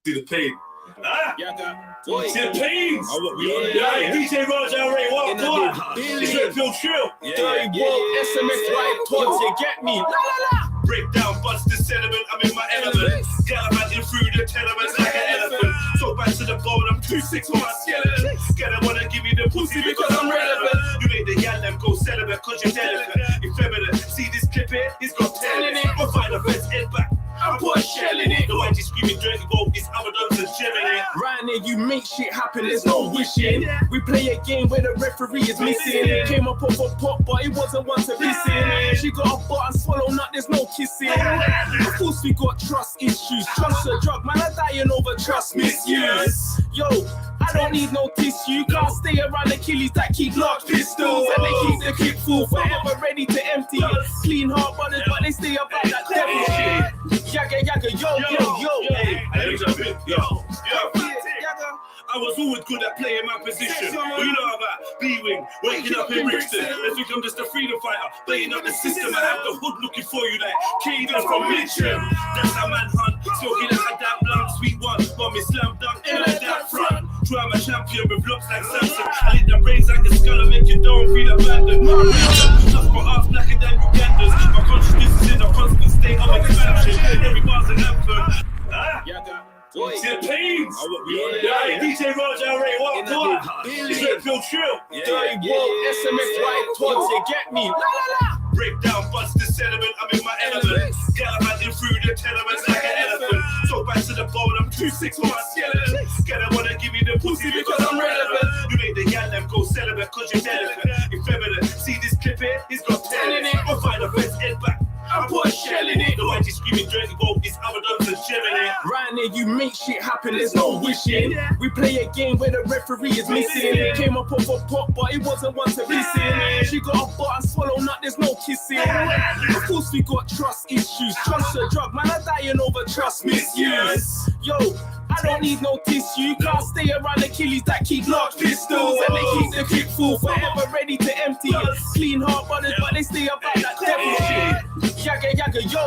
See the pain. Ah! See the pains! Yeah. DJ Roger Ray, what on? It's REDPILLTRILL. Dirty Wolf, SMS white thoughts, you get me? La la la! Break down, bust the sediment, I'm in my element. Gallivanting through the tenements like an elephant. So back to the bone, I'm 2-6 on my skeleton. Get them wanna give me the pussy because I'm relevant. You make the gal them go celibate cause you're delicate. Effeminate, see this clip here? He's got 10 in it. We'll find a fence head back. I'm put a shell in it. The white screaming dirty boat, this Abaddon's a gem in it. Right now, you make shit happen, there's no wishing. We play a game where the referee is missing. Came up off a pot, but it wasn't one to listen. She got a butt and swallow nut, there's no kissing. Of course, we got trust issues. Trust a drug, man, I'm dying over trust misuse. Yo, I don't need no tissue. Can't stay around the killies that keep large pistols. And they keep the clip full, forever ready to empty it. Clean heart brothers, but they stay about that devil shit. Yaga, yaga, yo. Hey, I was always good at playing my position. What you know about B-Wing, waking up in Brixton? Let's think I'm just a freedom fighter, playing up the system. I have the hood looking for you like Caden from Mitcham. That's how man hunt, smoking like that blunt, sweet one. Got me slam dunk in like that front. Try my champion with looks like Samson. I lit the brains like a skull and make you don't feel abandoned. Just for us, blacker than Ugandans. My consciousness is in a constant state of expansion. Every bar's an anthem. See the pains! DJ Roger Ray, what on? It's REDPILLTRILL. Dirty Wolf, SMS white thoughts, you get me? La la la! Break down, bust the sediment, I'm in my element. Gallivanting through the tenements like an elephant. So back to the bone, I'm 2-6 on my skeleton. Get them wanna give me the pussy because I'm relevant. You make the gal them go celibate cause you're delicate. Effeminate, see this clip here? He's got 10 in it. We'll find a fence head back. I'm put a shell in it. The white screaming dirty boat, this Abaddon's a gem in it. Right now, you make shit happen, there's no wishing. We play a game where the referee is missing. Came up off a pot, but it wasn't one to listen. She got a butt and swallow nut, there's no kissing. Of course, we got trust issues. Trust a drug, man, I'm dying over trust misuse. Yo, I don't need no tissue. Can't stay around the killies that keep large pistols. And they keep the clip full, forever ready to empty it. Clean heart brothers, but they stay about that devil shit. Yaga, yaga, yo.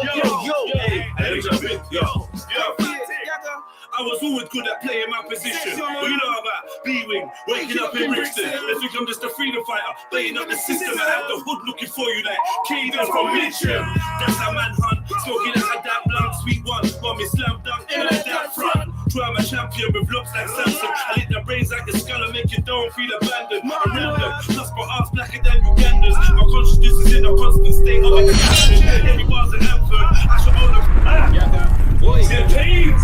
I was always good at playing my position. What you know about B-Wing, waking up in Brixton? Let's think I'm just a freedom fighter, playing up the system. I have the hood looking for you like Caden from Mitcham. That's how man hunt, smoking like that blunt, sweet one. Got me slam dunk in like that front. Try my champion with looks like Samson. I lit the brains like a skull and make you don't feel abandoned. I rap them, just for us blacker than Ugandans. My consciousness is in a constant state of expansion. Every bar's an anthem, I should own them. See the pains!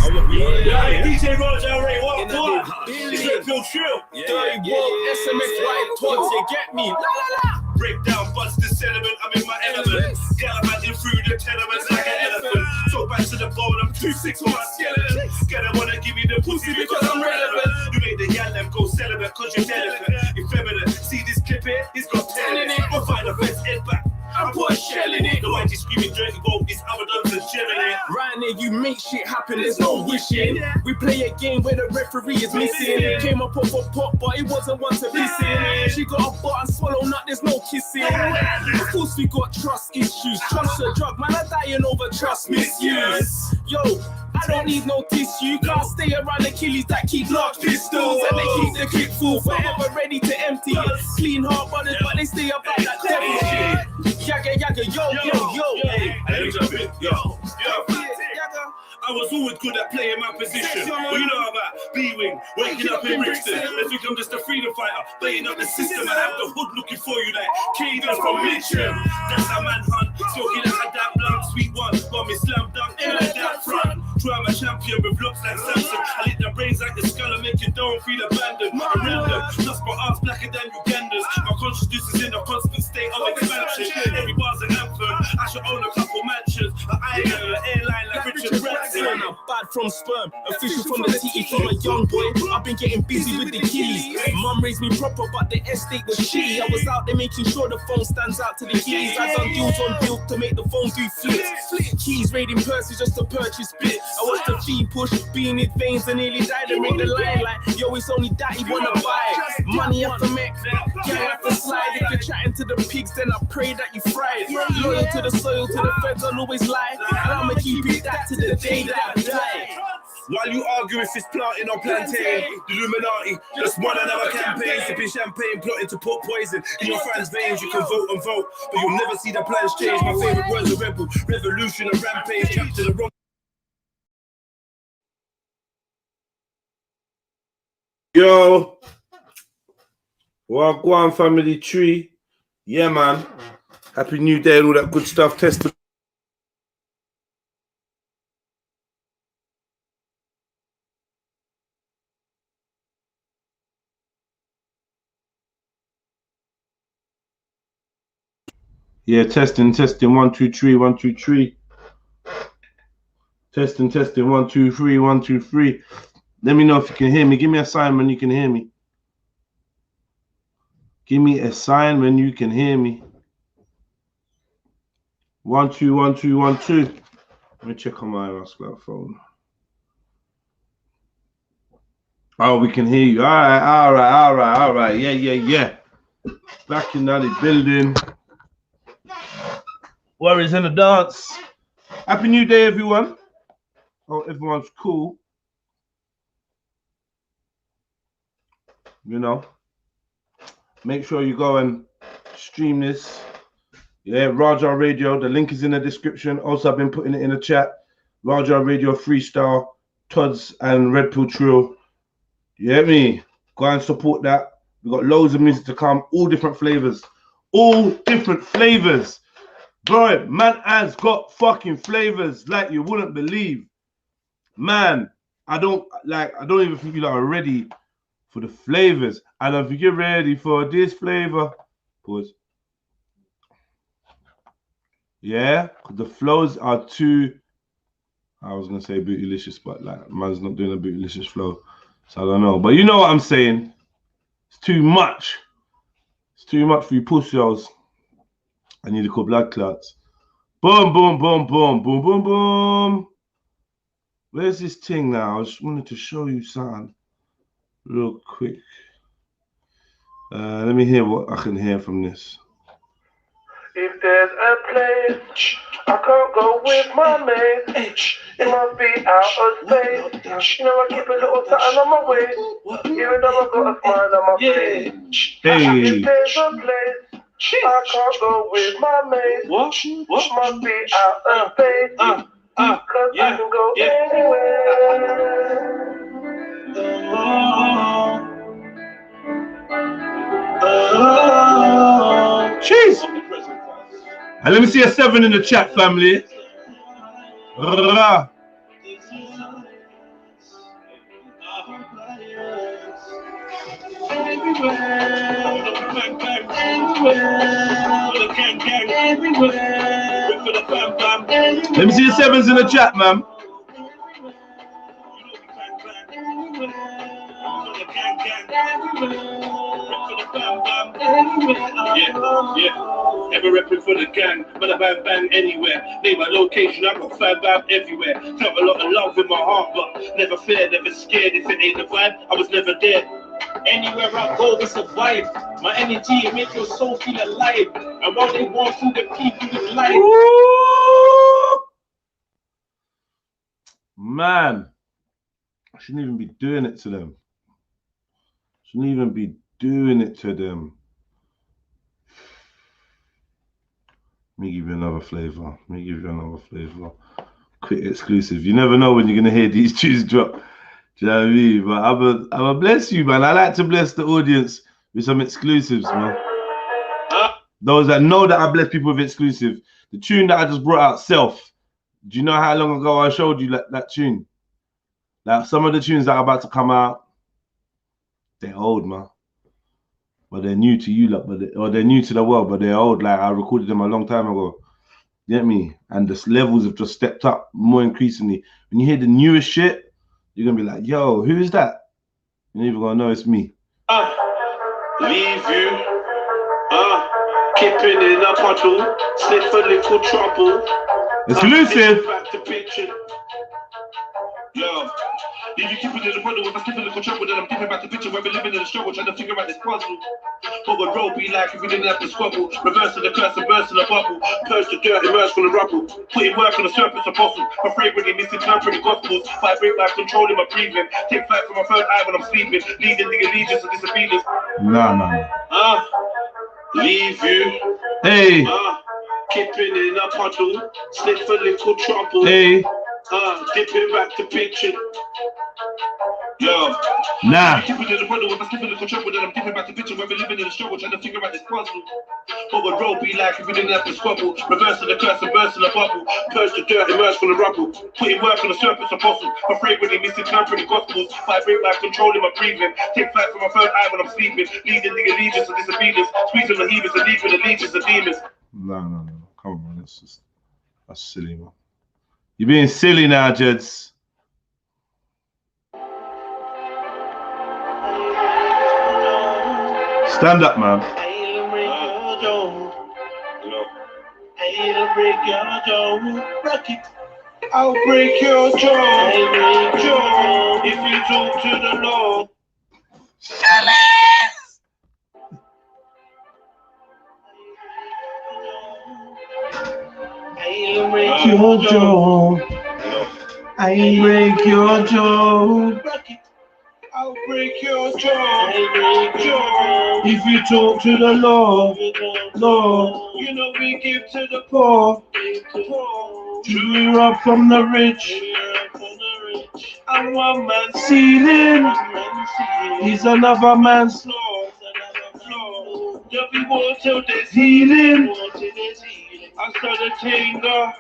DJ Roger Ray, what on? It's REDPILLTRILL. Dirty Wolf, SMS white thoughts, you get me? La la la! Break down, bust the sediment, I'm in my element. Gallivanting through the tenements like an elephant. So back to the bone, I'm 2-6 on my skeleton. Get them wanna give me the pussy because I'm relevant. You make the gal them go celibate cause you're delicate. Effeminate, see this clip here? He's got 10 in it. We'll find a fence head back. I'm put a shell in it. The white screaming dirty boat, this Abaddon's a gem in it. Right now, you make shit happen, there's no wishing. We play a game where the referee is missing. Came up off a pot, but it wasn't one to listen. She got a butt and swallow nut, there's no kissing. Of course, we got trust issues. Trust a drug, man, I'm dying over trust misuse. Yo, I don't need no tissue. Can't stay around the killies that keep large pistols. And they keep the clip full, forever ready to empty it. Clean heart brothers, but they stay about that devil shit. Yaga, yaga, yo. I was always good at playing my position. What you know about B-Wing, waking up in Brixton? Let's think I'm just a freedom fighter, playing up the system. I have the hood looking for you like Caden from Mitcham. That's how man hunt, smoking like that blunt, sweet one. Got me slam dunk in like that front. Try my champion with looks like Samson. I lit the brains like a skull and make you don't feel abandoned. I rap them, just for us blacker than Ugandans. My consciousness is in a constant state of expansion. Every bar's an anthem, I should own a couple mansions. I ain't an airline like Richard Branson. I'm bad from sperm, official from the city, from a young boy. I've been getting busy with the keys. Mum raised me proper, but the estate was shitty. I was out there making sure the phone stands out to the keys. I done deals on deals to make the phone do flips. Keys raiding purses just to purchase bits. I watched the G push, being in veins and nearly died and make the line like, yo, it's only that he wanna buy. Money after make, gang after slide. If you're chatting to the pigs, then I pray that you fry it. Loyal to the soil, to the feds, I'll always lie. And I'ma keep it that to the day that I die. While you argue if it's planting or plantain, the Illuminati, just one another campaign, sipping champagne, plotting to put poison in your fans' veins. You can vote and vote, but you'll never see the plans change. My favorite words are rebel, revolution, and rampage, trapped to the wrong. Yo, Wagwan family tree. Yeah, man. Happy New Day and all that good stuff. Testimony. Yeah, testing, 1, 2, 3, 1, 2, 3. Testing, 1, 2, 3, 1, 2, 3. Let me know if you can hear me. Give me a sign when you can hear me. Give me a sign when you can hear me. 1, 2, 1, 2, 1, 2. Let me check on my phone. Oh, we can hear you. All right. Yeah. Back in the building. Warriors in the dance. Happy New Day, everyone. Oh, everyone's cool. You know, make sure you go and stream this. Yeah, Raja Radio. The link is in the description. Also, I've been putting it in the chat. Raja Radio Freestyle, Tods and REDPILLTRILL. You hear me? Go and support that. We've got loads of music to come, all different flavors. All different flavors. Bro, man has got fucking flavors like you wouldn't believe. Man, I don't even think you are ready for the flavors. And if you get ready for this flavor, pause. Yeah, the flows are too, I was gonna say bootylicious, but like man's not doing a bootylicious flow. So I don't know. But you know what I'm saying? It's too much. It's too much for you pussies. I need to call blood clots. Boom, boom, boom, boom, boom, boom, boom. Where's this thing now? I just wanted to show you something real quick. Let me hear what I can hear from this. If there's a place I can't go with my mates, it must be out of space. You know I keep a little something on my waist, even though I got a smile on my face. Hey. If there's a place I can't go with my mates, what must be out of space, cause I can go anywhere. Jeez. And let me see a 7 in the chat, family. Let me see the 7s in the chat, man. Yeah. Ever repping for the gang, but I bang bang anywhere. Name my location, I got fam bam everywhere. Felt a lot of love in my heart, but never fear, never scared. If it ain't the vibe, I was never there. Anywhere I go, it's a vibe. My energy, it makes your soul feel alive. And what they want through the people with life. Ooh. Man, I shouldn't even be doing it to them. Shouldn't even be doing it to them. Let me give you another flavor. Quick exclusive. You never know when you're gonna hear these tunes drop. Do you know what I mean? But I'm a bless you, man. I like to bless the audience with some exclusives, man. Those that know that I bless people with exclusive. The tune that I just brought out, Self. Do you know how long ago I showed you that tune? Like some of the tunes that are about to come out, they're old, man. But they're new to you, or they're new to the world, but they're old. Like I recorded them a long time ago. You get me? And the levels have just stepped up more increasingly. When you hear the newest shit, you're gonna be like, yo, who is that? You're not even gonna know it's me. Leave you. Keeping in a puddle, slip for little trouble. Exclusive. Back to picture. Yo. If you keep it in the puddle with a typical trouble, then I'm giving back the picture where we're living in the struggle, trying to figure out this puzzle. What would road be like if we didn't have to squabble? Reversing the curse and bursting the bubble. Purge the dirt, emerge from the rubble. Putting work on the surface apostle. My fragrantly misinterpreting gospels. Vibrate by controlling my breathing. Take flight from my third eye when I'm sleeping. Leading the allegiance of disobedience. No. Leave you. Hey. Kipping in a puddle. Slip for little trouble. Hey. Dipping back to pitching. Yo. Nah. Keep it in the puddle with a slip in little trouble, then I'm dipping back to pitching where we're living in the struggle, trying to figure out this puzzle. What would road be like if we didn't have to squabble? Reversing the curse and bursting the bubble. Purge the dirt, emerge from the rubble. Putting work on the surface apostle. My fragrantly misinterpreting gospels. Vibrate by controlling my breathing. Take flight from my third eye when I'm sleeping. Leading the allegiance of disobedience. Squeezing the heavers and leaving the legions of demons. No. Come on, that's silly, man. You're being silly now, Jeds. Stand up, man. I'll break your jaw. If you talk to the Lord. Your jaw. I break your jaw. I'll break your jaw. If you talk to the Lord, You know we give to the poor, do we rob from the rich? And one man Stealing is another man's floor. There'll be war till there's healing. I saw the tingle.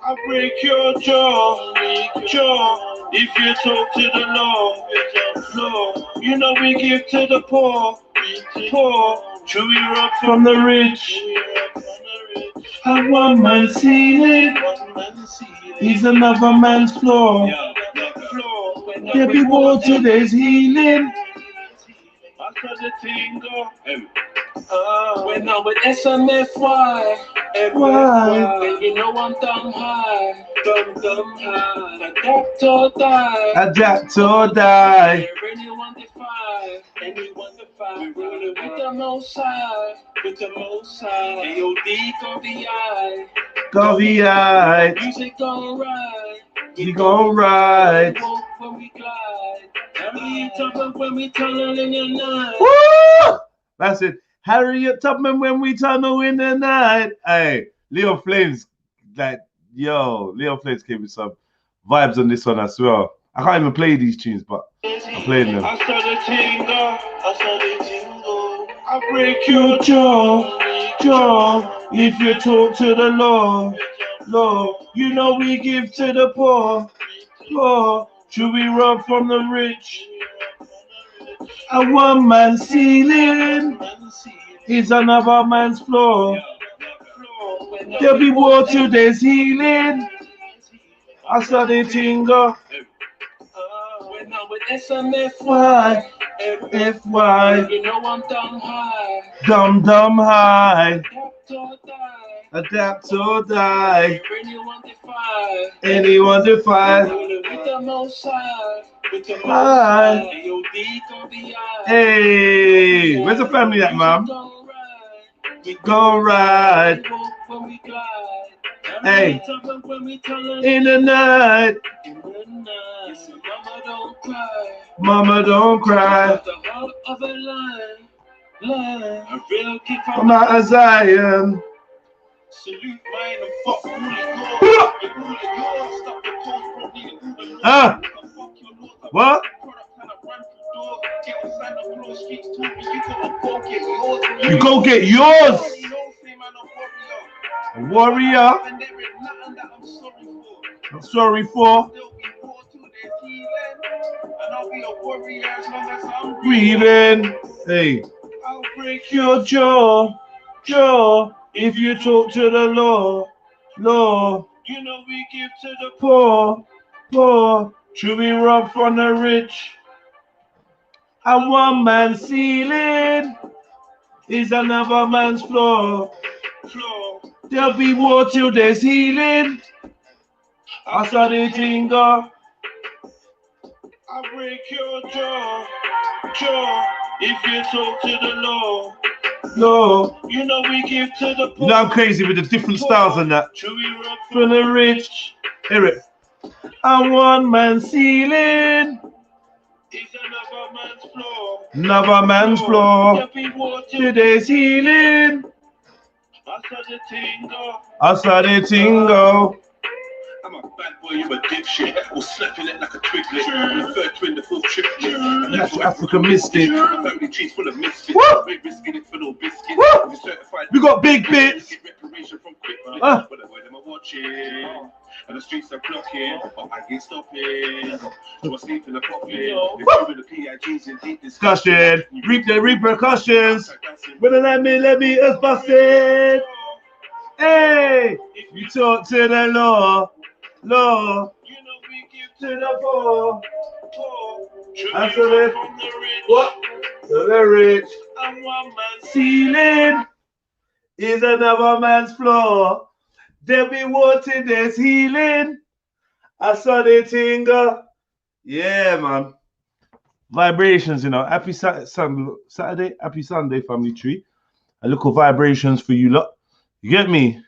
I break your jaw. If you talk to the Lord, you know we give to the poor. Should we rob From the rich, and one man's ceiling is another man's floor. There be war till there's healing. I saw the tingle. When I'm with SMFY, Why? then you know I'm dumb high, dumb high. Adapt or die, Adapt or die. anyone defy, rolling with the most high, AOD gon' be I, Go be right. music gon' ride, We gon' ride. walk when we glide, Harry Tubman when we tunnel in the night. Woo! That's it. Harriet Tubman when we tunnel in the night. Hey, Leon Flames, Leon Flames came with some vibes on this one as well. I can't even play these tunes, but I'm playing them. I saw the tingle. I break Your jaw, if you talk to the Lord, you know we give to the poor. Should we rob from the rich? And one man's ceiling is another man's floor. There'll be war till there's healing. I saw the tingle. When I'm with SMFY, Why? FY, you know I'm dumb high, dumb high. adapt or die, Adapt or die. anyone defy, Anyone defy. rolling with the most high, Hi. AOD gon' be I. Hey, where's the family at, ma'am? We Go ride walk when we glide. Hey. When we tunnel in the night. in the night. Mama don't cry. Mama, don't cry. At the heart of a line. A real kid I'm from not a Zion. salute mine and fuck all of yours. Stop the cold from being Ah. What? You go get yours. A warrior. I'm sorry for breathing. Hey, I'll break your jaw, if you talk to the Lord. You know we give to the Poor, should we rob from the rich? And one man's ceiling is another man's floor. floor. There'll be war till there's healing. I saw the thing go. I break your jaw, if you talk to the law. No. You know we give to the poor. You know I'm crazy with the different styles and that. True, we rock For the rich. Hear it. I'm one man ceiling. It's another man's floor. Another man's floor. Yeah, be water. Today's healing. I saw the thing go. I saw the thing go. I'm a bad boy, you a dipshit. We'll slap your neck like a twiglet. The third twin, the fourth triplet. And That's African mystic. The family tree's full of misfits. Woo! Big risking it for no biscuits. Woo! We certified. We got big bits. Get reparation from quick. Ah. But the word am I watching? And the streets are blocking. But I ain't stopping. So I sleep in the coffin. If you're in the PIGs in deep Discussion. Reap the repercussions. Whether let me us busted. Hey, you talk to the law. You know we give To the poor. True, That's we it. rock from the rich. What? To the rich. I'm one man. Ceiling is another man's floor. There be water, there's healing. I saw the thing go. Yeah, man. Vibrations, you know. Happy Saturday, happy Sunday, family tree. A little vibrations for you lot. You get me?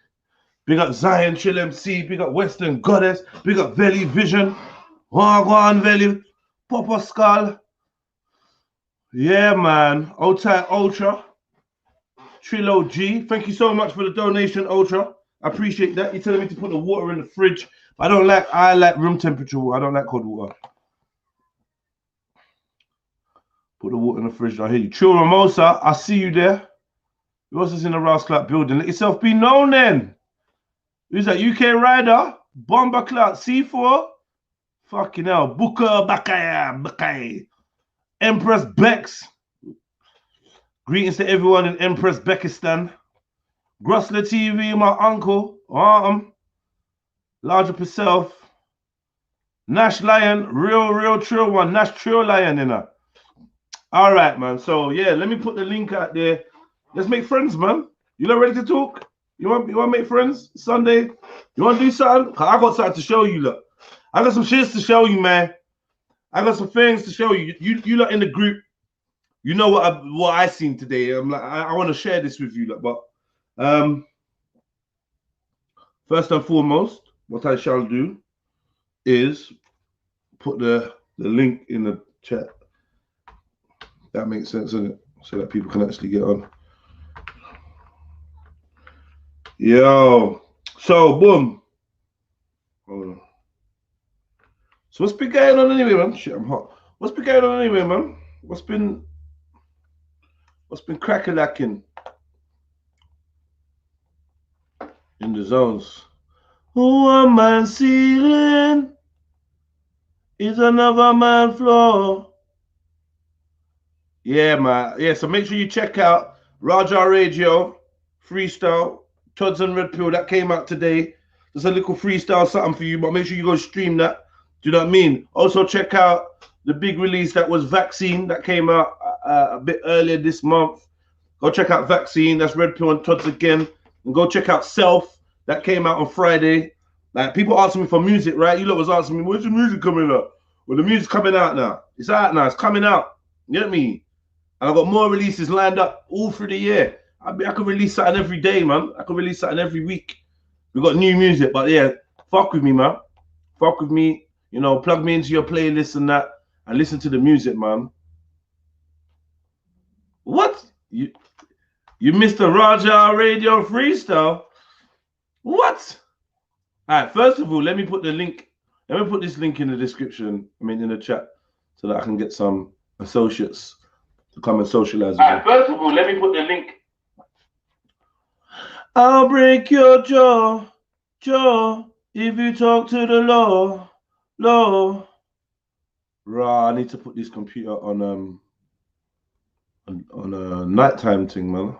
Big up Zion, Trill MC, big up Western Goddess, big up Valley Vision, Wagwan Valley, Papa Skull. Yeah, man. Outside Ultra, Trillo G. Thank you so much for the donation, Ultra. I appreciate that. You're telling me to put the water in the fridge. I like room temperature water. I don't like cold water. Put the water in the fridge. I hear you. Chill Ramosa, I see you there. Who else is in the Rouse Clark building? Let yourself be known then. Who's that? UK Rider? Bomber Clark C4? Fucking hell. Booker Bakaya. Empress Bex. Greetings to everyone in Empress Bekistan. Grossler TV, my uncle. Large up yourself. Nash Lion, real Trill one. Nash Trill Lion, you know. All right, man. So, yeah, let me put the link out there. Let's make friends, man. You lot ready to talk? You want to make friends Sunday? You want to do something? I got something to show you, look. I got some shit to show you, man. I got some things to show you. You lot in the group, you know what I seen today. I'm like, I want to share this with you, look. But first and foremost, what I shall do is put the link in the chat. That makes sense, doesn't it? So that people can actually get on. Yo, so boom. Hold on. So what's been going on anyway, man? Shit, I'm hot. What's been going on anyway, man? What's been crack-a-lacking in the zones? One man ceiling is another man floor. Yeah, man. Yeah, so make sure you check out Raja Radio Freestyle. Tods and Red Pill that came out today. There's a little freestyle something for you, but make sure you go stream that. Do you know what I mean? Also check out the big release that was Vaccine that came out a bit earlier this month. Go check out Vaccine. That's Red Pill and Tods again. And go check out Self that came out on Friday. Like people asking me for music, right? You lot was asking me, when's the music coming out? Well, the music's coming out now. It's out now. It's coming out. You get me? And I've got more releases lined up all through the year. I could release something every day, man. I could release something every week. We got new music, but yeah, fuck with me, man. Fuck with me. You know, plug me into your playlist and that, and listen to the music, man. What? You missed the Raja Radio Freestyle? What? All right, first of all, let me put the link. Let me put this link in the description, in the chat, so that I can get some associates to come and socialize with me. All right, first of all, let me put the link. I'll break your jaw, if you talk to the law. Rah, I need to put this computer on a nighttime thing, man. Do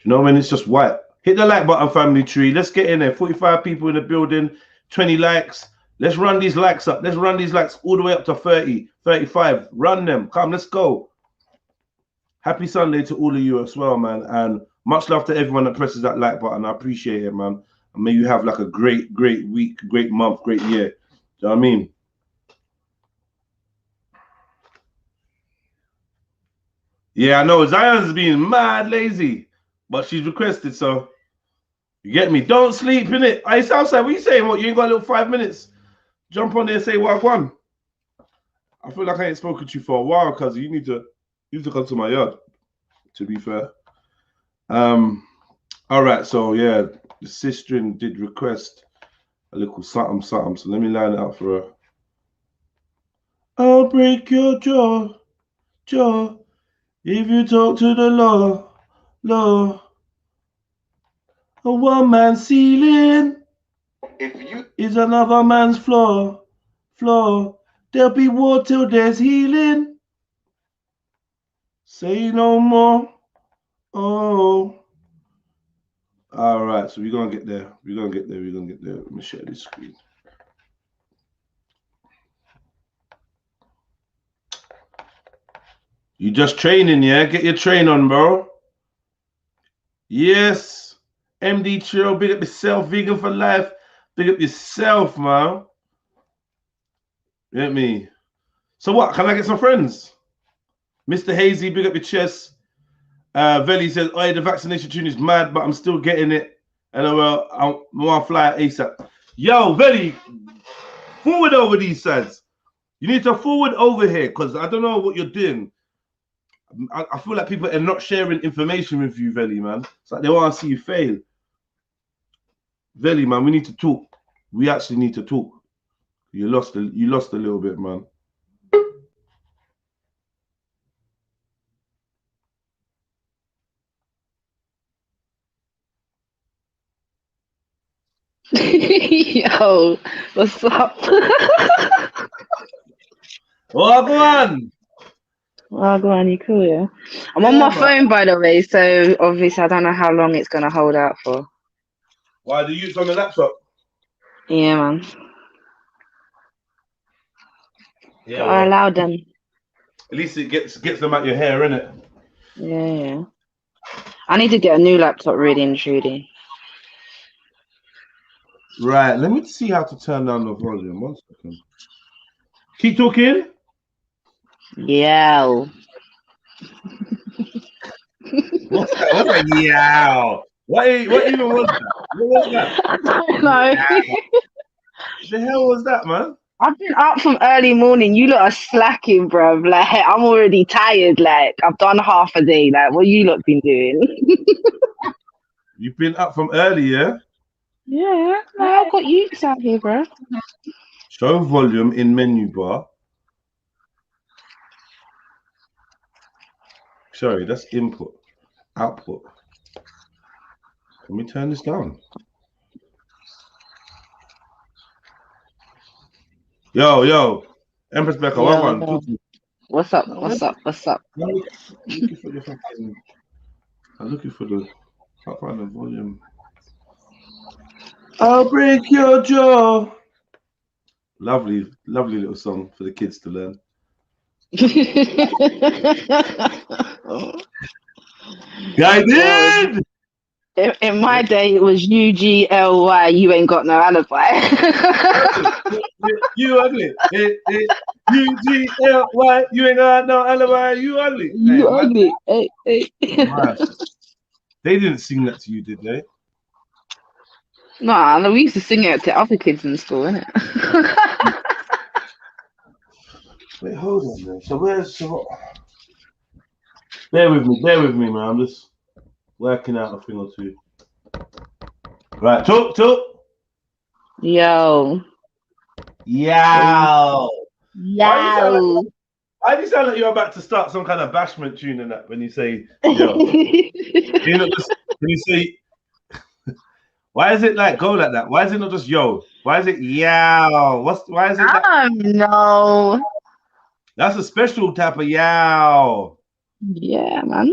you know when it's just white? Hit the like button, family tree. Let's get in there. 45 people in the building, 20 likes. Let's run these likes up. Let's run these likes all the way up to 30, 35. Run them. Come, let's go. Happy Sunday to all of you as well, man. And much love to everyone that presses that like button. I appreciate it, man. And may you have like a great week, great month, great year. Do you know what I mean? Yeah, I know Zion's being mad lazy, but she's requested, so you get me. Don't sleep in it. Hey, Southside, what you saying? What, you ain't got a little 5 minutes? Jump on there and say what one. I feel like I ain't spoken to you for a while, cuz you need to come to my yard, to be fair. All right, so yeah, the sister did request a little something, so let me line it up for her. I'll break your jaw, if you talk to the law. A one man's ceiling is another man's floor. There'll be war till there's healing. Say no more. Oh. All right, so we're gonna get there. We're gonna get there. Let me share this screen. You just training, yeah? Get your train on, bro. Yes. MD Trill, big up yourself. Vegan for life. Big up yourself, man. Get me. So what? Can I get some friends? Mr. Hazy, big up your chest. Veli says, oh, the vaccination tune is mad, but I'm still getting it. LOL, I want to fly ASAP. Yo, Veli, forward over these sides. You need to forward over here, because I don't know what you're doing. I feel like people are not sharing information with you, Veli, man. It's like they want to see you fail. Veli, man, we need to talk. We actually need to talk. You lost a little bit, man. Yo, what's up? Oh, go on. Oh, go on, you cool, yeah? I'm on my phone, by the way, so obviously I don't know how long it's going to hold out for. Why, do you use on the laptop? Yeah, man. Yeah, I allowed them. At least it gets them out your hair, innit? Yeah. I need to get a new laptop, really and truly. Right, let me see how to turn down the volume. 1 second. Keep talking. Yeah. What's that? Yeah. What even was that? What was that? I don't know. The hell was that, man? I've been up from early morning. You lot are slacking, bruv. Like, I'm already tired. Like, I've done half a day. Like, what you lot been doing? You've been up from early, yeah? Yeah. Like, I've got youths out here, bruv. Show volume in menu bar. Sorry, that's input. Output. Can we turn this down? Yo. Empress Becca, one. What's up? I'm looking for the can't find the volume. I'll break your jaw. Lovely little song for the kids to learn. I did. In my day, it was UGLY. You ain't got no alibi. You ugly. UGLY. You ain't got no alibi. You ugly. You ugly. Hey. They didn't sing that to you, did they? Nah, we used to sing it to other kids in school, innit? Wait, hold on, man. So bear with me, man. I'm just working out a thing or two. Right, talk. Yo. I just sound like you're about to start some kind of bashment tune in that when you say yo. Can you say why is it like go like that? Why is it not just yo? Why is it yow? Why is it that? No. That's a special type of yow. Yeah, man.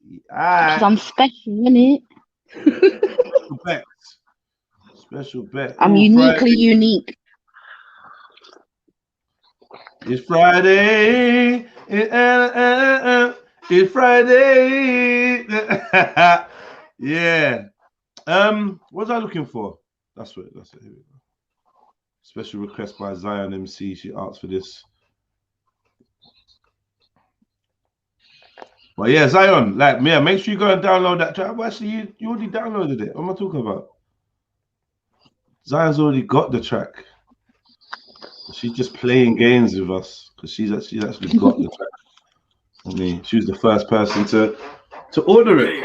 Because I'm special, innit? Special bet. I'm uniquely unique. It's Friday. It's Friday. Yeah. What was I looking for? That's it. Here we go. Special request by Zion MC. She asked for this. Well, yeah, Zion, like, yeah, make sure you go and download that track. Well, actually, you already downloaded it. What am I talking about? Zion's already got the track. She's just playing games with us because she's actually got the track. I mean, she was the first person to order it.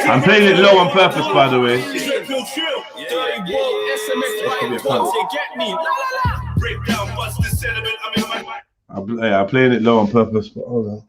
I'm playing it low on purpose, by the way. I'm playing it low on purpose, but hold on.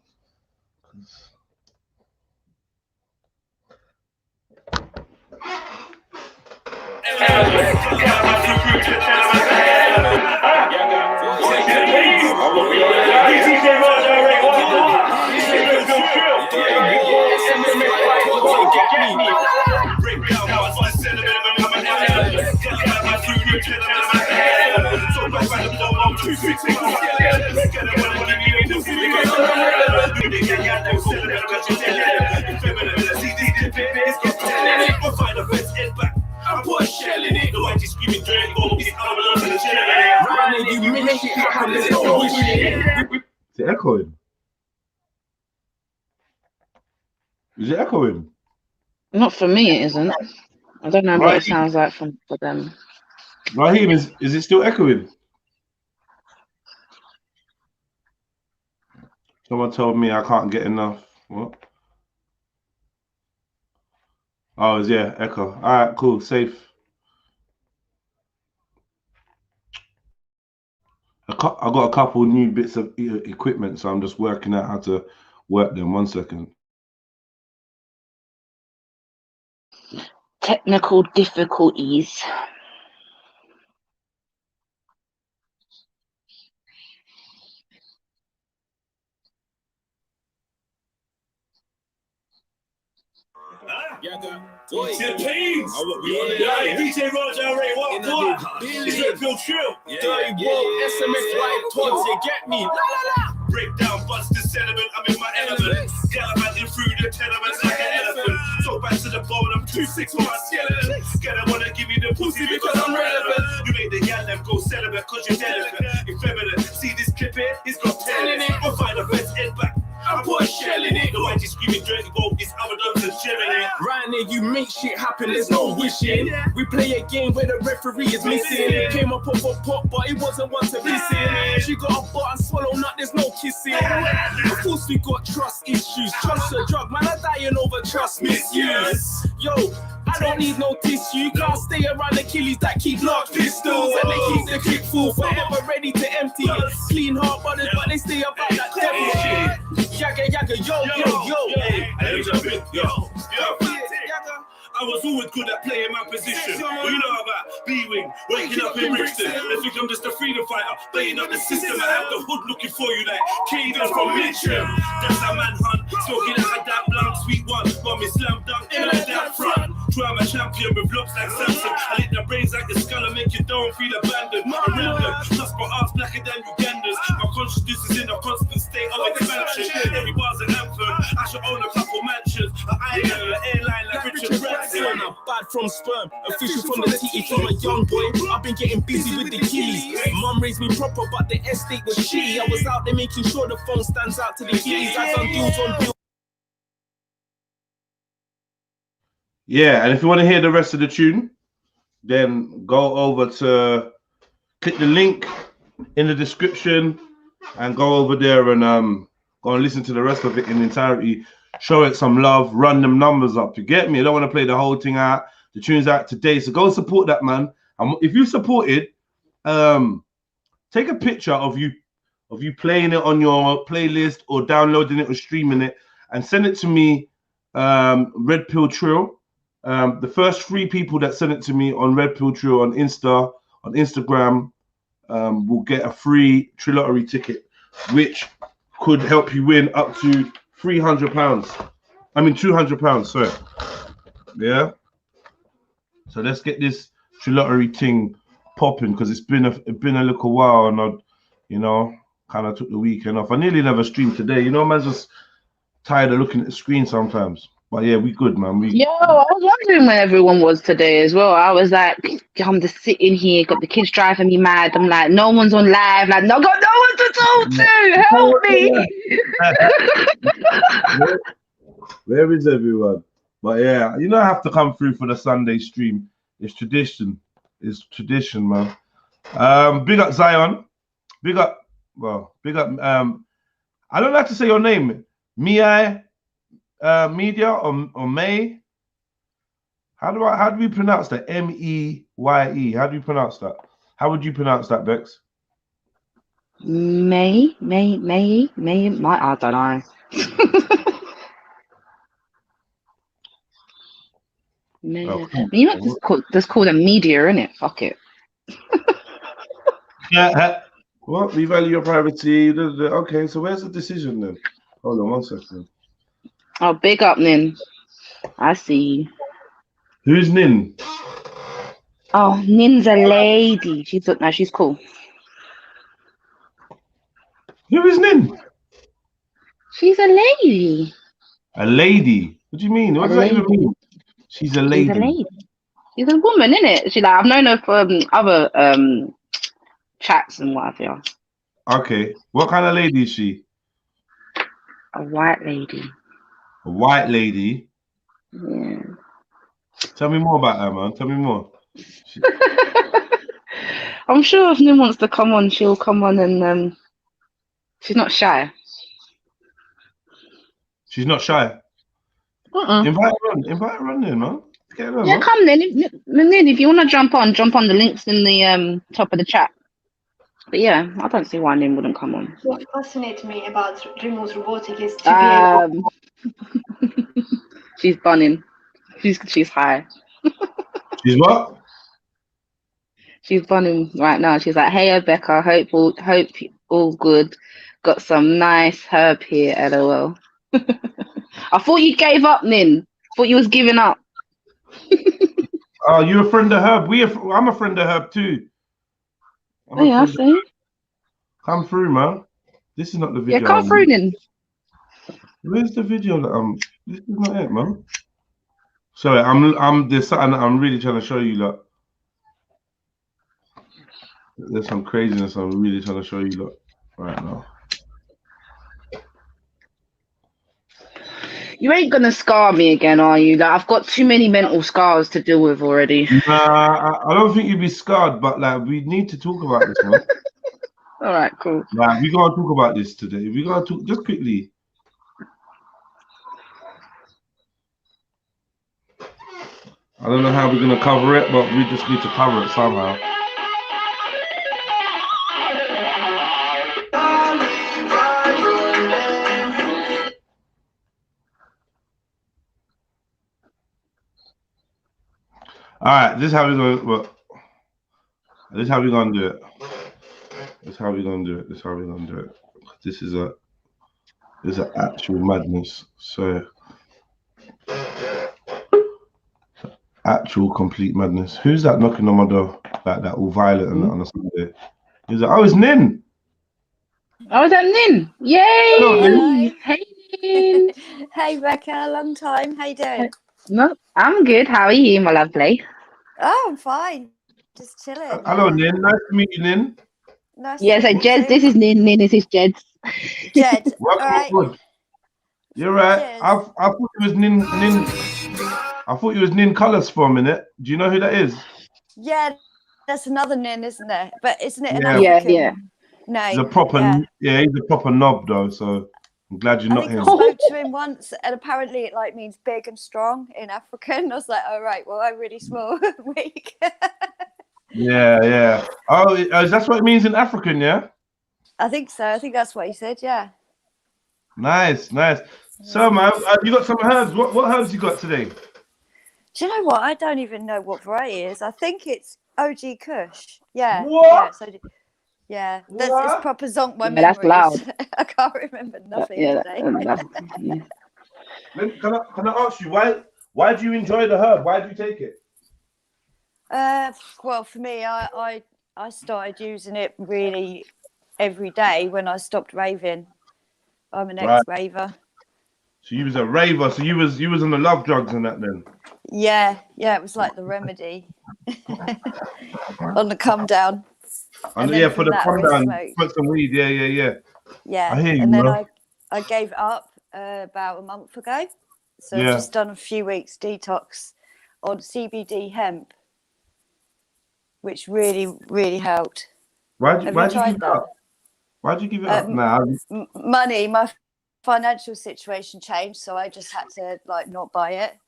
Is it echoing? Is it echoing? Not for me, it isn't. I don't know what it sounds like for them. Raheem, is it still echoing? Someone told me I can't get enough. What? Oh, yeah, echo. All right, cool, safe. I got a couple new bits of equipment, so I'm just working out how to work them. 1 second. Technical difficulties. Champagnes! DJ Roger Ray, what? It's REDPILLTRILL. Dirty Wolf, SMS white toys, you get me? Breakdown, bust the sediment, I'm in my element. Gallivanting through the tenements like an elephant. So back to the bone, I'm 2-6 for my skeleton. Gotta wanna give me the pussy because I'm relevant. You make the gal them go celibate cause you're delicate. Effeminate, see this clip here? It's got telling it. We'll find a best head back. I put a shell in it. The white is screaming dirty gold, this other dogs are chilling it. Right now, you make shit happen, there's no wishing. We play a game where the referee is missing. Came up off a pot, but it wasn't one to listen. She got a butt and swallow nut, there's no kissing. Of course, we got trust issues. Trust a drug, man, I'm dying over trust misuse. Yo, I don't need no tissue. Can't stay around the killies that keep large pistols. And they keep the clip full, forever ready to empty. Clean heart brothers, but they stay about that devil shit. Yaga, yaga, yo, yo, yo. I was always good at playing my position. What you know about B-Wing, waking up in Brixton. They think I'm just a freedom fighter, playing up the system. I have the hood looking for you like Caden from Mitcham. That's a manhunt, smoking like that blunt, sweet one. Got me slam dunk in like that front. Try my champion with looks like Samson. I lick the brains like the skull and make you don't feel abandoned. Random, just my arms blacker than Ugandans. My consciousness is in a constant state of expansion. Every bar's an anthem. I should own a couple mansions. An island, an airline like Richard Branson. I'm bad from sperm, official from the city from a young boy. I've been getting busy with the killies. Mum raised me proper, but the estate was shitty. I was out there making sure the phone stands out to the killies. I done deals on deals. Yeah, and if you want to hear the rest of the tune, then go over to click the link in the description and go over there and go and listen to the rest of it in entirety. Show it some love, run them numbers up. You get me? I don't want to play the whole thing out. The tune's out today, so go support that, man. And if you support it, take a picture of you playing it on your playlist or downloading it or streaming it, and send it to me, REDPILLTRILL. The first 3 people that send it to me on REDPILLTRILL on Instagram will get a free Trilluminati ticket, which could help you win up to £300. I mean £200. Sorry. Yeah. So let's get this Trilluminati thing popping because it's been a little while, and I, kind of took the weekend off. I nearly never streamed today. Man's just tired of looking at the screen sometimes. But yeah, we good, man. Yo, I was wondering where everyone was today as well. I was like, I'm just sitting here, got the kids driving me mad. I'm like, no one's on live. Like, no, got no one to talk to. Help me. Where is everyone? But yeah, you know, I have to come through for the Sunday stream. It's tradition. It's tradition, man. Big up Zion. Big up. I don't have to say your name. Media or May. How do we pronounce that? Meye. How do you pronounce that? How would you pronounce that, Bex? May. I don't know. Oh, You know, just call them media, innit? Fuck it. Yeah. Well, we value your privacy. Okay, so where's the decision then? Hold on 1 second. Oh, big up, Nin. I see. Who's Nin? Oh, Nin's a lady. She's cool. Who is Nin? She's a lady. A lady? What do you mean? What does that even mean? She's a lady. She's a lady. She's a woman, innit? She's like, I've known her from other chats and whatever. Okay. What kind of lady is she? A white lady. A white lady? Yeah. Tell me more about her, man. Tell me more. I'm sure if Nin wants to come on, she'll come on, and she's not shy. She's not shy. Invite her on then, man. Get her on, Yeah, man. come then. If you want to jump on the links in the top of the chat. But yeah, I don't see why Nin wouldn't come on. What fascinates me about remote robotic is to be able... She's bunning. She's high. She's what? She's bunning right now. She's like, hey, Becca, hope all good. Got some nice herb here, LOL. I thought you gave up, Nin. Thought you was giving up. Oh, you're a friend of Herb. I'm a friend of Herb too. Yeah, I see. Come through, man. This is not the video. Yeah, come through, Nin. Where's the video that this is not it, man. Sorry, there's something that I'm really trying to show you, look. There's some craziness I'm really trying to show you, look, right now. You ain't gonna scar me again, are you? Like, I've got too many mental scars to deal with already. Nah, I don't think you'd be scarred, but like we need to talk about this, man. All right, cool. Nah, we gotta talk about this today. We gotta talk just quickly. I don't know how we're gonna cover it, but we just need to cover it somehow. All right, this is how we're going. Well, this is how we're gonna do it. This is how we're gonna do it. This is how we're gonna do it. This is an actual madness. So, actual complete madness. Who's that knocking on my door like that, all violent and on a Sunday? He's like, oh, it's Nin. Oh, is that Nin? Yay! Hello, Nin. Hey, Nin. Hey, Becca, long time. How you doing? No, I'm good. How are you, my lovely? Oh, I'm fine. Just chilling. Hello, Nin. Nice to meet you, Nin. Nice Yeah, to so meet Jed, you. this is Nin. Nin, this is Jed. Jed. All Welcome. right. You're right. Cheers. I thought it was Nin. I thought it was Nin Colours for a minute. Do you know who that is? Yeah, that's another Nin, isn't there? But isn't it an Yeah. African Yeah. name? He's a proper, he's a proper knob though. So I'm glad you're I not think him. I spoke to him once, and apparently it like means big and strong in African. I was like, oh right, well I'm really small, weak. Yeah. Oh, that's what it means in African, yeah. I think so. I think that's what he said. Yeah. Nice. So, man, you got some herbs. What herbs you got today? Do you know what? I don't even know what variety it is. I think it's OG Kush. Yeah. What? Yeah, What? it's proper zonk my Yeah, that's memories. loud. I can't remember nothing today. Can I ask you why do you enjoy the herb? Why do you take it? Well, for me, I started using it really every day when I stopped raving. I'm an ex-raver. So you was a raver. So you was on the love drugs and that then. Yeah, it was like the remedy on the come down. And then yeah, for from the that, come I down, smoked. put some weed. Yeah. Yeah, I hear you, and then bro. I gave it up about a month ago. So Yeah. I've just done a few weeks detox on CBD hemp, which really, really helped. Why'd you Have you give tried it that? up? Why'd you give it up? Nah. Money, my financial situation changed, so I just had to like not buy it,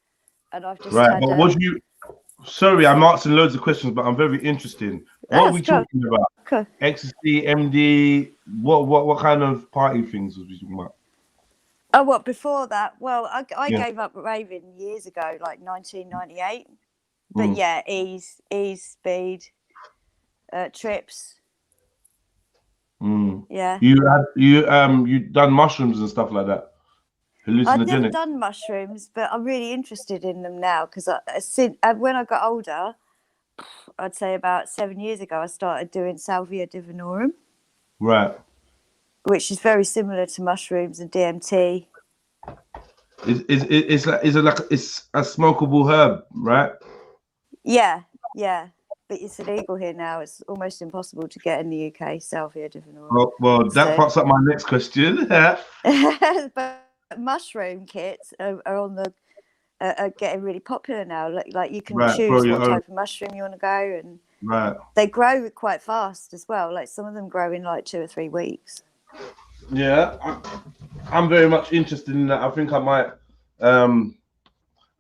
and I've just Right, had. but was you? Sorry, I'm asking loads of questions, but I'm very interested. What are we talking about? Cool. Ecstasy, MD. What kind of party things was we talking about? Oh, what before that? Well, I Yeah. gave up raving years ago, like 1998. But yeah, ease, speed, trips. Yeah. You done mushrooms and stuff like that. I'd never Hallucinogenic. done mushrooms, but I'm really interested in them now because when I got older, I'd say about 7 years ago, I started doing salvia divinorum, Right. which is very similar to mushrooms and DMT. It's a smokable herb, right? Yeah, but it's illegal here now. It's almost impossible to get in the UK, salvia divinorum. Well, that pops up my next question. But mushroom kits are on the are getting really popular now. Like you can choose what type of mushroom you want to go, and they grow quite fast as well. Like some of them grow in like 2 or 3 weeks. Yeah, I'm very much interested in that. I think I might. I'm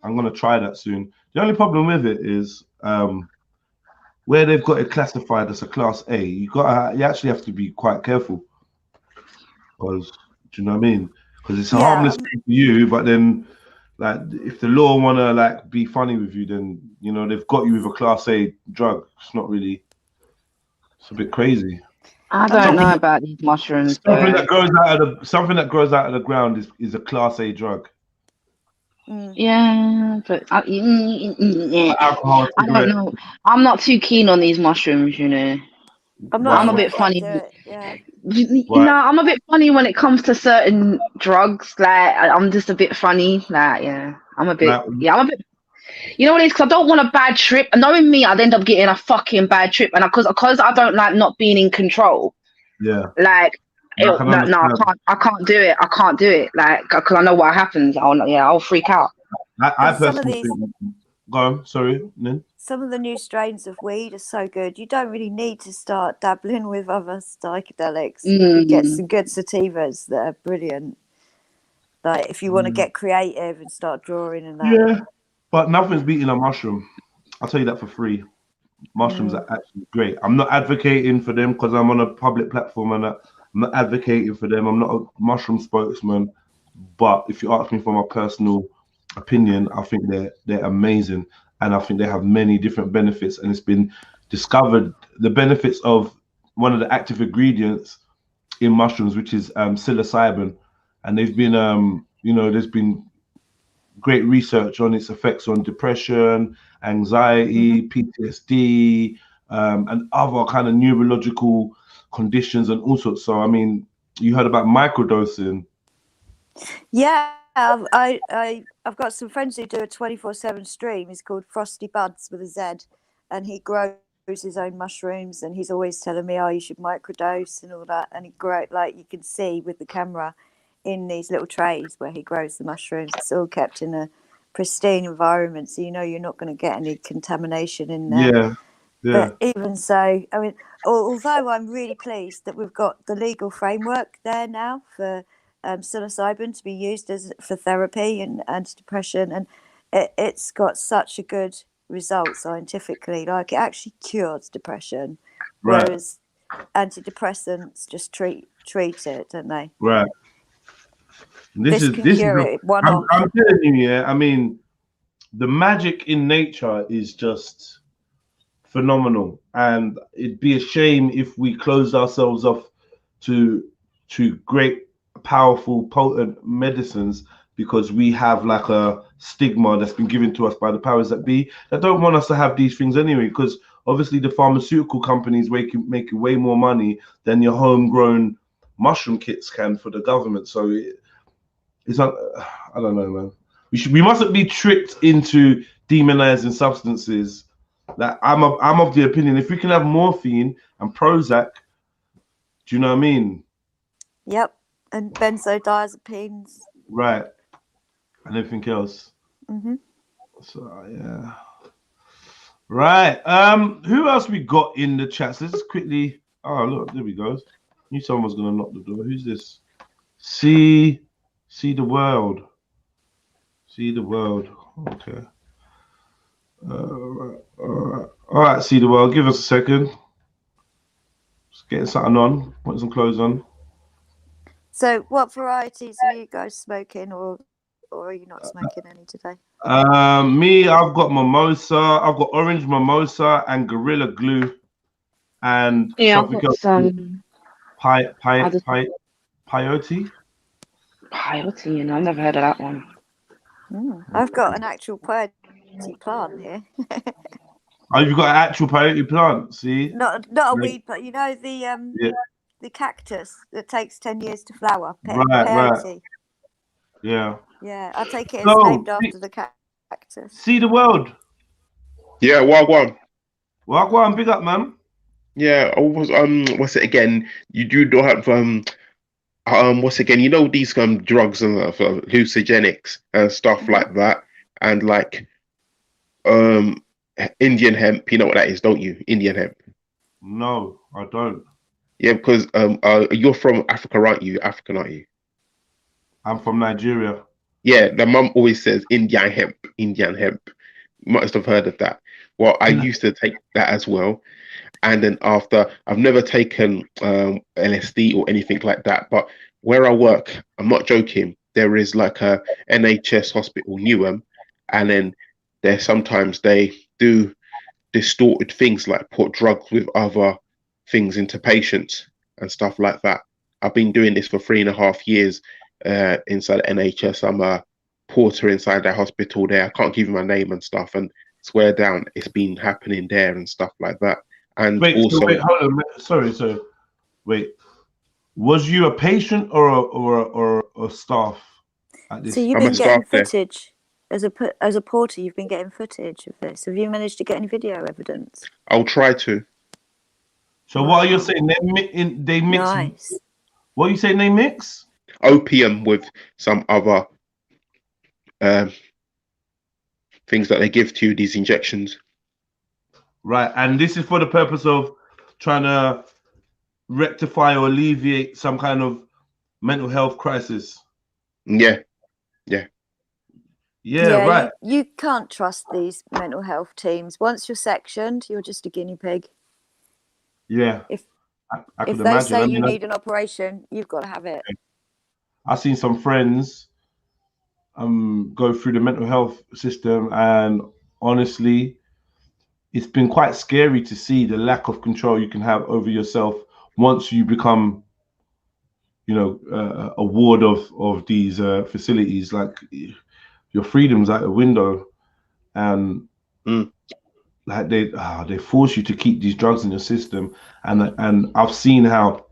gonna try that soon. The only problem with it is where they've got it classified as a class A. You actually have to be quite careful, because do you know what I mean? Because it's a harmless thing for you, but then like if the law wanna like be funny with you, then you know they've got you with a class A drug. It's not really. It's a bit crazy. I don't know about these mushrooms. Something that grows out of the ground is a class A drug. Yeah, but I don't know. I'm not too keen on these mushrooms, you know. I'm a bit funny. You know, I'm a bit funny when it comes to certain drugs. Like I'm just a bit funny. Like I'm a bit. You know what it is? Because I don't want a bad trip. And knowing me, I'd end up getting a fucking bad trip. And because I don't like not being in control. Yeah. Like, I can't do it. I can't do it. Like, because I know what happens. I'll freak out. I personally think. Go on. Sorry, Nin. Some of the new strains of weed are so good. You don't really need to start dabbling with other psychedelics. You get some good sativas that are brilliant. Like if you want to get creative and start drawing and that. Yeah. But nothing's beating a mushroom. I'll tell you that for free. Mushrooms are actually great. I'm not advocating for them because I'm on a public platform and I'm not advocating for them. I'm not a mushroom spokesman. But if you ask me for my personal opinion, I think they're amazing. And I think they have many different benefits. And it's been discovered the benefits of one of the active ingredients in mushrooms, which is psilocybin. And they've been, there's been great research on its effects on depression, anxiety, PTSD, and other kind of neurological conditions and all sorts. So, I mean, you heard about microdosing. Yeah, I've got some friends who do a 24/7 stream. He's called Frosty Buds with a Z, and he grows his own mushrooms. And he's always telling me, "Oh, you should microdose and all that." And he grows, like you can see with the camera, in these little trays where he grows the mushrooms. It's all kept in a pristine environment, so you know you're not going to get any contamination in there. But even so, I mean, although I'm really pleased that we've got the legal framework there now for psilocybin to be used for therapy and antidepressant, and it's got such a good result scientifically. Like it actually cures depression, whereas antidepressants just treat it, don't they? Right. I'm telling you, I mean, the magic in nature is just phenomenal, and it'd be a shame if we closed ourselves off to great, powerful, potent medicines because we have like a stigma that's been given to us by the powers that be that don't want us to have these things anyway. Because obviously, the pharmaceutical companies make way more money than your homegrown mushroom kits can for the government. So it's not, I don't know, man. We mustn't be tricked into demonizing substances. That I'm of the opinion, if we can have morphine and Prozac, do you know what I mean? Yep, and benzodiazepines. Right, and everything else. Mm-hmm. So yeah. Right. Who else we got in the chat? So let's just quickly. Oh look, there we go. Knew someone was gonna knock the door. Who's this? See the world. See the world. Okay. All right. See the world. Give us a second. Just getting something on. Putting some clothes on. So, what varieties are you guys smoking, or are you not smoking any today? Me, I've got mimosa. I've got orange mimosa and Gorilla Glue, and Yeah, I've something got else. some Peyote. peyote, and I've never heard of that one. I've got an actual peyote plant here. Oh, you've got an actual peyote plant. See, not a weed plant. You know the cactus that takes 10 years to flower. Peyote. Yeah. Yeah, I take it it's named after the cactus. See the world. Yeah, Wagwan. Wagwan, big up, man. Yeah, I was what's it again? You do have what's again? You know these drugs and hallucinogenics and stuff like that, and like Indian hemp. You know what that is, don't you? Indian hemp. No, I don't. Yeah, because you're from Africa, aren't you? African, aren't you? I'm from Nigeria. Yeah, the mum always says Indian hemp, Indian hemp. You must have heard of that. Well, I used to take that as well. And then after, I've never taken LSD or anything like that. But where I work, I'm not joking, there is like a NHS hospital, Newham. And then sometimes they do distorted things like put drugs with other things into patients and stuff like that. I've been doing this for 3.5 years inside the NHS. I'm a porter inside that hospital there. I can't give you my name and stuff, and swear down it's been happening there and stuff like that. And wait, also, so wait, hold on. Sorry. Wait, was you a patient or a staff at this? So you've been getting footage as a porter. You've been getting footage of this. Have you managed to get any video evidence? I'll try to. So what are you saying? They mix. Nice. What are you saying? They mix opium with some other things that they give to you. These injections. Right, and this is for the purpose of trying to rectify or alleviate some kind of mental health crisis. Yeah. Right. You can't trust these mental health teams. Once you're sectioned, you're just a guinea pig. Yeah. If I they say you need an operation, you've got to have it. I've seen some friends go through the mental health system, and honestly, it's been quite scary to see the lack of control you can have over yourself once you become, a ward of these facilities. Like your freedom's out the window, and like they force you to keep these drugs in your system, and I've seen how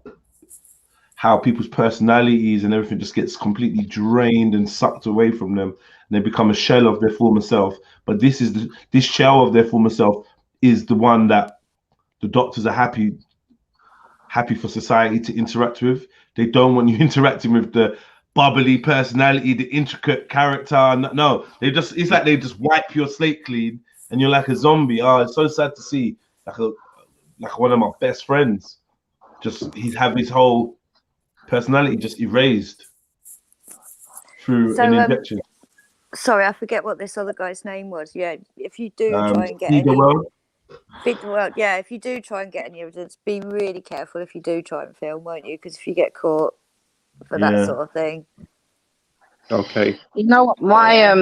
people's personalities and everything just gets completely drained and sucked away from them, and they become a shell of their former self. But this shell of their former self is the one that the doctors are happy for society to interact with. They don't want you interacting with the bubbly personality, the intricate character. No, it's like they just wipe your slate clean, and you're like a zombie. Oh, it's so sad to see. Like one of my best friends, he's have his whole personality just erased through an injection. Sorry, I forget what this other guy's name was. Yeah, if you do try and get Feed the world. Yeah, if you do try and get any evidence, be really careful if you do try and film, won't you? Because if you get caught for that sort of thing. Okay. You know what? My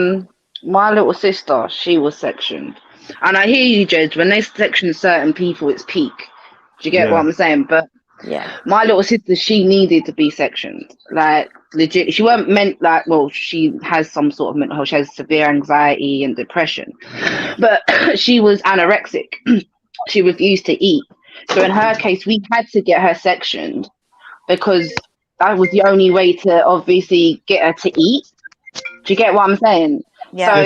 little sister, she was sectioned. And I hear you, Jez, when they section certain people, it's peak. Do you get what I'm saying? But yeah, my little sister, she needed to be sectioned. Like, legit, she weren't meant like, well, she has some sort of mental health. She has severe anxiety and depression. But she was anorexic. She refused to eat. So in her case, we had to get her sectioned because that was the only way to obviously get her to eat. Do you get what I'm saying? Yeah.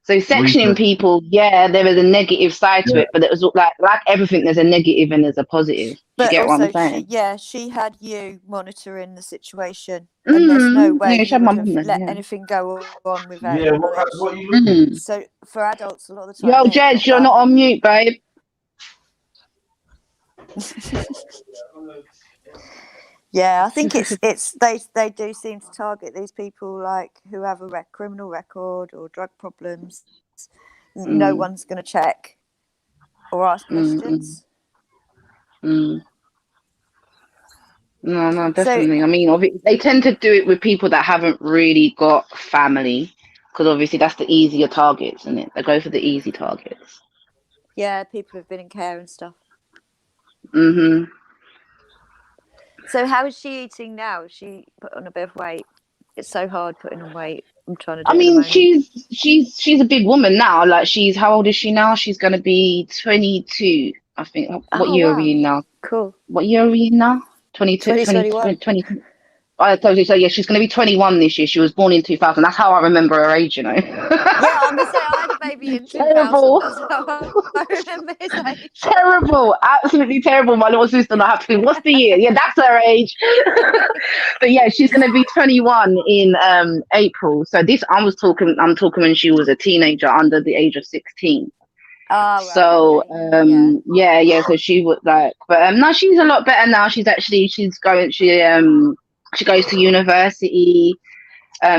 So sectioning people, yeah, there is a negative side to it, but it was like everything, there's a negative and there's a positive. Do you get what I'm saying? She had you monitoring the situation, and there's no way you would have let anything go on without your knowledge. So for adults, a lot of the time, yo, Jez, you're not on mute, babe. Yeah, I think it's they do seem to target these people like who have a criminal record or drug problems. No one's going to check or ask questions. No, definitely. So, I mean, they tend to do it with people that haven't really got family, because obviously that's the easier targets, isn't it? They go for the easy targets. Yeah, people who've been in care and stuff. So how is she eating now? She put on a bit of weight. It's so hard putting on weight. I'm trying to do she's a big woman now. Like, how old is she now? She's gonna be 22, I think. What year are we in now? Cool. What year are we in now? 22, 20. I told you so. Yeah, she's going to be 21 this year. She was born in 2000. That's how I remember her age, you know. Yeah, I'm gonna say I had a baby in 2000. Terrible. That's how I remember his age. Terrible, absolutely terrible. My little sister not happy. What's the year? Yeah, that's her age. But yeah, she's going to be 21 in April. So I'm talking when she was a teenager, under the age of 16. Oh, right, so okay. yeah. So she would like, but no, she's a lot better now. She goes to university.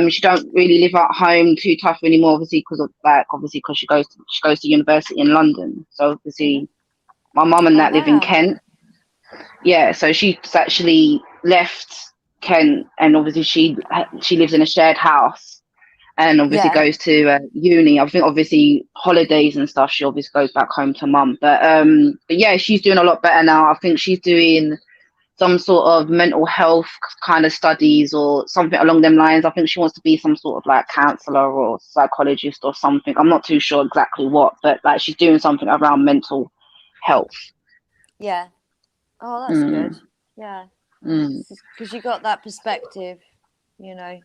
She don't really live at home too tough anymore, obviously because she goes to university in London. So obviously, my mum and that live in Kent. Yeah, so she's actually left Kent, and obviously she lives in a shared house, and obviously goes to uni. I think obviously holidays and stuff, she obviously goes back home to mum. But yeah, she's doing a lot better now. I think she's doing some sort of mental health kind of studies or something along them lines. I think she wants to be some sort of like counselor or psychologist or something. I'm not too sure exactly what, but like she's doing something around mental health. Yeah. Oh, that's good. Yeah. Because you got that perspective, you know.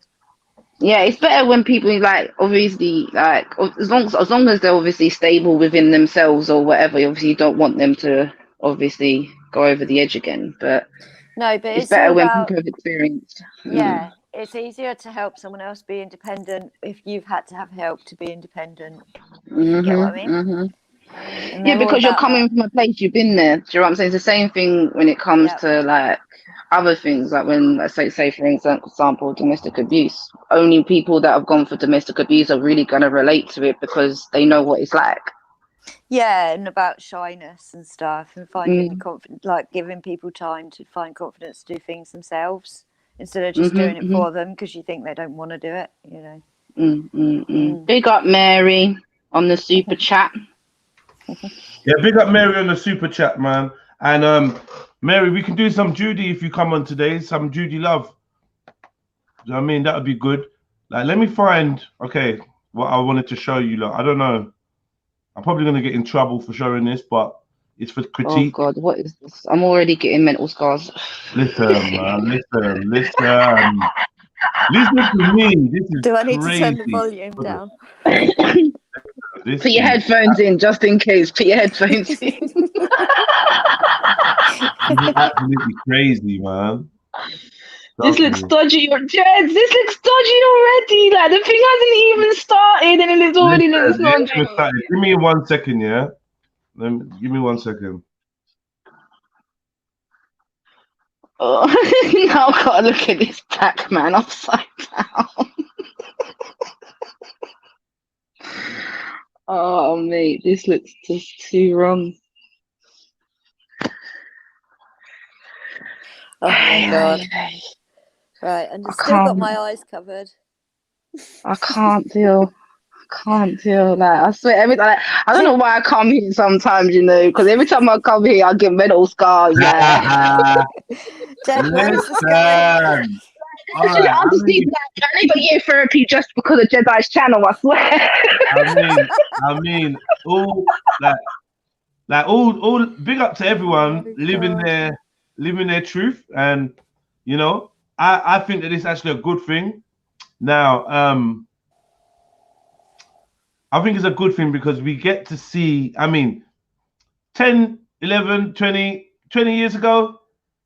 Yeah, it's better when people like obviously like as long as they're obviously stable within themselves or whatever. Obviously, you don't want them to obviously go over the edge again. But it's better when people have experience. Yeah, it's easier to help someone else be independent if you've had to have help to be independent. You get what I mean? Yeah, because you're coming from a place, you've been there. Do you know what I'm saying? It's the same thing when it comes to like other things, like when, let's say for example, domestic abuse. Only people that have gone for domestic abuse are really going to relate to it because they know what it's like. Yeah, and about shyness and stuff, and finding confidence, like giving people time to find confidence to do things themselves instead of just doing it for them because you think they don't want to do it, you know. Big up Mary on the super chat. Yeah, big up Mary on the super chat, man. And Mary, we can do some Judy if you come on today, some Judy love. You know what I mean? That would be good. Like, let me find, what I wanted to show you. Like, I don't know. I'm probably going to get in trouble for showing this, but it's for critique. Oh, God, what is this? I'm already getting mental scars. Listen, man, listen. Listen to me. This is Do I need crazy. to turn the volume down? Put your headphones in, just in case. Put your headphones in. This is absolutely crazy, man. This looks dodgy, Jeds. This looks dodgy already. Like, the thing hasn't even started and it's already looks dodgy. Give me 1 second, yeah? Give me 1 second. Oh, now I've got to look at this back, man, upside down. Oh, mate, this looks just too wrong. Oh, my God. Right, and I've still got my eyes covered. I can't deal. Like, I swear, I don't know why I come here sometimes, you know, because every time I come here, I get mental scars. Like. Jen, where is this going? I need a year therapy just because of Jedi's channel, I swear. I mean, all big up to everyone living living their truth, and you know, I think that it's actually a good thing. Now, I think it's a good thing because we get to see, I mean, 10, 11, 20 years ago,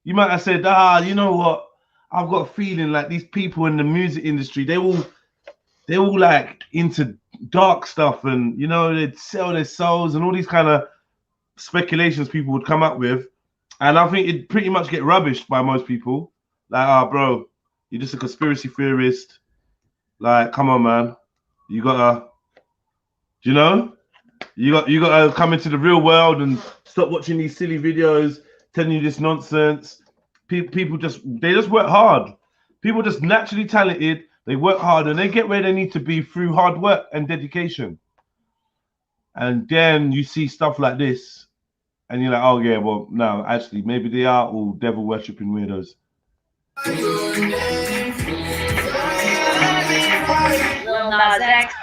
you might have said, you know what? I've got a feeling like these people in the music industry, they're all like into dark stuff, and you know, they'd sell their souls and all these kind of speculations people would come up with. And I think it'd pretty much get rubbished by most people. Like, bro, you're just a conspiracy theorist. Like, come on, man. You gotta, you know, you gotta come into the real world and stop watching these silly videos telling you this nonsense. People just work hard. People just naturally talented. They work hard and they get where they need to be through hard work and dedication. And then you see stuff like this, and you're like, oh yeah, well, no, actually, maybe they are all devil worshipping weirdos. Nas X.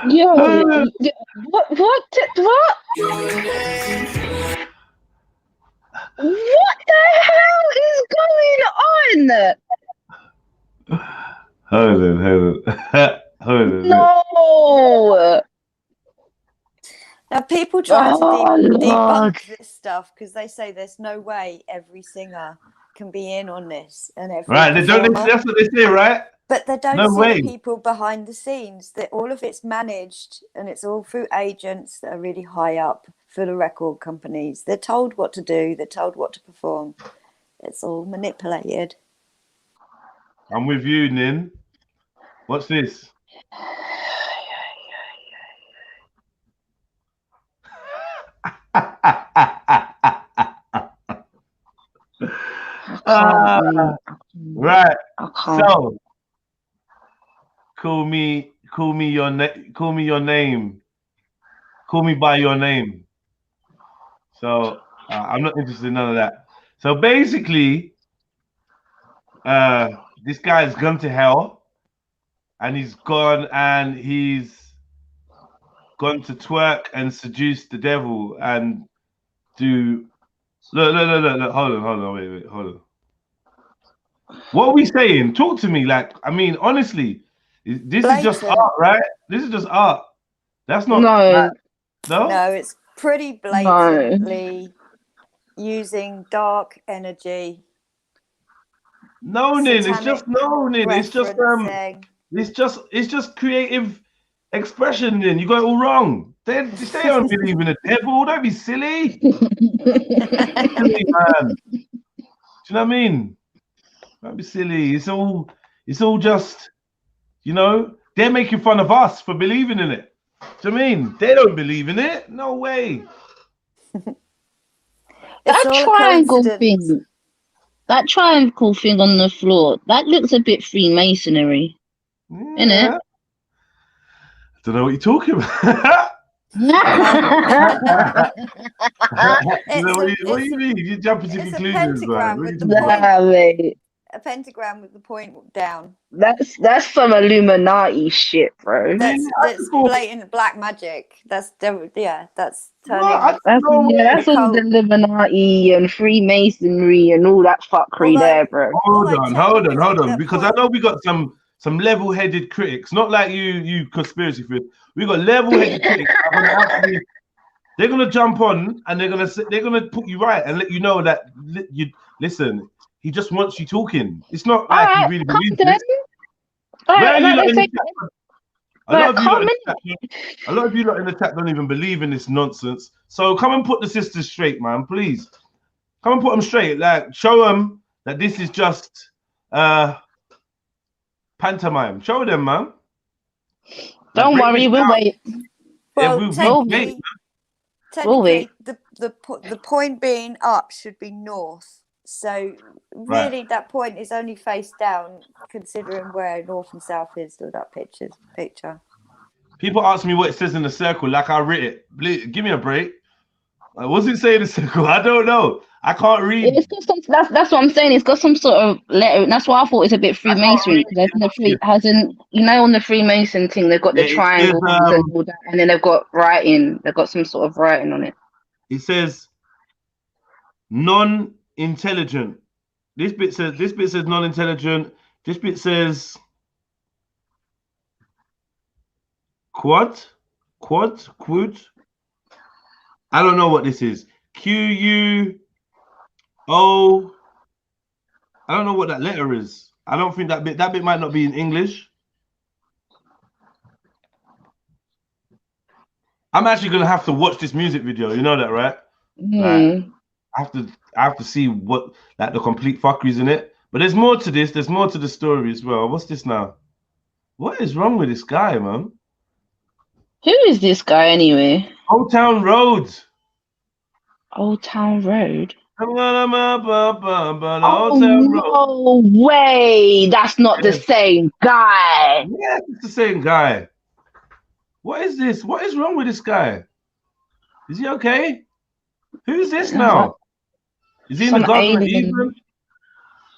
Yo, what? What the hell is going on? Hold on. No. Now people try to debunk this stuff because they say there's no way every singer can be in on this and every right. That's what they say, right? But they don't see the people behind the scenes. That all of it's managed and it's all through agents that are really high up for the record companies. They're told what to do. They're told what to perform. It's all manipulated. I'm with you, Nin. What's this? Right. So call me your name. Call me by your name. So I'm not interested in none of that. So basically, this guy's gone to hell, and he's gone to twerk and seduce the devil and do. Look. Hold on. Wait. Hold on. What are we saying? Talk to me. Like, I mean, honestly, this is just art, right? This is just art. That's not. No, it's pretty blatantly using dark energy. It's just creative expression. Then you got it all wrong. They don't believe in the devil. Don't be silly. Silly, man. Do you know what I mean? Don't be silly. It's all just, you know, they're making fun of us for believing in it. Do you know what I mean? They don't believe in it. No way. That triangle thing on the floor, that looks a bit Freemasonry, innit? I don't know what you're talking about. What do you mean? You jump into conclusions, man. A pentagram with the point down. That's some Illuminati shit, bro. That's blatant black magic. That's turning. That's all the Illuminati and Freemasonry and all that fuckery there, bro. Hold on, because I know we got some level-headed critics, not like you conspiracy theorists. We got level-headed critics. They're gonna jump on and they're gonna put you right and let you know that you listen. He just wants you talking. It's not like he really believes it. A lot of you lot in the chat don't even believe in this nonsense. So come and put the sisters straight, man. Please, come and put them straight. Like, show them that this is just pantomime. Show them, man. Don't worry, we'll wait. Well, technically, the point being up should be north. So really, that point is only face down, considering where north and south is to that picture. People ask me what it says in the circle, like I writ it. Please, give me a break. What's it say in the circle? I don't know. I can't read. That's what I'm saying. It's got some sort of letter. That's why I thought it's a bit Freemasonry. On the Freemason thing, they've got the triangles and all that, and then they've got writing. They've got some sort of writing on it. It says non-intelligent. This bit says non-intelligent. This bit says quad. I don't know what this is. QUO. I don't know what that letter is. I don't think that bit might not be in English. I'm actually gonna have to watch this music video. You know that, right? Like, I have to see what like the complete fuckery's in it. But there's more to this. There's more to the story as well. What's this now? What is wrong with this guy, man? Who is this guy anyway? Old Town Road. Old Town Road. Oh no way! That's not the same guy. Yeah, it's the same guy. What is this? What is wrong with this guy? Is he okay? Who's this now? Is he in the Garden of Eden?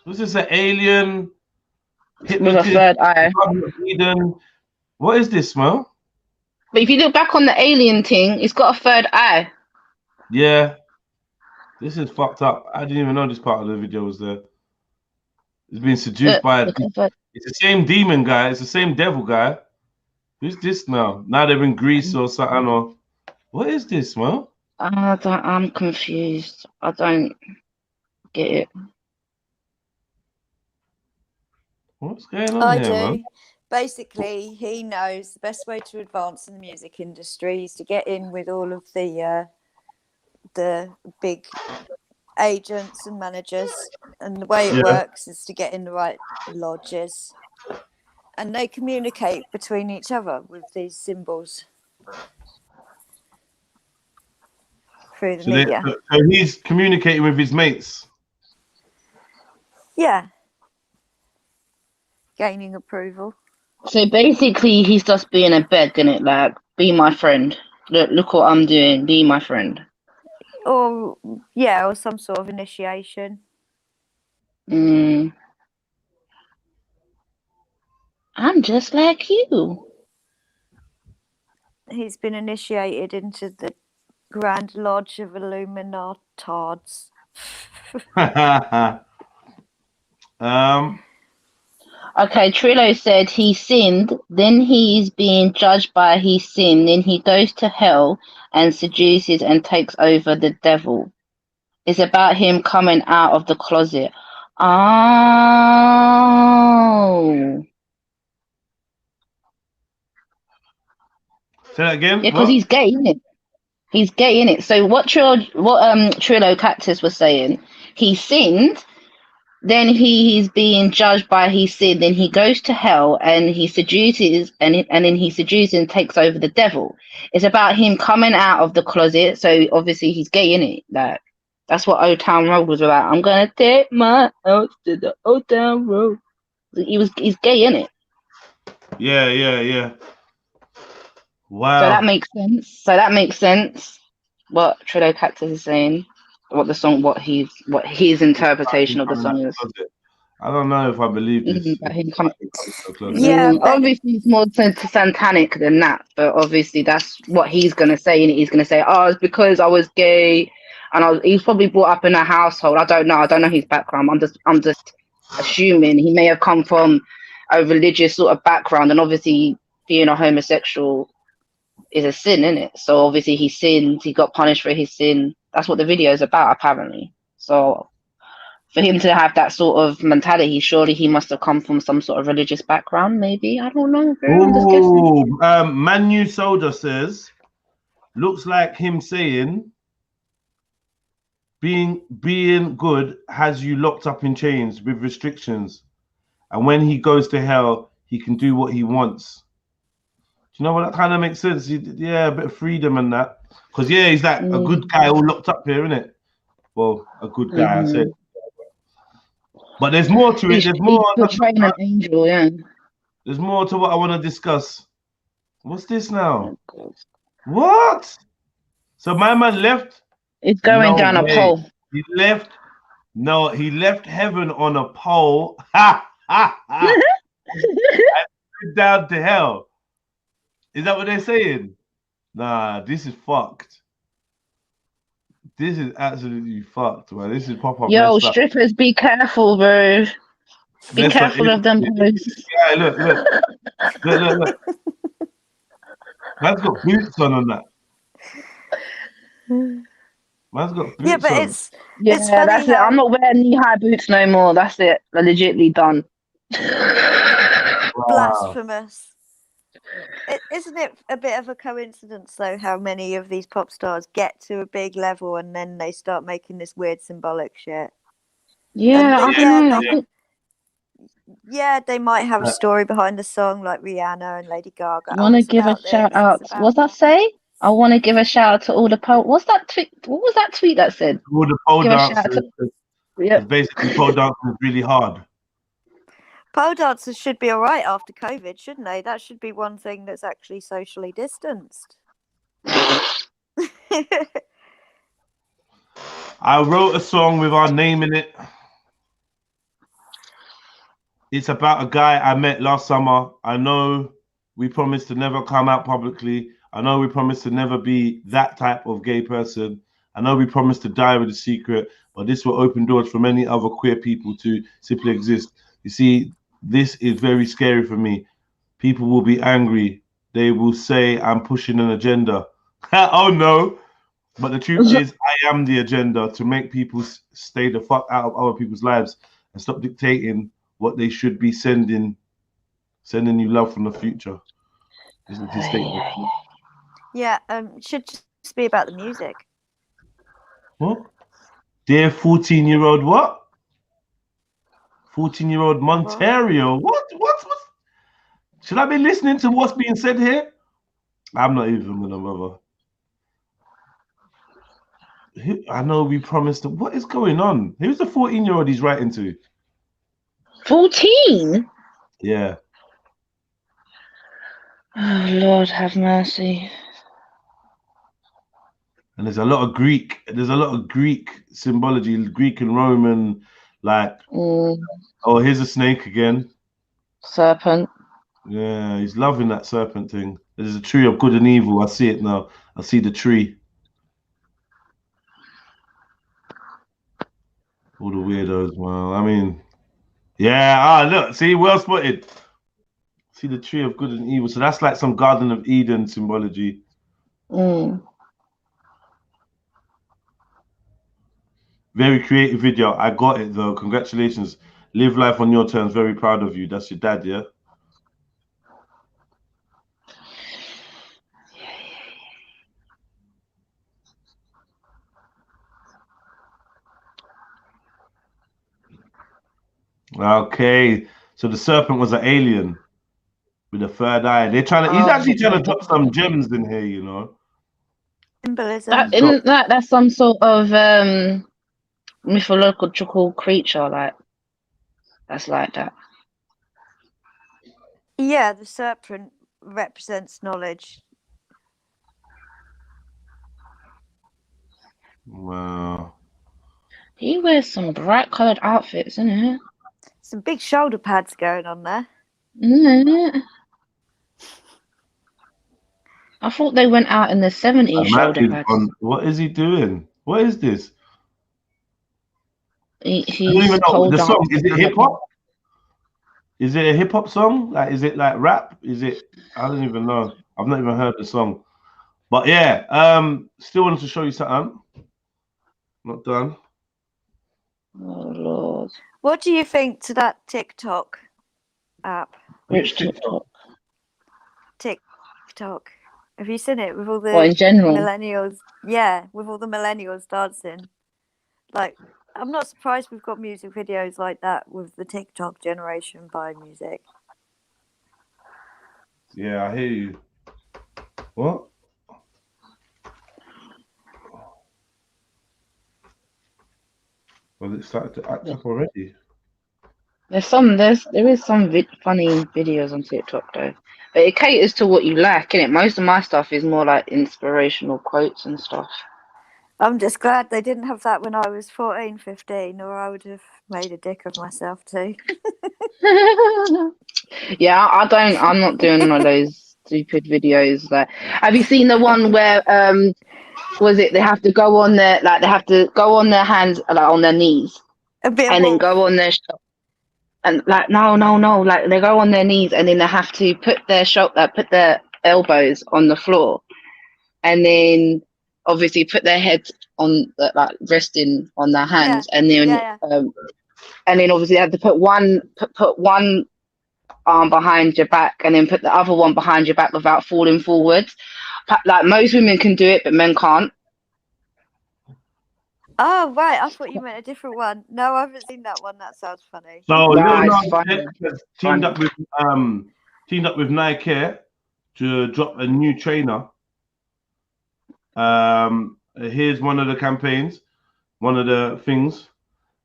Was this an alien? With a third eye. Eden? What is this, man? But if you look back on the alien thing, it's got a third eye. Yeah. This is fucked up. I didn't even know this part of the video was there. It's been seduced by it's the same demon guy. It's the same devil guy. Who's this now? Now they're in Greece or something. Or what is this, man? I'm confused. I don't get it. What's going on I here, do. man? Basically, he knows the best way to advance in the music industry is to get in with all of the big agents and managers, and the way it works is to get in the right lodges, and they communicate between each other with these symbols through the media. So he's communicating with his mates. Yeah, gaining approval. So basically, he's just being a beg, innit? Like, be my friend. Look what I'm doing. Be my friend. Or yeah, or some sort of initiation. I'm just like you. He's been initiated into the Grand Lodge of Illuminatards. Okay, Trillo said he sinned, then he is being judged by his sin, then he goes to hell and seduces and takes over the devil. It's about him coming out of the closet. Oh. Say that again? Yeah, because he's gay, isn't it? He's gay, innit? So what Trillo Cactus was saying, he sinned, then he's being judged by his sin, then he goes to hell and he seduces and then he seduces and takes over the devil. It's about him coming out of the closet, so obviously he's gay, innit? Like, that's what Old Town Road was about. I'm gonna take my house to the Old Town Road. He's gay, innit? Yeah. Wow. So that makes sense. What Trillo Cactus is saying. What the song, what his interpretation of the song is. I don't know if I believe this. Obviously it's more satanic than that, but obviously that's what he's gonna say, and he's gonna say, "Oh, it's because I was gay, and he's probably brought up in a household." I don't know his background. I'm just assuming he may have come from a religious sort of background, and obviously being a homosexual is a sin, isn't it? So obviously he sinned, he got punished for his sin. That's what the video is about, apparently. So for him to have that sort of mentality, surely he must have come from some sort of religious background, maybe. I don't know. I'm just guessing. Manu Soldier says, looks like him saying, being good has you locked up in chains with restrictions. And when he goes to hell, he can do what he wants. Do you know what? That kind of makes sense. Yeah, a bit of freedom and that. Because, yeah, he's like a good guy all locked up here, isn't it? Well, a good guy, I said. But there's more to it. There's more. Portraying an angel, yeah. There's more to what I want to discuss. What's this now? What? So my man left? It's going down a pole. He left. No, he left heaven on a pole. Ha! And down to hell. Is that what they're saying? Nah, this is fucked. This is absolutely fucked, man. This is proper Yo, messed up. strippers, be careful, bro. Be That's careful like, of them posts. yeah, look. Man's got boots on that. Man's got boots Yeah, but on. it's Yeah, funny that's it. how- I'm not wearing knee-high boots no more. That's it. I'm legitly done. Wow. blasphemous. Isn't it a bit of a coincidence, though, how many of these pop stars get to a big level and then they start making this weird symbolic shit? Yeah, I don't know. I They, think yeah, they might have a story behind the song, like Rihanna and Lady Gaga. I want to give a shout out. What's that say? I want to give a shout out to all the What's that tweet? What was that tweet that said? All the pole Give a shout out dancers. to. Yeah. Basically, pole dancing is really hard. Pole dancers should be all right after COVID, shouldn't they? That should be one thing that's actually socially distanced. I wrote a song with our name in it. It's about a guy I met last summer. I know we promised to never come out publicly. I know we promised to never be that type of gay person. I know we promised to die with a secret, but this will open doors for many other queer people to simply exist. You see, this is very scary for me. People will be angry. They will say I'm pushing an agenda. Oh no. But the truth is, I am the agenda to make people stay the fuck out of other people's lives and stop dictating what they should be sending you love from the future. This is his statement. Yeah, it should just be about the music. What? Dear 14-year-old what? 14-year-old Montario. What? Should I be listening to what's being said here? I'm not even gonna bother. I know we promised. What is going on? Who's the 14-year-old he's writing to? 14? Yeah. Oh, Lord have mercy. And there's a lot of Greek. There's a lot of Greek symbology, Greek and Roman, like. Oh, here's a snake again. Serpent. Yeah, he's loving that serpent thing. There's a tree of good and evil. I see it now. I see the tree. All the weirdos, well, I mean, yeah, look, see, well spotted. See the tree of good and evil. So that's like some Garden of Eden symbology. Very creative video. I got it though. Congratulations. Live life on your terms. Very proud of you. That's your dad, yeah? Okay, so the serpent was an alien with a third eye. They're trying to. He's actually trying to drop some gems in here, you know. Symbolism. Isn't that's some sort of mythological creature, like that's like that? Yeah, the serpent represents knowledge. Wow. He wears some bright coloured outfits, isn't it? Some big shoulder pads going on there. I thought they went out in the 70s shoulder pads. What is he doing? What is this? He's I don't even know the song. Is it hip hop? Is it a hip hop song? Like, is it like rap? Is it? I don't even know. I've not even heard the song. But yeah, still wanted to show you something. Not done. Oh Lord. What do you think to that TikTok app? Which TikTok? TikTok. Have you seen it with all the in general? millennials? Yeah, with all the millennials dancing. Like, I'm not surprised we've got music videos like that with the TikTok generation buying music. Yeah, I hear you. What? Well, it started to act up already. There is some funny videos on TikTok though, but it caters to what you like, innit? Most of my stuff is more like inspirational quotes and stuff. I'm just glad they didn't have that when I was 14, 15, or I would have made a dick of myself too. Yeah, I'm not doing one of those stupid videos. Like, have you seen the one where was it? They have to go on their they have to go on their hands, on their knees, A bit and then more. go on their and no, like they go on their knees, and then they have to put their elbows on the floor, and then obviously put their heads on resting on their hands, and then and then obviously they have to put one arm behind your back, and then put the other one behind your back without falling forwards. Like most women can do it, but men can't. Oh right, I thought you meant a different one. No, I haven't seen that one. That sounds funny. So Nah, Lil it's funny. Nas X has teamed up with Nike to drop a new trainer. Here's one of the campaigns, one of the things.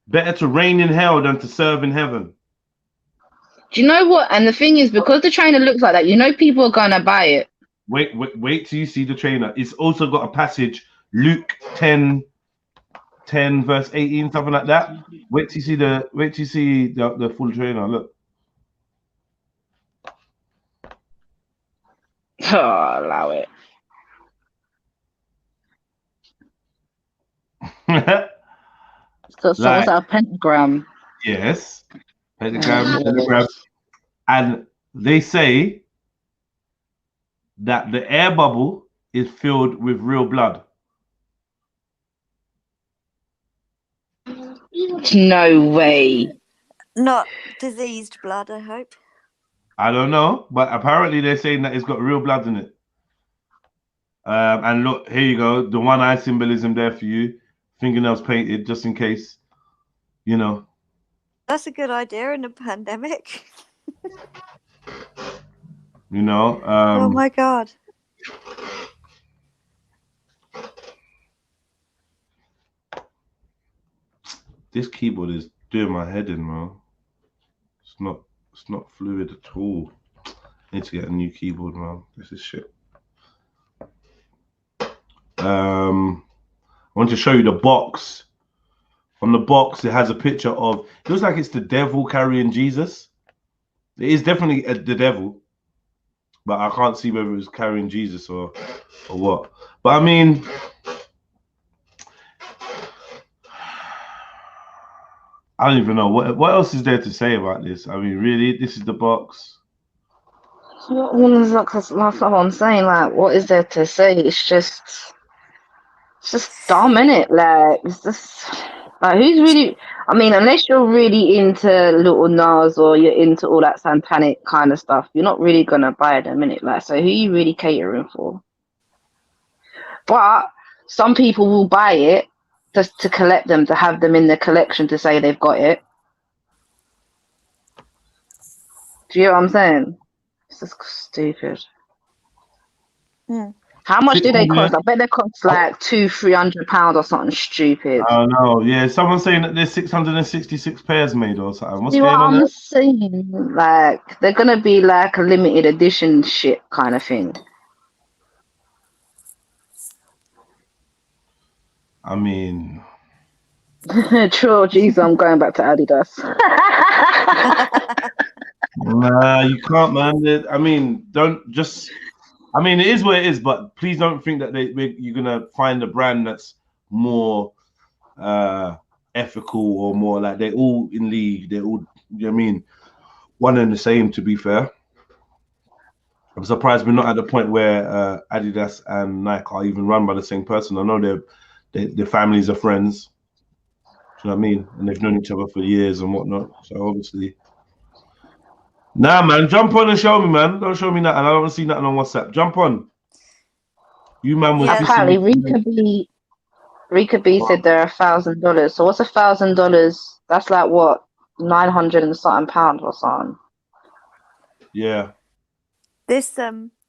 Better to reign in hell than to serve in heaven. Do you know what? And the thing is, because the trainer looks like that, people are gonna buy it. Wait till you see the trainer. It's also got a passage, Luke 10 verse 18, something like that. Wait till you see the full trainer. Look. Oh, allow it. So what's that, a pentagram? Yes. Pentagram. And they say that the air bubble is filled with real blood. No way. Not diseased blood, I hope. I don't know, but apparently they're saying that it's got real blood in it. And look, here you go. The one eye symbolism there for you. Fingernails painted, just in case, That's a good idea in a pandemic. Oh my God. This keyboard is doing my head in, man. It's not fluid at all. I need to get a new keyboard, man. This is shit. I want to show you the box. On the box, it has a picture of. It looks like it's the devil carrying Jesus. It is definitely the devil, but I can't see whether it's carrying Jesus or what. But I mean, I don't even know what else is there to say about this. I mean, really, this is the box. That's what I'm saying. Like, what is there to say? It's just dumb, innit? Like, it's just who's really? I mean, unless you're really into Little Nas or you're into all that satanic kind of stuff, you're not really gonna buy them, innit? Like, so who are you really catering for? But some people will buy it just to collect them, to have them in their collection, to say they've got it. Do you know what I'm saying? It's just stupid. How much do they cost? I bet they cost like £200-300 or something stupid. Oh no, yeah. Someone's saying that there's 666 pairs made or something. What's See going what on I'm there? saying? Like, they're gonna be like a limited edition shit kind of thing. I mean, True, jeez, I'm going back to Adidas. nah, you can't, man. I mean, don't just. I mean, it is what it is, but please don't think that you're gonna find a brand that's more ethical or more like they're all in league. They're all, you know what I mean, one and the same. To be fair, I'm surprised we're not at the point where Adidas and Nike are even run by the same person. I know their families are friends. Do you know what I mean? And they've known each other for years and whatnot. So obviously. Nah, man, jump on and show me, man. Don't show me nothing. I don't want to see nothing on WhatsApp. Jump on. You, man, was apparently Rika B said they're $1,000. So what's $1,000? That's like what, 900 and something pounds or something. Yeah. This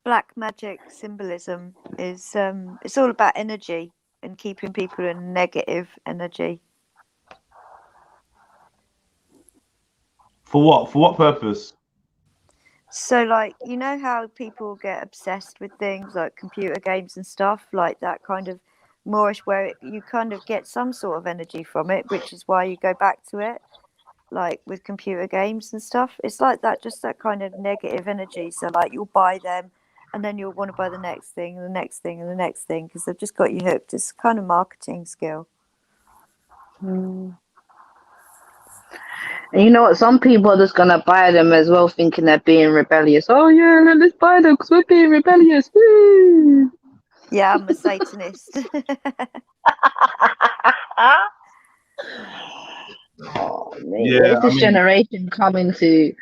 black magic symbolism is it's all about energy and keeping people in negative energy. For what? For what purpose? So, like, you know how people get obsessed with things like computer games and stuff, like that kind of moorish, where you kind of get some sort of energy from it, which is why you go back to it, like with computer games and stuff. It's like that, just that kind of negative energy. So, like, you'll buy them, and then you'll want to buy the next thing and the next thing and the next thing because they've just got you hooked. It's kind of marketing skill. And you know what? Some people are just gonna buy them as well, thinking they're being rebellious. Oh yeah, let's buy them because we're being rebellious. Woo! Yeah, I'm a Satanist. Oh, man. Yeah, Where's I this mean, generation coming to?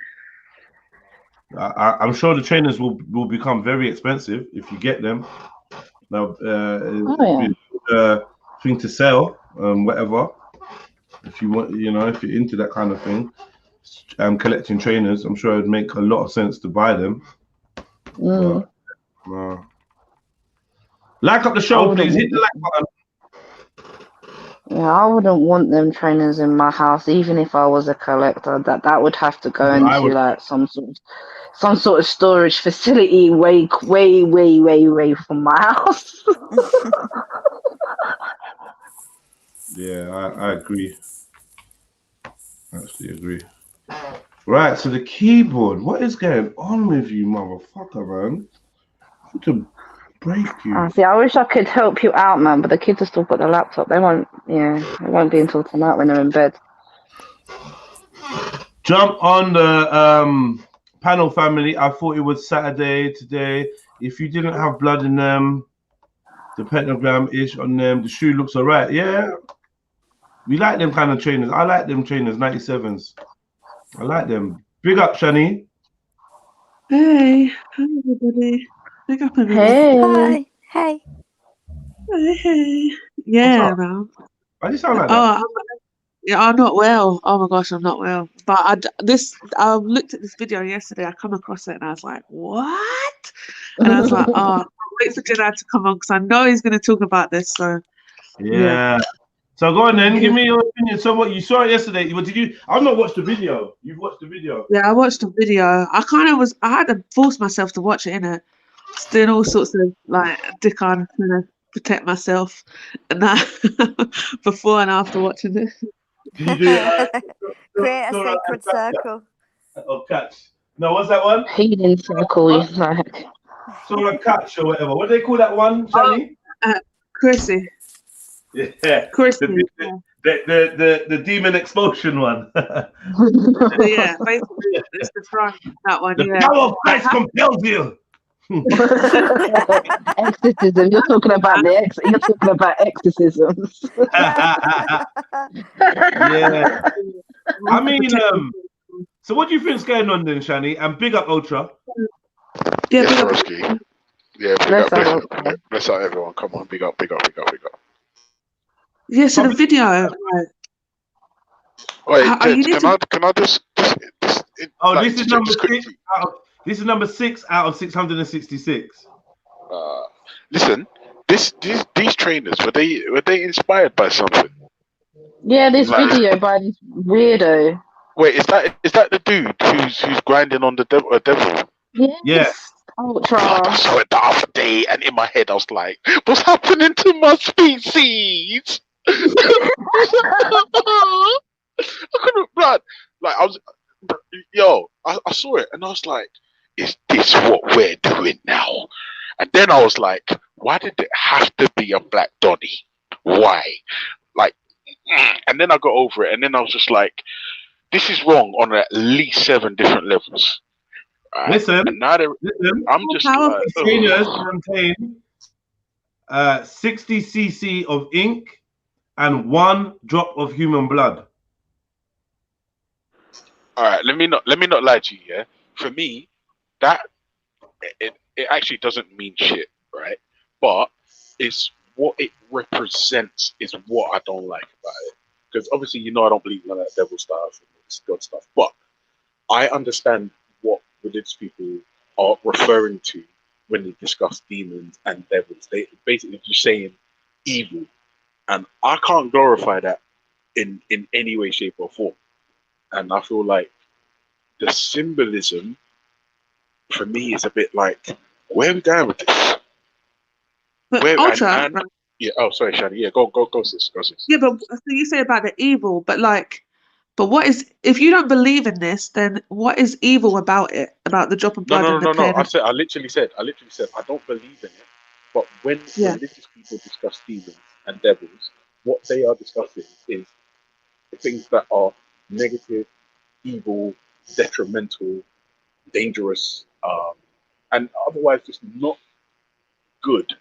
I'm sure the trainers will become very expensive if you get them. Now, Oh yeah. Thing to sell, whatever. If you want, you know, if you're into that kind of thing, collecting trainers, I'm sure it'd make a lot of sense to buy them. Mm. But, like up the show, please. Hit the like button. Yeah, I wouldn't want them trainers in my house, even if I was a collector. That would have to go into like some sort of storage facility, way from my house. Yeah, I agree. Actually agree. Right, so the keyboard. What is going on with you, motherfucker, man? I want to break you. See, I wish I could help you out, man, but the kids have still got the laptop. They won't be until tonight when they're in bed. Jump on the panel, family. I thought it was Saturday today. If you didn't have blood in them, the pentagram ish on them, the shoe looks alright. Yeah. We like them kind of trainers. I like them trainers, 97s. I like them. Big up, Shani. Hey, hi everybody. Big up everybody. Hey. Hey. Hey. Yeah, man. Why do you sound like that? I'm not well. Oh my gosh, I'm not well. But I looked at this video yesterday. I come across it and I was like, what? And I was like, oh, I'll wait for Jedi to come on because I know he's going to talk about this. So yeah. So go on then, give me your opinion. So what you saw it yesterday? Did you? I've not watched the video. You've watched the video. Yeah, I watched the video. I had to force myself to watch it, innit? Just doing all sorts of like dick on trying to protect myself and that before and after watching this. Did you do it? Create a sacred circle. Oh, catch. No, what's that one? Healing circle, like. Sort of catch or whatever. What do they call that one, Shani? Chrissy. Yeah. Chrissy. The demon expulsion one. Yeah, basically it's the front, that one. The power of Christ compels you. Exorcism. You're talking about exorcisms. Yeah. I mean, so what do you think's going on then, Shani? And big up Ultra. Yeah, Broski. Yeah, bless out everyone. Come on, big up. Yeah, so the video. Right. Wait, can I just this is number 6 this is number 6 out of 666. Listen, these trainers were they inspired by something? Yeah, this video by this weirdo. Wait, is that the dude who's grinding on the devil? Yes. Yeah. Ultra. I saw it the other day, and in my head I was like, "What's happening to my species?" I couldn't run. Like I saw it, and I was like, "Is this what we're doing now?" And then I was like, "Why did it have to be a black Donnie? Why?" Like, and then I got over it, and then I was just like, "This is wrong on at least 7 different levels." Right? Listen, and now I'm just like, trainers contain 60 cc of ink and 1 drop of human blood. All right, let me not lie to you. Yeah, for me, that it actually doesn't mean shit, right? But it's what it represents is what I don't like about it. Because obviously, I don't believe in that devil stuff and this God stuff, but I understand what religious people are referring to when they discuss demons and devils. They basically just saying evil, and I can't glorify that in any way, shape, or form. And I feel like the symbolism for me is a bit like, where are we going with this? But Ultra, right? Yeah. Oh, sorry, Shani. Yeah, go, sis. Yeah, but so you say about the evil, but like, But what is, if you don't believe in this, then what is evil about it? About the drop of blood and the pen? I literally said, I don't believe in it. But when religious people discuss demons and devils, what they are discussing is things that are negative, evil, detrimental, dangerous, and otherwise just not good,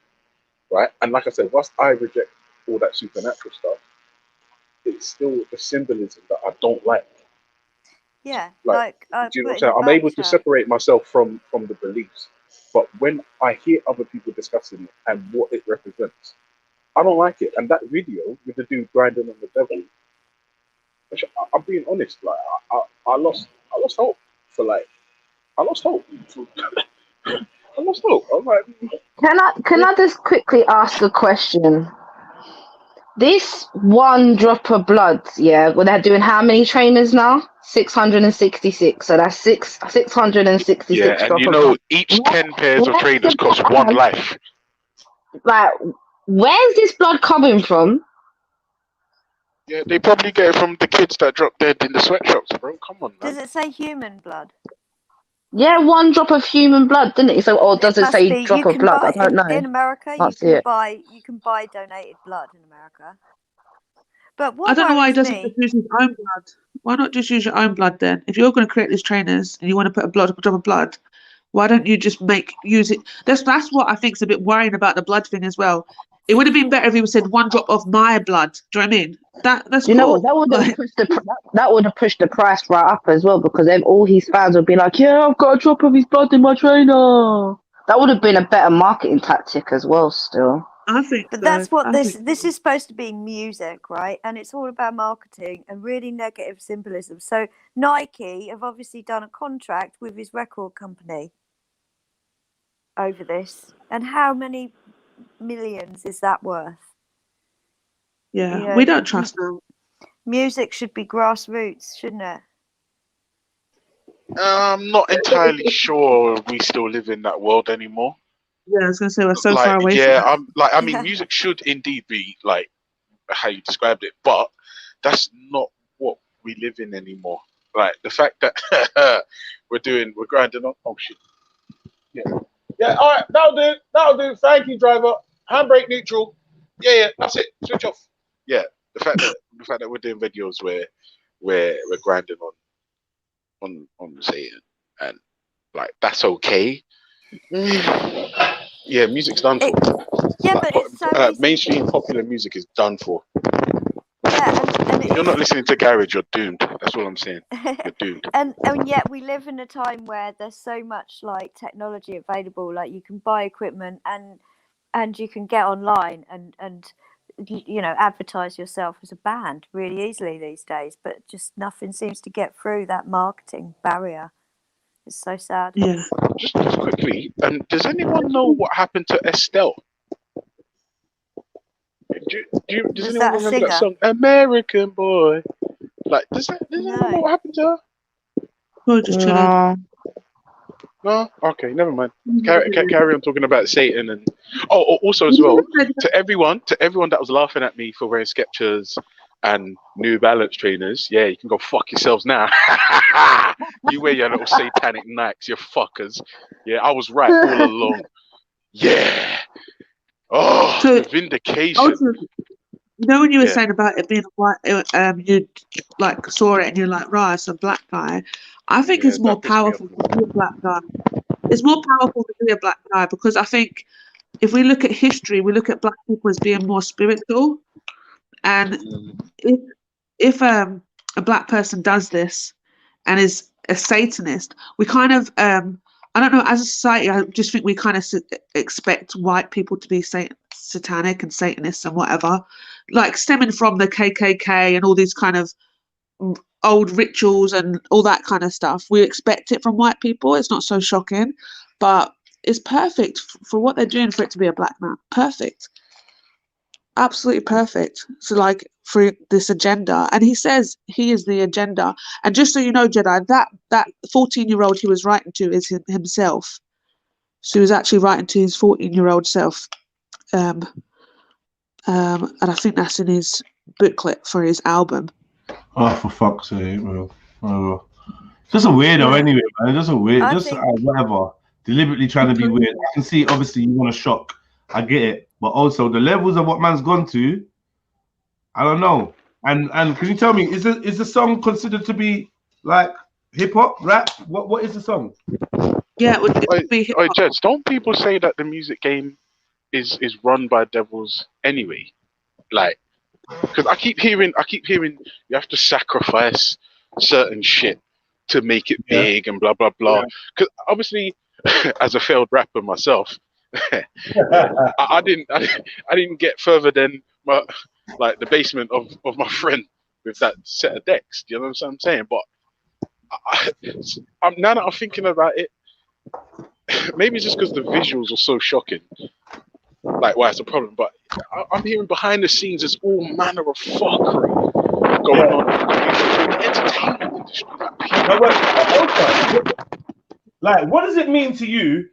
right? And like I said, whilst I reject all that supernatural stuff, it's still the symbolism that I don't like. Yeah, do you know what I'm saying? I'm able to separate myself from the beliefs, but when I hear other people discussing it and what it represents, I don't like it. And that video with the dude grinding on the devil, I'm being honest, like I lost hope for I lost hope. I lost hope. I'm like, Can I just quickly ask a question? This one drop of blood, well, they're doing how many trainers now? 666. So that's 666. Yeah, and you know, each 10 pairs of trainers cost one life. Like, where's this blood coming from? Yeah, they probably get it from the kids that dropped dead in the sweatshops, bro. Come on, man. Does it say human blood? Yeah, one drop of human blood, didn't it? So, or does it say drop of blood? I don't know. In America, you can buy donated blood in America. But what I don't know why he doesn't me, just use his own blood. Why not just use your own blood then? If you're going to create these trainers and you want to put a drop of blood, why don't you just use it? That's what I think is a bit worrying about the blood thing as well. It would have been better if he said one drop of my blood. Do you know what I mean? That's you know what? That would have pushed the price right up as well, because then all his fans would be like, "Yeah, I've got a drop of his blood in my trainer." That would have been a better marketing tactic as well. Still, I think. But that's what this is supposed to be, music, right? And it's all about marketing and really negative symbolism. So Nike have obviously done a contract with his record company over this, and how many millions is that worth? Yeah, you know, we don't trust them. Music should be grassroots, shouldn't it? I'm not entirely sure we still live in that world anymore. Yeah, I was gonna say we're so far away. Yeah, I mean, music should indeed be like how you described it, but that's not what we live in anymore. Like the fact that we're grinding on. Oh shit. Yeah. All right, that'll do. Thank you, driver. Handbrake neutral. Yeah, that's it. Switch off. Yeah, the fact that we're doing videos where we're grinding on Satan, and like that's okay. Yeah, music's done for. But it's so mainstream popular music is done for. Yeah, and you're not listening to garage, you're doomed. That's all I'm saying. You're doomed. and yet we live in a time where there's so much like technology available. Like you can buy equipment and you can get online and you know, advertise yourself as a band really easily these days. But just nothing seems to get through that marketing barrier. It's so sad. Yeah. Just quickly, does anyone know what happened to Estelle? Does anyone remember that song, American Boy? Like, does anyone know what happened to her? We're just chilling. No? Okay, never mind. Carry on talking about Satan and also as well, to everyone that was laughing at me for wearing Skechers and New Balance trainers, yeah, you can go fuck yourselves now. You wear your little satanic Nikes, you fuckers. Yeah, I was right all along. Yeah. Oh, so, vindication. Also, you know when you were saying about it being white, you like saw it and you're like, right, it's a black guy. I think it's more powerful to be a black guy. It's more powerful to be a black guy because I think if we look at history, we look at black people as being more spiritual. And if a black person does this and is a Satanist, we kind of, I don't know, as a society, I just think we kind of expect white people to be satanic and Satanists and whatever, like stemming from the KKK and all these kind of old rituals and all that kind of stuff. We expect it from white people. It's not so shocking, but it's perfect for what they're doing for it to be a black man. Perfect. Absolutely perfect. So like for this agenda, and he says he is the agenda. And just so you know, Jedi, that 14-year-old he was writing to is himself. So he was actually writing to his 14-year-old self, and I think that's in his booklet for his album. Oh, for fuck's sake, bro. Oh. Just a weirdo anyway, man. Just a weird, just whatever. Deliberately trying to be weird. I can see, obviously, you want to shock. I get it. But also, the levels of what man's gone to, I don't know. And can you tell me, is the song considered to be like hip hop, rap? What is the song? Yeah, it would be hip hop. Jeds, don't people say that the music game is run by devils anyway? Like, because I keep hearing you have to sacrifice certain shit to make it big and blah blah blah. Because obviously, as a failed rapper myself, I didn't get further than the basement of my friend with that set of decks. Do you know what I'm saying? But now that I'm thinking about it, maybe it's just because the visuals are so shocking. Like, why it's a problem? But I'm hearing behind the scenes there's all manner of fuckery going on in the entertainment industry. Like, what does it mean to you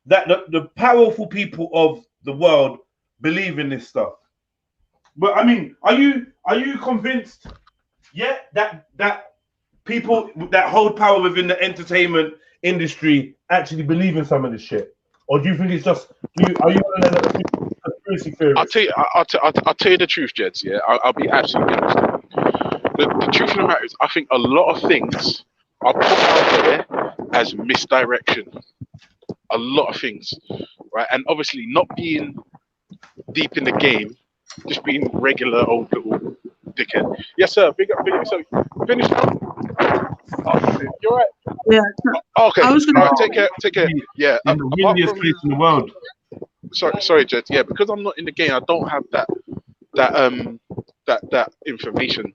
that the powerful people of the world believe in this stuff? But I mean, are you convinced yet that people that hold power within the entertainment industry actually believe in some of this shit? Or do you think it's just are you one of them conspiracy theorists? I'll tell you the truth, Jeds. Yeah, I'll be absolutely honest. The truth of the matter is, I think a lot of things are put out there as misdirection. A lot of things, right? And obviously, not being deep in the game, just being regular old little dickhead. Yes, sir. Big up. So, finish now. Oh, you're right. Yeah. Okay. I was gonna take care. Yeah. In the windiest place in the world. Sorry, Jed. Yeah, because I'm not in the game, I don't have that information.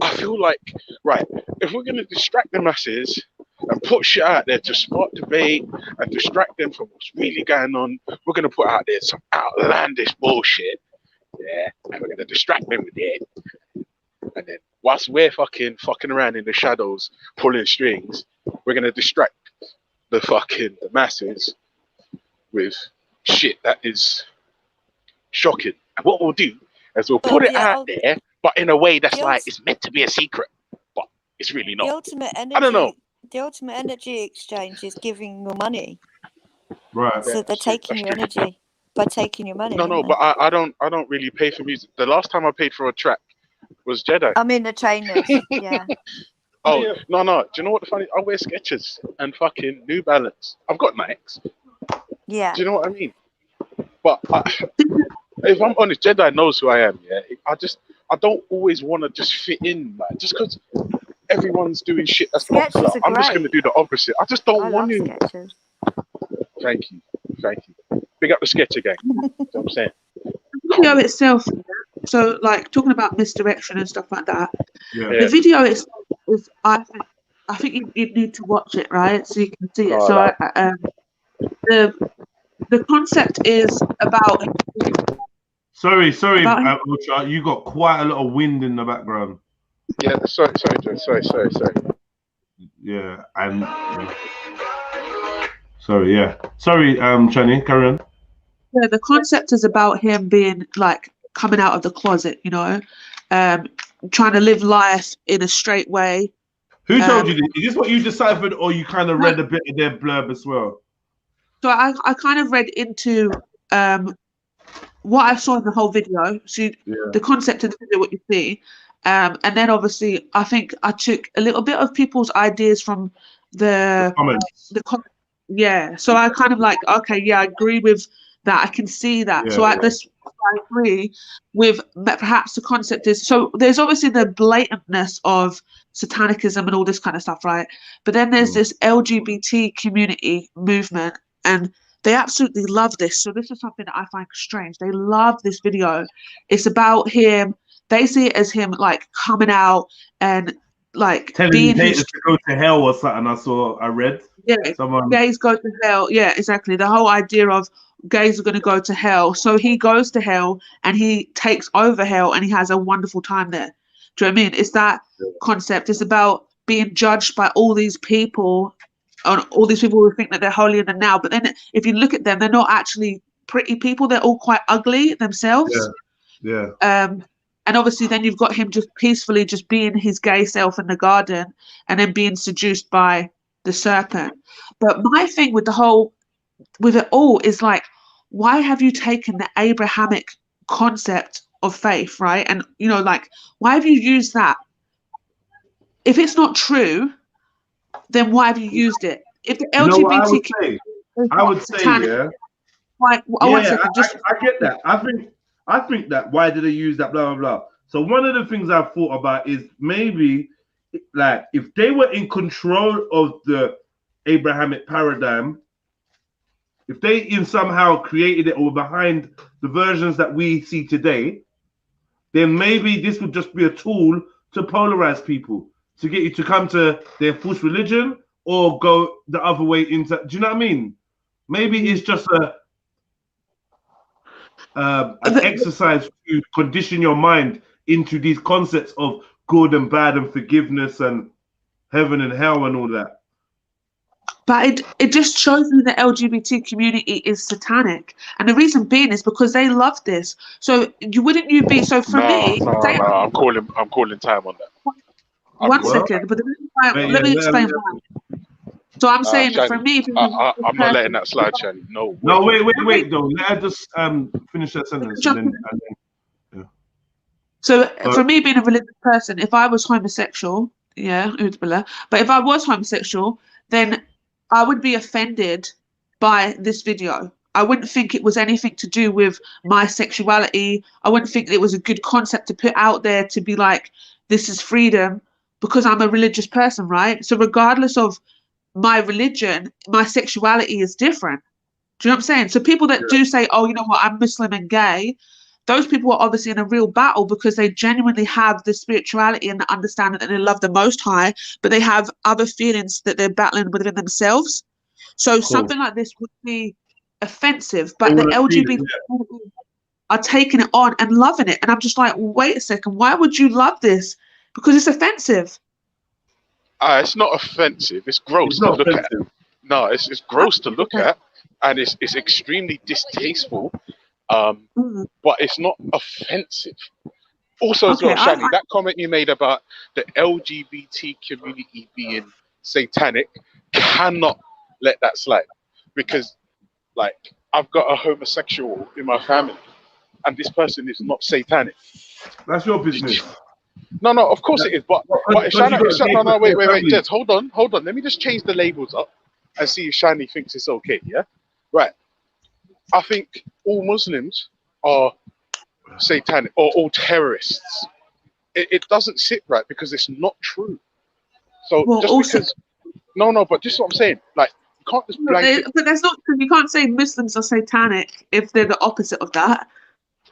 I feel like, right, if we're gonna distract the masses and put shit out there to spark debate and distract them from what's really going on, we're gonna put out there some outlandish bullshit. Yeah, and we're gonna distract them with it. And then whilst we're fucking around in the shadows pulling strings, we're gonna distract the masses with shit that is shocking. And what we'll do is we'll put it out there, but in a way that's like it's meant to be a secret, but it's really not. The ultimate energy, I don't know. The ultimate energy exchange is giving your money. Right. So they're taking your energy by taking your money. No, but I don't really pay for music. The last time I paid for a track was Jedi. I'm in the trainers. Yeah. Oh no! Do you know what the funny? I wear Skechers and fucking New Balance. I've got Nas X. Yeah. Do you know what I mean? But if I'm honest, Jedi knows who I am. Yeah. I don't always want to just fit in, man. Just because everyone's doing shit that's popular, I'm just going to do the opposite. I just don't want to. Skechers. Thank you. Big up the Sketcher gang. You know what I'm saying? The video itself, so like talking about misdirection and stuff like that. Yeah. The video itself is, I think you need to watch it, right, so you can see it. The concept is about. Sorry, Ultra, you got quite a lot of wind in the background. Yeah, sorry, Joe. Sorry. Yeah, and sorry, Chani, carry on. Yeah, the concept is about him being like coming out of the closet, you know, trying to live life in a straight way. Who told you this? Is this what you deciphered, or you kind of read a bit of their blurb as well? So I kind of read into what I saw in the whole video. So the concept of the video, what you see, and then obviously I think I took a little bit of people's ideas from the comments. Yeah. So I kind of like, okay, yeah, I agree with that. I can see that. So I agree with perhaps the concept is, so there's obviously the blatantness of satanicism and all this kind of stuff, right? But then there's this LGBT community movement, and they absolutely love this. So this is something that I find strange. They love this video. It's about him. They see it as him like coming out and like telling being haters to go to hell or something. I read. Yeah, someone. Gays go to hell. Yeah, exactly. The whole idea of gays are going to go to hell. So he goes to hell and he takes over hell and he has a wonderful time there. Do you know what I mean? It's that concept. It's about being judged by all these people, and all these people who think that they're holier than thou. But then if you look at them, they're not actually pretty people. They're all quite ugly themselves. Yeah. And obviously then you've got him just peacefully just being his gay self in the garden and then being seduced by the serpent. But my thing with it all is like, why have you taken the Abrahamic concept of faith, right? And, you know, like, why have you used that? If it's not true, then why have you used it? If the You know what LGBTQ, I would say, yeah. Why, I get that. I think that why did they use that, blah, blah, blah. So one of the things I've thought about is maybe, like, if they were in control of the Abrahamic paradigm, if they in somehow created it or behind the versions that we see today, then maybe this would just be a tool to polarize people, to get you to come to their false religion or go the other way into, do you know what I mean? Maybe it's just an exercise to condition your mind into these concepts of good and bad and forgiveness and heaven and hell and all that. But it just shows me the LGBT community is satanic, and the reason being is because they love this. So wouldn't you be? So for me, I'm calling time on that. One second, but let me explain why. So I'm saying that for me, I'm not letting that slide, Shani. No, wait, though. Let her just finish that sentence. And then, So for me, being a religious person, if I was homosexual, but if I was homosexual, then I would be offended by this video. I wouldn't think it was anything to do with my sexuality. I wouldn't think it was a good concept to put out there to be like, this is freedom, because I'm a religious person, right? So regardless of my religion, my sexuality is different. Do you know what I'm saying? So people that do say, oh, you know what, I'm Muslim and gay, those people are obviously in a real battle because they genuinely have the spirituality and the understanding that they love the Most High, but they have other feelings that they're battling within themselves. So something like this would be offensive, but the LGBT are taking it on and loving it. And I'm just like, wait a second, why would you love this? Because it's offensive. It's not offensive. It's gross to look at. No, it's gross to look at, and it's extremely distasteful. But it's not offensive. Also, as well, Shani, that comment you made about the LGBT community being satanic, cannot let that slide, because, like, I've got a homosexual in my family, and this person is not satanic. That's your business. No, of course it is. But if Shani, wait, Jed, hold on. Let me just change the labels up and see if Shani thinks it's okay. Yeah, right. I think all Muslims are satanic or all terrorists. It doesn't sit right because it's not true. So but just what I'm saying, like, you can't just blanket. But that's not true. You can't say Muslims are satanic if they're the opposite of that.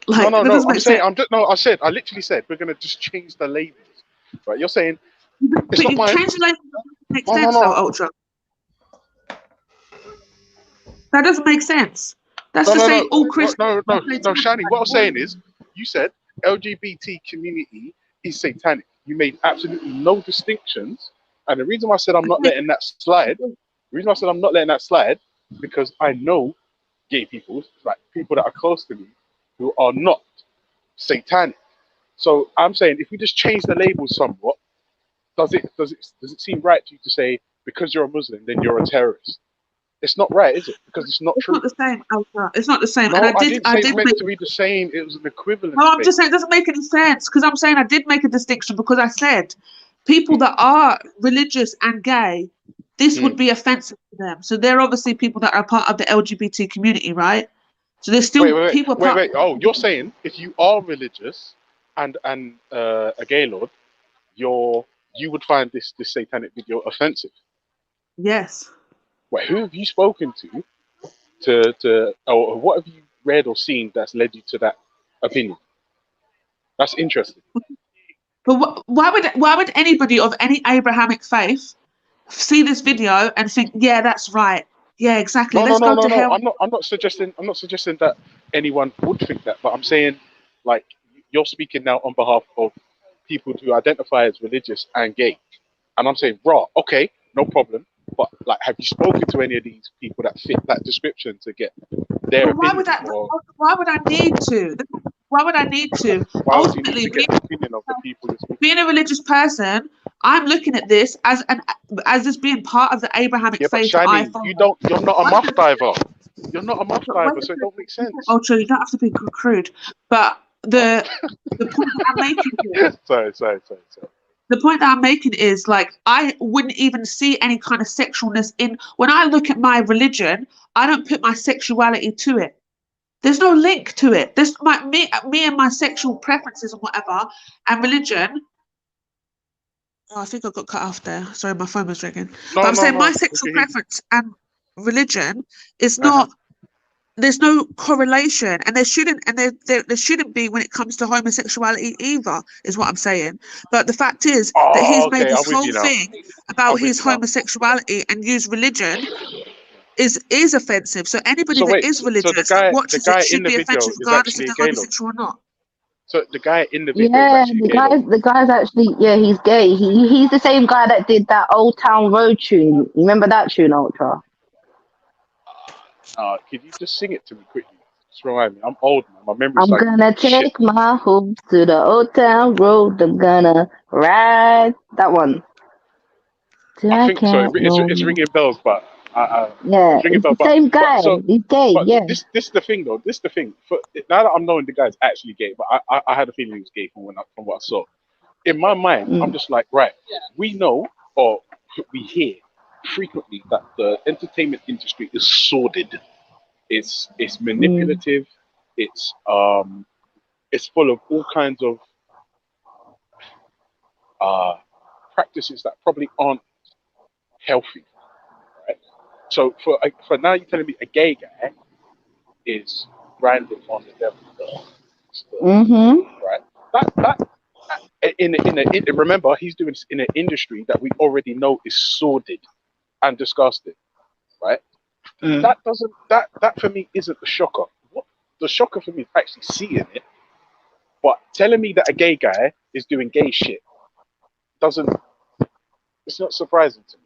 Like, no. I literally said we're gonna just change the labels. Right? You're saying it's not mine. Change the labels makes sense, though, Ultra. That doesn't make sense. That's to say all Christians. No, Shani. What I'm saying is, you said LGBT community is satanic. You made absolutely no distinctions, and the reason why I said I'm not letting that slide. Because I know gay people, like people that are close to me, who are not satanic. So I'm saying, if we just change the labels somewhat, does it seem right to you to say because you're a Muslim then you're a terrorist? It's not right, is it? Because it's not true. It's not the same, Alpha. It's not the same. No, and I didn't say it meant to be the same. It was an equivalent. No, I'm just saying it doesn't make any sense, because I'm saying I did make a distinction, because I said people that are religious and gay, this would be offensive to them. So they're obviously people that are part of the LGBT community, right? So there's still people. Wait. Oh, you're saying if you are religious and a gay lord, you would find this satanic video offensive? Yes. Wait, who have you spoken to, or what have you read or seen that's led you to that opinion? That's interesting. But why would anybody of any Abrahamic faith see this video and think, yeah, that's right, yeah, exactly. No. Hell. I'm not suggesting that anyone would think that, but I'm saying, like, you're speaking now on behalf of people who identify as religious and gay, and I'm saying, okay, no problem. But, like, have you spoken to any of these people that fit that description to get their opinion? Why would I need to? Why would I need to? Why would you need Ultimately, to get the opinion of the people you're speaking? being a religious person, I'm looking at this as this being part of the Abrahamic Yeah, but faith that I Shani, follow. you're not a muff diver. You're not a muff diver, so it don't make sense. Oh, true. You don't have to be crude, but the point that I'm making here. Sorry. The point that I'm making is, like, I wouldn't even see any kind of sexualness in when I look at my religion. I don't put my sexuality to it. There's no link to it. There's me and my sexual preferences and whatever, and religion. Oh, I think I got cut off there. Sorry, my phone was ringing. But I'm saying my sexual preference and religion is not. There's no correlation, and there shouldn't be when it comes to homosexuality either, is what I'm saying. But the fact is that he's made this whole thing about his homosexuality and used religion is offensive. So anybody that is religious and watches it should be offensive regardless if they're homosexual or not. So the guy in the video Yeah, is actually the guy's actually, yeah, he's gay. He's the same guy that did that Old Town Road tune. You remember that tune, Ultra? Could you just sing it to me quickly? Just remind me. I'm old, man. My memory's I'm gonna take my hopes to the Old Town Road. I'm gonna ride that one. I think so. It's ringing bells, but yeah, it's ringing bells. the same guy. He's gay. But Yeah. This is the thing, though. This is the thing. Now that I'm knowing the guy's actually gay, but I had a feeling he was gay from what I saw. In my mind, I'm just like, right. We know, or we hear frequently, that the entertainment industry is sordid. It's manipulative. It's full of all kinds of practices that probably aren't healthy, right? So for now, you're telling me a gay guy is branded on the devil, right? That remember, he's doing this in an industry that we already know is sordid and disgusting, right? That for me isn't the shocker. What the shocker for me is actually seeing it, but telling me that a gay guy is doing gay shit it's not surprising to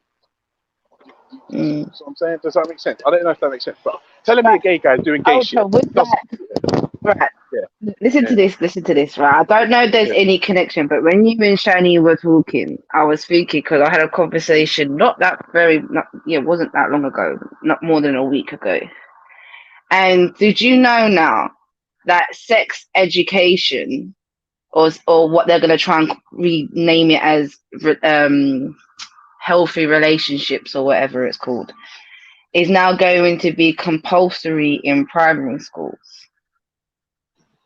me. So I'm saying, does that make sense? I don't know if that makes sense, but telling me a gay guy is doing gay shit Right. Yeah. Listen to this, right? I don't know if there's any connection, but when you and Shani were talking, I was thinking, because I had a conversation it wasn't that long ago, not more than a week ago. And did you know now that sex education, or what they're going to try and rename it as, healthy relationships or whatever it's called, is now going to be compulsory in primary schools?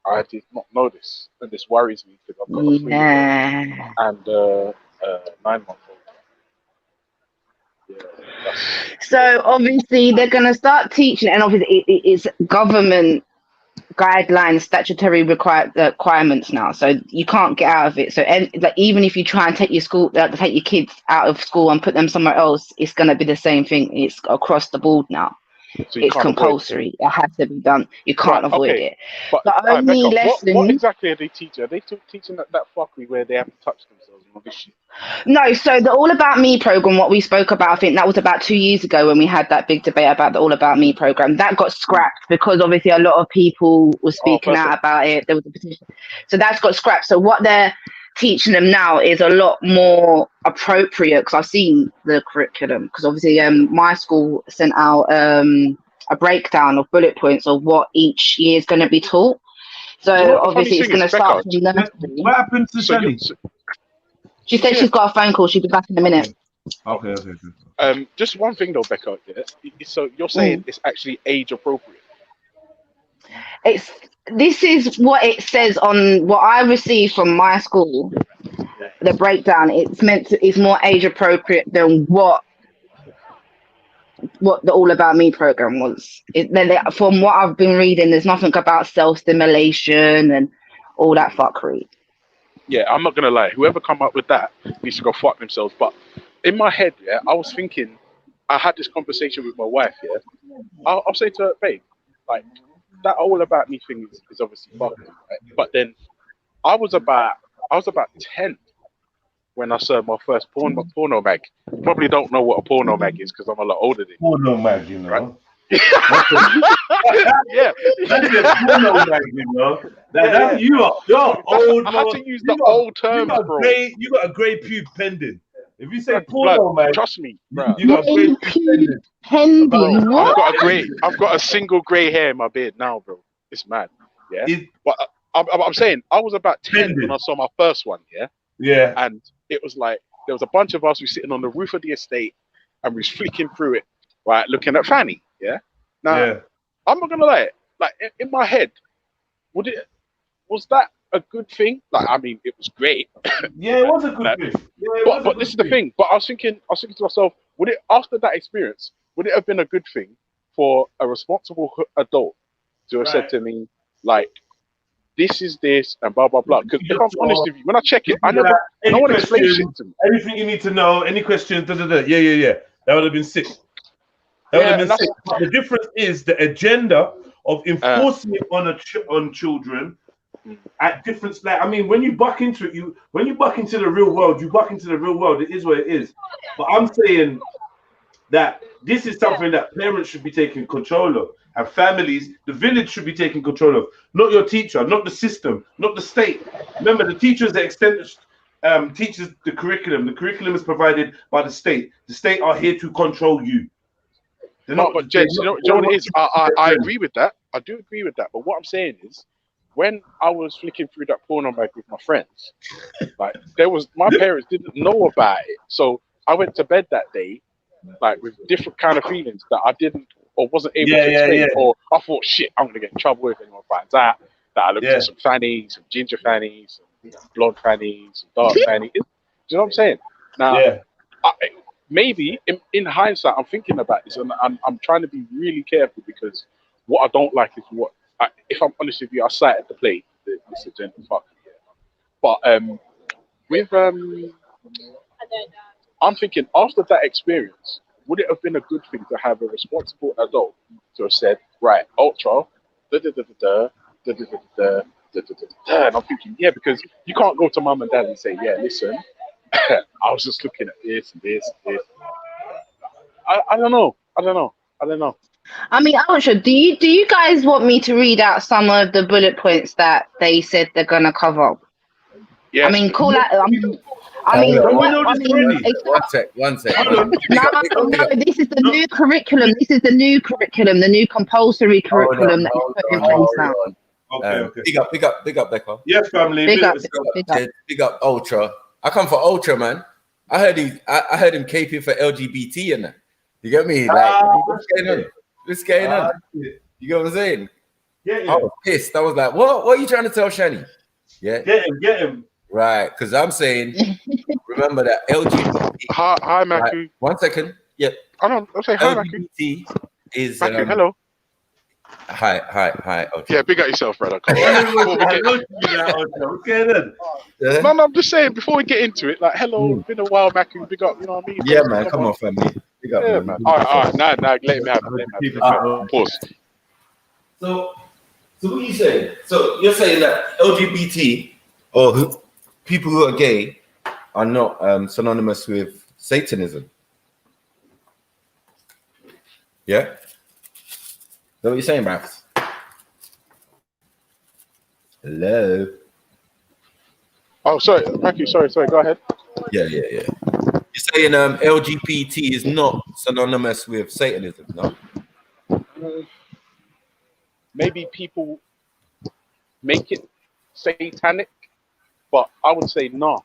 I did not know this, and this worries me because I've got a 3-year-old and a 9-month-old. Yeah, so obviously they're going to start teaching, and obviously it's government guidelines, statutory requirements now, so you can't get out of it. So even if you try and take your kids out of school and put them somewhere else, it's going to be the same thing. It's across the board now. So it's compulsory. It has to be done. You can't avoid it. But the only lesson. What exactly are they teaching? Are they teaching that fuckery where they have to touch themselves and all this shit? No, so the All About Me program, what we spoke about, I think that was about 2 years ago when we had that big debate about the All About Me program. That got scrapped because obviously a lot of people were speaking out about it. There was a petition. So that's got scrapped. So what they're teaching them now is a lot more appropriate, because I've seen the curriculum, because obviously my school sent out a breakdown of bullet points of what each year is going to be taught. So obviously it's going to start from nursery. What happened to Shani? She said she's got a phone call. She'll be back in a minute. Okay. Just one thing though, Becca. Yeah? So you're saying it's actually age appropriate? This is what it says on what I received from my school. The breakdown. It's more age appropriate than what the All About Me program was. From what I've been reading, there's nothing about self-stimulation and all that fuckery. Yeah, I'm not gonna lie. Whoever come up with that needs to go fuck themselves. But in my head, yeah, I was thinking. I had this conversation with my wife. Yeah, I'll say to her, babe, like that All About Me thing is obviously fucking, right? But then I was about 10 when I saw my first porno mag. You probably don't know what a porno mag is because I'm a lot older than you. Porno mag, you know. Right? Yeah. That's a porno mag, you know. You're old. I had to use the you got- old terms, bro. You got a grey pube pending. If you say Blood, porno mag, trust me, bro. you got a grey pube pending. Bro, What? I've got a single grey hair in my beard now, bro. It's mad. Yeah. But I'm saying I was about 10 when I saw my first one. Yeah. Yeah. And it was like there was a bunch of us who were sitting on the roof of the estate and we was flicking through it, right, looking at Fanny. Yeah. Now I'm not gonna lie, like in my head, was that a good thing? Like, I mean, it was great. Yeah, it was a good thing. Yeah, but this is the thing. But I was thinking to myself, would it, after that experience, would it have been a good thing for a responsible adult to have said to me, like, this is this and blah blah blah? Because if I'm honest with you, when I check it, no one explains shit to me. Everything you need to know, any questions, yeah. That would have been sick. That would have been sick. But the difference is the agenda of enforcing it on children at different. Like, I mean, when you buck into it, when you buck into the real world, It is what it is. But I'm saying that this is something that parents should be taking control of, and families, the village should be taking control of. Not your teacher, not the system, not the state. Remember, the teacher is the extent. Teaches the curriculum. The curriculum is provided by the state. The state are here to control you. But Jens, you know what it is? I agree with that. I do agree with that. But what I'm saying is, when I was flicking through that porno mag with my friends, like my parents didn't know about it, so I went to bed that day, like with different kind of feelings that I didn't or wasn't able to explain. Or I thought, shit, I'm gonna get in trouble if anyone finds out that I looked at some fannies, some ginger fannies, some blonde fannies, some dark fannies. Do you know what I'm saying? Now, maybe in hindsight, I'm thinking about this, and I'm trying to be really careful, because what I don't like is if I'm honest with you, I cited the play, this agenda, fuck. But I'm thinking, after that experience, would it have been a good thing to have a responsible adult to have said, right, ultra, and I'm thinking, yeah, because you can't go to mum and dad and say, yeah, listen, I was just looking at this and this and this. I don't know. I mean, I'm not sure. Do you guys want me to read out some of the bullet points that they said they're gonna cover? Yeah. I mean, call that. One sec. No, this is the new curriculum. This is the new curriculum, the new compulsory curriculum that is put in place now. Okay. Big up, Becca. Yes, family. Big up, Ultra. I come for Ultra, man. I heard him caping for LGBT and that. You get me? Like, what's going on? You get what I'm saying? I was pissed. I was like, what are you trying to tell Shani? Yeah. Get him. Right, because I'm saying, remember that LGBT. Hi, Maku. Right, 1 second. Yep. I'll say hi, Maku. LGBT is hello. Hi. Okay. Yeah, big up yourself, brother. Come on. No, I'm just saying, before we get into it, like, hello, been a while, Maku, big up, you know what I mean? Yeah, man, come on, family. Big up, man. All right, now, let me have it. Pause. So what are you saying? So you're saying that LGBT or people who are gay are not synonymous with Satanism? Yeah? Is that what you're saying, Max? Hello? Oh, sorry, Maku, sorry, go ahead. Yeah. You're saying LGBT is not synonymous with Satanism, no? Maybe people make it satanic, but I would say no.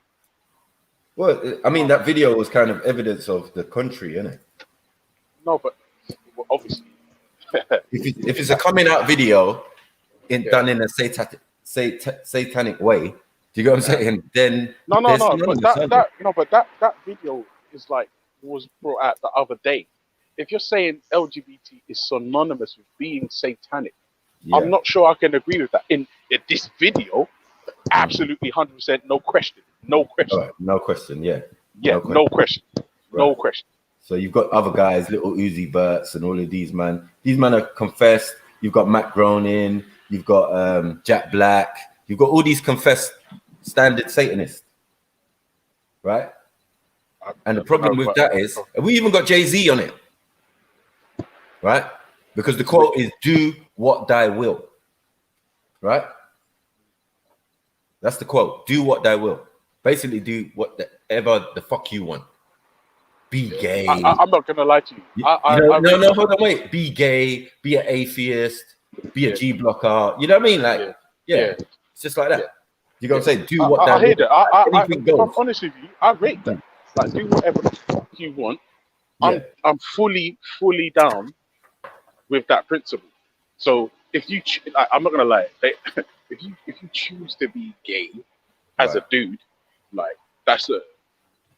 Well, I mean, that video was kind of evidence of the country, isn't it? No, but obviously. if it's a coming out video done in a satanic way, do you get what I'm saying? Then no, but that video is like was brought out the other day. If you're saying LGBT is synonymous with being satanic, I'm not sure I can agree with that. In this video, absolutely 100%, no question. Right, no question, yeah. No question. So you've got other guys, little Uzi Burts and all of these man. These men are confessed. You've got Matt Groening, you've got Jack Black, you've got all these confessed standard Satanists, right? And the problem with that is, we even got Jay-Z on it, right? because the quote is "Do what thy will," right? That's the quote. Do what thy will. Basically, do whatever the fuck you want. Be gay. I'm not gonna lie to you. No, hold on, wait. Be gay. Be an atheist. Be a G blocker. You know what I mean? Like, yeah. It's just like that. You gotta say, do what I hear that. anything If goes. I'm honest with you, I rate that. Like, do whatever the fuck you want. I'm fully down with that principle. So if you, I'm not gonna lie, if you choose to be gay as a dude, like that's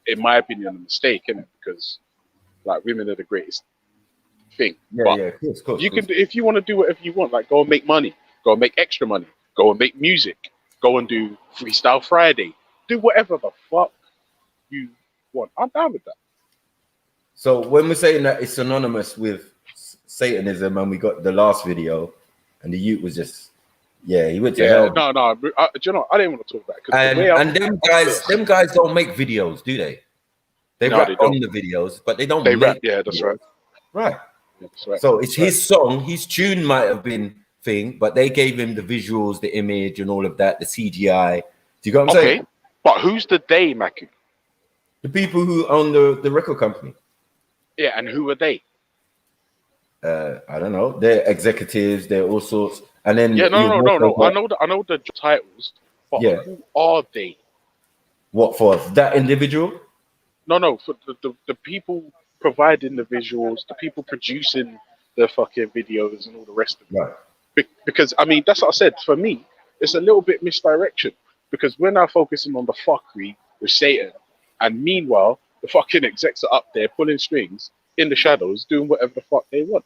in my opinion, a mistake, isn't it? Because like women are the greatest thing. Of course, you can, if you want to do whatever you want, like go and make money, go and make extra money, go and make music, go and do Freestyle Friday, do whatever the fuck you want. I'm down with that. So when we're saying that it's synonymous with Satanism, and we got the last video, and the youth was just, he went to hell. No, do you know, I didn't want to talk about it. And them guys don't make videos, do they? They rap on the videos, but they don't make rap. Yeah, that's videos. right. Yeah, that's right. So it's his song, his tune might have been thing, but they gave him the visuals, the image, and all of that, the CGI. Do you get what I'm saying? But who's the they, Maku? The people who own the record company. Yeah, and who are they? I don't know. They're executives. They're all sorts. And then no. I know the titles, but who are they? What for that individual? No, for the people providing the visuals, the people producing the fucking videos, and all the rest of it. Right. Because I mean, that's what I said. For me, it's a little bit misdirection because we're now focusing on the fuckery with Satan, and meanwhile, the fucking execs are up there pulling strings in the shadows, doing whatever the fuck they want.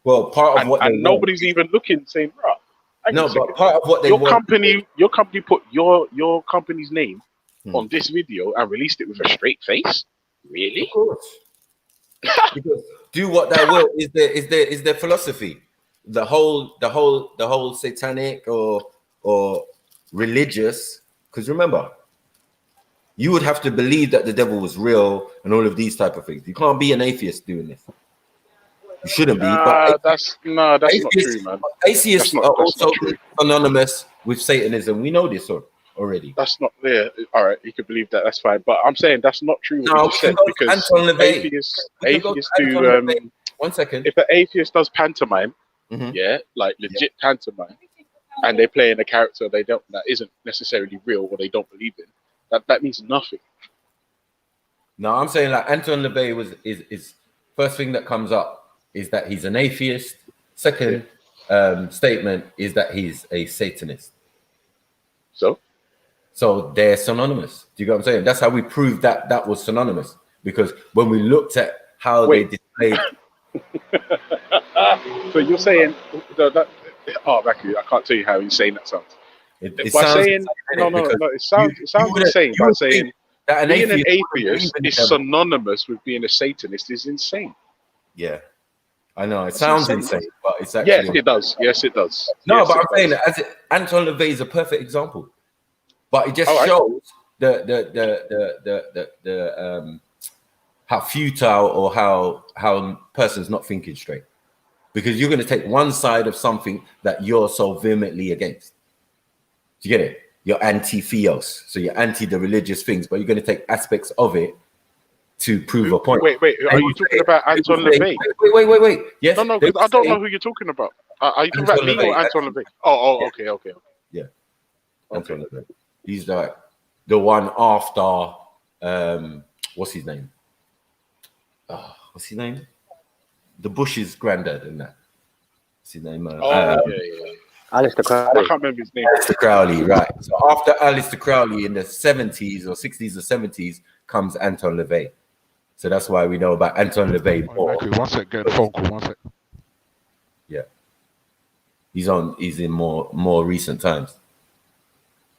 Well, part of what and nobody's even looking, saying, "Bro, but part of what they your company put your company's name on this video and released it with a straight face. Really? Of course. Because do what thou will is their philosophy. The whole satanic or religious. Because remember, you would have to believe that the devil was real and all of these type of things. You can't be an atheist doing this. You shouldn't be. But that's not true, man. Atheists are also synonymous with Satanism. We know this already. That's not there. All right, you can believe that. That's fine. But I'm saying that's not true. No, what you said, because atheists do. One second. If an atheist does pantomime, like legit pantomime, and they play in a character that isn't necessarily real or they don't believe in, that means nothing. No, I'm saying like Anton LaVey is first thing that comes up is that he's an atheist. Second statement is that he's a Satanist. So they're synonymous. Do you get what I'm saying? That's how we proved that was synonymous, because when we looked at how they displayed. So you're saying that? Oh, Maku, I can't tell you how insane that sounds. It by sounds saying it sounds insane. By saying that being an atheist is synonymous with being a Satanist is insane. Yeah, I know it sounds insane, but it's actually it does. Yes, it does. No, but I'm saying that Anton LaVey is a perfect example, but it just shows the how futile or how person's not thinking straight, because you're going to take one side of something that you're so vehemently against. Do you get it? You're anti-theos, so you're anti the religious things, but you're going to take aspects of it to prove a point. Wait, are you talking about Anton LaVey? Wait. Yes. No, because I don't know who you're talking about. Are you talking about me or Anton LaVey? Oh, okay. Yeah. Anton LaVey. He's like the one after what's his name? What's his name? The Bush's granddad and that. What's his name? Alistair Crowley. I can't remember his name. Alistair Crowley, right. So after Alistair Crowley in the 70s or 60s or 70s comes Anton LaVey. So that's why we know about Anton LaVey more. One sec, get a phone call, 1 sec. Yeah. He's in more recent times.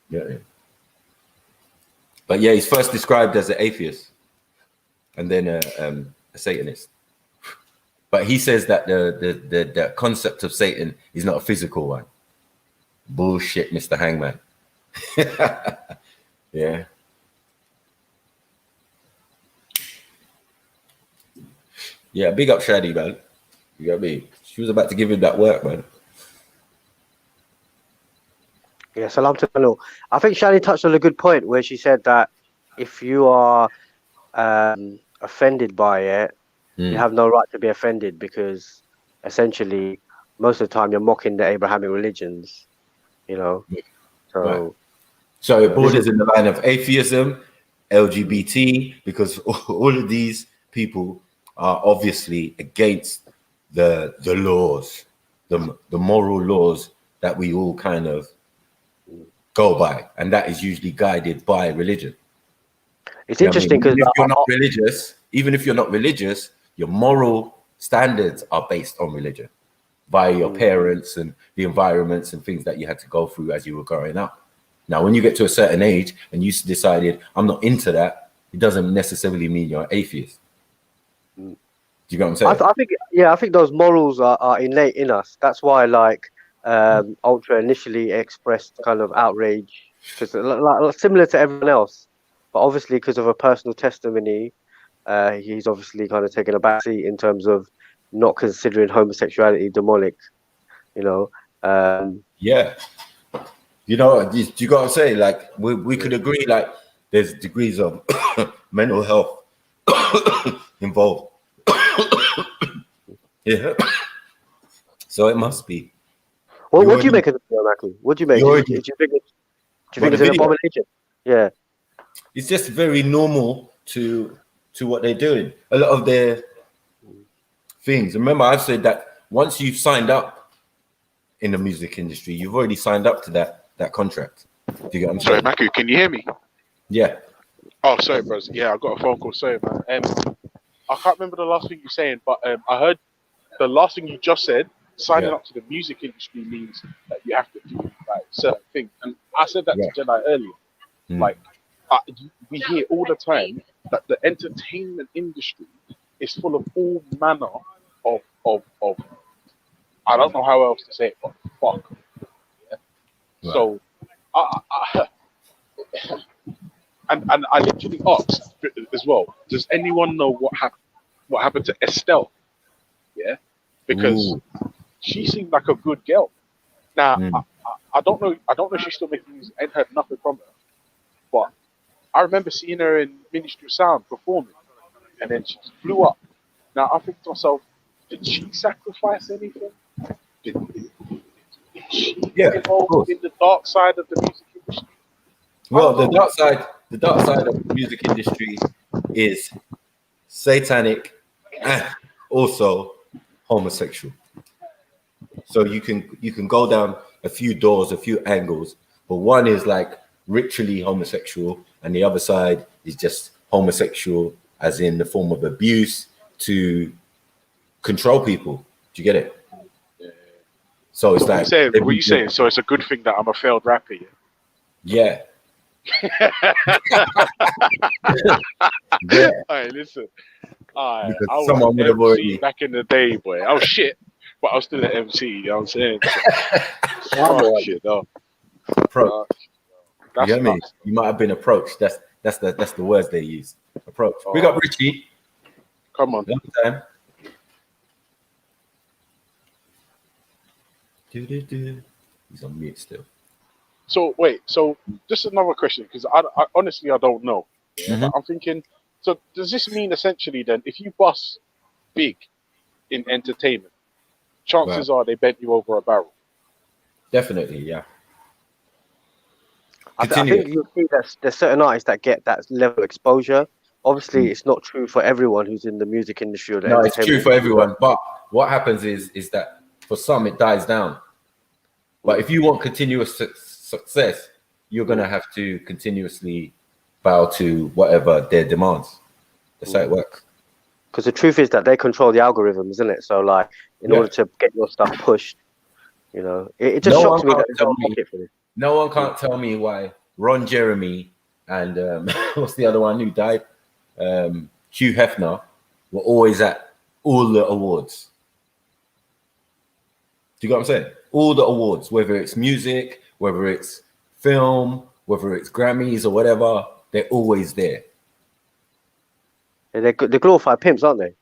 Yeah. But yeah, he's first described as an atheist and then a Satanist. But he says that the concept of Satan is not a physical one. Bullshit, Mr. Hangman. Yeah. Yeah, big up Shadi, man. You got me. She was about to give him that work, man. Yeah, salam to Khalil. I think Shani touched on a good point where she said that if you are offended by it, you have no right to be offended because essentially most of the time you're mocking the Abrahamic religions, you know. So, right. So it borders in the line of atheism, LGBT, because all of these people are obviously against the laws, the moral laws that we all kind of go by, and that is usually guided by religion. It's interesting because if you're not religious, even if you're not religious, your moral standards are based on religion by your parents and the environments and things that you had to go through as you were growing up. Now, when you get to a certain age and you decided, I'm not into that, it doesn't necessarily mean you're an atheist. Do you get what I'm saying? I think those morals are innate in us. That's why, like, Ultra initially expressed kind of outrage, because like, similar to everyone else, but obviously because of a personal testimony, he's obviously kind of taken a backseat in terms of not considering homosexuality demonic, you know. Yeah. You know, do you got to say, like, we could agree, like, there's degrees of mental health involved. Yeah. So it must be. Well, what do you make of the video, Mackie? What do you make? Do you think it's an abomination? Yeah. It's just very normal to what they're doing. A lot of their things. Remember, I've said that once you've signed up in the music industry, you've already signed up to that contract. Do you get what I'm saying? Sorry, Maku, can you hear me? Yeah. Oh, sorry, bros. Yeah, I got a phone call. Sorry, man. I can't remember the last thing you were saying, but I heard the last thing you just said. Signing up to the music industry means that you have to do like certain things, and I said that to Jedi earlier. Like, we hear all the time that the entertainment industry is full of all manner of I don't know how else to say it, but fuck. Yeah? Right. So, and I literally asked as well. Does anyone know what happened to Estelle? Yeah, because she seemed like a good girl. Now I don't know. I don't know if she's still making music. I ain't heard nothing from her, but I remember seeing her in Ministry of Sound performing, and then she just blew up. Now I think to myself, did she sacrifice anything? Did she get involved in the dark side of the music industry? Well, the dark side of the music industry is satanic and also homosexual. So you can go down a few doors, a few angles, but one is like ritually homosexual, and the other side is just homosexual, as in the form of abuse to control people. Do you get it? So it's like, what are you saying? So it's a good thing that I'm a failed rapper. Yeah. Yeah. All right, listen. I someone would have already back in the day, boy. I was shit, but I was still an MC. You know what I'm saying? So, shit, no. Approach. You get me? You might have been approached. That's the words they use. Approach. We got Richie. Come on. Long time. He's on mute still. So wait, so just another question, because I honestly I don't know. But I'm thinking, so does this mean essentially then, if you bust big in entertainment, chances are they bent you over a barrel? Definitely, yeah. I think you'll see that there's certain artists that get that level of exposure. Obviously, it's not true for everyone who's in the music industry. Or the no, it's true for everyone. But what happens is that for some it dies down. But if you want continuous success, you're gonna have to continuously bow to whatever their demands. That's how it works. Because the truth is that they control the algorithm, isn't it? So, like, in order to get your stuff pushed, you know, it just shocks me that they don't market for this. No one can't tell me why Ron Jeremy and what's the other one who died? Hugh Hefner were always at all the awards. Do you get what I'm saying? All the awards, whether it's music, whether it's film, whether it's Grammys or whatever, they're always there. And they're glorified pimps, aren't they?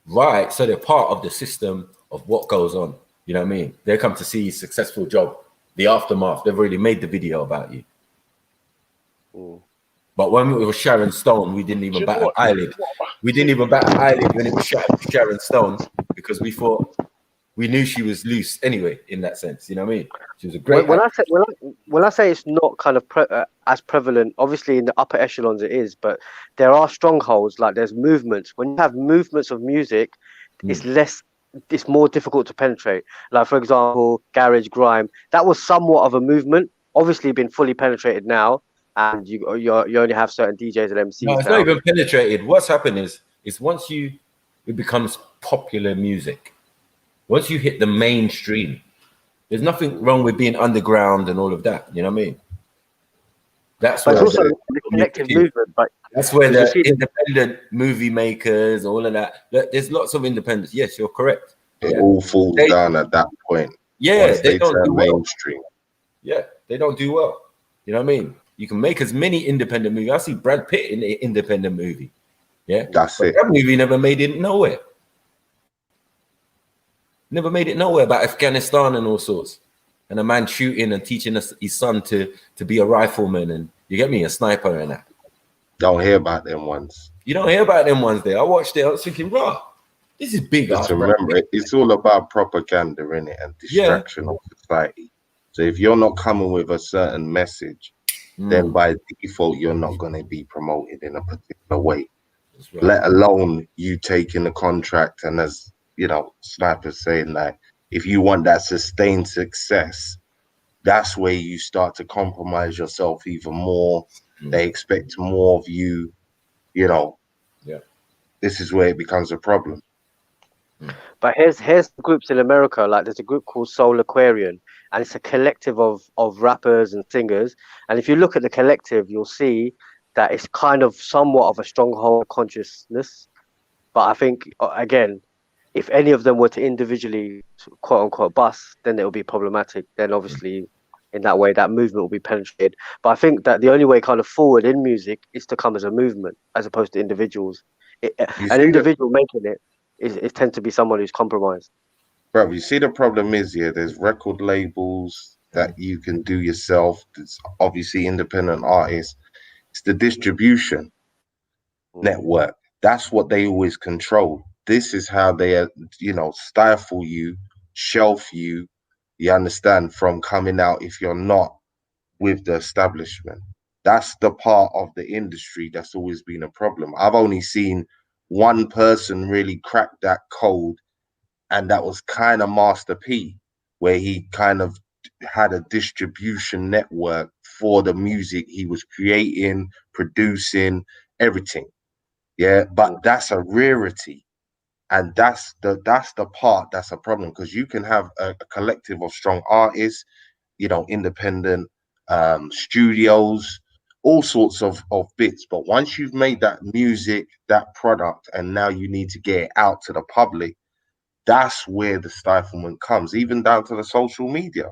Right. So they're part of the system of what goes on. You know what I mean? They come to see successful job, the aftermath. They've already made the video about you. But when it was Sharon Stone, we didn't even bat an eyelid. We didn't even bat an eyelid when it was Sharon Stone, because we thought, we knew she was loose anyway, in that sense. You know what I mean? She was a great when I say it's not kind of as prevalent, obviously in the upper echelons it is, but there are strongholds, like there's movements. When you have movements of music, it's more difficult to penetrate. Like, for example, garage, grime, that was somewhat of a movement, obviously been fully penetrated now, and you only have certain DJs and MCs. No, it's not even penetrated. What's happened is once it becomes popular music, once you hit the mainstream, there's nothing wrong with being underground and all of that. You know what I mean? That's where also the collective movement. But that's where the independent movie makers, all of that. There's lots of independents. Yes, you're correct. It all falls down at that point. Yeah, they don't do mainstream. Well. Yeah, they don't do well. You know what I mean? You can make as many independent movies. I see Brad Pitt in an independent movie. Yeah, that's it. That movie never made it nowhere. Never made it nowhere about Afghanistan and all sorts. And a man shooting and teaching his son to be a rifleman, and you get me, a sniper and that. Don't hear about them ones. You don't hear about them ones there. I watched it. I was thinking, raw, this is big. Just remember, it's all about propaganda, innit, and distraction of society. So if you're not coming with a certain message, then by default you're not going to be promoted in a particular way. Right. Let alone you taking the contract, and as you know, Sniper's saying that if you want that sustained success, that's where you start to compromise yourself even more. They expect more of you, you know. Yeah. This is where it becomes a problem. But here's groups in America, like there's a group called Soul Aquarian, and it's a collective of rappers and singers. And if you look at the collective, you'll see that it's kind of somewhat of a stronghold consciousness. But I think, again, if any of them were to individually, quote unquote, bust, then it will be problematic. Then obviously, in that way, that movement will be penetrated. But I think that the only way kind of forward in music is to come as a movement, as opposed to individuals. An individual making it tends to be someone who's compromised. Bro, you see the problem is here, there's record labels that you can do yourself. There's obviously independent artists. It's the distribution network. That's what they always control. This is how they, you know, stifle you, shelf you, you understand, from coming out if you're not with the establishment. That's the part of the industry that's always been a problem. I've only seen one person really crack that code, and that was kind of Master P, where he kind of had a distribution network for the music he was creating, producing, everything. Yeah, but that's a rarity. And that's the part that's a problem, because you can have a collective of strong artists, you know, independent studios, all sorts of bits. But once you've made that music, that product, and now you need to get it out to the public, that's where the stiflement comes, even down to the social media.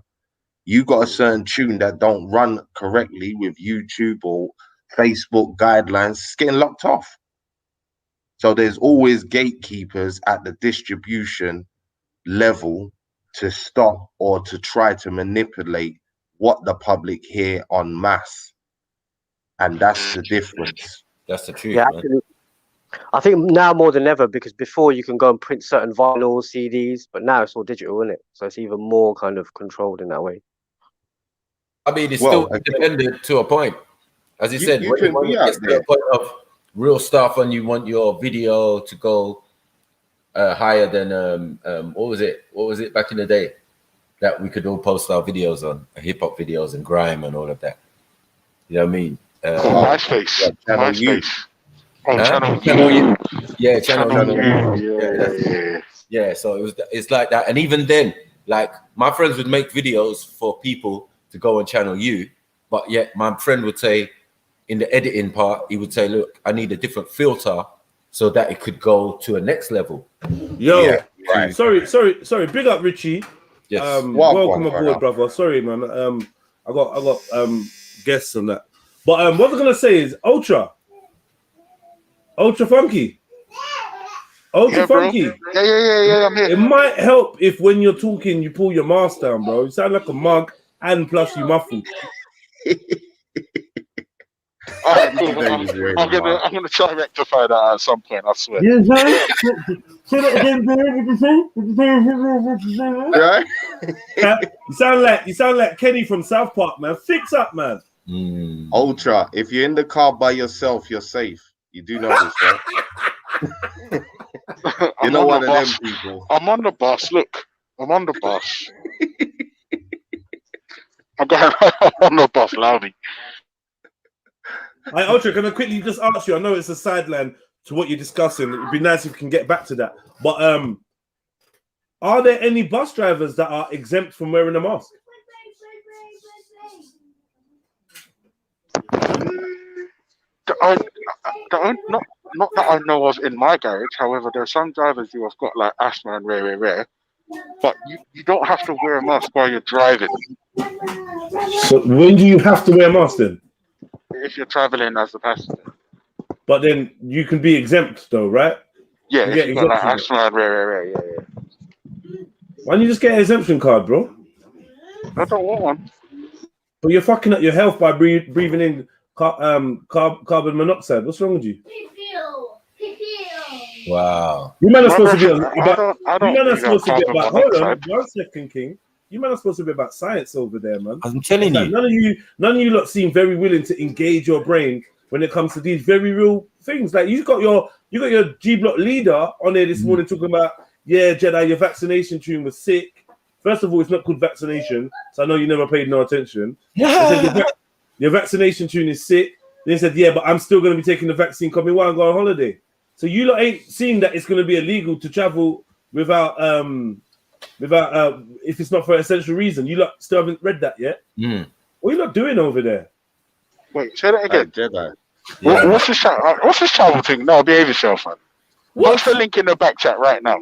You got a certain tune that don't run correctly with YouTube or Facebook guidelines, it's getting locked off. So there's always gatekeepers at the distribution level to stop or to try to manipulate what the public hear en masse. And that's the difference. That's the truth. Yeah, man. actually, I think now more than ever, because before you can go and print certain vinyl CDs, but now it's all digital, isn't it? So it's even more kind of controlled in that way. I mean, it's still independent to a point. As you said, when you get to a point of real stuff and you want your video to go higher than what was it back in the day that we could all post our videos on, hip-hop videos and grime and all of that, you know what I mean? MySpace. MySpace. Channel U. Yeah, Channel U. Yeah, so it's like that. And even then, like, my friends would make videos for people to go on Channel U, but yet my friend would say, in the editing part, he would say, look, I need a different filter so that it could go to a next level. Yo, sorry. Big up, Richie. Yes. Welcome aboard, brother. Sorry, man. I got guests on that. But what I was gonna say is Ultra Funky. Ultra Yeah, bro. Funky. Yeah, I'm here. It might help if when you're talking, you pull your mask down, bro. You sound like a mug, and plus you muffled. All right, cool. I'm gonna try and rectify that at some point. I swear. Yeah, say that again, bro. Right? You sound like Kenny from South Park, man. Fix up, man. Ultra, if you're in the car by yourself, you're safe. You do know this, right? You're not one of them people. I'm on the bus. Look, I'm on the bus. I'm going on the bus, Loudy. Hey, Ultra, can I quickly just ask you? I know it's a sideline to what you're discussing. It'd be nice if we can get back to that. But are there any bus drivers that are exempt from wearing a mask? Not that I know of in my garage. However, there are some drivers who have got like asthma and rare. But you don't have to wear a mask while you're driving. So when do you have to wear a mask then? If you're traveling as a passenger. But then you can be exempt though, right? Yeah, if you got like asthma and rare. Yeah. Why don't you just get an exemption card, bro? I don't want one. But you're fucking up your health by breathing in carbon monoxide. What's wrong with you? Wow. You man are supposed to be about. Hold on, 1 second, King. You man are supposed to be about science over there, man. I'm telling you. None of you lot seem very willing to engage your brain when it comes to these very real things. Like you got your G Block leader on there this morning talking about, yeah, Jedi, your vaccination tune was sick. First of all, it's not called vaccination, so I know you never paid no attention. Yeah. Said, your vaccination tune is sick. Then he said, yeah, but I'm still going to be taking the vaccine coming while I go on holiday. So you lot ain't seen that it's going to be illegal to travel without if it's not for an essential reason. You lot still haven't read that yet. What are you lot doing over there? Wait, say that again. Jedi. Yeah. What's this travel thing? No, behave yourself, man. What's the link in the back chat right now?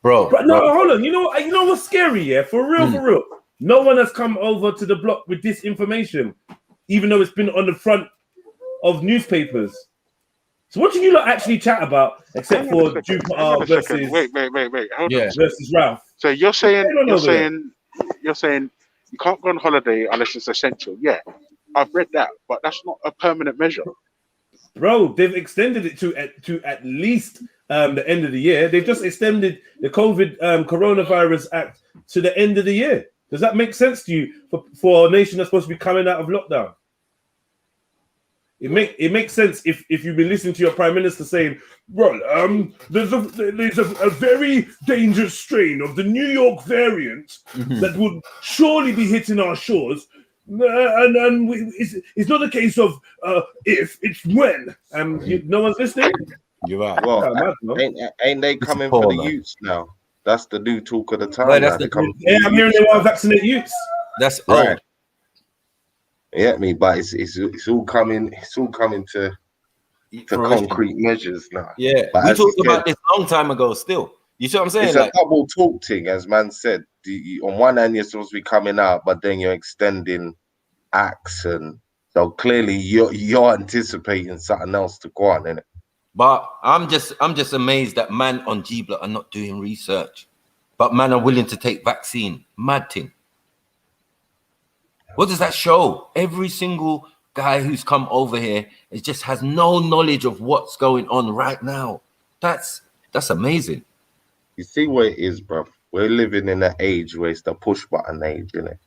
Bro. Hold on. You know what's scary, yeah? For real. No one has come over to the block with this information, even though it's been on the front of newspapers. So what do you lot actually chat about, except for Jupiter versus wait. Hold on. Versus Ralph? So you're saying you can't go on holiday unless it's essential. Yeah, I've read that, but that's not a permanent measure. Bro, they've extended it to at least the end of the year. They've just extended the COVID coronavirus act to the end of the year. Does that make sense to you for a nation that's supposed to be coming out of lockdown? It makes sense if you've been listening to your prime minister saying, well, there's a very dangerous strain of the New York variant that would surely be hitting our shores. It's not a case of if, it's when. No one's listening. You're right. Well, ain't they coming for the youths now? That's the new talk of the town. I'm hearing they want to vaccinate youths. That's right. Yeah, but it's all coming. It's all coming to concrete measures now. Yeah, but we talked about this a long time ago. Still, you see what I'm saying? It's a double talk thing, as man said. On one hand, you're supposed to be coming out, but then you're extending acts, and so clearly you're anticipating something else to go on, innit? But I'm just amazed that man on G Block are not doing research, but man are willing to take vaccine. Mad thing. What does that show? Every single guy who's come over here just has no knowledge of what's going on right now. That's amazing. You see what it is, bro? We're living in an age where it's the push button age, isn't it?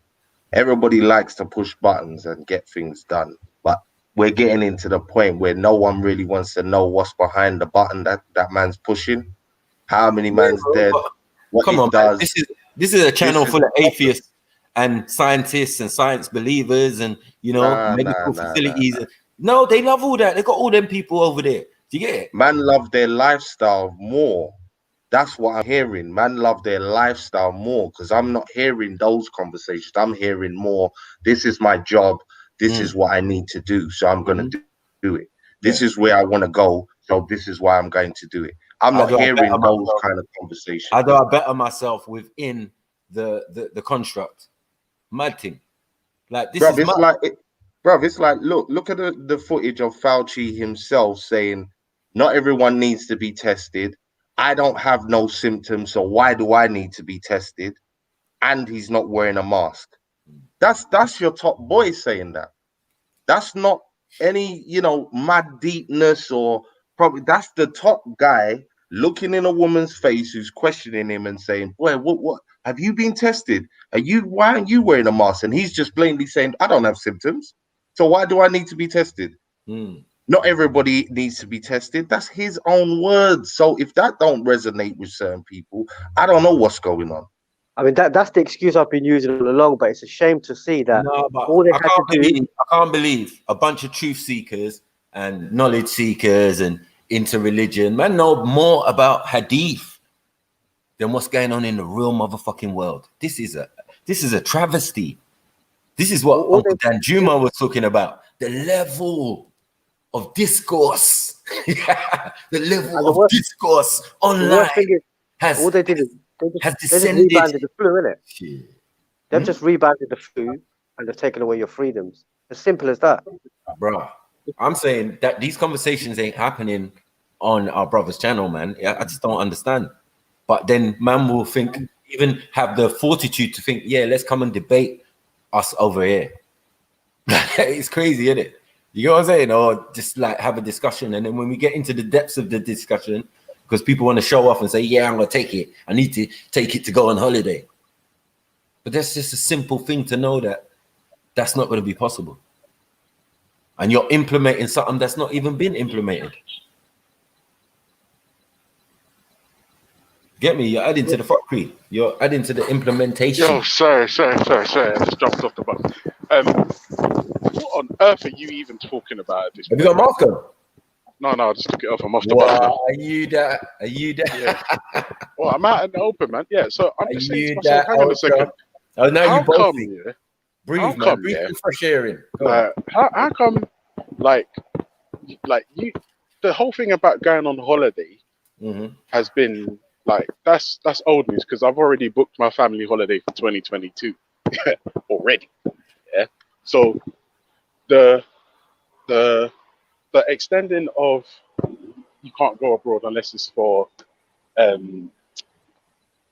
Everybody likes to push buttons and get things done, but we're getting into the point where no one really wants to know what's behind the button that man's pushing. How many man's dead? What Come it on, does. man. This is a channel full of atheists and scientists and science believers and medical facilities. No, they love all that. They got all them people over there. Do you get it? Man love their lifestyle more. That's what I'm hearing. Man love their lifestyle more, because I'm not hearing those conversations. I'm hearing more, this is my job. This is what I need to do. So I'm going to do it. This is where I want to go. So this is why I'm going to do it. I'm not hearing those kind of conversations. I do I better myself within the construct. Mad thing. Like this is it's like look at the footage of Fauci himself saying not everyone needs to be tested. I don't have no symptoms, so why do I need to be tested? And he's not wearing a mask. That's your top boy saying that. That's not any, you know, mad deepness or probably that's the top guy looking in a woman's face who's questioning him and saying, boy, what have you been tested? Why aren't you wearing a mask? And he's just blatantly saying, I don't have symptoms. So why do I need to be tested? Not everybody needs to be tested. That's his own words. So if that don't resonate with certain people, I don't know what's going on. I mean, that's the excuse I've been using all along, but it's a shame to see that No, but all they I had to do. I can't believe a bunch of truth seekers and knowledge seekers and interreligion, man, know more about hadith than what's going on in the real motherfucking world. This is a travesty. This is what Uncle Dan Juma was talking about. The level of discourse, the level of discourse online has all they did is they just descended. rebanded the flu, innit? They've just rebanded the flu and they've taken away your freedoms. As simple as that. Bro, I'm saying that these conversations ain't happening on our brother's channel, man. I just don't understand. But then man will think, even have the fortitude to think, yeah, let's come and debate us over here. It's crazy, isn't it? You know what I'm saying? Or just like have a discussion. And then when we get into the depths of the discussion, because people want to show off and say, yeah, I'm going to take it. I need to take it to go on holiday. But that's just a simple thing to know that that's not going to be possible. And you're implementing something that's not even been implemented. Get me? You're adding to the fuckery. You're adding to the implementation. Yo, sorry. I just jumped off the bus. What on earth are you even talking about at this point? Have you got Marco? No, I just took it off. I'm off the bus now. Are you that? Yeah. Well, I'm out in the open, man. Yeah, so I'm just saying to myself, hang on a second. Oh, now how you both come, yeah? Breathe, man. Breathe fresh air in. How come, like you, the whole thing about going on holiday has been like, that's old news because I've already booked my family holiday for 2022 already. Yeah. So the extending of you can't go abroad unless it's for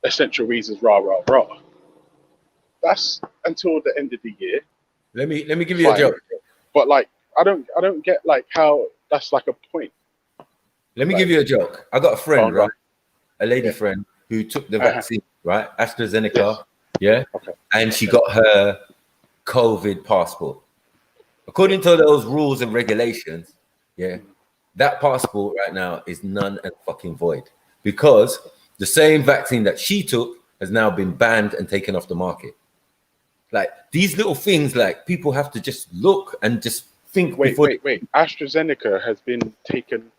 essential reasons, rah. That's until the end of the year. Let me give you a joke. But like I don't get like how that's like a point. Let me give you a joke. I got a friend, right? A lady friend who took the vaccine, right? AstraZeneca, yeah? Okay. And she got her COVID passport. According to those rules and regulations, yeah, that passport right now is none and fucking void because the same vaccine that she took has now been banned and taken off the market. Like these little things, like people have to just look and just think. Wait. AstraZeneca has been taken,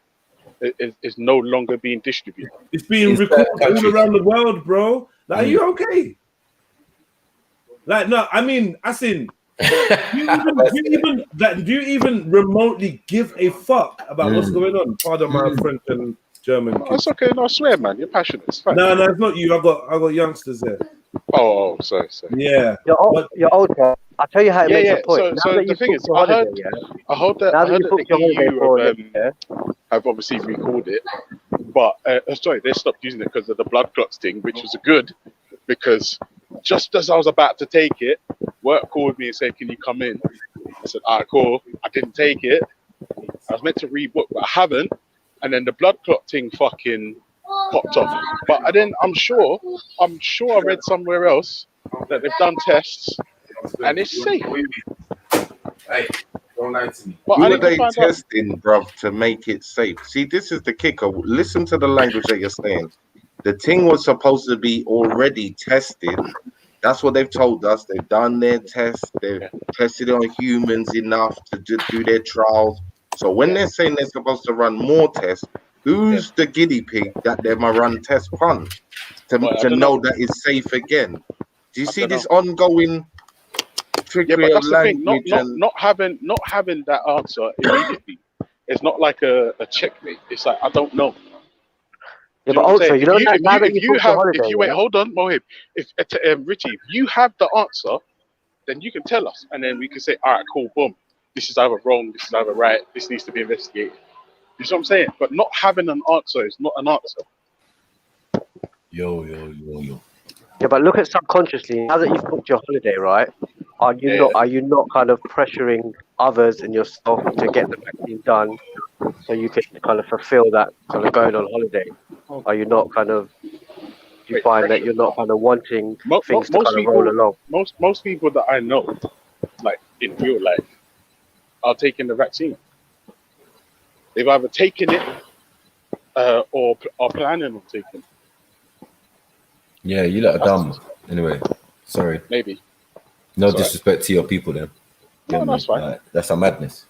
is no longer being distributed. It's being recorded all around the world, bro. Like, are you okay? Like, no, I mean, do you even remotely give a fuck about what's going on? Pardon my French and German. Oh, it's okay. No, I swear, man. You're passionate. It's fine. No, it's not you. I got youngsters there. Oh, sorry. Yeah. You're old. I'll tell you how it makes a point. So the thing is, I heard that the EU have obviously recalled it, but sorry, they stopped using it because of the blood clots thing, which was good because just as I was about to take it, work called me and said, "Can you come in?" I said, "Alright, cool." I didn't take it. I was meant to rebook, but I haven't. And then the blood clot thing fucking popped off. But then I'm sure I read somewhere else that they've done tests and it's safe. Hey, don't lie to me. But who are they testing, bruv, to make it safe? See, this is the kicker. Listen to the language that you're saying. The thing was supposed to be already tested. That's what they've told us. They've done their tests. They've tested it on humans enough to do their trials. So when they're saying they're supposed to run more tests, who's the guinea pig that they might run tests on to know that it's safe again? Do you see this ongoing trickery of language? Not having that answer immediately. It's not like a checkmate. It's like I don't know. Yeah, but also, you know, hold on, Mohib. If Richie, if you have the answer, then you can tell us, and then we can say, all right, cool, boom. This is either wrong, this is either right, this needs to be investigated. You see what I'm saying? But not having an answer is not an answer. Yo. Yeah, but look at subconsciously. Now that you've booked your holiday, right? Are you not kind of pressuring others and yourself to get the vaccine done so you can kind of fulfill that kind of going on holiday? Are you not kind of? Do you find that you're not kind of wanting things to kind of roll along? Most people that I know, like in real life, are taking the vaccine. They've either taken it or are planning on taking it. Yeah, you lot are dumb. Anyway, sorry. Maybe. No It's disrespect to your people then. No, that's fine. Like, that's a madness.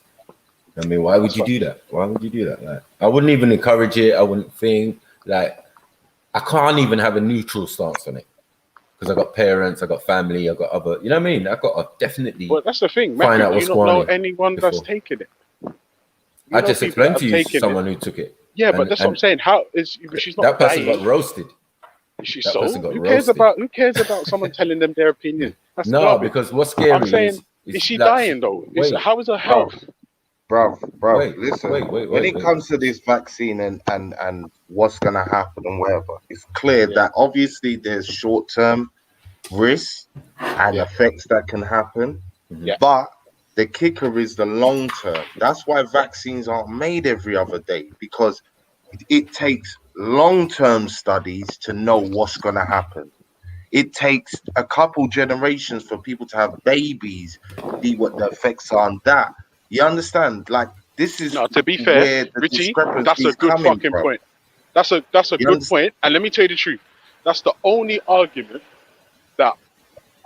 I mean, why would you do that? Why would you do that? Like, I wouldn't even encourage it. I wouldn't think, like, I can't even have a neutral stance on it. Because I got parents, I got family, I got other, you know what I mean? I got to definitely Well, that's the thing. find Matthew, out what's you don't going know on anyone that's before. taken it. I just explained to you someone who took it. Yeah, but that's what I'm saying. How is she's not that person dying. got roasted. Is she That so? person got Who cares roasted. about someone telling them their opinion? That's No, garbage. because what's scary I'm saying, is she dying though? How is her health? Bro, Wait, listen. wait, when it comes to this vaccine and what's gonna happen and whatever, it's clear that obviously there's short-term risks and effects that can happen. But the kicker is the long term. That's why vaccines aren't made every other day, because it takes long-term studies to know what's gonna happen. It takes a couple generations for people to have babies, see what the effects are on that. You understand? Like, this is to be where fair, the Richie, discrepancy that's a is good coming fucking from. point. That's a good point. And let me tell you the truth. That's the only argument that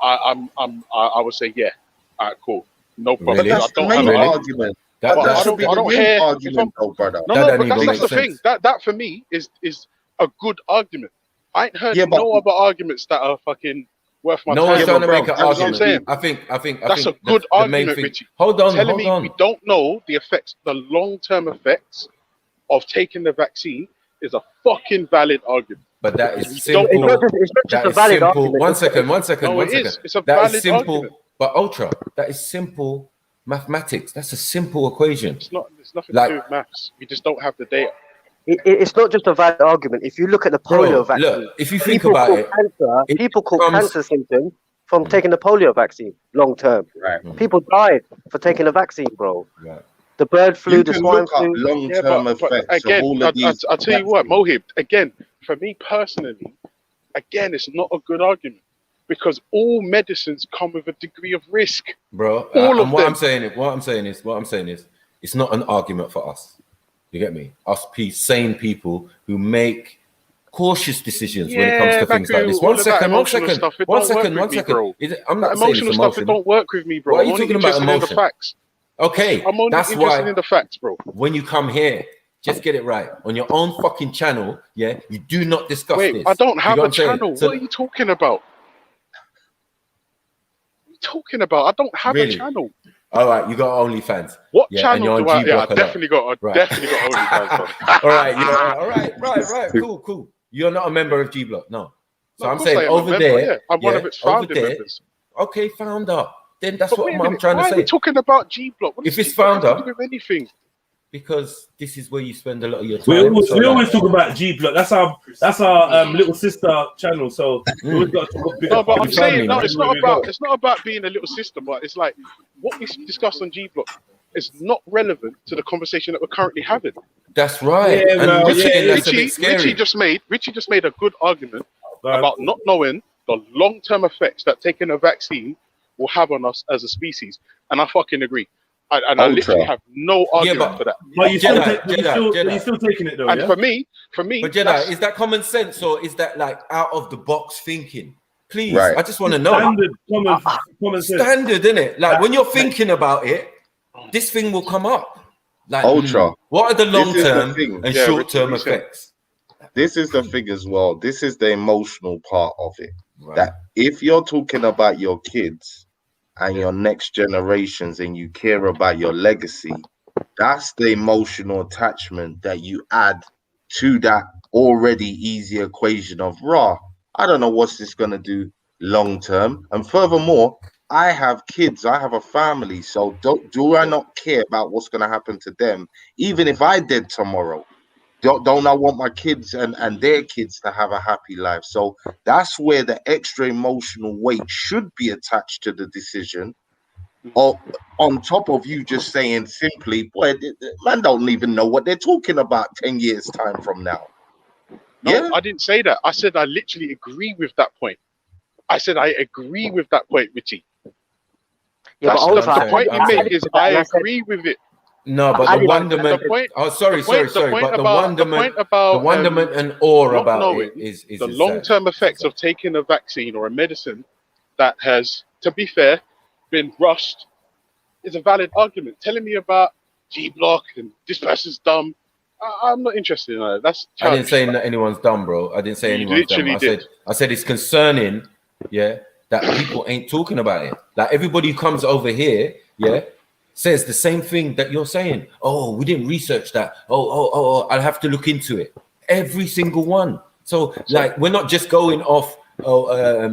I would say, yeah, all right, cool, no problem. But that's the main argument. That should be the main argument, though, brother. But that's the thing. That for me is a good argument. I ain't heard no other arguments that are fucking worth my No time. one's trying to make an That's what I'm argument. saying. I think That's the a good main argument, thing. Richie. Hold on. We don't know the effects, the long-term effects of taking the vaccine is a fucking valid argument. But that Because is we simple. don't know. It's not just a valid argument. One second. No, it is. It's a That is valid simple. argument. But Ultra, that is simple mathematics. That's a simple equation. It's nothing Like- to do with maths. We just don't have the data. It's not just a valid argument. If you look at the polio vaccine, look, if you think people about caught it, cancer, it people caught comes- cancer symptoms from taking the polio vaccine long term. Right. People died for taking the vaccine, bro. Right. The bird flu, You the can swine look up flu. long-term effects Again, of all of these. I'll tell you what, Mohib, again, for me personally, again, it's not a good argument because all medicines come with a degree of risk. Bro, All of and what them. I'm saying is, it's not an argument for us. You get me? Us sane people who make cautious decisions when it comes to things like this. All of that emotional stuff, it don't work with me, bro. I'm That not saying emotional it's stuff, it emotional. don't work with me, bro. Why are I'm you only talking about interested in the emotion? facts. Okay, I'm only that's interested why in the facts, bro. when you come here, just get it right on your own fucking channel. Yeah, you do not discuss Wait, this. I don't You have know a what I'm saying? channel. So- What are you talking about? What are you talking about? I don't have Really? a channel. All right, you got OnlyFans. What Yeah, and channel you're do on I? Yeah, I G-Block a lot. definitely got OnlyFans. bro. All right, yeah, all right, cool. You're not a member of G-Block, no. So No, of I'm course I saying am a over member, there, yeah. I'm one of its founding over there, members. Okay, founder. Then that's But what wait a I'm minute, trying to why are we say. talking about G-Block? What If does it's G-Block have to founder, do with anything? because this is where you spend a lot of your time. We always talk about G-Block. That's our little sister channel. So we always got to talk big No, up but on I'm the saying family, no. man. It's not about being a little sister, but it's like what we discussed on G-Block is not relevant to the conversation that we're currently having. That's right. Yeah, and well, Richie just made a good argument about not knowing the long-term effects that taking a vaccine will have on us as a species, and I fucking agree. I literally have no argument for that. But you're still taking it though. And yeah? for me, But Jedi, is that common sense or is that like out of the box thinking? Please, Right. I just want to know. Standard, common sense. Standard, innit? Like when you're thinking about it, this thing will come up. Like, Ultra. What are the This long is the term thing. and Yeah, short term Richie, effects? This is the thing as well. This is the emotional part of it. Right. That if you're talking about your kids and your next generations and you care about your legacy, that's the emotional attachment that you add to that already easy equation of I don't know what's this gonna do long term. And furthermore, I have kids, I have a family, so do I not care about what's gonna happen to them, even if I did tomorrow? Don't I want my kids and their kids to have a happy life? So that's where the extra emotional weight should be attached to the decision, or on top of you just saying simply, boy, man don't even know what they're talking about 10 years time from now. No, I didn't say that. I said I literally agree with that point. I said I agree with that point, Richie. Yeah, That's but the point you make is I agree with it. No, but the wonderment. point, Oh, sorry. But the wonderment, about the wonderment and awe not about knowing it is the long-term effects of taking a vaccine or a medicine that has, to be fair, been rushed is a valid argument. Telling me about G-block and this person's dumb, I'm not interested in that. That's I didn't say childish. that anyone's dumb, bro. I didn't say You anyone's dumb. literally I said it's concerning, yeah, that people ain't talking about it. Like everybody who comes over here, yeah, says the same thing that you're saying. Oh, we didn't research that. Oh, I'll have to look into it. Every single one. So like we're not just going off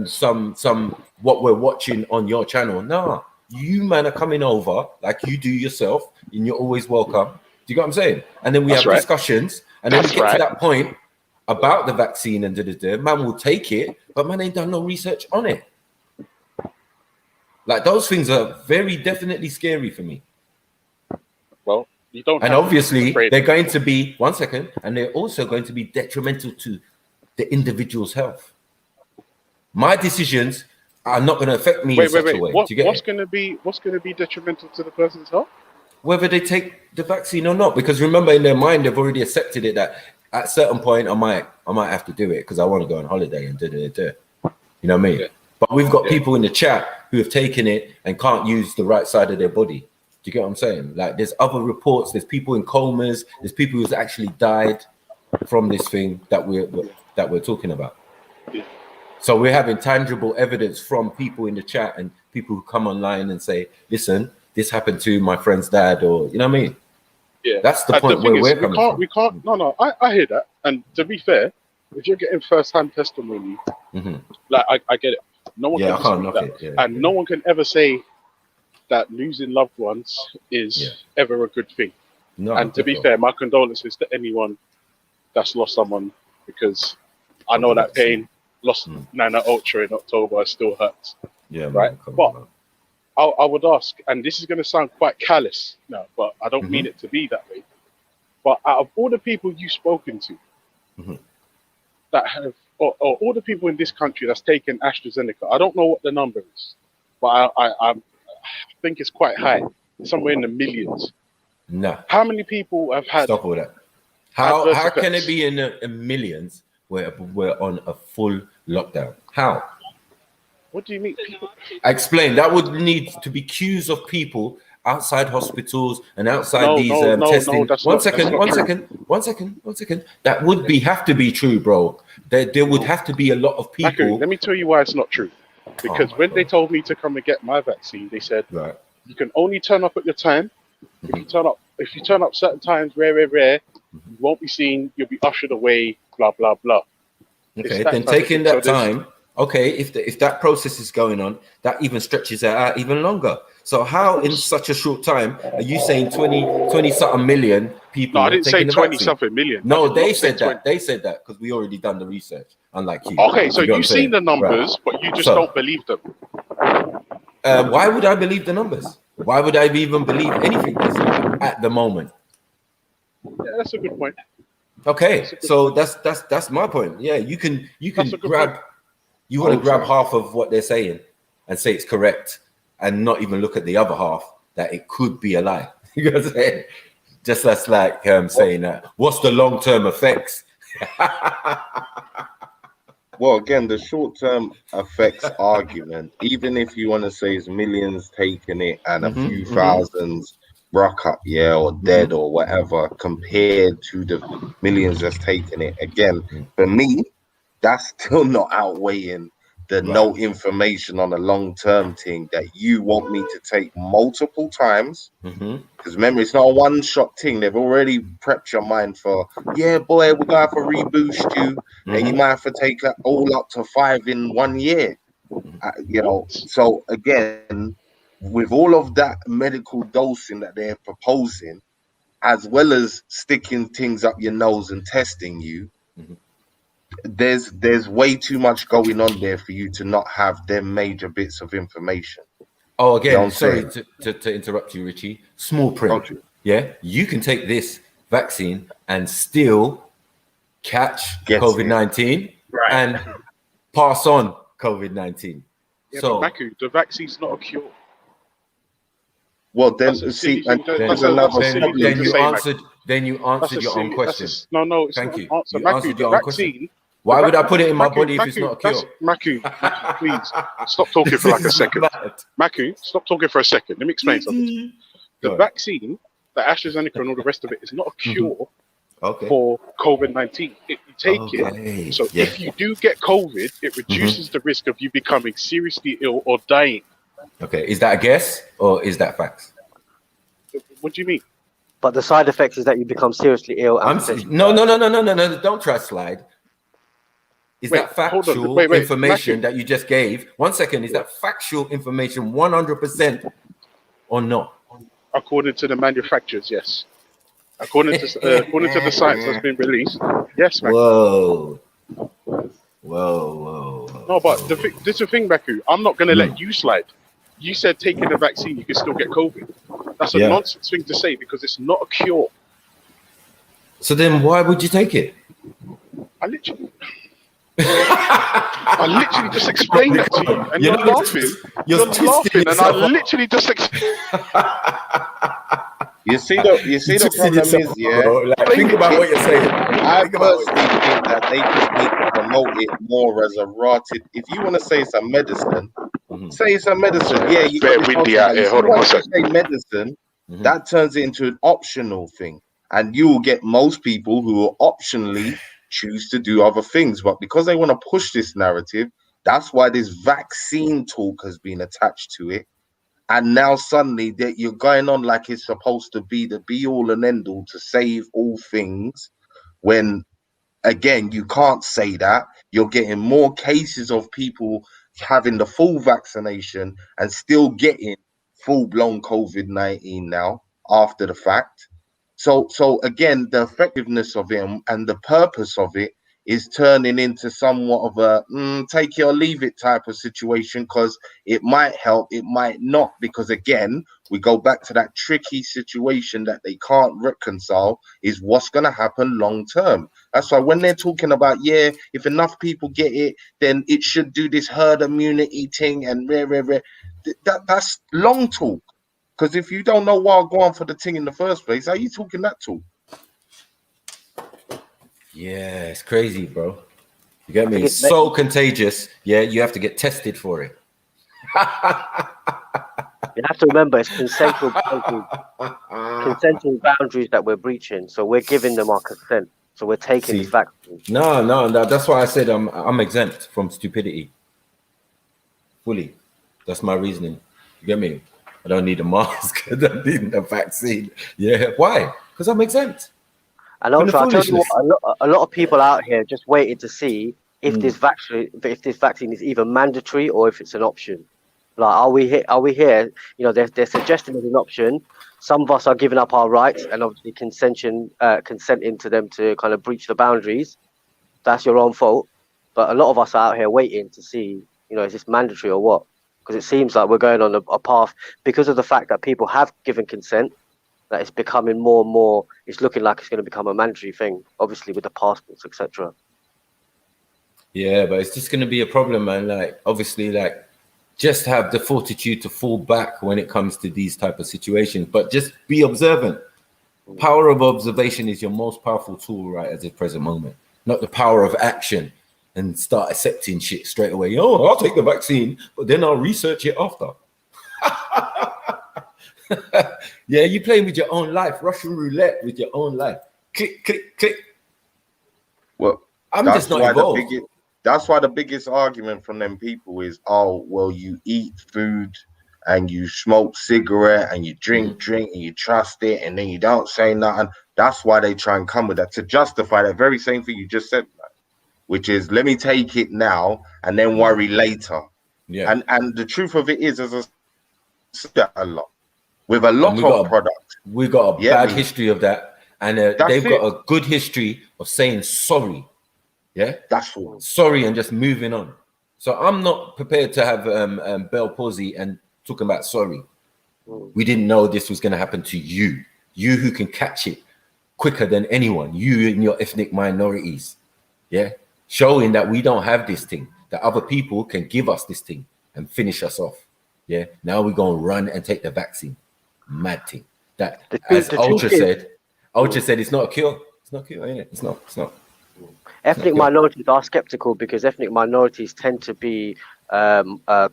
some what we're watching on your channel. No, you man are coming over like you do yourself, and you're always welcome. Do you get what I'm saying? And then we have discussions, and then we get to that point about the vaccine and man will take it, but man ain't done no research on it. Like those things are very definitely scary for me. Well, you don't. And obviously, they're going to be and they're also going to be detrimental to the individual's health. My decisions are not going to affect me in such a way. What's going to be detrimental to the person's health? Whether they take the vaccine or not, because remember, in their mind, they've already accepted it that at a certain point, I might have to do it because I want to go on holiday and You know what I mean? Yeah. But we've got people in the chat who have taken it and can't use the right side of their body. Do you get what I'm saying? Like there's other reports, there's people in comas, there's people who's actually died from this thing that we're talking about. Yeah. So we're having tangible evidence from people in the chat and people who come online and say, listen, this happened to my friend's dad, or you know what I mean? Yeah. That's the point where we're coming from. We can't no, I hear that. And to be fair, if you're getting first-hand testimony, like I get it. No one can can't knock it. Yeah, and no one can ever say that losing loved ones is ever a good thing. No, and to be fair, my condolences to anyone that's lost someone, because I know that pain. Lost Nana Ultra in October, it still hurts. Yeah, right. But I would ask, and this is going to sound quite callous now, but I don't mean it to be that way. But out of all the people you've spoken to that have, or all the people in this country that's taken AstraZeneca, I don't know what the number is, but I think it's quite high, somewhere in the millions. No. How many people have had? Stop all that. How can it be in the millions where we're on a full lockdown? How? What do you mean? People? Explain. That would need to be queues of people outside hospitals and outside these testing. One second. That would have to be true, bro. There would have to be a lot of people. Let me tell you why it's not true. Because when they told me to come and get my vaccine, they said you can only turn up at your time. If you turn up certain times, rare, you won't be seen. You'll be ushered away. Blah blah blah. Okay, then taking that time. Okay, if that process is going on, that even stretches it out even longer. So how in such a short time are you saying 20 something million people? No, I didn't say 20 something million. No, they said that. They said that because we already done the research, unlike you. Okay, so you've seen the numbers, but you just don't believe them. Why would I believe the numbers? Why would I even believe anything at the moment? Yeah, that's a good point. Okay, so that's my point. Yeah, you can grab. You want to grab half of what they're saying and say it's correct, and not even look at the other half that it could be a lie. You know what I'm saying? Just that's like saying that. What's the long-term effects? Well, again, the short-term effects argument, even if you want to say it's millions taking it and a few thousands rock up, or dead or whatever, compared to the millions that's taking it, again, for me, that's still not outweighing the no information on a long-term thing that you want me to take multiple times. Because remember, it's not a one-shot thing. They've already prepped your mind for, yeah, boy, we're gonna have to reboost you, and you might have to take that all up to 5 in 1 year. You know, so again, with all of that medical dosing that they're proposing, as well as sticking things up your nose and testing you, there's way too much going on there for you to not have them major bits of information. Oh, again, You know what I'm sorry saying? to interrupt you, Richie. Small print. Yeah, you can take this vaccine and still catch COVID-19 and pass on COVID-19. Yeah, So, but Maku, the vaccine's not a cure. Well, then That's a see, silly and thing. there's That's another a silly problem. thing to say, Maku. then you answered your own question. No, it's Thank not you. an answer. You Maku, answered the your own question. vaccine. Why would I Maku, put it in my Maku, body if it's Maku, not a cure? Maku, please stop talking for like a second. Maku, stop talking for a second. Let me explain something. The vaccine, the AstraZeneca and all the rest of it, is not a cure for COVID-19. You take it. So if you do get COVID, it reduces the risk of you becoming seriously ill or dying. Okay, is that a guess or is that facts? What do you mean? But the side effects is that you become seriously ill. And No. Don't try slide. Is that factual information that you just gave? 1 second. Is that factual information 100% or not? According to the manufacturers, yes. According to the science that's been released, yes, Maku. Whoa. No, but this is the thing, Maku. I'm not going to let you slide. You said taking the vaccine, you can still get COVID. That's a nonsense thing to say because it's not a cure. So then why would you take it? I literally just explained it to you, and you're laughing. You're laughing, and I literally just You see the problem is, think about what you're saying. I personally think that they just need to promote it more as a rotted. If you want to say it's a medicine, say it's a medicine. Yeah, you got windy out here. Hold on one second. Say medicine, that turns it into an optional thing, and you will get most people who will optionally choose to do other things. But because they want to push this narrative, that's why this vaccine talk has been attached to it. And now suddenly that you're going on like it's supposed to be the be all and end all to save all things, when again you can't say that. You're getting more cases of people having the full vaccination and still getting full-blown COVID-19 now after the fact. So again, the effectiveness of it and the purpose of it is turning into somewhat of a take it or leave it type of situation, because it might help, it might not, because again, we go back to that tricky situation that they can't reconcile is what's going to happen long term. That's why when they're talking about, if enough people get it, then it should do this herd immunity thing and that's long talk. Because if you don't know why I'm going for the thing in the first place, how are you talking that talk? Yeah, it's crazy, bro. You get me? It's so contagious. Yeah, you have to get tested for it. You have to remember it's consensual boundaries that we're breaching. So we're giving them our consent. So we're taking this vaccine. No. That's why I said I'm exempt from stupidity. Fully. That's my reasoning. You get me? I don't need a mask. I don't need a vaccine. Yeah. Why? Because I'm exempt. And also, I tell you what, a lot of people out here just waiting to see if this vaccine is either mandatory or if it's an option. Like, are we here? You know, they're suggesting it's an option. Some of us are giving up our rights and obviously consenting to them to kind of breach the boundaries. That's your own fault. But a lot of us are out here waiting to see, you know, is this mandatory or what? Because it seems like we're going on a path because of the fact that people have given consent, that it's becoming more and more, it's looking like it's going to become a mandatory thing, obviously with the passports, etc. Yeah, but it's just going to be a problem, man. Like, obviously, like, just have the fortitude to fall back when it comes to these type of situations, but just be observant. Power of observation is your most powerful tool right at the present moment, not the power of action and start accepting shit straight away. Oh, I'll take the vaccine, but then I'll research it after. Yeah, you're playing with your own life, Russian roulette with your own life. Click, click, click. Well, I'm just not involved. That's why the biggest argument from them people is, oh, well, you eat food and you smoke cigarette and you drink and you trust it and then you don't say nothing. That's why they try and come with that to justify that very same thing you just said, which is let me take it now and then worry later. Yeah. And the truth of it is, as I said a lot, with a lot of product. We got a bad history of that, and they've got a good history of saying sorry. Yeah, that's all. Sorry, and just moving on. So I'm not prepared to have Bell palsy and talking about sorry. We didn't know this was going to happen to you. You who can catch it quicker than anyone. You and your ethnic minorities. Yeah, showing that we don't have this thing. That other people can give us this thing and finish us off. Yeah, now we're gonna run and take the vaccine. Mad thing. That as Ultra said, it's not a cure. It's not a cure, ain't it? It's not. Ethnic minorities are skeptical because ethnic minorities tend to be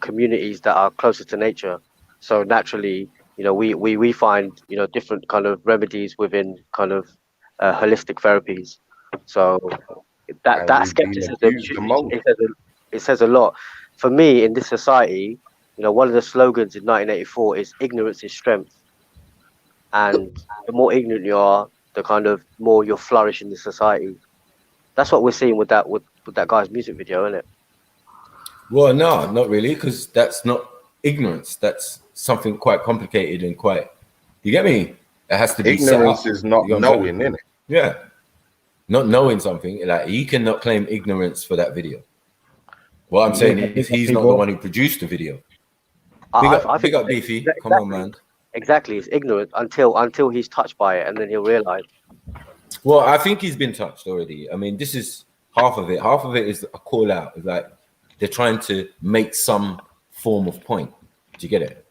communities that are closer to nature. So naturally, you know, we find, you know, different kind of remedies within kind of holistic therapies. So that skepticism, it says a lot. For me, in this society, you know, one of the slogans in 1984 is ignorance is strength. And the more ignorant you are, the kind of more you'll flourish in this society. That's what we're seeing with that guy's music video, isn't it? Well, no, not really, because that's not ignorance. That's something quite complicated and quite, you get me? It has to be ignorance is not knowing, innit? Yeah. Not knowing something. Like, he cannot claim ignorance for that video. What I'm saying is he's not the one who produced the video. Big up Beefy. Exactly. Come on, man. Exactly. It's ignorant until he's touched by it, and then he'll realize. Well, I think he's been touched already. I mean, this is half of it. Half of it is a call out. It's like they're trying to make some form of point. Do you get it?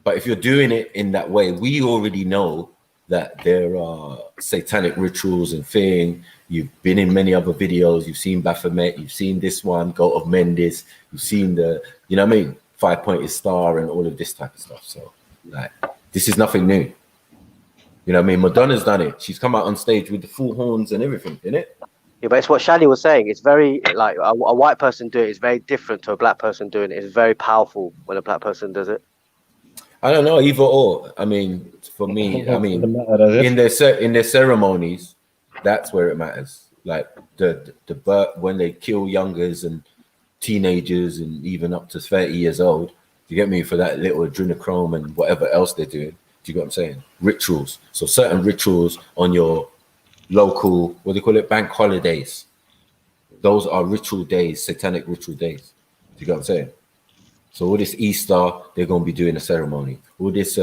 But if you're doing it in that way, we already know that there are satanic rituals and thing. You've been in many other videos. You've seen Baphomet. You've seen this one, Goat of Mendes. You've seen the, you know what I mean, 5-pointed star and all of this type of stuff. So, like, this is nothing new. You know what I mean? Madonna's done it. She's come out on stage with the full horns and everything, isn't it? Yeah, but it's what Shani was saying. It's very, like, a white person doing it is very different to a black person doing it. It's very powerful when a black person does it. I don't know, either or. I mean, for me, I mean, in their ceremonies, that's where it matters. Like the birth, when they kill youngers and teenagers and even up to 30 years old, you get me, for that little adrenochrome and whatever else they're doing. Do you get what I'm saying? Rituals. So certain rituals on your local, what do you call it, bank holidays. Those are ritual days, satanic ritual days. Do you get what I'm saying? So all this Easter, they're going to be doing a ceremony. All this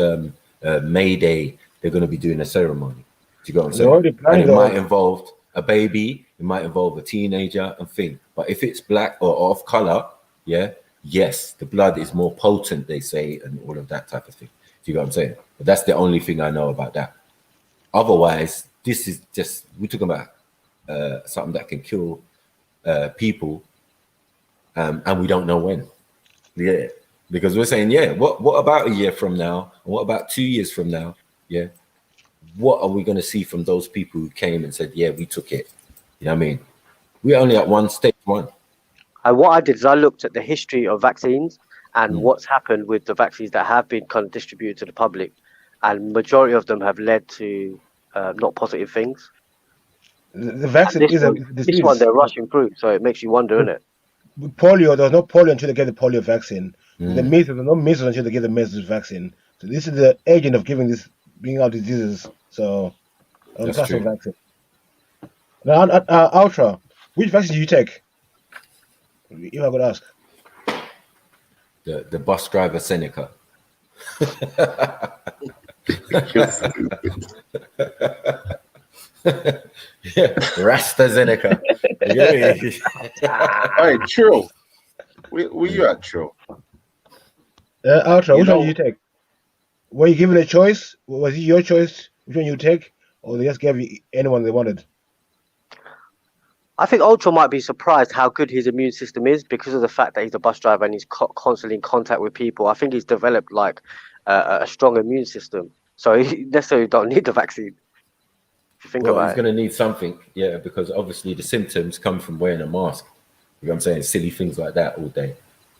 May Day, they're going to be doing a ceremony. Do you get what I'm saying? And it might involve a baby, it might involve a teenager and thing. But if it's black or of color, yeah, yes, the blood is more potent, they say, and all of that type of thing. Do you get what I'm saying? But that's the only thing I know about that. Otherwise, this is just, we're talking about something that can kill people, and we don't know when. Yeah, because we're saying, yeah, what about a year from now? And what about 2 years from now? Yeah, what are we going to see from those people who came and said, yeah, we took it? You know what I mean? We're only at stage one. And what I did is I looked at the history of vaccines and what's happened with the vaccines that have been kind of distributed to the public, and majority of them have led to not positive things. The vaccine is a disease. This one they're rushing through, so it makes you wonder, isn't it? Polio, there's no polio until they get the polio vaccine. The measles, there's no measles until they get the measles vaccine. So this is the agent of bringing out diseases. So that's a vaccine. Now, Ultra, which vaccine do you take? If I could ask. The bus driver Seneca. Yeah, Rasta Seneca. Hey, Trill. Where you at, Trill? Ultra, which one do you take? Were you given a choice? Was it your choice which one you take, or they just gave you anyone they wanted? I think Ultra might be surprised how good his immune system is because of the fact that he's a bus driver and he's constantly in contact with people. I think he's developed like a strong immune system, so he necessarily don't need the vaccine. If you think about he's going to need something, yeah, because obviously the symptoms come from wearing a mask. You know what I'm saying? Silly things like that all day.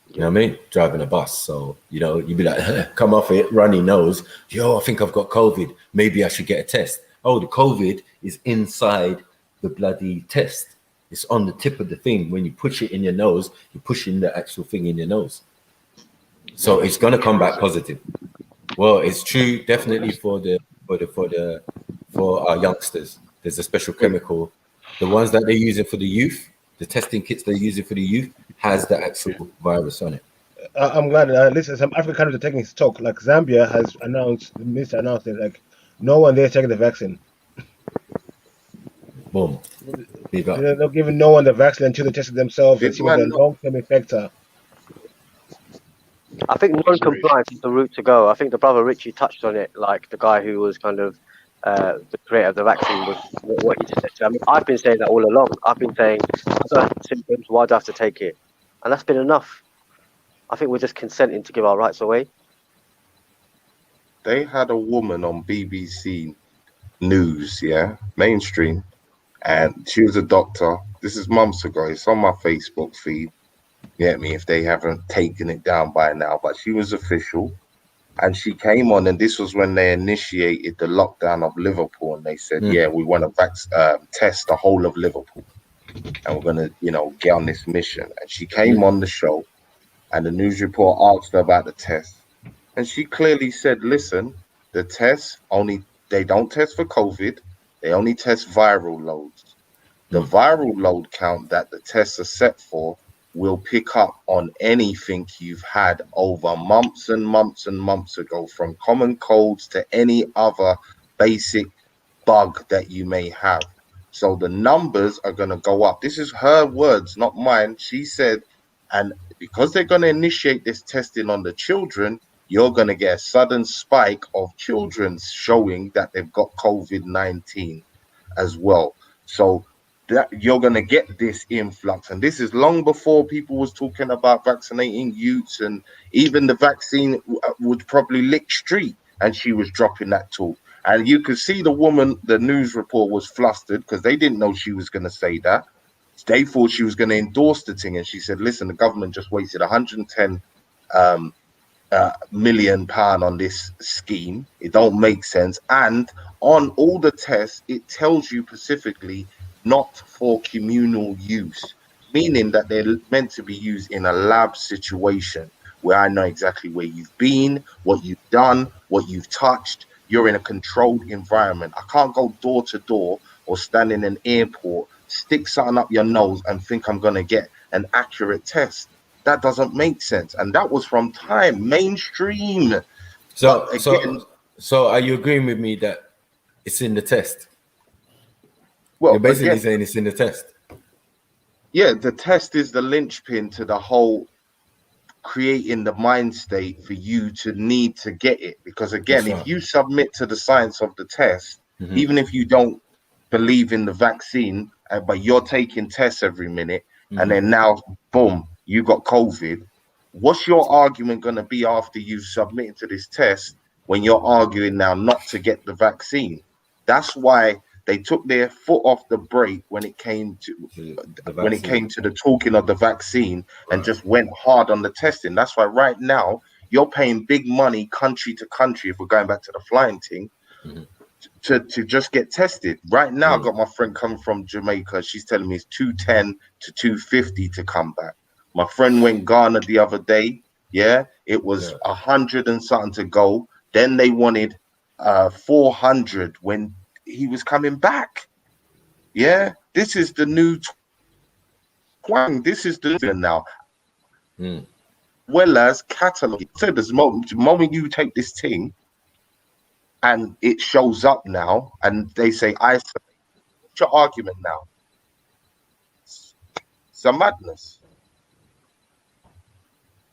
You know what I mean? Driving a bus. So, you know, you'd be like, come off it, runny nose. Yo, I think I've got COVID. Maybe I should get a test. Oh, the COVID is inside the bloody test. It's on the tip of the thing. When you push it in your nose, you're pushing the actual thing in your nose. So it's going to come back positive. Well, it's true, definitely for our youngsters. There's a special chemical. The ones that they're using for the youth, the testing kits they're using for the youth, has the actual virus on it. I'm glad. Listen, some African countries are taking stock. Like Zambia has announced, the minister announced it. Like no one there is taking the vaccine. Boom. They're not giving no one the vaccine until they tested themselves and Did see what the man not- long-term effects are. I think non-compliance is the route to go. I think the brother Richie touched on it, like the guy who was kind of the creator of the vaccine was what he just said. I mean, I've been saying that all along. I've been saying, I don't have symptoms, why do I have to take it? And that's been enough. I think we're just consenting to give our rights away. They had a woman on BBC News, yeah, mainstream, and she was a doctor. This is months ago. It's on my Facebook feed. You get me? If they haven't taken it down by now, but she was official, and she came on, and this was when they initiated the lockdown of Liverpool, and they said, "Yeah, we want to test the whole of Liverpool, and we're gonna, get on this mission." And she came on the show, and the news report asked her about the test, and she clearly said, "Listen, the tests they don't test for COVID, they only test viral loads. The viral load count that the tests are set for will pick up on anything you've had over months and months and months ago, from common colds to any other basic bug that you may have. So the numbers are going to go up." This is her words, not mine. She said, and because they're going to initiate this testing on the children, you're going to get a sudden spike of children showing that they've got COVID-19 as well. So that you're going to get this influx, and this is long before people was talking about vaccinating youths, and even the vaccine would probably lick street, and she was dropping that talk. And you could see the woman, the news report was flustered because they didn't know she was going to say that. They thought she was going to endorse the thing, and she said, "Listen, the government just wasted 110 million pound on this scheme. It don't make sense. And on all the tests, it tells you specifically not for communal use, meaning that they're meant to be used in a lab situation where I know exactly where you've been, what you've done, what you've touched. You're in a controlled environment. I can't go door to door or stand in an airport, stick something up your nose and think I'm going to get an accurate test. That doesn't make sense." And that was from Time, mainstream. So are you agreeing with me that it's in the test? Well, you're basically saying it's in the test. Yeah, the test is the linchpin to the whole creating the mind state for you to need to get it. Because again, if you submit to the science of the test, even if you don't believe in the vaccine, but you're taking tests every minute, and then now, boom, you got COVID. What's your argument going to be after you've submitted to this test when you're arguing now not to get the vaccine? That's why they took their foot off the brake when it came to the talking of the vaccine, and just went hard on the testing. That's why right now you're paying big money country to country, if we're going back to the flying thing, to just get tested. Right now, I got my friend coming from Jamaica. She's telling me it's 210 to 250 to come back. My friend went Ghana the other day. Yeah, it was 100 and something to go. Then they wanted 400 when he was coming back. Yeah, this is the new twang. This is the now. Well as catalog. So the moment you take this thing and it shows up now, and they say isolate. What's your argument now? It's a madness.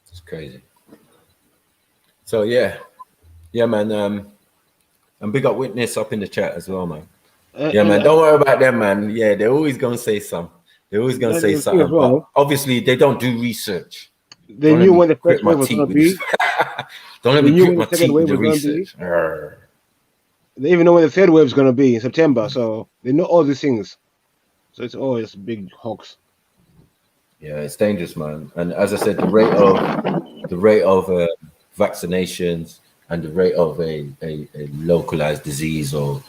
It's crazy. So yeah, man. And big up Witness up in the chat as well, man. Yeah, man. Don't worry about them, man. Yeah, they're always gonna say something. They're always gonna say something. Well. But obviously, they don't do research. They knew when the first wave was gonna be. Don't let me grit my teeth with the research. They even know when the third wave is gonna be in September, so they know all these things. So it's always big hoax. Yeah, it's dangerous, man. And as I said, the rate of vaccinations and the rate of a localized disease or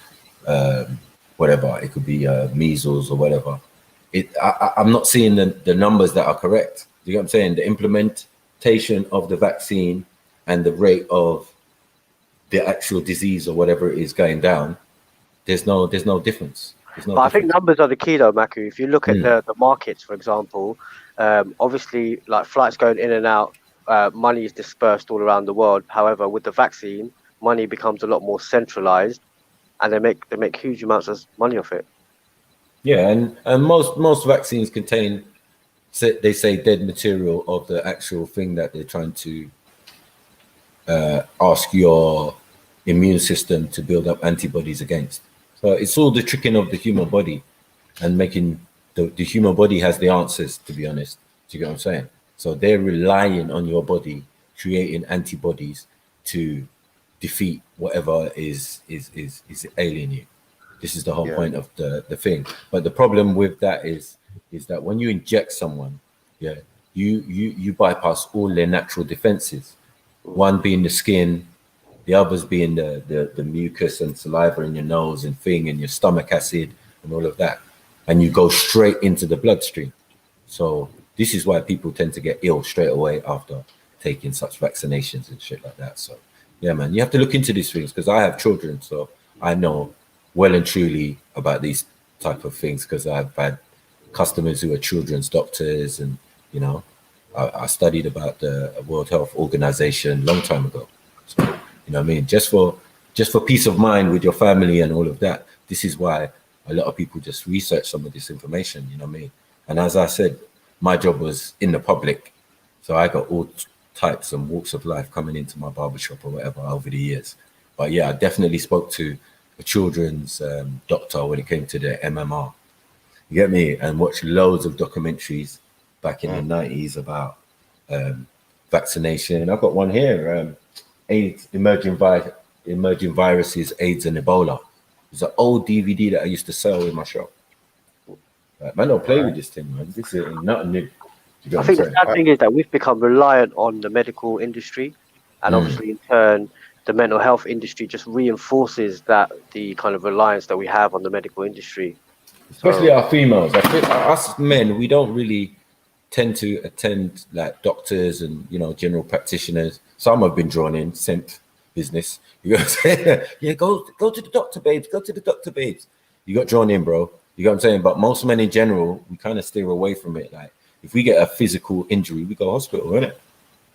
whatever, it could be measles or whatever. I'm not seeing the numbers that are correct. You know what I'm saying? The implementation of the vaccine and the rate of the actual disease or whatever it is going down, there's no difference. There's no But I think difference. numbers are the key though, Maku. If you look at the markets, for example, obviously like flights going in and out, money is dispersed all around the world. However, with the vaccine, money becomes a lot more centralized, and they make huge amounts of money off it. Yeah, and most vaccines contain, they say, dead material of the actual thing that they're trying to ask your immune system to build up antibodies against. So it's all the tricking of the human body and making the human body has the answers, to be honest. Do you get what I'm saying? So they're relying on your body creating antibodies to defeat whatever is ailing you. This is the whole point of the thing. But the problem with that is that when you inject someone, you bypass all their natural defenses. One being the skin, the others being the mucus and saliva in your nose and thing and your stomach acid and all of that. And you go straight into the bloodstream. So this is why people tend to get ill straight away after taking such vaccinations and shit like that. So yeah, man, you have to look into these things, because I have children, so I know well and truly about these type of things, because I've had customers who are children's doctors, and you know, I studied about the World Health Organization a long time ago. So you know what I mean, just for peace of mind with your family and all of that. This is why a lot of people just research some of this information, you know what I mean? And as I said, my job was in the public, so I got all types and walks of life coming into my barbershop or whatever over the years. But yeah, I definitely spoke to a children's doctor when it came to the MMR. You get me? And watched loads of documentaries back in the 90s about vaccination. I've got one here, AIDS, emerging viruses, AIDS and Ebola. It's an old DVD that I used to sell in my shop. Man, don't play with this thing, man. This is nothing new. I think the sad thing is that we've become reliant on the medical industry, and obviously in turn, the mental health industry just reinforces that, the kind of reliance that we have on the medical industry. Especially our females. I think us men, we don't really tend to attend like doctors and, you know, general practitioners. Some have been drawn in, sent business. You know what I'm saying? Yeah, go to the doctor, babes. Go to the doctor, babes. You got drawn in, bro. You know what I'm saying? But most men in general, we kind of steer away from it. Like, if we get a physical injury, we go hospital, innit?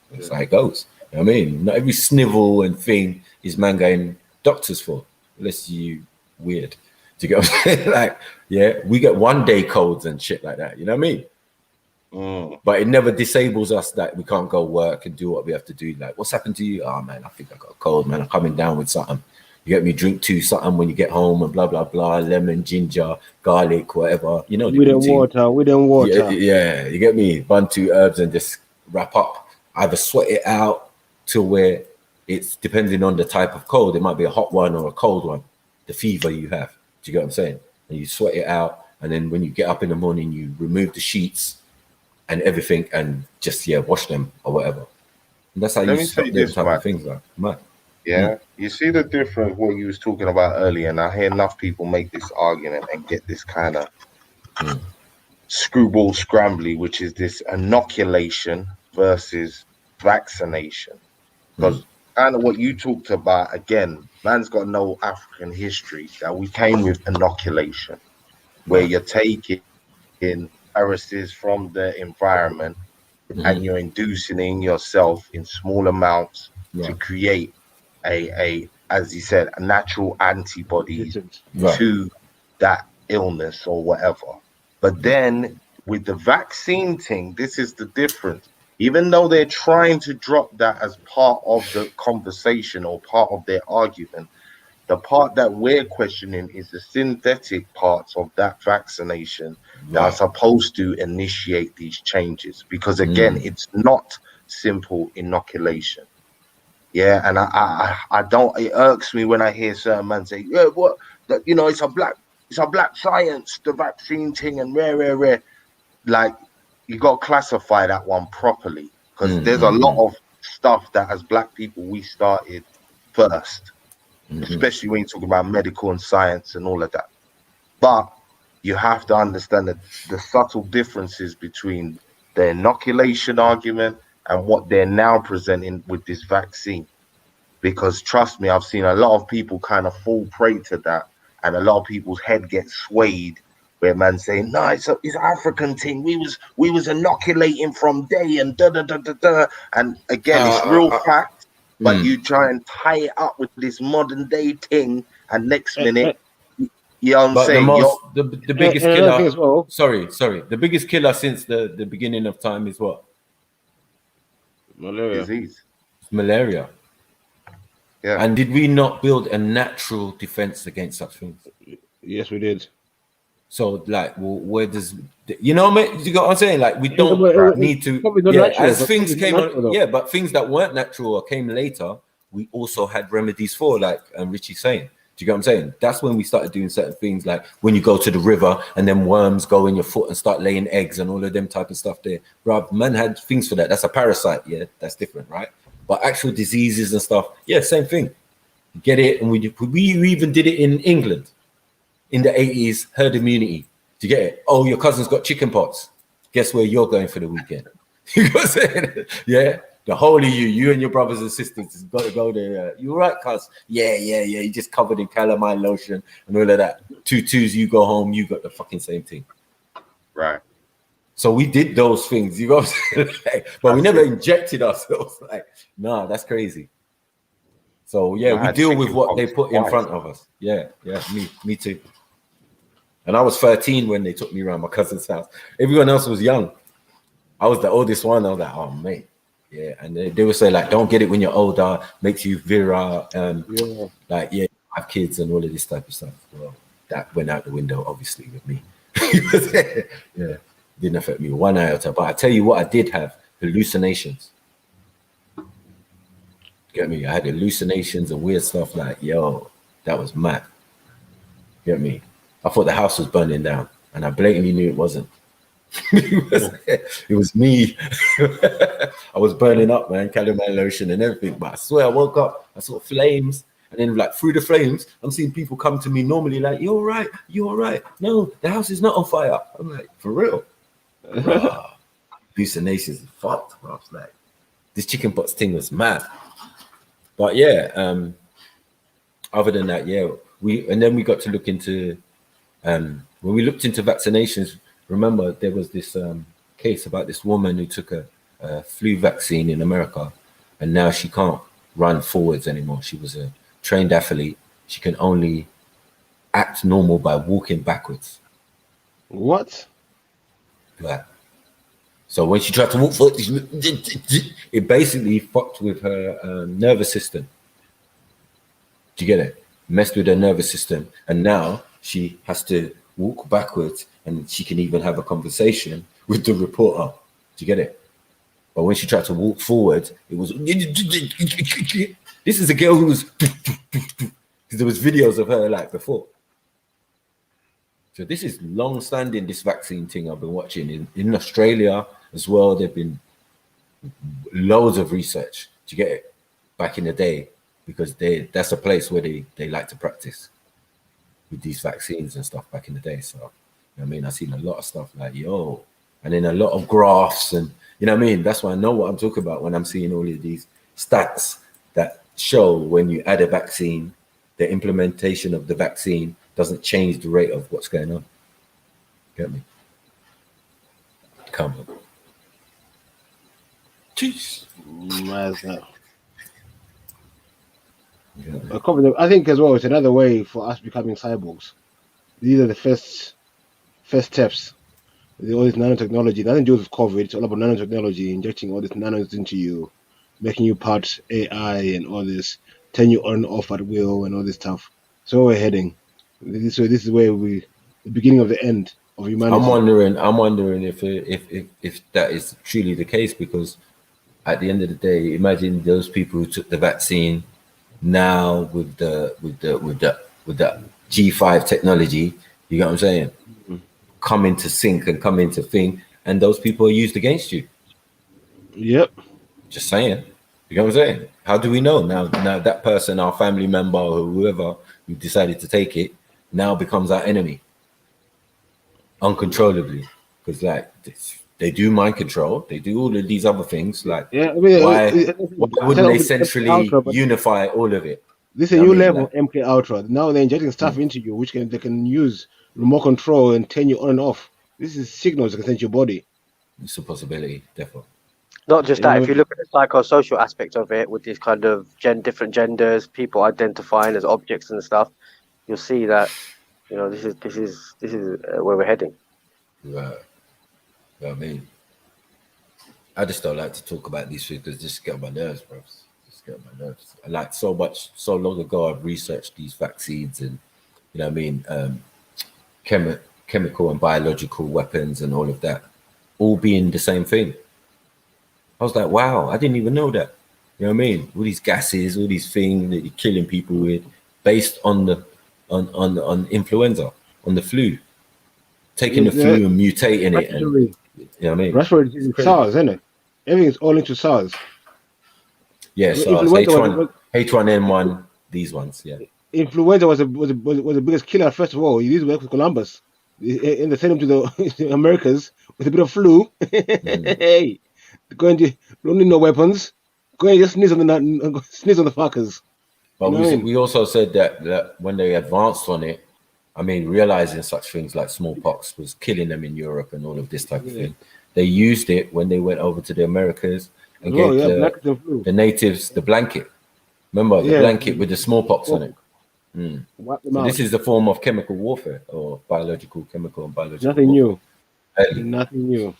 That's how it goes. You know what I mean? Not every snivel and thing is man going doctors for, unless you weird. Do you get what I'm saying? Like, yeah, we get 1 day codes and shit like that. You know what I mean? But it never disables us that we can't go work and do what we have to do. Like, what's happened to you? Oh man, I think I got a cold, man. I'm coming down with something. You get me, drink something when you get home and blah blah blah, lemon, ginger, garlic, whatever. You know, with the water. Yeah, you get me. Bun 2 herbs and just wrap up. Either sweat it out to where it's depending on the type of cold. It might be a hot one or a cold one. The fever you have. Do you get what I'm saying? And you sweat it out, and then when you get up in the morning, you remove the sheets and everything, and just wash them or whatever. And that's how you stop those type of things, like man. Yeah, you see the difference what you was talking about earlier, and I hear enough people make this argument and get this kind of screwball scrambly, which is this inoculation versus vaccination. Because kind of what you talked about, again, man's got no African history, that we came with inoculation, where you're taking in viruses from the environment and you're inducing in yourself in small amounts to create a as you said, a natural antibodies to that illness or whatever. But then with the vaccine thing, this is the difference. Even though they're trying to drop that as part of the conversation or part of their argument, the part that we're questioning is the synthetic parts of that vaccination that are supposed to initiate these changes. Because again, it's not simple inoculation. Yeah, and I don't. It irks me when I hear certain men say, "Yeah, what? That, you know, it's a black science, the vaccine thing, and rare." Like, you got to classify that one properly, because there's a lot of stuff that as black people we started first, especially when you talk about medical and science and all of that. But you have to understand that the subtle differences between the inoculation argument and what they're now presenting with this vaccine. because trust me, I've seen a lot of people kind of fall prey to that, and a lot of people's head gets swayed where man saying, no, it's African thing. We was inoculating from day and da da da da da. And again, it's real fact, but you try and tie it up with this modern day thing, and next minute, you know what I'm But saying? the biggest killer. Well. Sorry. The biggest killer since the beginning of time is what? Malaria. Disease. It's malaria. Yeah. And did we not build a natural defense against such things? Yes, we did. So, like, well, where does you know what I'm saying? Like, we don't need to. Yeah, natural, as things came natural, on, yeah, but things that weren't natural or came later, we also had remedies for, like Richie's saying. Do you get what I'm saying? That's when we started doing certain things, like when you go to the river and then worms go in your foot and start laying eggs and all of them type of stuff there. Bruh, man had things for that. That's a parasite. Yeah, that's different, right? But actual diseases and stuff, yeah, same thing. You get it, and we even did it in England in the 80s. Herd immunity. Do you get it? Oh, your cousin's got chicken pox. Guess where you're going for the weekend? You know what I'm saying? Yeah. The whole of you and your brothers and sisters has got to go there. You right, cuz? Yeah. You just covered in calamine lotion and all of that. 2-2s, you go home, you got the fucking same thing. Right. So we did those things, you know what I'm saying? But we never injected ourselves. Like, nah, that's crazy. So yeah, we deal with what they put in front of us. Yeah, me too. And I was 13 when they took me around my cousin's house. Everyone else was young. I was the oldest one. I was like, oh mate. Yeah, and they would say like, don't get it when you're older, makes you virile, like have kids and all of this type of stuff. Well, that went out the window, obviously, with me. Yeah, didn't affect me one iota. But I tell you what, I did have hallucinations. Get me? I had hallucinations and weird stuff. Like, yo, that was mad. Get me? I thought the house was burning down, and I blatantly knew it wasn't. It was me. I was burning up, man, calamine lotion and everything. But I swear, I woke up, I saw flames, and then like through the flames, I'm seeing people come to me normally, like, "You all right? You all right? No, the house is not on fire." I'm like, for real? Hallucinations is fucked, bro. Like, this chicken pox thing was mad. But yeah, other than that, yeah, then we got to look into when we looked into vaccinations. Remember, there was this case about this woman who took a flu vaccine in America, and now she can't run forwards anymore. She was a trained athlete. She can only act normal by walking backwards. What? Like, so when she tried to walk forward, it basically fucked with her nervous system. Do you get it? Messed with her nervous system, and now she has to walk backwards, and she can even have a conversation with the reporter. Do you get it? But when she tried to walk forward, it was this is a girl who was because there was videos of her like before. So this is long-standing, this vaccine thing I've been watching in Australia as well. There've been loads of research. Do you get it? Back in the day, because that's a place where they like to practice with these vaccines and stuff back in the day. So, you know what I mean? I've seen a lot of stuff like, yo, and then a lot of graphs, and you know what I mean? That's why I know what I'm talking about when I'm seeing all of these stats that show when you add a vaccine, the implementation of the vaccine doesn't change the rate of what's going on. Get me? Come on. Jeez. Yeah. I think as well, it's another way for us becoming cyborgs. These are the first steps. All this nanotechnology, nothing to do with COVID. It's all about nanotechnology, injecting all these nanos into you, making you part AI and all this, turn you on off at will and all this stuff. So we're heading. This is where the beginning of the end of humanity. I'm wondering if that is truly the case, because at the end of the day, imagine those people who took the vaccine now with the G5 technology. You know what I'm saying? Mm-hmm. Come into sync and come into thing, and those people are used against you. Yep. Just saying. You know what I'm saying? How do we know now that person, our family member or whoever who decided to take it, now becomes our enemy uncontrollably? Because like They do mind control. They do all of these other things. Like, Yeah, I mean, why wouldn't they MK centrally Ultra, but unify all of it? this is a You know new what I mean? level of MK Ultra. Now they're injecting stuff into you, which they can use remote control and turn you on and off. This is signals that can send to your body. It's a possibility, definitely. Not just You know that, what if I you look at the psychosocial aspect of it, with these kind of different genders, people identifying as objects and stuff, you'll see that, you know, this is where we're heading. Right. You know what I mean? I just don't like to talk about these things because just get on my nerves, bro. Just get on my nerves. I like so long ago I've researched these vaccines and, you know what I mean, chemical and biological weapons and all of that, all being the same thing. I was like, wow, I didn't even know that. You know what I mean? All these gases, all these things that you're killing people with, based on the on influenza, on the flu, taking the flu and mutating it, and you know what I mean? That's what it is in SARS, isn't it? Everything's all into SARS. Yeah, SARS, H1N1, these ones, yeah. Influenza was the biggest killer. First of all, you used to work with Columbus, and they sent him to the Americas with a bit of flu. Hey, going to don't need no weapons. Go and just sneeze on the fuckers. But You know what I mean? we also said that when they advanced on it, I mean, realizing such things like smallpox was killing them in Europe and all of this type of thing, they used it when they went over to the Americas and gave the natives the blanket. Remember the blanket with the smallpox on it. So this is a form of chemical warfare or chemical and biological. Nothing new. Hey. Nothing new. You know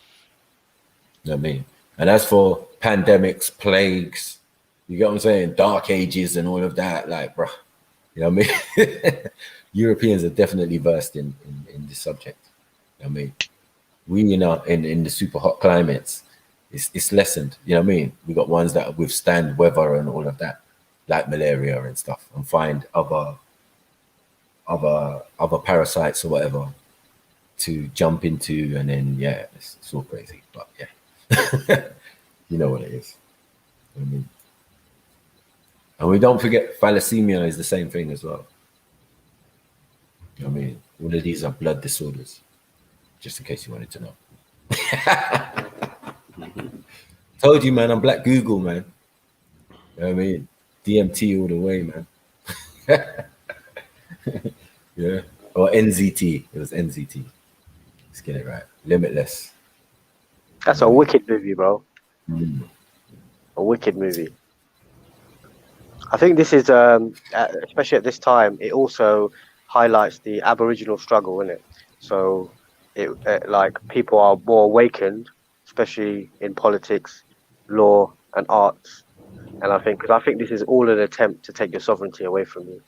what I mean? And as for pandemics, plagues, you get what I'm saying? Dark ages and all of that, like, bro, you know what I mean? Europeans are definitely versed in this subject. You know what I mean? We, you know, in the super hot climates, it's lessened. You know what I mean? We got ones that withstand weather and all of that, like malaria and stuff, and find other parasites or whatever to jump into, and then it's all crazy. But yeah, you know what it is. You know what I mean? And we don't forget thalassemia is the same thing as well. You know what I mean? All of these are blood disorders, just in case you wanted to know. Told you, man, I'm Black Google, man. You know what I mean? DMT all the way, man. Yeah. Or NZT. It was NZT. Let's get it right. Limitless. That's a wicked movie, bro. A wicked movie. I think this is, especially at this time, it also highlights the Aboriginal struggle, isn't it? So, like, people are more awakened, especially in politics, law, and arts. And I think this is all an attempt to take your sovereignty away from you.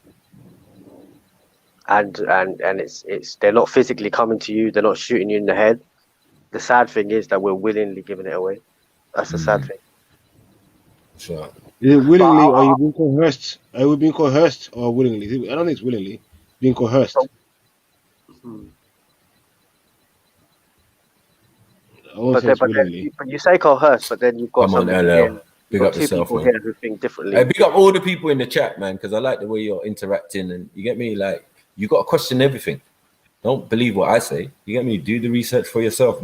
And it's they're not physically coming to you, they're not shooting you in the head. The sad thing is that we're willingly giving it away. That's the sad thing. Sure. Is it willingly or are you being coerced? Are we being coerced or willingly? I don't think it's willingly. Being coerced. But you say coerced, but then you've got Come on, LL. Big up yourself, man. Here who think differently. Hey, big up all the people in the chat, man, because I like the way you're interacting, and you get me. Like, you got to question everything. Don't believe what I say. You get me? Do the research for yourself.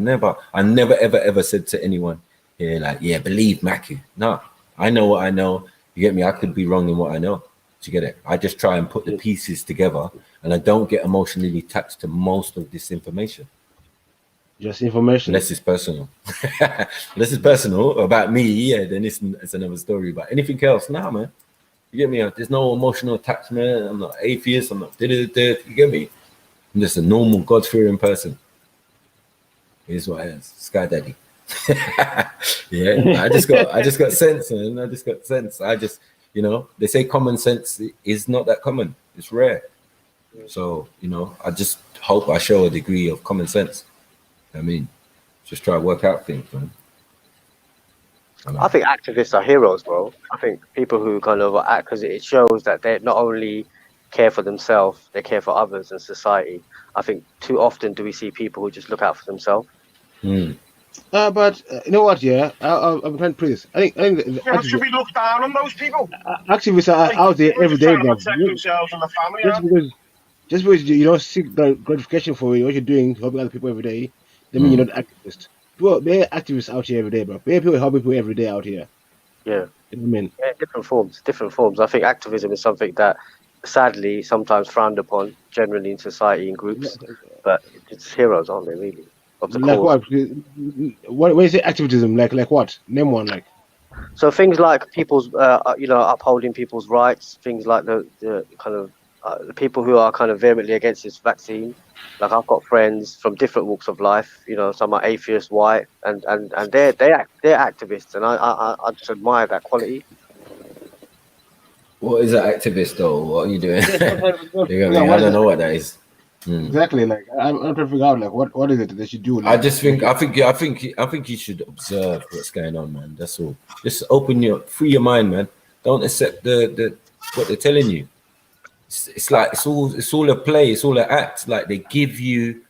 I never, ever said to anyone here, like, yeah, believe Mackie. No, I know what I know. You get me? I could be wrong in what I know. Do you get it? I just try and put the pieces together, and I don't get emotionally attached to most of this information. Just information. Unless it's personal. Unless it's personal about me, yeah, then it's another story. But anything else, nah, man. You get me? There's no emotional attachment. I'm not atheist. I'm not you get me? I'm just a normal God-fearing person. Here's what I am, Sky Daddy. Yeah, I just got sense, man. I just got sense. You know, they say common sense is not that common. It's rare. So, you know, I just hope I show a degree of common sense. I mean, just try to work out things, man. I think activists are heroes, bro. I think people who kind of act, because it shows that they not only care for themselves, they care for others and society. I think too often do we see people who just look out for themselves. But you know what? Yeah, I'm trying to put this. I think should we look down on those people? Activists are out there every day, bro. Protect themselves and the family. Just because you don't seek gratification for what you're doing, helping other people every day, doesn't mean you're not an activist. Well, there are activists out here every day, bro. There are people helping people every day out here. Yeah. You know what I mean? Yeah, different forms, different forms. I think activism is something that sadly sometimes frowned upon generally in society in groups, but it's heroes, aren't they, really, of the Like cause. what? When you say activism, like what? Name one, like. So things like people's, upholding people's rights, things like the kind of the people who are kind of vehemently against this vaccine. Like I've got friends from different walks of life. You know, some are atheists, white, and they're activists, and I just admire that quality. What is an activist though? What are you doing? Yeah, I don't know what that is. Exactly. Like I'm trying to figure out like what is it that they should do. Like, I think you should observe what's going on, man. That's all. Just free your mind, man. Don't accept the what they're telling you. It's like it's all a play. It's all an act. Like they give you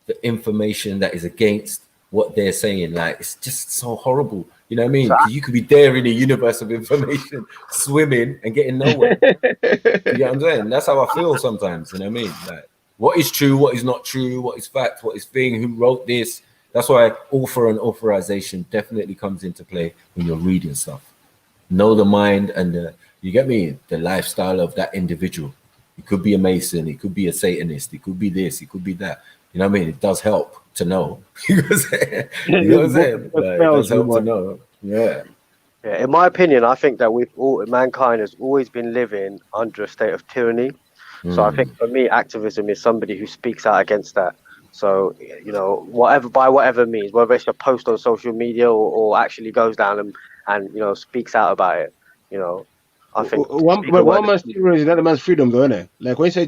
the information that is against what they're saying. Like it's just so horrible. You know what I mean? You could be there in a universe of information, swimming and getting nowhere. You know what I'm saying? That's how I feel sometimes. You know what I mean? Like what is true, what is not true, what is fact, what is thing, who wrote this. That's why author and authorization definitely comes into play when you're reading stuff. Know the mind and you get me, the lifestyle of that individual. It could be a Mason, it could be a Satanist, it could be this, it could be that. You know what I mean? It does help to know. You know what I'm saying? You know what I'm saying? Like, it does help to know. Yeah. Yeah. In my opinion, I think that mankind has always been living under a state of tyranny. So I think for me, activism is somebody who speaks out against that. So, you know, by whatever means, whether it's a post on social media or actually goes down and you know, speaks out about it, you know, I think one man's tyranny is another man's freedom, though, isn't it? Like when you say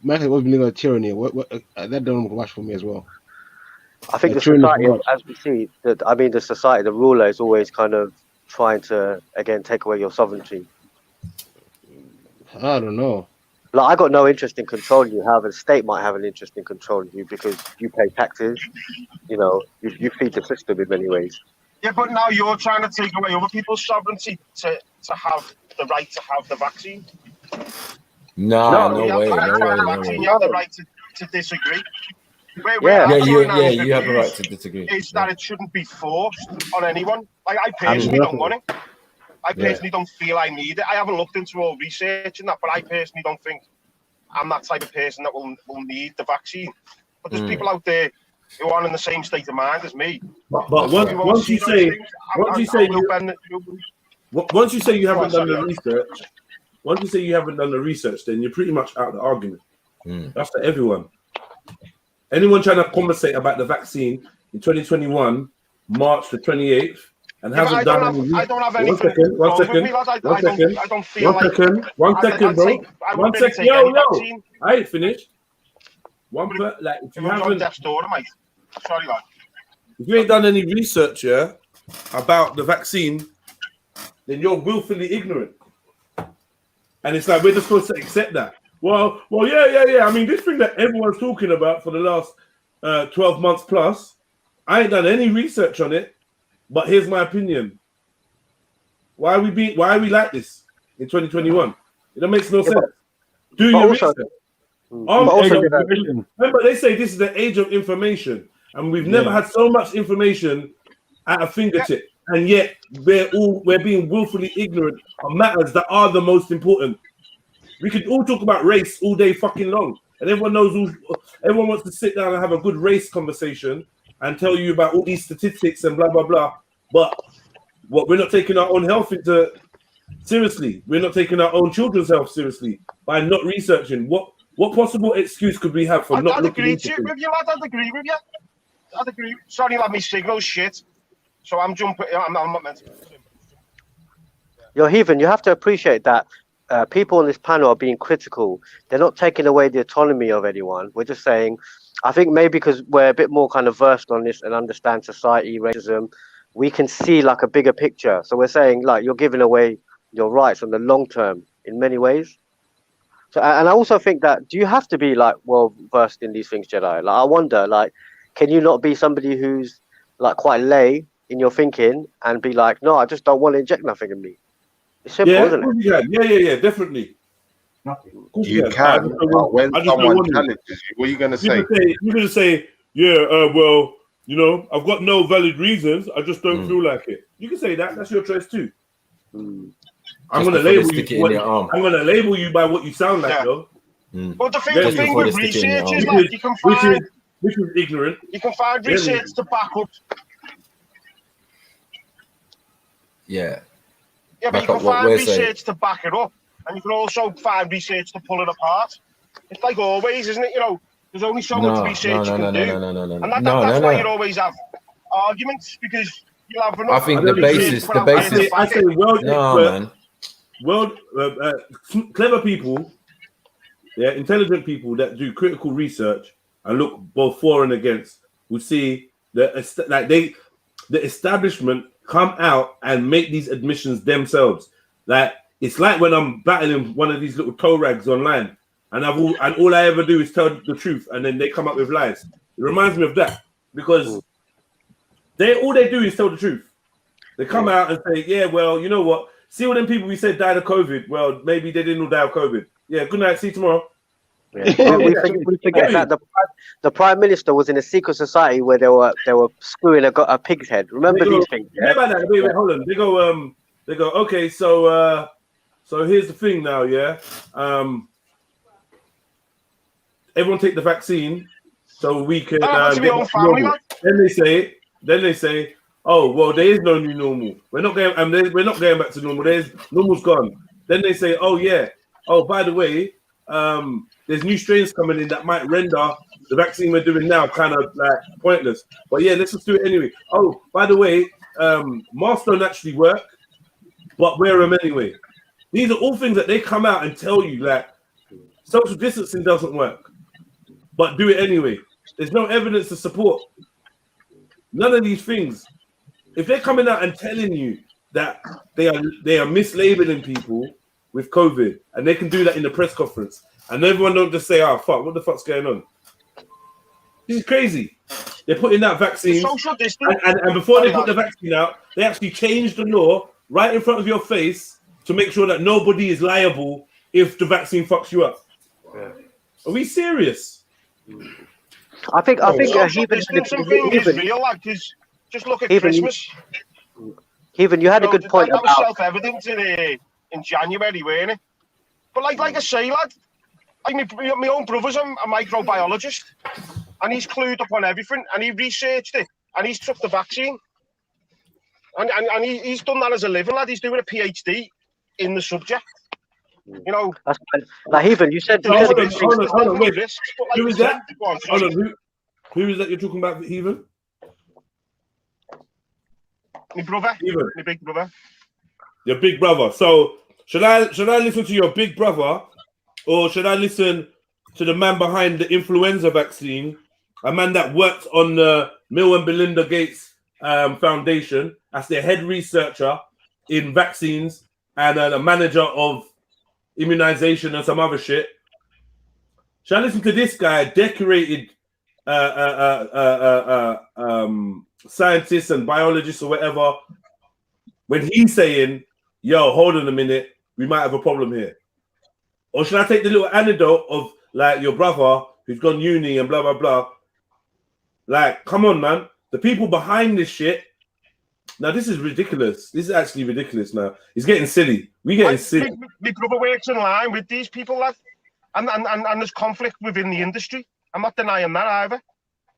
mankind was living under tyranny, that don't watch for me as well. I think the society, as we see, the society, the ruler is always kind of trying to, again, take away your sovereignty. I don't know. Like, I got no interest in controlling you. However, the state might have an interest in controlling you because you pay taxes. You know, you feed the system in many ways. Yeah, but now you're trying to take away other people's sovereignty to have the right to have the vaccine. No way. You have the right to disagree. You have the right to disagree. Is that it shouldn't be forced on anyone. Like I personally don't want it. I personally don't feel I need it. I haven't looked into all research and that, but I personally don't think I'm that type of person that will need the vaccine. But there's people out there who aren't in the same state of mind as me. But once you say you haven't done the research, once you say you haven't done the research, then you're pretty much out of the argument. That's for everyone. Anyone trying to conversate about the vaccine in 2021, March the 28th, and hasn't done any research. I don't have anything. One second, I don't feel like. One second, bro. One second. Yo. I ain't finished. Like if you haven't. Sorry, lad. If you ain't done any research, about the vaccine, then you're willfully ignorant. And it's like we're just supposed to accept that. Well, yeah. I mean, this thing that everyone's talking about for the last 12 months plus, I ain't done any research on it, but here's my opinion. Why are we like this in 2021? It makes no sense. Do your research. Remember, they say this is the age of information, and we've never had so much information at a fingertip, and yet we're being willfully ignorant on matters that are the most important. We could all talk about race all day fucking long, and everyone wants to sit down and have a good race conversation and tell you about all these statistics and blah blah blah. But we're not taking our own health seriously. We're not taking our own children's health seriously by not researching. What possible excuse could we have for not looking into it? I'd agree with you. Sorry, lad, my signal's shit. So I'm jumping. I'm not meant to. Yo, Heathen, you have to appreciate that people on this panel are being critical. They're not taking away the autonomy of anyone. We're just saying, I think maybe because we're a bit more kind of versed on this and understand society, racism, we can see like a bigger picture. So we're saying like you're giving away your rights on the long term in many ways. So, and I also think that, do you have to be like well versed in these things, Jedi? Like I wonder, like, can you not be somebody who's like quite lay in your thinking and be like, no, I just don't want to inject nothing in me. It's simple, isn't it? Yeah, definitely. You can. But when someone challenges you, what are you going to say? You're going to say, well, You know, I've got no valid reasons. I just don't feel like it. You can say that. That's your choice too. I'm gonna label you. I'm gonna label you by what you sound like, though. Well, the thing with research is like you can find, which is ignorant. You can find research to back up. Yeah. Yeah, but you can find research to back it up, and you can also find research to pull it apart. It's like always, isn't it? You know, there's only so much research you can do, and that's why you always have arguments, because you have enough. I think the basis. I say clever people, intelligent people that do critical research and look both for and against will see that the establishment come out and make these admissions themselves. Like, it's like when I'm battling one of these little toe rags online, and all I ever do is tell the truth, and then they come up with lies. It reminds me of that, because all they do is tell the truth. They come out and say, yeah, well, you know what? See all them people we said died of COVID. Well, maybe they didn't all die of COVID. Yeah, good night. See you tomorrow. Yeah. we forget that the Prime Minister was in a secret society where they were screwing a pig's head. Remember these things? Yeah? Wait, hold on. They go, okay, so here's the thing now, yeah. Everyone take the vaccine so we can get normal. Then they say, oh, well, there is no new normal. We're not going back to normal. Normal's gone. Then they say, oh yeah, oh, by the way, there's new strains coming in that might render the vaccine we're doing now kind of like pointless. But yeah, let's just do it anyway. Oh, by the way, masks don't actually work, but wear them anyway. These are all things that they come out and tell you, like, social distancing doesn't work, but do it anyway. There's no evidence to support none of these things. If they're coming out and telling you that they are mislabeling people with COVID, and they can do that in the press conference, and everyone don't just say, "Oh fuck, what the fuck's going on?" This is crazy. They're putting out vaccines, and before they put the vaccine out, they actually changed the law right in front of your face to make sure that nobody is liable if the vaccine fucks you up. Yeah. Are we serious? I think social distancing thing is real, like, because just look at Christmas. Even you had a good point that about was self-evident in January, weren't it? But like I say, lad, like my own brother's a microbiologist, and he's clued up on everything, and he researched it, and he's took the vaccine, and he's done that as a living, lad. He's doing a PhD in the subject. You know, like even you said. Hold on, wait. Who is that? Hold on, who is that you're talking about, Heathen? My brother, Heathen. My big brother. Your big brother. So should I listen to your big brother, or should I listen to the man behind the influenza vaccine, a man that worked on the Bill and Melinda Gates Foundation as their head researcher in vaccines and a manager of immunization and some other shit? Should I listen to this guy, decorated scientist and biologist or whatever, when he's saying, yo, hold on a minute, we might have a problem here? Or should I take the little anecdote of like your brother who's gone uni and blah blah blah? Like, come on, man. The people behind this shit. Now this is ridiculous. This is actually ridiculous now. It's getting silly. We're getting silly. My brother works in line with these people, lad. And there's conflict within the industry. I'm not denying that either.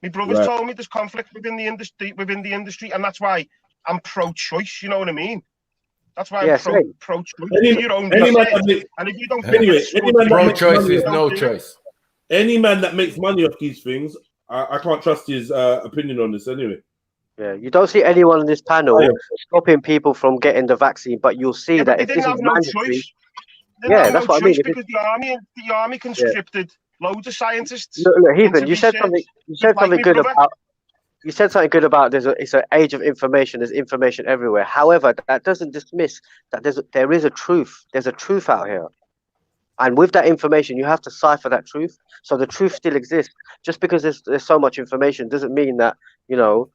My brother's told me there's conflict within the industry, and that's why I'm pro-choice. You know what I mean? That's why I'm pro-choice. And if you don't pro-choice is no choice. Any man that makes money off these things, I can't trust his opinion on this anyway. Yeah, you don't see anyone on this panel stopping people from getting the vaccine, but you'll see that if this is mandatory. Yeah, that's what I mean. Because the army conscripted loads of scientists. Look, Heathen, you said something. You said something good about. You said something good about it's an age of information. There's information everywhere. However, that doesn't dismiss that there is a truth. There's a truth out here, and with that information, you have to cipher that truth. So the truth still exists. Just because there's so much information doesn't mean that, you know.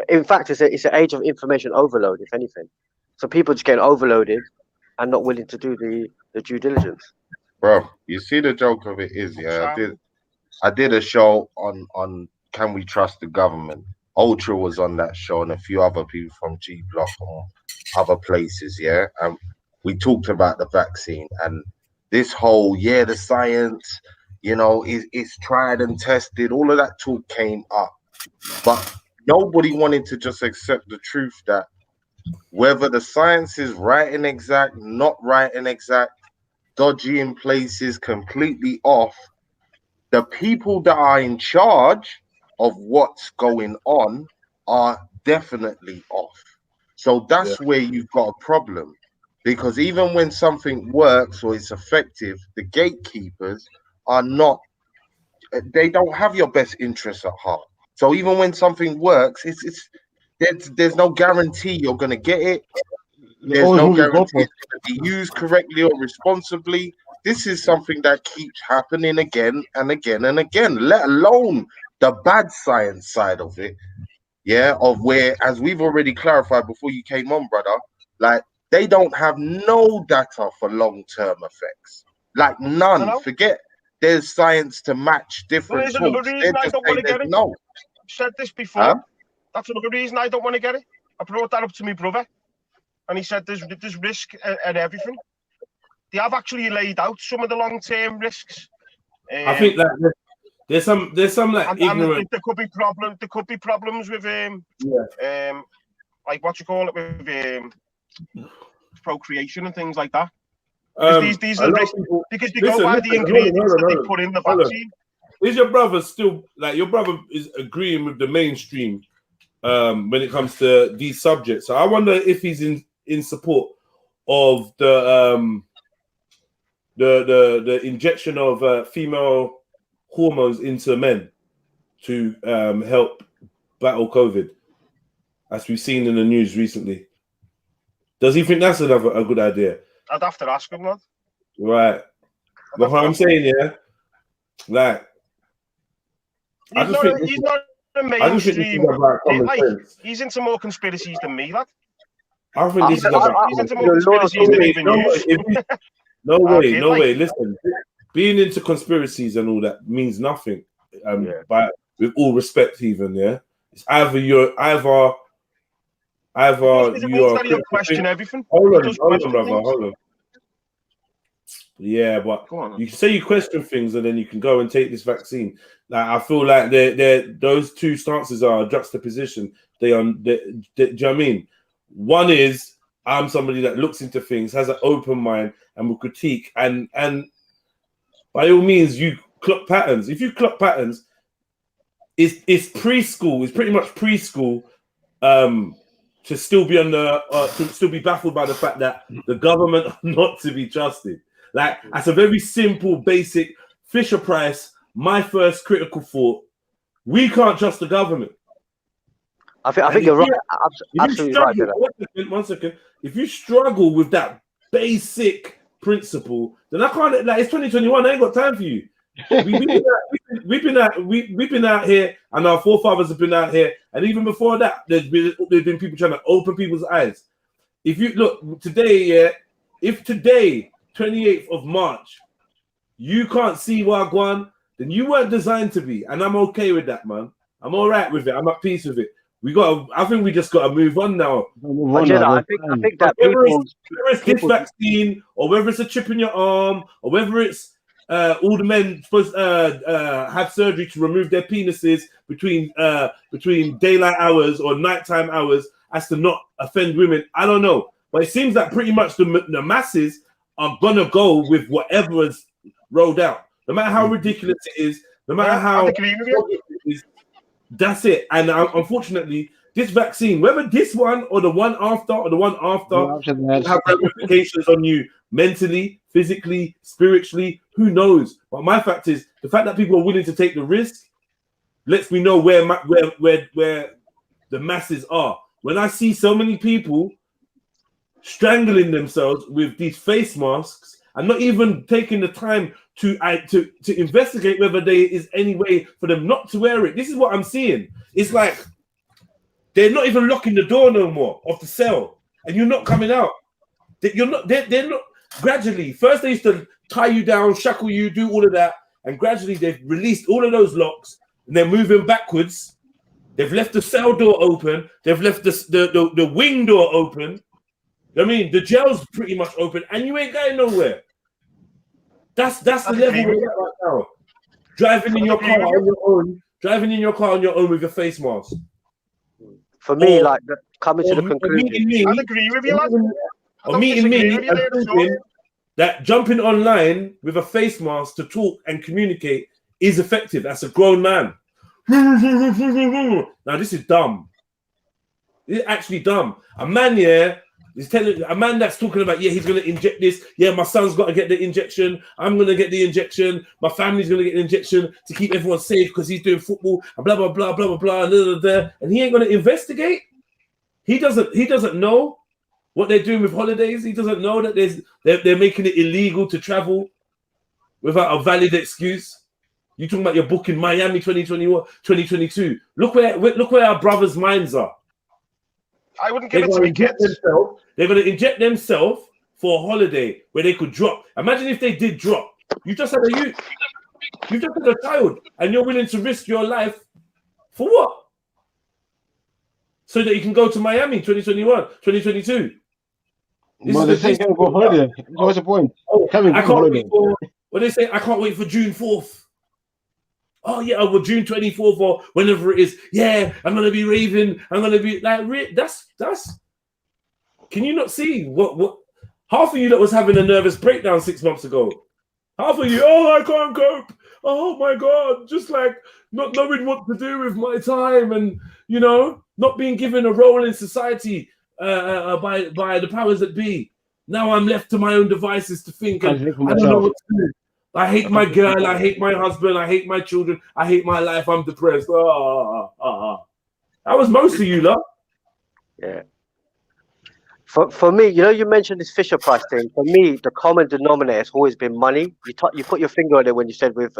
In fact, it's an age of information overload, if anything. So people just getting overloaded and not willing to do the due diligence. Bro, you see the joke of it is, yeah. I did a show on can we trust the government, Ultra was on that show and a few other people from G Block and other places, yeah. And we talked about the vaccine and this whole, the science, you know, is tried and tested. All of that talk came up, but nobody wanted to just accept the truth that whether the science is right and exact, not right and exact, dodgy in places, completely off, the people that are in charge of what's going on are definitely off. So that's where you've got a problem, because even when something works or is effective, the gatekeepers are not, they don't have your best interests at heart. So even when something works, there's no guarantee you're going to get it. There's no guarantee it's going to be used correctly or responsibly. This is something that keeps happening again and again and again, let alone the bad science side of it. Yeah, of where, as we've already clarified before you came on, brother, like they don't have no data for long-term effects. Like none. Forget there's science to match different talks. They're just saying there's no. I've said this before. That's another reason I don't want to get it. I brought that up to my brother, and he said there's risk and everything. They have actually laid out some of the long-term risks. I think that there's some like ignorant. There could be problems with like what you call it, with procreation and things like that. These are risks because they go by the ingredients that they put in the vaccine. Is your brother still like your brother is agreeing with the mainstream when it comes to these subjects? So I wonder if he's in support of the injection of female hormones into men to help battle COVID, as we've seen in the news recently. Does he think that's a good idea? I'd have to ask him that. Right. But what I'm saying, like, he's not a mainstream. He's into more conspiracies than me, lad. I think this is about. He's into more conspiracies than even you. No way. Listen, being into conspiracies and all that means nothing. But with all respect, even it's either you are. Question everything. Hold on, brother. Hold on. Yeah, but you can say you question things and then you can go and take this vaccine. Like, I feel like those two stances are juxtaposition. Do you know what I mean? One is I'm somebody that looks into things, has an open mind, and will critique. And by all means, you clock patterns. If you clock patterns, it's preschool. It's pretty much preschool. To still be to still be baffled by the fact that the government are not to be trusted. Like, that's a very simple, basic Fisher Price. My first critical thought: we can't trust the government. I think you're right. Absolutely right. One second. If you struggle with that basic principle, then I can't. Like, it's 2021. I ain't got time for you. We've been out here, and our forefathers have been out here, and even before that, there's been people trying to open people's eyes. If you look today, if today, 28th of March, you can't see Wagwan, then you weren't designed to be, and I'm okay with that, man. I'm all right with it. I'm at peace with it. I think we just got to move on now. I think that whether it's this vaccine, or whether it's a chip in your arm, or whether it's all the men supposed to have surgery to remove their penises between daylight hours or nighttime hours as to not offend women. I don't know, but it seems that pretty much the masses are gonna go with whatever is rolled out, no matter how ridiculous it is, no matter how it is. That's it. And unfortunately, this vaccine, whether this one or the one after have ramifications on you mentally, physically, spiritually, who knows? But my fact is, the fact that people are willing to take the risk lets me know where the masses are. When I see so many people strangling themselves with these face masks and not even taking the time to investigate whether there is any way for them not to wear it. This is what I'm seeing. It's like they're not even locking the door no more of the cell, and you're not coming out. They're not. Gradually, first they used to tie you down, shackle you, do all of that, and gradually they've released all of those locks, and they're moving backwards. They've left the cell door open. They've left the wing door open. I mean, the jail's pretty much open, and you ain't going nowhere. That's the level we're at right now. Driving in your car on your own. Driving in your car on your own with a face mask. For me, like coming to the conclusion. I agree with you, lad. Or meeting me and thinking that jumping online with a face mask to talk and communicate is effective. That's a grown man. Now this is dumb. It's actually dumb. A man, is telling a man that's talking about, he's gonna inject this. Yeah, my son's got to get the injection. I'm gonna get the injection. My family's gonna get the injection to keep everyone safe because he's doing football and blah blah blah blah blah blah. And he ain't gonna investigate. He doesn't know what they're doing with holidays. He doesn't know that they're making it illegal to travel without a valid excuse. You talking about your book in Miami 2021, 2022. Look where our brothers' minds are. I wouldn't give it to me kids. They're going to inject themselves for a holiday where they could drop. Imagine if they did drop. You just had a youth. You just had a child, and you're willing to risk your life for what? So that you can go to Miami 2021, 2022. Well, they say can't go on holiday. What's the point? I can't wait for, what they say, I can't wait for June 4th. Oh yeah, well, June 24th or whenever it is. Yeah, I'm gonna be raving. I'm gonna be like, that's. Can you not see what? Half of you that was having a nervous breakdown 6 months ago. Half of you, I can't cope. Oh my God, just like not knowing what to do with my time, and not being given a role in society by the powers that be. Now I'm left to my own devices to think, and I don't know what to do. I hate my girl. I hate my husband. I hate my children. I hate my life. I'm depressed. That was most of you, lot. Yeah. For me, you mentioned this Fisher Price thing. For me, the common denominator has always been money. You put your finger on it when you said with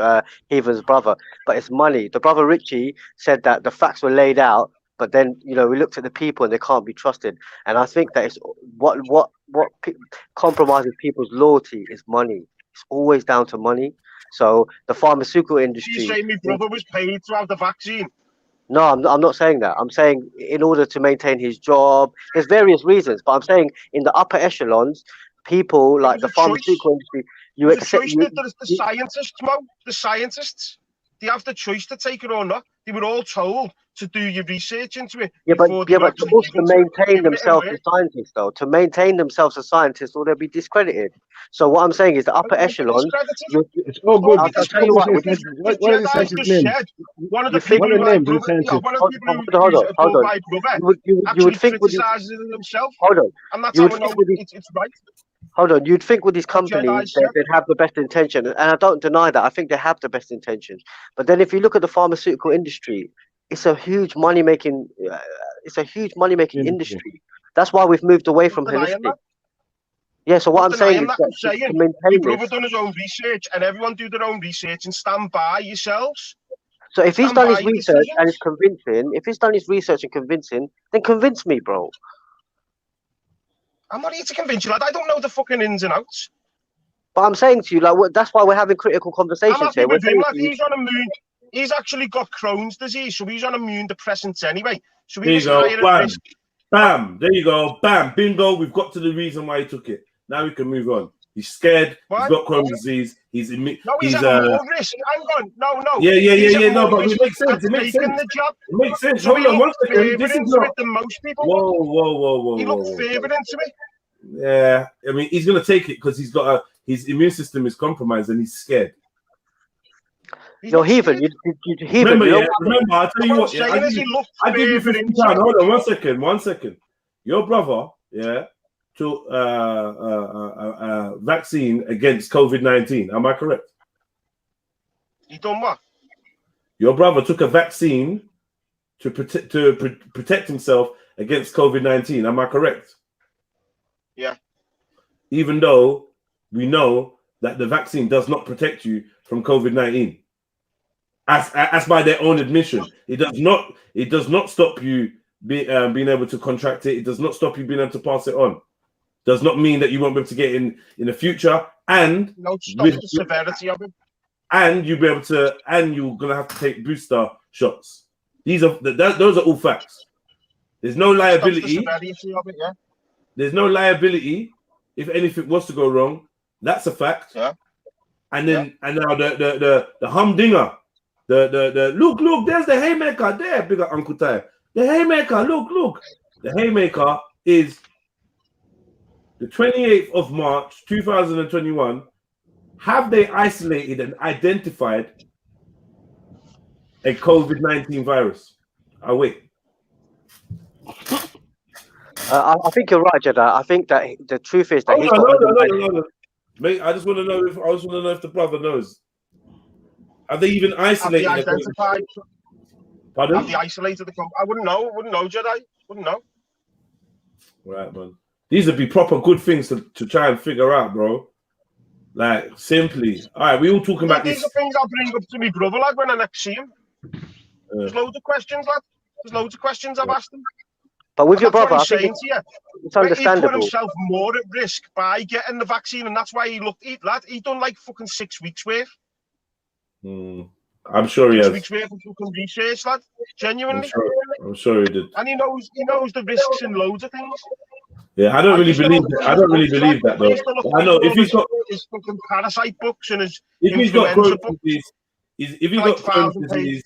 Heathen's brother, but it's money. The brother Richie said that the facts were laid out, but then we looked at the people and they can't be trusted. And I think that it's what compromises people's loyalty is money. It's always down to money. So the pharmaceutical industry. You say my brother was paid to have the vaccine? No, I'm not saying that. I'm saying in order to maintain his job, there's various reasons. But I'm saying in the upper echelons, people like the pharmaceutical industry, you accept. The scientists, Mo, the scientists, they have the choice to take it or not. They were all told to do your research into it. Yeah, but to maintain themselves as scientists, though, to maintain themselves as scientists, or they'll be discredited. So what I'm saying is the upper echelons. It's all good. I'll tell you what. What is the scientist's name? One of the people who you would think with himself. Hold on. And that's how I know it's right. Hold on, you'd think with these companies they'd have the best intention, and I don't deny that. I think they have the best intentions. But then, if you look at the pharmaceutical industry, it's a huge money making. Industry. That's why we've moved away from holistic. Yeah. So what I'm saying is that to maintain brother done his own research, and everyone do their own research and stand by yourselves. So if he's done his research and it's convincing, then convince me, bro. I'm not here to convince you, lad. I don't know the fucking ins and outs. But I'm saying to you, that's why we're having critical conversations here. With him, he's on a moon. He's actually got Crohn's disease, so he's on immune depressants anyway. So there you go. Bam. Bam. There you go. Bam. Bingo. We've got to the reason why he took it. Now we can move on. He's scared. What? He's got Crohn's disease. He's at more risk. Hang on. No. Yeah. No, but it makes sense. It makes sense. The job. It makes sense. Hold on one second. This is not the most people. Whoa. He looked favored into me. Yeah, I mean, he's gonna take it because he's got his immune system is compromised and he's scared. No, Heathen. Remember, I'll tell you what. I give you 50 pounds. Hold on, one second. Your brother, took a vaccine against COVID-19. Am I correct? You done what? Your brother took a vaccine to protect himself against COVID-19. Am I correct? Yeah. Even though we know that the vaccine does not protect you from COVID-19. As by their own admission, it does not stop you being able to contract it. It does not stop you being able to pass it on. Does not mean that you won't be able to get in the future, and the severity of it. And you'll be able to, and you're gonna have to take booster shots. These are those are all facts. There's no liability. There's no liability if anything was to go wrong. That's a fact. Yeah. And then and now the humdinger, the look, there's the haymaker there, big up Uncle Ty. The haymaker, look. The haymaker is the 28th of March 2021. Have they isolated and identified a COVID-19 virus? Oh wait. I think you're right, Jedi. I think that the truth is that he's got. No. Mate, I just want to know if the brother knows. Have they even isolated? Have they identified? Pardon? Have they isolated the? I wouldn't know, Jedi. Wouldn't know. Right, man. These would be proper good things to try and figure out, bro. Like, simply. All right, we all talking about these this. are things I'll bring up to my brother, lad, when I next see him. There's loads of questions, lad. There's loads of questions I've asked him. But with your That's brother, I what I'm think saying to you. it's understandable. He put himself more at risk by getting the vaccine, and that's why he done like fucking 6 weeks worth. I'm sure he has. 6 weeks worth of fucking research, lad. Genuinely. I'm sure he did. And he knows the risks in loads of things. Yeah, I don't really believe that. I don't really believe that though. I know if he's got his fucking parasite books and his if he's got influenza Crohn's books, disease, if he's got Crohn's disease,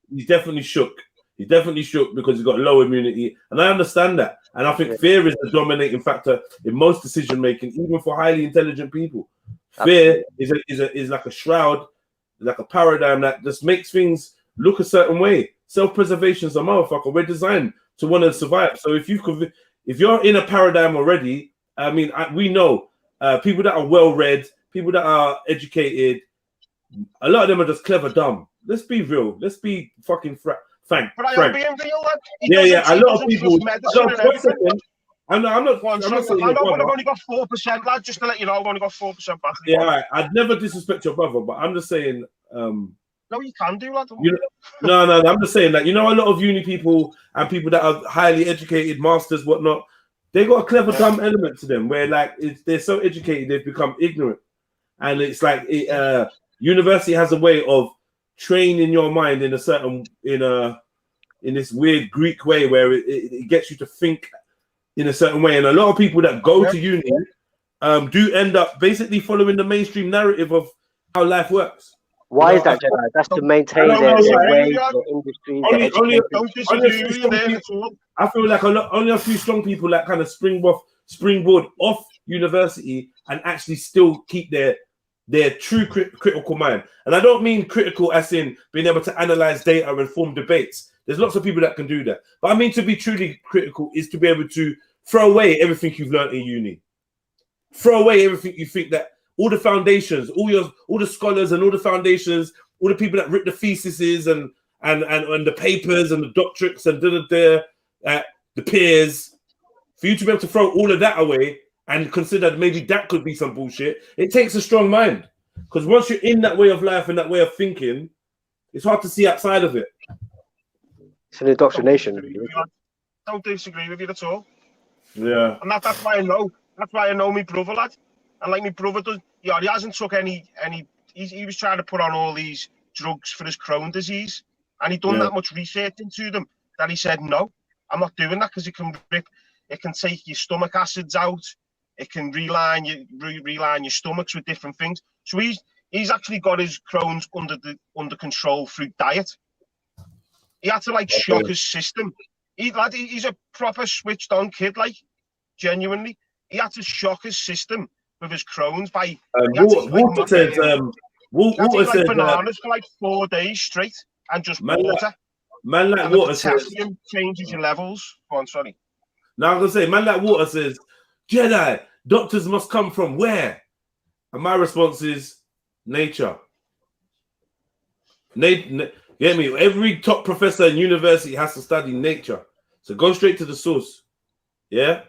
he's definitely shook. He's definitely shook because he's got low immunity, and I understand that. And I think fear is the dominating factor in most decision making, even for highly intelligent people. Fear is like a shroud, like a paradigm that just makes things look a certain way. Self-preservation is a motherfucker. We're designed to want to survive. So if you're in a paradigm already, I mean, we know people that are well-read, people that are educated, a lot of them are just clever dumb. Let's be real. Let's be fucking frank. But I am being real, lad. Yeah. A lot of people. I'm not saying I've only got 4%, lad. Just to let you know, I've only got 4% battery. Yeah, all right. I'd never disrespect your brother, but I'm just saying. No, you can do, lad. No. I'm just saying that a lot of uni people and people that are highly educated, masters, whatnot, they got a clever dumb element to them where they're so educated they've become ignorant, and it's like university has a way of training your mind in this weird Greek way where it gets you to think in a certain way, and a lot of people that go to uni do end up basically following the mainstream narrative of how life works. Why is that, Jedi? That's to maintain their way, the industry. I feel like only a few strong people that kind of springboard off university and actually still keep their true critical mind. And I don't mean critical as in being able to analyze data and form debates. There's lots of people that can do that. But I mean to be truly critical is to be able to throw away everything you've learned in uni. Throw away everything you think that all the foundations, all the scholars and all the foundations, all the people that wrote the theses and the papers and the doctorates and the peers, for you to be able to throw all of that away and consider that maybe that could be some bullshit, it takes a strong mind. Because once you're in that way of life and that way of thinking, it's hard to see outside of it. It's an indoctrination. Don't disagree with you at all. Yeah. And that's why I know. That's why I know my brother, lad. And like my brother does, he hasn't took any. He was trying to put on all these drugs for his Crohn's disease, and he done that much research into them that he said no, I'm not doing that because it can take your stomach acids out, it can realign your stomachs with different things. So he's actually got his Crohn's under control through diet. He had to shock his system. He's a proper switched on kid, genuinely. He had to shock his system with his Crohn's by Water said bananas for 4 days straight and just water. Man like Water says potassium changes your levels. Go on, sorry. Now I'm gonna say, man like Water says, Jedi, doctors must come from where? And my response is nature. Get me? Every top professor in university has to study nature. So go straight to the source. Yeah?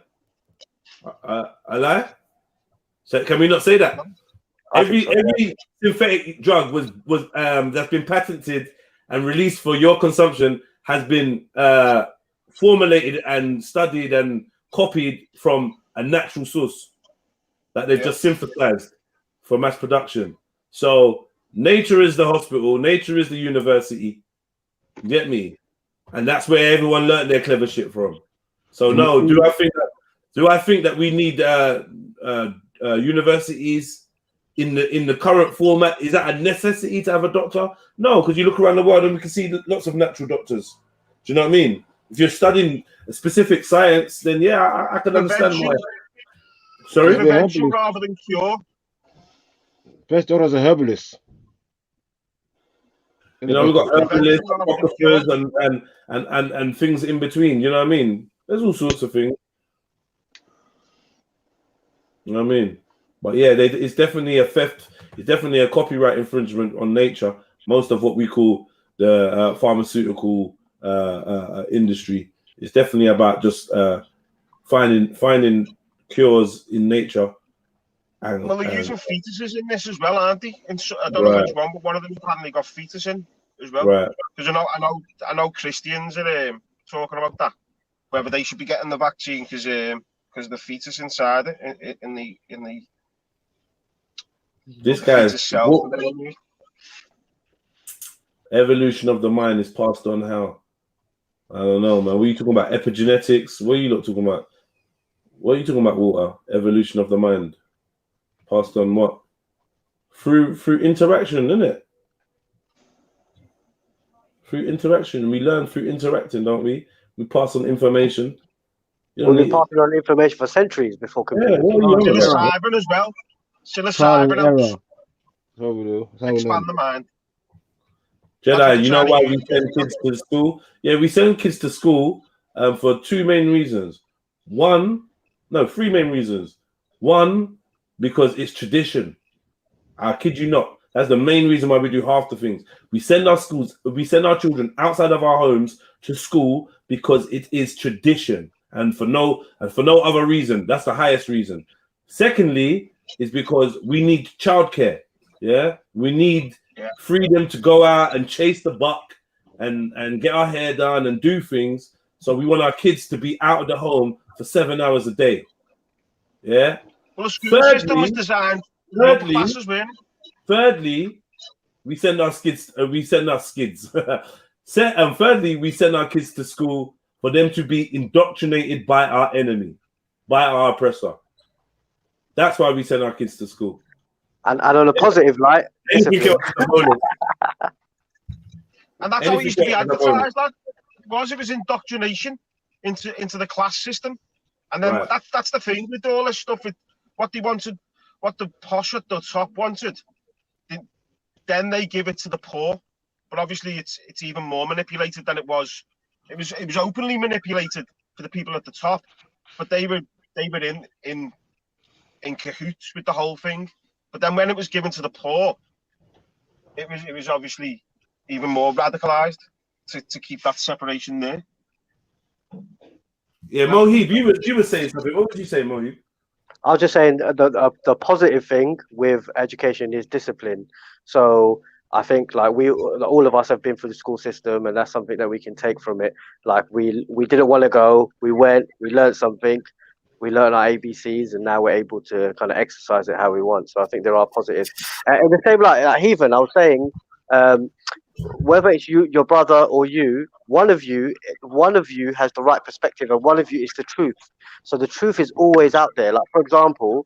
I lie? So can we not say that? Every synthetic drug was that's been patented and released for your consumption has been formulated and studied and copied from a natural source that they've just synthesized for mass production. So nature is the hospital, nature is the university. You get me? and that's where everyone learned their clever shit from. So no, do I think that we need universities in the current format? Is that a necessity to have a doctor? No, because you look around the world and we can see lots of natural doctors. Do you know what I mean? If you're studying a specific science, then yeah, I can understand why. Sorry, prevention rather than cure. Best doctor as a herbalist. You know, we've got herbalists, apothecary, and things in between. You know what I mean? There's all sorts of things. You know what I mean? But yeah, it's definitely a theft. It's definitely a copyright infringement on nature. Most of what we call the pharmaceutical industry is definitely about just finding cures in nature. And, well, they're using fetuses in this as well, aren't they? I don't know which one, but one of them apparently got fetus in as well. Right. Because I know Christians are talking about that, whether they should be getting the vaccine because of the fetus inside it in the this guy's evolution of the mind is passed on how? I don't know, man. What are you talking about? Epigenetics? What are you not talking about? What are you talking about, Walter? Evolution of the mind. Passed on what? Through interaction, isn't it? Through interaction. We learn through interacting, don't we? We pass on information. We've been passing on information for centuries before computers. Psilocybin as well. Psilocybin helps expand the mind. Jedi, you know why we send kids to school? Yeah, we send kids to school for three main reasons. Three main reasons. One, because it's tradition. I kid you not. That's the main reason why we do half the things. We send our children outside of our homes to school because it is tradition, and for no other reason. That's the highest reason. Secondly, is because we need childcare. Yeah, we need freedom to go out and chase the buck and get our hair done and do things. So we want our kids to be out of the home for 7 hours a day. Yeah. Well, the school system was designed. Thirdly, we send our skids. Thirdly, we send our kids to school for them to be indoctrinated by our enemy, by our oppressor. That's why we send our kids to school. And on a positive light, and that's how it used to be advertised, lad. It was indoctrination into the class system, and then that's the thing with all this stuff. With what they wanted, what the posh at the top wanted, then they give it to the poor. But obviously, it's even more manipulated than it was. It was openly manipulated for the people at the top, but they were in cahoots with the whole thing. But then when it was given to the poor, it was obviously even more radicalized to keep that separation there. Yeah, Mohib, you were saying something. What would you say, Mohib? I was just saying the positive thing with education is discipline. So I think like all of us have been through the school system, and that's something that we can take from it. Like we didn't want to go, we went, we learned something, we learned our ABCs, and now we're able to kind of exercise it how we want. So I think there are positives. And the same like Heathen, I was saying, whether it's you, your brother, or you, one of you has the right perspective, and one of you is the truth. So the truth is always out there. Like for example,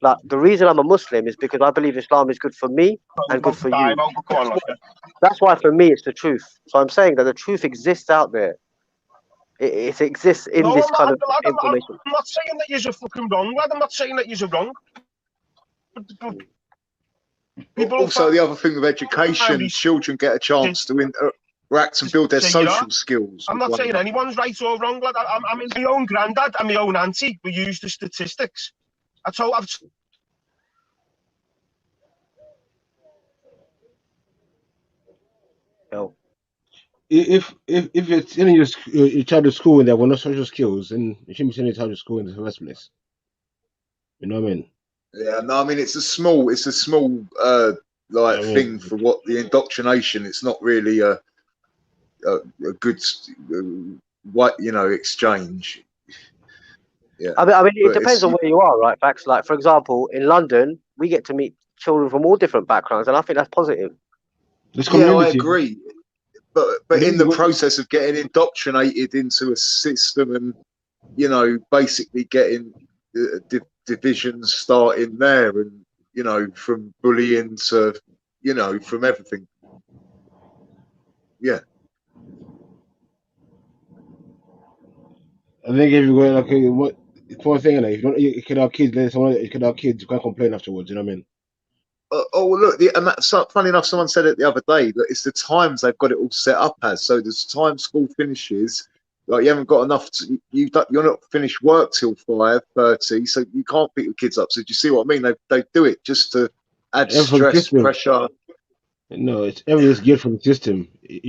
like the reason I'm a Muslim is because I believe Islam is good for me and good for you. That's why for me it's the truth. So I'm saying that the truth exists out there. It exists in this kind of information. I'm not saying that you're fucking wrong, lad. I'm not saying that you're wrong. But also, the other thing with education, children get a chance to interact and build their social skills. I'm not saying anyone's right or wrong, lad. I mean, my own granddad and my own auntie, we use the statistics. If you're sending your child to school and they've got no social skills, then you shouldn't be sending your child to school in the first place. You know what I mean? Yeah, no, I mean it's a small thing for what the indoctrination. It's not really a good exchange. Yeah, I mean it depends on where you are, right? Facts. Like for example, in London, we get to meet children from all different backgrounds, and I think that's positive. Yeah, I agree. but in the process of getting indoctrinated into a system and, you know, basically getting divisions starting there, and, you know, from bullying to, you know, from everything. Yeah. I think if you go, okay, what it's one thing, if you don't, you can have kids, you can have kids, you can't complain afterwards. You know what I mean? Oh, look, funny enough, someone said it the other day that it's the times they've got it all set up as. So there's time school finishes, like you haven't got enough to, you're not finished work till 5:30, so you can't pick your kids up. So do you see what I mean? They do it just to add stress, pressure. No, it's everything's geared for the system.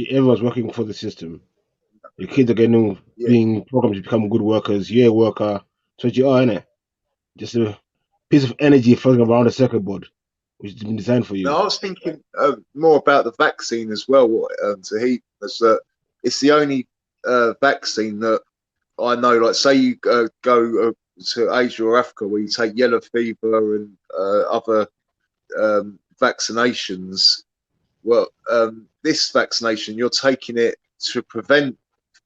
Everyone's working for the system. Your kids are getting being programmed to become good workers. You're a worker, so you are, innit? Just a piece of energy floating around a circuit board, which has been designed for you. No, I was thinking more about the vaccine as well. What Zahid was that it's the only vaccine that I know. Like, say you go to Asia or Africa, where you take yellow fever and other vaccinations. Well, this vaccination, you're taking it to prevent.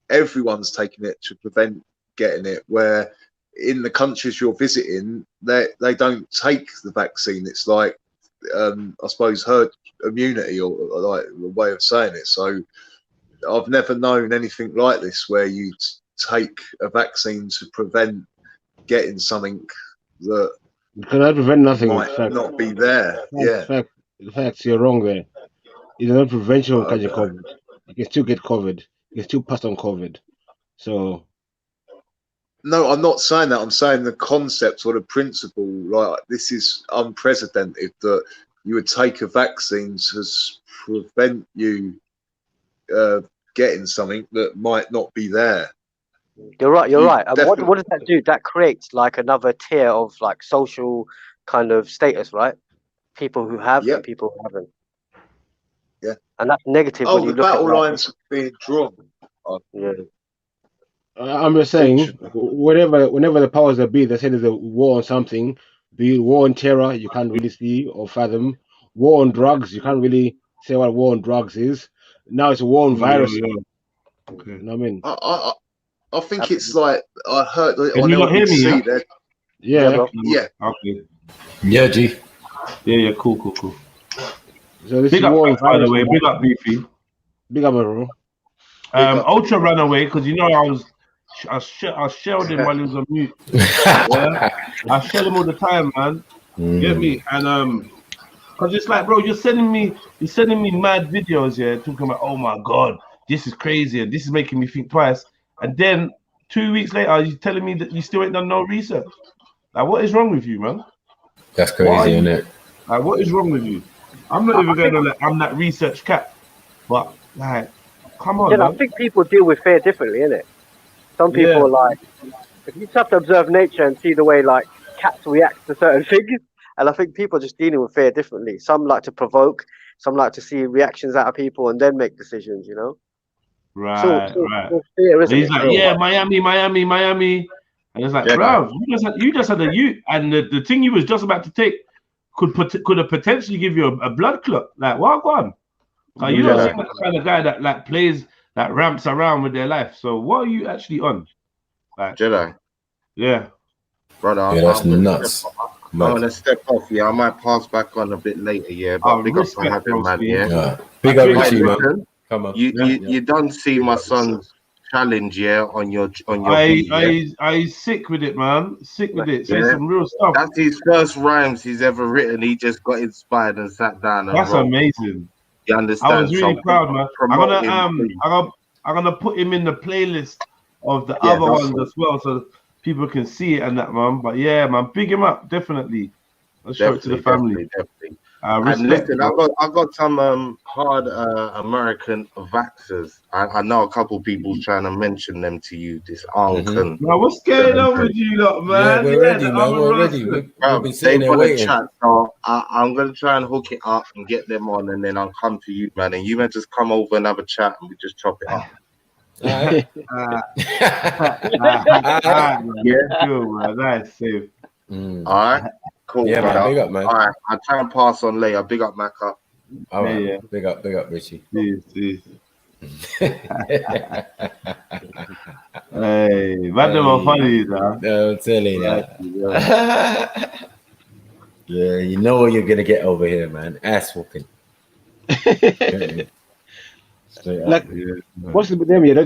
Everyone's taking it to prevent getting it. Where in the countries you're visiting, they don't take the vaccine. It's like, I suppose, herd immunity, or like a way of saying it. So I've never known anything like this where you take a vaccine to prevent getting something that can I prevent nothing. Might not be there. In fact, you're wrong there. It's not prevention of catching COVID. You can still get COVID. You can still pass on COVID. So. No, I'm not saying that. I'm saying the concept or the principle. Like, this is unprecedented that you would take a vaccine to prevent you getting something that might not be there. You're right. And what does that do? That creates like another tier of like social kind of status, right? People who have and people who haven't. Yeah. And that's negative. Oh, when you the look battle at lines being drawn. Yeah. I'm just saying, whenever the powers that be, they say there's a war on something, be it war on terror, you can't really see or fathom. War on drugs, you can't really say what war on drugs is. Now it's a war on viruses. Okay. You know what I mean? I think it's like, I heard on Can you not hear me? LBC that. Yeah. Okay. Yeah, G. Yeah, cool. So this Big is up, war on by the viruses. way. Big up, Beefy. Big up, bro. Ultra ran away because, you know, I shelled him while he was on mute. Yeah? I shell him all the time, man. Get me? And cause it's like, bro, you're sending me mad videos, talking about, oh my god, this is crazy and this is making me think twice. And then 2 weeks later, you're telling me that you still ain't done no research. Like, what is wrong with you, man? That's crazy, isn't it? Like, what is wrong with you? I'm not even going to let. I'm that research cat, but like, come on. Yeah, I think people deal with fear differently, innit? Some people are like, if you just have to observe nature and see the way like cats react to certain things, and I think people are just dealing with fear differently. Some like to provoke, some like to see reactions out of people and then make decisions, you know? Right. Fear, isn't He's it? like, yeah, Miami, and it's like, bro, you just had a and the thing you was just about to take could have potentially give you a blood clot. Like, what on? Like, you don't seem like the kind of guy that like plays, that ramps around with their life. So what are you actually on? Like, Jedi. Yeah. Brother, Yeah, that's nuts. I'm gonna step off. I might pass back on a bit later. But big up for having, man. Big up, Richie, man. Come on. You don't see my son's challenge, on your beat, I sick with it, man. Sick with it. Say some real stuff. That's his first rhymes he's ever written. He just got inspired and sat down. And That's wrote. amazing. You understand? I was really proud, man. I'm gonna put him in the playlist of the other ones as well, so people can see it and that, man. But yeah, man, big him up, definitely. Let's show it to the family. Definitely. Respect, And listen, I got some hard American vaxxers. I know a couple people trying to mention them to you. This uncle. Now, what's going on with you lot, man? Yeah, we're ready, man. We're ready. We've been sitting there waiting. Chat, so I'm gonna try and hook it up and get them on, and then I'll come to you, man. And you man just come over and have a chat, and we just chop it up. Yeah, cool, man. That's safe. All right, cool. Yeah, man. Big up, man. All right, I'll try and pass on later. Big up, Macca. All right, big up, Richie. Peace. Hey, man, them are funny, though. No, I'm telling you. Yeah. Yeah, you know what you're gonna get over here, man. Ass whooping. Straight up. Like, what's the name here?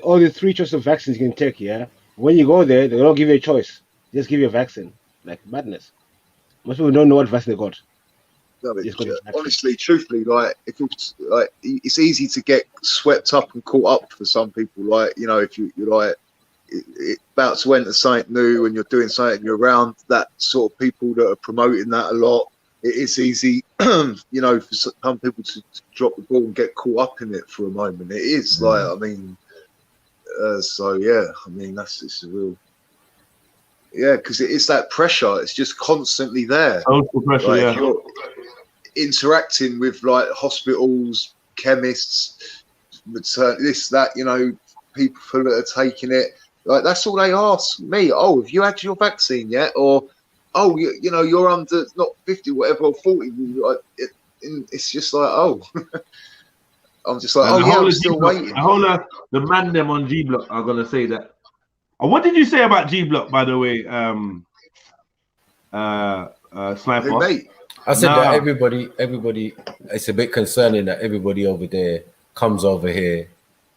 All the 3 choices of vaccines you can take, yeah? When you go there, they don't give you a choice. They just give you a vaccine. Like, madness. Most people don't know what vaccine they got. No, honestly, truthfully, like if it's like it's easy to get swept up and caught up for some people. Like, you know, if you're like about to enter something new and you're doing something, you're around that sort of people that are promoting that a lot. It is easy, you know, for some people to drop the ball and get caught up in it for a moment. It is like, I mean, so yeah, I mean it's a real. Yeah, because it is that pressure. It's just constantly there. Social pressure, like, yeah. If you're interacting with like hospitals, chemists, this, that, you know, people that are taking it, like that's all they ask me. Oh, have you had your vaccine yet? Or, oh, you know, you're under not 50, whatever, or 40. It's just like, oh, I'm just like, And oh yeah, I'm still waiting. The man them on G Block are gonna say that. What did you say about G Block, by the way, Sniper? Mate. I said that everybody, it's a bit concerning that everybody over there comes over here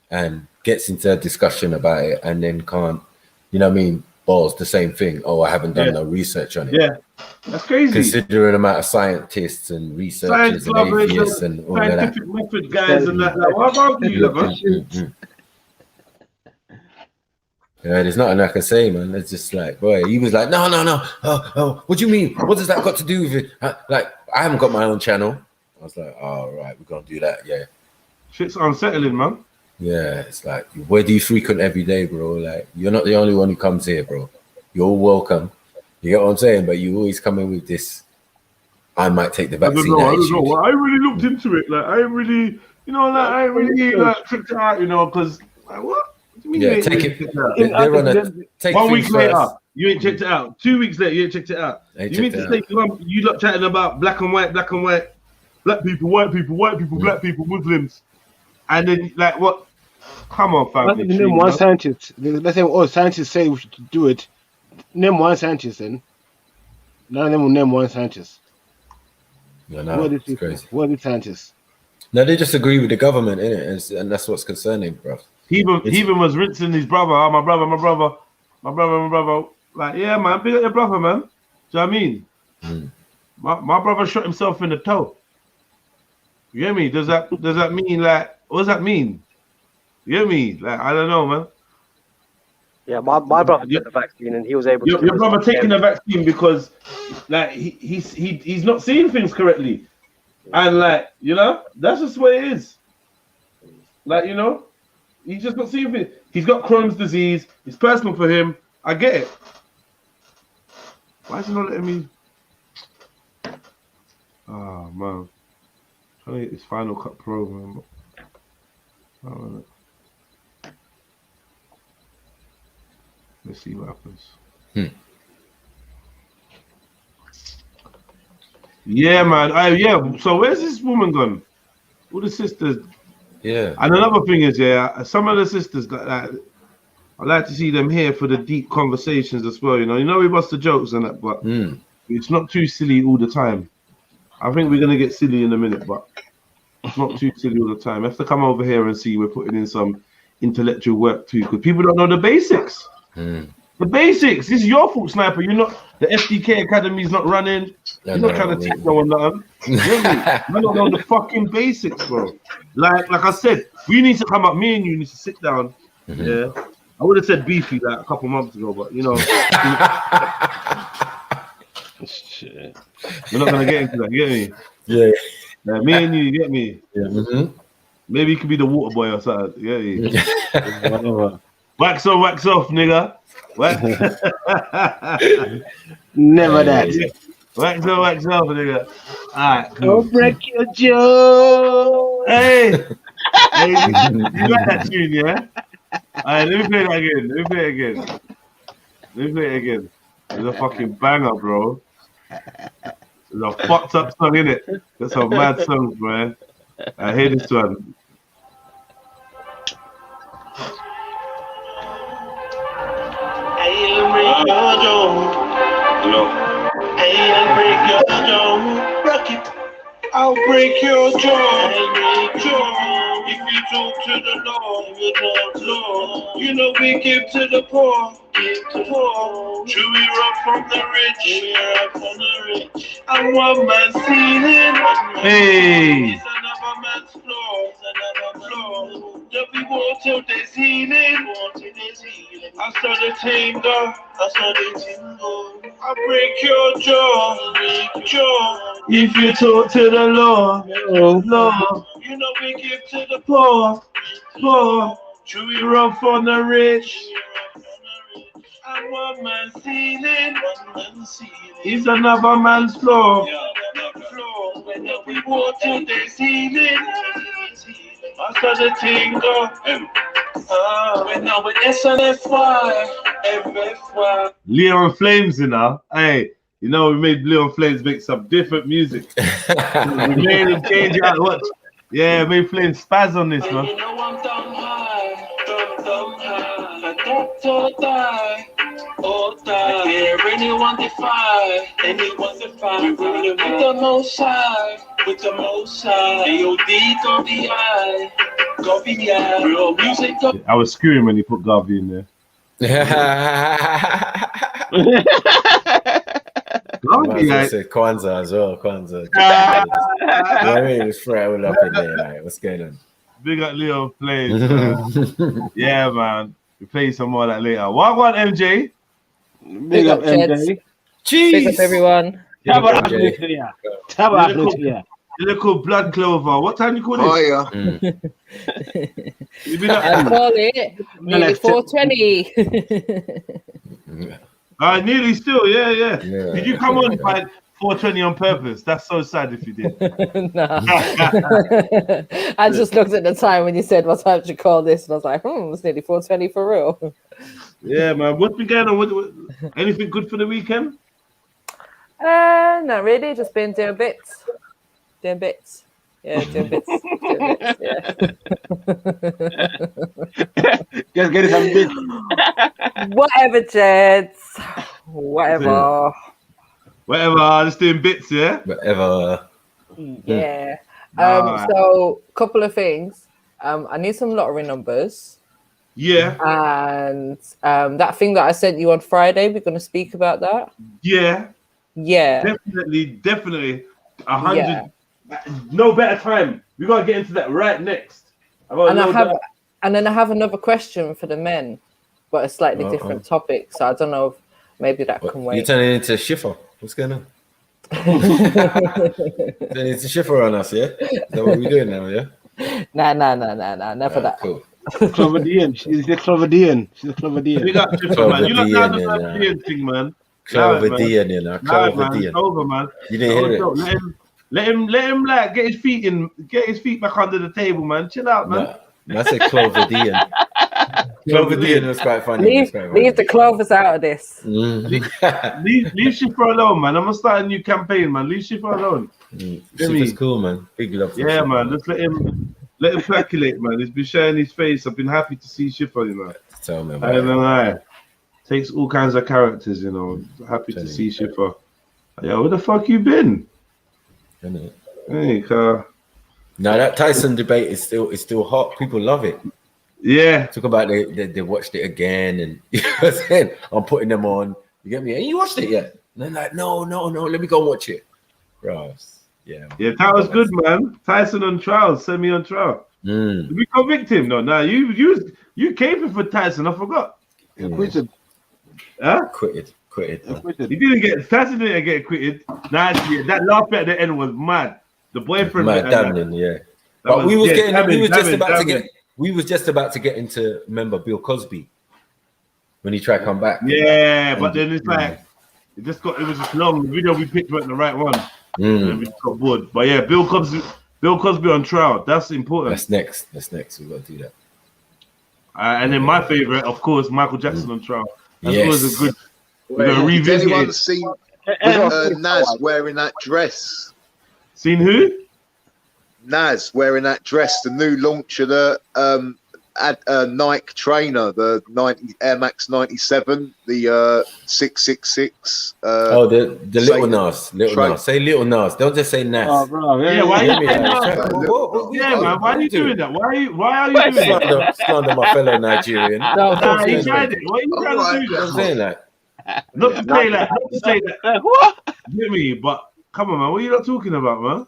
and gets into a discussion about it and then can't, you know what I mean, balls the same thing. Oh, I haven't done no research on it. Yeah, that's crazy. Considering the amount of scientists and researchers and atheists and all of that. Scientific method guys and that. Like, what about you, Yeah, there's nothing I can say, man. It's just like, boy, he was like, no. Oh, what do you mean? What does that got to do with it? Like, I haven't got my own channel. I was like, oh, right, we're gonna do that. Yeah. Shit's unsettling, man. Yeah, it's like, where do you frequent every day, bro? Like, you're not the only one who comes here, bro. You're all welcome. You get what I'm saying? But you always come in with this, I might take the vaccine. I don't know. Well, I really looked into it. Like, I really, you know, like, I really tricked it out, you know, because, like, what? Yeah, take it. They're on a take 1 week later, first. you ain't checked it out. 2 weeks later, you ain't checked it out. You mean to say you lot chatting about black and white, black people, white people, black people, Muslims, and then like what? Come on, family. Name one scientist. Let's say all scientists say we should do it. Name one scientist, then. None of them will name one scientist. No, it's crazy. What are these scientists? No, they just agree with the government, innit? And that's what's concerning, bro. He even was rinsing his brother. Oh, my brother. Like, yeah, man, big up your brother, man. Do you know what I mean? My brother shot himself in the toe. You hear me? Does that mean, like, what does that mean? You hear me? Like, I don't know, man. Yeah, my brother took the vaccine and he was able to. Your brother taking the vaccine because, like, he's not seeing things correctly, and like, you know, that's just what it is. Like, you know. He's just not seeing it. He's got Crohn's disease. It's personal for him. I get it. Why is he not letting me? Oh, man. Trying to get this Final Cut Pro, man. Let's see what happens. Yeah, man. Yeah. So where's this woman gone? All the sisters. Yeah. And another thing is, yeah, some of the sisters that I like to see them here for the deep conversations as well. You know, we bust the jokes and that, but it's not too silly all the time. I think we're gonna get silly in a minute, but it's not too silly all the time. You have to come over here and see we're putting in some intellectual work too, because people don't know the basics. The basics. This is your fault, Sniper. You're not. The FDK Academy's not running. You're not trying to take no one down. You don't know the fucking basics, bro. Like I said, we need to come up. Me and you need to sit down. Yeah. I would have said beefy like a couple months ago, but you know, shit. We're not gonna get into that. You get me? Yeah. Me and you get me? Yeah. Maybe you could be the water boy or something. Yeah. Whatever. Wax off, nigga. Never that. Wax off, nigga. Alright. Don't break your jaw. Hey, you like that tune, yeah? Alright, let me play that again. It's a fucking banger, bro. It's a fucked up song, innit? That's some mad songs, man. I hear this one. I'll break your jaw. No. I'll break your jaw. Rock it. I'll break your jaw. I'll break your jaw. If you talk to the Lord, if you talk to the Lord, you know we give to the poor. Give to the poor. True, we rob from the rich. We rob from the rich. And one man's stealing. Hey. It's another man's floor. It's another floor. Don't be war till there's healing. War till there's healing. I saw the team go. I saw the team go. I break your jaw. Break your jaw. If you talk to the Lord, Lord, You know we give to the poor, poor, true, we rob from the rich. and one man's stealing. It's another man's floor. When we walk till there's healing. I saw the thing go. When now with SNFY, FFY. Leon Flames, you know. Hey, you know we made Leon Flames make some different music. We made him change out what? Yeah, made Flames spaz on this, man. You know I'm down high, down high. I don't die, oh die. Yeah, anyone defy, anyone defy. With the most high, with the most high. AOD, go be high, go be high. Real music, go. I was screwing when he put Garvey in there. I said Kwanzaa as well, Kwanzaa. I mean, it's right all up in there. Like, what's going on? Big up Leon Flames, man. Yeah, man. We play some more of that later. What one, MJ? Big up MJ. Jeez. Big up everyone. The little blood clover. What time you call it? Oh yeah. You been up? I call it nearly 4:20. Nearly still, yeah. Did you come on by 4:20 on purpose? That's so sad if you did. Nah. I just looked at the time when you said what time to call this, and I was like, it's nearly 4:20 for real. Yeah, man. What's been going on? What, anything good for the weekend? Not really. Just been doing bits. Yeah, doing bits. Yeah. Just get some bits. Whatever, Jeds. Whatever. Just doing bits, yeah? Whatever. Yeah. So, couple of things. I need some lottery numbers. Yeah. And that thing that I sent you on Friday, we're going to speak about that. Yeah. Definitely. 100. Yeah. No better time. We got to get into that right next. And then I have another question for the men, but a slightly different topic. So I don't know if maybe that can wait. You're turning into a shiffer. What's going on? Turning into a shiffer on us, yeah? Is that what we're doing now, yeah? Nah. Never that. Cool. Cloverdien. She's the Cloverdien. Big up, Shiffer, man. You look down the Cloverdien thing, man. Cloverdien, you know. Cloverdien. It's over, man. You didn't hear it. Let him like get his feet back under the table, man. Chill out, man. No, I said Cloverdien. Cloverdien was quite funny. Leave the clovers out of this. Leave Shiffer alone, man. I'm gonna start a new campaign, man. Leave Shiffer alone. Shiffer's cool, man. Big love. Yeah, man. Just let him percolate, man. He's been showing his face. I've been happy to see Shiffer, you know. Tell me, I don't know. Takes all kinds of characters, you know. Happy to see Shiffer. Yo, where the fuck you been? Hey, no, that Tyson debate is still hot. People love it. Yeah. Talk about they watched it again, and you know what I'm saying? I'm putting them on. You get me? And you watched it yet? And they're like, no. Let me go and watch it, bro. Yeah, that was good, man. Tyson on trial, send me on trial. Did we convict him? No, you came for Tyson. I forgot. Acquitted. Huh? Quitted. He Tyson didn't get acquitted. That laugh at the end was mad. The boyfriend, mad damning, yeah. But we was just about to get into, remember Bill Cosby when he tried to come back. Yeah, but then it's like it was just long. The video we picked wasn't the right one. And we just got bored. But yeah, Bill Cosby on trial. That's important. That's next. We got to do that. And then my favorite, of course, Michael Jackson on trial. That's always a good. Did anyone see Nas wearing that dress? Seen who? Nas wearing that dress, the new launch of the Nike trainer, the 90 Air Max 97, the 666. Oh, the little Satan Nas, little train- Nas. Say little Nas. Don't just say Nas. Oh, bro. Yeah, why Yeah, are you yeah, saying yeah. that? Yeah, man, why are you doing that? Why are you doing that? Slander my fellow Nigerian. Nah, he tried it. Why are you trying to do I'm that? saying that. Not to say that. Not to say that. What? Get me? But come on, man. What are you not talking about, man?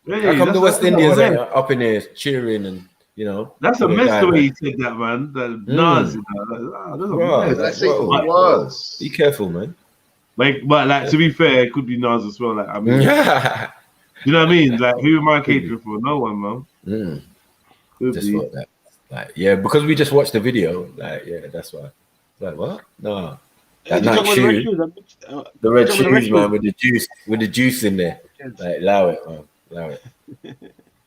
How come the West Indians ain't up in there cheering and, you know? That's a for the mess guy, the way man? he said that, man. That Nas, you know, that's a Bro, mess. that's even worse. Be careful, man. But to be fair, it could be Nas as well. Like, I mean, you know what I mean? Like, who am I catering for? No one, man. Just thought that. Like, yeah, because we just watched the video. Like, yeah, that's why. Like, what? No. That night shoe. The red shoes, man, with the juice in there. Like, allow it, man. Allow it.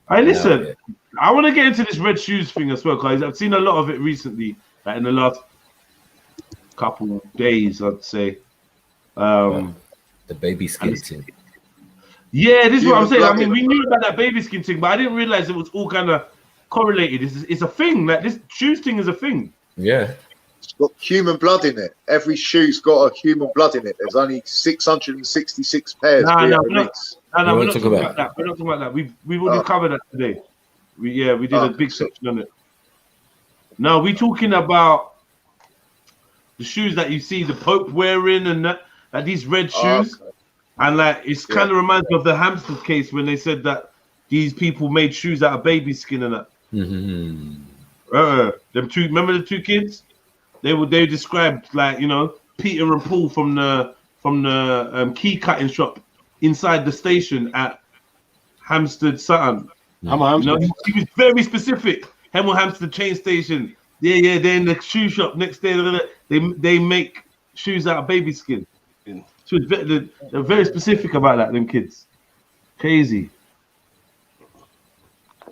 Hey, listen, I want to get into this red shoes thing as well, because I've seen a lot of it recently, like in the last couple of days, I'd say. The baby skin thing. Yeah, this is what I'm saying. I mean, we knew about that baby skin thing, but I didn't realize it was all kind of correlated. It's a thing. Like, this shoes thing is a thing. Yeah. It's got human blood in it. Every shoe's got a human blood in it. There's only 666 pairs. No, we're we're not talking about that. We're not talking about that. We've already covered that today. We did a big section on it. No, we're talking about the shoes that you see the Pope wearing and that, like these red shoes. And like it's kind of reminds me of the Hampstead case when they said that these people made shoes out of baby skin and that. Them two, remember the two kids? They described, like, you know, Peter and Paul from the key cutting shop inside the station at Hampstead Sutton. You know, he was very specific. Hemel Hampstead train station. Yeah, they're in the shoe shop next day. They make shoes out of baby skin. So they're very specific about that, them kids. Crazy.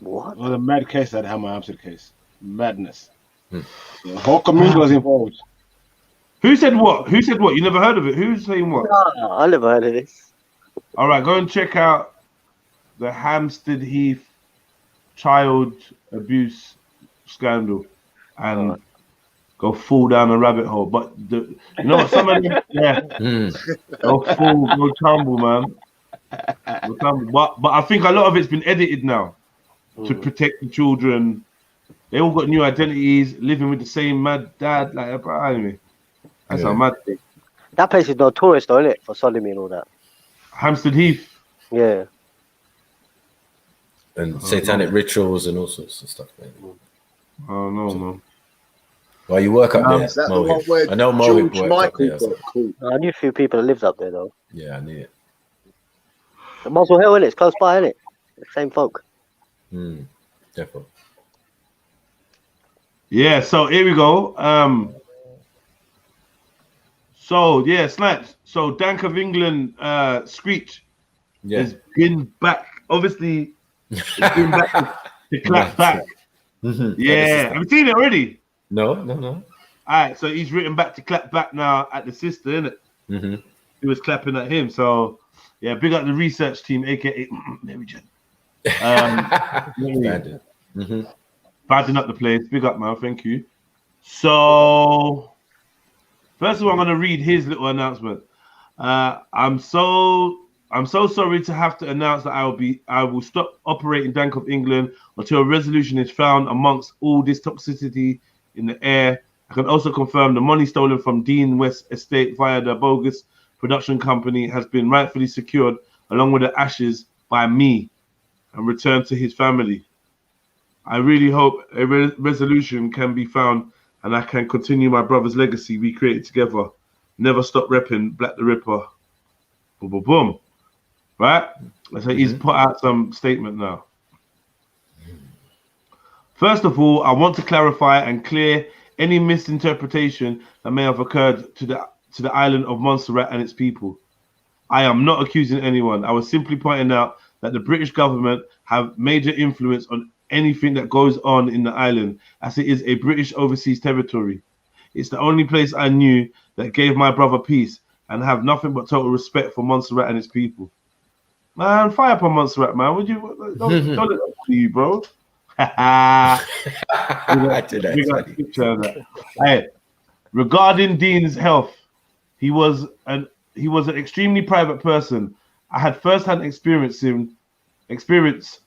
What? Well, the mad case, that Hemel Hampstead case. Madness. The whole community was involved. Who said what? Who said what? You never heard of it? Who's saying what? No, I never heard of this. All right, go and check out the Hampstead Heath child abuse scandal and go fall down a rabbit hole. But you know what? Some of them, go tumble, man. Go tumble. But I think a lot of it's been edited now to protect the children. They all got new identities, living with the same mad dad. Like, anyway, that's a mad thing. That place is notorious, though, isn't it? For sodomy and all that. Hampstead Heath. Yeah. And satanic rituals and all sorts of stuff, man. Oh, no, man. Well, you work up there, Is that the one Mohib. where I know George Mohib worked up Michael there. got caught? I knew a few people that lived up there, though. Yeah, I knew it. The Muswell Hill, innit? It's close by, innit? Same folk. Definitely. Yeah, so here we go. So yeah, Snipes. So Dank of England, Screech has been back. Obviously, it's been back to clap back. Yeah, have you seen it already? No. All right, so he's written back to clap back now at the sister, innit? He was clapping at him. So yeah, big up the research team, aka Mary Jane. Badding up the place. Big up, man. Thank you. So, first of all, I'm going to read his little announcement. I'm so sorry to have to announce that I will stop operating Bank of England until a resolution is found amongst all this toxicity in the air. I can also confirm the money stolen from Dean West Estate via the bogus production company has been rightfully secured along with the ashes by me and returned to his family. I really hope a resolution can be found and I can continue my brother's legacy we created together. Never stop repping Black the Ripper. Boom, boom, boom. Right? So he's put out some statement now. First of all, I want to clarify and clear any misinterpretation that may have occurred to the island of Montserrat and its people. I am not accusing anyone. I was simply pointing out that the British government have major influence on anything that goes on in the island, as it is a British overseas territory. It's the only place I knew that gave my brother peace and have nothing but total respect for Montserrat and its people. Man, fire up on Montserrat, man. Would you don't let that to you, bro? Hey, regarding Dean's health, he was an extremely private person. I had first-hand experience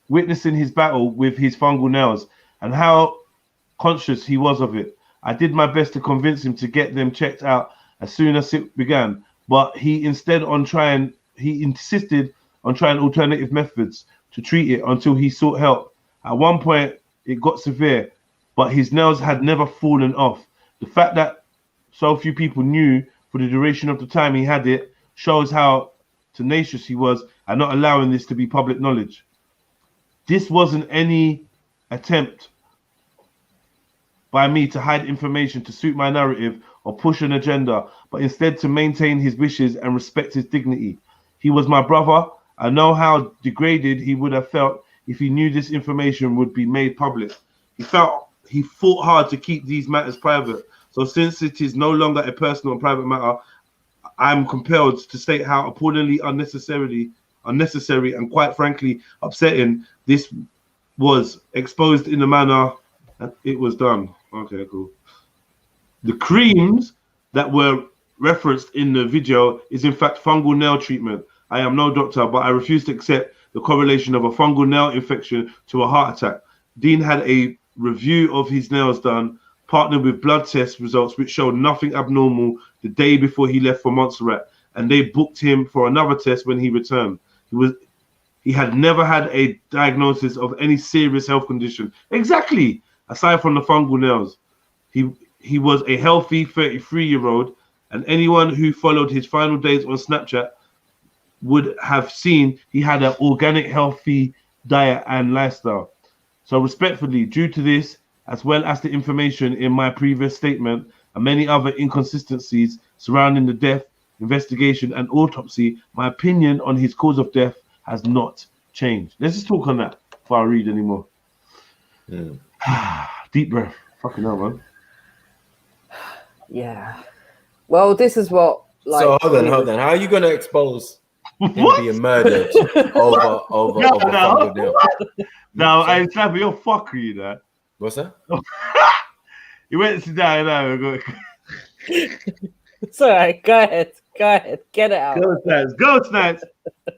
witnessing his battle with his fungal nails and how conscious he was of it. I did my best to convince him to get them checked out as soon as it began, but he insisted on trying alternative methods to treat it until he sought help. At one point, it got severe, but his nails had never fallen off. The fact that so few people knew for the duration of the time he had it shows how tenacious he was and not allowing this to be public knowledge. This wasn't any attempt by me to hide information to suit my narrative or push an agenda, but instead to maintain his wishes and respect his dignity. He was my brother. I know how degraded he would have felt if he knew this information would be made public. He fought hard to keep these matters private. So since it is no longer a personal and private matter, I'm compelled to state how appallingly unnecessary and quite frankly upsetting this was, exposed in the manner that it was done. Okay, cool. The creams that were referenced in the video is in fact fungal nail treatment. I am no doctor, but I refuse to accept the correlation of a fungal nail infection to a heart attack. Dean had a review of his nails done, partnered with blood test results which showed nothing abnormal the day before he left for Montserrat, and they booked him for another test when he returned. He had never had a diagnosis of any serious health condition. Exactly. Aside from the fungal nails, he was a healthy 33-year-old, and anyone who followed his final days on Snapchat would have seen he had an organic, healthy diet and lifestyle. So respectfully, due to this, as well as the information in my previous statement and many other inconsistencies surrounding the death, investigation and autopsy, my opinion on his cause of death has not changed. Let's just talk on that before I read anymore. Deep breath. Fucking hell, man. Yeah. Well, this is what. Like, so hold on. How are you going to expose him being murdered over fungal nail? No, I Slappy, you're fuckery, you know. What's that? You went to sit down now. It's all right. Go ahead. Get it out. Go Snipes.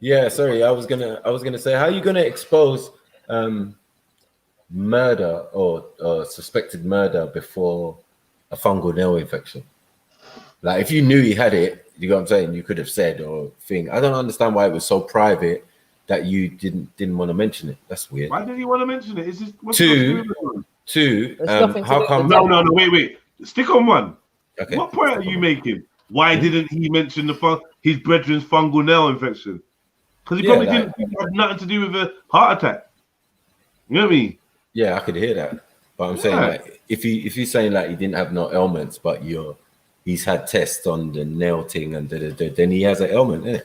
Yeah, sorry. I was gonna say, how are you gonna expose murder or suspected murder before a fungal nail infection? Like, if you knew he had it, you know what I'm saying, you could have said or thing. I don't understand why it was so private that you didn't want to mention it. That's weird. Why did he want to mention it? Is this two? How come? No, wait. Stick on one. Okay. What point are you making? Why didn't he mention his brethren's fungal nail infection? Because he probably didn't have nothing to do with a heart attack. You know what I mean? Yeah, I could hear that. But I'm saying, like, if he's saying like he didn't have no ailments, but he's had tests on the nail thing and then he has an ailment, innit?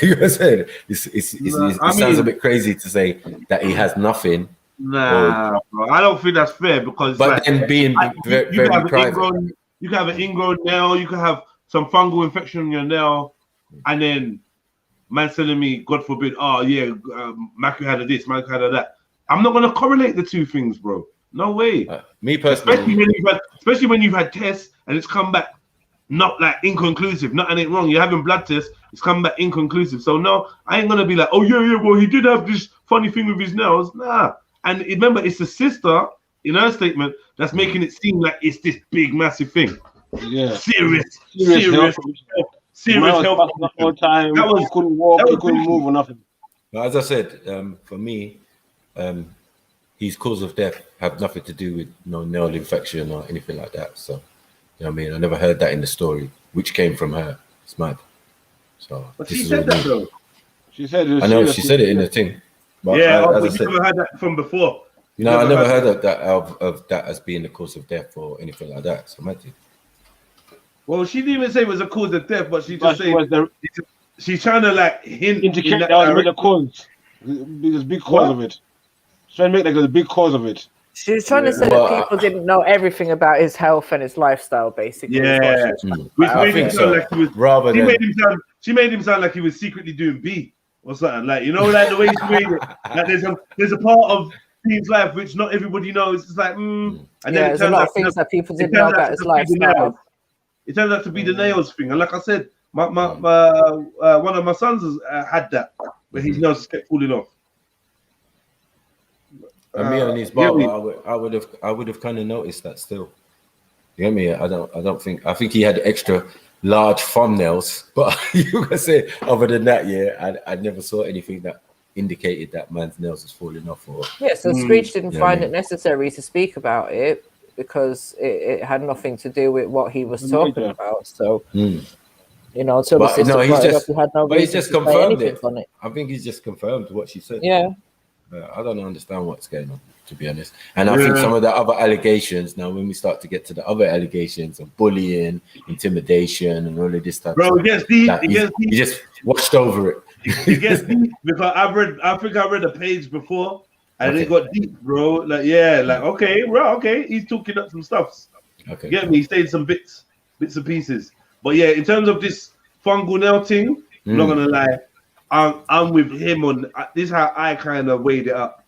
You know what I'm saying? It sounds a bit crazy to say that he has nothing. Nah, bro. I don't think that's fair because. But then being very private. You can have an ingrown nail, you can have some fungal infection on your nail, and then man telling me, God forbid, Maku had this, Maku had that. I'm not gonna correlate the two things, bro. No way. Me personally, especially when you've had tests and it's come back not like inconclusive, nothing ain't wrong. You're having blood tests, it's come back inconclusive. So no, I ain't gonna be like, oh yeah, well he did have this funny thing with his nails. Nah. And remember, it's the sister in her statement that's making it seem like it's this big, massive thing. Yeah. Serious health. The whole time. He couldn't walk, he couldn't move or nothing. As I said, for me, his cause of death have nothing to do with no nail infection or anything like that. So, you know what I mean? I never heard that in the story, which came from her. It's mad. So, but she said that though. She said it. I know she said it in the thing. But yeah, as I you said, never had that from before. You know, I never heard of that as being the cause of death or anything like that. So, imagine. Well, she didn't even say it was a cause of death, but she just said she's trying to like indicate that was the cause. There's a big cause of it. She's trying to make like there's a big cause of it. She was trying to say that people didn't know everything about his health and his lifestyle, basically. Yeah, which made him sound like he was. She made him sound like he was secretly doing B or something. Like, you know, like the way she made it. Like there's a part of Dean's life, which not everybody knows. It's like, and then Yeah, it there's a turns lot out of things that people it didn't know turns out about to his be the nails. lifestyle. It turns out to be the nails thing, and like I said, my one of my sons has had that, where his nails just kept falling off. And me and his barber, I would have kind of noticed that still. You get me? I think he had extra large thumbnails, but you can say other than that, yeah, I never saw anything that indicated that man's nails was falling off. Or Yeah, so Screech didn't find it necessary to speak about it because it had nothing to do with what he was talking about. So, you know, until the sister brought it up, he had no reason to say anything on it. I think he's just confirmed what she said. Yeah. I don't understand what's going on, to be honest. And I think some of the other allegations, now when we start to get to the other allegations of bullying, intimidation, and all of this stuff, bro, it gets deep. He just watched over it. It gets deep because I think I read a page before, and it got deep, bro. Like, yeah, like okay, he's talking up some stuff. Okay, get me? He's saying some bits and pieces. But yeah, in terms of this fungal nail thing, I'm not gonna lie. I'm with him on this. Is how I kind of weighed it up.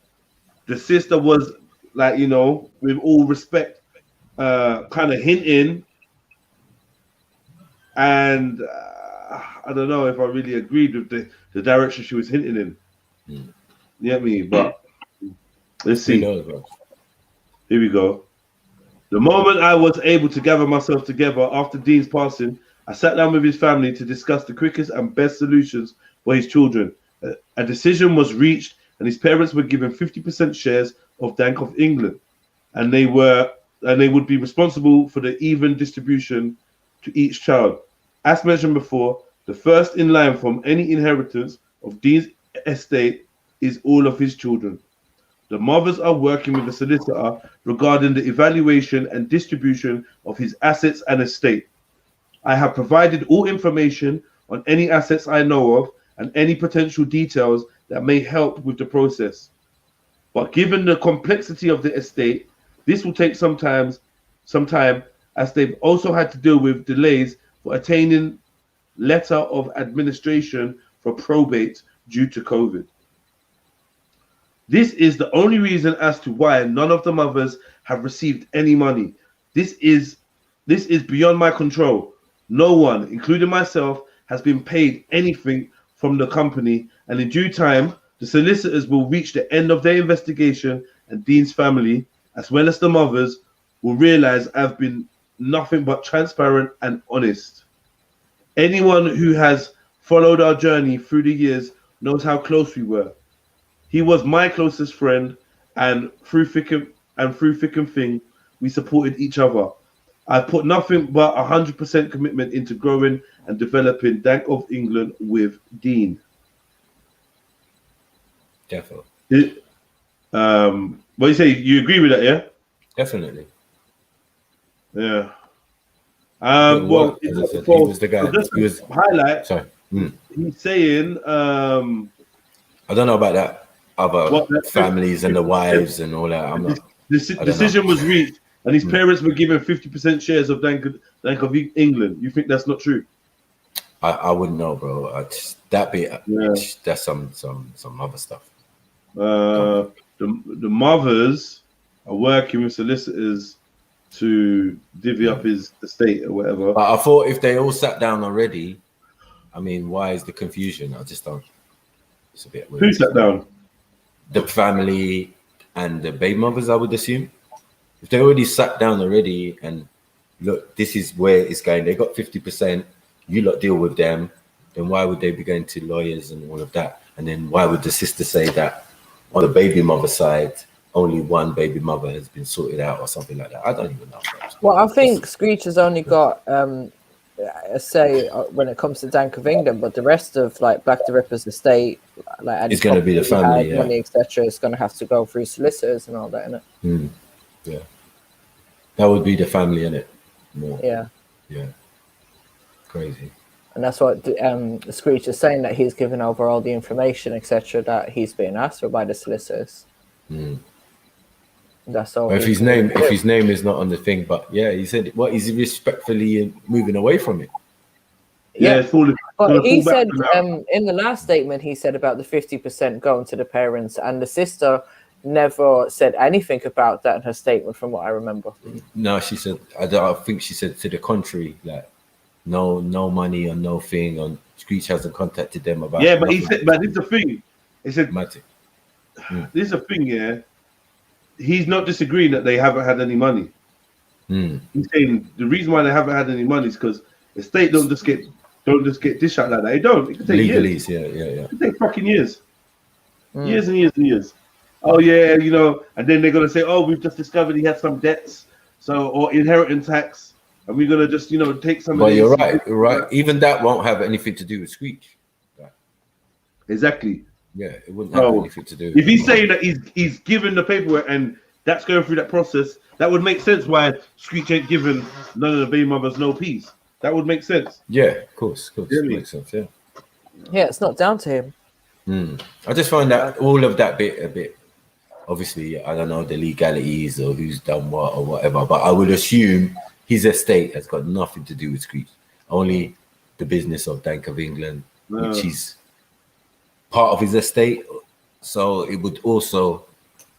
The sister was like, you know, with all respect, kind of hinting, and I don't know if I really agreed with the direction she was hinting in. You get me? But let's see. Here we go. The moment I was able to gather myself together after Dean's passing, I sat down with his family to discuss the quickest and best solutions for his children. A decision was reached, and his parents were given 50% shares of Bank of England, and they would be responsible for the even distribution to each child. As mentioned before, the first in line from any inheritance of Dean's estate is all of his children. The mothers are working with the solicitor regarding the evaluation and distribution of his assets and estate. I have provided all information on any assets I know of and any potential details that may help with the process. But given the complexity of the estate, this will take some time, as they've also had to deal with delays for attaining letter of administration for probate due to COVID. This is the only reason as to why none of the mothers have received any money. This is beyond my control. No one, including myself, has been paid anything from the company, and in due time, the solicitors will reach the end of their investigation, and Dean's family, as well as the mothers, will realize I've been nothing but transparent and honest. Anyone who has followed our journey through the years knows how close we were. He was my closest friend, and through thick and thin, we supported each other. I've put nothing but 100% commitment into growing and developing Bank of England with Dean. Definitely. What do you say? You agree with that, yeah? Definitely. Yeah. Well, as I said, he was the guy. He was highlight. Sorry. He's saying. I don't know about that. Other families and the wives and all that. I'm not. The decision was reached, and his parents were given 50% shares of Bank of England. You think that's not true? I wouldn't know, bro. That's some other stuff. The mothers are working with solicitors to divvy up his estate or whatever. But I thought if they all sat down already, I mean, why is the confusion? I just don't. It's a bit weird. Who sat down? The family and the baby mothers, I would assume. If they already sat down already and look, this is where it's going. They got 50%. You lot deal with them. Then why would they be going to lawyers and all of that? And then why would the sister say that on the baby mother side, only one baby mother has been sorted out or something like that? I don't even know. Well, I think Screech has only got a say when it comes to Bank of England, but the rest of like Black the Ripper's estate, like it's going to be the family, money, etc., is going to have to go through solicitors and all that, innit? Yeah, that would be the family, innit? More. Yeah. Crazy. And that's what Screech is saying, that he's given over all the information, etc., that he's being asked for by the solicitors. That's all. If his name is not on the thing, but yeah, he said, what is he respectfully moving away from it? Yeah, but he said in the last statement, he said about the 50% going to the parents, and the sister never said anything about that in her statement, from what I remember. No, she said, I think she said to the contrary, like no money or no thing, on Screech hasn't contacted them about. Yeah, but he said, but this is the thing. He said, this is the thing, yeah. He's not disagreeing that they haven't had any money. He's saying the reason why they haven't had any money is because the state don't just get dish out like that. It don't. It can take years. Yeah. It can take fucking years. Years and years and years. Oh yeah, you know, and then they're gonna say, oh, we've just discovered he had some debts, so or inheritance tax, and we're gonna just, you know, take some. But you're right. Even that won't have anything to do with Screech. Right. Exactly. Yeah, it wouldn't have anything to do. If he's saying that he's given the paperwork and that's going through that process, that would make sense why Screech ain't given none of the baby mothers no peace. That would make sense. Yeah, of course. It makes sense. Yeah. Yeah, it's not down to him. I just find that all of that bit a bit. Obviously, I don't know the legalities or who's done what or whatever, but I would assume his estate has got nothing to do with Screech. Only the business of Bank of England, which is part of his estate. So it would also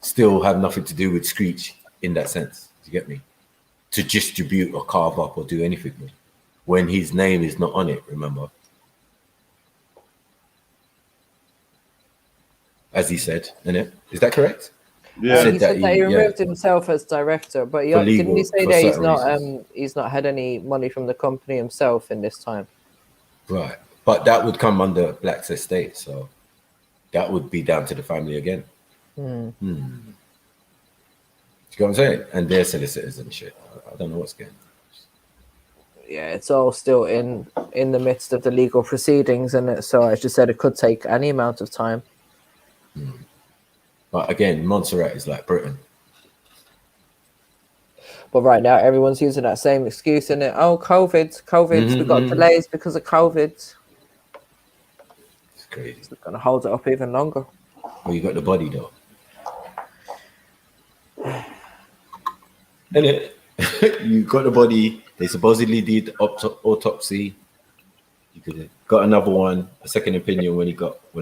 still have nothing to do with Screech in that sense. Do you get me? To distribute or carve up or do anything with, when his name is not on it, remember? As he said, innit? Is that correct? Yeah, he said that he removed himself as director, but didn't he say that he's not had any money from the company himself in this time? Right, but that would come under Black's estate, so that would be down to the family again. Do you know what I'm saying? And their solicitors and shit. I don't know what's going on. Yeah, it's all still in the midst of the legal proceedings, and so I just said it could take any amount of time. But again, Montserrat is like Britain. But right now, everyone's using that same excuse, and oh, COVID, we got delays because of COVID. It's crazy. It's gonna hold it up even longer. Well, you got the body though. And you got the body. They supposedly did autopsy. You could have got another one, a second opinion when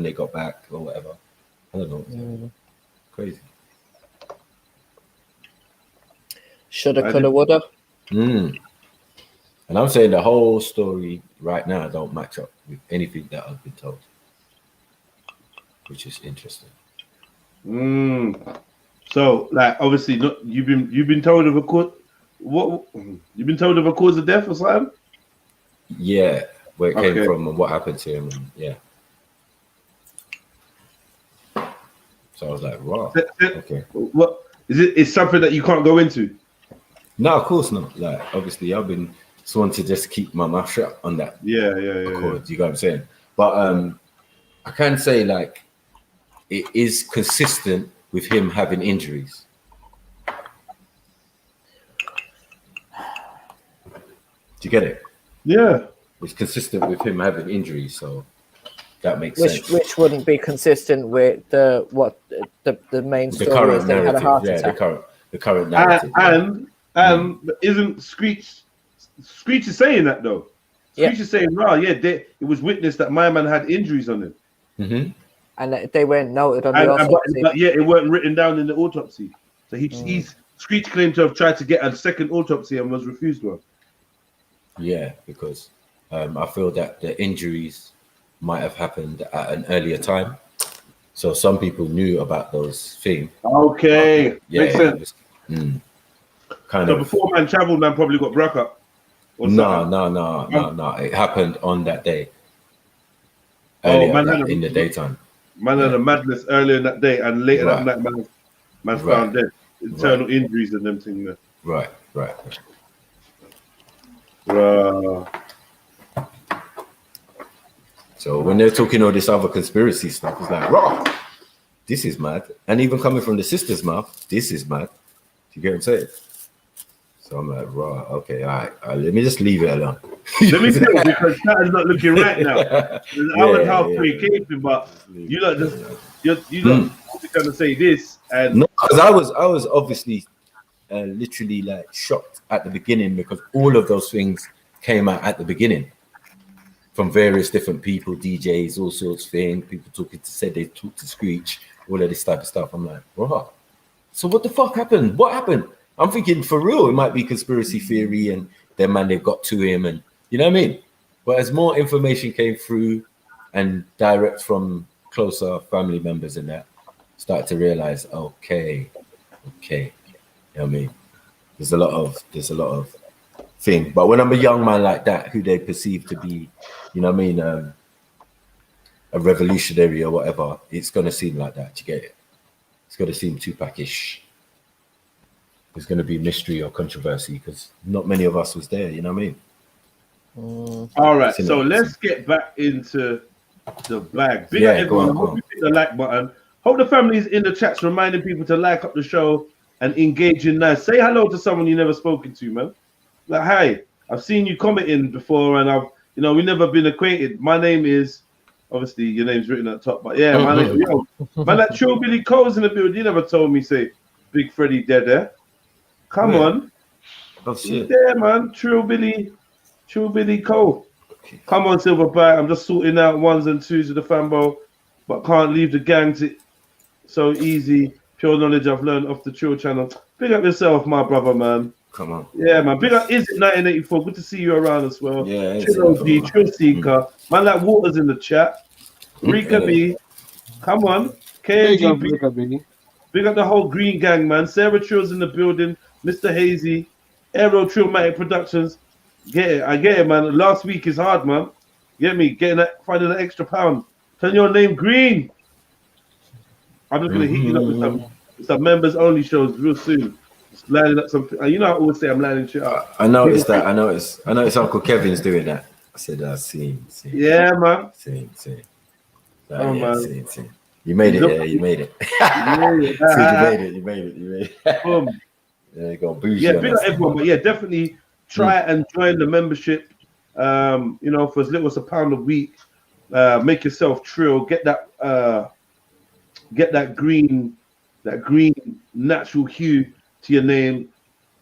they got back or whatever. I don't know. Crazy. Shoulda, coulda, woulda. And I'm saying the whole story right now don't match up with anything that I've been told, which is interesting. So, like, obviously, you've been told of a cause. What you've been told of a cause of death or something? Yeah, where it came from and what happened to him. And, yeah. So I was like, wow. Okay. What is it? It's something that you can't go into. No, of course not. Like, obviously, I've been sworn to just keep my mouth shut on that. Yeah. You know what I'm saying? But I can say, like, it is consistent with him having injuries. Do you get it? Yeah. It's consistent with him having injuries, so that makes sense. Which wouldn't be consistent with the main story. The current narrative, had a heart attack. the current narrative. And isn't Screech is saying that though? Screech is saying, it was witnessed that my man had injuries on him. And they weren't noted on the autopsy. But it weren't written down in the autopsy. So he's Screech claimed to have tried to get a second autopsy and was refused one. Yeah, because I feel that the injuries might have happened at an earlier time. So some people knew about those things. Okay, makes sense. Kind of before man traveled, man probably got broke up. No. It happened on that day. Earlier in the daytime. Man had a madness earlier in that day, and later that night, man found dead. Internal injuries and them things there. Right. So when they're talking all this other conspiracy stuff, it's like, raw, this is mad. And even coming from the sister's mouth, this is mad. Do you get what I'm saying? So I'm like, raw, okay, all right, let me just leave it alone. Let me tell you, because Saturn's not looking right now. There's an hour and a half pre-caping, but you lot going to say this. And no, because I was obviously literally like shocked at the beginning, because all of those things came out at the beginning from various different people, DJs, all sorts of things. People said they talked to Screech all of this type of stuff. I'm like, bro, so what the fuck happened? What happened? I'm thinking for real, it might be conspiracy theory and then man, they got to him and you know what I mean? But as more information came through and direct from closer family members and that, start to realize, okay. You know what I mean? There's a lot of thing. But when I'm a young man like that, who they perceive to be, you know what I mean, a revolutionary or whatever, it's gonna seem like that. You get it? It's gonna seem Tupac-ish. There's gonna be mystery or controversy because not many of us was there. You know what I mean? All right, so let's get back into the bag. Big up everyone. Hope you hit the like button. Hope the family's in the chats reminding people to like up the show and engage in that. Say hello to someone you never spoken to, man. Like, hi, I've seen you commenting before, and we've never been acquainted. My name is, obviously, your name's written at the top, but yeah, my name, man, that Trill Billy Cole's in the building. You never told me, say, Big Freddy dead there. Come on. Oh, shit. There, man. Trill Billy Cole. Come on, Silverback. I'm just sorting out ones and twos of the fanbo, but can't leave the gang to so easy. Pure knowledge I've learned off the Trill channel. Big up yourself, my brother, man. Come on. Yeah, man. Big up Is It 1984. Good to see you around as well. Yeah, Trill OD, Trill Seeker. Man, like Waters in the chat. Rika B. Come on. KMGB. Big up the whole Green Gang, man. Sarah Trill's in the building. Mr. Hazy. Aero Trillmatic Productions. Get it. I get it, man. Last week is hard, man. Get me? Finding an extra pound. Turn your name green. I'm just going to hit you up with some members only shows real soon. Just lining up something. You know, I always say I'm lining shit up. I noticed that. I noticed Uncle Kevin's doing that. I said, seen. Yeah, man. Seen. Oh, man. Seen. You made it, yeah. You made it. You made it. Boom. There you go. Bougie. Yeah, big up everyone. But yeah, definitely try and join the membership. For as little as £1 a week. Make yourself Trill. Get that green natural hue to your name.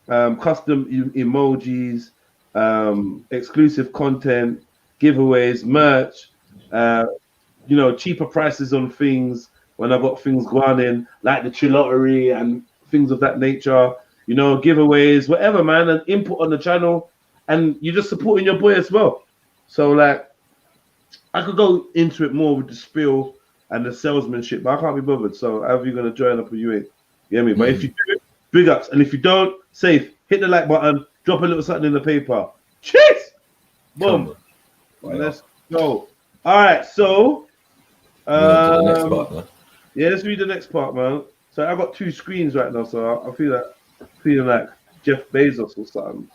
Custom emojis, exclusive content, giveaways, merch. Cheaper prices on things when I've got things going in, like the Trilluminati and things of that nature. Giveaways, whatever, man, and input on the channel, and you're just supporting your boy as well. So, like, I could go into it more with the spiel and the salesmanship, but I can't be bothered. So, however you're gonna join up or you ain't, you get me? But if you do it, big ups, and if you don't, safe. Hit the like button, drop a little something in the paper. Cheers! Boom. Let's go. All right, so the next part, man. Yeah, let's read the next part, man. So I got 2 screens right now, so I feel like Jeff Bezos or something.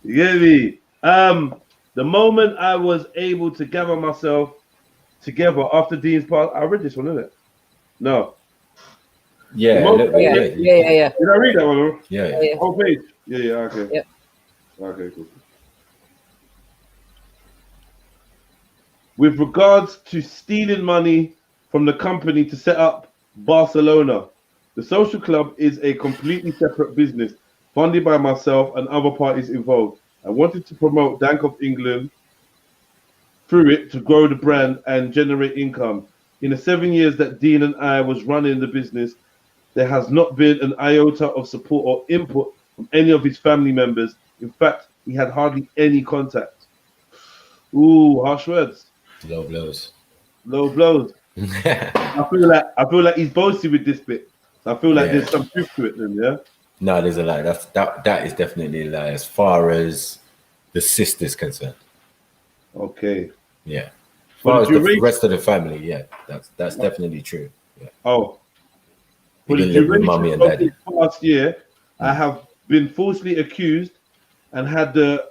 You get me? The moment I was able to gather myself together after Dean's part, I read this one, isn't it? No. Yeah. Yeah. Did I read that one? Yeah. Whole page. Yeah. Okay. Yeah. Okay, cool. With regards to stealing money from the company to set up Barcelona, the social club is a completely separate business funded by myself and other parties involved. I wanted to promote Bank of England through it to grow the brand and generate income. In the 7 years that Dean and I was running the business, there has not been an iota of support or input from any of his family members. In fact, he had hardly any contact. Ooh, harsh words. Low blows. I feel like he's boasting with this bit. I feel like there's some truth to it then, yeah? No, there's a lie. That is definitely a lie as far as the sister's concerned. Okay. Yeah. As far as the rest of the family, yeah, that's definitely true. Yeah. Oh. For the live with mommy and daddy. Last year, I have been falsely accused and had the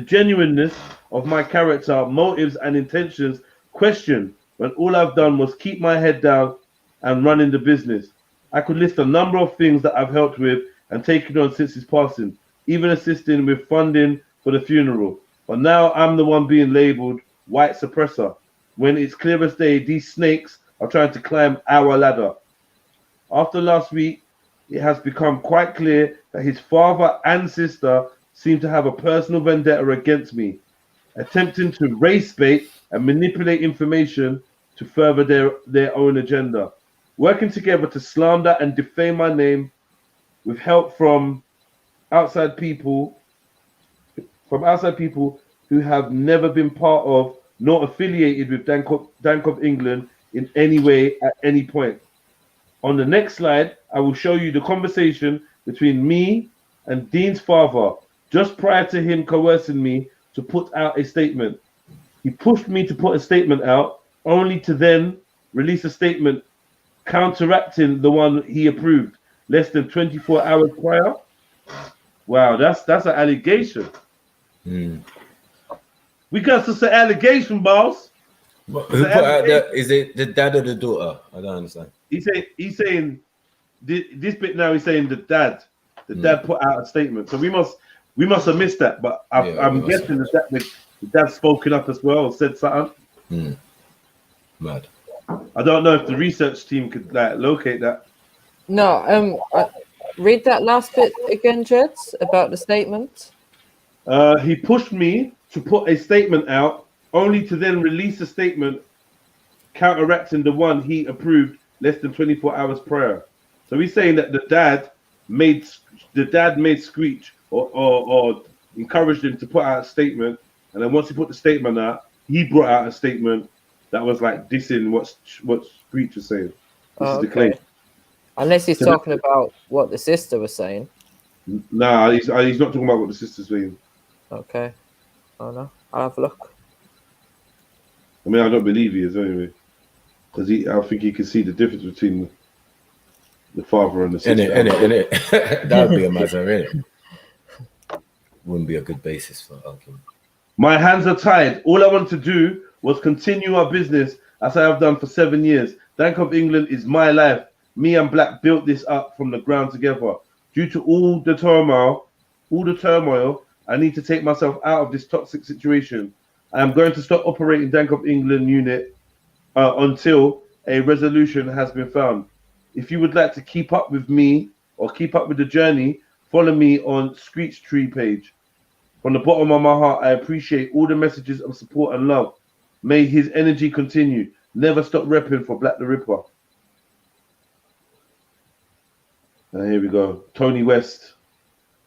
genuineness of my character, motives, and intentions questioned when all I've done was keep my head down and running the business. I could list a number of things that I've helped with and taken on since his passing, even assisting with funding for the funeral. But now I'm the one being labeled white suppressor, when it's clear as day these snakes are trying to climb our ladder. After last week, it has become quite clear that his father and sister seem to have a personal vendetta against me. attempting to race bait and manipulate information to further their own agenda, working together to slander and defame my name with help from outside people who have never been part of nor affiliated with Bank of England in any way at any point. On the next slide, I will show you the conversation between me and Dean's father just prior to him coercing me to put out a statement. He pushed me to put a statement out, only to then release a statement counteracting the one he approved less than 24 hours prior. Wow, that's an allegation. We got to say allegation, boss. Who put out that? Is it the dad or the daughter? I don't understand. He's saying this bit now. He's saying the dad put out a statement. So we must have missed that. But I'm guessing that the dad spoken up as well, said something. Mad. I don't know if the research team could locate that. No, read that last bit again, Jets, about the statement. He pushed me to put a statement out, only to then release a statement counteracting the one he approved less than 24 hours prior. So he's saying that the dad made Screech or encouraged him to put out a statement, and then once he put the statement out, he brought out a statement that was like dissing what Screech was saying. This is the claim. Unless he's talking about what the sister was saying. Nah, he's not talking about what the sister's saying. Okay. Oh no, I'll have a look. I mean, I don't believe he is anyway, because I think he can see the difference between the father and the sister. Innit. That would be a matter, innit? Wouldn't be a good basis for argument. My hands are tied. All I want to do was continue our business as I have done for 7 years. Bank of England is my life. Me and Black built this up from the ground together. Due to all the turmoil, I need to take myself out of this toxic situation. I am going to stop operating Bank of England unit until a resolution has been found. If you would like to keep up with me or keep up with the journey, follow me on Screech Tree page. From the bottom of my heart, I appreciate all the messages of support and love. May his energy continue. Never stop repping for Black the Ripper. And here we go. Tony West.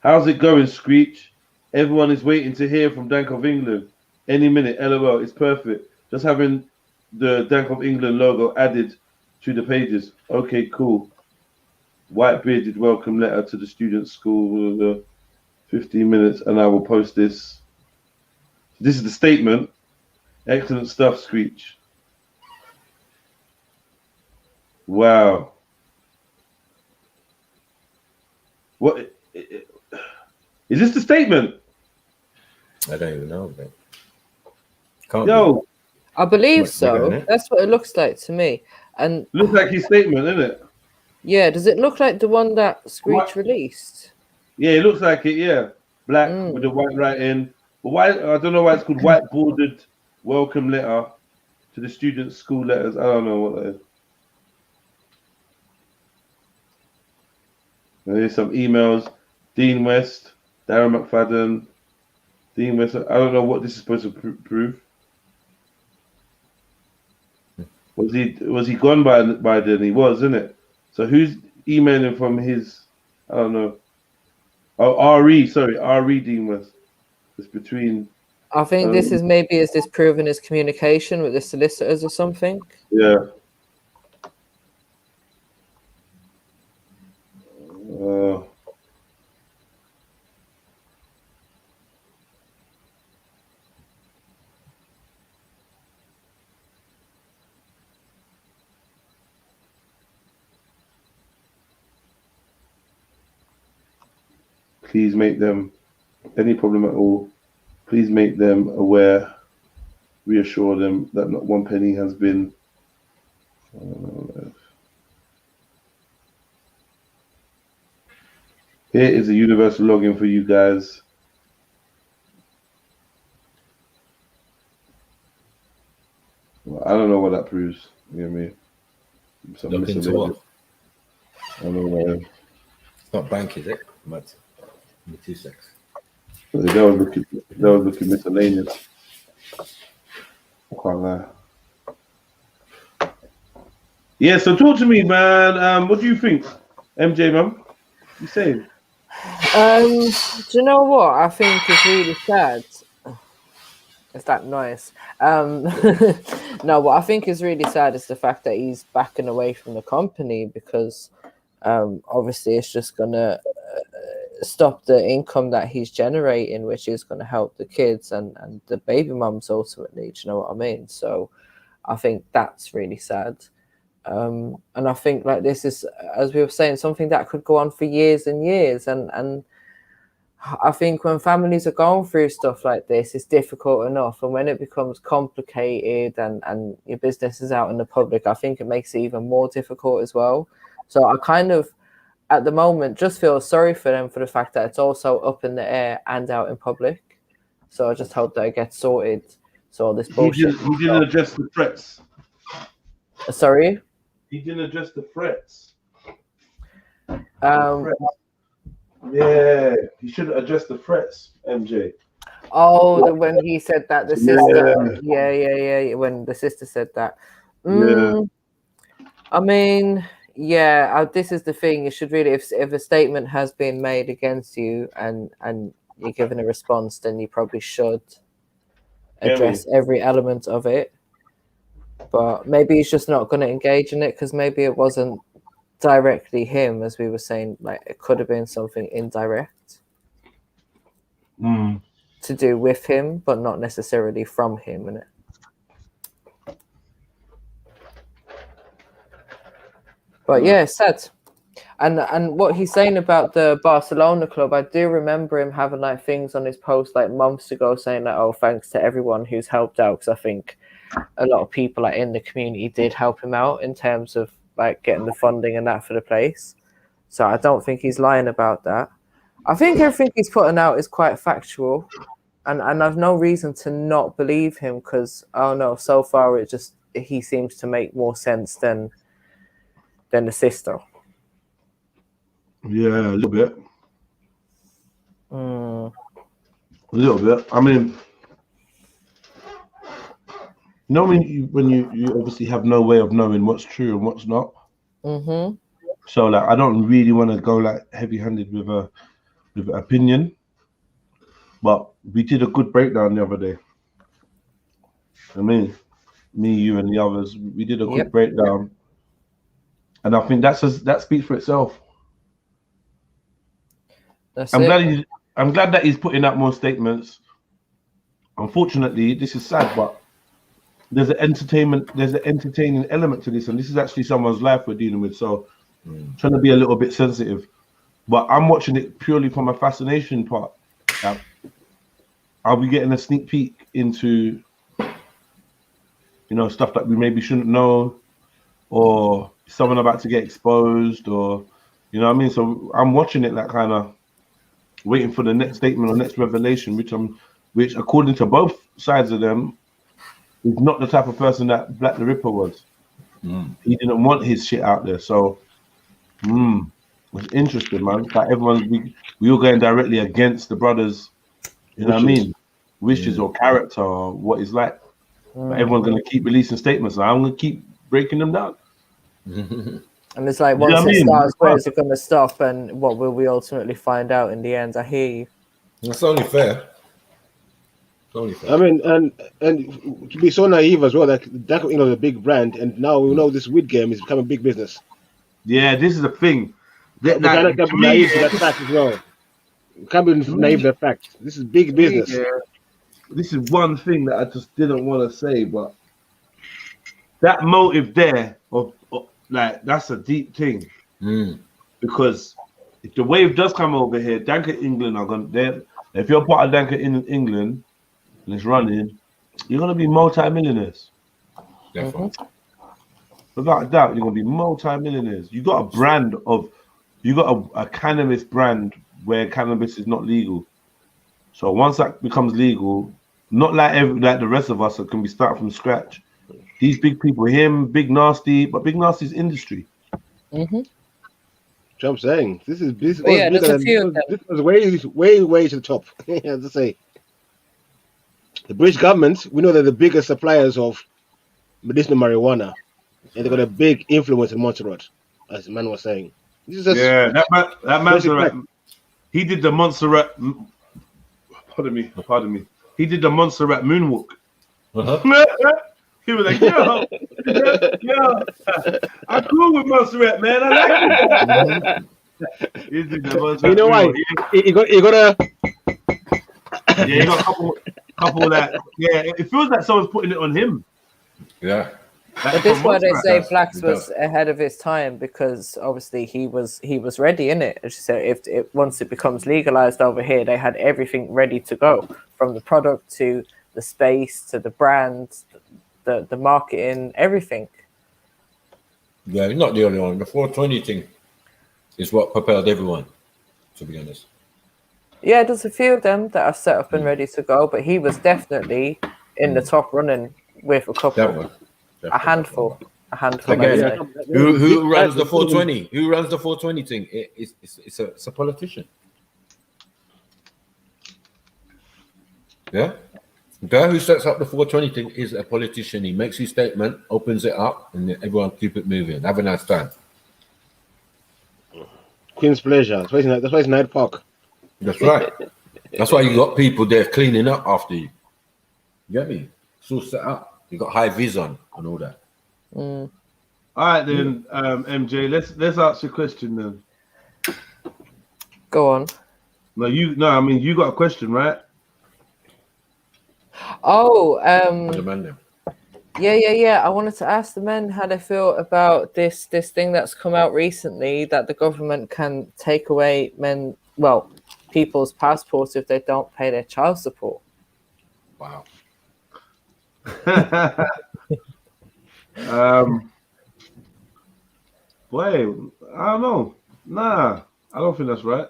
How's it going, Screech? Everyone is waiting to hear from Bank of England. Any minute, LOL, it's perfect. Just having the Bank of England logo added to the pages. Okay, cool. White bearded welcome letter to the student school. 15 minutes, and I will post this. This is the statement. Excellent stuff, Screech. Wow. What is this the statement? I don't even know, man. Yo, I believe so. That's what it looks like to me. And looks like his statement, isn't it? Yeah. Does it look like the one that Screech released? Yeah, it looks like it. Yeah, black with the white writing. But why? I don't know why it's called white bordered welcome letter to the students' school letters. I don't know what that is. And here's some emails. Dean West, Darren McFadden, Dean West. I don't know what this is supposed to prove. Was he gone by then? He was, isn't it? So who's emailing from his? I don't know. Oh, RE Dean West. It's between. I think this is maybe is this proving his communication with the solicitors or something? Yeah. Please make them any problem at all. Please make them aware. Reassure them that not one penny has been. Here is a universal login for you guys. Well, I don't know what that proves. You know what I mean? Look into what? I don't know. It's not bank, is it? But 2 seconds. They were looking miscellaneous. Can't lie. Yeah, so talk to me, man. What do you think, MJ, man? You saying? Do you know what I think is really sad? It's that noise. No, what I think is really sad is the fact that he's backing away from the company because obviously it's just gonna stop the income that he's generating, which is going to help the kids and the baby mums ultimately. Do you know what I mean? So I think that's really sad. And I think like this is, as we were saying, something that could go on for years and years. And I think when families are going through stuff like this, it's difficult enough. And when it becomes complicated and your business is out in the public, I think it makes it even more difficult as well. So I kind of, at the moment, just feel sorry for them for the fact that it's also up in the air and out in public. So I just hope that it gets sorted. So all this bullshit. He didn't address the threats. Sorry? He didn't address the threats. Yeah, he should have addressed the threats, MJ. Oh, when he said that, the sister. Yeah. When the sister said that. I mean, yeah, this is the thing. You should really, if a statement has been made against you and you're given a response, then you probably should address every element of it. But maybe he's just not going to engage in it because maybe it wasn't directly him, as we were saying. Like it could have been something indirect to do with him, but not necessarily from him, innit? But yeah, sad. And what he's saying about the Barcelona club, I do remember him having like things on his post like months ago saying that, oh, thanks to everyone who's helped out, because I think a lot of people like in the community did help him out in terms of like getting the funding and that for the place. So I don't think he's lying about that. I think everything he's putting out is quite factual, and I've no reason to not believe him because so far he seems to make more sense than the sister. Yeah, a little bit. A little bit. I mean, you know when you obviously have no way of knowing what's true and what's not. Mm-hmm. So like, I don't really want to go like heavy-handed with an opinion, but we did a good breakdown the other day. I mean, me, you, and the others, we did a good breakdown, and I think that speaks for itself. I'm glad that he's putting out more statements. Unfortunately, this is sad, but there's an entertaining element to this, and this is actually someone's life we're dealing with. So, trying to be a little bit sensitive, but I'm watching it purely from a fascination part. Are we getting a sneak peek into, stuff that we maybe shouldn't know, or someone about to get exposed, or you know what I mean? So I'm watching it like kind of waiting for the next statement or next revelation, which according to both sides of them, is not the type of person that Black the Ripper was. He didn't want his shit out there. So, it's interesting, man. Like we all going directly against the brothers, you know what I mean? Wishes or character or what is like. But everyone's going to keep releasing statements. I'm going to keep breaking them down. And it's like, once it starts, where is it going to stop? And what will we ultimately find out in the end? I hear you. That's only fair. I mean, and to be so naive as well, that the big brand, and now we know this weed game is becoming big business. Yeah, this is the thing. Can't be naive to that fact as well. Can't be naive to that fact. This is big business. Yeah. This is one thing that I just didn't want to say, but that motive there of like, that's a deep thing. Because if the wave does come over here, Danker England are going to, if you're part of Danker in England and it's running, you're going to be multi-millionaires. Definitely. Without a doubt, you're going to be multi-millionaires. You got a cannabis brand where cannabis is not legal. So once that becomes legal, not like the rest of us that can be started from scratch. These big people, him, Big Nasty, but Big Nasty's industry. What I'm saying, this was there's a few of them. This was way to the top. I have to say. The British government, we know they're the biggest suppliers of medicinal marijuana, and they've got a big influence in Montserrat, as the man was saying. This is just that Montserrat. He did the Montserrat. Pardon me. He did the Montserrat moonwalk. He was like, yo, I'm cool with Montserrat, man. I like it. He did the Montserrat You know why? He got a. Yeah, he got a couple of that. Yeah, it feels like someone's putting it on him. Yeah. But this is why they say Blacks was ahead of his time, because obviously he was ready, innit? So if once it becomes legalized over here, they had everything ready to go, from the product to the space to the brand, the marketing, everything. Yeah, he's not the only one. The 420 thing is what propelled everyone, to be honest. Yeah, there's a few of them that are set up and ready to go, but he was definitely in the top running with a couple. A handful. Again, who runs the 420? Who runs the 420 thing? It's a politician. Yeah, the guy who sets up the 420 thing is a politician. He makes his statement, opens it up, and everyone keep it moving. Have a nice time. Queen's Pleasure. That's why it's Night Park. That's right. That's why you got people there cleaning up after you. You get me? It's all set up. You got high vis on and all that. All right then, MJ. Let's ask you a question then. Go on. No, I mean you got a question, right? Oh, The man yeah. I wanted to ask the men how they feel about this thing that's come out recently, that the government can take away people's passports if they don't pay their child support. Wow. Boy, I don't know. Nah, I don't think that's right.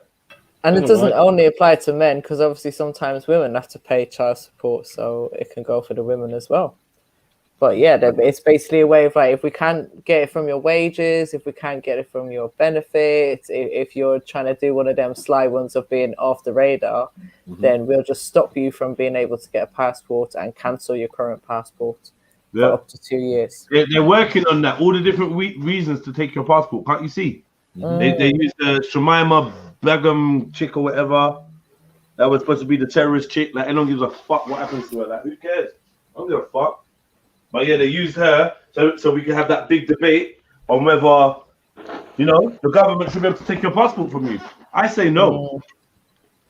And it doesn't only apply to men, because obviously sometimes women have to pay child support, so it can go for the women as well. But yeah, it's basically a way of like, if we can't get it from your wages, if we can't get it from your benefits, if you're trying to do one of them sly ones of being off the radar, then we'll just stop you from being able to get a passport and cancel your current passport for up to 2 years. They're working on that. All the different reasons to take your passport. Can't you see? They use the Shemima Begum chick or whatever. That was supposed to be the terrorist chick. Like, anyone gives a fuck what happens to her. Like, who cares? I don't give a fuck. But yeah, they used her so we can have that big debate on whether, the government should be able to take your passport from you. I say no.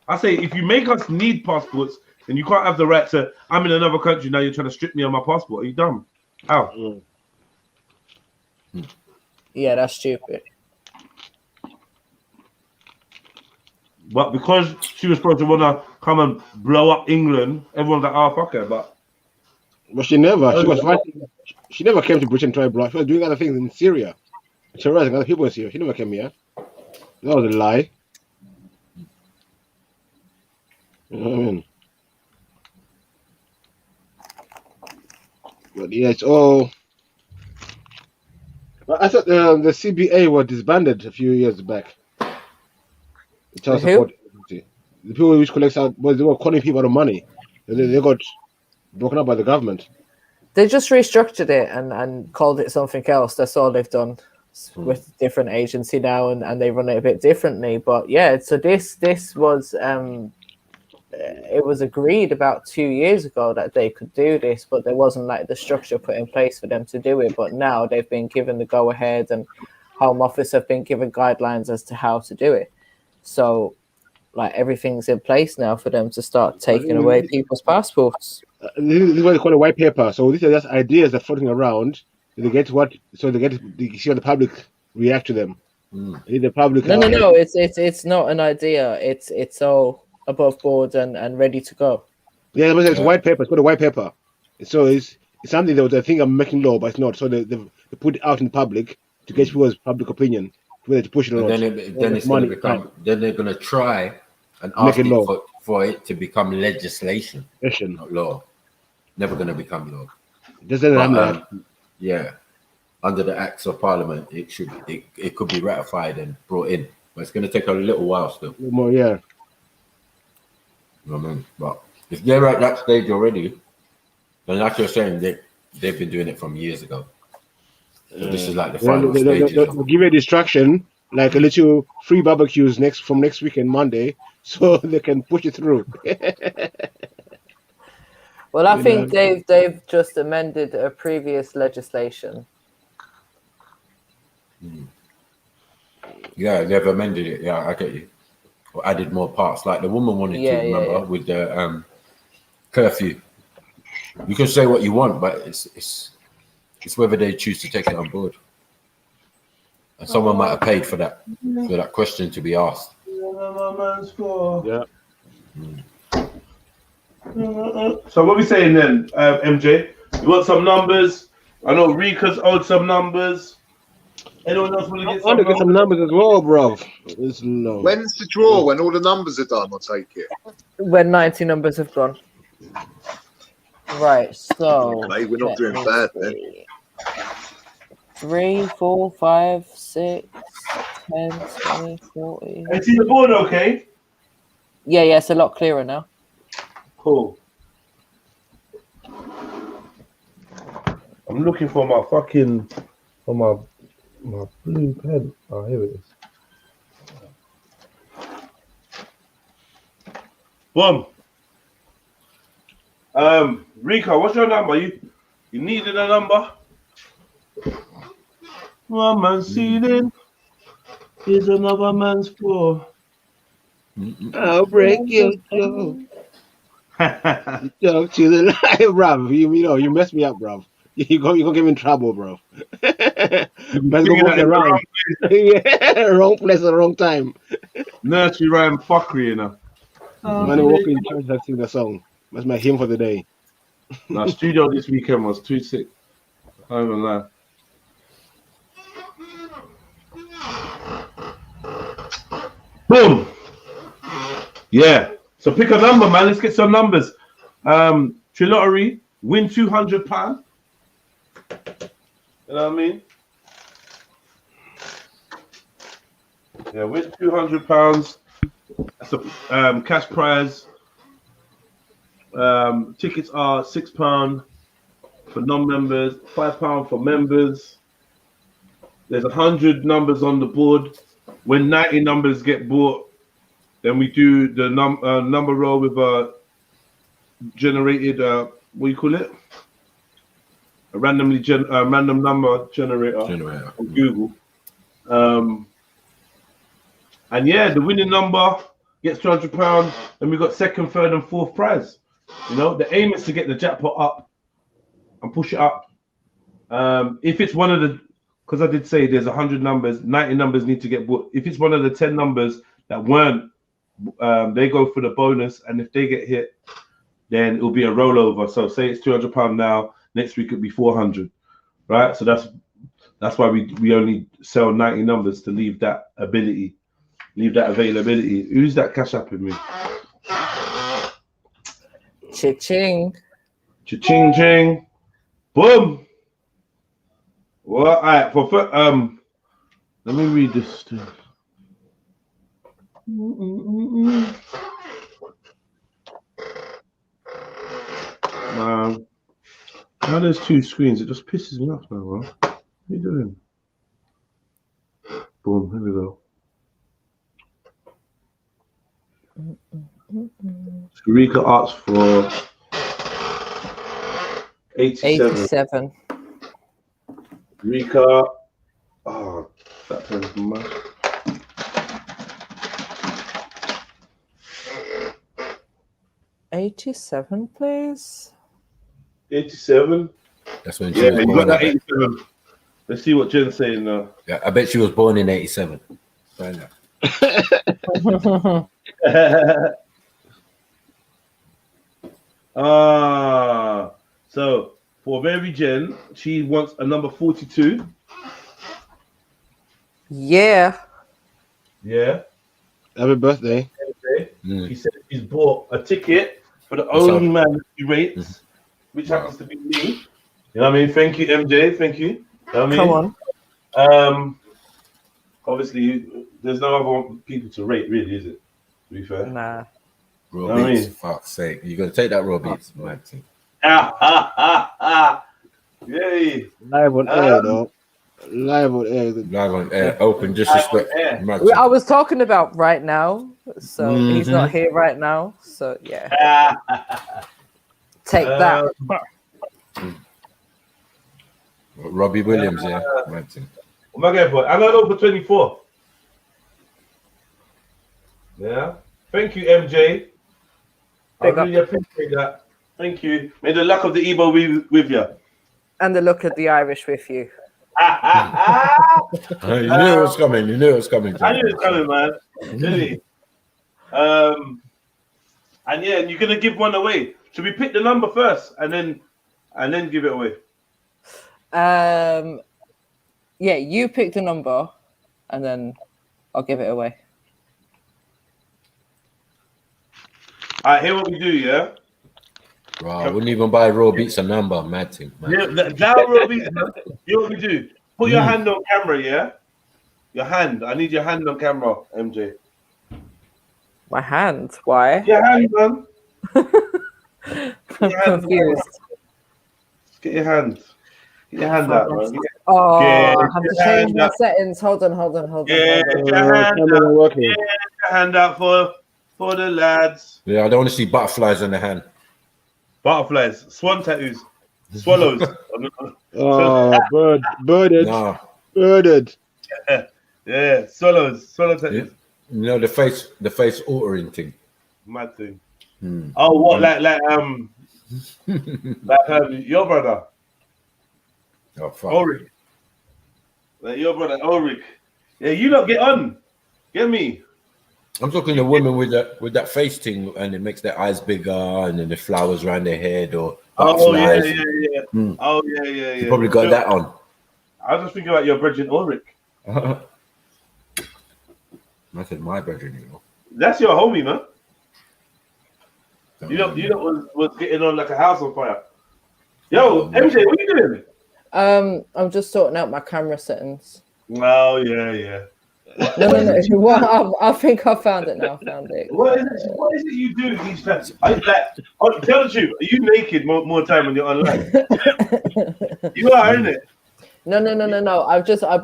I say if you make us need passports, then you can't have the right to, I'm in another country, now you're trying to strip me of my passport. Are you dumb? How? Yeah, that's stupid. But because she was supposed to want to come and blow up England, everyone's like, oh, fuck her. But she never. She was fighting. She never came to Britain to try block. She was doing other things in Syria, terrorizing other people in Syria. She never came here. That was a lie. You know what I mean? But yeah, it's all. I thought the CBA were disbanded a few years back. The child support agency. The people which collects out, they were calling people out of money. They got broken up by the government. They just restructured it and called it something else. That's all they've done with a different agency now, and they run it a bit differently. But yeah, so this was it was agreed about 2 years ago that they could do this, but there wasn't like the structure put in place for them to do it. But now they've been given the go ahead, and Home Office have been given guidelines as to how to do it. So like everything's in place now for them to start taking away people's passports. This is what they call a white paper. So these are just ideas that are floating around. They get see how the public react to them. The public. No. It's not an idea. It's all above board and ready to go. Yeah, it's white paper. It's called a white paper. So it's something that I think I'm making law, but it's not. So they put it out in public to get people's public opinion, whether to push it or not. Then it's going to become. Then they're going to try and ask for it to become legislation, not law. Never going to become law. Yeah, under the Acts of Parliament, it could be ratified and brought in, but it's going to take a little while still. More, yeah. You know what I mean? But If they're at that stage already, then like you're saying, they've been doing it from years ago. So this is like the final stages. They'll give you a distraction, like a little free barbecues from next weekend, Monday, so they can push it through. Well, I think they've just amended a previous legislation. Yeah, they've amended it. Yeah, I get you. Or added more parts. Like the woman wanted to, remember, with the curfew. You can say what you want, but it's whether they choose to take it on board. And someone might have paid for that question to be asked. Yeah. So what are we saying then, MJ? You want some numbers? I know Rika's owed some numbers. Anyone else want to get some numbers as well, bro? When's the draw? When all the numbers are done, I'll take it. When 90 numbers have gone. Right, so Okay, we're not doing bad then. 3, 4, 5, 6, 10, 20, 40. I see the board, okay? Yeah, it's a lot clearer now. Cool. I'm looking for my fucking my blue pen. Oh, here it is. Boom. Rika, what's your number? You needed a number? One man's ceiling is another man's floor. I'll break your jaw. Talk to the light, bruv. You messed me up, bruv. You gonna get me in trouble, bro. Man's gonna walk around. Yeah, wrong place at the wrong time. Nursery rhyme fuckery, you know. Man, walking in church and sing the song. That's my hymn for the day. Now, studio this weekend was too sick. I can't even lie. Boom. Yeah. So pick a number, man. Let's get some numbers. Trilluminati, win £200. You know what I mean? Yeah, win £200. That's a cash prize. Tickets are £6 for non-members, £5 for members. There's 100 numbers on the board. When 90 numbers get bought, then we do the number roll with a generated what do you call it? A random number generator on Google. And yeah, the winning number gets £200, and we got second, third, and fourth prize. You know, the aim is to get the jackpot up and push it up. If it's one of the, because I did say there's 100 numbers, 90 numbers need to get bought. If it's one of the 10 numbers that weren't, they go for the bonus, and if they get hit, then it'll be a rollover. So say it's £200 now, next week it'll be 400, right? So that's why we only sell 90 numbers to leave that ability, leave that availability. Who's that cash app with me? Cha-ching. Cha-ching, ching. Boom. Well, all right. Let me read this thing. Now there's two screens. It just pisses me off now, bro. What are you doing? Boom. Here we go. Rika asked for 87. Rika, oh, that turns much. $87, please. 87. That's when she yeah, was you born. got that 87. Let's see what Jen's saying now. Yeah, I bet she was born in 87. Right now. So for Mary Jen, she wants a number 42. Yeah. Yeah. Happy birthday. She said she's bought a ticket for the only man that she rates, which happens to be me. You know what I mean? Thank you, MJ. Thank you. You know what I mean? Come on. Obviously, there's no other people to rate, really, is it? To be fair. Nah. know Raw what I beats, mean? fuck's sake. You gotta take that raw beats, man. Yay. Live on air, though. Live on air. Live on air. Open disrespect. I was talking about right now, so he's not here right now. So yeah, take that. Robbie Williams, yeah. Mad thing. What am I going for? I'm going over 24. Yeah. Thank you, MJ. I really appreciate that. Thank you. May the luck of the Igbo be with you. And the look of the Irish with you. You knew it was coming. You knew it was coming. I knew it was coming, man. Really. And yeah, and you're gonna give one away. Should we pick the number first and then give it away? Yeah, you pick the number, and then I'll give it away. All right, here what we do, yeah. Bro, I wouldn't even buy raw beats a number, mad thing. Yeah, now raw beats. You know what we do? Put your hand on camera, yeah. Your hand. I need your hand on camera, MJ. My hand? Why? Your hand, man. I'm confused. Get your hand. Get your hand out, man. Oh, I have to change my settings. Hold on. Yeah, get your hand out for the lads. Yeah, I don't want to see butterflies on the hand. Butterflies, swan tattoos, swallows. Birded. Nah. Birded. Yeah, swallow tattoos. You know the face altering thing. Mad thing. Oh, what like your brother? Oh fuck. Ulrich. Like your brother Ulrich. Yeah, you lot get on. Get me. I'm talking to women with that face thing, and it makes their eyes bigger, and then the flowers around their head, or butterflies. Oh yeah. You probably got that on. I was just thinking about your brethren Ulrich. I said my brethren, you know. That's your homie, man. You know was getting on like a house on fire. Yo, MJ, what are you doing? I'm just sorting out my camera settings. Oh yeah. No. Well, I think I found it now. I found it. What is it you do each time? Tell the truth. Are you naked more time when you're online? You are, isn't it? No. I blocked. I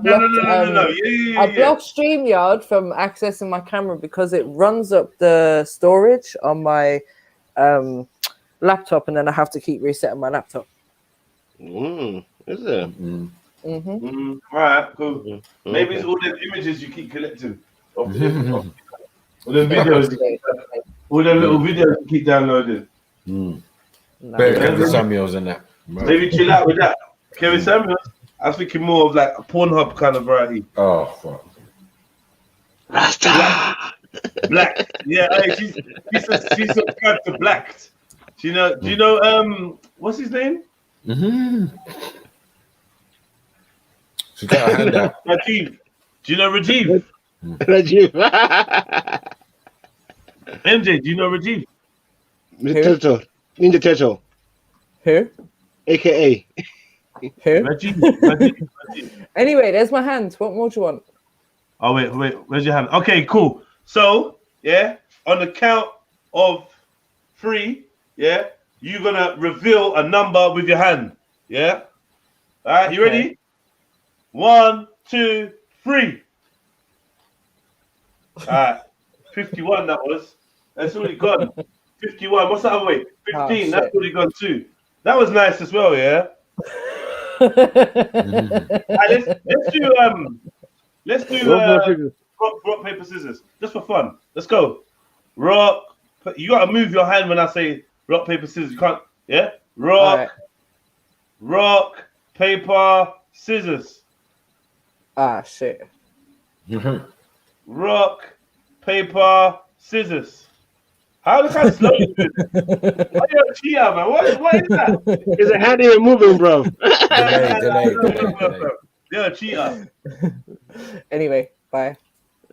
blocked StreamYard from accessing my camera because it runs up the storage on my laptop, and then I have to keep resetting my laptop. Is it? All right, cool. Maybe it's all the images you keep collecting. All the videos, all the little videos you keep downloading. Better Kevin Samuels and that. Maybe chill out with that. Kevin Samuels. I was thinking more of like a Pornhub kind of variety. Oh fuck. Rasta. Black. Yeah, hey, she's subscribed to Blacked. Do you know what's his name? She got her hand out. Rajiv. Do you know Rajiv? Rajiv. MJ, do you know Rajiv? Ninja Turtle. Who? AKA. Who? Rajiv. Anyway, there's my hand. What more do you want? Oh wait. Where's your hand? Okay, cool. So yeah, on the count of 3, yeah, you're gonna reveal a number with your hand. Yeah. All right, you ready? 1, 2, 3. All right, 51. That was. That's already gone. 51. What's that other way? 15. That's already gone too. That was nice as well. Yeah. Right, let's do rock paper scissors just for fun. Let's go. Rock. You gotta move your hand when I say rock paper scissors. You can't. Yeah. Rock. Paper scissors. Ah shit. Rock paper scissors. How the kind slow you do it? Why you a cheater, man? What is that? It's a hand even moving, bro. Delay. You're a cheater. Anyway, bye.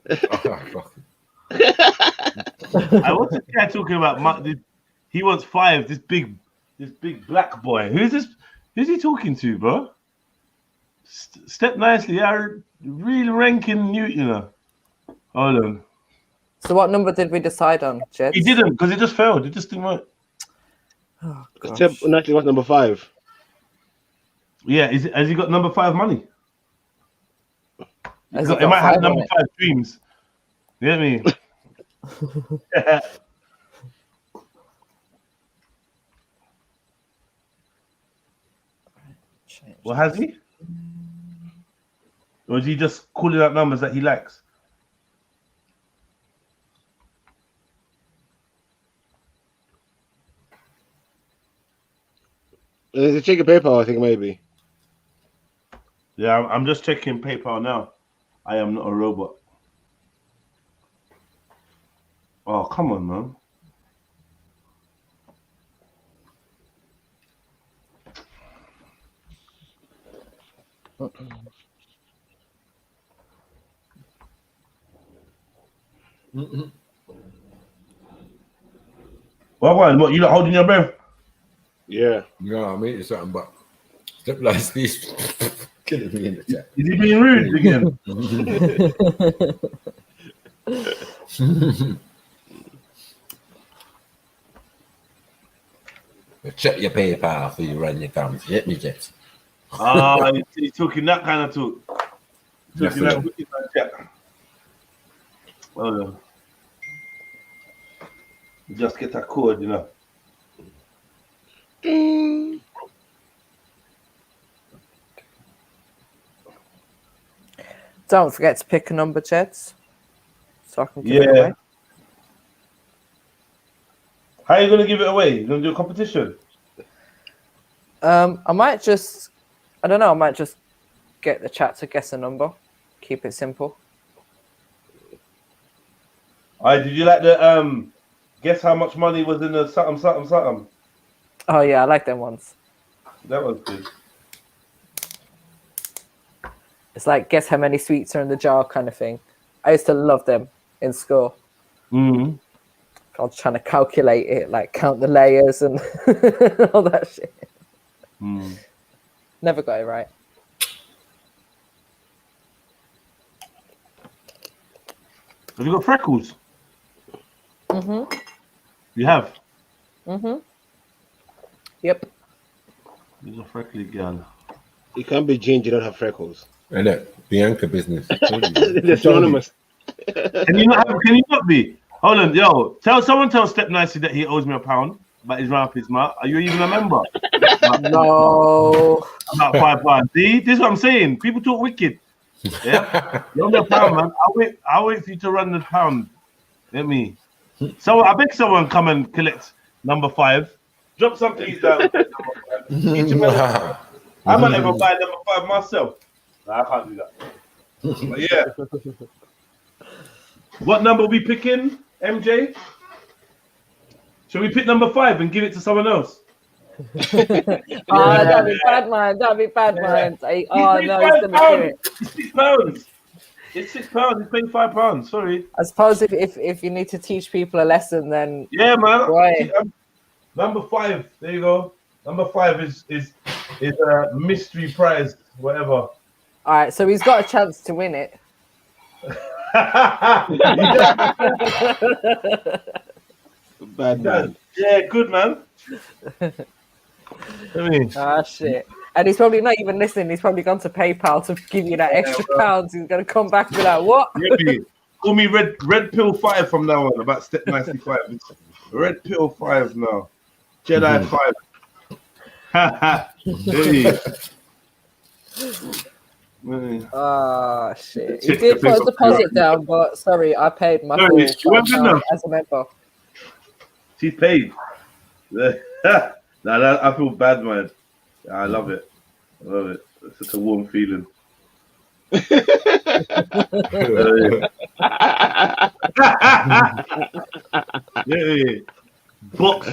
What's this guy talking about? He wants 5. This big black boy. Who's this? Who's he talking to, bro? Step nicely. I really ranking you know. Hold on. So what number did we decide on, Jed? He didn't, because it just failed. It just didn't work. Oh, Step 90 was number 5. Yeah, has he got number 5 money? He Has he might got have 5 on number it? 5 dreams. You get me? Well, has he? Or is he just calling out numbers that he likes? Check your PayPal, I think, maybe. Yeah, I'm just checking PayPal now. I am not a robot. Oh, come on, man. What? You not holding your breath? Yeah. No, I mean it's something, but stuff like this killing me in the chat. Is he being rude again? Check your PayPal before you run your thumbs. Let me just. He's talking that kind of talk. Talking that wicked man chat. Well, just get that cord, you know. Don't forget to pick a number, Jeds, so I can give it away. How are you going to give it away? You going to do a competition? I might just, I don't know, I might just get the chat to guess a number. Keep it simple. Did you like the guess how much money was in the something? Oh yeah, I like them ones. That was good. It's like guess how many sweets are in the jar kind of thing. I used to love them in school. Mm-hmm. I was trying to calculate it, like count the layers and all that shit. Never got it right. Have you got freckles? Mm-hmm. You have? Mm-hmm. Yep. You're a freckly girl. You can't be ginger, you don't have freckles. And that Bianca business. They're synonymous. Can you not be? Hold on, yo. Tell Step Nicey that he owes me £1, but he's round up his mouth. Are you even a member? No. About £5. See, this is what I'm saying. People talk wicked. Yeah, you owe me £1, man. I'll wait for you to run the pound. Get me? So I beg someone come and collect number 5. Drop some keys down. I might never buy number 5 myself. Nah, I can't do that. But yeah. What number are we picking, MJ? Should we pick number 5 and give it to someone else? That'd be bad, man. That'd be bad, man. No, he's gonna do it. It's £6. It's £6. He's paying £5. Sorry. I suppose if you need to teach people a lesson, then yeah, man. Right. Number 5. There you go. Number 5 is a mystery prize, whatever. All right, so he's got a chance to win it. Bad man. Yeah, good man. Shit. And he's probably not even listening. He's probably gone to PayPal to give you that extra pounds. He's gonna come back and be like, "What?" Call me Red Pill 5 from now on. About Step 95. It's Red Pill 5 now. Jedi 5. Hey. Shit. He did put a deposit down, but sorry, I paid my full £5 as a member. She's paid. I feel bad, man. I love it. I love it. It's such a warm feeling. Yeah. Box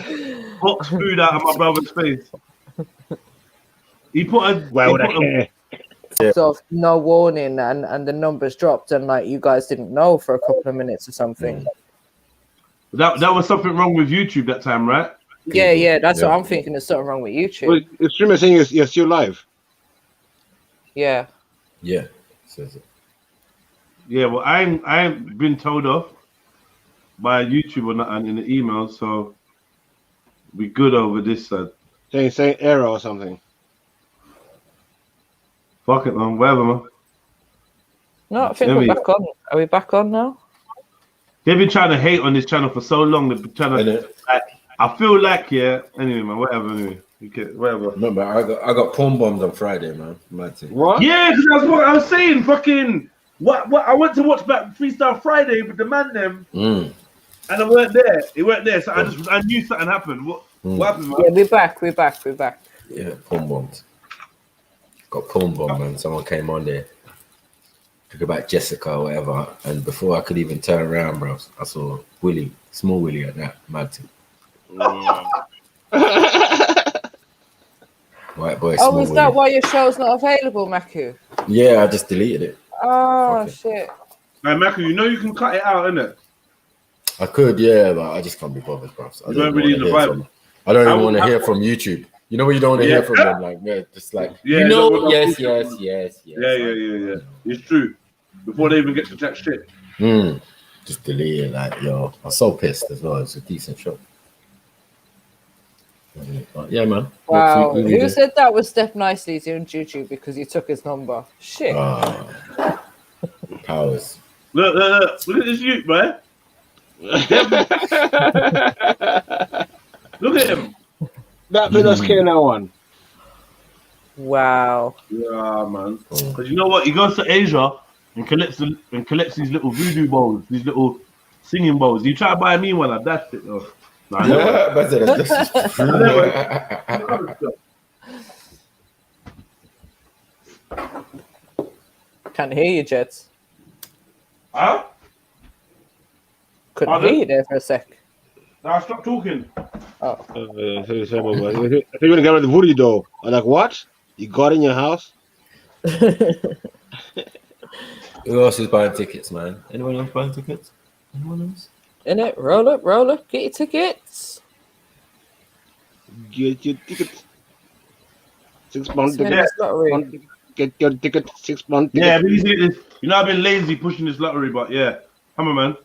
food out of my brother's face. He put a Sort of no warning, and the numbers dropped, and like you guys didn't know for a couple of minutes or something. That was something wrong with YouTube that time, right? Yeah, that's what I'm thinking. There's something wrong with YouTube. Well, the streamer saying you're still live. Yeah. Yeah. Says it. Yeah, well, I ain't been told off. by YouTube or not, and in the email, so we good over this side. Saying error or something. Fuck it, man. Whatever, man. No, I think we're back on. Are we back on now? They've been trying to hate on this channel for so long. They've been trying to. I feel like, yeah. Anyway, man. Whatever. Anyway, whatever. Remember, I got porn bombed on Friday, man. What? Yeah, because that's what I was saying. Fucking what? I went to watch back Freestyle Friday with the man them, and I weren't there. It weren't there, so I knew something happened. What happened, man? Yeah, we're back. Yeah, porn bombed. Got porn bombed, man. Someone came on there. Talk about Jessica or whatever, and before I could even turn around, bro, I saw Willie, small Willie at that, mad thing. White boy. Oh, is that why your show's not available, Maku? Yeah, I just deleted it. Oh shit! Hey, Maku, you know you can cut it out, innit? I could, yeah, but I just can't be bothered, bro. I don't really even want to hear from YouTube. You know what you don't want to hear from them, like, yeah, just like, yes. Yeah. It's true. Before they even get to chat shit. Just delete it, like, yo. I was so pissed as well. It's a decent show. But yeah, man. Wow. Who said that was Steph Nicely doing Juju because you took his number? Shit. Powers. Look at this youth, man. Look at him. That Minos K one. Wow. Yeah, man. Because you know what? He goes to Asia and collects these little voodoo bowls, these little singing bowls. You try to buy me one, I dashed it though. Can't hear you, Jets. Huh? Couldn't hear you there for a sec. Now stop talking. Oh. I think you're gonna get rid of the voodoo doll. I'm like, what? You got it in your house? Who else is buying tickets, man? Anyone else buying tickets? Anyone else? In it, roll up, get your tickets. Get your tickets. £6 ticket. Get your ticket. £6 ticket. Yeah, you know I've been lazy pushing this lottery, but yeah, come on, man.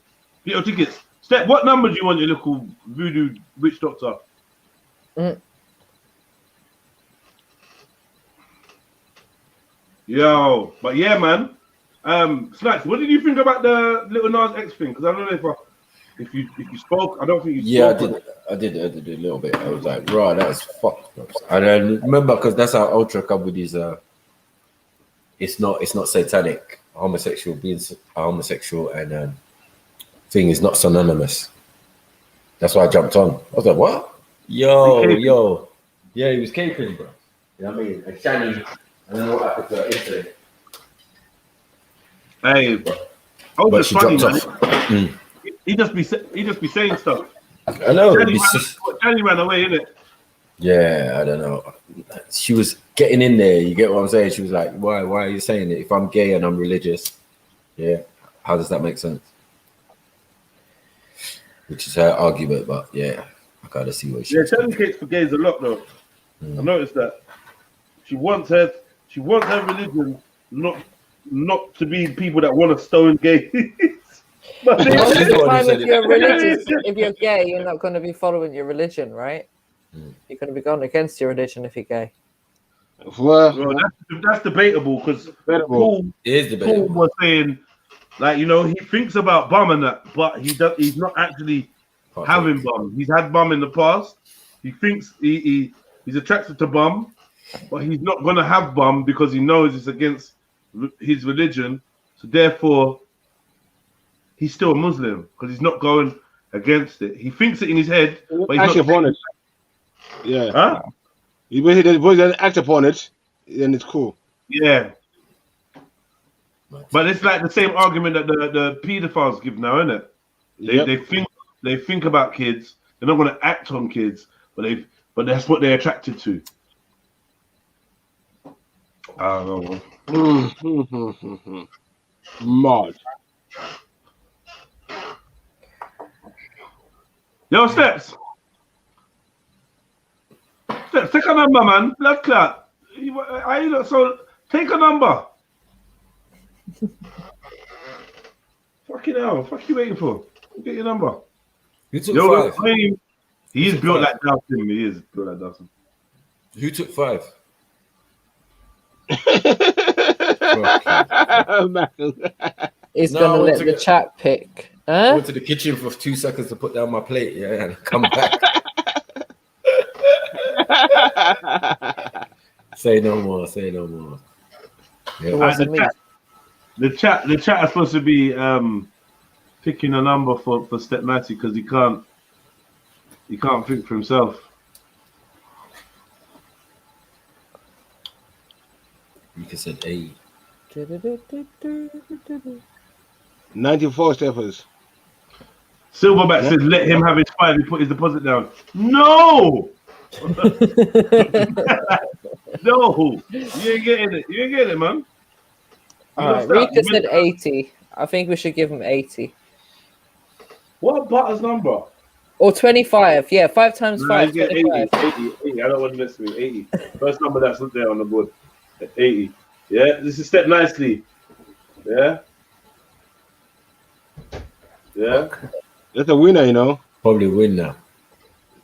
Get your tickets. Step, what number do you want your little voodoo witch doctor? Yo, but yeah, man. Snacks, what did you think about the little Nas X thing? Because I don't know if you spoke. I don't think you spoke. Yeah, I did a little bit. I was like, right, that's fucked. And I remember because that's how Ultra come with his. It's not satanic. Homosexual, being homosexual and thing is not synonymous. That's why I jumped on. I was like, what? Yo. Yeah, he was caping, bro. You know what I mean? And Shani, I don't know what happened to her yesterday. Hey, but she funny, dropped man. off. He just be saying stuff. I know. Shani ran away, innit? Yeah, I don't know. She was getting in there. You get what I'm saying? She was like, why are you saying it? If I'm gay and I'm religious, yeah, how does that make sense? Which is her argument, but yeah, I gotta see what she. Yeah, Shani cates for gays a lot though. I noticed that. She wants her religion not to be people that want to stone gays. But if you're gay, you're not going to be following your religion, right? You're going to be going against your religion if you're gay. Well, that's debatable because Paul was saying, like, you know, he thinks about bum and that, but he's not actually having bum. He's had bum in the past. He thinks he's attracted to bum, but he's not going to have bum because he knows it's against his religion. So therefore, he's still a Muslim because he's not going against it. He thinks it in his head, but he's actually not upon it. Yeah. Huh? He doesn't act upon it, then it's cool. Yeah. But it's like the same argument that the pedophiles give now, isn't it? They think about kids. They're not going to act on kids, but that's what they're attracted to. I don't know. Mod. Yo, Steps, take a number, man. Blood clot. So take a number. Fucking hell. What you waiting for? Get your number. Who took Yo, 5? He is took built 5? like Dawson. He is built like Dawson. Who took 5? He's No, I gonna went let to the get- chat pick. I Huh? went to the kitchen for 2 seconds to put down my plate, yeah, and come back. Say no more. Say no more. Yeah. The chat is supposed to be picking a number for Step Natty because he can't think for himself. You can say 8. 94 steppers. Silverback says let him have his 5. He put his deposit down. No. No, you ain't getting it. You ain't getting it, man. All right, Rika said 80. I think we should give him 80. What Butter's number? Or 25. Yeah, 5 times 5. Get 80, 25. 80. I don't want to mess with me. 80. First number that's not there on the board. 80. Yeah, this is Step Nicely. Yeah. Yeah. That's a winner, you know. Probably win now.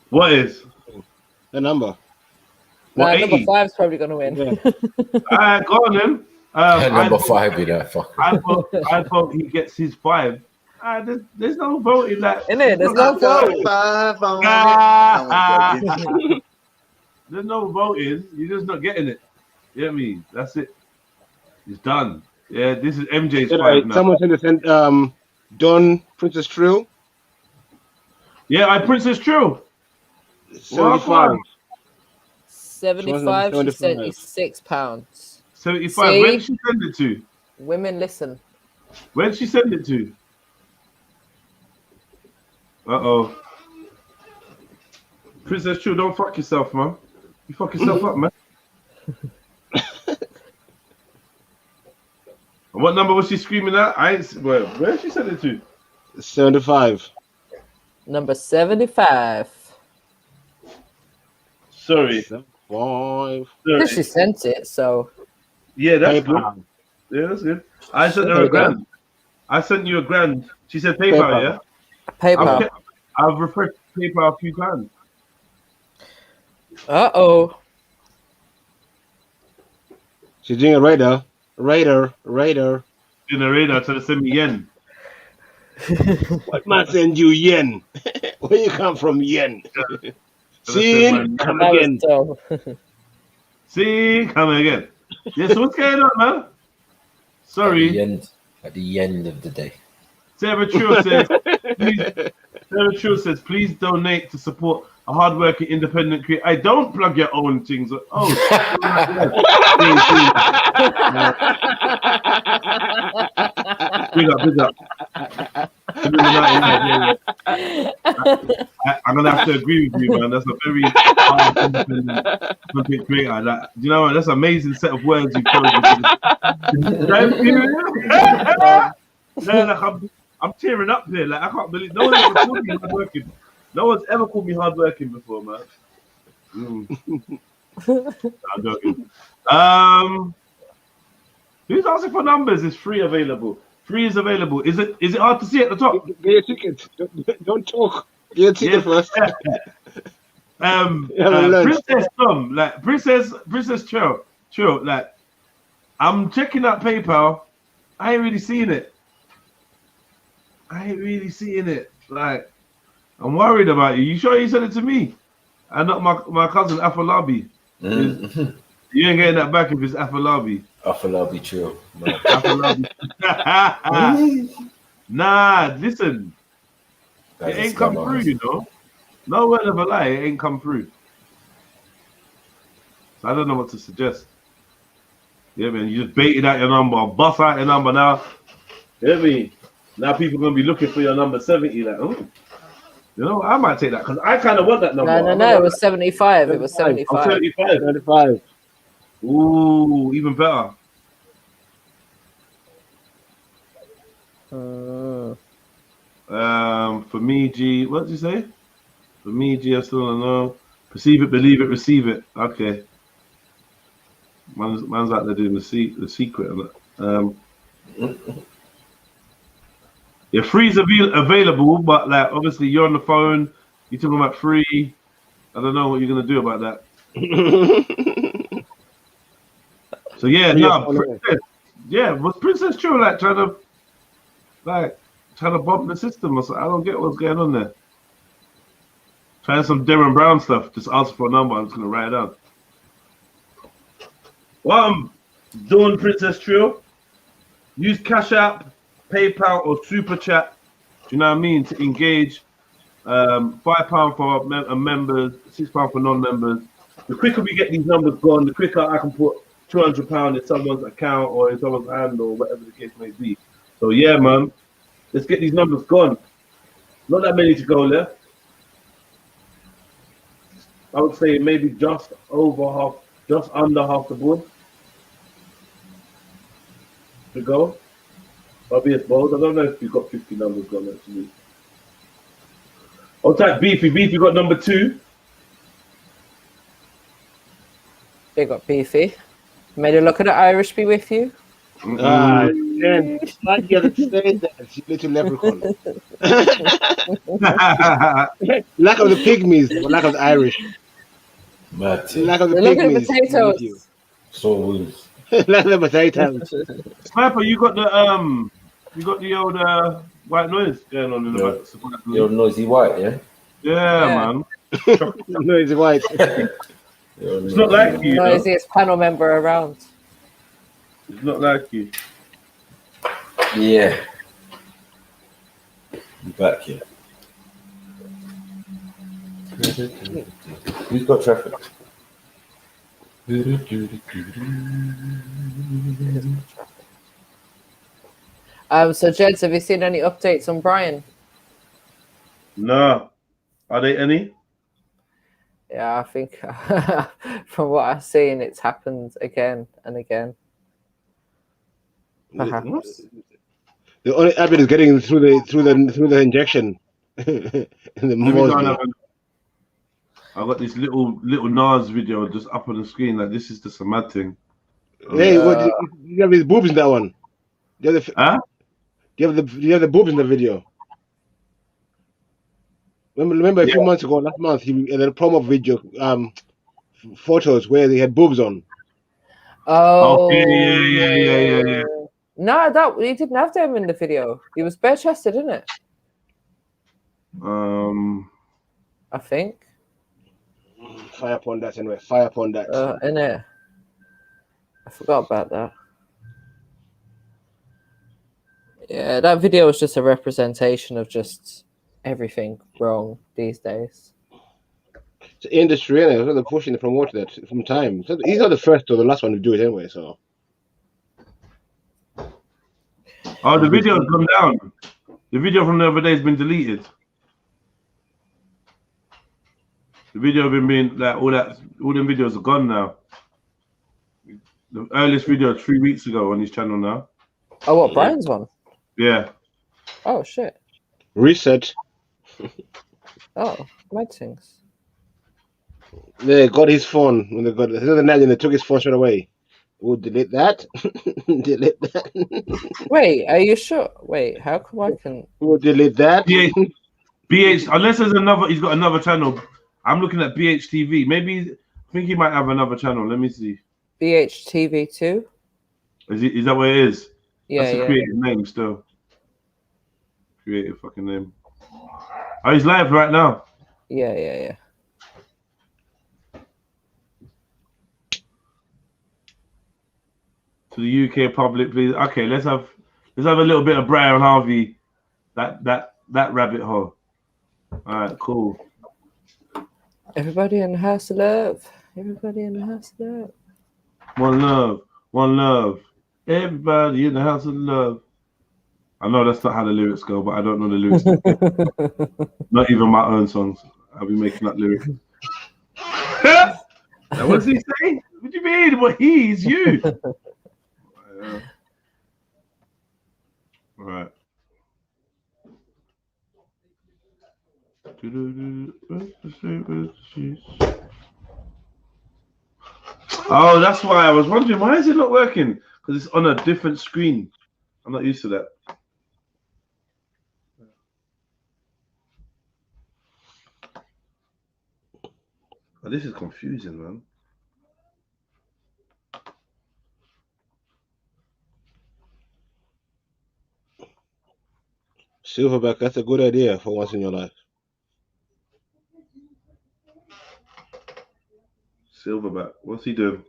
What is the number? Nah, What, number 80? 5's probably gonna win. All right, go on then. Number 5 be that fucker. I thought he gets his 5. There's no voting that. Innit? There's no voting. There's no voting. You're just not getting it. You know what I mean? That's it. It's done. Yeah, this is MJ's 5 now. Someone sent Don Princess Trill. Yeah, Princess Trill. 75. 75. She said £75. it's £6. 75. See? When did she send it to? Women listen. When did she send it to? Uh-oh. Princess Trill, don't fuck yourself, man. You fuck yourself up, man. What number was she screaming at? Where did she send it to? 75. Number 75. Sorry. 5. Because she sent it, so. Yeah, that's PayPal. good. Yeah, that's good. I sent her a grand. I sent you a grand. She said PayPal, yeah? PayPal. I've refreshed PayPal a few times. Uh-oh. She's doing a radar. In a radar trying to send me yen. What man send you yen? Where you come from, yen? See, come again. See, come again. Yeah, so what's going on, man? Sorry. At the end of the day. Sarah True says, please donate to support a hardworking independent creator. I don't plug your own things. Oh. Big up. I'm gonna have to agree with you, man. That's a very hard independent content creator. Do you know what? That's an amazing set of words you've chosen. I'm tearing up here. Like I can't believe no one's ever called me hardworking. No one's ever called me hardworking before, man. I'm joking. Who's asking for numbers? Is free available? Free is available. Is it hard to see at the top? Get your ticket. Don't talk. Get your ticket first. Princess Tom, like Princess Chill, like I'm checking out PayPal. I ain't really seeing it. Like I'm worried about you. You sure you sent it to me? And not my cousin Afolabi. You ain't getting that back if it's Afolabi. Afolabi Chill. Afolabi. Nah, listen. It ain't come through, you know. No word of a lie, it ain't come through. So I don't know what to suggest. Yeah, man, you just baited out your number, buff out your number now. Yeah, me. Now people are gonna be looking for your number 70. Like, oh, you know, I might take that because I kind of want that number. No. It was 75. It was 75. 75. Ooh, even better. For me, G, what did you say? For me, G, I still don't know. Perceive it, believe it, receive it. Okay. Man's out there doing the secret of it. Yeah, free's available, but like obviously you're on the phone. You're talking about free. I don't know what you're gonna do about that. So yeah, no, Princess, yeah, was Princess Trill like trying to bomb the system or something? I don't get what's going on there. Trying some Darren Brown stuff. Just ask for a number. I'm just gonna write it down. What I'm doing, Princess Trill, use Cash App, PayPal, or Super Chat. Do you know what I mean? To engage. £5 for members, £6 for non-members. The quicker we get these numbers gone, the quicker I can put £200 in someone's account or in someone's hand or whatever the case may be. So yeah, man, let's get these numbers gone. Not that many to go left. I would say maybe just over half, just under half the board to go. I'll be as bold. I don't know if you've got 50 numbers gone actually. I'll type Beefy. Beefy got number 2. Big up Beefy. Made a look at the Irish be with you. Then like the other stage that you little leprechaun. Lack of the pygmies, or lack of the Irish. But Lack of the look at the pygmies. potatoes. So Lack of the potatoes. Sniper, you got the old white noise going on in the back. The old noisy white, yeah? Yeah, man. Noisy white. It's not like you. Noisiest panel member around. It's not like you. Yeah. I'm back here. Who's got traffic? So Jeds, have you seen any updates on Brian? No. Are there any? Yeah, I think from what I've seen, it's happened again and again. The only habit is getting through the injection. In the I've got this little Nas video just up on the screen. Like this is just a mad thing. Hey, what you have his boobs in that one? Do you have huh? Do you have the boobs in the video? Remember a few months ago, last month, he had a promo video, photos where they had boobs on. Oh, okay, yeah. No, he didn't have them in the video. He was bare chested, isn't it? I think. Fire upon that anyway. Fire upon that. Innit? I forgot about that. Yeah, that video was just a representation of just everything wrong these days. It's the industry, innit? They're pushing to promote that from time. So he's not the first or the last one to do it anyway, so. Oh, the video has gone down. The video from the other day has been deleted. The video been being like all them videos are gone now. The earliest video 3 weeks ago on his channel now. Oh, what, Brian's one? Yeah. Oh shit. Reset. Oh, my things. They got his phone when they got another night and they took his phone straight away. We'll delete that. Delete that. Wait, are you sure? Wait, how come I can? We'll delete that. BH, unless there's another, he's got another channel. I'm looking at BHTV. Maybe I think he might have another channel. Let me see. BHTV2. Is that what it is? Yeah, that's a creative name still. Creative fucking name. Oh, he's live right now. Yeah. To the UK public, please. Okay, let's have a little bit of Brian Harvey. That rabbit hole. All right, cool. Everybody in the house of love. Everybody in the house of love. One love, one love. Everybody in the house of love. I know that's not how the lyrics go, but I don't know the lyrics. Not even my own songs. I'll be making up lyrics. Now, what does he say? What do you mean? Well, he's you. All right. Oh, that's why I was wondering, why is it not working? Because it's on a different screen. I'm not used to that. Oh, this is confusing, man. Silverback, that's a good idea for once in your life. Silverback, what's he doing?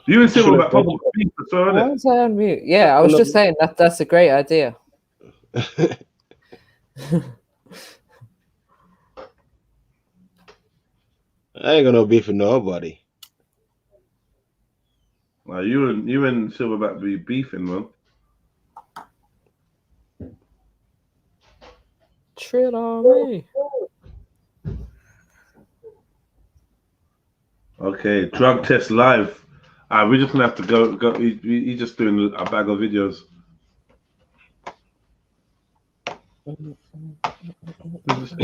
You and Silverback probably beef as well, Why innit? was I on mute? Yeah, I was just saying that's a great idea. I ain't gonna beef with nobody. Like you and Silverback be beefing, man. Trill on me. Okay, drug test live. We're just gonna have to go. He's just doing a bag of videos.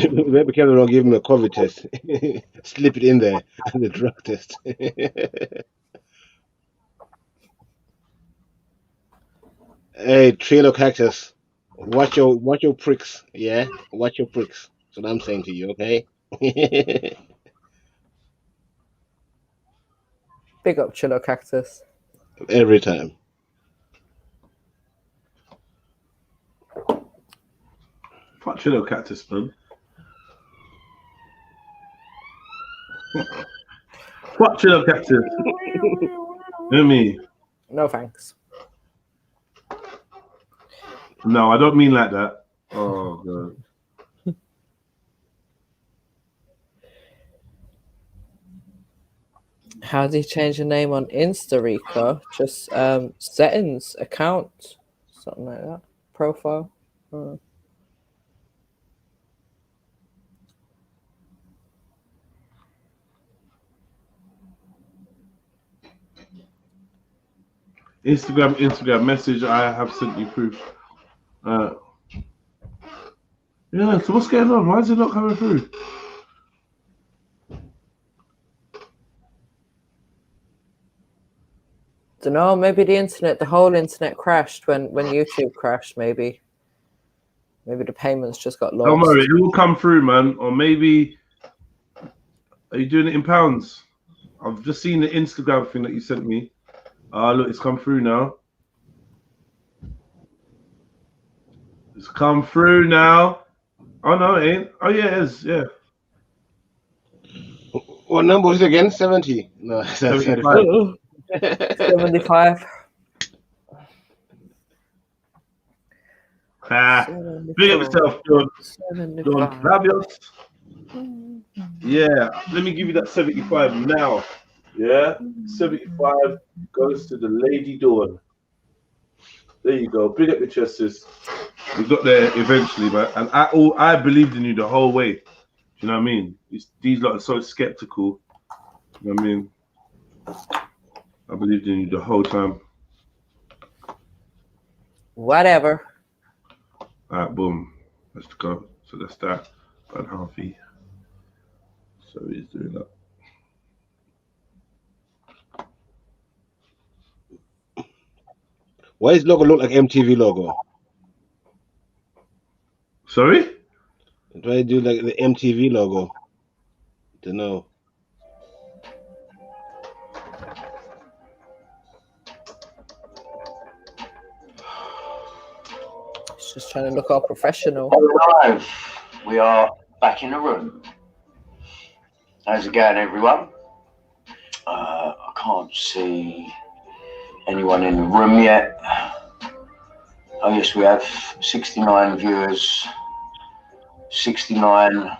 Maybe Kevin will give him a COVID test. Slip it in there, the drug test. Hey, Trailer Cactus, watch your pricks. Yeah, watch your pricks. That's what I'm saying to you. Okay. Big up Chillo Cactus. Every time. Fuck Chillo Cactus, man. Fuck Chillo Cactus. Hear me? No thanks. No, I don't mean like that. Oh god. How do you change your name on Insta, Rico? Just settings, account, something like that. Profile. Instagram message. I have sent you proof. Yeah. So what's going on? Why is it not coming through? Don't know. Maybe the whole internet crashed when YouTube crashed. Maybe the payments just got lost. Don't worry, it will come through, man. Or maybe are you doing it in pounds? I've just seen the Instagram thing that you sent me. Look, it's come through now. It's come through now. Oh no, it ain't. Oh yeah, it is. Yeah. What number is it again? 70? No, 75. 75. Big up yourself, John. Fabulous. Yeah, let me give you that 75 now. Yeah, 75 goes to the Lady Dawn. There you go. Big up your chesters. We got there eventually, man. And I believed in you the whole way. Do you know what I mean? These lot are so skeptical. You know what I mean? I believed in you the whole time. Whatever. All right, boom. Let's go. So that's that. About halfy. So he's doing that. Why does logo look like MTV logo? Sorry? Why do you do like the MTV logo? Don't know. It's just trying to look all professional. Hello, we are back in the room. How's it going, everyone? I can't see anyone in the room yet. Oh yes, we have 69 viewers, 69,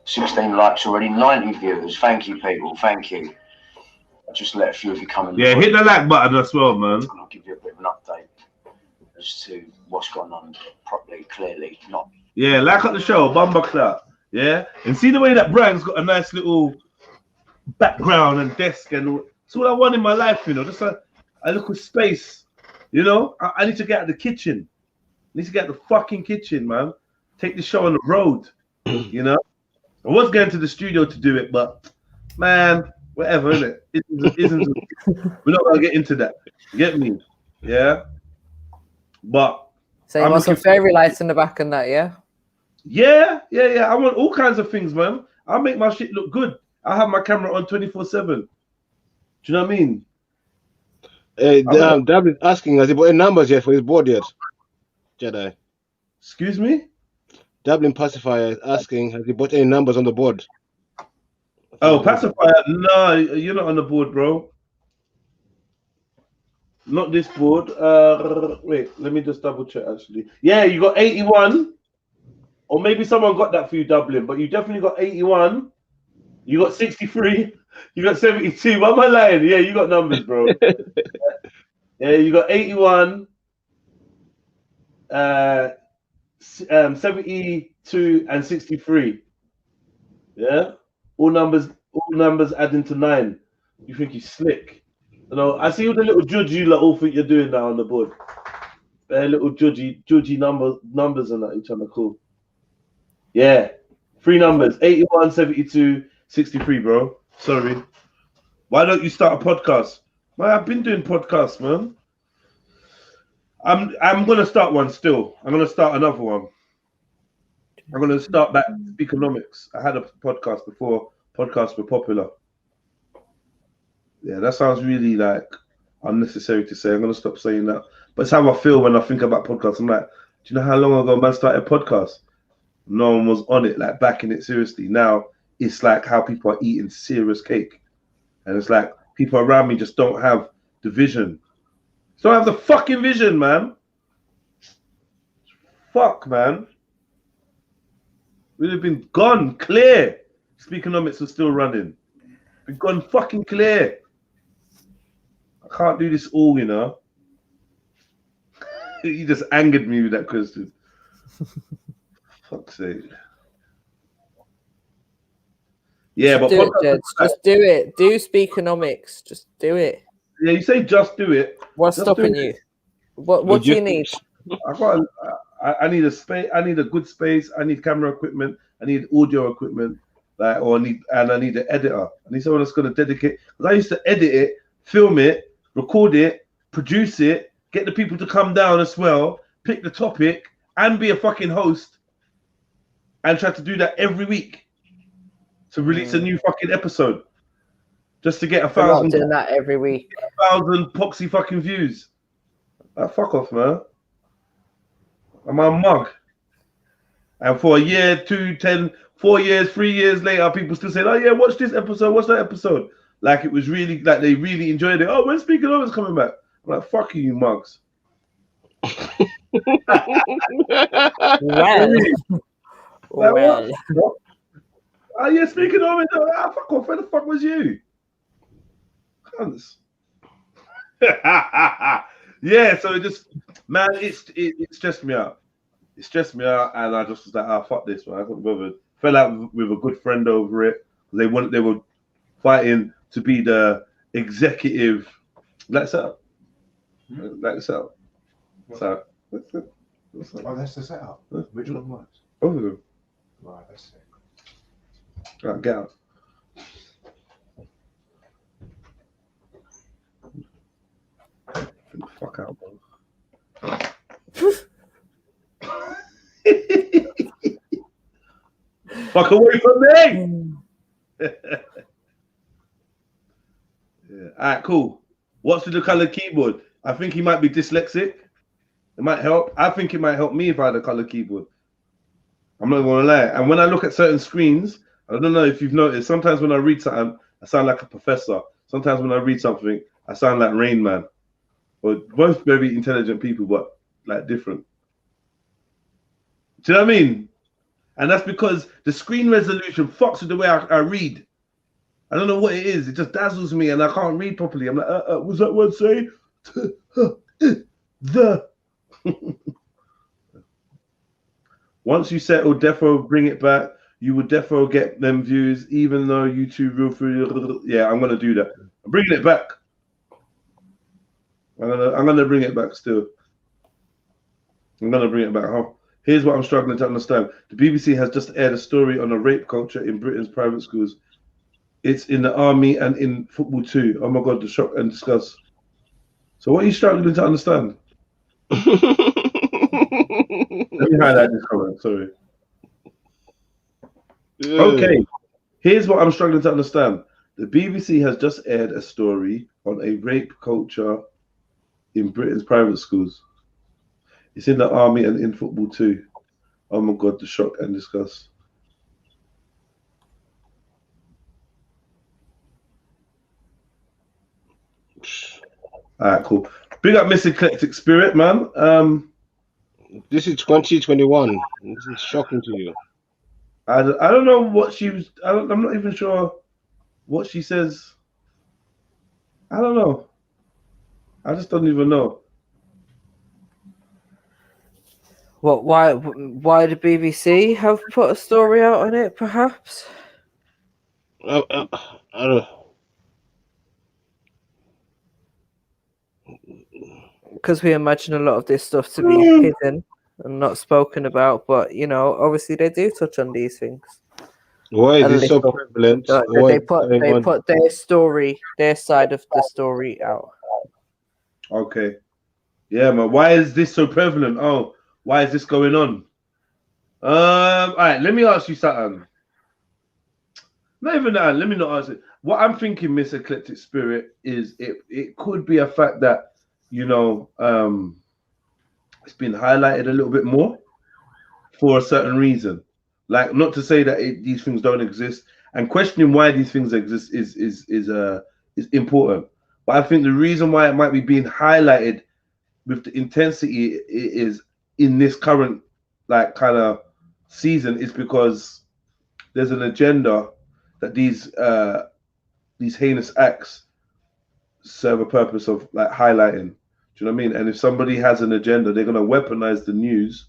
16 likes already, 90 viewers. Thank you, people. Thank you. I just let a few of you come in. Yeah, hit the like button as well, man. I'll give you a bit of an update as to what's going on properly, clearly. Not. Yeah, like up the show, Bumba Club. Yeah, and see the way that Brian's got a nice little background and desk, and it's all I want in my life, you know, just a little space. You know, I need to get out of the kitchen. I need to get out of the fucking kitchen, man. Take the show on the road. You know, I was going to the studio to do it, but man, whatever, isn't it? We're not gonna get into that. You get me? Yeah. But so you want some fairy lights in the back and that, yeah? Yeah. I want all kinds of things, man. I make my shit look good. I have my camera on 24/7. Do you know what I mean? Dab is asking, has he put any numbers yet for his board yet? Jedi. Excuse me? Dublin Pacifier is asking, has he put any numbers on the board? Oh, Pacifier, no, you're not on the board, bro. Not this board. Wait, let me just double check actually. Yeah, you got 81. Or maybe someone got that for you, Dublin, but you definitely got 81. You got 63. You got 72. Why am I lying? Yeah, you got numbers, bro. Yeah, you got 81, 72, and 63. Yeah, all numbers adding to 9. You think you're slick? You know, I see all the little judge you all think you're doing now on the board. They're little judgy numbers and that each other cool. Yeah, 3 numbers: 81, 72, 63, bro. Sorry. Why don't you start a podcast? Man, I've been doing podcasts, man. I'm gonna start one still. I'm gonna start another one. I'm gonna start back economics. I had a podcast before podcasts were popular. Yeah, that sounds really like unnecessary to say. I'm gonna stop saying that. But it's how I feel when I think about podcasts. I'm like, do you know how long ago man started podcasts? No one was on it, like backing it seriously. Now it's like how people are eating serious cake. And it's like people around me just don't have the vision. Don't have the fucking vision, man. Fuck, man. We'd have been gone clear. Speakonomics was still running. Been gone fucking clear. I can't do this all, you know. You just angered me with that question. Fuck's sake. Yeah, but do it, Jed. Just do it. Do Speakonomics. Just do it. Yeah, you say just do it. What's just stopping you? What do you need? I need a space. I need a good space. I need camera equipment. I need audio equipment. I need an editor. I need someone that's going to dedicate. Because I used to edit it, film it, record it, produce it, get the people to come down as well, pick the topic, and be a fucking host, and try to do that every week to release a new fucking episode, just to get 1,000. I'm not doing that every week. 1,000 poxy fucking views. Fuck off, man. I'm a mug. And for a year, 2, 10, 4 years, 3 years later, people still say, "Oh yeah, watch this episode, watch that episod." Like it was really, like they really enjoyed it. Oh, when Speakonomics coming back? I'm like, fuck you, mugs. Well. Oh yeah, Speakonomics. Fuck off. Where the fuck was you? Cunts. Yeah, so it just, man, it stressed me out. It stressed me out, and I just was like, fuck this, man. I couldn't bother. Fell out with a good friend over it. They were fighting to be the executive. That's up. That's up. So, oh, that's the setup. Which one works? Both of them. Right, that's it. Right, get out. Fuck out, bro. Fuck away from me! Yeah. All right, cool. What's with the colored keyboard? I think he might be dyslexic. It might help. I think it might help me if I had a colored keyboard. I'm not gonna lie. And when I look at certain screens, I don't know if you've noticed, sometimes when I read something, I sound like a professor. Sometimes when I read something, I sound like Rain Man. Or both very intelligent people, but like different. Do you know what I mean? And that's because the screen resolution fucks with the way I read. I don't know what it is. It just dazzles me and I can't read properly. I'm like, what's that word say? The. Once you settle, defo bring it back. You will defo get them views, even though YouTube real free. Yeah, I'm gonna do that. I'm bringing it back. I'm gonna bring it back still. I'm gonna bring it back. Here's what I'm struggling to understand. The BBC has just aired a story on a rape culture in Britain's private schools. It's in the army and in football too. Oh my God, the shock and disgust. So what are you struggling to understand? Let me highlight this comment, sorry. Yeah. Okay, Here's what I'm struggling to understand. The BBC has just aired a story on a rape culture in Britain's private schools. It's in the army and in football too. Oh my God, the shock and disgust. All right, cool. Big up Miss Eclectic Spirit, man. This is 2021. This is shocking to you. I don't know what she was. I'm not even sure what she says. I don't know. I just don't even know. What? Why the BBC have put a story out on it? Perhaps. I don't. Because we imagine a lot of this stuff to be hidden and not spoken about, but you know, obviously they do touch on these things. Why is this so prevalent? They put their story, their side of the story out. Okay. Yeah, man. Why is this so prevalent? Oh, why is this going on? All right, let me ask you something. Not even that. Let me not ask it. What I'm thinking, Miss Eclectic Spirit, is it could be a fact that, you know, it's been highlighted a little bit more for a certain reason. Like, not to say that these things don't exist, and questioning why these things exist is important. But I think the reason why it might be being highlighted with the intensity is in this current like kind of season is because there's an agenda that these heinous acts serve a purpose of like highlighting. Do you know what I mean? And if somebody has an agenda, they're going to weaponize the news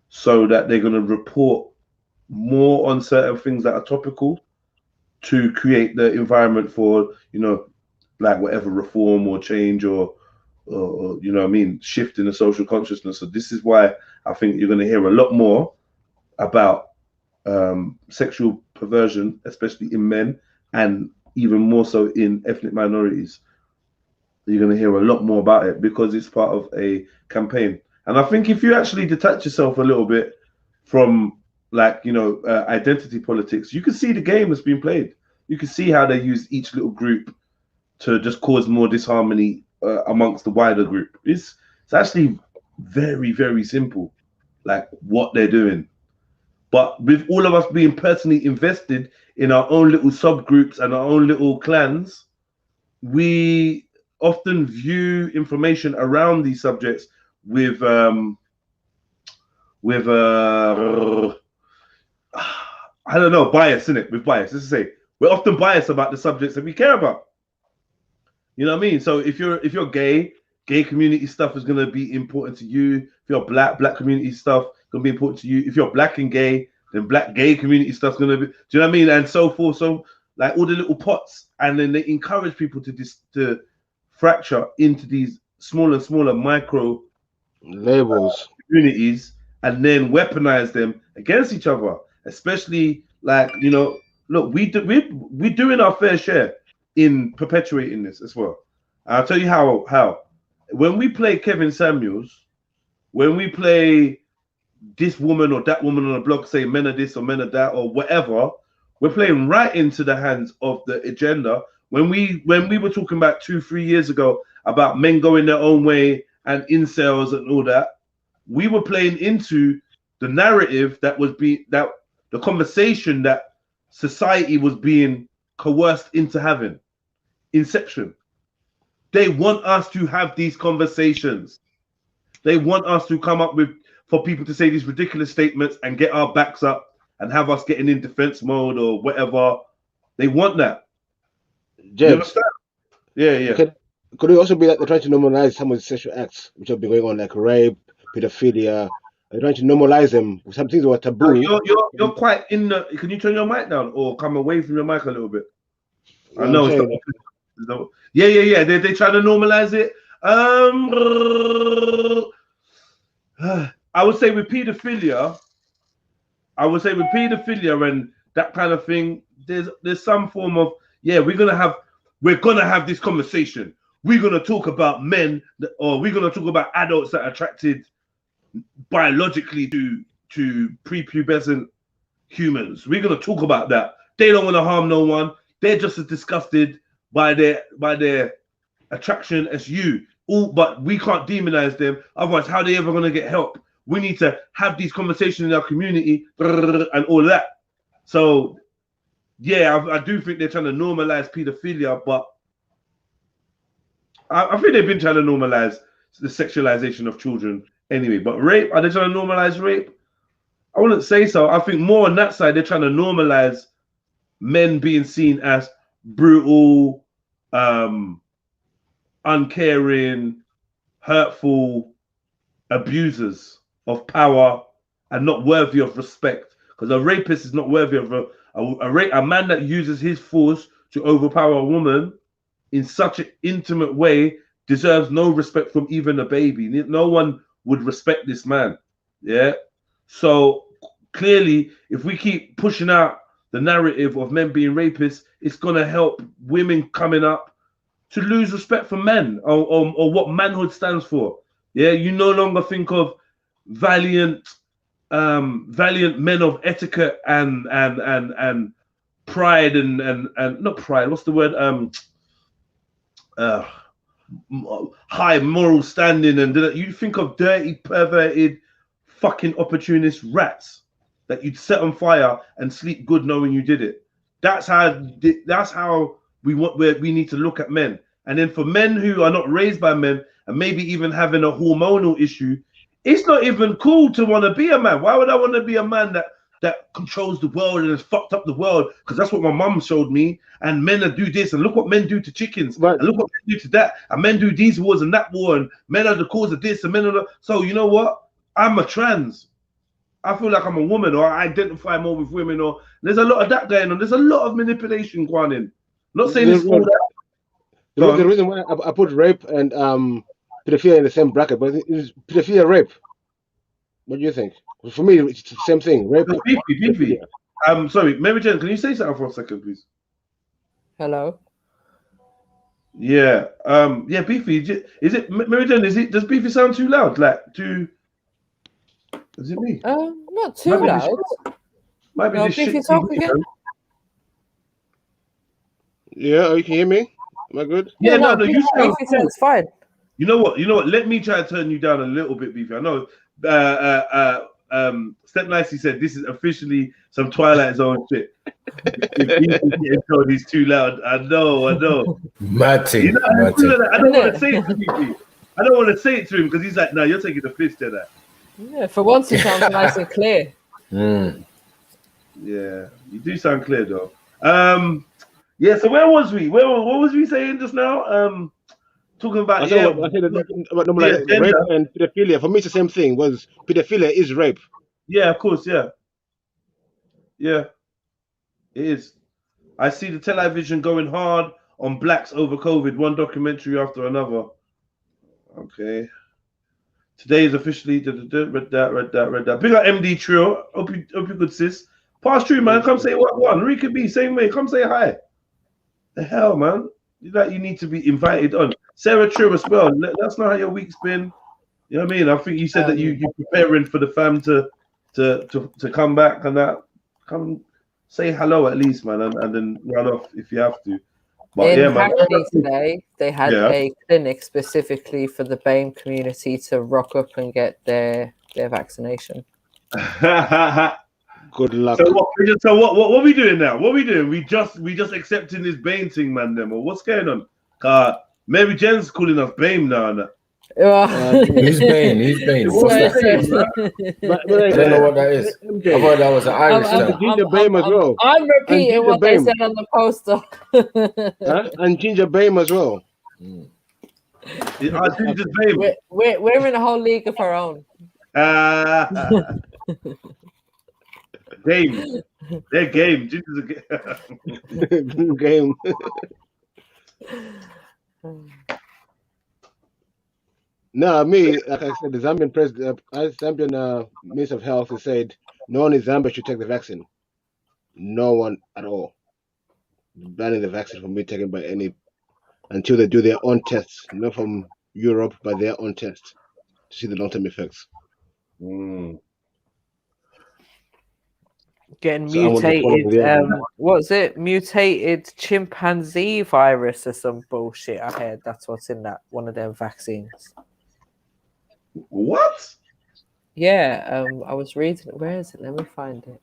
so that they're going to report more on certain things that are topical to create the environment for, you know, like whatever reform or change or you know what I mean, shift in the social consciousness. So this is why I think you're going to hear a lot more about sexual perversion, especially in men, and even more so in ethnic minorities. You're going to hear a lot more about it because it's part of a campaign. And I think if you actually detach yourself a little bit from, like, you know, identity politics, you can see the game that's being played. You can see how they use each little group to just cause more disharmony amongst the wider group. It's actually very, very simple, like what they're doing. But with all of us being personally invested in our own little subgroups and our own little clans, we often view information around these subjects with I don't know, bias, innit? With bias. Let's say we're often biased about the subjects that we care about. You know what I mean? So if you're gay community stuff is gonna be important to you. If you're black community stuff gonna be important to you. If you're black and gay, then black gay community stuff's gonna be. Do you know what I mean? And so forth. So like all the little pots, and then they encourage people to fracture into these smaller and smaller micro labels communities, and then weaponize them against each other. Especially like, you know, look, we're doing our fair share in perpetuating this as well. I'll tell you how. When we play Kevin Samuels, when we play this woman or that woman on the blog say men of this or men of that or whatever, we're playing right into the hands of the agenda. When we were talking about 2-3 years ago about men going their own way and incels and all that, we were playing into the narrative that the conversation that society was being coerced into having. Inception. They want us to have these conversations. They want us to come up with, for people to say these ridiculous statements and get our backs up and have us getting in defense mode or whatever. They want that. You understand? Yeah. Could it also be that they're trying to normalize some of the sexual acts which have been going on, like rape, pedophilia? They're trying to normalize them. Some things were taboo. You're quite in the. Can you turn your mic down or come away from your mic a little bit? Yeah, I know. Yeah. They try to normalize it. I would say with pedophilia, and that kind of thing, there's some form of, yeah, we're gonna have this conversation. We're gonna talk about men, or we're gonna talk about adults that are attracted biologically to prepubescent humans. We're gonna talk about that. They don't want to harm no one. They're just as disgusted by their attraction as you. But we can't demonize them. Otherwise, how are they ever going to get help? We need to have these conversations in our community and all that. So, yeah, I do think they're trying to normalize pedophilia, but I think they've been trying to normalize the sexualization of children anyway. But rape, are they trying to normalize rape? I wouldn't say so. I think more on that side, they're trying to normalize men being seen as brutal, uncaring, hurtful abusers of power and not worthy of respect. Because a rapist is not worthy of a man that uses his force to overpower a woman in such an intimate way deserves no respect from even a baby. No one would respect this man. Yeah. So clearly, if we keep pushing out the narrative of men being rapists, it's gonna help women coming up to lose respect for men or what manhood stands for. Yeah, you no longer think of valiant men of etiquette and pride and not pride. What's the word? High moral standing, and you think of dirty, perverted, fucking opportunist rats that you'd set on fire and sleep good knowing you did it. That's how we need to look at men. And then for men who are not raised by men and maybe even having a hormonal issue, it's not even cool to want to be a man. Why would I want to be a man that controls the world and has fucked up the world? Because that's what my mum showed me. And men that do this, and look what men do to chickens, and look what men do to that, and men do these wars and that war, and men are the cause of this, and men are the... So you know what? I'm a trans. I feel like I'm a woman, or I identify more with women, or there's a lot of that going on. There's a lot of manipulation going in. Not saying it's all that. The reason why I put rape and pedophilia in the same bracket, but is pedophilia rape? What do you think? For me, it's the same thing. Rape. Beefy. Sorry, Mary Jane, can you say something for a second, please? Hello. Yeah. Yeah, Beefy. Is it Mary Jane? Does Beefy sound too loud? Like too? Is it me? Not too loud. Might be No, this shit. Beefy, talk again. Yeah, you can hear me? Am I good? Yeah, no, you sound Beefy sounds fine. You know what? Let me try to turn you down a little bit, Beefy. I know. Step Nicely said this is officially some Twilight Zone shit. He's too loud. I know. Matty. I don't want to say it to Beefy. I don't want to say it to him because he's like, no, you're taking the piss to that. Yeah, for once it sounds nice and clear. Yeah, you do sound clear though. Yeah. So where was we? What was we saying just now? Talking about I said about rape and pedophilia. For me, it's the same thing. Was pedophilia is rape? Yeah, of course. Yeah, it is. I see the television going hard on blacks over COVID. One documentary after another. Okay. Today is officially read that. Big up MD Trill. Hope you good, sis. Pass through, man. Come say what one. Rika B, same way. Come say hi. The hell, man. You need to be invited on. Sarah Trill as well. That's not how your week's been. You know what I mean? I think you said that you're preparing for the fam to come back and that. Come say hello at least, man, and then run off if you have to. But in yeah, man. Hackney today, they had a clinic specifically for the BAME community to rock up and get their vaccination. Good luck. So what are we doing now? What are we doing? We just accepting this BAME thing, man, them, or what's going on? Mary Jen's calling us BAME now. Who's BAME? Who's BAME? What's that? I don't know what that is. I thought that was an Irish term. Ginger BAME as well. I'm repeating what they said on the poster. And Ginger BAME as well. We're in a whole league of our own. Game. They're game. Ginger's a game. No, me, like I said, the Zambian president, Zambian Minister of Health has said no one in Zambia should take the vaccine. No one at all. Banning the vaccine from being taken by any until they do their own tests, not from Europe, but their own tests to see the long-term effects. Getting So I want to follow mutated. the agenda. What's it? Mutated chimpanzee virus or some bullshit. I heard that's what's in that one of them vaccines. What? Yeah. I was reading. Where is it? Let me find it.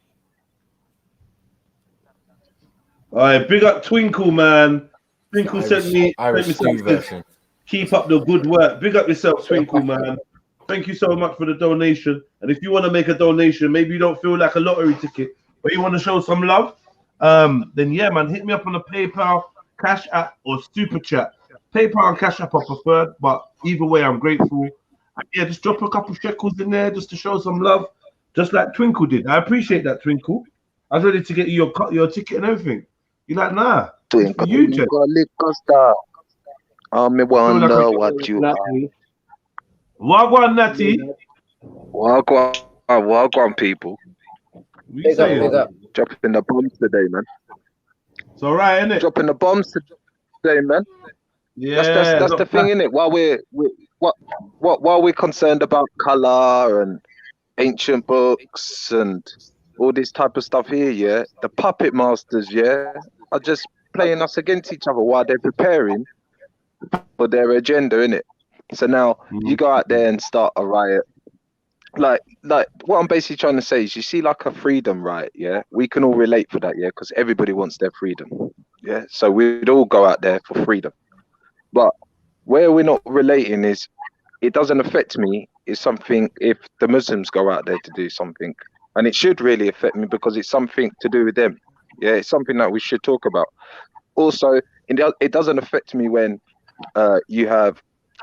All right, big up Twinkle, man. Twinkle sent me Irish stew something. version. Keep up the good work. Big up yourself, Twinkle, man. Thank you so much for the donation. And if you want to make a donation, maybe you don't feel like a lottery ticket, but you want to show some love, then yeah, man, hit me up on the PayPal, Cash App, or Super Chat. PayPal and Cash App are preferred, but either way, I'm grateful. And yeah, just drop a couple shekels in there just to show some love, just like Twinkle did. I appreciate that, Twinkle. I was ready to get you your ticket and everything. You're like, nah, it's for you, Jen. I wonder what you are. Wagwan, Natty. Wagwan, people. Big up, big up. Dropping the bombs today, man. It's all right, isn't it? Dropping the bombs today, man. Yeah, that's the thing, innit? While we're concerned about color and ancient books and all this type of stuff here, yeah, the puppet masters, yeah, are just playing us against each other while they're preparing for their agenda, innit? So now you go out there and start a riot. Like what I'm basically trying to say is, you see, like a freedom riot, yeah, we can all relate for that, yeah, because everybody wants their freedom, yeah. So we'd all go out there for freedom. But where we're not relating is, it doesn't affect me. Is something if the Muslims go out there to do something, and it should really affect me because it's something to do with them. Yeah, it's something that we should talk about. Also, it doesn't affect me when you have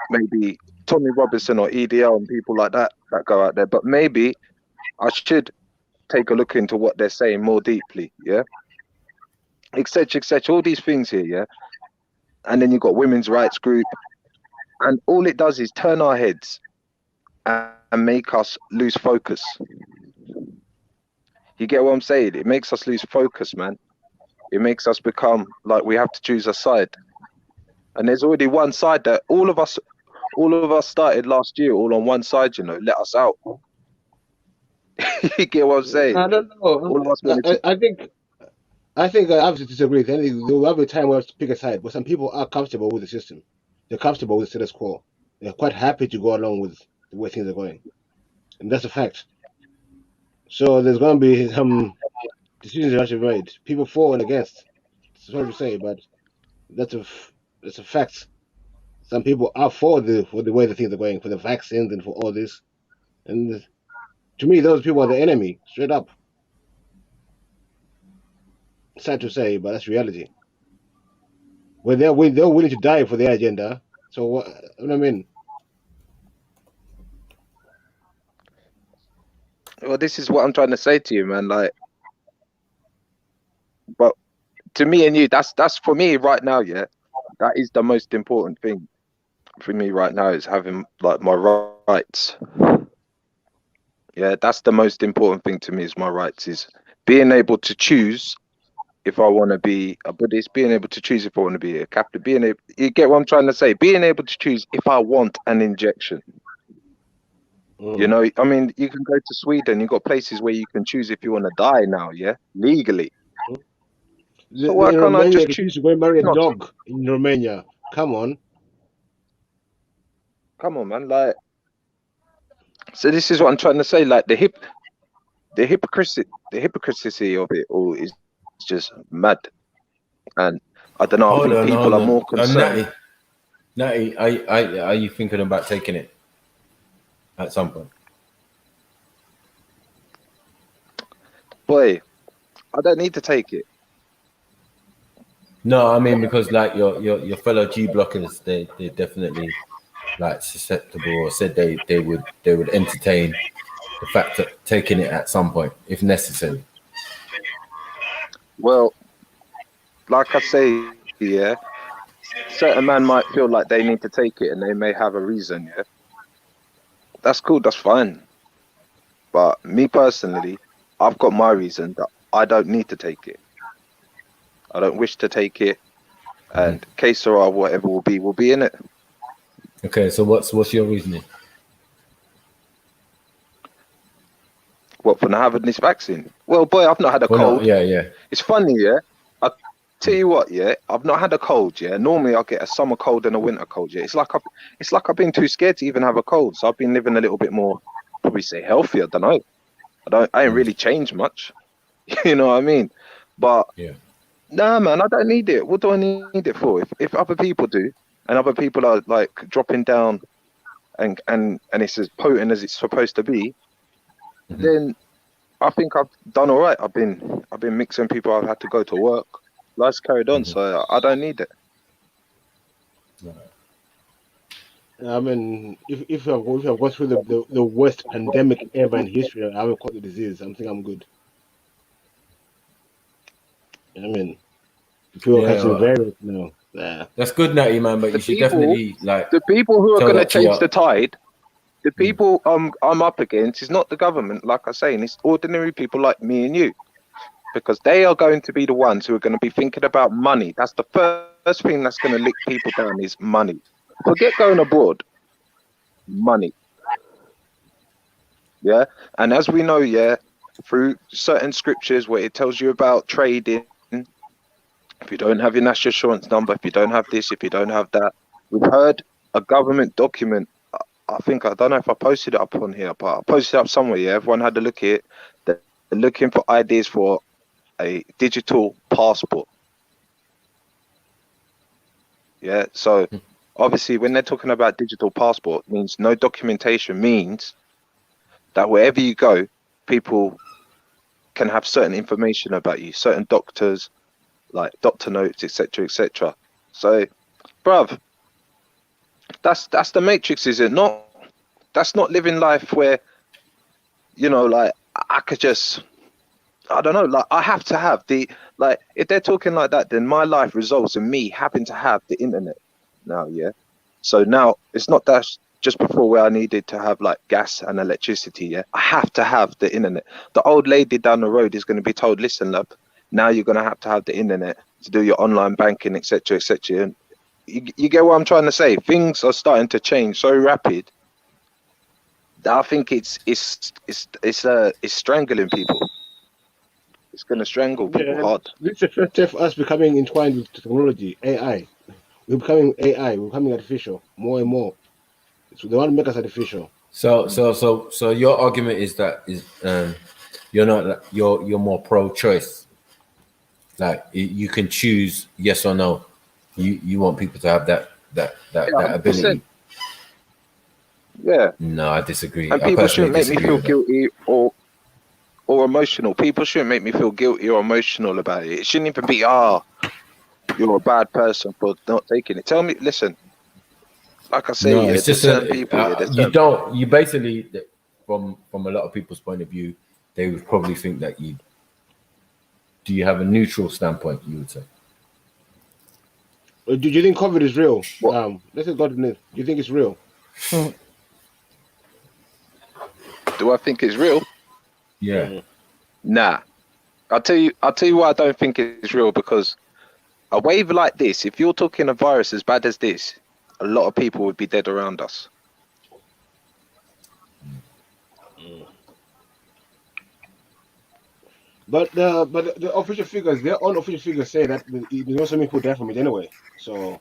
maybe Tommy Robinson or EDL and people like that go out there. But maybe I should take a look into what they're saying more deeply. Yeah, etc. etc. All these things here. Yeah, and then you've got women's rights group, and all it does is turn our heads and make us lose focus. You get what I'm saying? It makes us lose focus, man. It makes us become like we have to choose a side. And there's already one side that all of us started last year all on one side, you know, let us out. You get what I'm saying? I don't know. All of us I think I have to disagree. I think there will have a time where we have to pick a side, but some people are comfortable with the system. They're comfortable with the status quo. They're quite happy to go along with the way things are going. And that's a fact. So there's going to be some decisions that have to be made. People for and against. Sorry to say, but that's a fact. Some people are for the way the things are going, for the vaccines and for all this. And to me, those people are the enemy, straight up. Sad to say, but that's reality. When they're willing to die for their agenda. So what I mean? Well, this is what I'm trying to say to you, man. Like, but to me and you, that's for me right now. Yeah, that is the most important thing for me right now, is having like my rights. Yeah, that's the most important thing to me, is my rights, is being able to choose if I want to be a Buddhist, being able to choose if I want to be a Catholic, you get what I'm trying to say? Being able to choose if I want an injection. You know, I mean, you can go to Sweden, you've got places where you can choose if you want to die now, yeah, legally. So why can't I just choose to go marry a dog in Romania? Come on. Come on, man. Like, so this is what I'm trying to say. Like, the hypocrisy of it all is just mad. And I don't know, I think people are more concerned. Natty, are you thinking about taking it at some point? Boy, I don't need to take it. No, I mean, because like your fellow G blockers, they definitely like susceptible, or said they would entertain the fact of taking it at some point if necessary. Well, like I say, yeah, certain man might feel like they need to take it and they may have a reason, yeah. That's cool, that's fine. But me personally, I've got my reason that I don't need to take it. I don't wish to take it, and case or whatever will be in it. Okay, so what's your reasoning? What, for not having this vaccine? Well, boy, I've not had a cold. Yeah. It's funny, yeah. I tell you what, yeah. I've not had a cold, yeah. Normally, I get a summer cold and a winter cold, yeah. It's like I've been too scared to even have a cold. So I've been living a little bit more, probably say healthy. I don't know. I ain't really changed much. You know what I mean? But nah, man, I don't need it. What do I need it for? If other people do, and other people are like dropping down, and it's as potent as it's supposed to be, then I think I've done all right. I've been mixing people. I've had to go to work. Life's carried on, so I don't need it. I mean, if I've gone through the worst pandemic ever in history, I haven't caught the disease. I think I'm good. I mean, people catching the virus now. Yeah. That's good, Natty, man. But you should definitely like the people who are tell going to that to change your- the tide. The people I'm up against is not the government, like I say, and it's ordinary people like me and you, because they are going to be the ones who are going to be thinking about money. That's the first thing that's going to lick people down is money. Forget going abroad. Money. Yeah, and as we know, yeah, through certain scriptures where it tells you about trading, if you don't have your national insurance number, if you don't have this, if you don't have that, we've heard a government document. I don't know if I posted it up on here, but I posted it up somewhere. Yeah, everyone had to look at it. They're looking for ideas for a digital passport. Yeah, so obviously when they're talking about digital passport, it means no documentation, means that wherever you go, people can have certain information about you, certain doctors, like doctor notes, etc., etc. So, bruv, that's the matrix, is it not? That's not living life where, you know, like I could just, I don't know, like I have to have the, like if they're talking like that, then my life results in me having to have the internet now. Yeah, so now it's not that just before where I needed to have like gas and electricity. Yeah, I have to have the internet. The old lady down the road is going to be told, listen, love, now you're going to have the internet to do your online banking, etc., etc. And you get what I'm trying to say? Things are starting to change so rapid that I think it's strangling people. It's going to strangle people hard. This is the first step for us becoming entwined with technology, AI. We're becoming AI. We're becoming artificial more and more. So they want to make us artificial. So your argument is that you're not you're more pro-choice. Like you can choose yes or no. You want people to have that ability. Yeah. No, I disagree. And people shouldn't make me feel guilty or emotional. People shouldn't make me feel guilty or emotional about it. It shouldn't even be, you're a bad person for not taking it. Tell me, listen, like I say, no, yeah, it's just certain people. You basically, from a lot of people's point of view, they would probably think that do you have a neutral standpoint, you would say? Do you think COVID is real? Let's say God in it. Do you think it's real? Do I think it's real? Yeah. Nah. I'll tell you why I don't think it's real, because a wave like this, if you're talking a virus as bad as this, a lot of people would be dead around us. But the official figures, their own official figures say that there's so many people die from it anyway. So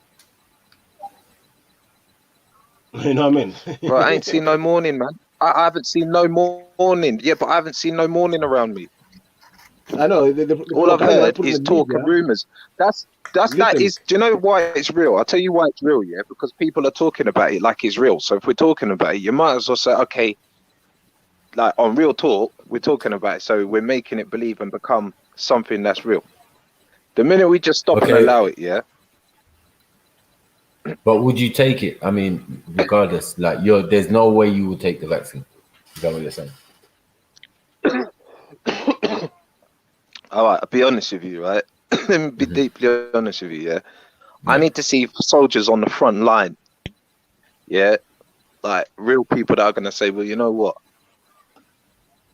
you know what I mean? Bro, I ain't seen no mourning, man. I haven't seen no mourning. Yeah, but I haven't seen no mourning around me. I know. All I've heard is talk and rumors. That is. Do you know why it's real? I'll tell you why it's real. Yeah, because people are talking about it like it's real. So if we're talking about it, you might as well say, okay, like on real talk, we're talking about it. So we're making it believe and become something that's real. The minute we just stop and allow it, yeah. But would you take it? I mean, regardless, like there's no way you would take the vaccine. Is that what you're saying? All right, I'll be honest with you, right? Let me be deeply honest with you, yeah? I need to see soldiers on the front line, yeah? Like real people that are going to say, well, you know what?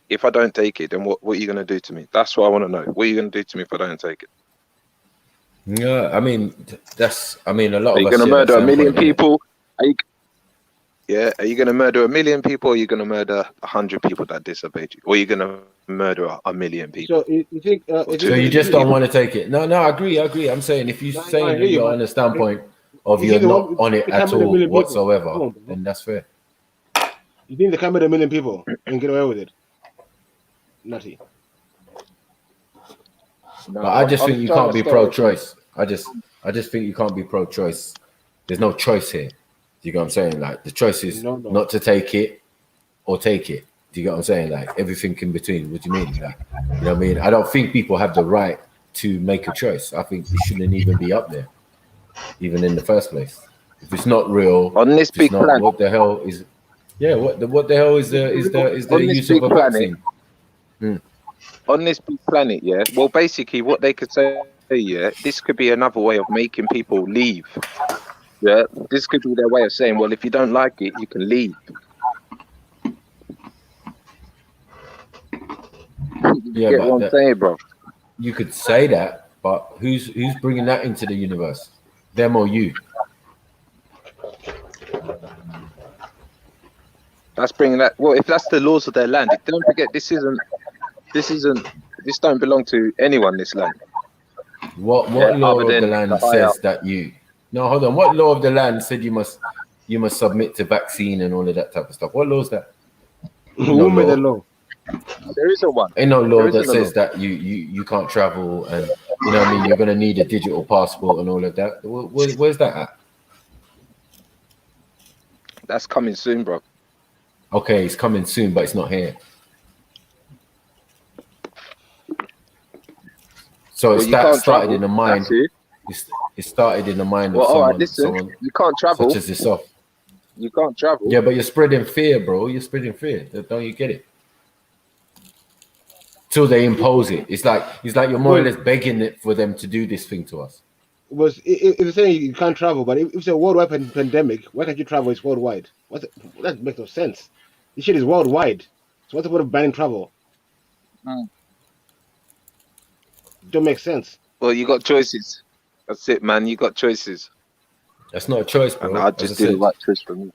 If I don't take it, then what are you going to do to me? That's what I want to know. What are you going to do to me if I don't take it? Yeah, I mean, a lot of us. Are you going to murder a million people? Yeah, are you going to murder 1 million people, or are you going to murder 100 people that disobeyed you, or are you going to murder 1 million people? So you think? So you just don't want to take it? No, I agree. I'm saying if you're saying that you're on a standpoint of you're not on it at all whatsoever, then that's fair. You think they can murder 1 million people and get away with it? Nutty. No, but I just think you can't be pro-choice. I just think you can't be pro-choice. There's no choice here. Do you get what I'm saying? Like the choice is not to take it or take it. Do you get what I'm saying? Like everything in between. What do you mean? Like, you know what I mean? I don't think people have the right to make a choice. I think it shouldn't even be up there, even in the first place. If it's not real, on this big planet, what the hell is? Yeah, what the hell is the use of a vaccine? On this big planet, yeah. Well, basically, what they could say, yeah, this could be another way of making people leave. Yeah, this could be their way of saying, well, if you don't like it, you can leave. Yeah, get what I'm saying, bro? You could say that, but who's bringing that into the universe? Them or you? That's bringing that. Well, if that's the laws of their land, don't forget this don't belong to anyone. This land. What law of the land says that you? No, hold on. What law of the land said you must submit to vaccine and all of that type of stuff? What law is that? Who made the law? There isn't one. Ain't no law that says that you can't travel and you know what I mean. You're gonna need a digital passport and all of that. Where's that at? That's coming soon, bro. Okay, it's coming soon, but it's not here. So it started in the mind. It started in the mind of someone. You can't travel. Such as yourself. You can't travel. Yeah, but you're spreading fear, bro. You're spreading fear. Don't you get it? Till they impose it. It's like you're more or less begging it for them to do this thing to us. Was if you're saying you can't travel, but if it's a worldwide pandemic, why can't you travel? It's worldwide. That makes no sense. This shit is worldwide. So what's the point of banning travel? Don't make sense. Well, you got choices. That's it, man. You got choices. That's not a choice, bro. And I just did the right choice for me.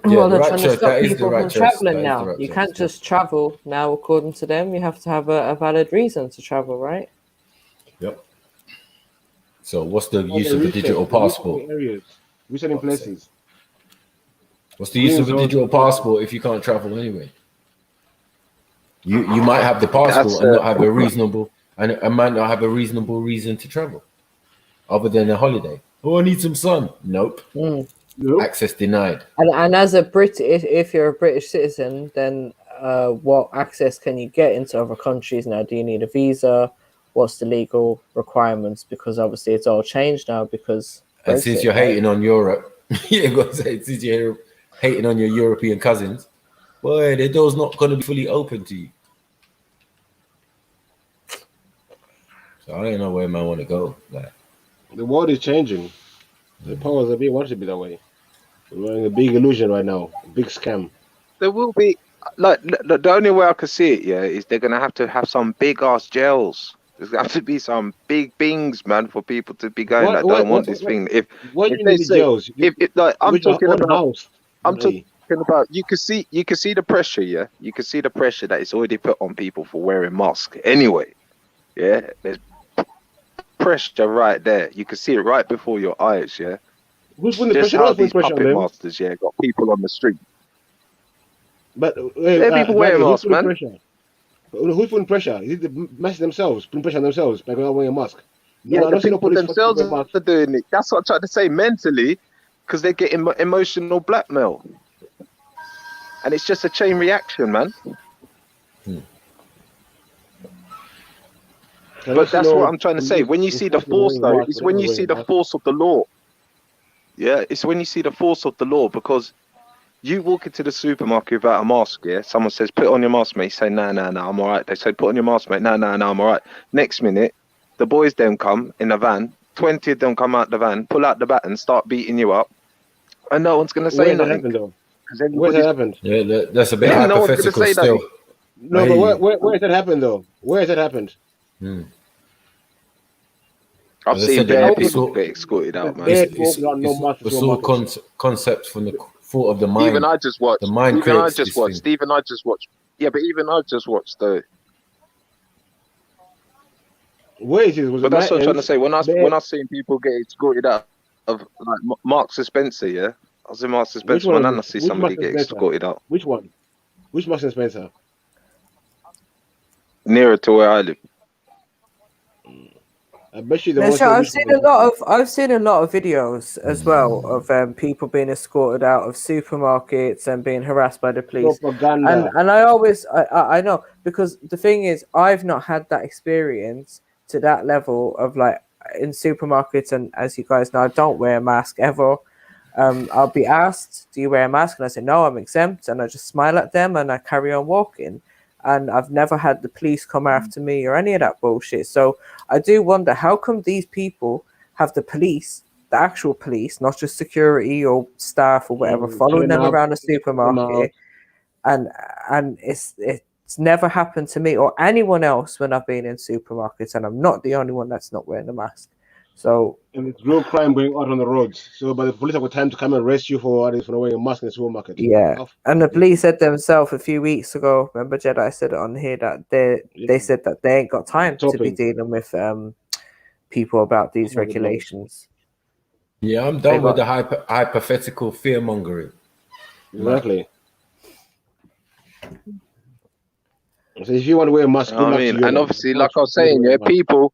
Well, they're trying to stop people from traveling now. You can't just travel now, according to them. You have to have a valid reason to travel, right? Yep. So what's the use of a digital passport? Resetting places. What's the use of a digital passport if you can't travel anyway? You might have the passport and not have a reasonable and might not have a reasonable reason to travel, other than a holiday. Oh, I need some sun. Nope. Access denied. And as a if you're a British citizen, then what access can you get into other countries now? Do you need a visa? What's the legal requirements? Because obviously it's all changed now because and Brexit, since you're hating on Europe, since you're hating on your European cousins, boy, the door's not going to be fully open to you. So I don't know where man want to go. Like, the world is changing. The powers that be want it to be that way. We're in a big illusion right now, a big scam. There will be the only way I could see it, yeah, is they're gonna have to have some big ass jails. There's gonna have to be some big bings, man, for people to be going. I don't want this thing. If they say, jails? I'm talking about, you can see the pressure, yeah. You can see the pressure that is already put on people for wearing masks. Anyway, yeah, there's pressure right there. You can see it right before your eyes, yeah. Who's putting the Just pressure? how these puppet masters, yeah, got people on the street. But people wearing masks, man. Pressure? Who's putting pressure? Is it the masks themselves putting pressure on themselves by not wearing a mask? Yeah, the people themselves are doing it. That's what I'm trying to say mentally, because they're getting emotional blackmail, and it's just a chain reaction, man. But that's what I'm trying to say. When you see the force, though, it's when you see the force of the law. Yeah, it's when you see the force of the law, because you walk into the supermarket without a mask, yeah? Someone says, put on your mask, mate. You say, no, I'm all right. They say, put on your mask, mate. No, I'm all right. Next minute, the boys then come in the van. 20 of them come out the van, pull out the bat and start beating you up. And no one's going to say nothing. Where that happened? Yeah, that's a bit hypothetical still. No, but where has that happened, though? Where has that happened? I've seen bare people get escorted out, man. It's all concepts from thought of the mind. Even I just watched. The mind Even I creates just this watched. thing. Even I just watched. Yeah, but even I just watched though. Wait, it was But that's what I'm trying to ends. say. When I seen people get escorted out of like Marks and Spencer, yeah, I was in Marks and Which Spencer, one man, was and I it? see Which somebody Marks and get Spencer? escorted out Which one? Which Marks and Spencer? nearer to where I live. I bet you the No, one so say I've which seen one. I've seen a lot of videos as well of people being escorted out of supermarkets and being harassed by the police. Propaganda. And I know, because the thing is, I've not had that experience to that level of like in supermarkets, and as you guys know, I don't wear a mask ever. I'll be asked, do you wear a mask? And I say, no, I'm exempt. And I just smile at them and I carry on walking. And I've never had the police come after me or any of that bullshit. So I do wonder, how come these people have the police, the actual police, not just security or staff or whatever, following them around the supermarket? And it's never happened to me or anyone else when I've been in supermarkets, and I'm not the only one that's not wearing a mask. So And it's real crime going out on the roads. So, but the police have got time to come and arrest you for not wearing a mask in the supermarket. yeah, and the police said themselves a few weeks ago. Remember, Jedi said it on here that they said that they ain't got time to be dealing with people about these regulations. Yeah, I'm done with the hypothetical fear mongering. Exactly. So if you want to wear a mask, You know what I mean? And obviously, like I was saying, yeah, people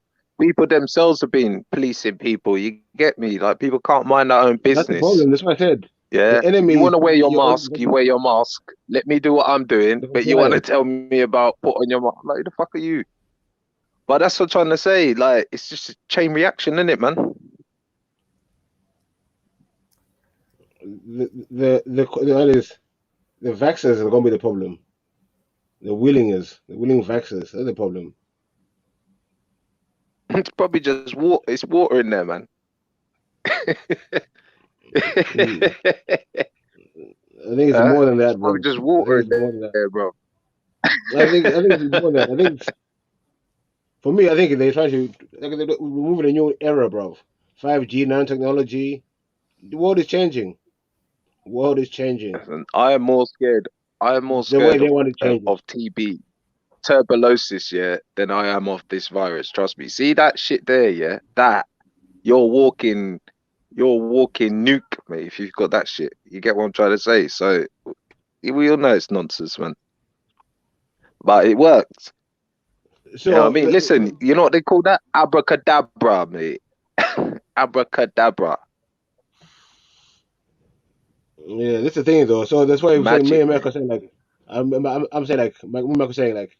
themselves have been policing people. You get me? Like people can't mind their own business. That's the problem. That's what I said. Yeah, The enemy you want to is wear your your own- mask, you wear your mask. Let me do what I'm doing, but you want to tell me about put on your mask. Like, who the fuck are you? But that's what I'm trying to say. Like, it's just a chain reaction, isn't it, man? The vaxxers are gonna be the problem. The willing vaxxers are the problem. It's probably just water. It's water in there, man. I think it's more than that, bro. Probably just water in more than that. there, bro. I think it's more than that. I think for me, I think they're trying to we're moving a new era, bro. 5G, nanotechnology. The world is changing. World is changing. I am more scared. I am more The way scared they want to change of TB, tuberculosis, yeah, than I am of this virus. Trust me. See that shit there, yeah. That you're walking nuke, mate. If you've got that shit, you get what I'm trying to say. So we all know it's nonsense, man. But it worked. So you know what I mean, listen. You know what they call that? Abracadabra, mate. Abracadabra. Yeah, that's the thing though. So that's why Magic, me and Michael saying like, I'm saying like, Michael saying like,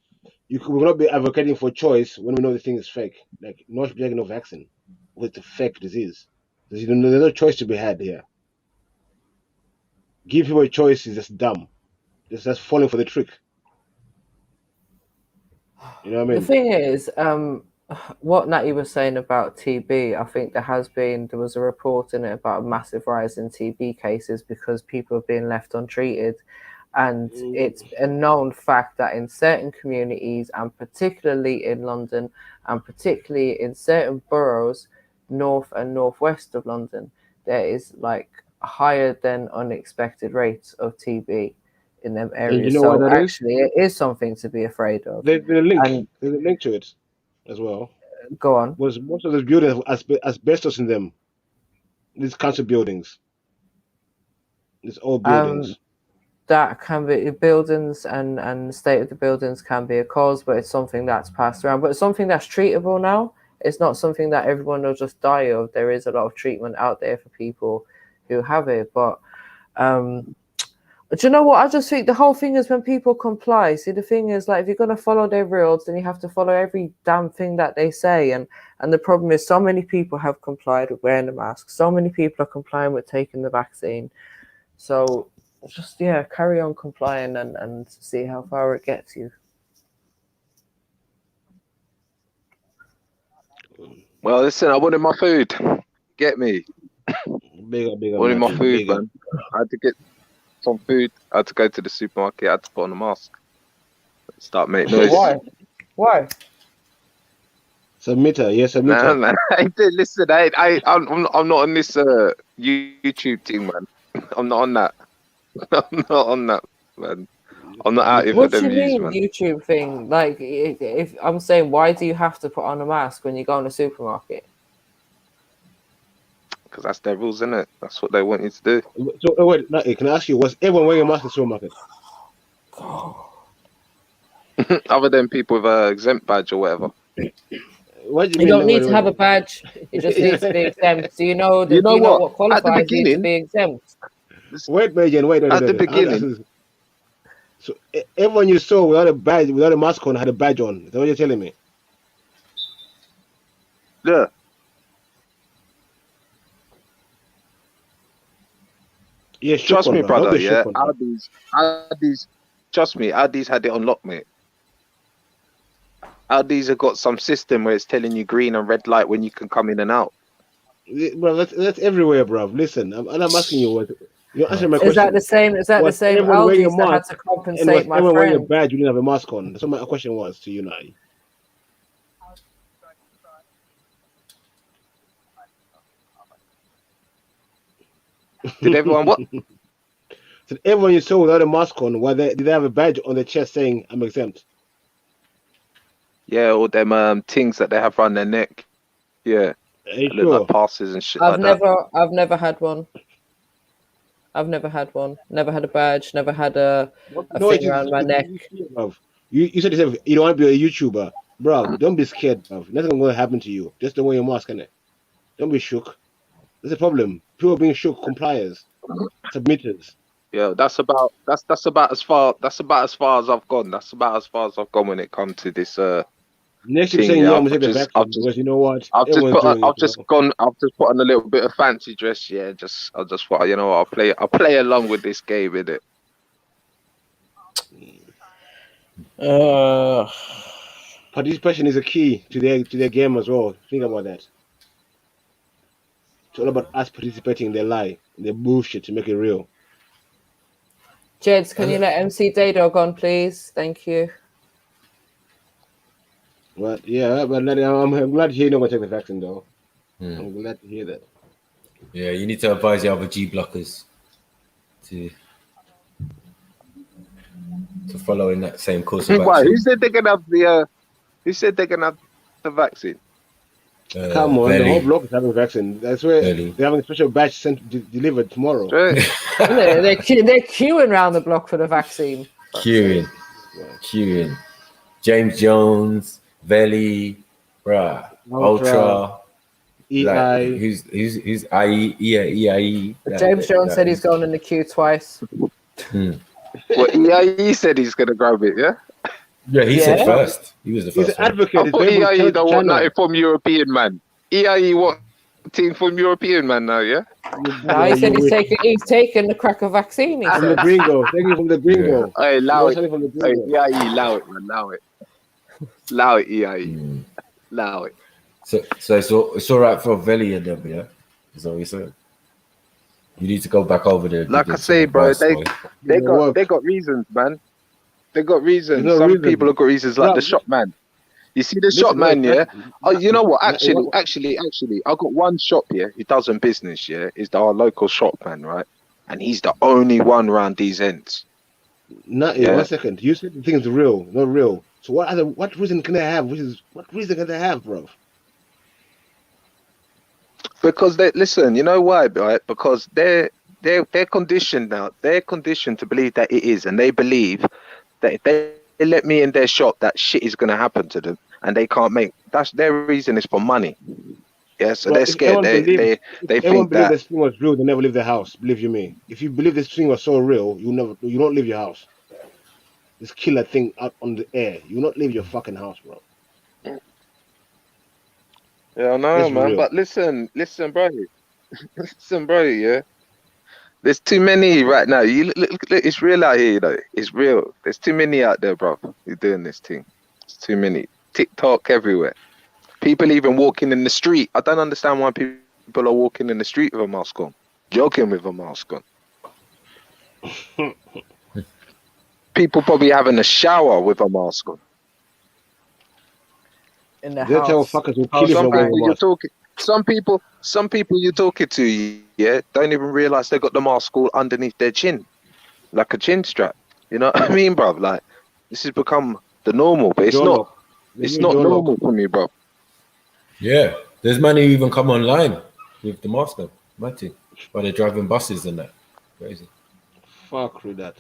we will not be advocating for choice when we know the thing is fake. Like, not getting no vaccine with the fake disease. There's no choice to be had here. Give people a choice is just dumb. It's just falling for the trick. You know what I mean? The thing is, what Natty was saying about TB, I think there was a report in it about a massive rise in TB cases because people are being left untreated. And it's a known fact that in certain communities, and particularly in London, and particularly in certain boroughs, north and northwest of London, there is like higher than unexpected rates of TB in them areas. You know what that actually, it is something to be afraid of. There's a link to it as well. Go on. Was most of the buildings have asbestos in them? These council buildings, these old buildings. That can be buildings and the state of the buildings can be a cause, but it's something that's passed around. But it's something that's treatable now. It's not something that everyone will just die of. There is a lot of treatment out there for people who have it. But do you know what? I just think the whole thing is when people comply. See, the thing is, like, if you're going to follow their rules, then you have to follow every damn thing that they say. And the problem is so many people have complied with wearing the mask. So many people are complying with taking the vaccine. So just, yeah, carry on complying and see how far it gets you. Well, listen, I wanted my food. Get me. Big up, wanted my food, man. I had to get some food. I had to go to the supermarket. I had to put on a mask. Start making noise. Why? Submitter, yes, submitter. Nah, man. Listen, I'm not on this YouTube thing, man. I'm not on that. I'm not on that, man. I'm not out here for What do them you views, mean man. YouTube thing? Like, if I'm saying, why do you have to put on a mask when you go in a supermarket? Because that's their rules, isn't it? That's what they want you to do. So wait, Nutty, can I ask you, was everyone wearing a mask in the supermarket? Other than people with exempt badge or whatever. What do you You mean? don't need to have a badge. It just needs to be exempt. Do you know You know what? what At the qualifies you to beginning, be exempt? Wait, Major, wait. At the beginning, So everyone you saw without a badge, without a mask on, had a badge on. Is that what you're telling me? yeah. Yeah, shook Trust on, me, bro. Don't brother. be Yeah, shook on, bro. Aldi's. Trust me, Aldi's had it on lock, mate. Aldi's have got some system where it's telling you green and red light when you can come in and out. Yeah, bro, that's everywhere, bro. Listen, I'm asking you what. You're answering my Is that question. the same? Is that the Was same everyone wearing a Aldi's that had mask to and compensate was my everyone wearing a friend? badge? You didn't have a mask on. That's what my question was to you, now. Did everyone what? So everyone you saw without a mask on, did they have a badge on their chest saying I'm exempt? Yeah, all them things that they have around their neck. Yeah, Are you that look sure? like passes and shit I've like that. never had one. I've never had one. Never had a badge. Never had a No, thing around my neck. You said yourself you don't want to be a YouTuber, bro. Don't be scared, bro. Nothing going to happen to you. Just don't wear your mask, innit? Don't be shook. There's a problem. People being shook, compliers, submitters. Yeah, that's about as far as I've gone. That's about as far as I've gone when it comes to this Next you're thing. saying, Yeah, yeah, I'm gonna take the vaccine because you know what? I've just Everyone's doing it. I've just put on a little bit of fancy dress. Yeah, I just thought, you know what, I'll play along with this game, innit? Participation is a key to their game as well. Think about that. It's all about us participating in their lie, in their bullshit to make it real. Jeds, can you let MC Daydog on, please? Thank you. But yeah, but I'm glad to hear you're not gonna take the vaccine though. I'm glad to hear that. Yeah, you need to advise the other G blockers to follow in that same course of Why? action. Who said they're gonna have the vaccine? Come on, the whole block is having vaccine. That's where they're having a special batch delivered tomorrow. they're queuing around the block for the vaccine. Queuing. James Jones, Veli, bruh, Ultra, EI. Like, who's IE? Yeah, EIE. James Jones said he's gone in the queue twice. Well, EIE said he's gonna grab it, yeah? Yeah, he said first. He was the first. He's an advocate. I thought EIE don't want nothing from European man. EIE what team from European man now, yeah? No, he said he's taken the cracker vaccine. He From said. the gringo. Taking it from the gringo. Hey, allow it. From the Hey, gringo. EIE, allow it, man. Allow it. Allow it, EIE. Allow it. So it's all right for Veli and them, yeah? Is that what you said? You need to go back over there. Like I say, bro, they got reasons, man. They got reasons. Some people have got reasons, like the shop man. You see the shop man, yeah? Oh, you know what? Actually, I got one shop here. He does in business, yeah? Is our local shop man, right? And he's the only one around these ends. No, Yeah. 1 second. You said the thing is real, not real. So what reason can they have? What reason can they have, bro? Because listen, you know why, right? Because they're conditioned now. They're conditioned to believe that it is, and they believe that if they let me in their shop, that shit is gonna happen to them, and they can't make. That's their reason is for money. Yeah, so they're scared. They think that this thing was real. They never leave the house. Believe you me. If you believe this thing was so real, you don't leave your house. This killer thing out on the air. You not leave your fucking house, bro. Yeah, I know, It's man. real. But listen, bro. Listen, bro. Yeah, there's too many right now. You look, it's real out here, you know. It's real. There's too many out there, bro. You're doing this thing. It's too many. TikTok everywhere. People even walking in the street. I don't understand why people are walking in the street with a mask on, jogging with a mask on. People probably having a shower with a mask on. In the They'll tell house. fuckers who kill you for Some wearing people a you're mask. talking. Some people you're talking to, yeah, don't even realize they got the mask all underneath their chin. like a chin strap. You know what I mean, bro? Like this has become the normal, but it's Jaw not. lock. The It's new not jaw lock. normal for me, bro. Yeah, there's many who even come online with the mask now, Matty, while they're driving buses and that. Crazy. Fuck with that.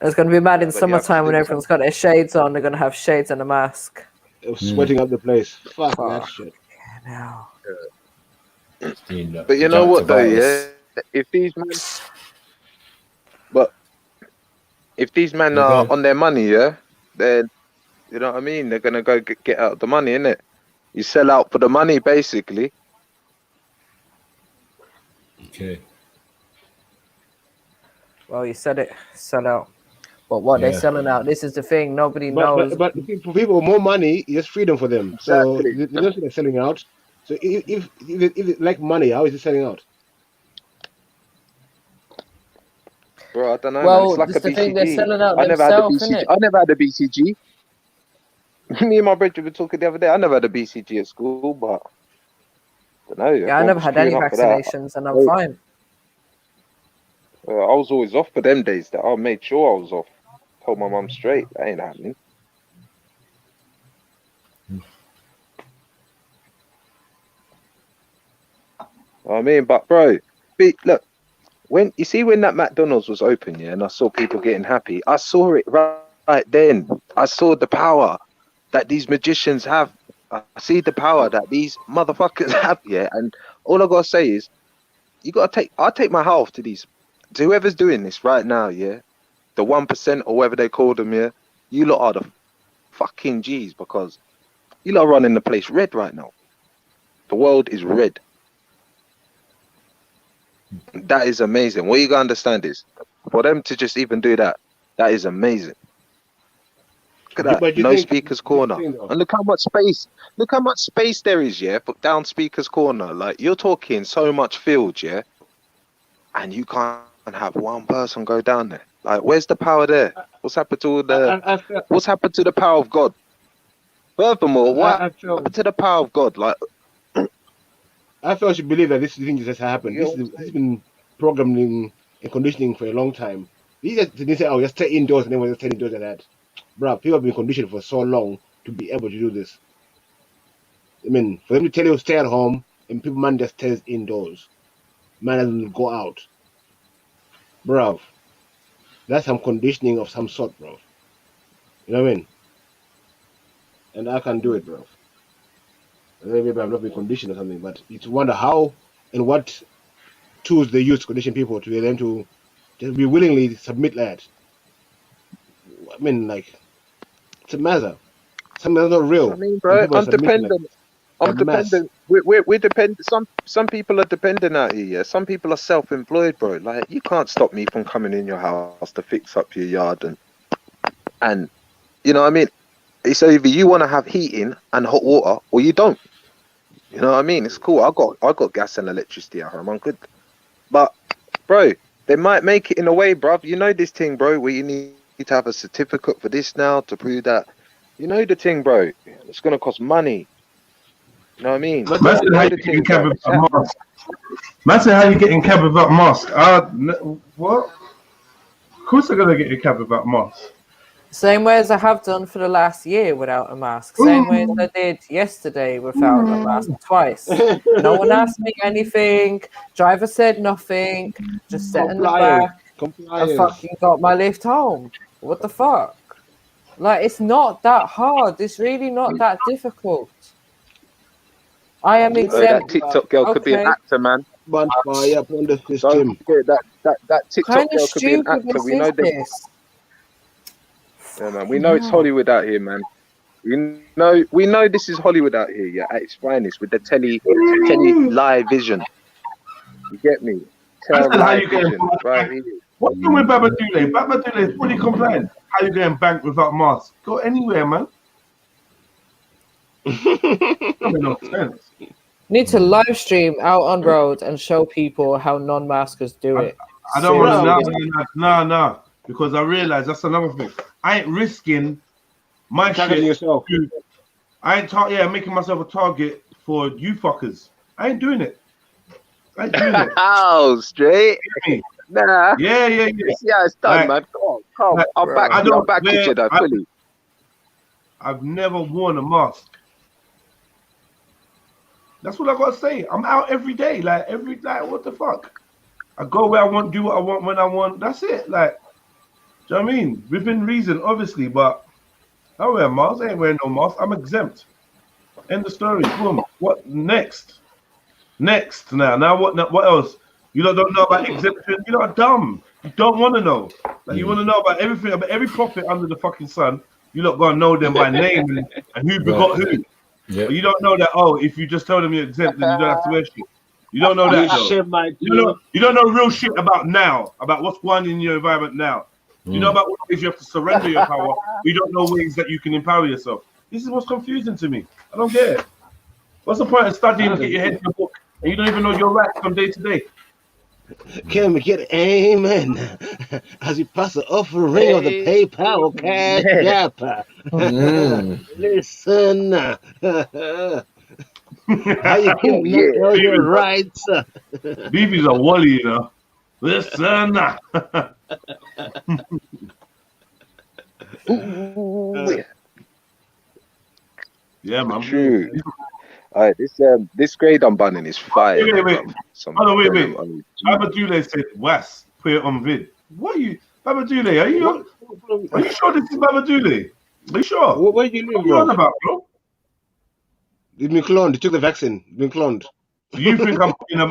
It's going to be mad in But yeah, summertime when everyone's got their shades on. They're going to have shades and a mask. It was sweating up the place. Fuck that Fuck. shit. Now. But you know what though, yeah? If these men are on their money, yeah, then you know what I mean. They're gonna go get out the money, innit? You sell out for the money, basically. Okay. Well, you said it. Sell out. But what they're selling out, this is the thing. Nobody knows. But for people with more money, it's freedom for them. So they don't think they're selling out. So if it's like money, how is it selling out? Bro, I don't know. Well, man. It's like this a the thing, they're BCG. selling out I never had a themselves, BCG. innit? I never had a BCG. Me and my brother were talking the other day. I never had a BCG at school, but I don't know. Yeah, I never had any vaccinations, and I'm fine. I was always off for them days. That I made sure I was off. Told my mum straight, that ain't happening. I mean, but bro, look, when you see when that McDonald's was open, yeah, and I saw people getting happy, I saw it right then. I saw the power that these magicians have. I see the power that these motherfuckers have, yeah. And all I gotta say is, I'll take my hat off to whoever's doing this right now, yeah. The 1% or whatever they call them, yeah. You lot are the fucking G's, because you lot are running the place red right now. The world is red. That is amazing. What you gotta understand is, for them to just even do that, that is amazing. Look at that. No speakers corner. And look how much space there is, yeah, for down speakers corner. Like, you're talking so much field, yeah, and you can't have one person go down there. Like, where's the power there? What's happened to what's happened to the power of God? Furthermore, what happened to the power of God? Like, I feel I should believe that this thing just happened. This has been programming and conditioning for a long time. They say, oh, just stay indoors, and then we'll just stay indoors and that. Bro, people have been conditioned for so long to be able to do this. I mean, for them to tell you stay at home, and people man just stays indoors. Man doesn't go out. Bro, that's some conditioning of some sort, bro. You know what I mean? And I can't do it, bro. Maybe I've not been conditioned or something, but it's wonder how and what tools they use to condition people to be them to just be willingly submit that. I mean, like, it's a matter. Something that's not real. I mean, bro, I'm dependent. I'm dependent. We're dependent. Some people are dependent out here. Yeah? Some people are self-employed, bro. Like, you can't stop me from coming in your house to fix up your yard and you know what I mean. It's either you want to have heating and hot water, or you don't. You know what I mean? It's cool. I got gas and electricity at home. I'm good. But, bro, they might make it in a way, bruv. You know this thing, bro, where you need to have a certificate for this now to prove that. You know the thing, bro. It's gonna cost money. You know what I mean? Imagine how you getting cab without mask. Imagine how you getting cab without mask. What? Of course I'm gonna get a cab without mask. Same way as I have done for the last year without a mask. Same way as I did yesterday without a mask twice. No one asked me anything. Driver said nothing. Just sat in the back. I fucking got my lift home. What the fuck? Like, it's not that hard. It's really not that difficult. I am exempt. That TikTok girl could be an actor, man. But yeah, that TikTok girl could be an actor. We know this. Yeah, man. We know it's Hollywood out here, man. We know this is Hollywood out here, yeah, at its finest, with the telly live vision. You get me? How you getting right here. What's wrong with Babadule? Babadule is fully compliant. How you getting banked without mask? Go anywhere, man. That makes no sense. Need to live stream out on road and show people how non-maskers do it. I don't want to. No. Because I realize that's another thing. I ain't risking my shit. Yourself. I ain't making myself a target for you fuckers. I ain't doing it. I do that. Oh, straight. Nah. Yeah. Yeah, it's done, man. Come on. I'm back you, Jedi, fully. I've never worn a mask. That's what I gotta say. I'm out every day, like what the fuck? I go where I want, do what I want when I want. That's it. Like, do you know what I mean? Within reason, obviously, but I don't wear a mask. I ain't wearing no mask. I'm exempt. End of story. Boom. What next? Now what else? You lot don't know about exemption. You lot are dumb. You don't want to know. Like you want to know about everything, about every prophet under the fucking sun. You lot gonna know them by name and who begot who. Yeah. But you don't know that. Oh, if you just tell them you're exempt, then you don't have to wear shit. You don't know that. You don't know real shit about now, about what's going on in your environment now. You know about what ways you have to surrender your power. You don't know ways that you can empower yourself. This is what's confusing to me. I don't get it. What's the point of studying to get your head in the book and you don't even know your rights from day to day? Can we get amen as you pass the offering of the PayPal cash app? Listen, how you can know your rights? Beefy's a wally, you know. Listen. Yeah, man. True. Alright, this grade I'm banning is fire. Wait. Babadule said, "Was put it on vid." What are you, Babadule? Are you sure this is Babadule? Are you sure? Where do you live, what are you on about, bro? You've been cloned. You took the vaccine. You've been cloned. So you think I'm in a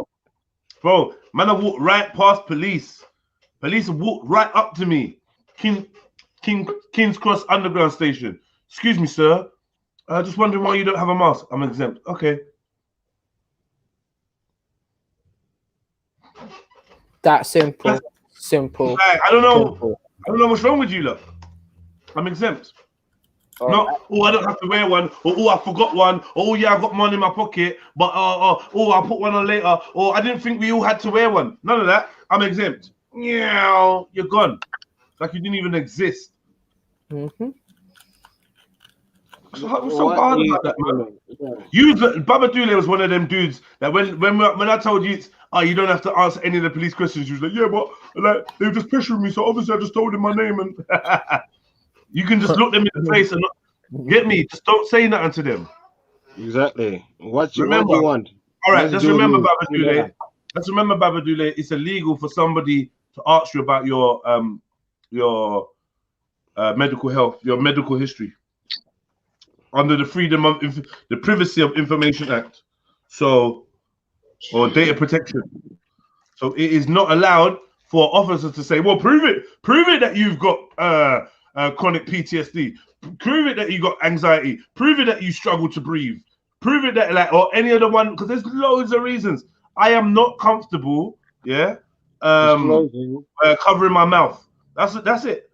bro? Man, I walked right past police. Police walked right up to me. King's Cross Underground Station. Excuse me, sir. Just wondering why you don't have a mask. I'm exempt. Okay. That simple. Simple. Like, I don't know what's wrong with you, look. I'm exempt. Not, I don't have to wear one, or I forgot one, or yeah, I got one in my pocket, but I'll put one on later, or I didn't think we all had to wear one. None of that. I'm exempt. Yeah, you're gone. Like you didn't even exist. So hard about that, man. Baba Dule was one of them dudes that when I told you, you don't have to answer any of the police questions, you was like, yeah, but like they were just pressuring me, so obviously I just told him my name, and you can just look them in the face and get me. Just don't say nothing to them. Exactly. What you want? All right, just remember, Baba Dule. Let's remember, Baba Dule. It's illegal for somebody to ask you about your medical health, your medical history, under the the Privacy of Information Act, or data protection. So it is not allowed for officers to say, "Well, prove it that you've got chronic PTSD, prove it that you got anxiety, prove it that you struggle to breathe, prove it that or any other one," because there's loads of reasons. I am not comfortable, covering my mouth. That's it.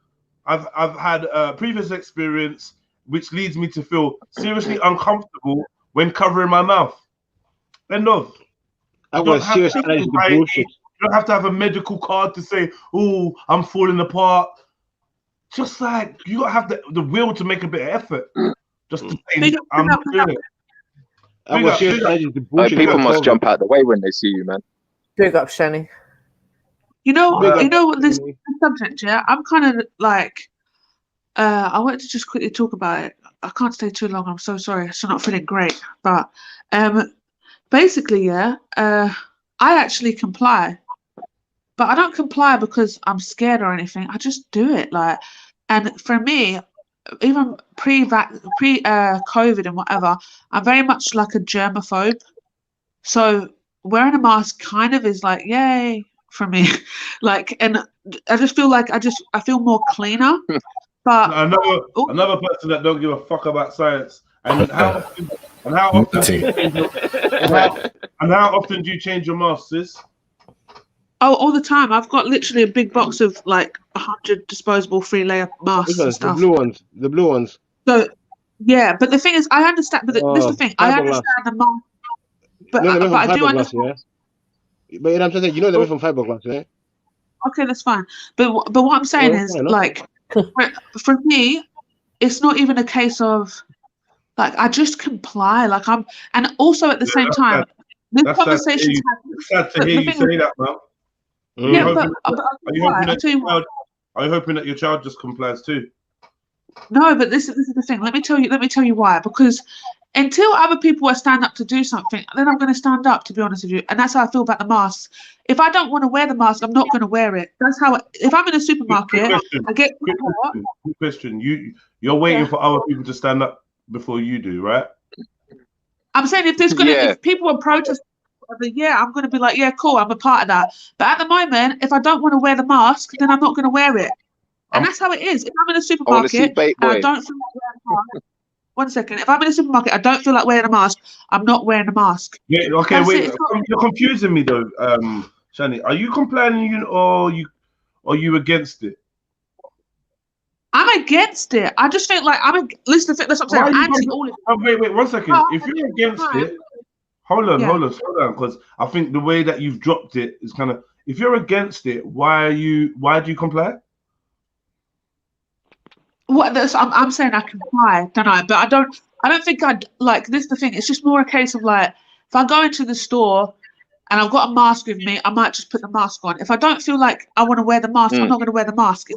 I've had previous experience which leads me to feel seriously uncomfortable when covering my mouth. End of. You don't have to have a medical card to say, "Oh, I'm falling apart." Just like you gotta have the will to make a bit of effort. Just to say, I'm doing it. People must jump out the way when they see you, man. Big up, Shani. You know what this subject, yeah? I'm kind of like, I wanted to just quickly talk about it. I can't stay too long. I'm so sorry. I'm still not feeling great. But basically, I actually comply. But I don't comply because I'm scared or anything. I just do it. And for me, even pre-COVID and whatever, I'm very much like a germaphobe. So wearing a mask kind of is like, yay for me. And I just feel like I feel more cleaner. But another person that don't give a fuck about science. And how often do you change your mask, sis? Oh, all the time. I've got literally a big box of like 100 disposable 3-layer masks and stuff. The blue ones. So yeah, but the thing is, I understand. But this is the thing. I understand the mask, but I do understand. Yeah? But I'm saying, you know, they're from fiberglass, yeah? Okay, that's fine. But what I'm saying is, like, for me, it's not even a case of like I just comply. And also at the same time, This That's sad to hear conversation's you, happening. sad to But hear the you thing say is, that, man. yeah, but Are you hoping I'll that tell you your what. child, are you hoping that your child just complies too? No, but this is the thing. Let me tell you why. Because until other people are stand up to do something, then I'm going to stand up. To be honest with you, and that's how I feel about the mask. If I don't want to wear the mask, I'm not going to wear it. That's how. If I'm in a supermarket, I get Quick question. You're waiting for other people to stand up before you do, right? I'm saying if people are protesting, yeah, I'm going to be like, yeah, cool, I'm a part of that. But at the moment, if I don't want to wear the mask, then I'm not going to wear it. And that's how it is. If I'm in a I want to see supermarket Bait and I Boy. don't feel like wearing a mask, 1 second. If I'm in a supermarket, I don't feel like wearing a mask, I'm not wearing a mask. Yeah. Okay. That's Wait. it. It's not- You're confusing me though, Shani. Are you complaining or you against it? I'm against it. I just think like listen, that's what I'm saying. I'm anti all of it. Wait, 1 second. But If at the you're same against time, it, hold on, yeah. slow down, because I think the way that you've dropped it is kind of. If you're against it, why do you comply? I'm saying I comply, don't I? But I don't think I'd like this is the thing, it's just more a case of like if I go into the store and I've got a mask with me, I might just put the mask on. If I don't feel like I want to wear the mask, I'm not going to wear the mask.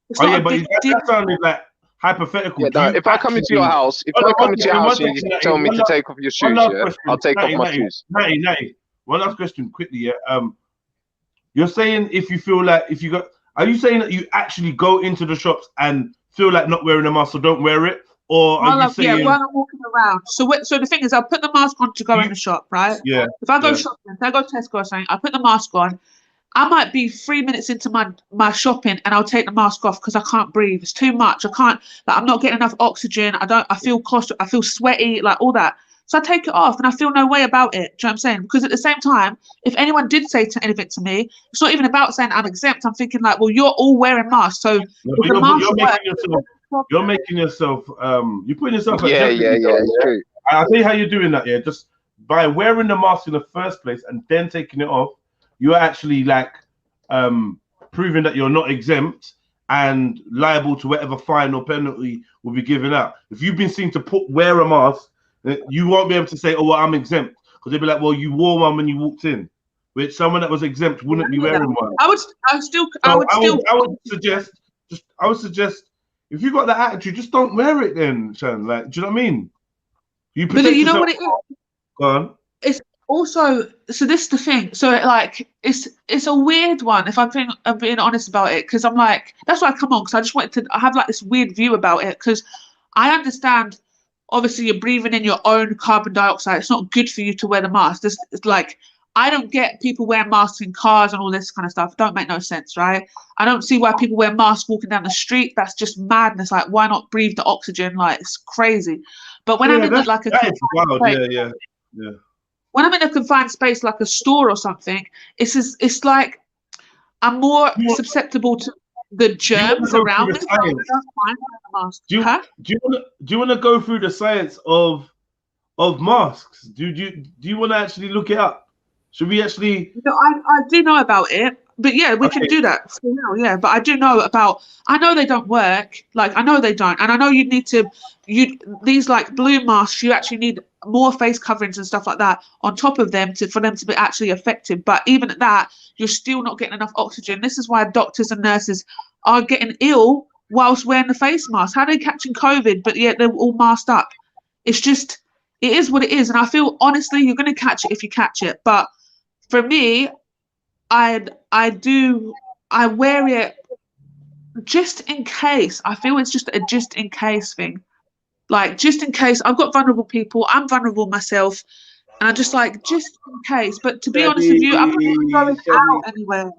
It's Oh not yeah, a but big that deal. sounded like hypothetical. Yeah, no, if I come into your house, and you tell me to take off your shoes, yeah, I'll take off my shoes. Natty, one last question quickly, yeah. You're saying if you feel like are you saying that you actually go into the shops and feel like not wearing a mask, so don't wear it? Or are you saying while I'm walking around. So the thing is, I'll put the mask on to go in the shop, right? Yeah. If I go shopping, if I go to Tesco or something, I put the mask on. I might be 3 minutes into my shopping and I'll take the mask off because I can't breathe. It's too much. I can't. Like I'm not getting enough oxygen. I feel claustrophobic. I feel sweaty. Like all that. So I take it off and I feel no way about it. Do you know what I'm saying? Because at the same time, if anyone did say anything to me, it's not even about saying I'm exempt. I'm thinking like, well, you're all wearing masks, so if the mask you're making yourself you're putting yourself at Yeah, jeopardy. it's true. I'll tell you how you're doing that. Yeah, just by wearing the mask in the first place and then taking it off, you're actually like proving that you're not exempt and liable to whatever fine or penalty will be given out. If you've been seen to wear a mask, you won't be able to say, "Oh, well, I'm exempt," because they'll be like, "Well, you wore one when you walked in," which someone that was exempt wouldn't be wearing one. I would suggest if you got that attitude, just don't wear it then, Shan. Like, do you know what I mean? You But you know what it is? Go on. It's also so this is the thing. So like it's a weird one if I'm being honest about it, because I'm like that's why I come on, because I just wanted to I have like this weird view about it, because I understand obviously you're breathing in your own carbon dioxide. It's not good for you to wear the mask. It's like I don't get people wearing masks in cars and all this kind of stuff. It don't make no sense, right? I don't see why people wear masks walking down the street. That's just madness. Like, why not breathe the oxygen? Like, it's crazy. But when I'm in like when I'm in a confined space like a store or something, it's like I'm more susceptible to the germs around me. Do you want to go through the science of masks? Do you want to actually look it up? Should we actually? No, I do know about it, but yeah, we can do that for now. Yeah, but I do know about. I know they don't work. Like I know they don't, and I know you need to. These like blue masks. You actually need more face coverings and stuff like that on top of them for them to be actually effective. But even at that, you're still not getting enough oxygen. This is why doctors and nurses are getting ill whilst wearing the face mask. How are they catching COVID? But yet they're all masked up. It's just it is what it is, and I feel honestly you're going to catch it if you catch it, but. For me, I wear it just in case. I feel it's just a just in case thing. Like just in case I've got vulnerable people, I'm vulnerable myself, and I just like just in case. But to be honest with you, I'm not going out anywhere.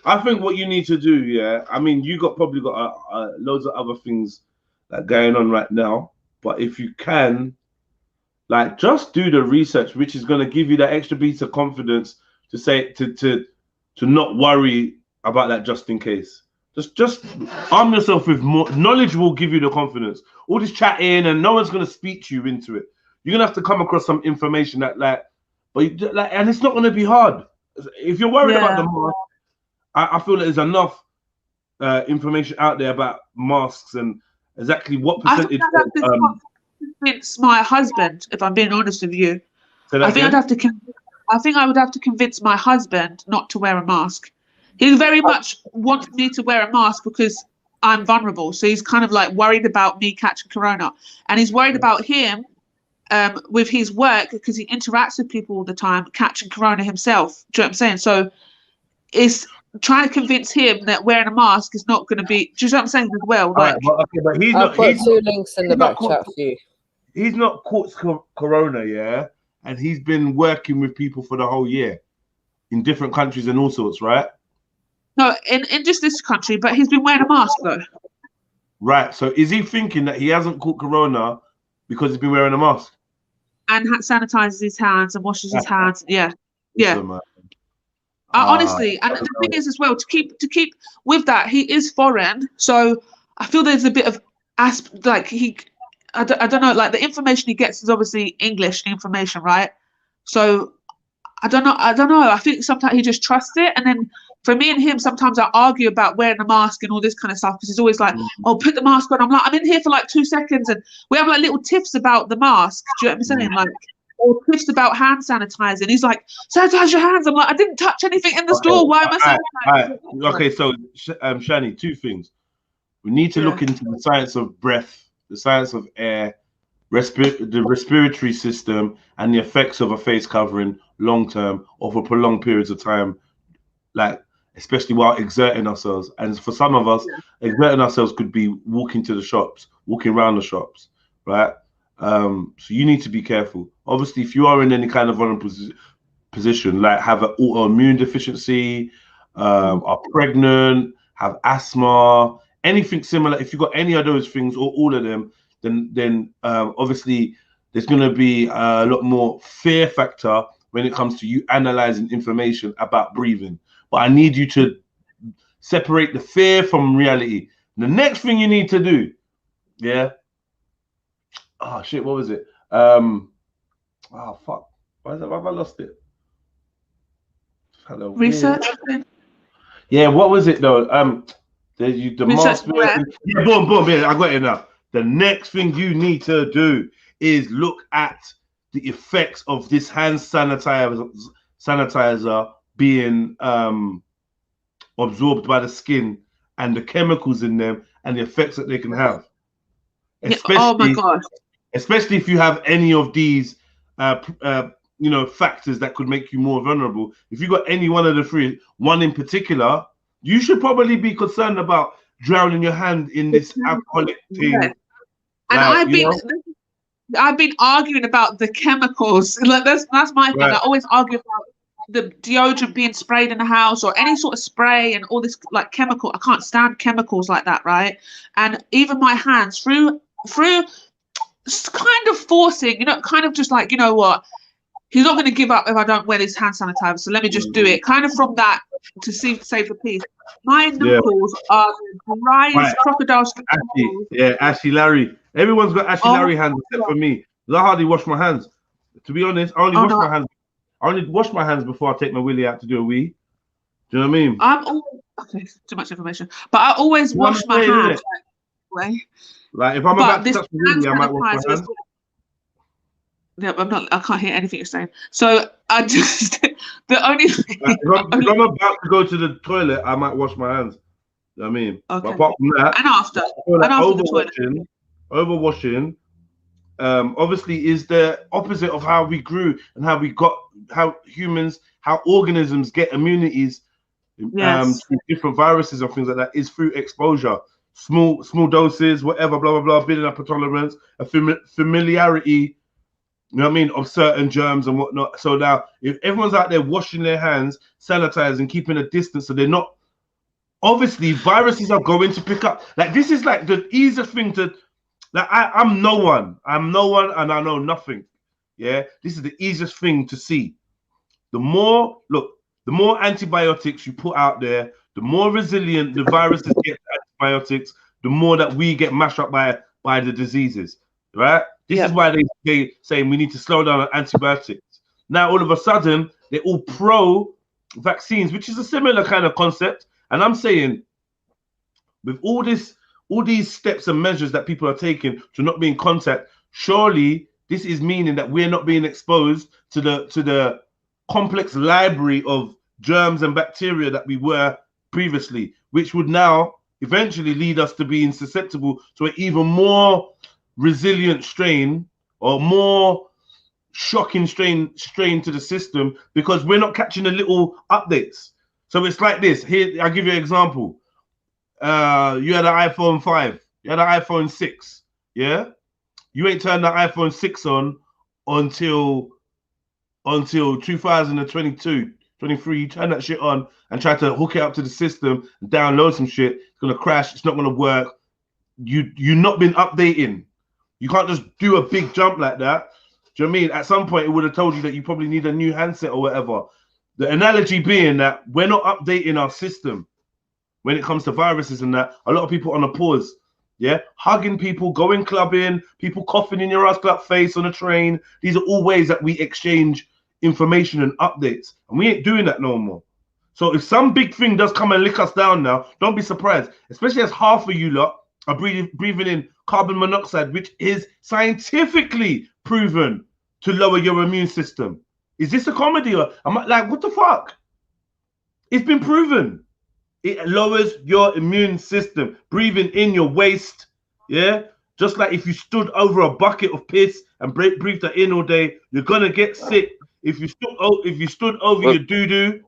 I think what you need to do, yeah. I mean, you probably got loads of other things that going on right now, but if you can, like, just do the research, which is going to give you that extra bit of confidence. To say to not worry about that just in case. Just arm yourself with more knowledge. Will give you the confidence. All this chatting and no one's gonna speak you into it. You're gonna have to come across some information that and it's not gonna be hard. If you're worried about the mask, I feel that there's enough information out there about masks and exactly what percentage. I think I'd have to convince my husband, if I'm being honest with you. I think I'd have to. I think I would have to convince my husband not to wear a mask. He very much wants me to wear a mask because I'm vulnerable. So he's kind of like worried about me catching corona, and he's worried about him with his work because he interacts with people all the time, catching corona himself. Do you know what I'm saying? So it's trying to convince him that wearing a mask is not going to be. Do you know what I'm saying as well? Like, but he's I'll not. put He's two links in the back chat for you. He's not caught corona, yeah, and he's been working with people for the whole year in different countries and all sorts, right? no, in just this country, but he's been wearing a mask though. Right. So is he thinking that he hasn't caught corona because he's been wearing a mask? And sanitizes his hands and washes his hands. Yeah, yeah. Listen, man. Honestly, and the thing is as well to keep with that, he is foreign, so I feel there's a bit of like I don't know, like the information he gets is obviously English information, right? So I don't know. I think sometimes he just trusts it, and then for me and him, sometimes I argue about wearing a mask and all this kind of stuff because he's always like, "Oh, put the mask on." I'm like, "I'm in here for like 2 seconds," and we have like little tiffs about the mask. Do you know what I'm saying? Like, or tips about hand sanitizing. He's like, "Sanitize your hands." I'm like, "I didn't touch anything in the store. Why am I sanitizing?" Okay, so Shani, two things. We need to look into the science of breath, the science of air, the respiratory system, and the effects of a face covering long term or for prolonged periods of time, like especially while exerting ourselves. And for some of us, exerting ourselves could be walking to the shops, walking around the shops, right? So you need to be careful. Obviously, if you are in any kind of vulnerable position, like have an autoimmune deficiency, are pregnant, have asthma, anything similar, if you've got any of those things or all of them, then obviously there's going to be a lot more fear factor when it comes to you analyzing information about breathing. But I need you to separate the fear from reality. The next thing you need to do, oh shit, what was it? Oh fuck, why have I lost it? Hello, research. Yeah, what was it though? The mask. Yeah, boom, yeah, I got it now. The next thing you need to do is look at the effects of this hand sanitizer being absorbed by the skin and the chemicals in them and the effects that they can have. Especially, oh my gosh. Especially if you have any of these factors that could make you more vulnerable. If you got any one of the three, one in particular, you should probably be concerned about drowning your hand in this alcoholic thing. Yeah. And I've been arguing about the chemicals. Like that's my thing. I always argue about the deodorant being sprayed in the house or any sort of spray and all this like chemical. I can't stand chemicals like that, right? And even my hands through kind of forcing, kind of just like, you know what, he's not going to give up if I don't wear this hand sanitizer, so let me just do it. Kind of from that to save the peace. My knuckles are dry as crocodile. Ashy Larry. Everyone's got Ashy Larry hands except for me. I hardly wash my hands. To be honest, I only wash my hands before I take my willy out to do a wee. Do you know what I mean? Okay, too much information. But I always wash my hands. Like if I'm about to touch my willy, I might wash my hands. Yeah, I can't hear anything you're saying. So I just the only thing, if I'm about to go to the toilet, I might wash my hands. You know what I mean? Okay. But apart from that, and after the toilet. Overwashing, obviously is the opposite of how we grew and how organisms get immunities to different viruses and things like that is through exposure. Small doses, whatever, blah, blah, blah, building up a tolerance, a familiarity, you know what I mean, of certain germs and whatnot. So now, if everyone's out there washing their hands, sanitizing, keeping a distance, so they're not, obviously, viruses are going to pick up. Like, this is like the easiest thing to, like, I'm no one and I know nothing. Yeah, this is the easiest thing to see. The more antibiotics you put out there, the more resilient the viruses get to antibiotics, the more that we get mashed up by the diseases, right? This is why they saying we need to slow down on antibiotics. Now, all of a sudden, they're all pro-vaccines, which is a similar kind of concept. And I'm saying, with all these steps and measures that people are taking to not be in contact, surely this is meaning that we're not being exposed to the complex library of germs and bacteria that we were previously, which would now eventually lead us to being susceptible to an even more resilient strain or more shocking strain to the system, because we're not catching the little updates. So it's like this. Here, I'll give you an example. You had an iPhone 5, you had an iPhone 6, yeah? You ain't turned the iPhone 6 on until 2022, 23. You turn that shit on and try to hook it up to the system and download some shit. It's gonna crash. It's not gonna work. You've not been updating. You can't just do a big jump like that. Do you know what I mean? At some point, it would have told you that you probably need a new handset or whatever. The analogy being that we're not updating our system when it comes to viruses and that. A lot of people on a pause. Yeah, hugging people, going clubbing, people coughing in your ass clap face on a train. These are all ways that we exchange information and updates, and we ain't doing that no more. So if some big thing does come and lick us down now, don't be surprised, especially as half of you lot are breathing in carbon monoxide, which is scientifically proven to lower your immune system. Is this a comedy? Or I'm like, what the fuck? It's been proven. It lowers your immune system. Breathing in your waste, yeah? Just like if you stood over a bucket of piss and breathed that in all day, you're gonna get sick. If you stood over your doo-doo,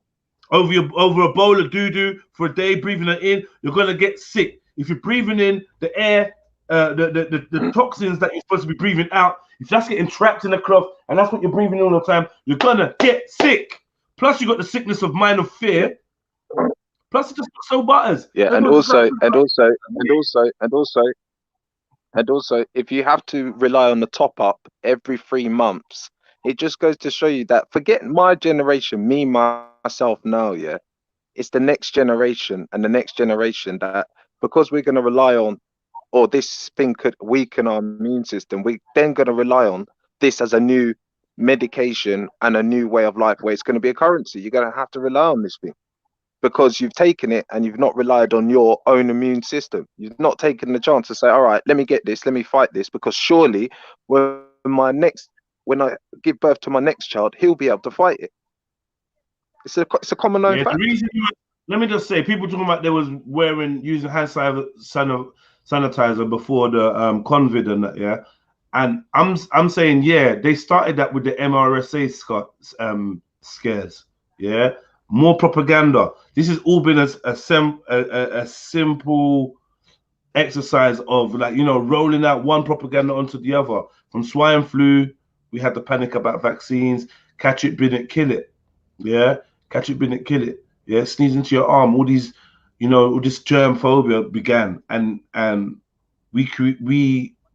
over a bowl of doo-doo for a day, breathing it in, you're gonna get sick. If you're breathing in the air, the toxins that you're supposed to be breathing out, if that's getting trapped in the cloth and that's what you're breathing in all the time, you're gonna get sick. Plus, you got the sickness of mind of fear. Plus, it just so butters. Yeah, and also, if you have to rely on the top up every 3 months, it just goes to show you that forget my generation, me, myself now, yeah, it's the next generation and the next generation that, because we're going to rely on, or this thing could weaken our immune system, we're then going to rely on this as a new medication and a new way of life where it's going to be a currency. You're going to have to rely on this thing, because you've taken it and you've not relied on your own immune system. You've not taken the chance to say, all right, let me get this, let me fight this, because surely when I give birth to my next child, he'll be able to fight it. It's a common known fact. Let me just say, people talking about they was using hand sanitizer before the COVID and that, yeah. And I'm saying, yeah, they started that with the MRSA scares, yeah. More propaganda. This has all been a simple exercise of, like, you know, rolling out one propaganda onto the other. From swine flu, we had the panic about vaccines. Catch it, bin it, kill it. Yeah, catch it, bin it, kill it. Yeah, sneeze into your arm. All these, you know, all this germ phobia began, and we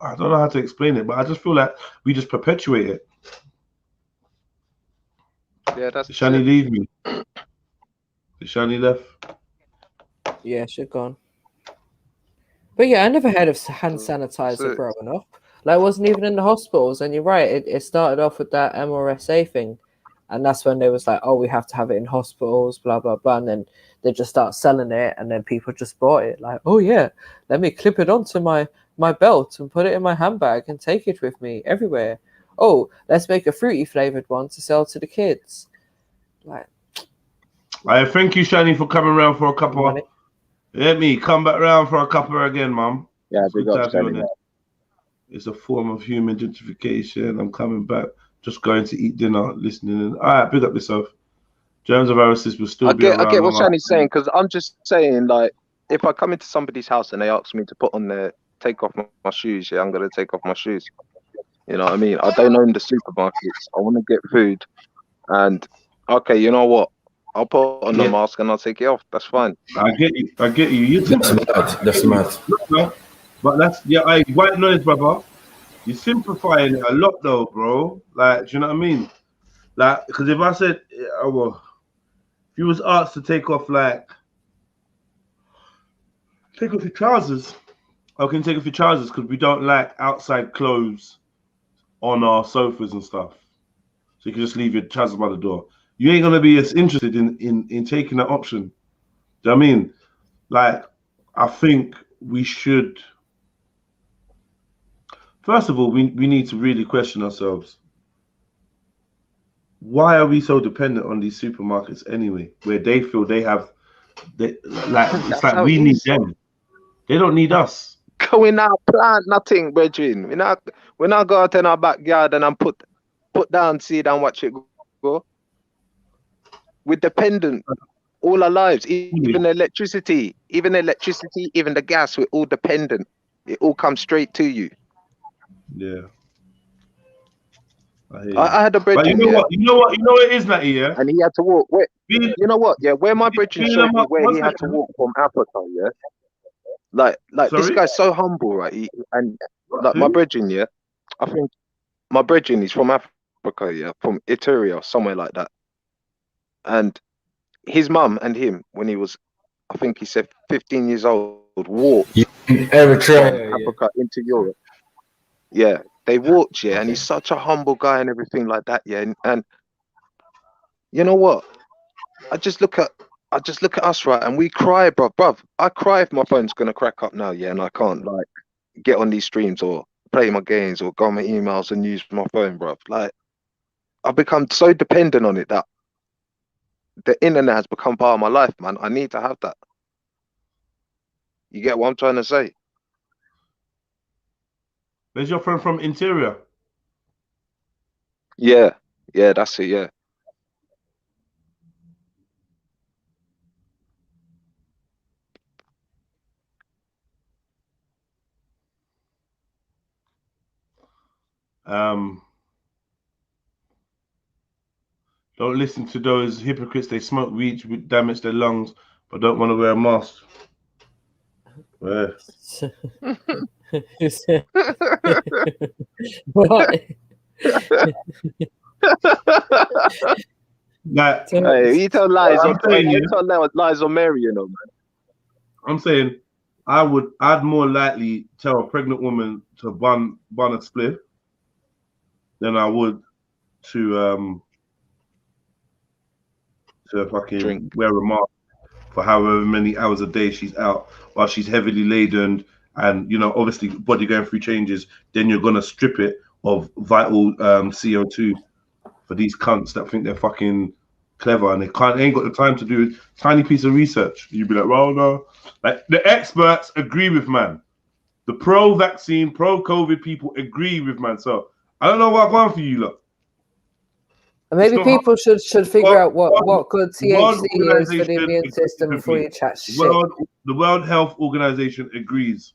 I don't know how to explain it, but I just feel like we just perpetuate it. Yeah, that's Shani leave me. Shani left. Yeah, she's gone. But yeah, I never heard of hand sanitizer growing up. Like, it wasn't even in the hospitals. And you're right, it started off with that MRSA thing. And that's when they was like, oh, we have to have it in hospitals, blah, blah, blah. And then they just start selling it. And then people just bought it. Like, oh, yeah, let me clip it onto my belt and put it in my handbag and take it with me everywhere. Oh, let's make a fruity flavored one to sell to the kids. Like, I thank you, Shani, for coming around for a couple. Let me come back around for a couple again, Mum. Yeah, big up, Shani. It's a form of human gentrification. I'm coming back. Just going to eat dinner, listening. All right, big up yourself. Germs and viruses will still be around. I get what Shani's saying, because I'm just saying, like, if I come into somebody's house and they ask me to take off my shoes, yeah, I'm going to take off my shoes. You know what I mean? I don't own the supermarkets. I want to get food. And, okay, you know what? I'll put on the mask and I'll take it off. That's fine. I get you. That's mad. But that's, white noise, brother. You're simplifying it a lot, though, bro. Like, do you know what I mean? Like, because if I said, if you was asked to take off your trousers, I can take off your trousers because we don't like outside clothes on our sofas and stuff. So you can just leave your trousers by the door. You ain't gonna be as interested in taking that option. Do you know what I mean? Like, I think we should. First of all, we need to really question ourselves. why are we so dependent on these supermarkets anyway? Where they feel they have, it's That's like how we it need is. them. They don't need us. We not plant nothing, brethren. We not go out in our backyard and put down seed and watch it go. We're dependent all our lives, even electricity, even the gas. We're all dependent. It all comes straight to you. Yeah. I had a But brethren, you know what it is, Natty, yeah? and he had to walk. You know what? Yeah, where my brethren showed me where he had to walk from Africa, yeah. Like this Sorry? guy's so humble, right? Like my Who? brethren, yeah. I think my brethren is from Africa, yeah, from Italy or somewhere like that. And his mum and him, when he was, I think he said 15 years old, walked Eritrea, from Africa into Europe. Yeah, they walked, yeah, and he's such a humble guy and everything like that, yeah. And you know what? I just look at us, right, and we cry, bruv. I cry if my phone's gonna crack up now, yeah, and I can't like get on these streams or play my games or go on my emails and use my phone, bruv. Like I've become so dependent on it that the internet has become part of my life, man. I need to have that. You get what I'm trying to say? Where's your friend from Interior? Yeah, that's it, yeah. Don't listen to those hypocrites. They smoke weed, which damage their lungs, but don't want to wear a mask. Where? What? Like, Hey, you tell lies I'm saying, you tell lies on Mary, you know, man. I'm saying I'd more likely tell a pregnant woman to bun a spliff than I would to fucking wear a mask for however many hours a day she's out while she's heavily laden and, you know, obviously body going through changes. Then you're gonna strip it of vital CO2 for these cunts that think they're fucking clever and they ain't got the time to do a tiny piece of research. You'd be like, well, no. Like the experts agree with man. The pro-vaccine, pro-COVID people agree with man. So I don't know what going for you, look. Maybe people should figure out what good THC is for the immune system before you chat shit. The World Health Organization agrees.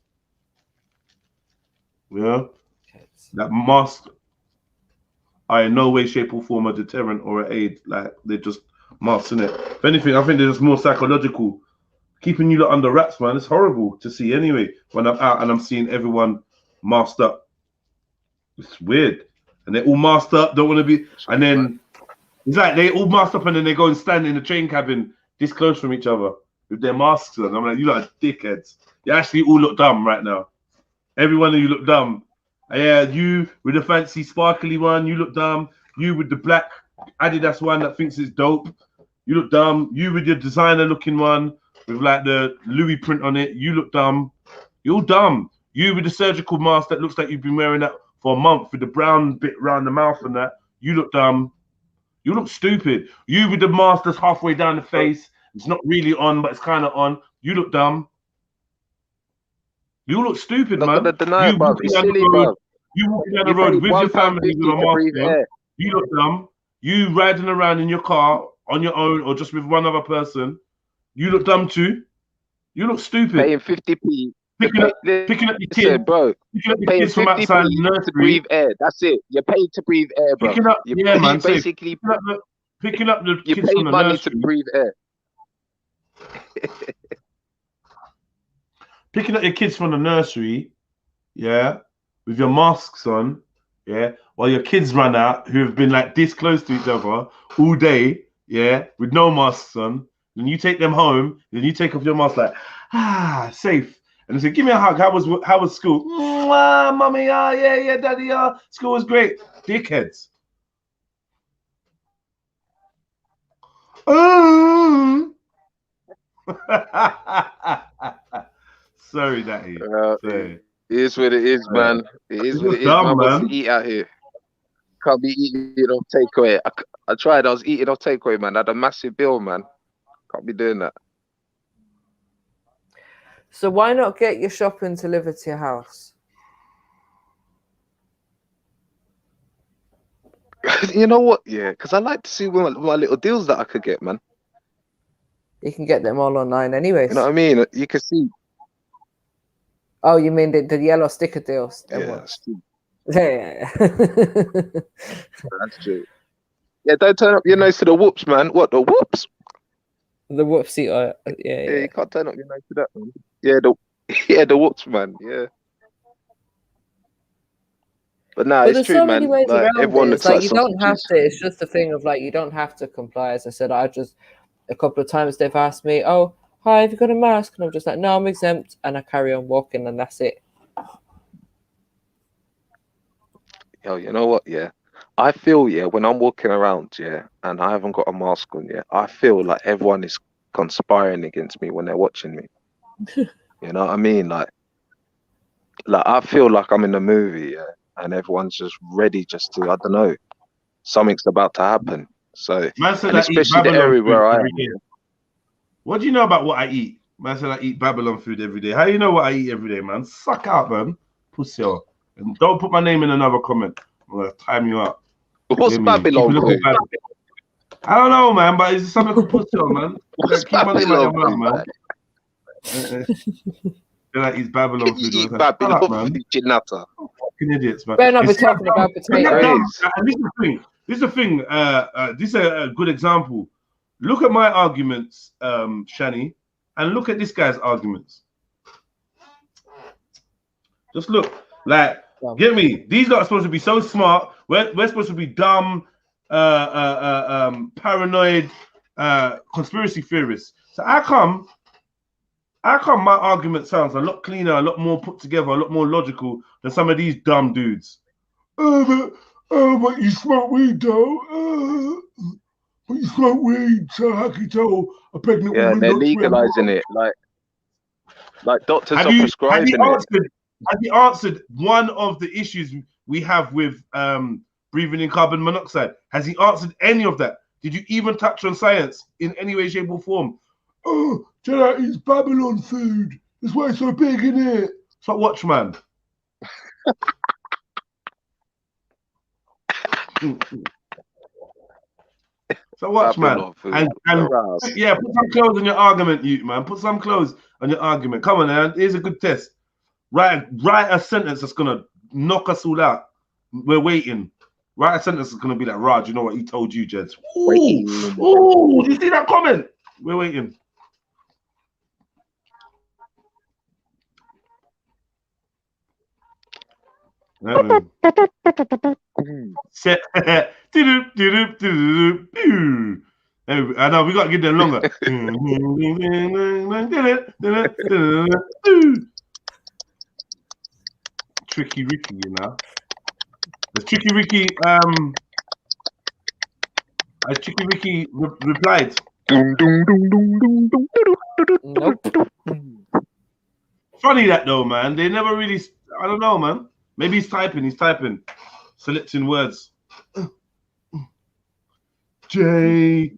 Yeah, that masks are in no way, shape, or form a deterrent or an aid. Like they're just masks, in it. If anything, I think they're just more psychological, keeping you lot under wraps, man. It's horrible to see anyway when I'm out and I'm seeing everyone masked up. It's weird, and they're all masked up, don't want to be, and then it's like they all masked up and then they go and stand in the train cabin this close from each other with their masks on. I'm like, you lot are dickheads. You actually all look dumb right now. Every one of you look dumb. Yeah, you with the fancy sparkly one, you look dumb. You with the black Adidas one that thinks it's dope, you look dumb. You with your designer looking one with like the Louis print on it, you look dumb. You're dumb. You with the surgical mask that looks like you've been wearing that for a month with the brown bit around the mouth and that, you look dumb. You look stupid. You with the mask that's halfway down the face, it's not really on, but it's kind of on. You look dumb. You look stupid, man. You walking down the road, you walking down the road with your family with a mask on. You look dumb. You riding around in your car on your own or just with one other person. You look dumb too. You look stupid. Paying 50p. Picking up your kids, bro. Picking up your kids from outside the nursery. To breathe air. That's it. You're paid to breathe air, bro. Picking up, you're man. Basically, picking up the you kids pay from the money nursery. to breathe air. Picking up your kids from the nursery, yeah, with your masks on, yeah, while your kids run out who have been like this close to each other all day, yeah, with no masks on. Then you take them home, then you take off your mask like, safe. And they say, give me a hug. How was school? Mommy, yeah, daddy, school was great. Dickheads. Sorry, daddy. It is what it is, man. It is what it is. Dumb, man. man. What's to eat out here? Can't be eating off takeaway. I tried. I was eating off takeaway, man. I had a massive bill, man. Can't be doing that. So why not get your shopping delivered to your house? You know what? Yeah, because I like to see my little deals that I could get, man. You can get them all online anyways. You know what I mean? You can see. Oh, you mean the yellow sticker deals? Yeah, that's true. Yeah. That's true. Yeah, don't turn up your nose to the whoops, man. What, the whoops? The whoopsie. Yeah, you can't turn up your nose to that, man. Yeah, the whoops, man. Yeah. But no, But it's there's true, so man. many ways Like, around everyone it. looks It's like like you don't have sausages. to. It's just a thing of like you don't have to comply. As I said, a couple of times they've asked me, "Oh, hi, have you got a mask?" And I'm just like, "No, I'm exempt," and I carry on walking, and that's it. Yo, you know what? Yeah, I feel when I'm walking around, and I haven't got a mask on, I feel like everyone is conspiring against me when they're watching me. You know what I mean? Like I feel like I'm in a movie, and everyone's just ready just to, I don't know, something's about to happen. So, Man said and I eat especially the Babylon area food where I every am. day. What do you know about what I eat? Man said I eat Babylon food every day. How you know what I eat every day, man? Suck out, man. Pussy. And don't put my name in another comment. I'm gonna time you out. What's Babylon food? I don't know, man, but it's something called pussy, man. What's Keep my name out your Babylon mouth, food, man. Then I eat Babylon food. You eat Shut up, Babylon man. food, you nutter. Fucking idiots, man. Better not be It's talking about potatoes. And this is the thing. This is the thing. This is a good example. Look at my arguments, Shani, and look at this guy's arguments. Just look. Like, get me? These lot are supposed to be so smart. We're supposed to be dumb, paranoid, conspiracy theorists. So how come my argument sounds a lot cleaner, a lot more put together, a lot more logical than some of these dumb dudes? But you smoke weed, though. But you smoke weed, so how can you tell a pregnant woman? They're not to wear a mask? legalizing it. Like doctors are prescribing it. Have you answered one of the issues we have with breathing in carbon monoxide? Has he answered any of that? Did you even touch on science in any way, shape, or form? Oh, Jedi eats Babylon food. That's why it's so big, in it? So watch, man. So watch, man. And yeah, put some clothes on your argument, you man. Put some clothes on your argument. Come on, man. Here's a good test. Write a sentence that's gonna knock us all out. We're waiting. Write a sentence that's gonna be like, Raj, you know what he told you, Jeds. Ooh, did you see that comment? We're waiting. I know we gotta get them longer. Tricky Ricky, you know. The Tricky Ricky Tricky Ricky replied. Nope. Funny that though, man. They never really, I don't know, man. Maybe he's typing, selecting words. J-E-D-I.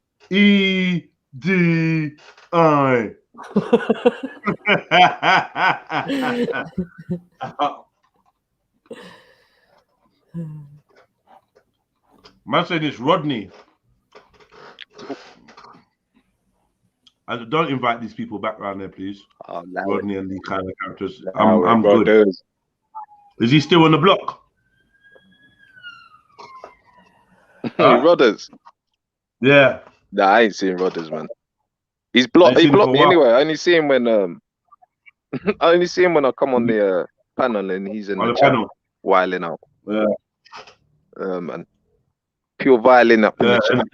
Man saying it's Rodney. Don't invite these people back around there, please. Rodney and these kind of characters. I'm good. Is he still on the block? Rodders. Yeah. Nah, I ain't seen Rodders, man. He blocked me anyway. I only see him when I come on the panel and he's in the chat whiling out. Yeah. Man. Pure violin up in the chat.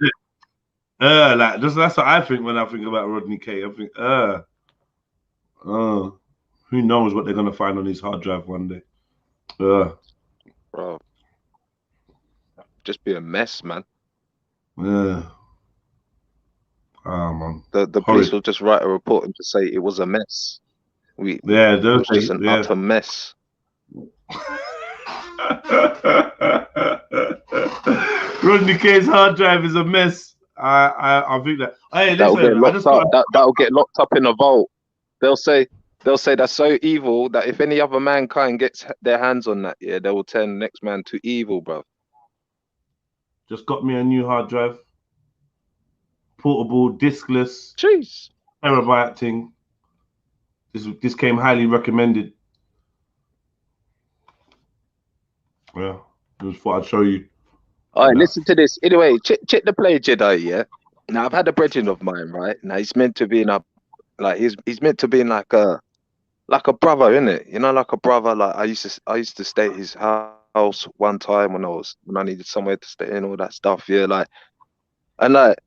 Like that's what I think when I think about Rodney K. I think, who knows what they're gonna find on his hard drive one day. Bro. Just be a mess, man. Yeah. Man. The police will just write a report and just say it was a mess. It was just an utter mess. Rodney K's hard drive is a mess. I think that. Hey, That'll get listen, I locked just up. got. That'll get locked up in a vault. They'll say that's so evil that if any other mankind gets their hands on that, yeah, they will turn the next man to evil, bro. Just got me a new hard drive. Portable, diskless. Jeez. Terabyte thing. This came highly recommended. Yeah, just thought I'd show you. All right, listen to this. Anyway, check the play, Jedi. Yeah. Now I've had a brethren of mine, right? Now he's meant to be in he's meant to be in like a brother, innit? You know, like a brother. Like I used to stay at his house one time when I needed somewhere to stay and all that stuff. Yeah, like, and like,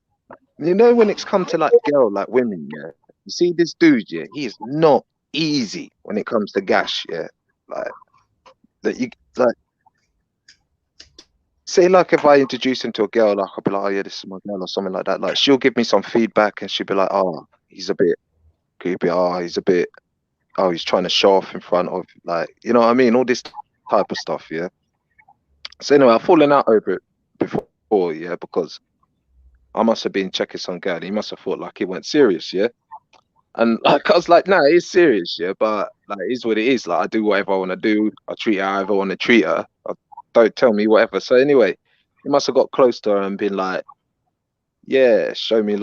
you know, when it's come to like girl, like women, yeah. You see this dude, yeah, he is not easy when it comes to gash, yeah. Like that you like. Say like if I introduce him to a girl, like I'll be like, oh yeah, this is my girl or something like that. Like she'll give me some feedback and she'll be like, oh, he's a bit creepy. Oh, he's trying to show off in front of, like, you know what I mean? All this type of stuff, yeah. So anyway, I've fallen out over it before, yeah, because I must have been checking some girl. He must have thought like it went serious, yeah. And like I was like, nah, it's serious, yeah, but like it's what it is. Like I do whatever I want to do. I treat her however I want to treat her. Don't tell me whatever. So anyway, he must have got close to her and been like, yeah, show me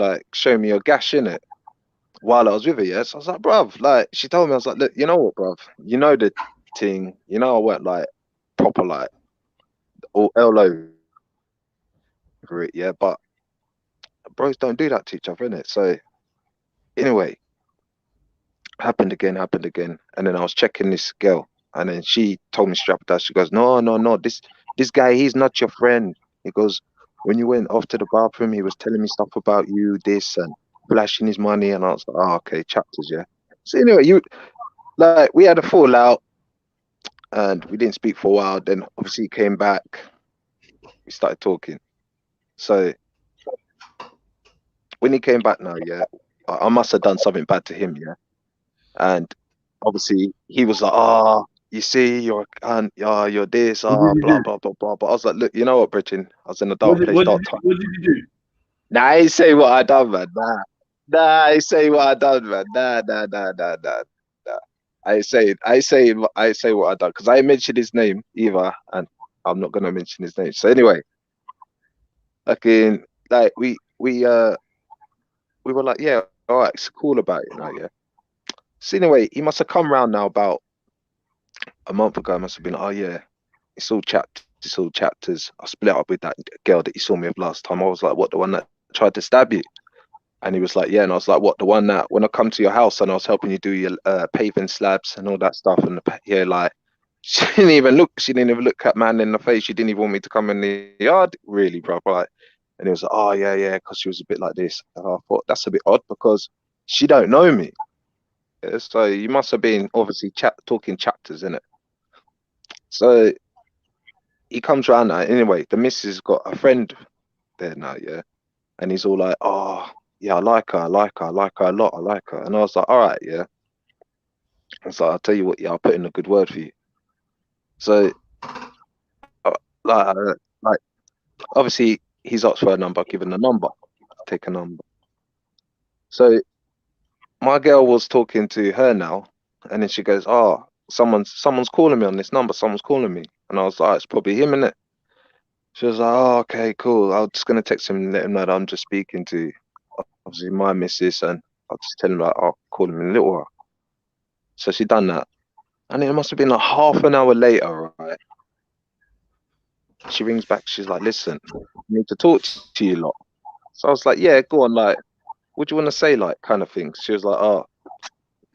your gash in it while I was with her. Yeah, so I was like, bruv, like she told me, I was like, look, you know what, bruv, you know the thing, you know I went like proper like all L over it, yeah, but bros don't do that to each other, innit? So anyway, happened again, and then I was checking this girl. And then she told me straight up, she goes, no, this guy, he's not your friend. He goes, when you went off to the bathroom, he was telling me stuff about you, this, and flashing his money. And I was like, oh, okay, chapters, yeah. So anyway, we had a fallout and we didn't speak for a while. Then obviously he came back. We started talking. So when he came back now, yeah, I must have done something bad to him, yeah. And obviously he was like, oh, you see, you're this, blah, blah, blah, blah. But I was like, look, you know what, Bridget? I was in a dark place, dark time. What did you do? Nah, I ain't say what I done, man. Nah, I ain't say what I done, man. Nah. I say what I done, because I ain't mentioned his name either, and I'm not gonna mention his name. So anyway, like we were like, yeah, all right, it's cool about it now, yeah. So anyway, he must have come round now about a month ago. I must have been like, oh yeah, it's all chapters. I split up with that girl that you saw me with last time. I was like, what, the one that tried to stab you? And he was like, yeah. And I was like, what, the one that when I come to your house and I was helping you do your paving slabs and all that stuff, and yeah, like she didn't even look at man in the face. She didn't even want me to come in the yard, really, bro. Right? And he was like, oh yeah, because she was a bit like this. And I thought that's a bit odd because she don't know me. Yeah, so you must have been obviously talking chapters, innit? So he comes round now. Anyway, the missus got a friend there now, yeah. And he's all like, oh, yeah, I like her a lot, I like her. And I was like, all right, yeah. I was like, I'll tell you what, yeah, I'll put in a good word for you. So, like, obviously, he's asked for a number, given the number, take a number. So, my girl was talking to her now, and then she goes, oh, someone's calling me on this number, someone's calling me. And I was like, it's probably him, innit? She was like, oh, okay, cool. I'm just going to text him and let him know that I'm just speaking to, obviously, my missus, and I'll just tell him, like, I'll call him in a little while. So she done that. And it must have been like half an hour later, right? She rings back, she's like, listen, I need to talk to you lot. So I was like, yeah, go on, like, what do you want to say, like, kind of thing? She was like, oh,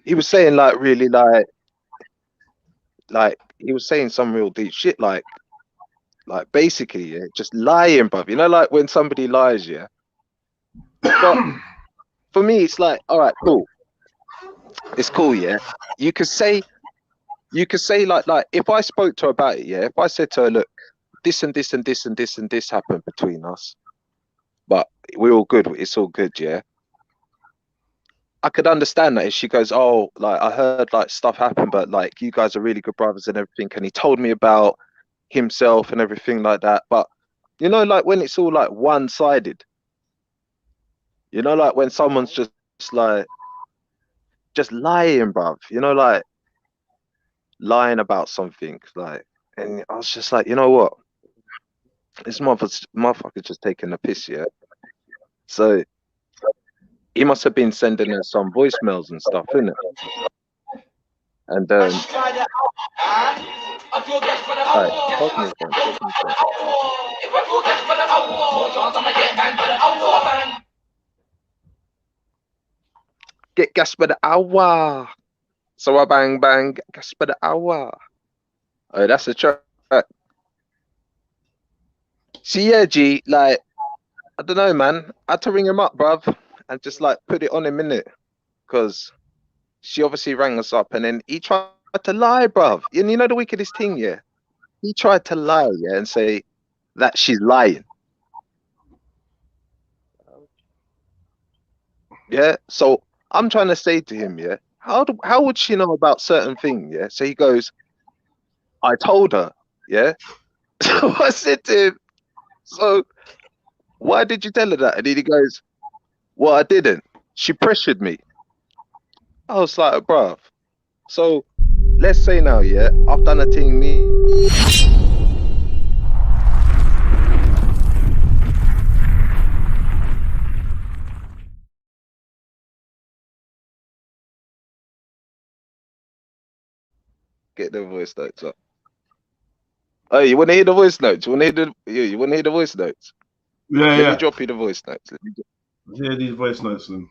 he was saying, like, really, like, he was saying some real deep shit, like basically, yeah, just lying, bruv. You know, like when somebody lies, yeah. But for me, it's like, all right, cool. It's cool, yeah. You could say like if I spoke to her about it, yeah. If I said to her, look, this and this and this and this and this happened between us, but we're all good. It's all good, yeah. I could understand that if she goes, oh, like I heard like stuff happen, but like you guys are really good brothers and everything, and he told me about himself and everything like that. But You know, like when it's all like one-sided. You know, like when someone's just like just lying, bruv. You know, like lying about something, like, and I was just like, you know what? This motherfucker's just taking a piss, yeah. So he must have been sending her some voicemails and stuff, innit? And alright, talk to me, friend. Talk to me, friend. Get gas by the hour. So I bang bang, get gas by the hour. Oh, that's a track. See, yeah, G, like, I don't know, man. I had to ring him up, bruv, and just like put it on him, innit? Because she obviously rang us up, and then he tried to lie, bruv. And you know the wickedest thing, yeah? He tried to lie, yeah, and say that she's lying. Yeah, so I'm trying to say to him, yeah, how would she know about certain things, yeah? So he goes, I told her, yeah? So I said to him, so why did you tell her that? And then he goes, well, I didn't. She pressured me. I was like, bruv. So let's say now, yeah, I've done a thing, me. Get the voice notes up. Oh, you want to hear the voice notes? You want to hear the voice notes? Yeah, Let yeah. me drop you the voice notes. Let's hear these voice notes then.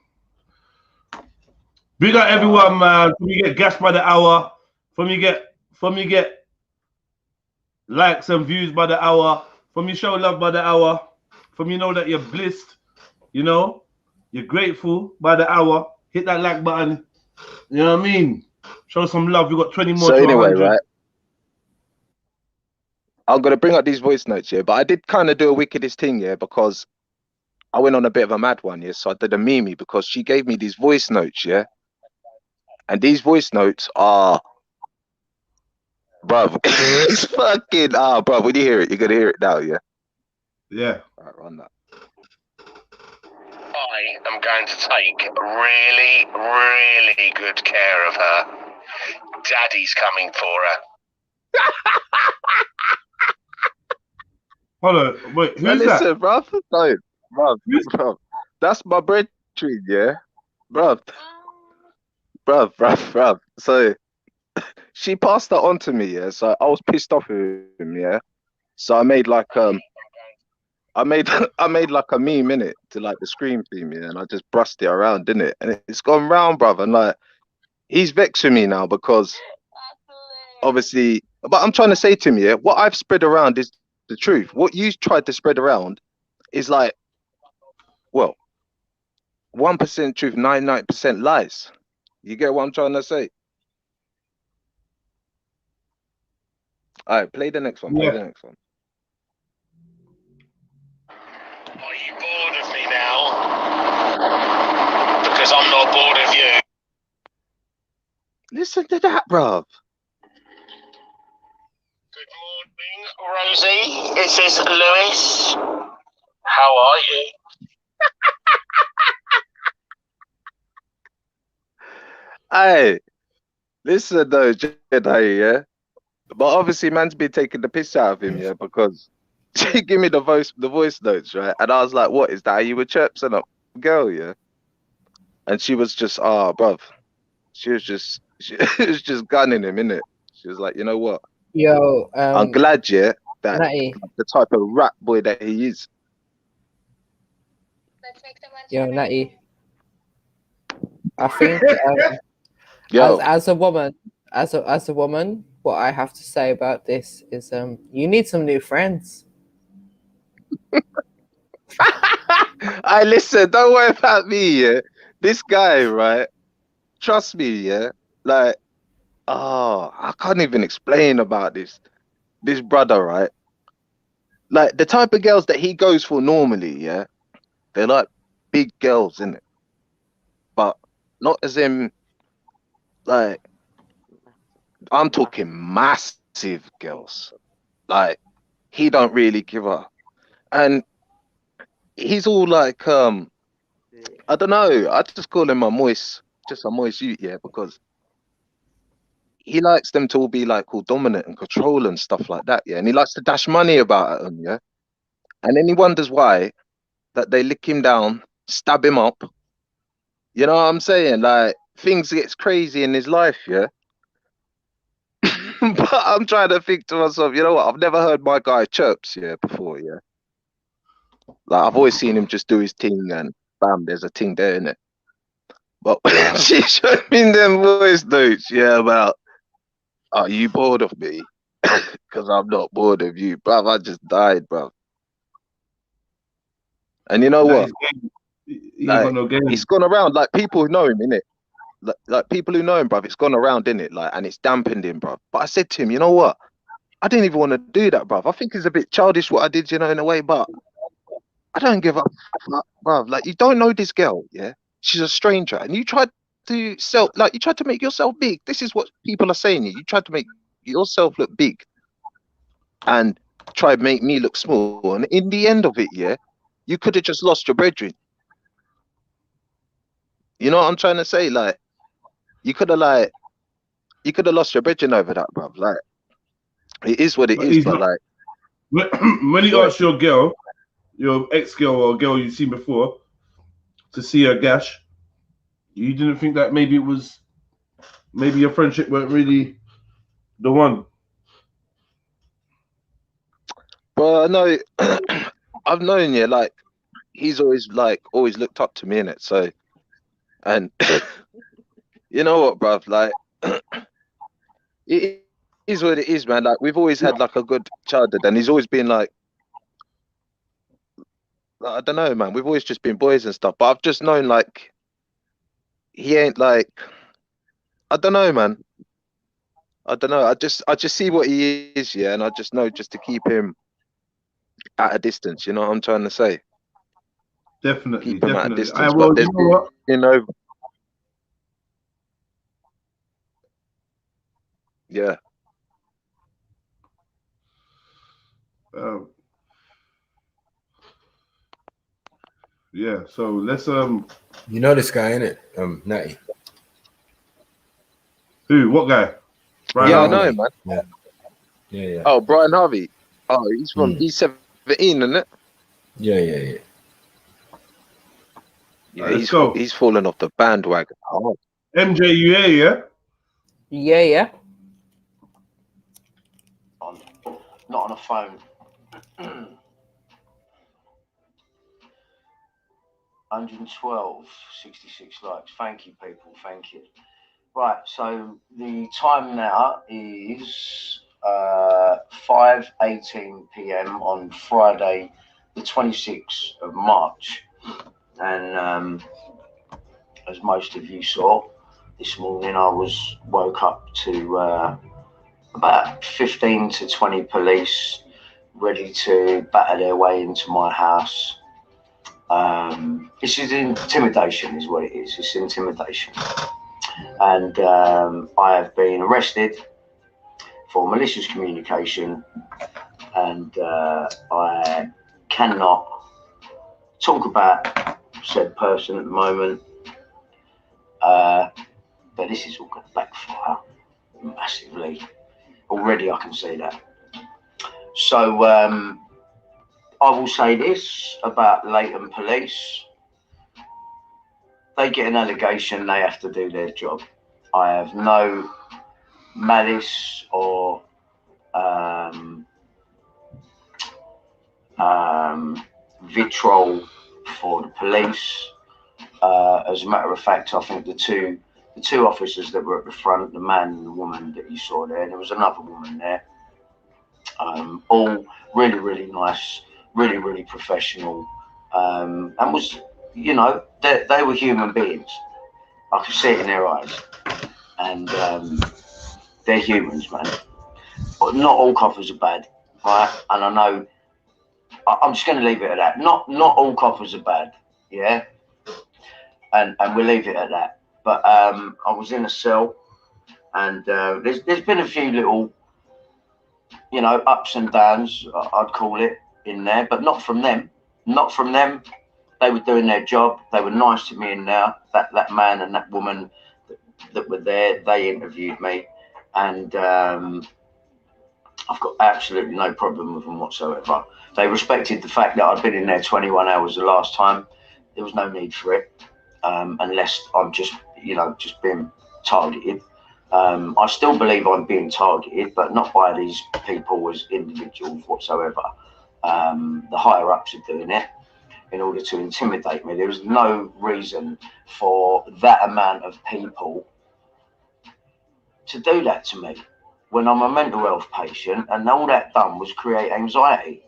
Big up everyone, man. From you get gas by the hour, from you get likes and views by the hour, from you show love by the hour, from you know that you're blissed, you know, you're grateful by the hour. Hit that like button. You know what I mean? Show some love. We got 20 more So to anyway, 100. right? I'm gonna bring up these voice notes, yeah, but I did kind of do a wickedest thing, yeah, because I went on a bit of a mad one, yeah. So I did a meme because she gave me these voice notes, yeah, and these voice notes are, bruv, it's fucking bruv. When you hear it, you're gonna hear it now, yeah. Yeah. All right, run that. I am going to take really, really good care of her. Daddy's coming for her. Hold on, wait, who's Listen, that? bruv, no, bruv, that's my bread tree, yeah, bruv. So she passed that on to me, yeah. So I was pissed off with him, yeah. So I made like I made like a meme in it to like the Scream theme, yeah, and I just brushed it around, didn't it? And it's gone round, bruv, and like he's vexed with me now because obviously, but I'm trying to say to him, yeah, what I've spread around is the truth. What you tried to spread around is like, well, 1% truth, 99% lies. You get what I'm trying to say? All right, play the next one. Play the next one. Are you bored of me now? Because I'm not bored of you. Listen to that, bruv. Rosie, this is Lewis. How are you? Hey, listen though, Jedi, yeah. But obviously, man's been taking the piss out of him, yeah, because she gave me the voice notes, right? And I was like, "What is that? You were chirping up, girl, yeah?" And she was just, bruv. She was just gunning him, innit? She was like, "You know what? Yo, I'm glad, yeah, that Natty. the type of rap boy that he is." Yo, Natty. I think as a woman, what I have to say about this is you need some new friends. I listen, don't worry about me, yeah. This guy, right? Trust me, yeah. Like, I can't even explain about this brother, right? Like the type of girls that he goes for normally, yeah, they're like big girls, innit? But not as in like I'm talking massive girls. Like he don't really give a and he's all like, I don't know. I just call him a moist youth, yeah, because he likes them to all be like all dominant and control and stuff like that, yeah. And he likes to dash money about them, yeah. And then he wonders why that they lick him down, stab him up. You know what I'm saying? Like things gets crazy in his life, yeah. But I'm trying to think to myself, you know what? I've never heard my guy chirps, yeah, before, yeah. Like I've always seen him just do his thing and bam, there's a thing there, innit? But she showed me them voice notes, yeah, about, are you bored of me? Because I'm not bored of you, bruv. I just died, bruv. And you know what? Like, it's gone around, like people who know him, innit? Like people who know him, bruv, it's gone around, innit? Like, and it's dampened him, bruv. But I said to him, you know what? I didn't even want to do that, bruv. I think it's a bit childish what I did, you know, in a way, but I don't give a fuck, bruv. Like, you don't know this girl, yeah? She's a stranger, and you tried to you tried to make yourself big. This is what people are saying. You tried to make yourself look big, and try to make me look small. And in the end of it, yeah, you could have just lost your brethren. You know what I'm trying to say? Like, you could have lost your brethren over that, bruv. Like, it is what it is, but like, when you asked your girl, your ex-girl or girl you've seen before, to see her gash, you didn't think that maybe your friendship weren't really the one? well, no, I've known, yeah, like, he's always looked up to me, innit? So, and you know what, bruv, like, it is what it is, man. Like, we've always had like a good childhood, and he's always been like, I don't know, man. We've always just been boys and stuff. But I've just known, like, he ain't like, I don't know, man. I don't know. I just see what he is, yeah, and I just know just to keep him at a distance. You know what I'm trying to say? Definitely, keep him at a definitely. distance. Well, But there's, you know what? you know, yeah. Yeah. So let's You know this guy, innit? Natty. Who? What guy? Brian Harvey. I know him, man. Yeah. Oh, Brian Harvey. Oh, he's from he's 17, isn't it? Yeah. Yeah, he's fallen off the bandwagon. Oh. MJ, you here? Yeah. Yeah. Not on a phone. 112, 66 likes. Thank you, people. Thank you. Right, so the time now is 5:18 p.m. on Friday, the 26th of March. And as most of you saw, this morning I woke up to about 15 to 20 police ready to batter their way into my house. This is intimidation, is what it is. It's intimidation. And I have been arrested for malicious communication, and I cannot talk about said person at the moment, but this is all going to backfire massively. Already I can see that. So I will say this about Leighton Police. They get an allegation, they have to do their job. I have no malice or vitriol for the police. As a matter of fact, I think the two officers that were at the front, the man and the woman that you saw there, and there was another woman there, all really, really nice, really, really professional, and was, you know, they were human beings. I could see it in their eyes, and they're humans, man. But not all coppers are bad, right? And I know, I'm just going to leave it at that. Not all coppers are bad, yeah. And we'll leave it at that. But I was in a cell, and there's been a few little, you know, ups and downs, I'd call it. in there, but not from them. Not from them. They were doing their job. They were nice to me in there. That man and that woman that were there, they interviewed me, and I've got absolutely no problem with them whatsoever. They respected the fact that I'd been in there 21 hours the last time. There was no need for it, unless I'm just, just being targeted. I still believe I'm being targeted, but not by these people as individuals whatsoever. The higher ups are doing it in order to intimidate me. There is no reason for that amount of people to do that to me when I'm a mental health patient, and all that done was create anxiety.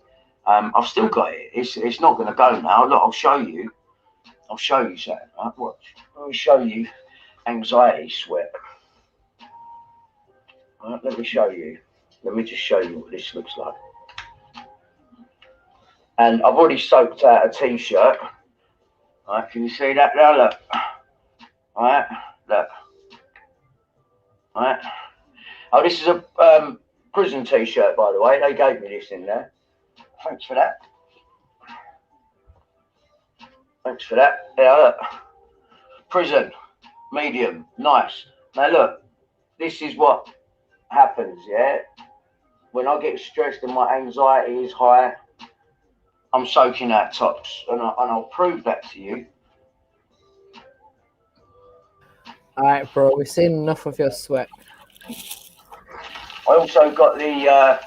I've still got it. It's not going to go now. Look, I'll show you. I'll show you something. Right? Watch. Let me show you anxiety sweat. Right, let me show you. Let me just show you what this looks like. And I've already soaked out a t-shirt. Right, can you see that now? Look. Right, look. Right. Oh, this is a prison t-shirt, by the way. They gave me this in there. Thanks for that. Thanks for that. Yeah, look. Prison, medium, nice. Now look, this is what happens, yeah? When I get stressed and my anxiety is high, I'm soaking out tops, and I'll prove that to you. All right, bro, we've seen enough of your sweat. I also got the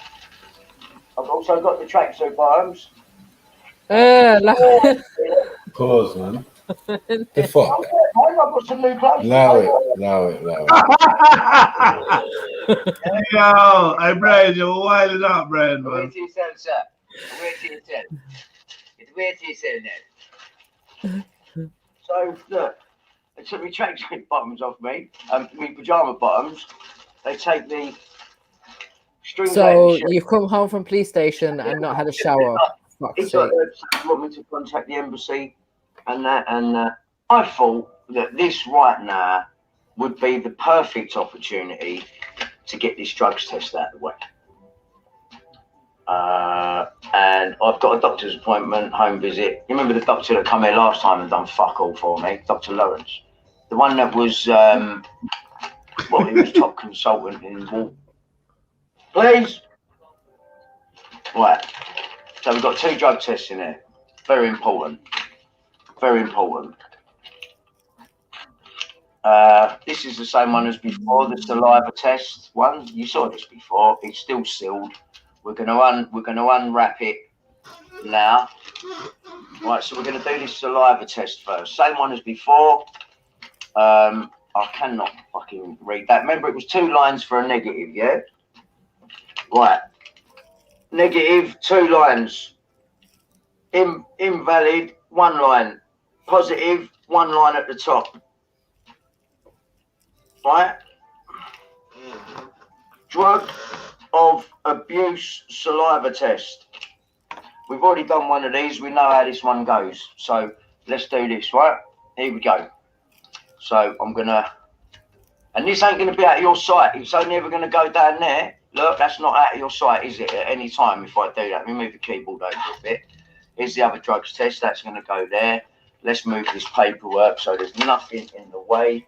tracksuit bottoms. Pause, man. The fuck? I've got some new clothes. Allow it. Yo, hey Brian, you're wilding out, Brian, man. Wait till you sell, sir. Wait till you sell. Wait till you sell that. So look, they took my tracksuit bottoms off me, my pajama bottoms. They take the strings out So of the shirt. you've come home from police station and not had a shower. Fuck's sake. They want me to contact the embassy and that, and I thought that this right now would be the perfect opportunity to get this drugs test out of the way. And I've got a doctor's appointment, home visit. You remember the doctor that come here last time and done fuck all for me? Dr. Lawrence. The one that was, he was top consultant in Wal. Please. Right. So we've got 2 drug tests in there. Very important. Very important. This is the same one as before, the saliva test one. You saw this before. It's still sealed. We're gonna unwrap it now. Right, so we're gonna do this saliva test first. Same one as before. I cannot fucking read that. Remember, it was 2 lines for a negative, yeah? Right. Negative, 2 lines. Invalid, 1 line. Positive, 1 line at the top. Right? Drug of abuse saliva test. We've already done one of these. We know how this one goes. So let's do this, right? Here we go. So I'm gonna, and this ain't gonna be out of your sight. It's only ever gonna go down there. Look, that's not out of your sight, is it? At any time, if I do that, let me move the keyboard over a bit. Here's the other drugs test. That's gonna go there. Let's move this paperwork so there's nothing in the way.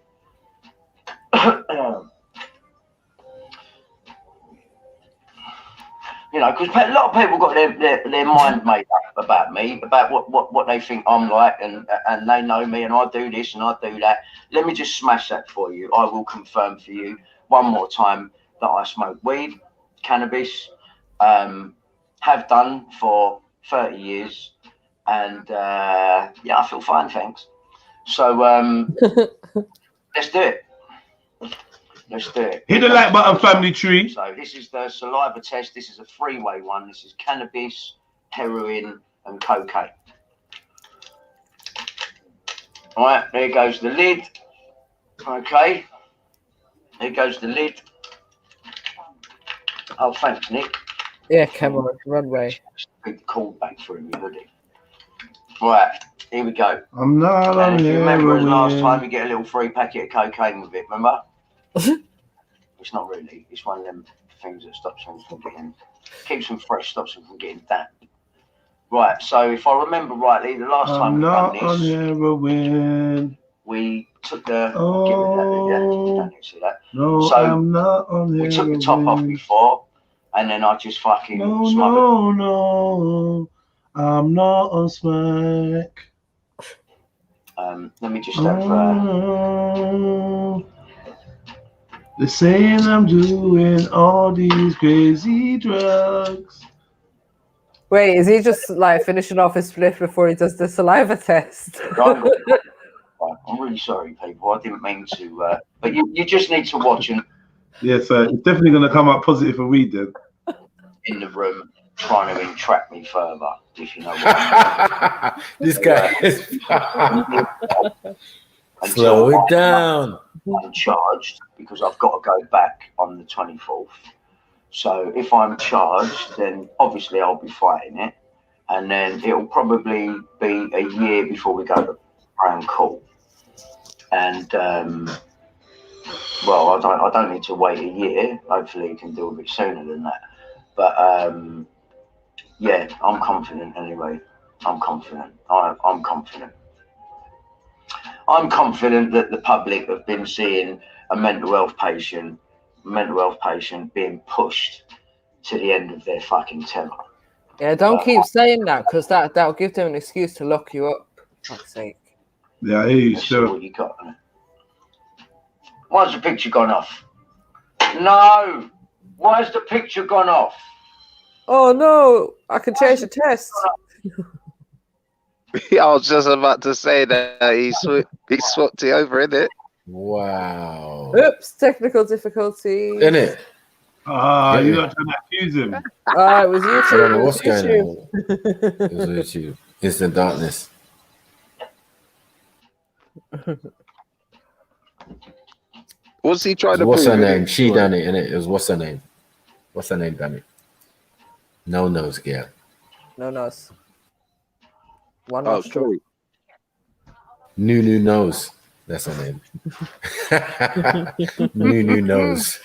You know, because a lot of people got their mind made up about me, about what they think I'm like, and they know me, and I do this and I do that. Let me just smash that for you. I will confirm for you one more time that I smoke weed, cannabis, have done for 30 years, and yeah, I feel fine, thanks. So let's do it. Let's do it. Hit the like button, family tree. So this is the saliva test. This is a 3-way one. This is cannabis, heroin, and cocaine. All right, there goes the lid. Okay, there goes the lid. Oh, thanks, Nick. Yeah, come on, runway. Big call back through me hoodie. Right, here we go. I'm not And if you remember, as last heroin. time, you get a little free packet of cocaine with it. Remember? It's not really. It's one of them things that stops them from getting, keeps them fresh, stops them from getting damp. Right, so if I remember rightly, the last time I'm we not done on this, heroin. we took the Oh, see that. no, So I'm not on we heroin. took the top off before, and then I just fucking No, smothered. no, I'm not on smack. Let me just have. Oh, they're saying I'm doing all these crazy drugs. Wait, is he just like finishing off his split before he does the saliva test? I'm really sorry, people. I didn't mean to. But you just need to watch and Yeah, so it's definitely going to come out positive for weed then. in the room trying to entrap me further, if you know what I mean. This guy is slow it down. I'm charged because I've got to go back on the 24th. So if I'm charged, then obviously I'll be fighting it, and then it'll probably be a year before we go to Crown Court. And well, I don't need to wait a year. Hopefully, you can do a bit sooner than that. But yeah, I'm confident anyway. I'm confident. I'm confident. I'm confident that the public have been seeing a mental health patient being pushed to the end of their fucking tether. Yeah, don't keep saying that because that'll give them an excuse to lock you up. For fuck's sake. Yeah, I hear you, Let's see sure. what you got. Why's the picture gone off? No! Why's the picture gone off? Oh no! I can change the test. I was just about to say that he swapped it over, innit? Wow. Oops, technical difficulty. Innit? Ah, you're not trying to accuse him. It was YouTube. I don't know what's going YouTube. on. It was YouTube. Instant darkness. What's he trying to What's prove? her name? She done it, innit? It was what's her name? What's her name done it? No nose, yeah. No nose. One Oh, nostril. sorry. New nose. That's her name. New nose.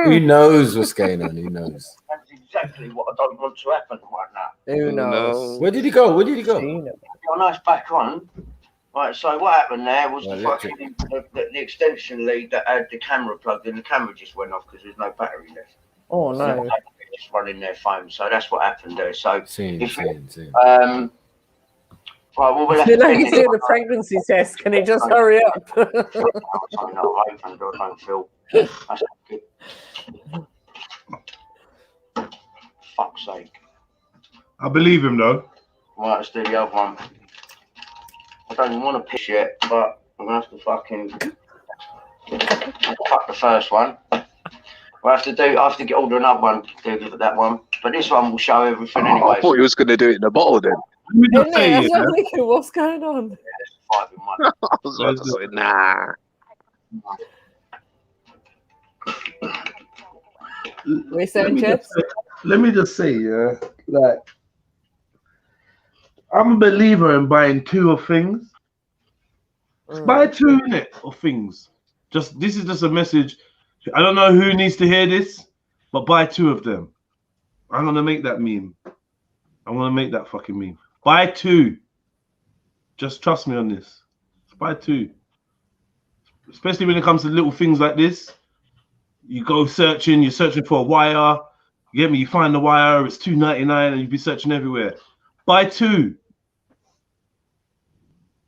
Who knows what's going on? Who knows? That's exactly what I don't want to happen right now. Who knows? Where did he go? Where did he go? I know it's back on. Right, so what happened there was the extension lead that had the camera plugged in. The camera just went off because there's no battery left. Oh So no! they just running their phone. So that's what happened there. So Seen. right, well, we'll have to Like finish he's doing the pregnancy test. Can he just hurry up? I don't feel that's good. Fuck's sake. I believe him though. Right, let's do the other one. I don't even want to piss yet, but I'm gonna have to fucking fuck the first one. I have to get order another one to do that one. But this one will show everything anyway. I thought he was going to do it in the bottle then. Isn't it? That's what I'm thinking. What's going on? I was about to say, nah. We saying chips? Let me just say, yeah, like I'm a believer in buying two of things. Buy two in it of things. This is just a message. I don't know who needs to hear this, but buy two of them. I'm gonna make that meme. I'm gonna make that fucking meme. Buy two. Just trust me on this. Buy two. Especially when it comes to little things like this. You go searching, you're searching for a wire. You get me? You find the wire, it's $2.99 and you'll be searching everywhere. Buy two.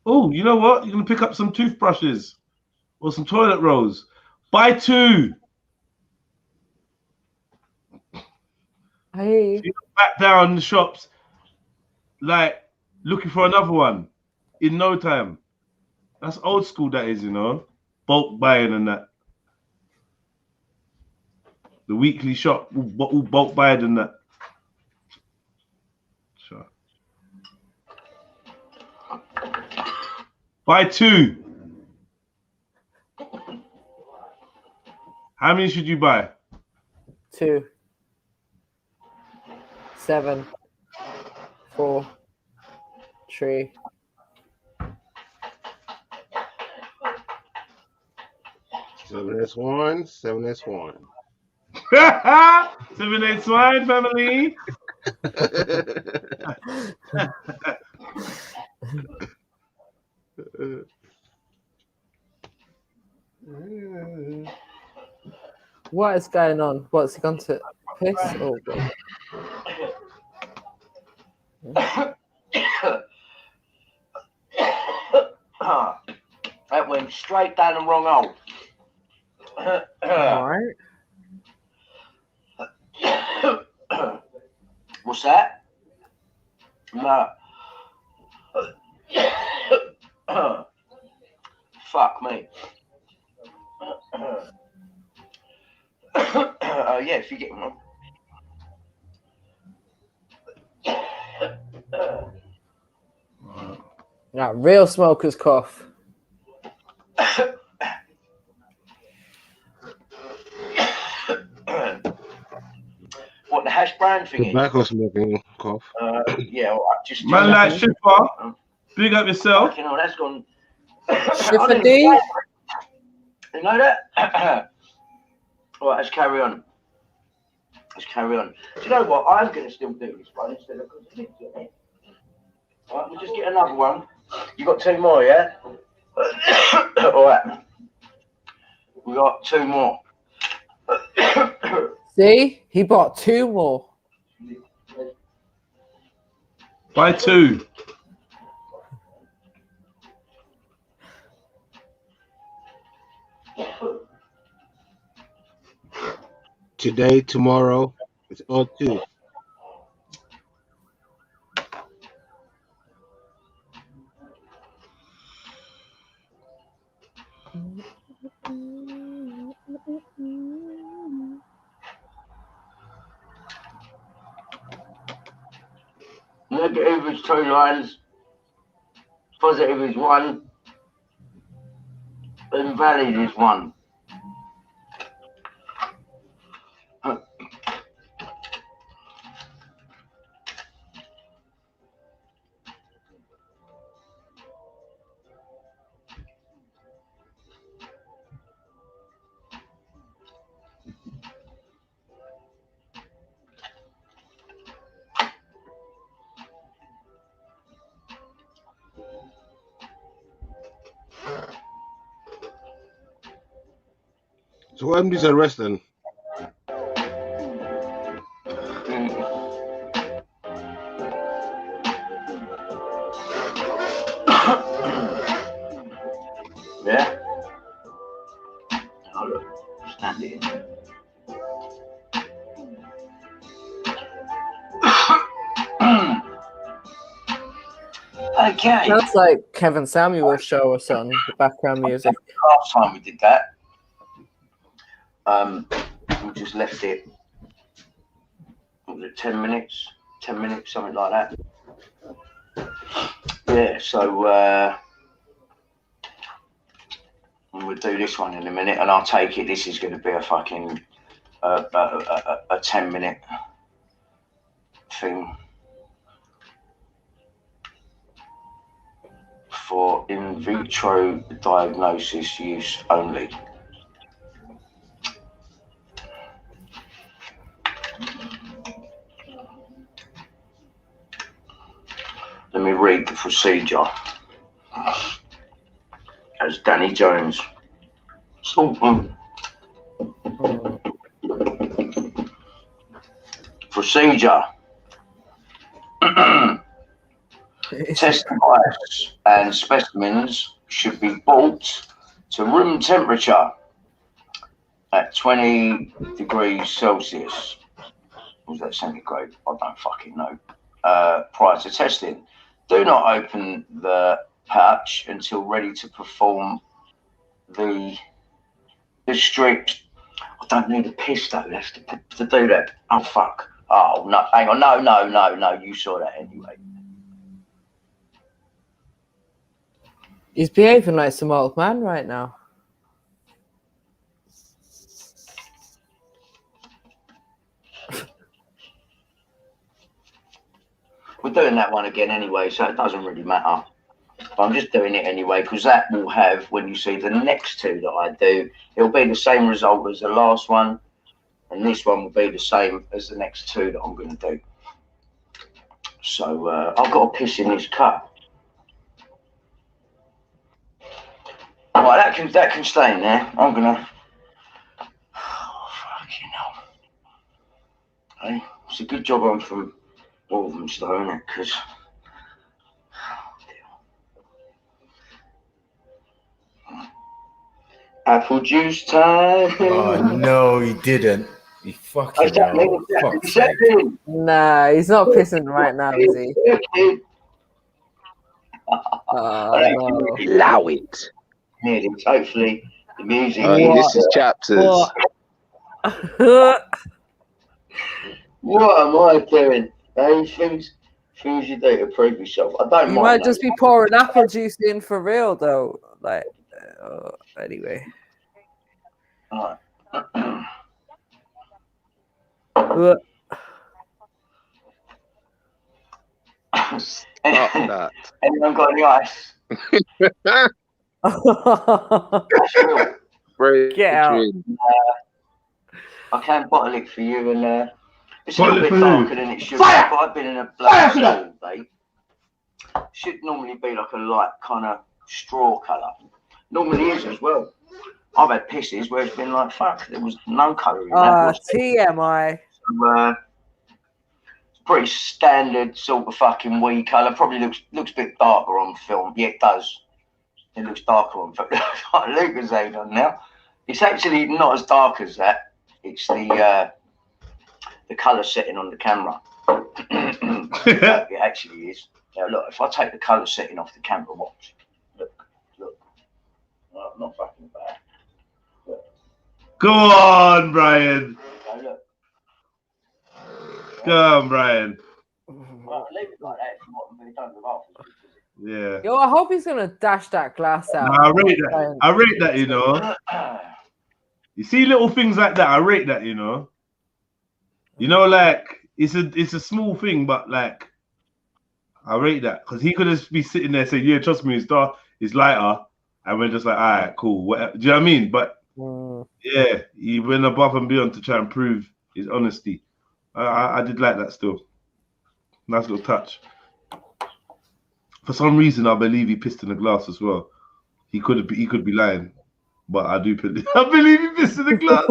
Oh, you know what? You're going to pick up some toothbrushes or some toilet rolls. Buy two. Hey. You back down the shops, like looking for another one in no time. That's old school, that is, you know, bulk buying and that. The weekly shop, all bulk buying and that. Sure. Buy two. How many should you buy? 2, 7, 4, 3. That's one. 7 that's one. 7 8 swine family. What is going on? What's he gone to piss? Oh, God. That went straight down the wrong hole. All right. What's that? No. Fuck me. Yeah, if you get one. Now, real smoker's cough. What, the hash brown thingy? Tobacco smoking cough. Yeah, all right, just Man, like Shipper, big up yourself. You know, that's gone. Shipper D? You know that? All right, let's carry on. Let's carry on. Do you know what? I'm going to still do this one instead of. All right, we'll just get another one. You got two more, yeah? All right. We got two more. See? He bought two more. Buy two. Today, tomorrow, it's all two. Negative is 2 lines. Positive is 1. Invalid is 1. So what MD's arrest then? Yeah? Oh, look. Stand it in. Okay. Sounds like Kevin Samuel's show or something, the background music. Last time we did that, we just left it, what was it, 10 minutes? 10 minutes, something like that. Yeah, so we'll do this one in a minute, and I'll take it this is going to be a fucking a 10-minute thing for in vitro diagnosis use only. Let me read the procedure as Danny Jones. Procedure. Test device and specimens should be brought to room temperature at 20 degrees Celsius. Was that centigrade? I don't fucking know. Prior to testing. Do not open the pouch until ready to perform the strict. I don't need a piss though. That's to do that. Oh fuck. Oh no! Hang on. No. You saw that anyway. He's behaving like some old man right now. We're doing that one again anyway, so it doesn't really matter. But I'm just doing it anyway because that will have, when you see the next two that I do, it'll be the same result as the last one, and this one will be the same as the next two that I'm going to do. So I've got to piss in this cup. Right, that can stay in there. I'm gonna. Oh, fucking hell. Hey, it's a good job I'm from Walthamstow, isn't it? Because apple juice time. Oh no, he didn't. He fucking hell. Fuck's sake. Nah, he's not pissing right now, is he? No. Allow it. Hopefully, the music. Hey, this is chapters. What am I doing? Those things you do to prove yourself. I don't You mind might those. just be pouring apple juice in for real, though. Like, anyway. Alright. Anyone got any ice? Get out. I can bottle it for you, and it's a Bottle little it bit for darker who? than it should be. But I've been in a black school all day. Should normally be like a light kind of straw colour. Normally is as well. I've had pisses where it's been like, fuck, there was no colour in that. TMI. So, it's pretty standard sort of fucking wee colour. Probably looks a bit darker on film. Yeah, it does. It looks darker on film. Like Lucas ain't on now. It's actually not as dark as that. It's the colour setting on the camera. It actually is. Now look, if I take the colour setting off the camera, watch. Look. No, not fucking bad. Go on, Brian. So look. Go on, Brian. Well, leave it like that if you want, but it don't look half. Yeah. Yo, I hope he's gonna dash that glass out. I rate that. I rate that, you know. You see little things like that, I rate that, you know. You know, like it's a small thing, but like I rate that because he could just be sitting there saying, "Yeah, trust me, it's lighter," and we're just like, "All right, cool." Whatever. Do you know what I mean? But yeah, he went above and beyond to try and prove his honesty. I did like that still. Nice little touch. For some reason, I believe he pissed in the glass as well. He could be lying, but I do believe. I believe he pissed in the glass.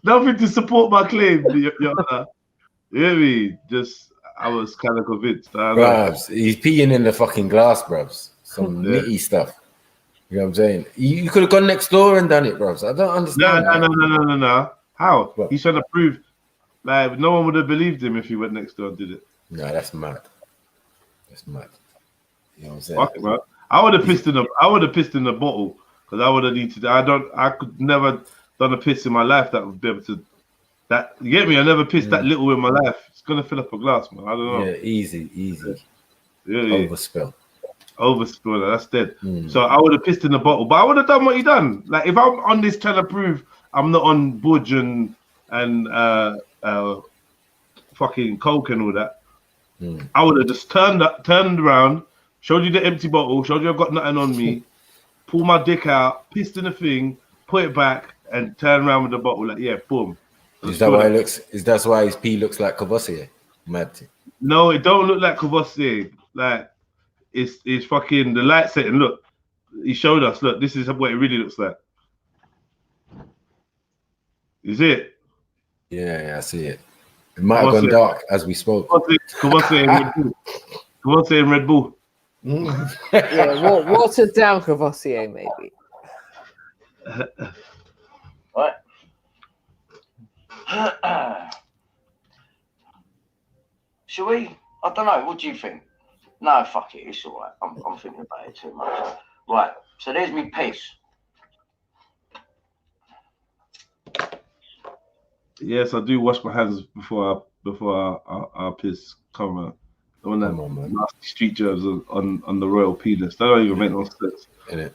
Nothing to support my claim, Your Honor. You hear me? Just I was kind of convinced. Bruvs, he's peeing in the fucking glass, bruvs. Some nitty stuff. You know what I'm saying? You could have gone next door and done it, bruvs. I don't understand. No. How? What? He's trying to prove. Like no one would have believed him if he went next door and did it. No, that's mad. That's mad. You know what I'm saying? Fuck it, man. I would have pissed in the bottle because I would have needed. I could never done a piss in my life that would be able to. That you get me? I never pissed that little in my life. It's gonna fill up a glass, man. I don't know. Yeah, easy. Yeah. Overspill. That's dead. Mm. So I would have pissed in the bottle, but I would have done what he done. Like if I'm on this trying to prove I'm not on budge and fucking coke and all that, I would have just turned around, showed you the empty bottle, showed you I've got nothing on me, pull my dick out, pissed in the thing, put it back, and turn around with the bottle. Like boom. Is that why it looks? Is that why his pee looks like Cavossier? Mad. No, it don't look like Cavossier. Like it's fucking the light setting. Look, he showed us. Look, this is what it really looks like. Is it? Yeah, I see it. It might have gone dark as we spoke. Cavossier and Red Bull. Yeah, watered down Cavossier maybe. Right. Shall we? I don't know. What do you think? No, fuck it. It's all right. I'm thinking about it too much. Right. So there's me piss. Yes, I do wash my hands before I piss. Come on, don't want that nasty street germs on the royal penis. That don't even make no sense. Innit?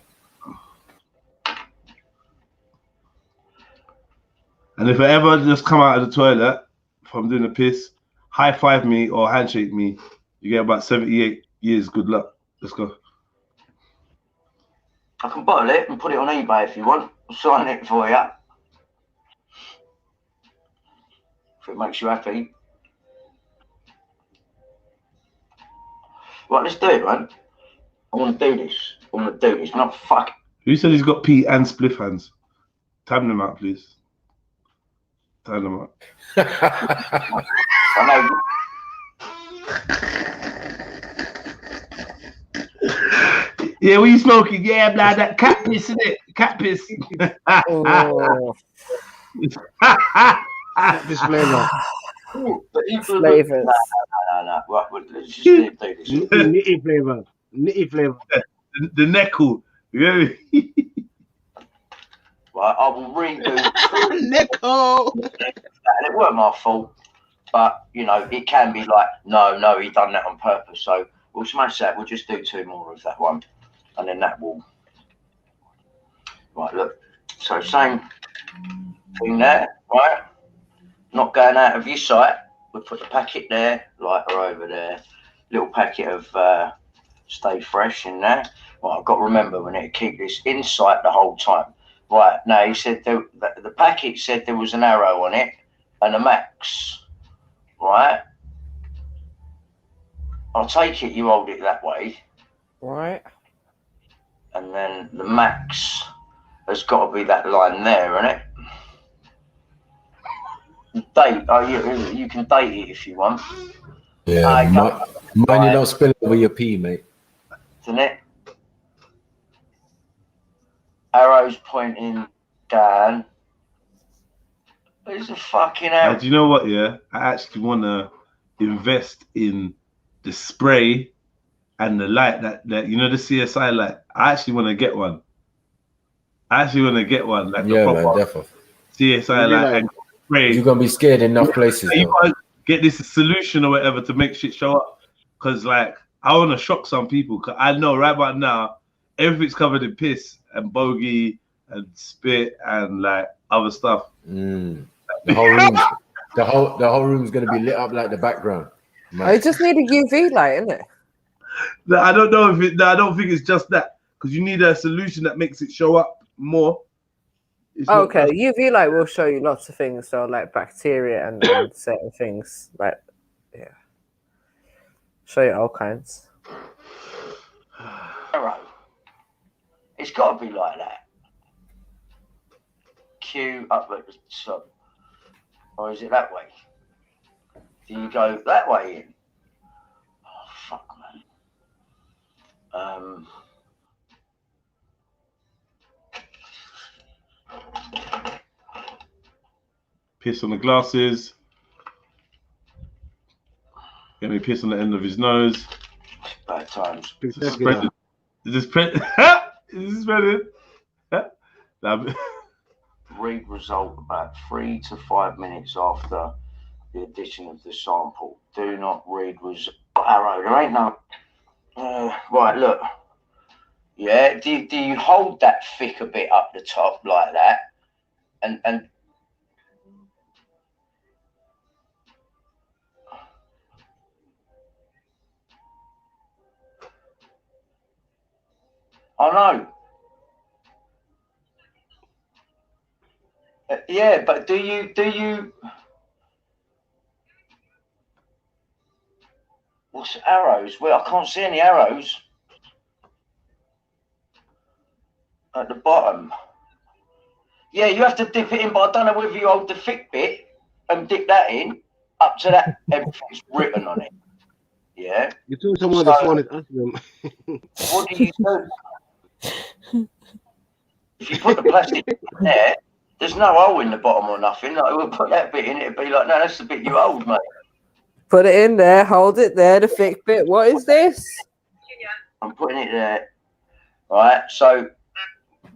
And if I ever just come out of the toilet from doing a piss, high five me or handshake me, you get about 78 years. Good luck. Let's go. I can bottle it and put it on eBay if you want. I'll sign it for you. If it makes you happy. Right, let's do it, man. I want to do this. I want to do this. Not fuck. Who said he's got pee and spliff hands? Time them out, please. Time them out. I know. Yeah, what you smoking? Yeah, blah, that cat piss, isn't it? Cat piss. Oh. This flavor. Flavors. No. Right, let's just do this. Nitty flavor. Nitty flavor. The neckle. Yeah. Right, I will redo. Nico. And it weren't my fault, but you know, it can be like, no, he done that on purpose. So we'll smash that. We'll just do 2 more of that one, and then that will. Right, look. So same thing there, right? Not going out of your sight. We'll put the packet there, lighter over there. Little packet of Stay Fresh in there. Right, I've got to remember we need to keep this in sight the whole time. Right, now he said the packet said there was an arrow on it and a max. Right? I'll take it you hold it that way. Right. And then the max has got to be that line there, isn't it? Date. Oh, you can date it if you want. Yeah, mine you don't spill over your pee, mate. Isn't it? Arrows pointing down. Where's the fucking arrow? Do you know what? Yeah, I actually want to invest in the spray and the light that you know, the CSI light. I actually want to get one. Like yeah, the man, definitely. CSI light and spray. You're gonna be scared in enough places. You gotta get this solution or whatever to make shit show up. Cause like I want to shock some people. Cause I know right about now everything's covered in piss and bogey and spit and like other stuff. The whole room, the whole room's gonna be lit up like the background. Man. I just need a UV light, isn't it? No, I don't know if it. No, I don't think it's just that. Because you need a solution that makes it show up more. Okay, UV light will show you lots of things, so like bacteria and certain things, like show you all kinds. Arrow. It's got to be like that. Q up at the top, or is it that way? Do you go that way in? Oh fuck, man. Piss on the glasses. Get me piss on the end of his nose. Bad times. Is this spreading? Is this spreading? Read result about 3 to 5 minutes after the addition of the sample. Do not read arrow. There ain't no. Right, look. Yeah. Do you hold that thick a bit up the top like that, and I know. Yeah, but do you? What's arrows? Well, I can't see any arrows at the bottom. Yeah, you have to dip it in, but I don't know whether you hold the thick bit and dip that in up to that. Everything's written on it. Yeah. You told someone this morning. Ask them. What do you do? If you put the plastic in there, there's no hole in the bottom or nothing. Like, we'll put that bit in, it'd be like, no, that's the bit you hold, mate. Put it in there, hold it there, the thick bit. What is this? I'm putting it there. All right, so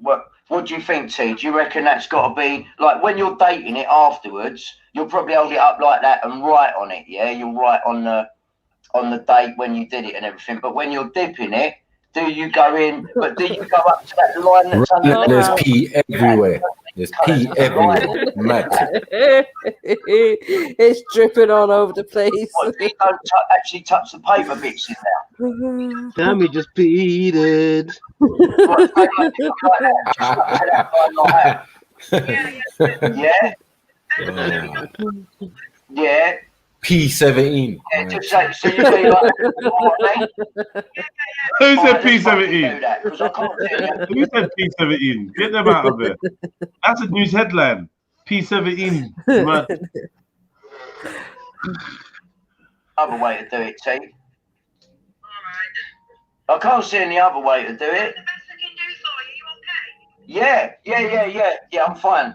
what do you think, T? Do you reckon that's got to be, like, when you're dating it afterwards, you'll probably hold it up like that and write on it, yeah? You'll write on the date when you did it and everything. But when you're dipping it, do you go in, but do you go up to that line that's under There's pee everywhere. There's pee everywhere. Mad. It's dripping all over the place. What, you don't actually touch the paper bits in there? Sammy just peed it. Yeah? Yeah? P17. Yeah, just say, so you be like, Who said P17? because I can't see it. Who said P17? Get them out of here. That's a news headline. P17. Mad. Other way to do it, T. I can't see any other way to do it. Yeah, I'm fine.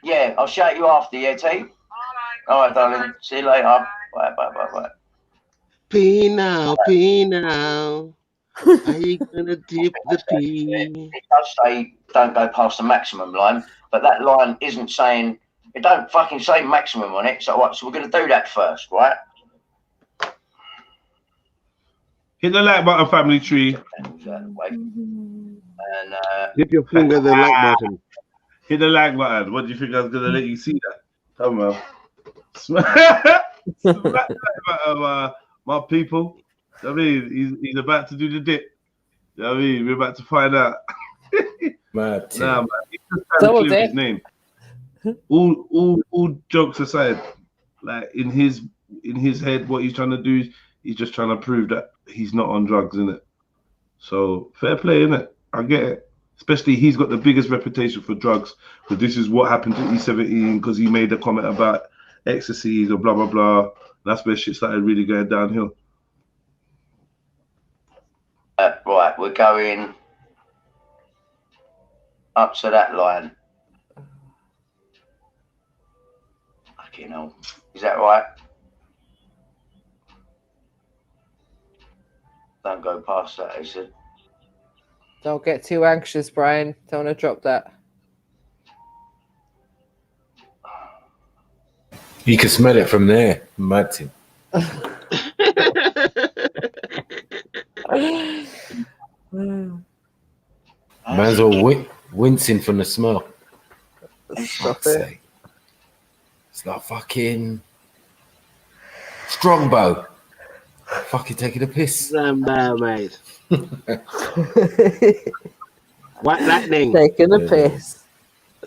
Yeah, I'll shout you after, yeah, T? All right, darling. See you later. Bye. P now. Are you gonna dip the P? It does say don't go past the maximum line, but that line isn't saying, it don't fucking say maximum on it. So what? So we're gonna do that first, right? Hit the like button, family tree. And Dip your finger in the like button. Hit the like button. What do you think I was gonna let you see that? Come on. Smack that like button, my people. I mean, he's about to do the dip. You know what I mean? We're about to find out. Nah, man. He's just trying to clear his name. All jokes aside, like in his head, what he's trying to do is he's just trying to prove that he's not on drugs, isn't it? So fair play, innit? I get it. Especially he's got the biggest reputation for drugs, because this is what happened to E17 because he made a comment about ecstasy or blah blah blah. That's where shit started really going downhill. right, we're going up to that line. Fucking hell. Is that right? Don't go past that, he said. Don't get too anxious, Brian. Don't want to drop that. You can smell it from there, Martin. Man's all wincing from the smell. Stop it. It's like fucking Strongbow. Fucking taking a piss. Strongbow, mate. What lightning? Taking a piss.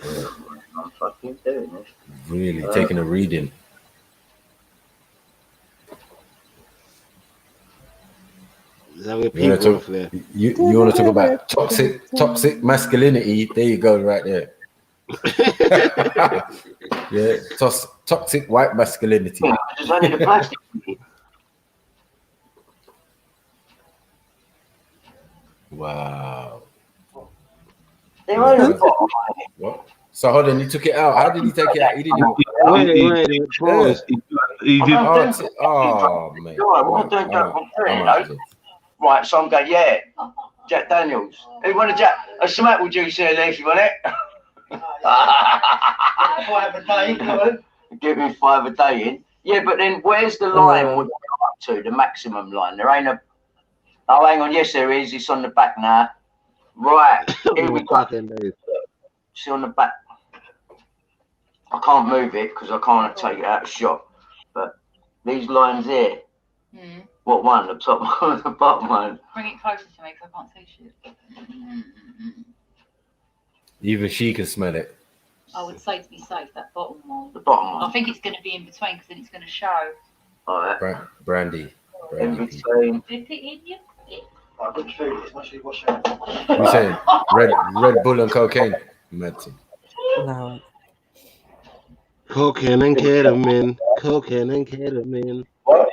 I'm fucking doing this. Really taking a reading. You want to talk about toxic masculinity? There you go, right there. Yeah, toxic white masculinity. There's only the plastic. Wow. There ain't a bottom. What? So hold on, he took it out. How did he take it out? He didn't. He did. Oh man. Right, so I'm going, yeah, Jack Daniels. Who wanted Jack? A smackle juice here, Leaf, you want it? 5 a day, give me 5 a day in. Yeah, but then where's the line we're up to, the maximum line? There ain't a. Oh, hang on, yes, there is. It's on the back now. Right, here we go. See on the back. I can't move it because I can't take it out of shot. But these lines here. What one? The top one, the bottom one. Bring it closer to me because I can't see shit. Even she can smell it. I would say to be safe, that bottom one. The bottom one. I think it's going to be in between because then it's going to show. All right. Brandy. In between. Dip it in your bit. I could shoot it. Must be washing. You saying Red Bull and cocaine? Martin. No. Cocaine and ketamine. What?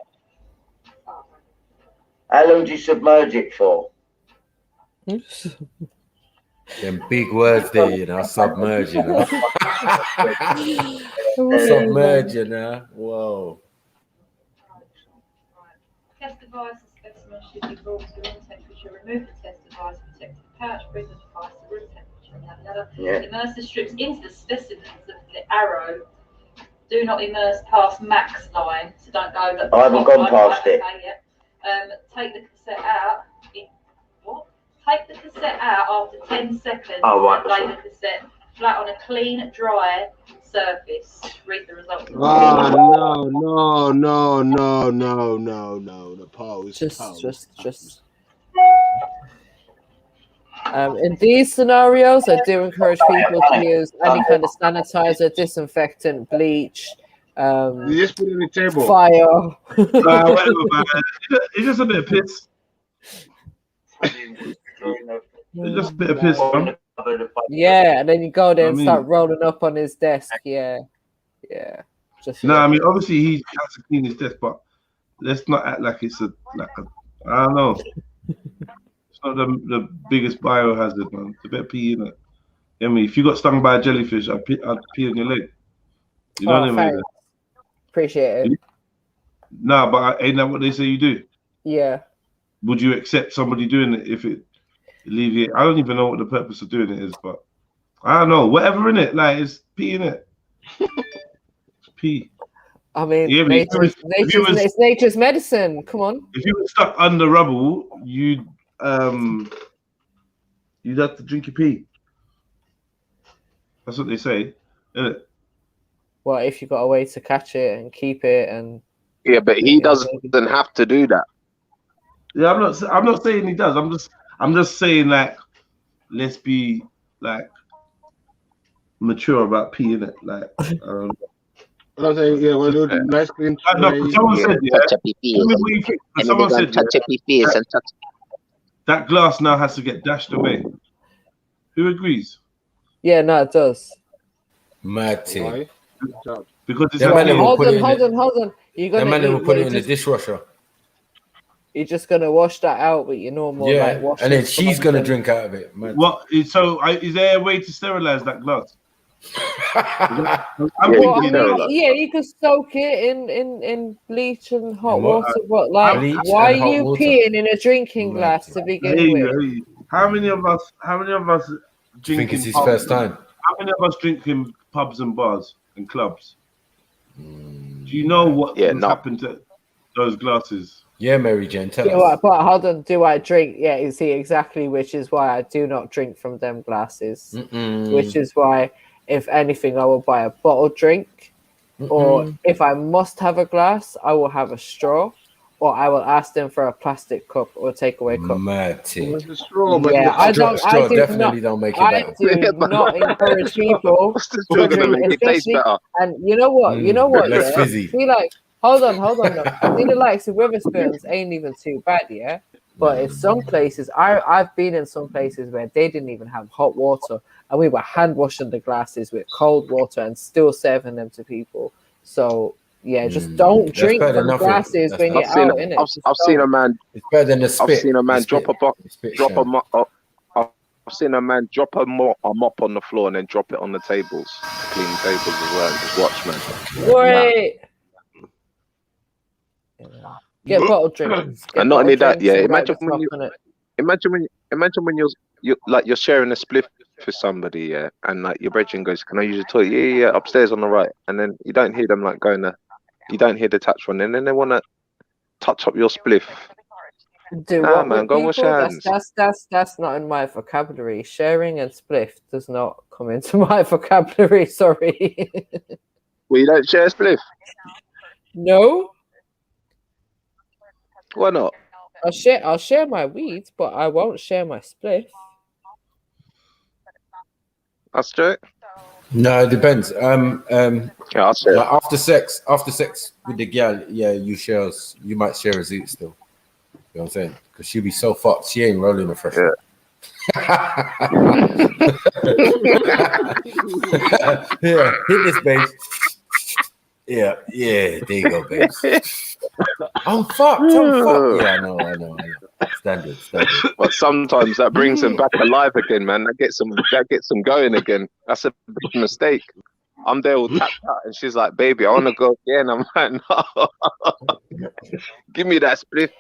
How long do you submerge it for? Them big words there, you know, submerging. Submerging, huh? Whoa. Test device and specimen should be brought to room temperature. Remove the test device, protect the pouch, bring the device to room temperature. Immerse the strips into the specimens of the arrow. Do not immerse past max line, so don't go that. I haven't gone past it. Take the cassette out. Take the cassette out after 10 seconds. Oh, right. And lay the cassette flat on a clean, dry surface. Read the results. Oh no! The pose. Just. In these scenarios, I do encourage people to use any kind of sanitizer, disinfectant, bleach, You just put it on the table. Fire. Whatever, man. It's just a bit of piss. It's just a bit of piss, man. Yeah, and then you go there and I mean- start rolling up on his desk. Yeah. Just No, I mean, obviously he has to clean his desk, but let's not act like it's I don't know. It's not the biggest biohazard, man. It's a bit of pee in it. I mean, if you got stung by a jellyfish, I'd pee on your leg. You know what I mean? thanks. Appreciate it. Nah, but ain't that what they say you do? Yeah. Would you accept somebody doing it if it alleviate? I don't even know what the purpose of doing it is, but I don't know. Whatever in it, like it's pee in it. It's pee. I mean, Yeah, but it's nature's medicine. Come on. If you were stuck under rubble, you'd have to drink your pee. That's what they say, isn't it? Well, if you got a way to catch it and keep it, and yeah, but he doesn't have to do that. Yeah, I'm not saying he does. I'm just saying, like, let's be like mature about pee, innit? Like, I'm saying, yeah, we'll do the nice clean. No, someone said, yeah. Someone said, that glass now has to get dashed away. Who agrees? Yeah, no, it does. Mad thing. Because it's hold on. You're gonna will put it in the dishwasher. You're just gonna wash that out with your normal like wash. And then she's gonna drink out of it. Man. What? So is there a way to sterilize that glass? You could soak it in bleach and hot water. But like, why are you peeing in a drinking glass to begin with? How many of us drink? Think it's his first time. How many of us drink in pubs and bars and clubs? Do you know what happened to those glasses? Yeah, Mary Jane, tell us. But hold on, do I drink? Yeah, you see exactly, which is why I do not drink from them glasses. Which is why, if anything, I will buy a bottled drink, or if I must have a glass, I will have a straw, or I will ask them for a plastic cup or a takeaway cup. Yeah, I do not encourage people to drink, especially. And you know what? Less fizzy. See, like, hold on. No. I think the likes of Witherspoons ain't even too bad, yeah. But in some places, I've been in some places where they didn't even have hot water, and we were hand washing the glasses with cold water and still serving them to people. So yeah, just don't drink from glasses when you're out. I've seen a man. It's better than the spit. I've seen a man drop a mop on the floor and then drop it on the tables, clean tables as well. Just watch, man. Wait. Get bottled drinks. And not only that, yeah. Imagine when you're sharing a spliff for somebody, yeah, and like your brethren goes, "Can I use the toilet?" Yeah, upstairs on the right, and then you don't hear them like going there. You don't hear the touch one, and then they want to touch up your spliff. Man, go wash your hands. That's not in my vocabulary. Sharing and spliff does not come into my vocabulary. Sorry. Well, you don't share a spliff? No. Why not? I'll share my weeds, but I won't share my spliff. That's true. No, it depends. I'll share. Like after sex with the girl, yeah, you might share a zoot still. You know what I'm saying? Because she'll be so fucked, she ain't rolling a fresh. Yeah, hit this, babe. Yeah, there you go, babe. I'm fucked. Yeah, I know. Standard. But sometimes that brings them back alive again, man. That gets them going again. That's a big mistake. I'm there all tapped out, and she's like, "Baby, I want to go again." I'm like, "No, give me that split."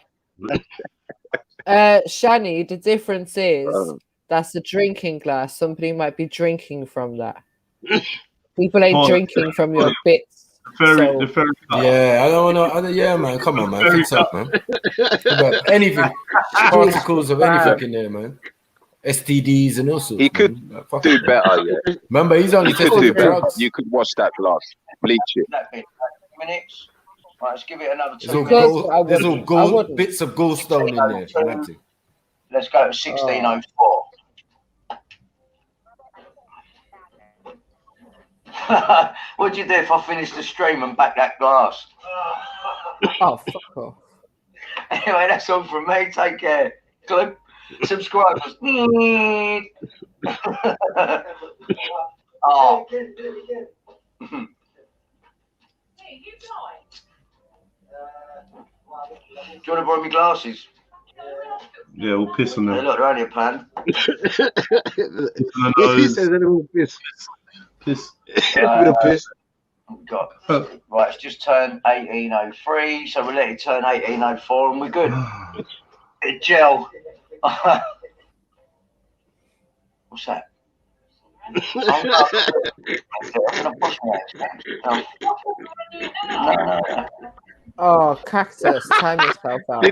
Shani, the difference is that's a drinking glass. Somebody might be drinking from that. People ain't drinking from your bits. Yeah, I don't know. Yeah, man, come on, man, fix up, man. About anything, particles of anything in there, man. STDs and all sorts. He could do better. Yeah. Remember, he's only tested for drugs. You could wash that glass, bleach it. Minutes. Right, let's give it another 2 There's all gold bits of gallstone in there. Let's go to 1604. What'd you do if I finished the stream and back that glass? Oh, fuck off. Anyway, that's all from me. Take care. Click, subscribers. Oh. Do you want to borrow my glasses? Yeah, we'll piss on them. Hey, look, they're only a pound. He says anyone piss. Piss. Piss. God. Right, it's just turned 18:03, so we'll let it turn 18:04 and we're good. Gel. What's that? Oh, cactus, time yourself out.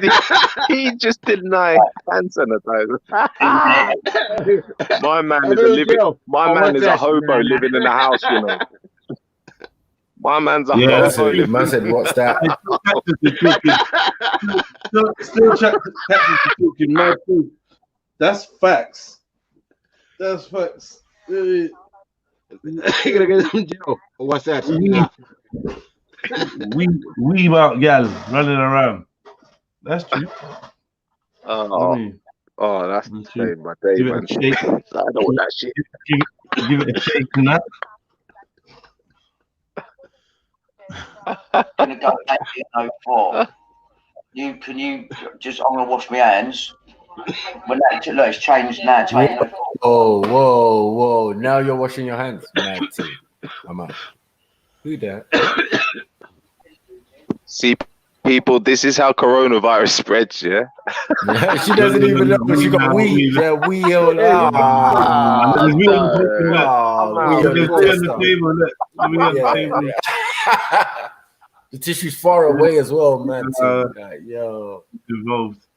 He just deny hand sanitizer. My man is a living. My man is a hobo living in a house, you know. My man's a hobo. Man said, "What's that?" Still talking mad food. That's facts. That's facts. You're gonna get some gel. What's that? We about gal running around. That's true. Oh, that's made my day, man. I don't want that shit. Give it a shake and that. Gonna go 18:04. Can you just? I'm gonna wash my hands. When that, look, it's changed now. Whoa! Now you're washing your hands, mad too. I'm out. Who that? See, people, this is how coronavirus spreads, yeah? She doesn't even know she got weed. Yeah, we all the tissue's far away as well, man. Yo. Involved.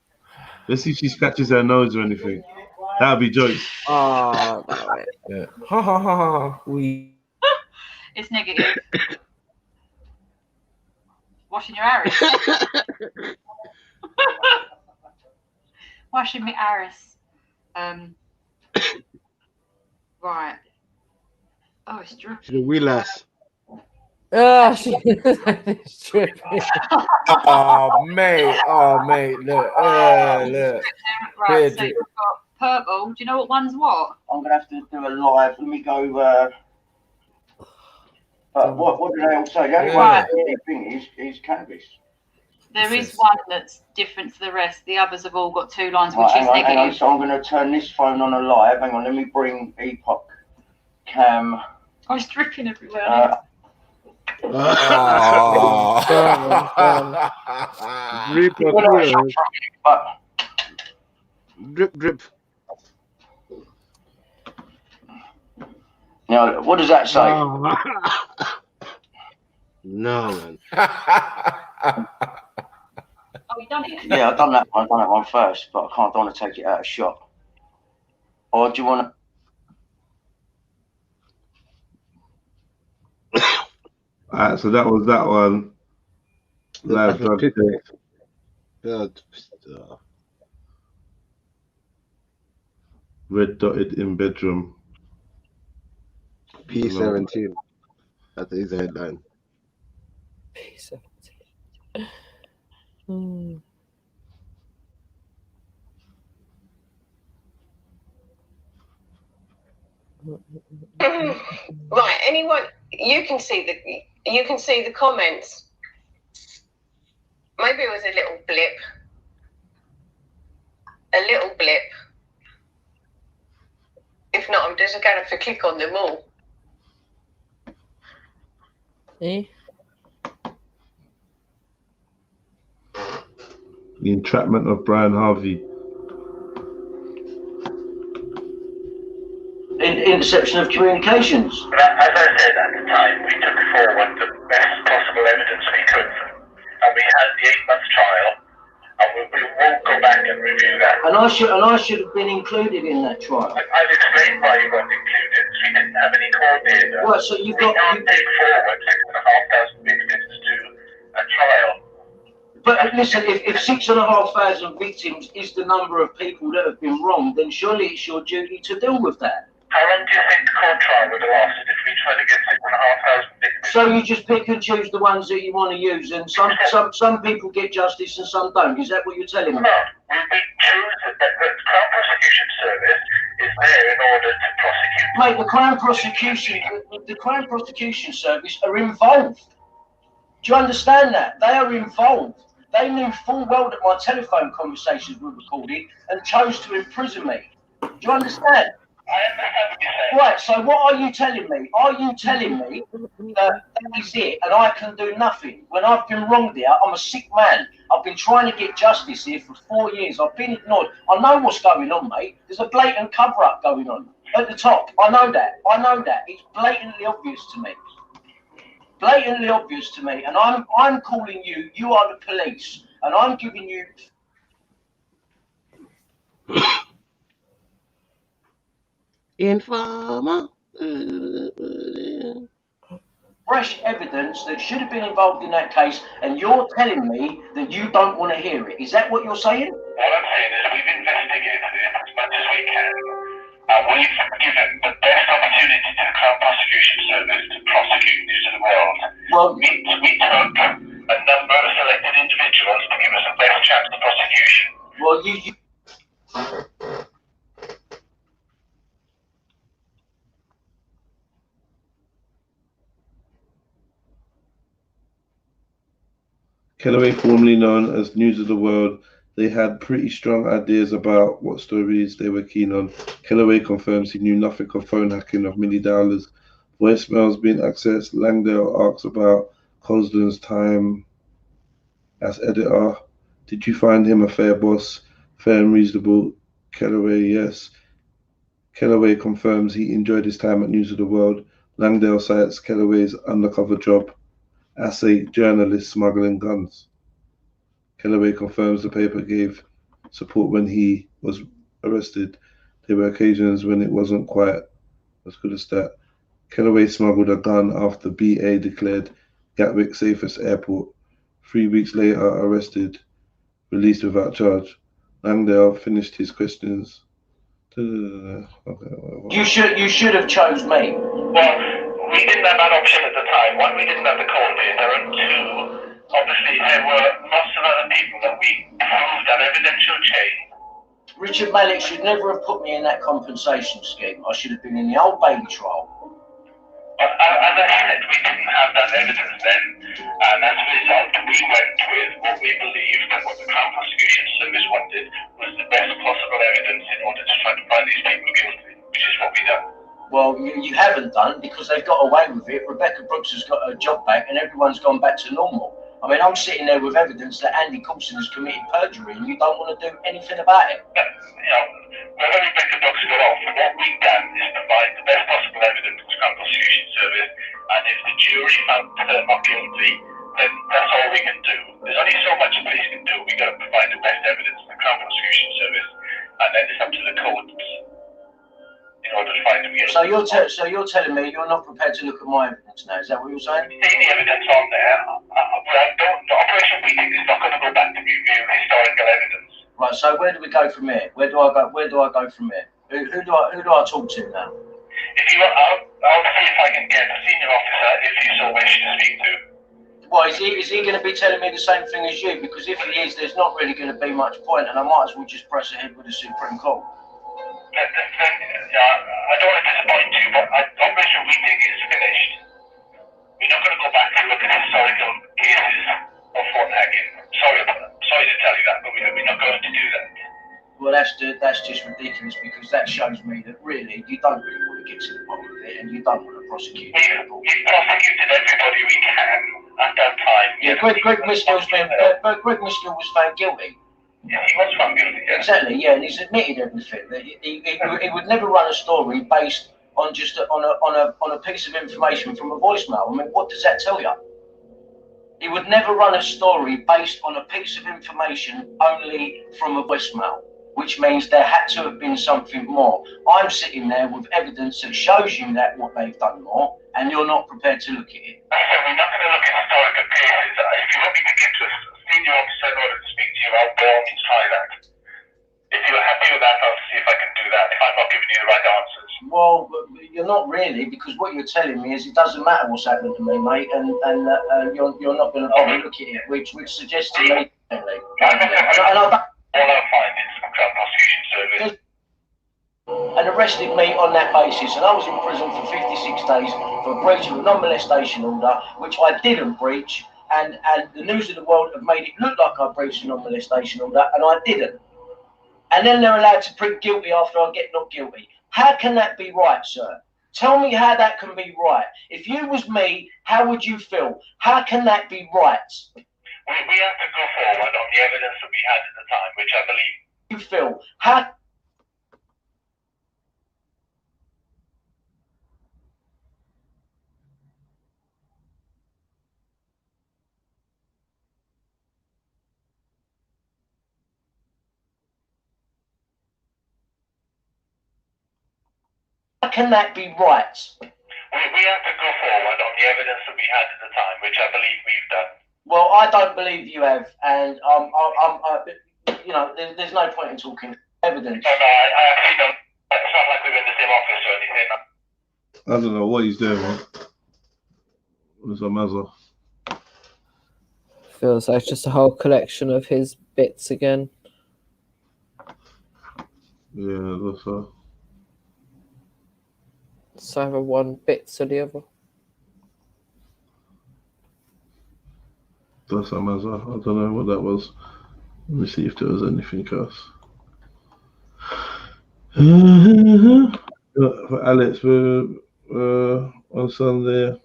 Let's see if she scratches her nose or anything. That'll be jokes. Oh, yeah. Ha ha ha ha. We. It's negative. Washing your arse. Washing my arse. Right. Oh, it's dripping. She's a wheel ass. Oh, she's dripping. Oh, mate. Look. Look. Right, so we've got purple. Do you know what one's what? I'm gonna have to do a live. Let me go. What do they all say? The only one thing is cannabis. There is one that's different to the rest. The others have all got two lines, which is Hang on. negative. So I'm going to turn this phone on a live. Hang on, let me bring Epoch Cam. Oh, it's dripping everywhere. Drip. Now, what does that say? No, man. Oh, you done it? Yeah, I've done that one first, but I don't want to take it out of shot. Or do you want to? Alright, so that was that one. Live drug test. Red dotted in bedroom. P17. That is the headline. P17. Right, anyone, you can see the comments. Maybe it was a little blip. If not, I'm just going to have to click on them all. The entrapment of Brian Harvey. Interception of communications. As I said at the time, we took forward the best possible evidence we could, and we had the 8-month trial, and we won't go back and review that. And I should have been included in that trial. I've explained why you weren't included. We didn't have any core data. Right, so you can't take forward 6,500 victims to a trial. But listen, if 6,500 victims is the number of people that have been wronged, then surely it's your duty to deal with that. How long do you think the court trial would have lasted if we tried to get 6,500 victims? So you just pick and choose the ones that you want to use, and some people get justice and some don't. Is that what you're telling me? No, we choose the Crown Prosecution Service is there in order to prosecute. Mate, the Crown Prosecution Service are involved. Do you understand that? They are involved. They knew full well that my telephone conversations were recorded and chose to imprison me. Do you understand? Right, so what are you telling me? Are you telling me that is it and I can do nothing? When I've been wronged here, I'm a sick man. I've been trying to get justice here for 4 years. I've been ignored. I know what's going on, mate. There's a blatant cover-up going on at the top. I know that. I know that. It's blatantly obvious to me. Blatantly obvious to me. And I'm calling you. You are the police. And I'm giving you... Informer. Fresh evidence that should have been involved in that case, and you're telling me that you don't want to hear it. Is that what you're saying? All I'm saying is we've investigated it as much as we can, and we've given the best opportunity to the Crown Prosecution Service to prosecute News of the World. Well, we took a number of selected individuals to give us the best chance of prosecution. Well, Kellaway, formerly known as News of the World, they had pretty strong ideas about what stories they were keen on. Kellaway confirms he knew nothing of phone hacking of Millie Dowler's voicemails being accessed. Langdale asks about Cosden's time as editor. Did you find him a fair boss, fair and reasonable? Kellaway, yes. Kellaway confirms he enjoyed his time at News of the World. Langdale cites Kellaway's undercover job as a journalist smuggling guns. Kellaway confirms the paper gave support when he was arrested. There were occasions when it wasn't quite as good as that. Kellaway smuggled a gun after BA declared Gatwick safest airport. 3 weeks later, arrested, released without charge. Langdale finished his questions. Okay, you should have chose me. Well, we didn't have that option at the time. One, we didn't have the court data, and two, obviously there were lots of other people that we proved that evidential chain. Richard Malik should never have put me in that compensation scheme. I should have been in the Old Bailey trial. But as I said, we didn't have that evidence then, and as a result, we went with what we believed that what the Crown Prosecution Service wanted was the best possible evidence in order to try to find these people guilty, which is what we done. Well, you haven't done, because they've got away with it. Rebecca Brooks has got her job back and everyone's gone back to normal. I mean, I'm sitting there with evidence that Andy Coulson has committed perjury and you don't want to do anything about it. Yeah, you know, whether Rebecca Brooks got off, what we've done is provide the best possible evidence to the Crown Prosecution Service, and if the jury found her not guilty, then that's all we can do. There's only so much the police can do. We've got to provide the best evidence to the Crown Prosecution Service, and then it's up to the courts in order to find them guilty. So you're telling me you're not prepared to look at my evidence now? Is that what you're saying? Seeing the evidence on there, the Operation Weekend is not going to go back to review historical evidence. Right. So where do we go from here? Where do I go? Where do I go from here? Who do I talk to now? If you want, I'll see if I can get a senior officer if you so wish to speak to. Well, is he going to be telling me the same thing as you? Because if he is, there's not really going to be much point, and I might as well just press ahead with the Supreme Court. I don't want to disappoint you, but Operation Weekend is finished. We're not going to go back and look at historical cases of phone hacking. Sorry to tell you that, but we're not going to do that. Well, that's just ridiculous, because that shows me that really you don't really want to get to the bottom of it, and you don't want to prosecute people. We've prosecuted everybody we can at that time. Yeah, Greg Miskill was found guilty. Yeah, he was found guilty. Yeah. Exactly. Yeah, and he's admitted everything. That he would never run a story based on just on a piece of information from a voicemail. I mean, what does that tell you? He would never run a story based on a piece of information only from a voicemail, which means there had to have been something more. I'm sitting there with evidence that shows you that what they've done more, and you're not prepared to look at it. So we're not going to look at historical cases. If you want me to get to a senior officer in order to speak to you, I'll go on and try that. If you're happy with that, I'll see if I can do that, if I'm not giving you the right answers. Well, you're not really, because what you're telling me is it doesn't matter what's happening to me, mate, and you're not going to bother look at it, which suggests to me. And arrested me on that basis, and I was in prison for 56 days for breach of a non-molestation order, which I didn't breach, and the news of the world have made it look like I breached a non-molestation order, and I didn't. And then they're allowed to plead guilty after I get not guilty. How can that be right, sir? Tell me how that can be right. If you was me, how would you feel? How can that be right? We have to go forward on the evidence that we had at the time, which I believe. You feel? How can that be right? We have to go forward on the evidence that we had at the time, which I believe we've done. Well, I don't believe you have, and you know, there's no point in talking evidence. No, I actually don't. It's not like we're in the same office or anything. I don't know what he's doing, man. What's a mazza? Feels like just a whole collection of his bits again. Yeah, that's so. It's either one bit or the other. That's a mazza. I don't know what that was. Let me see if there was anything else. For Alex, we're on Sunday.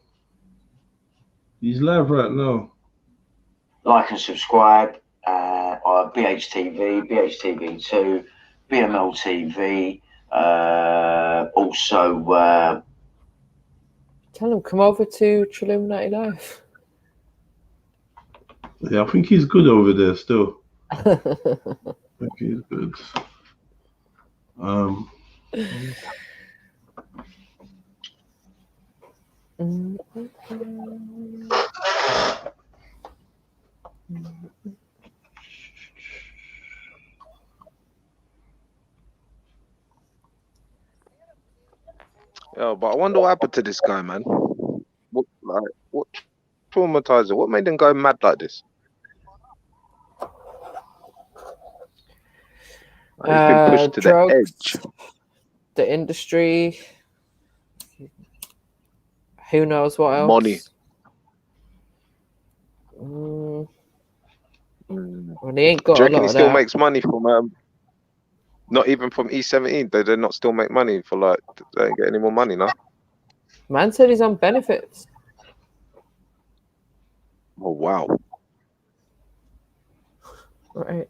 He's live right now. Like and subscribe on BHTV, BHTV2, BML TV. Also, tell him come over to Trilluminati Live. Yeah, I think he's good over there still. I think he's good. Yeah, but I wonder what happened to this guy, man. What traumatized him? What made him go mad like this? He's been pushed to Drugs, the edge. the industry. Who knows what else? Money. Well, he ain't got Do you a reckon lot he of still that. makes money from not even from E17? They not still make money for like they don't get any more money now. Man said he's on benefits. Oh wow. Right.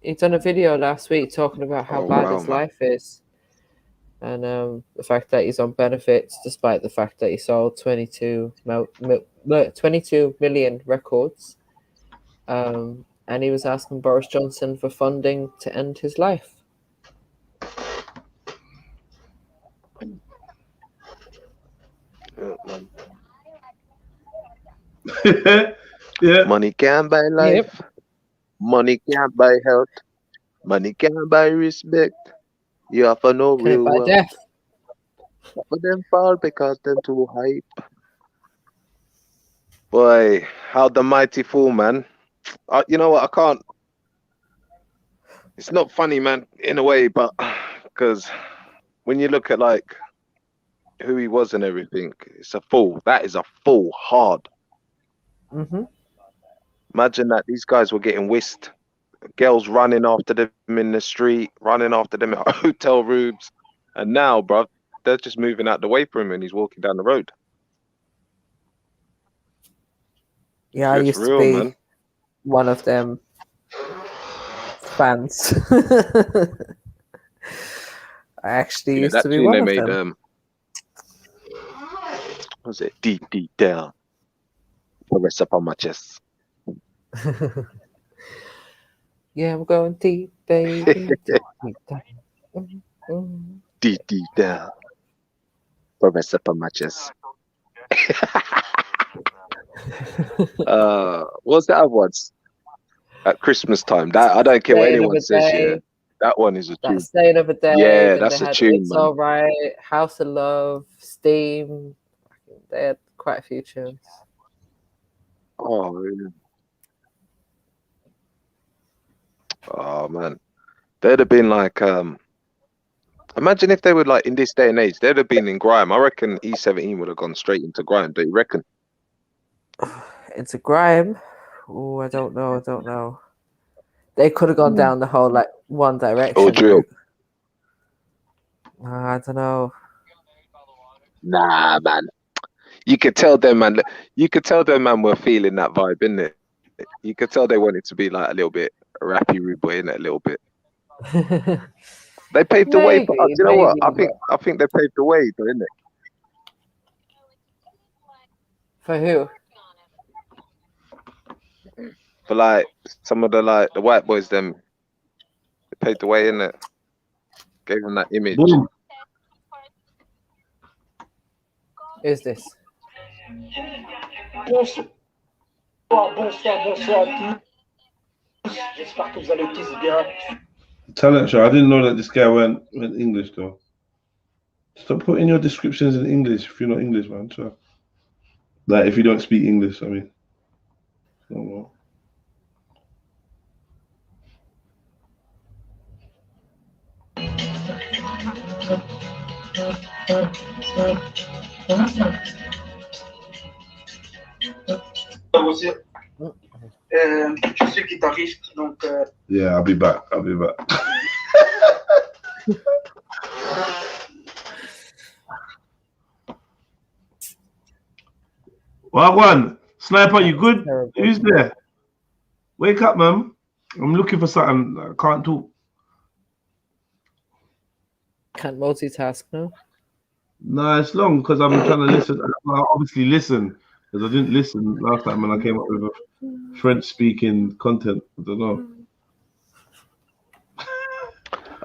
He done a video last week talking about how bad his life is. And the fact that he's on benefits, despite the fact that he sold 22 million records. And he was asking Boris Johnson for funding to end his life. Yeah. Money can buy life. Yep. Money can't buy health. Money can't buy respect. You have to know real buy well. death. But them fall because them too hype. Boy, how the mighty fool, man. You know what? I can't. It's not funny, man, in a way, but because when you look at like who he was and everything, it's a fool. That is a fool hard. Mm-hmm. Imagine that these guys were getting whisked. Girls running after them in the street, running after them at hotel rooms. And now, bro, they're just moving out the way from him and he's walking down the road. Yeah, I It's used real, to be man. one of them fans. I actually used that to be tune one they of made, them. what was it? Deep, deep down. Rest up on my chest. Yeah, I'm going deep, baby. Deep down. Deep, deep down. Rest up on my chest. What's the other ones? At Christmas time. That I don't care what Day anyone of a says, yeah. day. That one is a tune. That State of a Day. Yeah, then that's they a had tune, It's man. Alright, House of Love, Steam. They had quite a few tunes. Oh, really? Oh man, they'd have been like, imagine if they were like in this day and age, they'd have been in grime. I reckon E17 would have gone straight into grime. Do you reckon? Into grime? Oh, I don't know. They could have gone down the whole like One Direction Or drill? route. I don't know. Nah, man. You could tell them, man. You could tell them, man, were feeling that vibe, innit? You could tell they wanted to be like a little bit rappy, rude boy, innit? A little bit. They paved the way, but do you know what? I think they paved the way, though, innit? For who? For like some of the white boys, them they paved the way, innit? Gave them that image. Boom. Who's this? Bonsoir à tous. J'espère que vous allez tous bien. Talent show. I didn't know that this guy went English though. Stop putting your descriptions in English if you're not English, man. Sure. Like if you don't speak English, I mean. No more. Je suis guitariste, donc. Yeah, I'll be back. Wagwan, Sniper, you good? Who's there? Wake up, man. I'm looking for something. I can't talk. Can't multitask, no? No, it's long because I'm trying to listen. I obviously listen because I didn't listen last time when I came up with a French-speaking content. I don't know.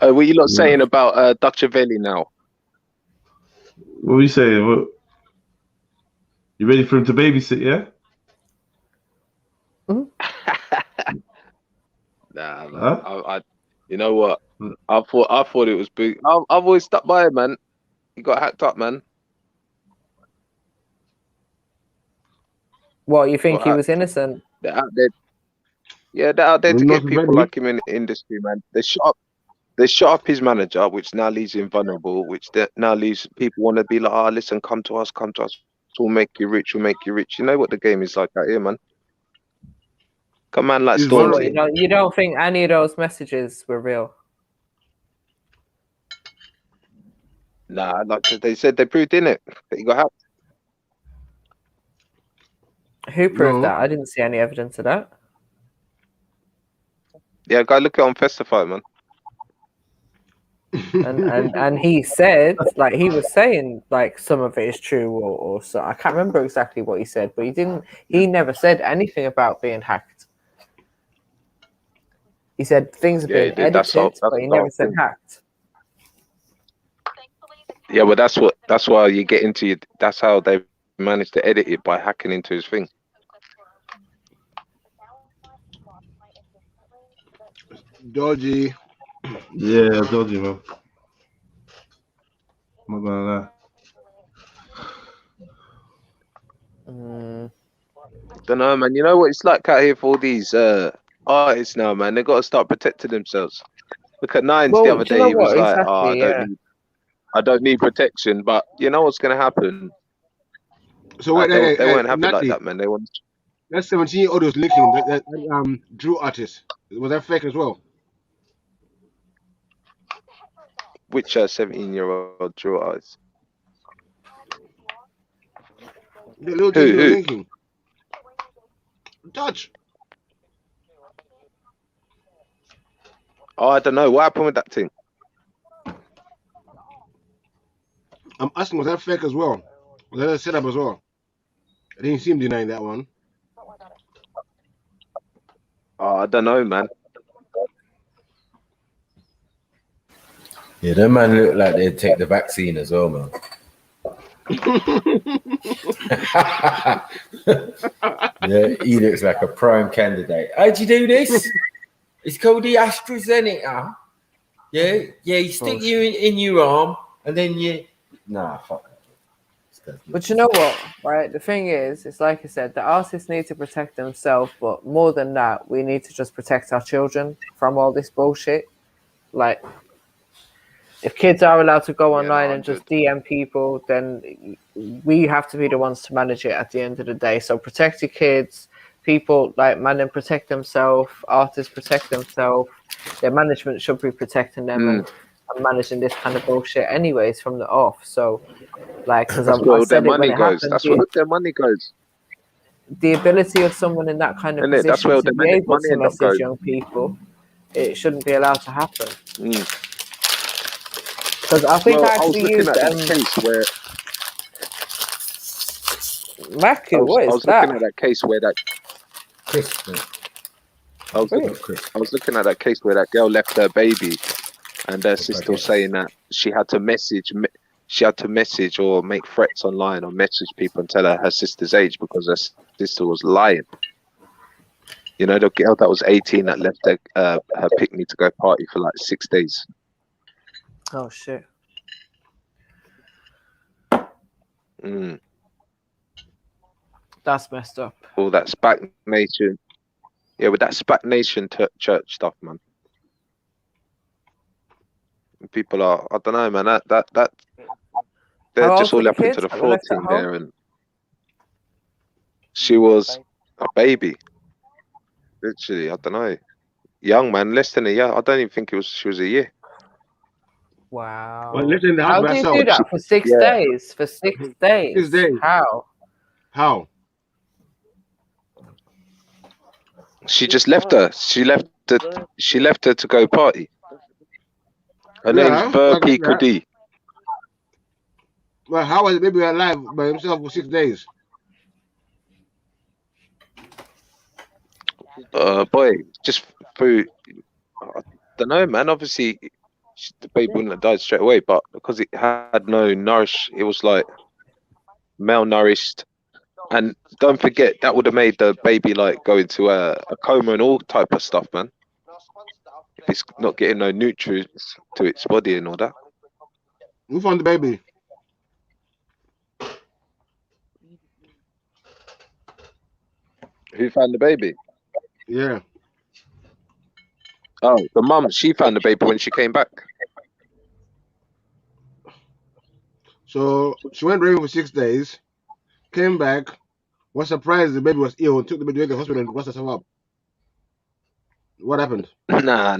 What are you lot saying about Dutch Valley now? What are we saying? What? You ready for him to babysit? Yeah. Nah, man. I you know what? I thought it was big. I've always stuck by it, man. He got hacked up, man. What, you think he was innocent? They're out there. Yeah, they're out there to get people like him in the industry, man. They shot up his manager, which now leaves him vulnerable, which now leaves people want to be like, oh, listen, come to us. We'll make you rich. You know what the game is like out here, man. Come on, like Stormzy. You don't think any of those messages were real? Nah, like they said, they proved in it that he got hacked. Who proved that? I didn't see any evidence of that. Yeah, go look it on Festify, man. and he said, like, he was saying, like, some of it is true or so. I can't remember exactly what he said, but he never said anything about being hacked. He said things have been edited, but he never said hacked. Yeah, but that's why you get into it. That's how they managed to edit it, by hacking into his thing. Dodgy. Yeah, dodgy, man. I'm not gonna lie. Don't know, man. You know what it's like out here for all these artists now, man. They got to start protecting themselves. Look at Nines the other day. He was like, "Oh, I don't need protection," but you know what's gonna happen? So wait, they weren't happy like that, man. They want. That 17-year-old was linking that Drew artist. Was that fake as well? Which 17-year-old Drew artist? The little thing you were linking. Dutch. Oh, I don't know. What happened with that thing? I'm asking, was that fake as well? Was that a setup as well? I didn't see him denying that one. Oh, I don't know, man. Yeah, them man look like they'd take the vaccine as well, man. Yeah, he looks like a prime candidate. How'd you do this? It's called the AstraZeneca. Yeah, you stick you in your arm, and then you. Nah, fuck that. But you know what, right? The thing is, it's like I said, the artists need to protect themselves, but more than that, we need to just protect our children from all this bullshit. Like, if kids are allowed to go online and just DM people, then we have to be the ones to manage it at the end of the day. So protect your kids. People like man protect themselves. Artists protect themselves. Their management should be protecting them and managing this kind of bullshit anyways from the off. So, like, because That's I where said their it when money it goes. happened. That's where their money goes. The ability of someone in that kind of Isn't it? That's position where to the be able money to end up message going. young people, it shouldn't be allowed to happen. Because I think I was actually looking used at that case where Maku, what I is was looking that? at that case where that I was looking at that case where that girl left her baby, and her sister was saying that she had to message or make threats online or message people and tell her sister's age because her sister was lying. You know, the girl that was 18 that left her picnic to go party for like 6 days. Oh shit. That's messed up. All that SPAC Nation. Yeah, with that SPAC Nation church stuff, man. People are, I don't know, man. That they're How just old all were up the into kids the that were fraud left at team home? there, and she was a baby. Literally, I don't know. Young man, less than a year. I don't even think she was a year. Wow. Well, lived in the house How by do you herself. do that for 6 days? For 6 days? 6 days. How? How? She just left her. She left her to go party. Her name's Yeah, I Verpi get that. Kudi. Well, how was the baby alive by himself for 6 days? Boy, just through. I don't know, man. Obviously, the baby wouldn't have died straight away, but because it had no nourish, it was like malnourished. And don't forget, that would have made the baby like go into a coma and all type of stuff, man. If it's not getting no nutrients to its body and all that. Who found the baby? Who found the baby? Yeah. Oh, the mum. She found the baby when she came back. So she went raving for 6 days, came back, was surprised the baby was ill, and took the baby to the hospital and washed herself up. What happened? Nah.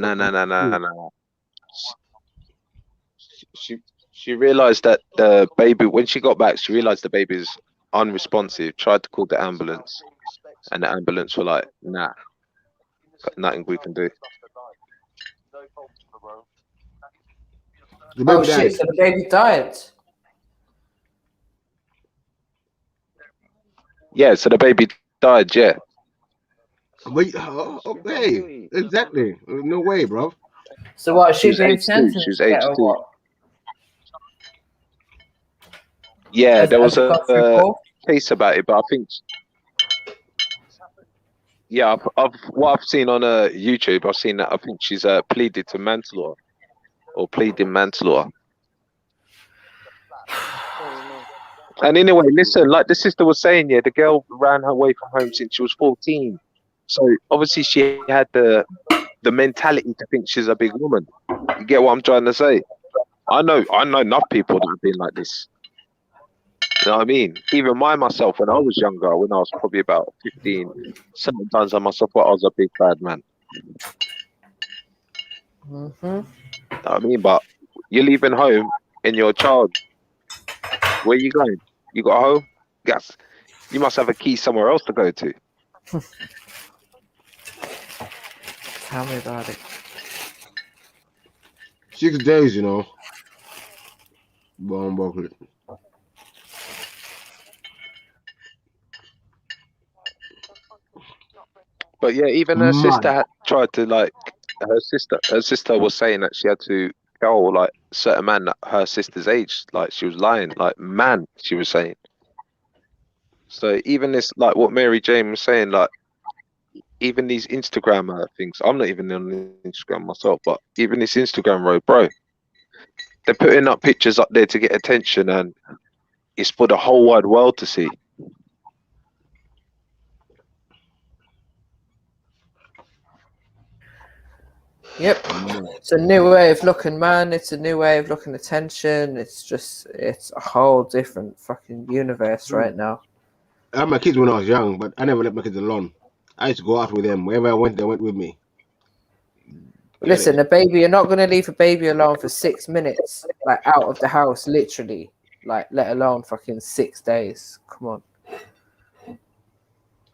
She realized that the baby, when she got back, she realized the baby's unresponsive. Tried to call the ambulance, and the ambulance were like, "Nah, got nothing we can do." The baby Oh shit, died. so the baby died. Yeah, so the baby died. Yeah. But, okay, exactly. No way, bro. So what, She she was being age 2. sentenced She was to age get or 2. what? Yeah, there was Has it got through a court? case about it, but I think, yeah, what I've seen on YouTube, I've seen that I think she's pleaded to manslaughter or pleading manslaughter. And anyway, listen, like the sister was saying, yeah, the girl ran her away from home since she was 14. So obviously she had the mentality to think she's a big woman. You get what I'm trying to say? I know enough people that have been like this. You know what I mean? Even myself, when I was younger, when I was probably about 15, sometimes I myself thought I was a big bad man. Mm-hmm. You know what I mean? But you're leaving home and you're a child. Where you going? You got a home? Yes. You must have a key somewhere else to go to. Tell me about it. 6 days, you know. Bomb bucklet. But yeah, even her sister had tried to like. Her sister was saying that she had to tell like certain man that her sister's age. Like she was lying. Like man, she was saying. So even this, like what Mary Jane was saying, like even these Instagram things, I'm not even on Instagram myself, but even this Instagram road, bro, they're putting up pictures up there to get attention, and it's for the whole wide world to see. Yep. It's a new way of looking, man. It's a new way of looking at attention. It's a whole different fucking universe right now. I had my kids when I was young, but I never let my kids alone. I used to go out with them. Wherever I went, they went with me. Listen, a baby, you're not going to leave a baby alone for 6 minutes, like out of the house, literally, like let alone fucking 6 days. Come on.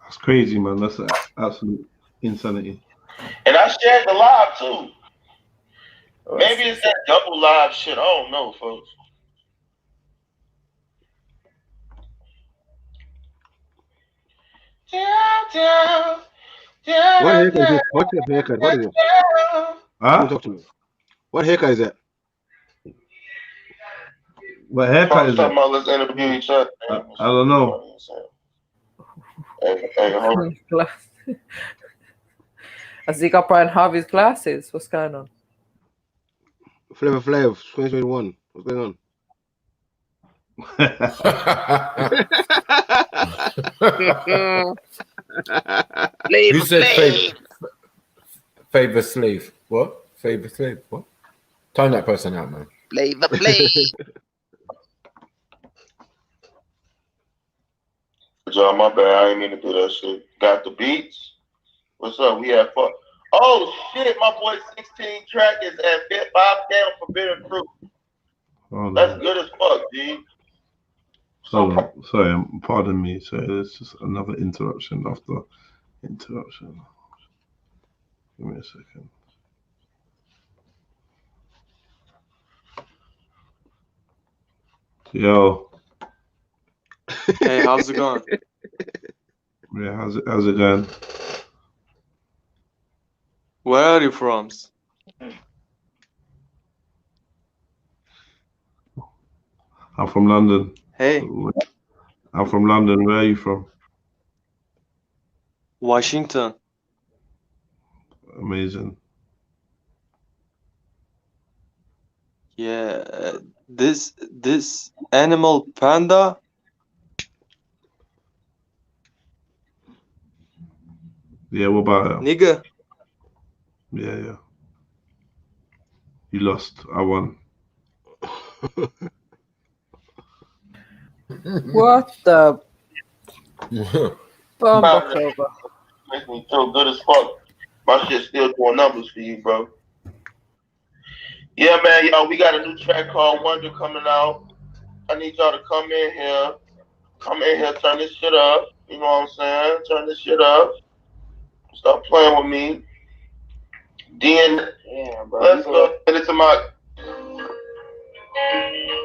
That's crazy, man. That's absolute insanity. And I shared the live too. Maybe it's that double live shit. I don't know, folks. What haircut is it? What's your haircut? What is it? Huh? Talk to me. What haircut is that? What haircut is Talking it? about let's interview each other. I don't know. Hey, hold on. Has he got Brian Harvey's glasses? What's going on? Flavor Flav, 2021. What's going on? Who said favor slave? What? Favor slave? What? Time that person out, man. Flavor Flav. John, my bad. I ain't mean to do that shit. Got the beats. What's up? We had fun. Oh shit, my boy 16 track is at 5 down for Bitter Fruit. Oh, That's good as fuck, G. Sorry, pardon me. So there's just another interruption after interruption. Give me a second. Yo. Hey, how's it going? Yeah, how's it going? Where are you from? I'm from London. Hey. I'm from London. Where are you from? Washington. Amazing. Yeah, this animal panda. Yeah, what about it? Nigga. Yeah. You lost. I won. What the? Bumbuckler. Makes me feel good as fuck. My shit still doing numbers for you, bro. Yeah, man, y'all, we got a new track called Wonder coming out. I need y'all to come in here. Turn this shit up. You know what I'm saying? Turn this shit up. Stop playing with me. Then, yeah, bro. Let's go. Send it to my.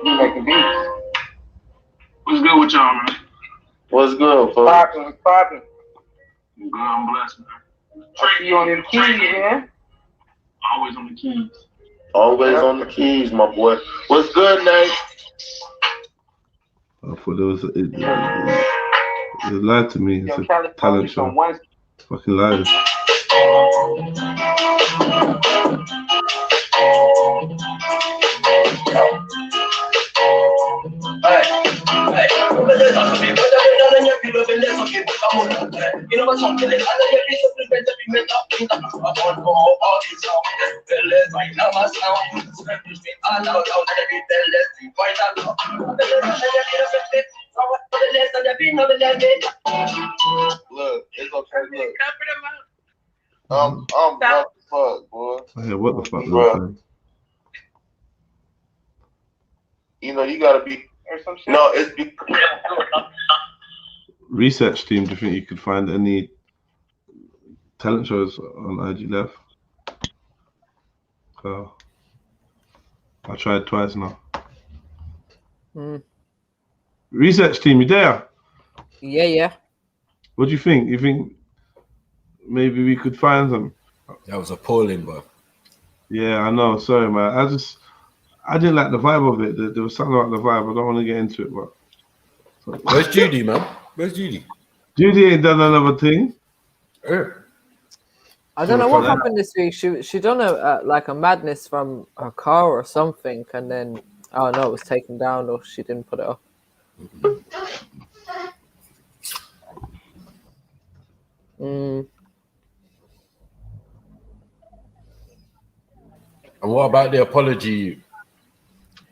You making beats. What's good with y'all, man? What's good, folks? Popping. I'm good, I'm blessed, man. I see you on them keys, man. Always on the keys. Always on the keys, my boy. What's good, Nate? I thought it lied to me. It's a talent show. Fucking lies. Look, it's okay. Look. I'm rough as fuck, boy. Yeah, what the fuck? Bro. You know, you gotta be. No, it's Research team. Do you think you could find any talent shows on IG Live? I tried twice now. Research team, you there? Yeah. What do you think? You think maybe we could find them? That was appalling, bro. Yeah, I know. Sorry, man. I didn't like the vibe of it. There was something about the vibe. I don't want to get into it, but Where's Judy, man? Where's Judy? Judy ain't done another thing. I don't know what happened this week. She done a like a madness from her car or something, and then oh no, it was taken down or she didn't put it up. And what about the apology?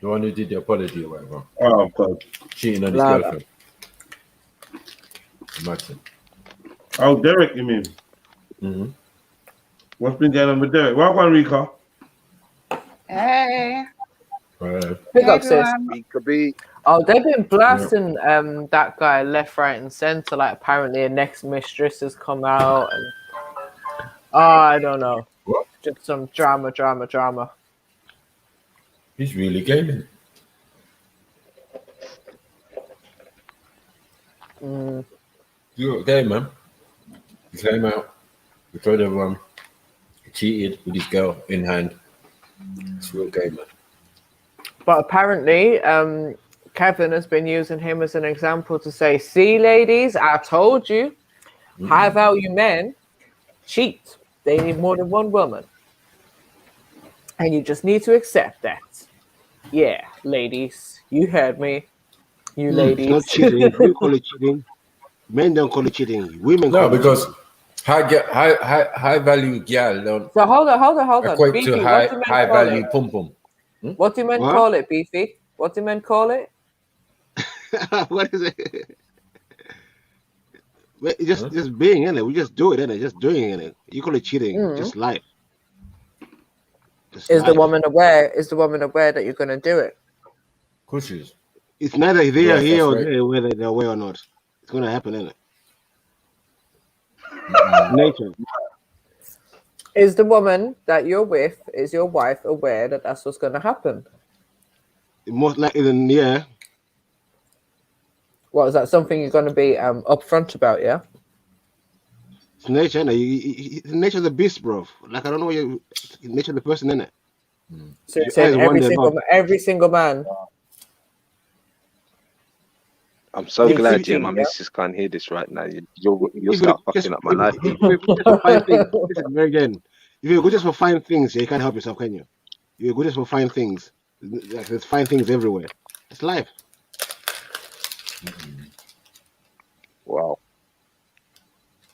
The one who did the apology or whatever? Oh, God. Cheating on his girlfriend. Imagine. Oh, Derek, you mean? What's been going on with Derek? Well, one, Rika. Hey. Big up, sis. Rika. Oh, they've been blasting that guy left, right, and center. Like apparently, a next mistress has come out, and I don't know. What? Just some drama. He's really gaming. You got game, man. He came out. He told everyone he cheated with his girl in hand. It's real game, man. But apparently, Kevin has been using him as an example to say, see, ladies, I told you, high value men cheat. They need more than one woman. And you just need to accept that. Yeah, ladies, you heard me. You ladies. Not cheating. We call it cheating. Men don't call it cheating. Women call because it high value gal don't So hold on. equate Beefy, to high value pum pum. What do men call it, Beefy? What do men call it? What is it? Just being in it. We just do it, innit? Just doing it. You call it cheating. Just life. Is the woman aware? Is the woman aware that you're gonna do it? Of course she is. It's neither here or there, whether they're aware or not. It's gonna happen, isn't it? Nature. Is the woman that you're with, is your wife aware that that's what's gonna happen? Most likely, then, yeah. Well, is that something you're gonna be upfront about? Yeah. It's nature, innit? Nature's a beast, bro. Like I don't know what you. Nature, the person, innit? So you're saying every single man. I'm so glad my missus can't hear this right now. You'll start fucking up my life. Listen, again, if you're good just for fine things, you can't help yourself, can you? You're good just for fine things. Like, there's fine things everywhere. It's life. Wow.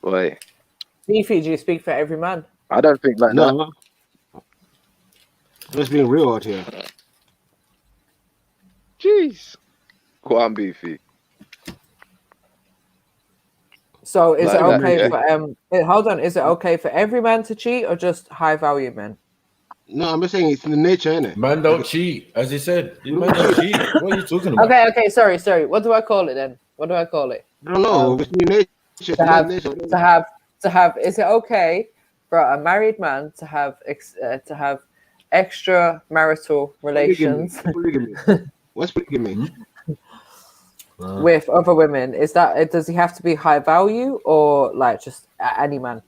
Boy. Beefy, do you speak for every man? I don't think like that. Just being real out here. Jeez. Go on, Beefy. So is it okay for hold on, is it okay for every man to cheat or just high value men? No, I'm just saying it's in the nature, innit? Man don't cheat, as he said. Man don't cheat. What are you talking about? Okay, sorry. What do I call it then? What do I call it? I don't know. It's in nature. To have is it okay for a married man to have extra marital relations? Polygamy. What's polygamy? With other women, does he have to be high value or like just any man?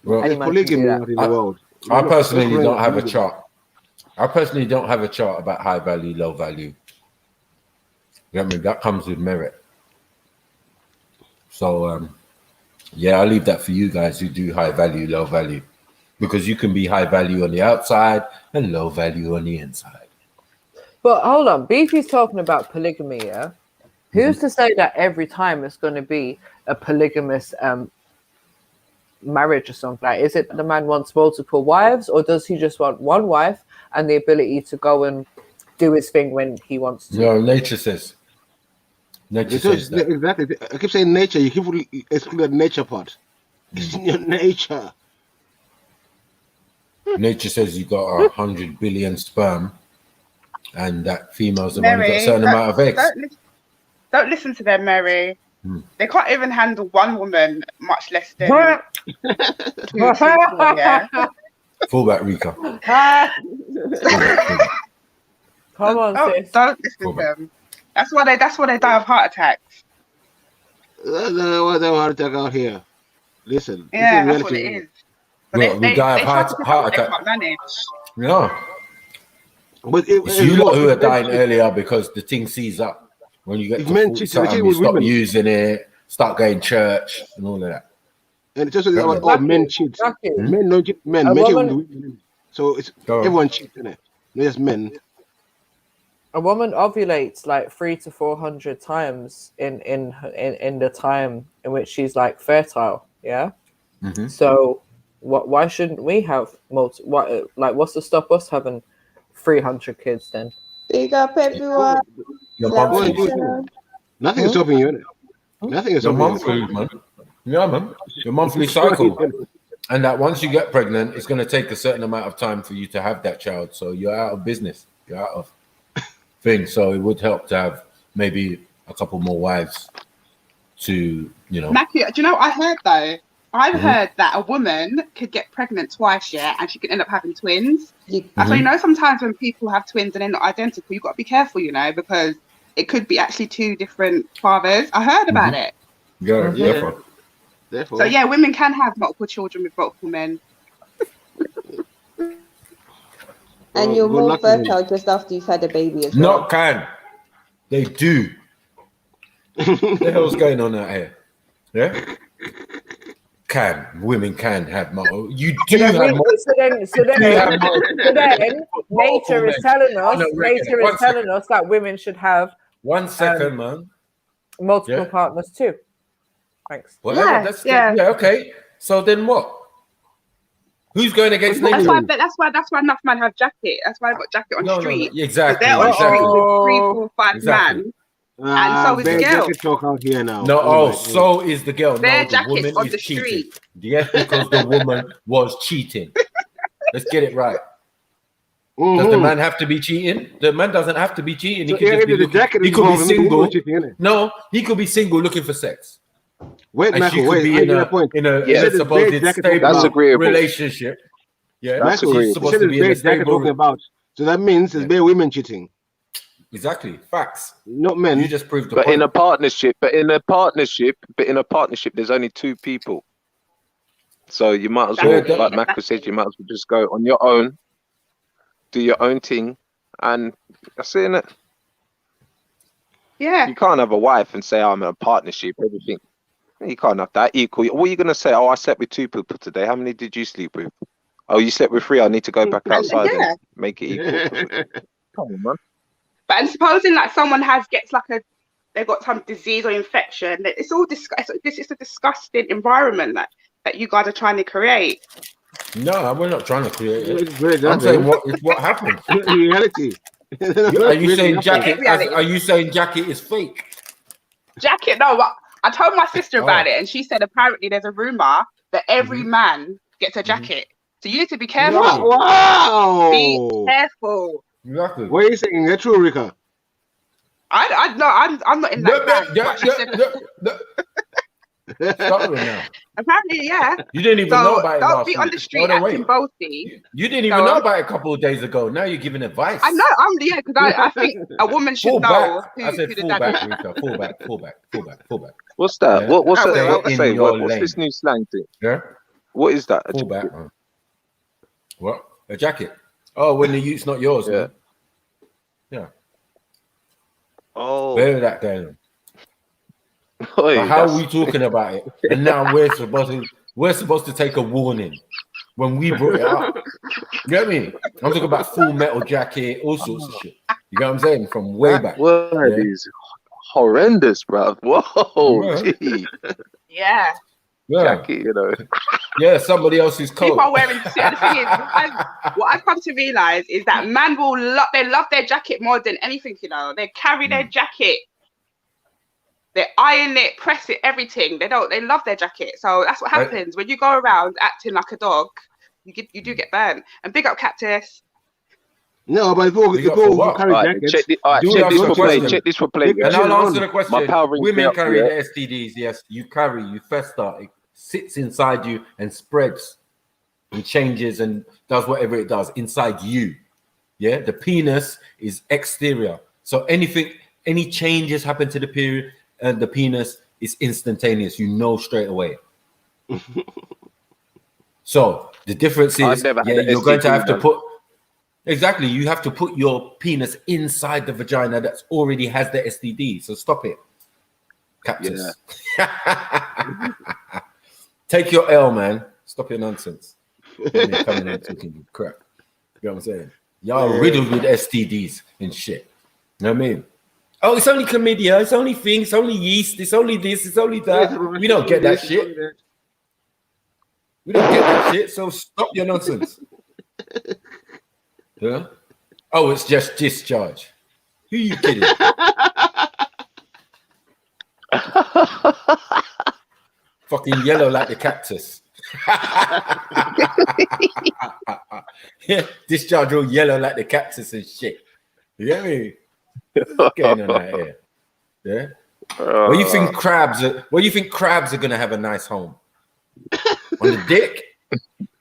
Well, any man can do that. in the world. I personally don't have a chart. I personally don't have a chart about high value, low value. You know what I mean? That comes with merit. So yeah, I'll leave that for you guys who do high value, low value. Because you can be high value on the outside and low value on the inside. But hold on, Beefy's talking about polygamy, yeah? Who's to say that every time it's going to be a polygamous marriage or something? Like, is it the man wants multiple wives, or does he just want one wife and the ability to go and do his thing when he wants to? No, nature says. Nature says that. Exactly. I keep saying nature. You keep excluding the nature part. It's in your nature. Nature says you got 100 billion sperm, and that females have only got a certain amount of eggs. Don't listen to them, Mary. They can't even handle one woman, much less than two people, yeah. Fullback Rika. Come on, sis. Don't listen to them. That's why they die of heart attacks. Why they heart attack out here? Listen. Yeah, that's what it is. We die of heart attack. Yeah. But it's you lot who are dying earlier because the thing sees up. When you get to 40 something, you stop using it, start going church and all of that. And it's also about men cheat. Men don't cheat. Men cheat with women. So it's everyone cheats, isn't it? Not just men. A woman ovulates like 300 to 400 times in the time in which she's like fertile. Yeah. Mm-hmm. So why shouldn't we have what's to stop us having 300 kids then? Big up everyone. Nothing is stopping you, innit? Nothing is stopping you. Man. Yeah, man. Your monthly cycle. And that once you get pregnant, it's going to take a certain amount of time for you to have that child. So you're out of business. You're out of things. So it would help to have maybe a couple more wives to, Mackie, do you know what I heard though? I've heard that a woman could get pregnant twice, and she could end up having twins. So, sometimes when people have twins and they're not identical, you've got to be careful, because it could be actually two different fathers. I heard about it. Yeah, therefore. So, women can have multiple children with multiple men. And you're more fertile just after you've had a baby as well. Not can. They do. What the hell's going on out here? Yeah? Women can have multiple. You do have multiple. So then nature is telling us that women should have 1 second, man. Multiple partners too. Thanks. Whatever. Okay. So then what? Who's going against nature? That's why enough men have jacket. That's why I've got jacket on the street. No. Exactly. They're on the street with 3, 4, 5 men. And so is the girl. Talk out here now. No, so is the girl. Their the jackets woman on is the cheating. street. Yes, because the woman was cheating. Let's get it right. Does the man have to be cheating? The man doesn't have to be cheating. He could be single. No, he could be single looking for sex. Wait, and Michael, she could be in a supposed stable relationship. Yeah, that's she's supposed to be in a stable. About. So that means there's bare women cheating. Exactly, facts. Not men. You just proved the point. But in a partnership, there's only 2 people. So you might as well, like Michael said, you might as well just go on your own, do your own thing, and that's it, innit? Yeah. You can't have a wife and say, I'm in a partnership, everything. You can't have that equal. What are you going to say? Oh, I slept with 2 people today. How many did you sleep with? Oh, you slept with 3. I need to go back outside and make it equal. Come on, man. But and supposing someone they've got some disease or infection, it's all it's a disgusting environment that you guys are trying to create. No, we're not trying to create it. I'm saying what happened. Reality. Are you saying jacket is fake? Jacket, no. I told my sister about it, and she said apparently there's a rumor that every man gets a jacket. So you need to be careful. Wow. Be careful. Exactly. What are you saying? That's true, Rika. I'm not in that. Stop it now. Apparently, yeah. You didn't even know about it. Don't be on the street acting boasty. You didn't even know about it a couple of days ago. Now you're giving advice. I know. Because I think a woman should know I said who fall back, Rika. Fall back. What's that? What's this new slang thing? Yeah. What is that? Fall back. What? A jacket. Oh, when the youth's not yours, man. Yeah. Oh. Where that going? How are we talking about it? And now we're supposed to take a warning when we brought it up. You get me? I'm talking about Full Metal Jacket, all sorts of shit. You know what I'm saying? From way back. Word is horrendous, bro. Whoa, gee. Yeah. Jacket, Yeah, somebody else's coat. People are wearing. The thing is, what I've come to realize is that man will love their jacket more than anything. They carry their jacket, they iron it, press it, everything. They love their jacket. So that's what happens when you go around acting like a dog. You do get burnt. And big up Cactus. No, but if you carry jackets, check this for play. And I'll answer the question. Women carry the STDs. Yes, you fester. It sits inside you and spreads and changes and does whatever it does inside you. Yeah, the penis is exterior. So any changes happen to the period and the penis is instantaneous. You know straight away. So the difference is, you're going to have to put. Exactly, you have to put your penis inside the vagina that already has the STD. So stop it, Cactus. Take your L, man. Stop your nonsense. Coming in talking crap. You know what I'm saying? Y'all riddled with STDs and shit. You know what I mean? Oh, it's only chlamydia, it's only things, it's only yeast, it's only this, it's only that. We don't get that shit. We don't get that shit, so stop your nonsense. Yeah? Oh, it's just discharge. Who you kidding? Fucking yellow like the cactus. Yeah, discharge all yellow like the cactus and shit. You get me? What's going on out here? Yeah. What do you think crabs are gonna have a nice home? On the dick?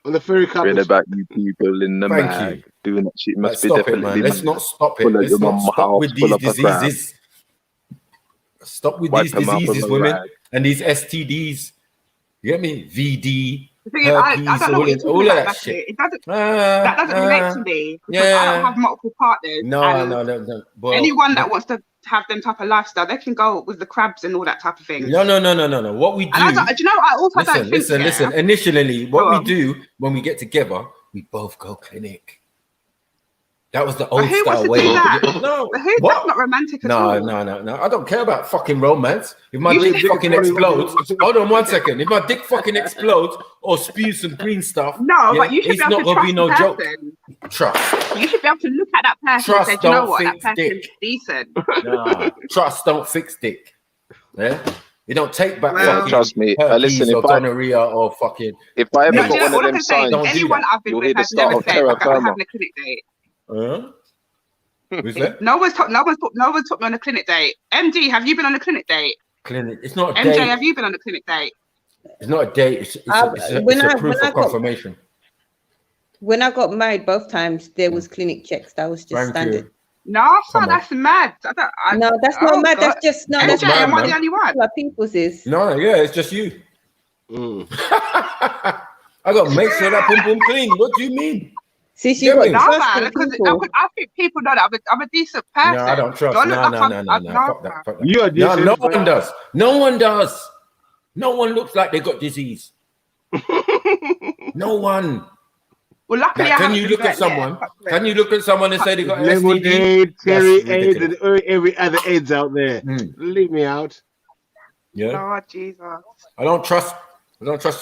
On the furry carpet. Read about you people in the mag doing that shit. Must be definitely man. Let's not stop it. Let's not stop with these diseases. Stop with these diseases, women, and these STDs. You get me? VD. The thing is, I don't know what you're talking about. That shit. It doesn't. That doesn't relate to me because I don't have multiple partners. No. Well, anyone that wants to have them type of lifestyle, they can go with the crabs and all that type of thing. No. What we do? Do you know? I also don't think. Listen. Initially, what we do when we get together, we both go clinic. That was the old style way. No, that's not romantic at all. No. I don't care about fucking romance. If my dick fucking explodes, hold on 1 second. If my dick fucking explodes or spews some green stuff, but you should it's be able not gonna be no joke. Trust. You should be able to look at that person and say, you know what, that person's decent. No, trust don't fix dick. Yeah. You don't take back fucking trust me. Listen, or gonorrhea or fucking. If I ever got one of them signs, anyone I've been with has never said I'm having a clinic date. Who's that? No one's took me on a clinic date. MD, have you been on a clinic date? Clinic. It's not a MJ, date. have you been on a clinic date? It's not a date. It's a proof of confirmation. When I got married, both times there was clinic checks. That was just standard. No, that's mad. No, that's not mad. That's just no. MJ, am I the only one? People's is. No, yeah, it's just you. I got to make sure that boom clean. What do you mean? See, she got because I think people know that I'm a decent person. No, I don't trust. No. Fuck that. You're decent. No one does. No one does. No one looks like they got disease. No one. Well, luckily, can you look at someone? Can you look at someone and say they got lemonade, cherry AIDS, and every other AIDS out there? Leave me out. Yeah. Oh Jesus. I don't trust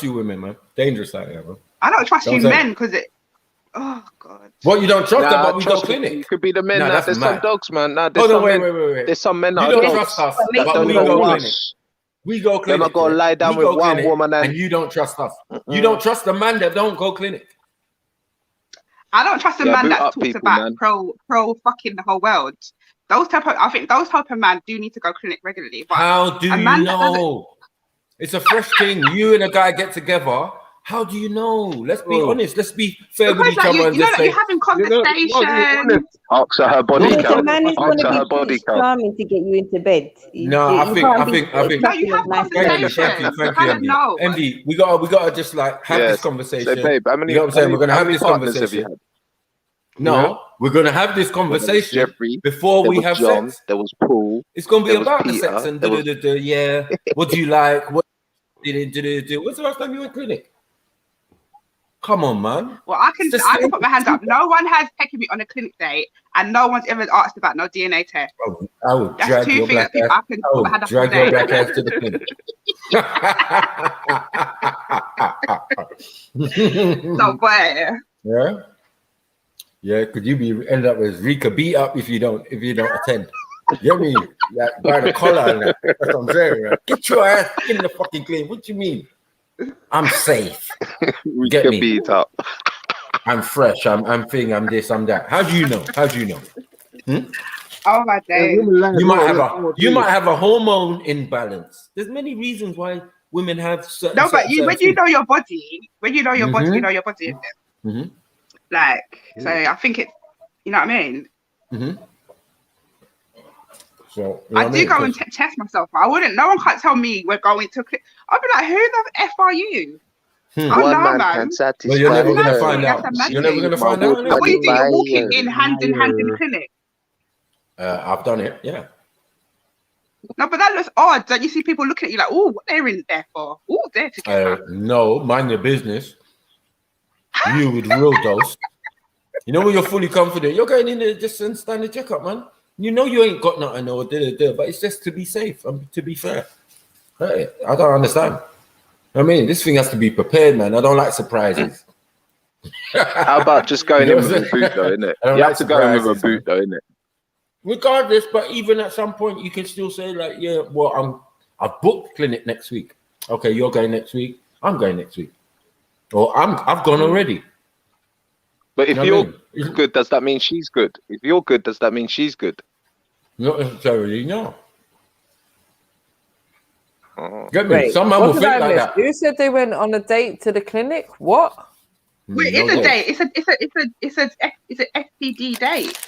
you, women, man. Dangerous out there, bro. I don't trust you, men, because it. Oh God! What, you don't trust them, but we go clinic. It could be the men. There's some dogs, man. Wait. There's some men that you don't trust us, but we go clinic. We go clinic. They're not gonna lie down with one woman, and you don't trust us. You don't trust the man that don't go clinic. I don't trust a man that talks about pro fucking the whole world. I think those type of men do need to go clinic regularly. But how do you know? It's a fresh thing. You and a guy get together. How do you know? Let's be honest. Let's be fair with each other and just say, you're having conversations. Ask her body count. The man is going to be charming to get you into bed. I think. No, you have conversations. Thank you, MD. We gotta just like have this conversation. So, babe, how many, you know what I'm saying? We're gonna have this conversation. No, we're gonna have this conversation Jeffrey, before we have John, sex. There was Paul. It's gonna be about Peter, the sex and yeah. What do you like? What did do? When's the last time you went clinic? Come on, man. Well, I can put my hands up. No one has taken me on a clinic date, and no one's ever asked about no DNA test. I would drag your black ass. I would drag your black ass to the clinic. So where? Yeah. Could you end up as Rika beat up if you don't attend? You know what I mean? Like by the collar and that. That's what I'm saying. Right? Get your ass in the fucking clinic. What do you mean? I'm safe. Get me beat up. I'm fresh. I'm thing. I'm this. I'm that. How do you know? Oh my days. You might have a hormone imbalance. There's many reasons why women have certain. No, but when you know your body, you know your body. Like, so I think it. You know what I mean? So I do go and test myself. I wouldn't. No one can't tell me we're going to. I'll be like, who the f are you? One man can satisfy. Well, you're never gonna find out. You're never gonna find out. What do you do? You're walking in hand in clinic. I've done it. Yeah. No, but that looks odd. Don't you see people looking at you like, oh, what they're in there for? Oh, they're together. No, mind your business. You with real dose. You know when you're fully confident, you're going in there just and stand the checkup, man. You know you ain't got nothing or but it's just to be safe and to be fair. Hey, I don't understand. I mean, this thing has to be prepared, man. I don't like surprises. How about just going in with a boot, though, innit? You have to go in with a boot, though, innit? Regardless, but even at some point, you can still say, like, yeah, well, I've booked clinic next week. Okay, you're going next week. I'm going next week. Or I've gone already. But if you're good, does that mean she's good? If you're good, does that mean she's good? Not necessarily, no. Oh. Get me? Some man will think like that. You said they went on a date to the clinic. What? Wait, it's a date. It's an STD date.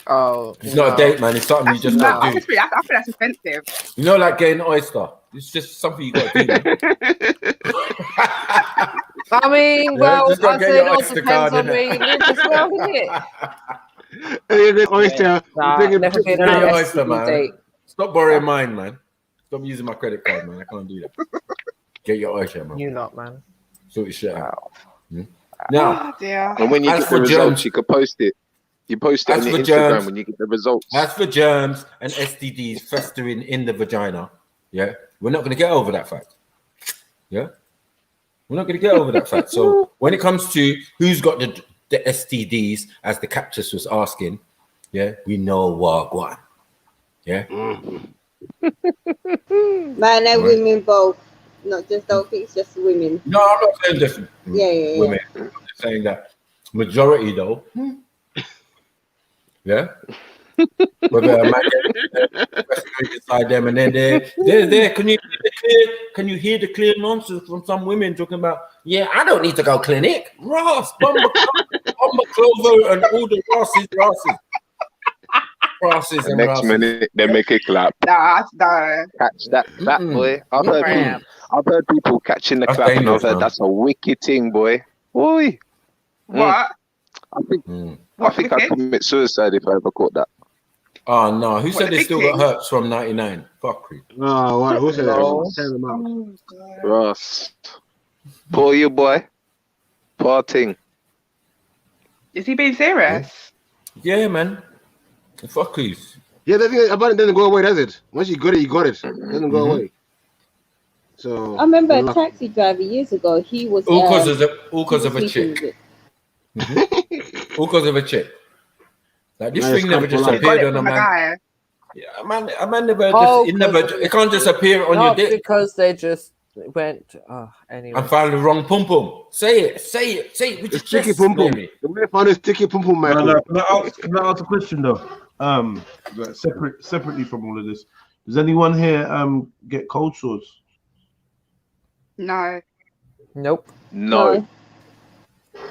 Oh, it's not a date, man. It's something you just got to do. I feel that's offensive. You know, like getting oyster. It's just something you got to do. I mean, well, I said it all depends card, on where you live as well, isn't it? Oyster. Never been on an oyster, STD man. date. Stop borrowing mine, man. Stop using my credit card, man. I can't do that. Get your oyster, man. You not, man. Sort your shit out. Now, and when you get the results, you can post it. You post it on your Instagram when you get the results. As for germs and STDs festering in the vagina, yeah, we're not going to get over that fact. Yeah, we're not going to get over that fact. So when it comes to who's got the STDs, as the captress was asking, yeah, we know what. Yeah. Man and women both, not just dolphins, just women. No, I'm not saying just Yeah. women. I'm just saying that majority though. Yeah. Whether a man inside them and then they're can you hear the clear nonsense from some women talking about, yeah, I don't need to go clinic. Ross, Bomber Clover and all the Rosses and next minute they make it clap. Nah. Catch that clap, boy. I've heard people catching the clap, and I've heard that's a wicked thing, boy. Boy. What? I think I'd commit suicide if I ever caught that. Oh no! Who said they still got herpes from '99? Fuckery. Oh, what? Who said that? Send them out. Ross, poor you, boy. Poor thing. Is he being serious? Yeah, man. Fuckeries. Yeah, the thing about it doesn't go away, does it? Once you got it, you got it. It doesn't go away. So I remember a taxi driver years ago. He was all because of a chick. All because of a chick. Like this thing never just appeared on a man. Yeah, a man never it can't just appear on your dick. Because they just went anyway. I found the wrong pum pum. Say it with your sticky chest, pum pum. baby. The way I found a sticky pum pum, man. Can I ask a question though? Separately from all of this, does anyone here get cold sores? No. Nope. No.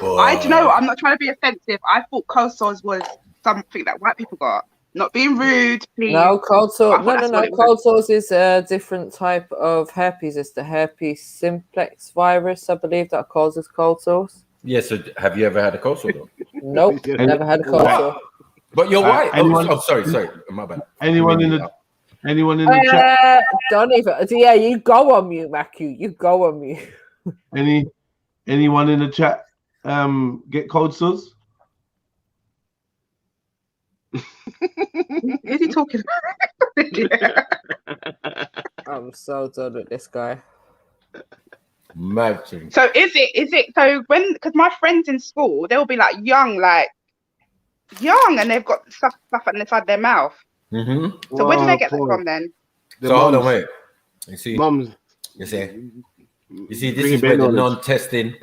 I do know. I'm not trying to be offensive. I thought cold sores was something that white people got. Not being rude, please. No, cold sores. No. Cold sores is a different type of herpes. It's the herpes simplex virus, I believe, that causes cold sores. Yeah. So, have you ever had a cold sore though? Nope, never had a cold sore. But you're white. Sorry. My bad. Anyone in the chat? Don't even. Yeah, you go on mute, Matthew. You go on mute. Anyone in the chat get cold sores? Is he talking? I'm so done with this guy. Imagine. So is it so when, because my friends in school, they'll be like young, and they've got stuff inside their mouth. Mm-hmm. So where do they get that from then? So hold on, wait. You see, mums. You see, this is where the non-testing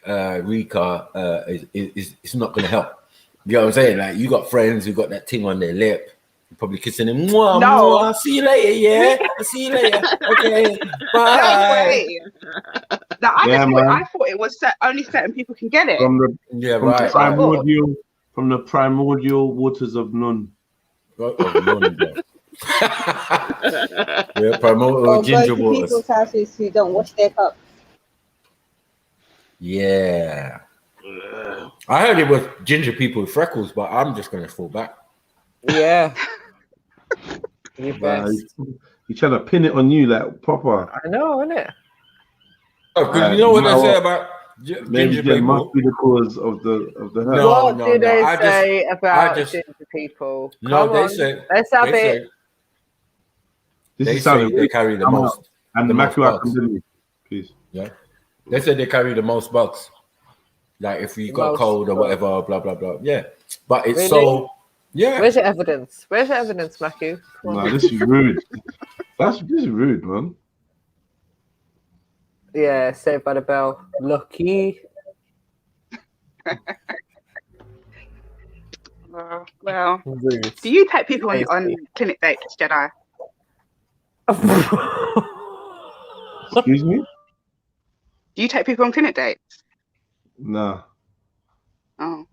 RECA is not going to help. You know what I'm saying? Like, you got friends who got that thing on their lip. You're probably kissing them. Mwah, No. mwah, see you later, yeah? I'll see you later. Okay, bye. I thought it was only certain people can get it. From the primordial waters of Nun. Yeah, primordial ginger to waters. people's houses who don't wash their cups. Yeah. I heard it was ginger people with freckles, but I'm just going to fall back. Yeah. You Nah, best. he's trying to pin it on you like proper. I know, innit? Oh, because you know what they say about Maybe ginger Jen must people? be the cause of the hurt. No, What do they say about ginger people? No, Come they on, say let's have they it. say This they is sounding say they really carry the I'm most. out. And the most Maku, I bugs. can believe. Please. Yeah, they said they carry the most bugs. Like if you got Most cold or bugs. whatever, blah blah blah. Yeah, but it's Really? so. Yeah. Where's your evidence? Where's your evidence, Maku? Come Nah, on. this is rude. This is rude, man. Yeah, Saved by the Bell. Lucky. Well, Rude. do you take people on Tasty. clinic dates, Jedi? Excuse me? Do you take people on clinic dates? Nah. Oh.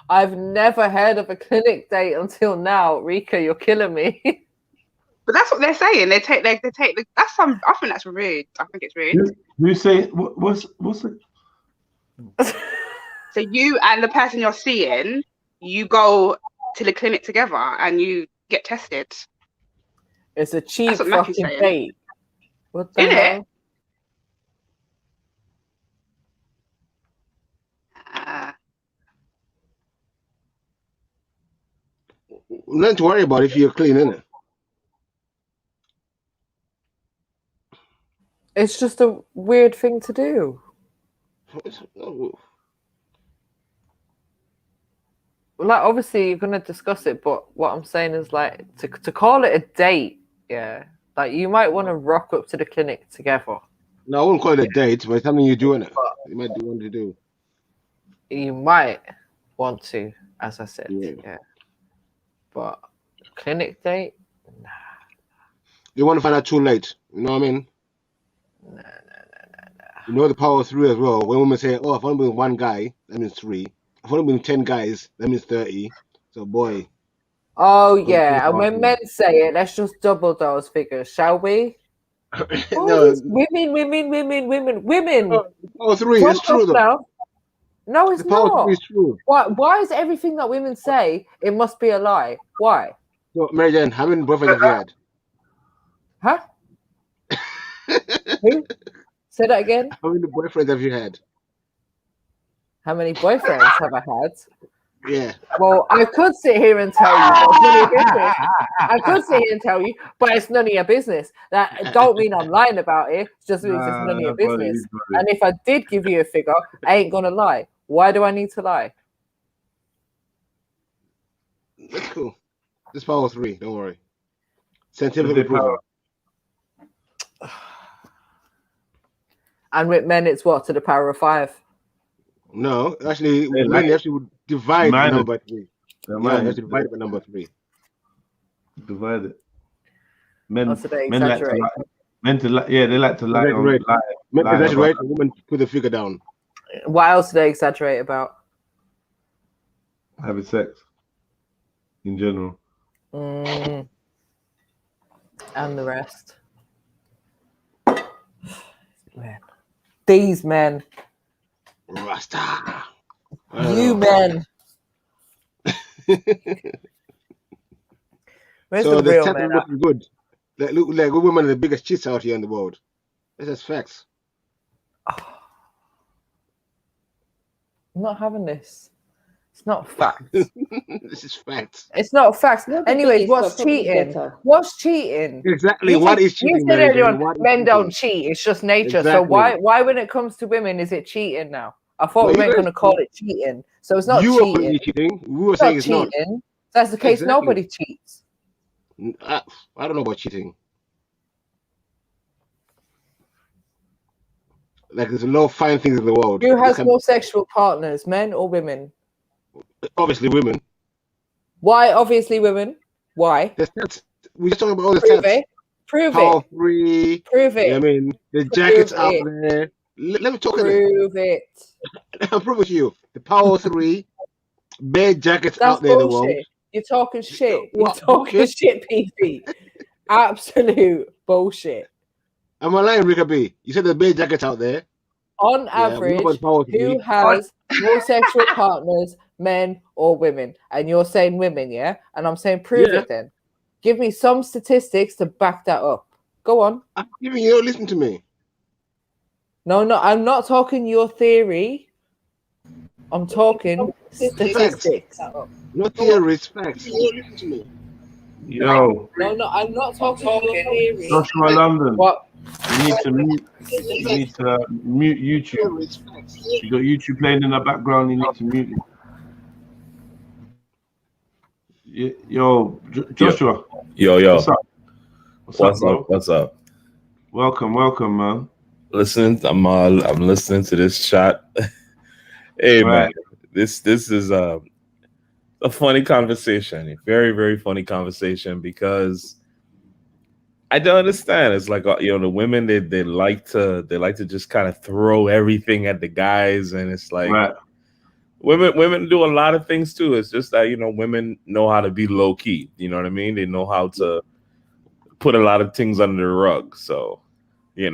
I've never heard of a clinic date until now. Rika, you're killing me. But that's what they're saying. They take the, that's some. I think that's rude. I think it's rude. You say what's it? So you and the person you're seeing, you go to the clinic together and you get tested. It's a cheap That's what Mackie's fucking saying. date. What the Isn't hell? it? Nothing to worry about if you're clean, innit? It's just a weird thing to do. Like, obviously, you're gonna discuss it, but what I'm saying is, like, to call it a date, yeah, like you might want to rock up to the clinic together. No, I wouldn't call it a date, but it's something you're doing it. You might want to do. You might want to, as I said, yeah. But clinic date, You want to find out too late. You know what I mean? You know the power of 3 as well. When women say, "Oh, if I'm with one guy, that means 3. If I'm with 10 guys, that means 30." So, boy. oh yeah, and when men say it, let's just double those figures, shall we? No. Women. Power 3, Talk it's true up though. now. No, it's The power not. 3 is true. Why is everything that women say it must be a lie? Why? So, Mary Jane, how many boyfriends have you had? Huh? Who? Say that again. How many boyfriends have you had? How many boyfriends have I had? Yeah. Well, I could sit here and tell you, but it's none of your business. I could sit here and tell you, but it's none of your business. That don't mean I'm lying about it. It just means it's none of your business. And if I did give you a figure, I ain't gonna lie. Why do I need to lie? That's cool. This power 3, don't worry. Scientifically proven. And with men, it's what, to the power of 5? No, actually, men actually would divide the number 3. Yeah, you have to divide it by number 3. Divide it. Men, so they men like to exaggerate. lie. Yeah, they like to lie. Men exaggerate, and women put the figure down. What else do they exaggerate about? Having sex. In general. And the rest. Man. These men. Rasta. You men. Where's So the the real stats men? are looking good. Like women are the biggest cheats out here in the world. This is facts. I'm not having this. It's not facts. This is facts. It's not facts. Not the Anyways, biggest, what's but probably cheating? better. What's cheating? Exactly. What is cheating? You said Mary earlier Jane? on, What is men cheating? don't cheat. It's just nature. So Exactly. why when it comes to women is it cheating now? I thought No, we you weren't guys- going to call it cheating. So it's not You were calling cheating. it cheating. We were It's saying not it's not. cheating. If that's the case. Exactly. Nobody cheats. I don't know about cheating. Like there's a lot of fine things in the world. Who has This more sexual partners, men or women? obviously women. Why? Obviously, women. Why? The stats. We're just talking about all the Prove stats. it. Prove Power it. 3. Prove it. You know what I mean? The Prove jackets out it. there. Let me talk to Prove it. I'll prove it to you. The Power 3 bare jackets That's out there in the world. bullshit. You're talking shit. You're What? talking Bullshit? shit, PP. Absolute bullshit. Am I lying, Rika B? You said the bare jackets out there. On Yeah, we know average, about Power 3. who has more sexual partners, men or women? And you're saying women, yeah? And I'm saying prove it then. Give me some statistics to back that up. Go on. I'm giving you. Listen to me. No, I'm not talking your theory. I'm talking statistics. No theories, facts. Yo, No, I'm not talking your theory. Joshua London. What? You need to mute YouTube. You got YouTube playing in the background. You need to mute it. Yo, Joshua. Yo. What's up? Welcome, man. Listen, I'm listening to this chat. Hey, man, this is a funny conversation. A very, very funny conversation because I don't understand. It's like the women they like to just kind of throw everything at the guys, and it's like women do a lot of things too. It's just that women know how to be low key. You know what I mean? They know how to put a lot of things under the rug. So yeah,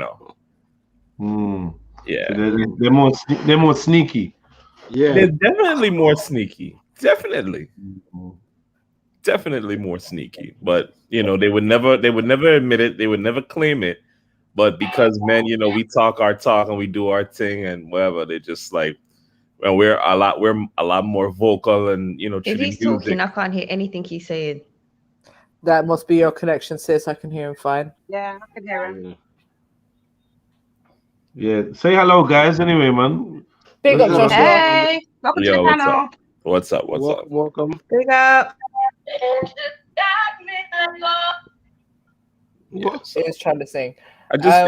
so they're more sneaky. Yeah, they're definitely more sneaky. Definitely more sneaky. But they would never admit it. They would never claim it. But because men, we talk our talk and we do our thing and whatever, they just like, well, we're a lot more vocal and If he's talking, I can't hear anything he's saying. That must be your connection, sis. I can hear him fine. Yeah, I can hear him. Yeah, say hello, guys. Anyway, man. Big up, Joshua. Hey, welcome to the panel. What's up? Welcome. Big up. She was trying to sing. I just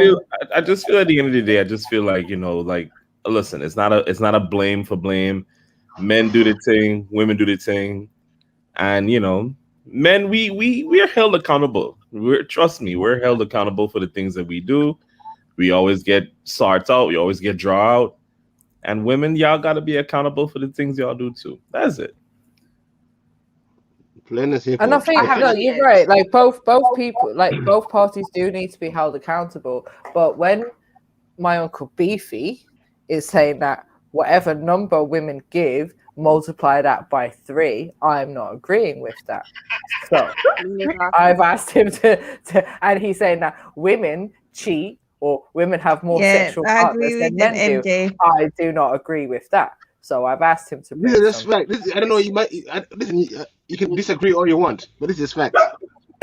feel at the end of the day, I just feel like listen, it's not a blame for blame. Men do the thing, women do the thing, and men we are held accountable. Trust me, we're held accountable for the things that we do. We always get sought out. We always get drawn out. And women, y'all got to be accountable for the things y'all do too. That's it. And I think you're right. Like both people, like both parties do need to be held accountable. But when my Uncle Beefy is saying that whatever number women give, multiply that by 3, I'm not agreeing with that. So I've asked him to, and he's saying that women cheat or women have more sexual partners than men do. I do not agree with that. So I've asked him to. This is fact. I don't know. You might listen. You can disagree all you want, but this is fact.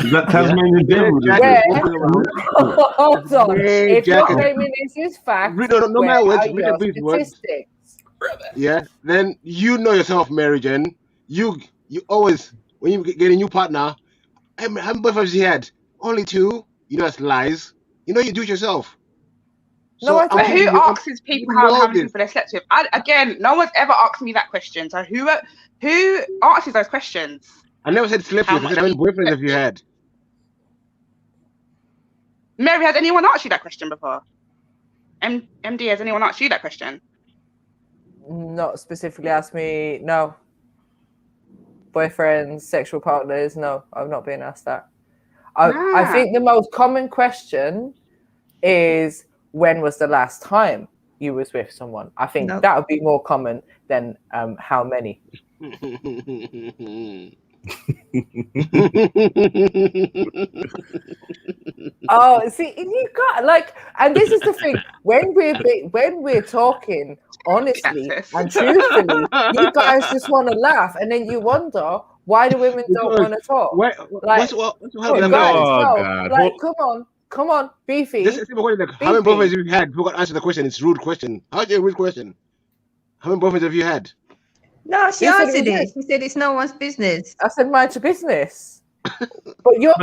Is that Tasmanian devil? Hold on. If you're claiming this is fact, no matter what, read the words. Yeah. Then you know yourself, Mary Jane. You always when you get a new partner, how many boyfriends you had? Only 2. That's lies. You do it yourself. So who asks people how many people they slept with? Again, no one's ever asked me that question. So who answers those questions? I never said slept with. I said how many boyfriends have you had? Mary, has anyone asked you that question before? MD, has anyone asked you that question? Not specifically asked me. No. Boyfriends, sexual partners. No, I've not been asked that. I think the most common question is, when was the last time you was with someone? I think that would be more common than how many. Oh, see, you got and this is the thing. When we're talking honestly and truthfully, you guys just want to laugh, and then you wonder why the women don't want to talk. Come on, Beefy. This is how many boyfriends have you had? People got to answer the question. It's a rude question. How's your rude question? How many boyfriends have you had? No, she answered it. She said it's no one's business. I said mind your business. But you're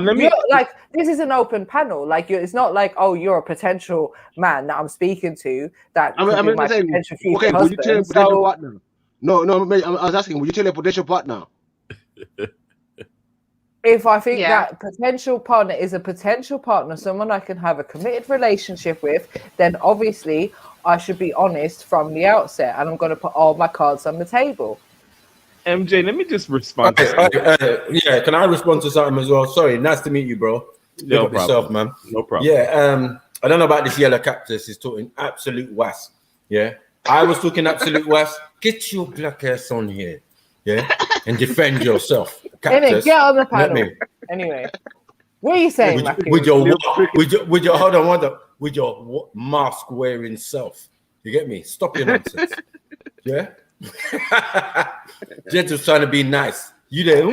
like, this is an open panel. Like, it's not like, oh, you're a potential man that I'm speaking to that could be my potential future husband. Would you tell your potential partner? No, I was asking, would you tell your potential partner? If I think that potential partner is a potential partner, someone I can have a committed relationship with, then obviously I should be honest from the outset, and I'm going to put all my cards on the table. MJ, let me just respond. Yeah, can I respond to something as well? Sorry, nice to meet you, bro. No problem, yourself, man. No problem. Yeah, I don't know about this yellow cactus. He's talking absolute was. Yeah, I was talking absolute worst. Get your black ass on here, yeah, and defend yourself. Anyway, get on the panel. Anyway, what are you saying, with your hold on, with your mask wearing self? You get me? Stop your nonsense. Yeah. Jet was trying to be nice. You there?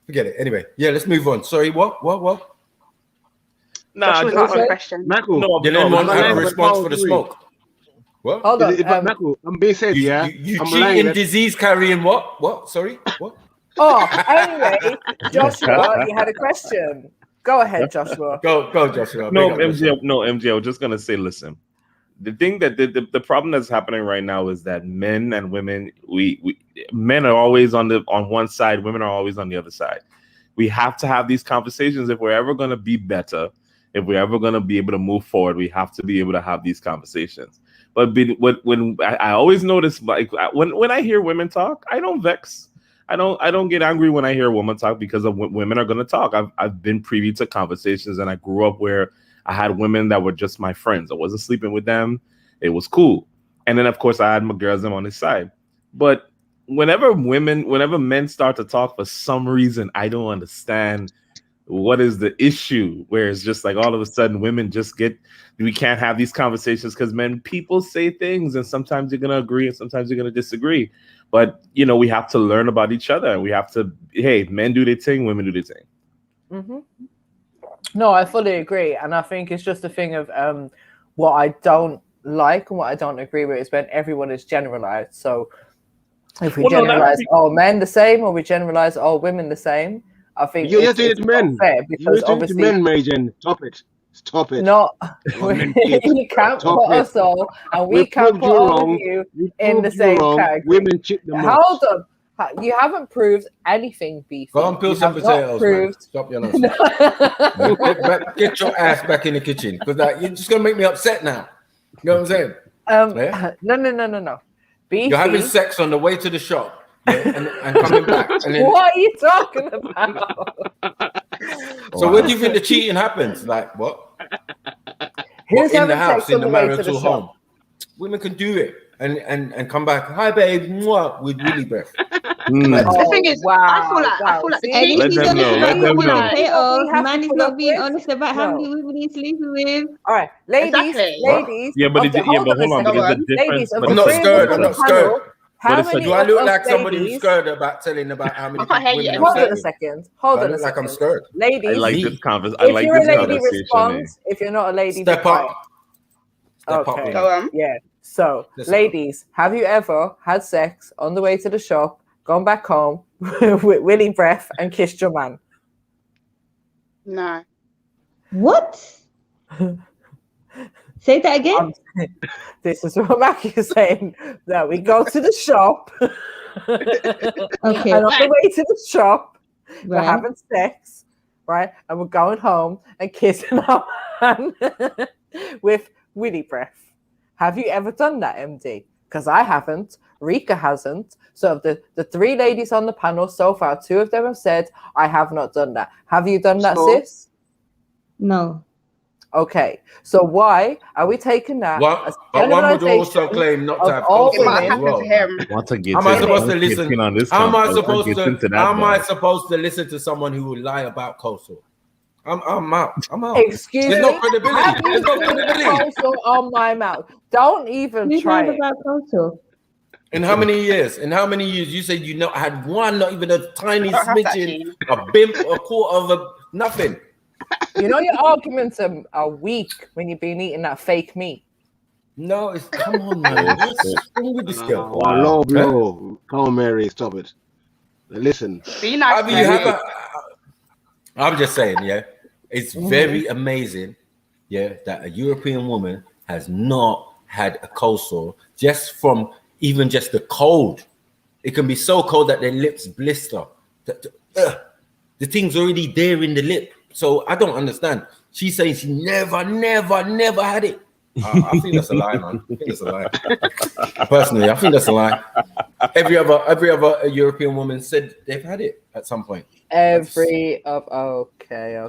Forget it. Anyway, yeah, let's move on. Sorry, what? Nah, just ask a question. Michael, They didn't want to have a response for the smoke. What? Hold on. Michael, I'm being said, yeah. You I'm cheating, disease carrying what? What? Sorry, what? Oh, anyway, Joshua, you had a question. Go ahead, Joshua. Go, Joshua. No, MJ, I was just gonna say, listen. The thing that the problem that's happening right now is that men and women, men are always on one side, women are always on the other side. We have to have these conversations if we're ever going to be better, if we're ever going to be able to move forward. We have to be able to have these conversations. But when I always notice, like when I hear women talk, I don't vex. I don't get angry when I hear a woman talk because of women are going to talk. I've been privy to conversations, and I grew up where I had women that were just my friends. I wasn't sleeping with them. It was cool. And then, of course, I had my girls on his side. But whenever men start to talk, for some reason, I don't understand what is the issue, where it's just like all of a sudden women just we can't have these conversations because people say things, and sometimes you're going to agree and sometimes you're going to disagree. But, we have to learn about each other. And we have to, hey, men do their thing, women do their thing. Mm-hmm. No, I fully agree. And I think it's just a thing of what I don't like and what I don't agree with is when everyone is generalized. So if we generalize all men the same, or we generalize all women the same, I think you're doing it to men. Fair, because obviously men, Mary Jane. Stop it. No, you can't put us all, and we can't put all of you in the same category. Women cheat the most. Hold on. You haven't proved anything, Beefy. Go and peel some potatoes, man. Stop your nonsense. Get your ass back in the kitchen, because you're just going to make me upset now. You know what I'm saying? No. Beefy. You're having sex on the way to the shop, and coming back. And then, what are you talking about? So where do you think the cheating happens? Like, what? Who's in the house, sex in on the way to marital the home? shop? Women can do it. And come back. Hi, babe. Mwah, with Willy breath. The thing is, I feel like the cheating. Let them know. Man is not being honest about how many women he's sleeping with. All right, ladies. Yeah, but hold on. There's a difference. Ladies, I'm not scared. I'm not scared. Do I look like somebody who's scared about telling about how many women? Hold on a second. Hold on a second. Like I'm scared. Ladies, I like this conversation. If you're a lady, respond. If you're not a lady, step up. Okay. Go on. Yeah. So, ladies, have you ever had sex on the way to the shop, gone back home with Willy breath, and kissed your man? No. What? Say that again. This is what Mackie is saying. That we go to the shop. Okay. And on the way to the shop, we're Right. having sex, right? And we're going home and kissing our man with Willy breath. Have you ever done that, MD? Because I haven't. Rika hasn't. So of the three ladies on the panel so far, two of them have said, I have not done that. Have you done that, sis? No. Okay. So why are we taking that? But one would also claim not to have confidence as well. How am I supposed to listen? How am I supposed to listen to someone who will lie about coastal? I'm out. Excuse me. There's no credibility. There's no credibility. On my mouth. Don't even try it. About coastal? In how many years? You said you had one, not even a tiny smidgen, a bimp, a quarter of a nothing. You know your arguments are weak when you've been eating that fake meat. No, come on, man. What's wrong with this girl? Wow, no. Come on, Mary, stop it. Listen. Be nice. I'm just saying, yeah. It's very amazing, yeah, that a European woman has not had a cold sore just from even just the cold. It can be so cold that their lips blister. The thing's already there in the lip. So I don't understand. She's saying she never had it. I think that's a lie, man. I think that's a lie. Personally, I think that's a lie. Every other European woman said they've had it. at some point. Okay.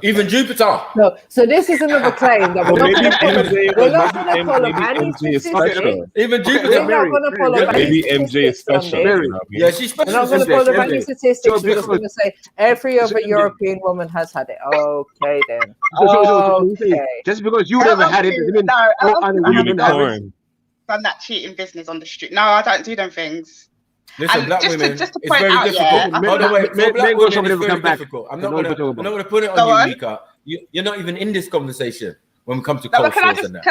Even Jupiter. No, so this is another claim that we're not going to pull up any MJ is statistics. special. Even Jupiter. We're not going to pull up any Maybe MJ is statistics on special. this. You know what I mean? Yeah, she's special. We're not going to pull up any statistics. So We're just going to say every other European woman has had it. Okay, then. Okay. Just because you never had it doesn't mean no other women have it. Done that cheating business on the street. No, I don't do them things. Listen, And black just women, to it's point very out, difficult. yeah, Hold on, wait. For black women, it's very back. difficult. I'm not gonna put it on you, Mika. You're not even in this conversation when it comes to cold sores and that.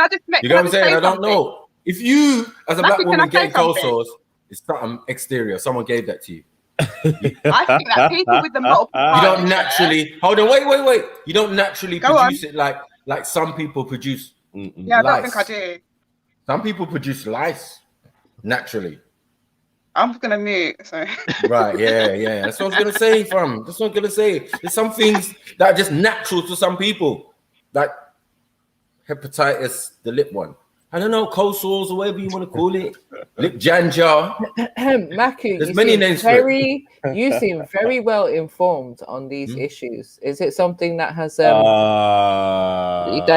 You know what I'm saying? I don't know. If you, as a black woman, get cold sores, it's something exterior. Someone gave that to you. I think that people with the multiple You don't naturally. Hold on, wait. You don't naturally produce it like some people produce. Yeah, I don't think I do. Some people produce lice naturally. I'm gonna mute. So. Right, yeah. That's what I was gonna say, fam. That's what I'm gonna say. There's some things that are just natural to some people, like hepatitis, the lip one. I don't know, cold sores or whatever you want to call it, lip janja. Maku, there's many names for it. You seem very well informed on these issues. Is it something that has that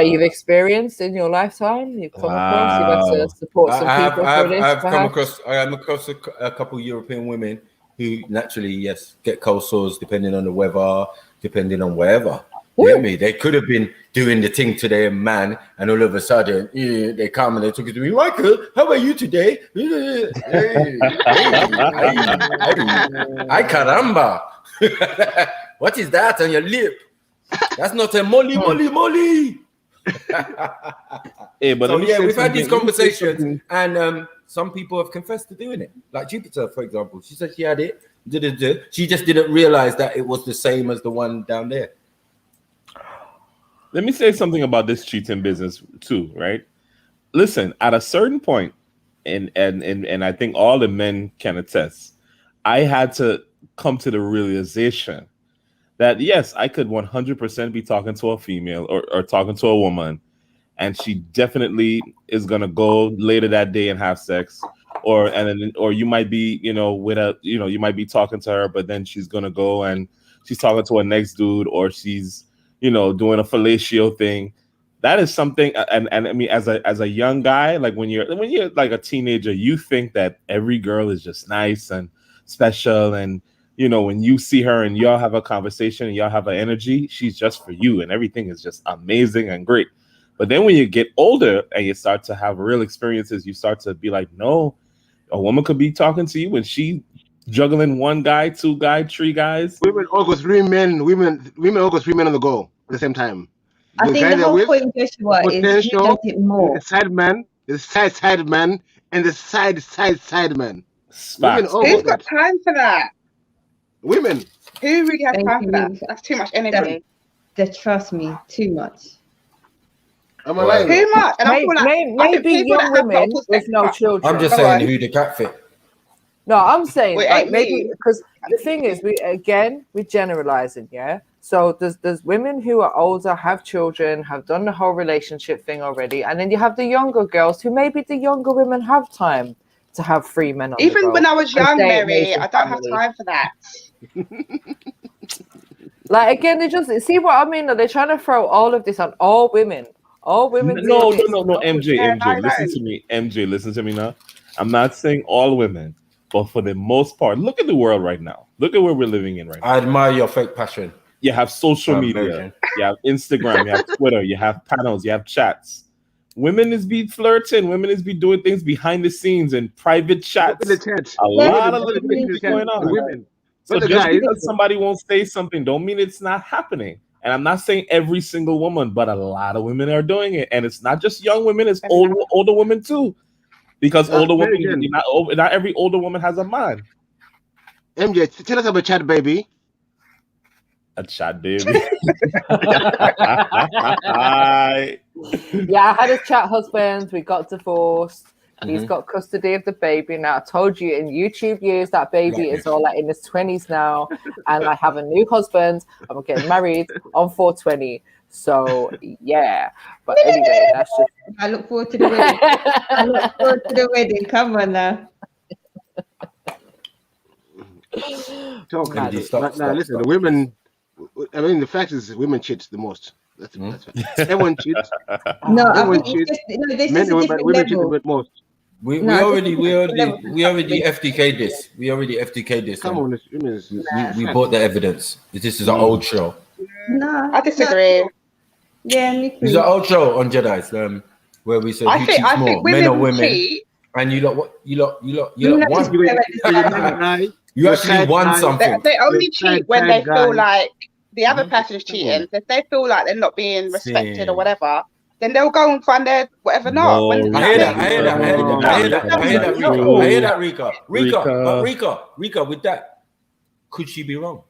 you've experienced in your lifetime? You've come across. You've had to support some people for this. I've come across a couple European women who naturally, yes, get cold sores depending on the weather, depending on wherever. You get me? They could have been doing the thing to their man, and all of a sudden, they come and they took it to me. Michael, how are you today? Ay caramba! What is that on your lip? That's not a molly. Hey, but so, we've had these conversations, and some people have confessed to doing it. Like Jupiter, for example, she said she had it. She just didn't realize that it was the same as the one down there. Let me say something about this cheating business too, right? Listen, at a certain point, and I think all the men can attest, I had to come to the realization that yes, I could 100% be talking to a female or talking to a woman, and she definitely is gonna go later that day and have sex, or you might be, you might be talking to her, but then she's gonna go and she's talking to a next dude, or she's doing a fellatio thing. That is something, and I mean, as a young guy, like when you're like a teenager, you think that every girl is just nice and special, and when you see her and y'all have a conversation and y'all have an energy, she's just for you, and everything is just amazing and great. But then when you get older and you start to have real experiences, you start to be like, no, a woman could be talking to you and she juggling one guy, two guys, three guys. Women all got 3 men. Women all got 3 men on the go at the same time. I think the whole point, Joshua, is who does it more. The side man, the side man, and the side man. Who's got time for that? Women. Who really has time for that? That's too much energy. Trust me, too much. I'm lying. Too much. And I feel like maybe young women with no children. I'm just saying who the cat fit. No, I'm saying like maybe because the thing is we're generalizing, yeah. So there's women who are older, have children, have done the whole relationship thing already, and then you have the younger girls who maybe the younger women have time to have 3 men on the Even go when I was young, Mary, I don't have family. time for that. Like again, they just see what I mean. They're trying to throw all of this on all women. All women. No, MJ, listen to me. MJ, listen to me now. I'm not saying all women, but for the most part, look at the world right now. Look at where we're living in right now. I admire your fake passion. You have social media, you have Instagram, you have Twitter, you have panels, you have chats. Women is be flirting, women is be doing things behind the scenes in private chats. A lot of things going on. Women. So just because somebody won't say something, don't mean it's not happening. And I'm not saying every single woman, but a lot of women are doing it, and it's not just young women; it's older women too. Because older women, not every older woman has a man. MJ, tell us about chat baby. A chat baby. Yeah, I had a chat husband. We got divorced. He's got custody of the baby now. I told you in YouTube years that baby is all like in his 20s now, and I have a new husband. I'm getting married on 420. So yeah, but anyway, that's just. I look forward to the wedding. I look forward to the wedding. Come on now. Talk. MD, stop, But now, stop, listen, stop. the women. I mean, the fact is, women cheat the most. That's everyone cheats. No, I Everyone think cheats. there's Men just a and different women cheat level. the most. We No, I think already there's a different level. FDK this. We already FDK this. Come on, it's we bought the evidence. This is an old show. No, I disagree. Yeah, me This is too. an old show on Jedi's, where we said I who think cheats more, men women or will women. cheat. And you lot No, won. You actually won something. They only cheat when they feel like the other Mm-hmm. person's cheating. So if they feel like they're not being respected or whatever, then they'll go and find their whatever not. When I hear that, Rika. Rika, with that, could she be wrong?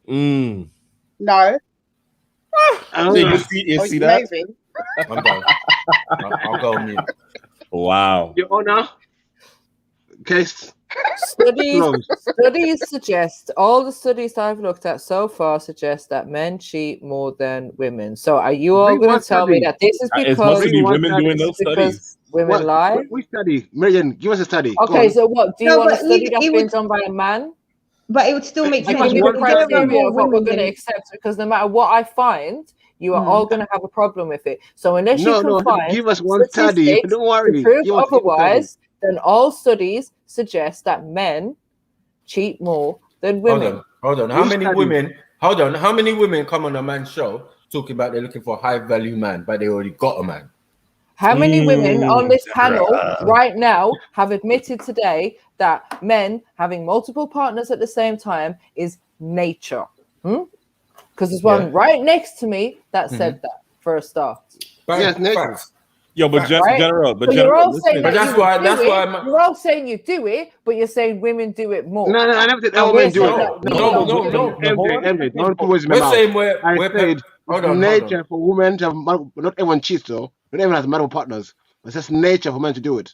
No. So you see that? Maybe. I'm done. I'll go on mute. Wow. Your Honor. Case. Studies suggest, all the studies I've looked at so far suggest that men cheat more than women. So are you all going to tell me that this is It must because be women doing those studies. women lie? We study. Marian, give us a study. Go Okay, on. so what? Do you want a study that's been done by a man? But it would still make Like, sense. give me the because there are criteria more of what we're women going to than- accept, because no matter what I find, you are all going to have a problem with it. So unless you can find give us one study. statistics Don't worry. to prove Give us otherwise, then all studies suggest that men cheat more than women. Hold on. How many women? Hold on. How many women come on a man's show talking about they're looking for a high value man, but they already got a man? How many women on this panel right now have admitted today that men having multiple partners at the same time is nature? Because there's one right next to me that said that for a start. Yes, nature. Yo, but general, So you're all saying But that that's you why- do that's it. why I'm- You're all saying you do it, but you're saying women do it more. No, I never said And all we're men do saying it. that we No, don't. MJ, don't put words in my We're mouth. saying we're I said hold it's on, nature for women to have not everyone cheats though. Not everyone has multiple partners. It's just nature for men to do it.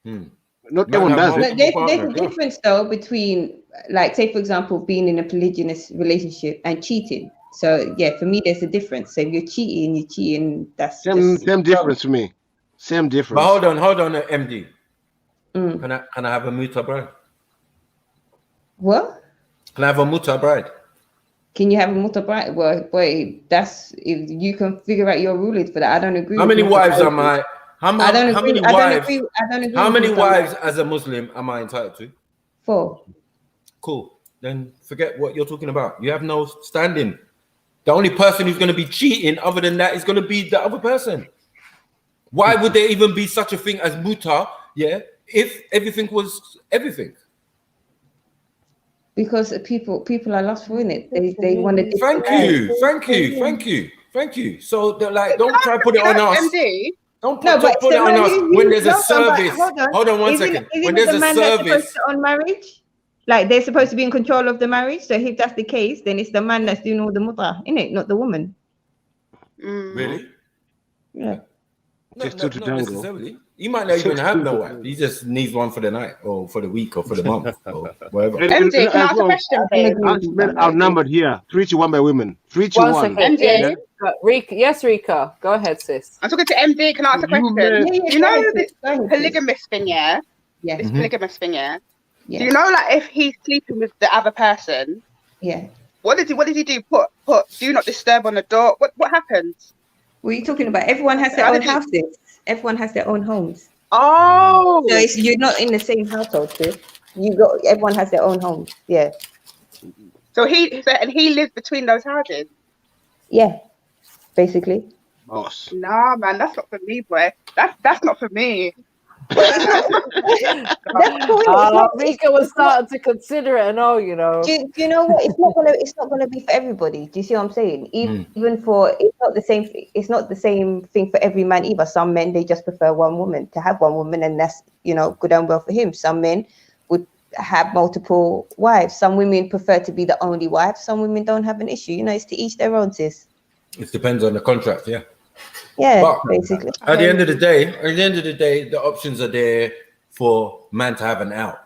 Not everyone does it. There's a difference though between, like, say for example, being in a polygynous relationship and cheating. So yeah, for me, there's a difference. So if you're cheating. That's Same difference for me. Same difference. But hold on, MD. Can I have a muta bride? What? Can I have a muta bride? Can you have a muta bride? Well, boy, that's if you can figure out your rulings for that. I don't agree. How with many muta wives bride. am I? How I don't many agree. I wives? don't agree How with many muta wives bride. as a Muslim am I entitled to? 4. Cool. Then forget what you're talking about. You have no standing. The only person who's going to be cheating other than that is going to be the other person. Why would there even be such a thing as muta? Yeah, if everything was everything. Because people are lustful in it. They want to. Thank you. So like, don't try to put it on us. MD? Don't put it on us when there's a service. Hold on one second. When there's a service. On marriage, like they're supposed to be in control of the marriage. So if that's the case, then it's the man that's doing all the muta, innit? Not the woman. Really? Yeah. Not necessarily. He might not even have no wife. He just needs one for the night or for the week or for the month or whatever. MJ, can I ask a question, babe? Men outnumbered here. 3-1 by women. 3-1. 1 second. MJ? Rika, yes, Rika. Go ahead, sis. I'm talking to MD. Can I ask a question? You know this polygamous thing, yeah? Yeah. This polygamous thing, yeah? Do you know, like, if he's sleeping with the other person? Yeah. What did he do? Put do not disturb on the door. What happens? What are you talking about? Everyone has their own houses. Everyone has their own homes. Oh. So you're not in the same household, sis. Everyone has their own homes. Yeah. So he lives between those houses. Yeah. Basically. Boss. Nah, man, that's not for me, boy. That's not for me. Rika was starting to consider it and all, you know. Do you know what? It's not gonna be for everybody. Do you see what I'm saying? Even for it's not the same. It's not the same thing for every man either. Some men, they just prefer one woman, to have one woman, and that's, you know, good and well for him. Some men would have multiple wives. Some women prefer to be the only wife. Some women don't have an issue. You know, it's to each their own, sis. It depends on the contract, yeah. Yeah, But basically. At the end of the day, the options are there for man to have an out.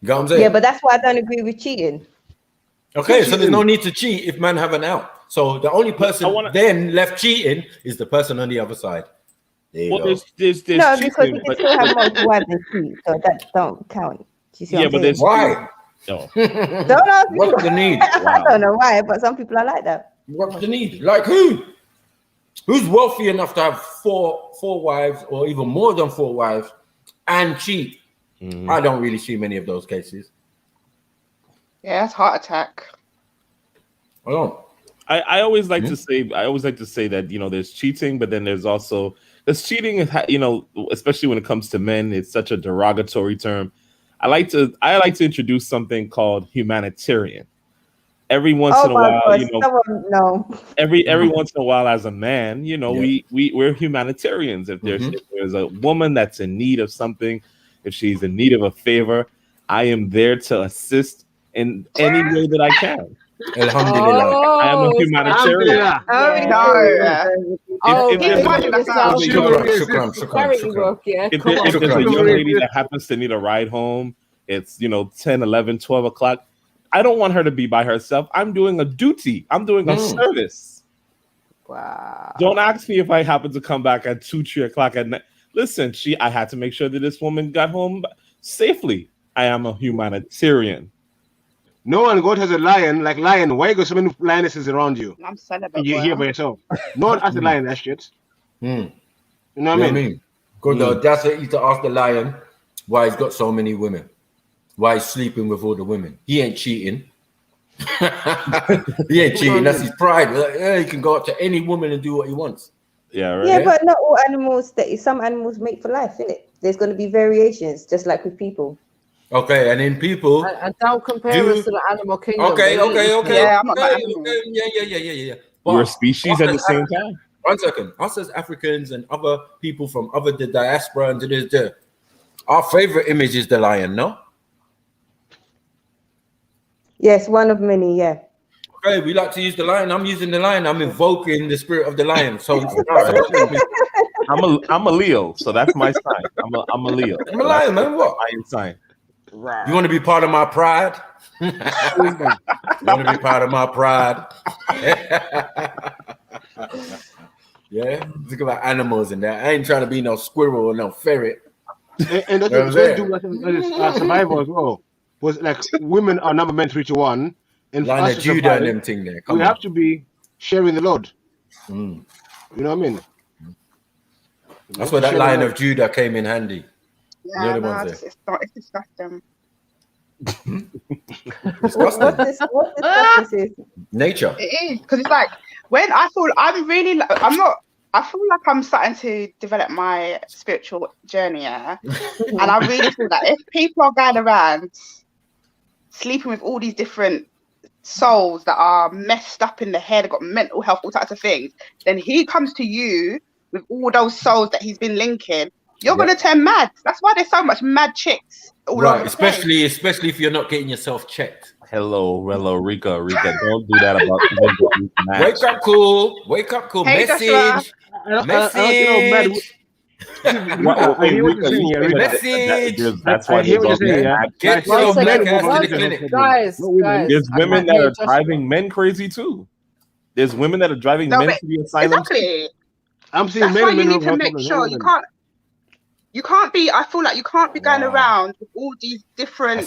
You know what I'm saying? Yeah, but that's why I don't agree with cheating. Okay, so there's no need to cheat if man have an out. So the only person then left cheating is the person on the other side. There you go. No, because you can still have multiple wives and cheat, so that don't count. Do you see what I'm saying? Why? No. Don't ask me. What's the need? I don't know why, but some people are like that. What's the need? Like who? Who's wealthy enough to have four wives or even more than 4 wives and cheat? I don't really see many of those cases. Yeah, that's heart attack. I don't. I always like to say that, you know, there's cheating, but then there's cheating, you know, especially when it comes to men, it's such a derogatory term. I like to introduce something called humanitarian. Every once in a while, you know, every once in a while, as a man, you know, we're humanitarians. If there's a woman that's in need of something, if she's in need of a favor, I am there to assist in any way that I can. Alhamdulillah. I am a humanitarian. If there's a young lady that happens to need a ride home, it's, you know, 10, 11, 12 o'clock. I don't want her to be by herself. I'm doing a duty. I'm doing a service. Wow. Don't ask me if I happen to come back at 2, 3 o'clock at night. Listen, I had to make sure that this woman got home safely. I am a humanitarian. No one God has a lion, like lion. Why you got so many lionesses around you? I'm celibate. You're here by yourself. No one has a lion, that shit. You know what I mean? Good though. That's it. To ask the lion why he's got so many women. Why he's sleeping with all the women. He ain't cheating. He ain't cheating. That's his pride. Like, yeah, he can go up to any woman and do what he wants. Yeah, right. Yeah, but not all animals. Some animals mate for life, innit? There's going to be variations, just like with people. Okay, and in people, and don't compare us to the animal kingdom. Okay. Yeah, Yeah. We're a species at the same time. 1 second. Us as Africans and other people from the diaspora and our favorite image is the lion, no? Yes, one of many, yeah. Okay, we like to use the lion. I'm using the lion. I'm invoking the spirit of the lion. So I'm a Leo, so that's my sign. I'm a Leo. I'm a lion, man. What? Lion sign. You want to be part of my pride? You want to be part of my pride? Yeah, think about animals and that. I ain't trying to be no squirrel or no ferret. And that's what they do as survival as well. Was like women are number men 3 to 1, and for Line us of to Judah survive, and them thing there. we have to be sharing the load. You know what I mean? That's where that line of Judah came in handy. Yeah, no, it's disgusting. Disgusting. What disgusting is? Nature. It is, because it's like when I feel I feel like I'm starting to develop my spiritual journey, yeah. And I really feel that if people are going around sleeping with all these different souls that are messed up in the head, got mental health, all types of things, then he comes to you with all those souls that he's been linking. You're gonna turn mad. That's why there's so much mad chicks all over the place. Especially if you're not getting yourself checked. Hello, Rika. Don't do that about Wake up, cool. Hey, Message. That's why get your black ass to the clinic. Guys, there's women that are driving men crazy too. There's women that are driving men to the asylum. Exactly. I'm seeing that's why you need to make sure you can't be. I feel like you can't be going around with all these different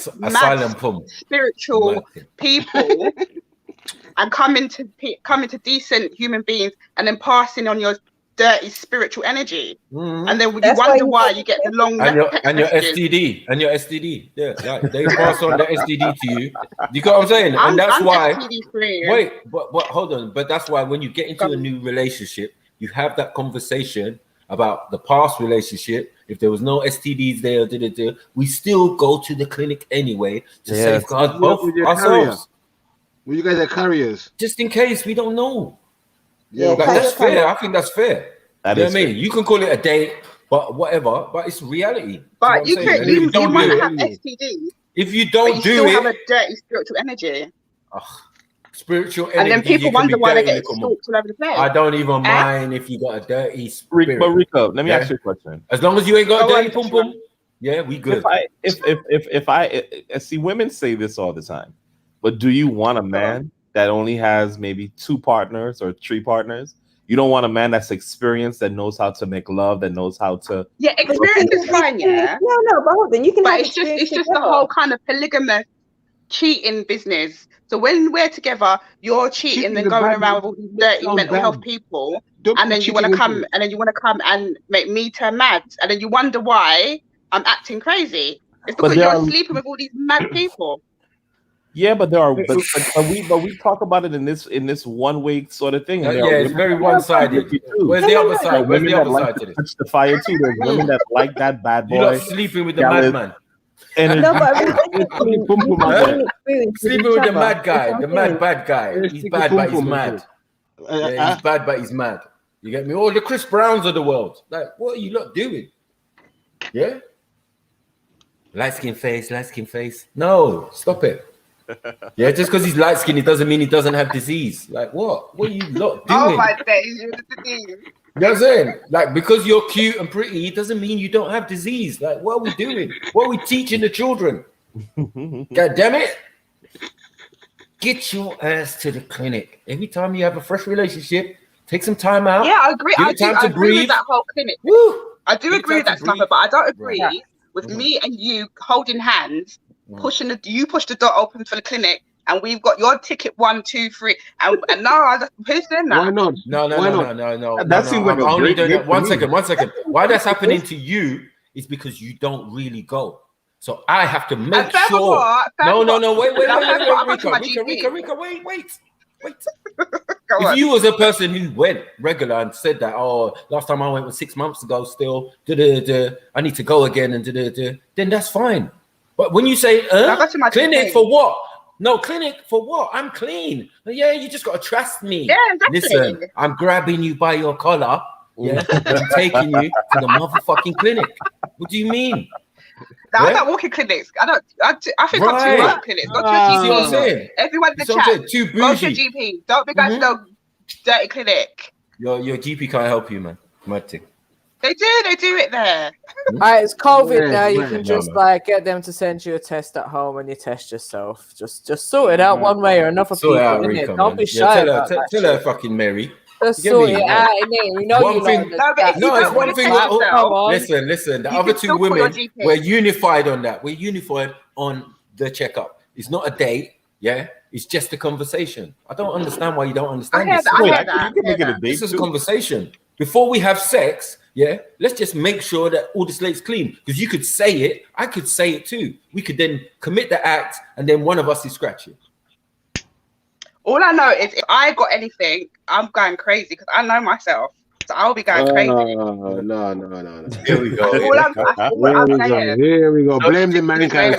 spiritual people and coming to decent human beings and then passing on your dirty spiritual energy, and then you wonder why you get the long and your STD. Yeah, like they pass on the STD to you. You got what I'm saying? And that's why. Wait, but hold on. But that's why when you get into a new relationship, you have that conversation about the past relationship. If there was no STDs there, we still go to the clinic anyway to safeguard both ourselves. Well, you guys are carriers. Just in case, we don't know. Yeah, like, that's fair. I think that's fair. That you know is what I mean? You can call it a date, but whatever. But it's reality. But you might have STD. If you don't do still it, have a dirty spiritual energy. Spiritual energy. And then people wonder why they get stalked all over the place. I don't even mind if you got a dirty spirit. But Rico, let me ask you a question. As long as you ain't got a dirty pum pum, yeah, we good. If I see women say this all the time, but do you want a man that only has maybe 2 partners or 3 partners? You don't want a man that's experienced, that knows how to make love, that knows how to. Yeah, experience is fine, yeah. No, but hold on, you can. But it's just the whole kind of polygamous cheating business. So when we're together, you're cheating and going around with all these dirty mental health people, and then you want to come and make me turn mad, and then you wonder why I'm acting crazy. It's because you're sleeping with all these mad people. Yeah, but there are, but we talk about it in this one way sort of thing. And yeah, it's very one-sided. Where's the other side? Where's the other side to this? Touch the fire too. There's women that like that bad boy. You're not sleeping with the madman. And No, but sleeping with the mad guy, the mad bad guy. He's bad, but he's mad. Yeah, he's bad, but he's mad. You get me? Oh, the Chris Browns of the world. Like, what are you lot doing? Yeah. Light skin face. No, stop it. Yeah, just because he's light skinned, it doesn't mean he doesn't have disease. Like, what? What are you lot doing? Oh my days, you're the disease. You know what I'm saying? Like, because you're cute and pretty, it doesn't mean you don't have disease. Like, what are we doing? What are we teaching the children? God damn it. Get your ass to the clinic. Every time you have a fresh relationship, take some time out. Yeah, I agree. I agree with that whole clinic. Woo! I do agree with that stuff, but I don't agree with me and you holding hands, pushing you push the door open for the clinic, and we've got your ticket 1, 2, 3, and no, who's doing that? Why not? No. That seems like I'm only doing that. One second. Why that's happening to you is because you don't really go. So I have to make sure. No. Wait. Rika, wait. If you was a person who went regular and said that, oh, last time I went was 6 months ago, still, I need to go again, and then that's fine. But when you say, clinic for what? No, clinic for what? I'm clean. Yeah, you just got to trust me. Yeah, exactly. Listen, I'm grabbing you by your collar, and I'm taking you to the motherfucking clinic. What do you mean? Now, I don't walk in clinics. I think I'm too much clinics. Go to your GP. Everyone in the chat. Too bougie. Go to your GP. Don't be going to no dirty clinic. Your GP can't help you, man. Mad thing. They do it there. It's COVID now. You can just like get them to send you a test at home and you test yourself. Just sort it out one way or another. Sort it out, Rika, man. Don't be shy. Tell her fucking Mary. Just sort it out. You know one thing. It's one thing. Listen. The other two women, we're unified on that. We're unified on the checkup. It's not a date. Yeah, it's just a conversation. I don't understand why you don't understand this. This is a conversation. Before we have sex, yeah, let's just make sure that all the slate's clean. Because you could say it, I could say it too. We could then commit the act, and then one of us is scratching. All I know is if I got anything, I'm going crazy because I know myself. So I'll be going crazy. No. Here we go. Here we go. Blame the mankind.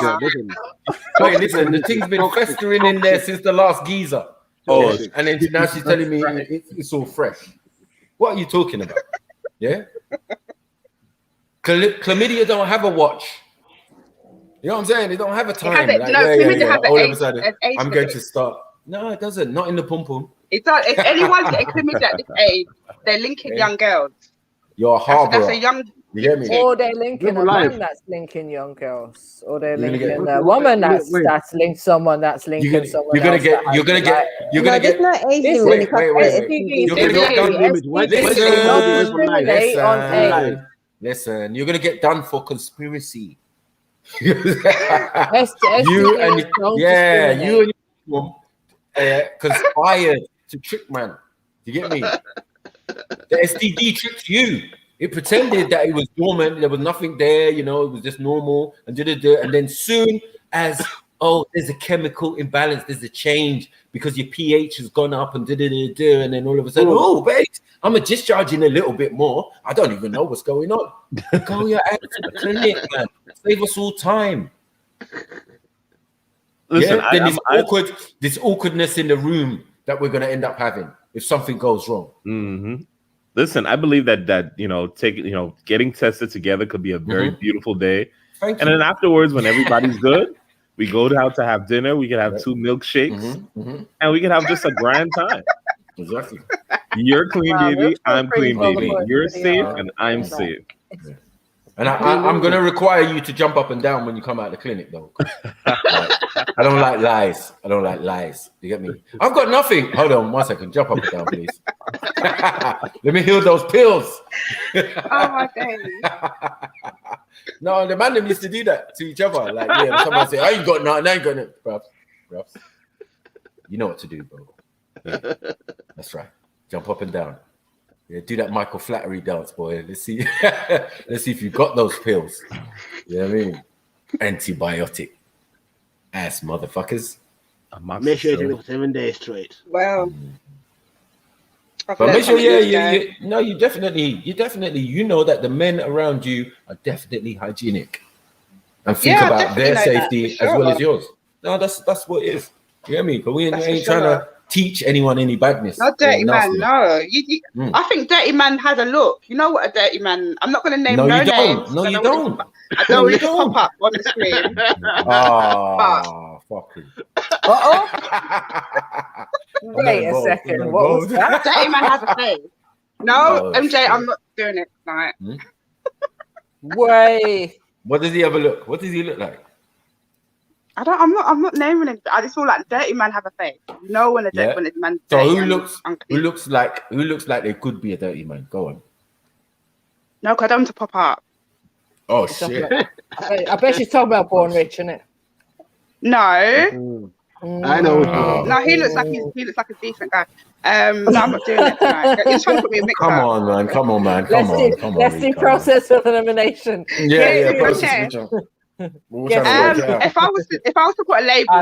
Wait, listen, the thing's been festering in there since the last geezer. Oh, and then now she's telling me it's all fresh. What are you talking about? Yeah? Chlamydia don't have a watch. You know what I'm saying? They don't have a time. All of a sudden, I'm going to start. No, it doesn't. Not in the pum-pum. It does. If anyone's getting chlamydia at this age, they're linking young girls. You're a harborer. That's a young... You get me? Or they're linking a man that's linking young girls. Or they're linking a woman that's linked someone that's linking someone else. You're gonna get... There's no age limit. Listen, you're gonna get done for conspiracy. You and you conspired to trick man. You get me? The STD tricked you. It pretended that it was dormant, there was nothing there, it was just normal, and then soon as there's a chemical imbalance, there's a change because your pH has gone up, and and then all of a sudden, wait, I'm discharging a little bit more. I don't even know what's going on. Go your ass to the clinic, man. Save us all time. Listen, then this awkwardness in the room that we're gonna end up having if something goes wrong. Mm-hmm. Listen, I believe that getting tested together could be a very beautiful day. And then afterwards, when everybody's good, we go out to have dinner. We can have 2 milkshakes, and we can have just a grand time. Exactly. You're clean, baby. I'm clean, baby. You're safe, and I'm safe. And I'm going to require you to jump up and down when you come out of the clinic, though. I don't like lies. You get me? I've got nothing. Hold on 1 second. Jump up and down, please. Let me heal those pills. Oh, my days. No, the man used to do that to each other. Like, somebody say, I ain't got nothing. I ain't got nothing, bro. bro. You know what to do, bro. Yeah. That's right. Jump up and down. Yeah, do that Michael Flattery dance, boy. Let's see. Let's see if you got those pills. You know what I mean? Antibiotic ass motherfuckers. Make sure you do it for 7 days straight. Well, but make sure, you definitely, you know that the men around you are definitely hygienic and think about their safety as well as yours. No, that's what it is. You know what I mean? But we ain't trying to teach anyone any badness. Not dirty man, no. I think dirty man has a look. You know what a dirty man? I'm not going to name no names. No, you don't. I don't want it to pop up on the screen. Fucking. Wait a second. What was that? Dirty man has a face. No, MJ, I'm not doing it tonight. Wait. What does he have a look? What does he look like? I'm not naming it. I just feel like dirty man have a face. You know when a man. So who looks like they could be a dirty man? Go on. No, because I don't want to pop up. Oh shit! I bet she's talking about Born Rich, isn't it? No. I know. No, he looks like a decent guy. No, I'm not doing it tonight. You're trying to put me in mix Come on, man. Come on. Let's do process of elimination. Yeah. Process. If I was to put a label,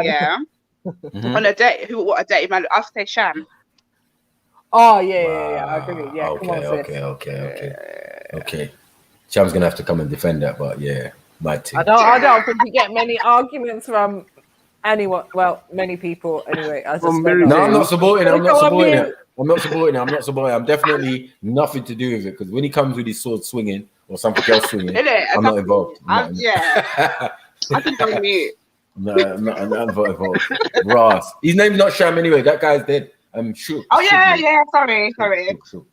on a date, what a dirty man, I'll say Sham. Oh yeah. I agree. Yeah. Okay. Sham's gonna have to come and defend that, but yeah, my team. I don't think you get many arguments from anyone. Well, many people anyway. No, I'm not supporting it. I'm not supporting it. I'm definitely nothing to do with it, because when he comes with his sword swinging or something else swinging, I'm not involved. I think I'm mute. No, I'm not involved. Ross. His name's not Sham anyway. That guy's dead. I'm sure. Oh yeah. Sorry. Sure.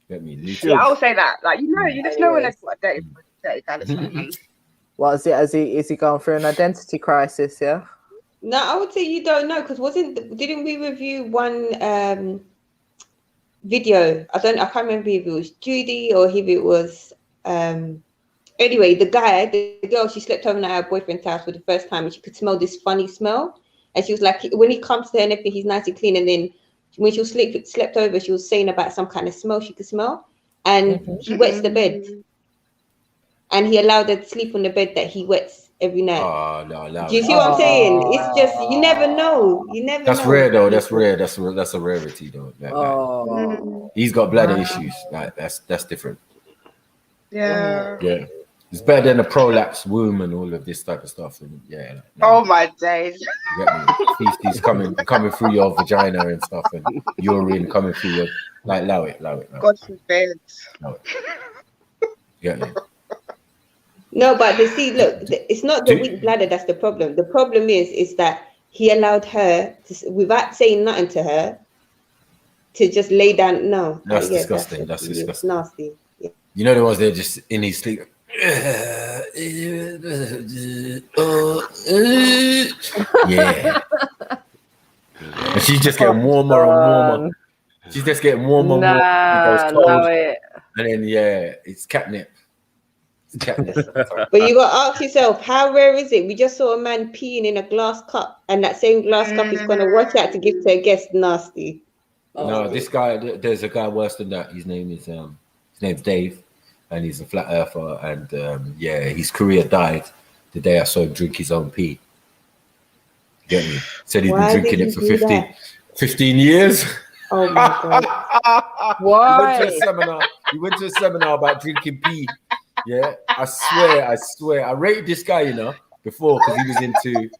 Get me. Yeah, I'll say that. Like you just know when it's what dirty guy. What is it? Is he going through an identity crisis? Yeah. No, I would say you don't know, because didn't we review one video? I can't remember if it was Judy or if it was anyway, the girl, she slept over at her boyfriend's house for the first time and she could smell this funny smell. And she was like, when he comes to her and everything, he's nice and clean. And then when she slept over, she was saying about some kind of smell she could smell. And he wets the bed. And he allowed her to sleep on the bed that he wets every night. Oh, no. Do you see what I'm saying? It's just, you never know. That's rare though. That's rare. That's a rarity though. He's got bladder issues. Like that's different. Yeah. It's better than a prolapse womb and all of this type of stuff. And oh my days. You get me? Feces coming through your vagina and stuff, and urine coming through your allow it. God forbid. Get me? No, but look, it's not the weak bladder that's the problem. The problem is that he allowed her to, without saying nothing to her, to just lay down. No, that's disgusting. That's disgusting. It's nasty. Yeah. You know the ones that are just in his sleep. Yeah. And she's just getting warmer and warmer. She's just getting warmer and warmer. It goes cold. And then it's catnip. But you got to ask yourself, how rare is it? We just saw a man peeing in a glass cup, and that same glass cup is going to watch out to give to a guest. Nasty. No, this guy, there's a guy worse than that. His name's Dave, and he's a flat earther, and his career died the day I saw him drink his own pee. Get me? Said he's been drinking it for 15 years. Oh my god! Why? He went to a seminar about drinking pee. Yeah, I swear. I rated this guy, before, because he was into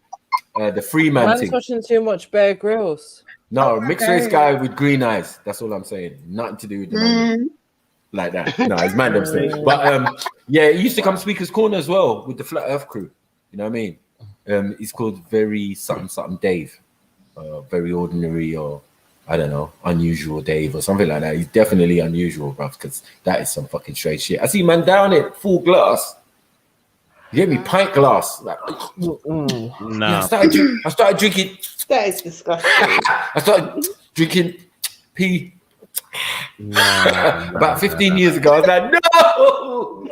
the Freeman Man's thing. watching too much Bear Grylls. No, mixed race guy with green eyes. That's all I'm saying. Nothing to do with the money. Like that. No, it's man thing. But he used to come Speaker's Corner as well with the Flat Earth crew. You know what I mean? He's called Very something Dave. Very ordinary, or I don't know, unusual Dave or something like that. He's definitely unusual, bruv, because that is some fucking straight shit. I see man down it, full glass. You get me? Pint glass. Like, no. I started drinking. That is disgusting. I started drinking pee. About 15 years ago. I was like, no.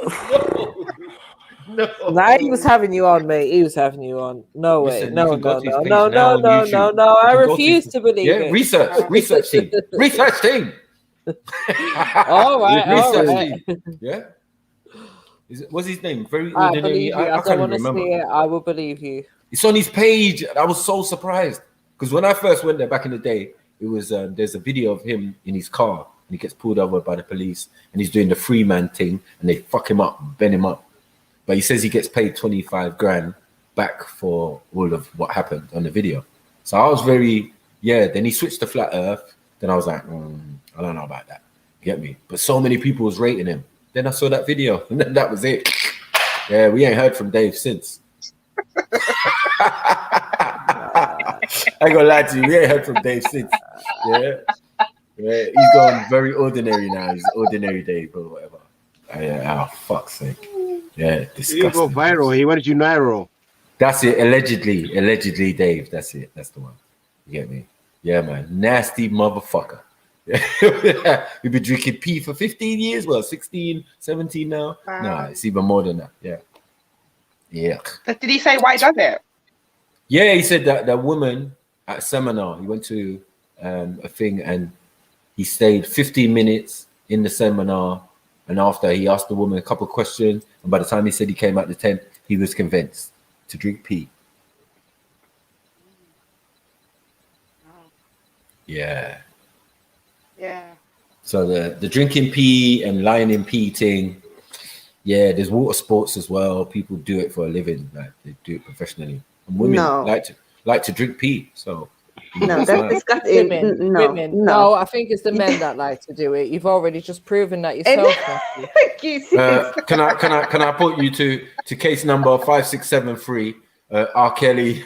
No. Nah, he was having you on, mate. He was having you on. No way. Listen, No, you can go no, to his no, page no, now no, on no, YouTube. no, no. You I can go to refuse his- to believe Yeah, it. research team. Research team. All right, all Research right. team. Yeah. What's his name? Very I ordinary. believe you. I I can't don't even want to remember. see it. I will believe you. It's on his page. I was so surprised because when I first went there back in the day, it was there's a video of him in his car and he gets pulled over by the police and he's doing the free man thing and they fuck him up, bend him up. But he says he gets paid 25 grand back for all of what happened on the video. So I was very, then he switched to flat earth. Then I was like, I don't know about that. You get me? But so many people was rating him. Then I saw that video and then that was it. Yeah, we ain't heard from Dave since. I ain't gonna lie to you, we ain't heard from Dave since. Yeah, he's gone very ordinary now. He's ordinary Dave or whatever. Oh, fuck's sake. Yeah, He didn't go disgusting. viral. He went to Nairo. That's it. Allegedly, Dave. That's it. That's the one. You get me? Yeah, man. Nasty motherfucker. We've been drinking pee for 15 years. Well, 16, 17 now. Wow. Nah, it's even more than that. Yeah. Yeah. But did he say why he does it? Yeah, he said that that woman at a seminar, he went to a thing and he stayed 15 minutes in the seminar. And after he asked the woman a couple of questions, and by the time he said he came out the tent, he was convinced to drink pee. Yeah. Yeah. So the drinking pee and lying in pee thing, yeah, there's water sports as well. People do it for a living, like they do it professionally. And women like to drink pee. So No, that's disgusting. Women. No, I think it's the men that like to do it. You've already just proven that yourself. Can I put you to case number 5673? R. Kelly.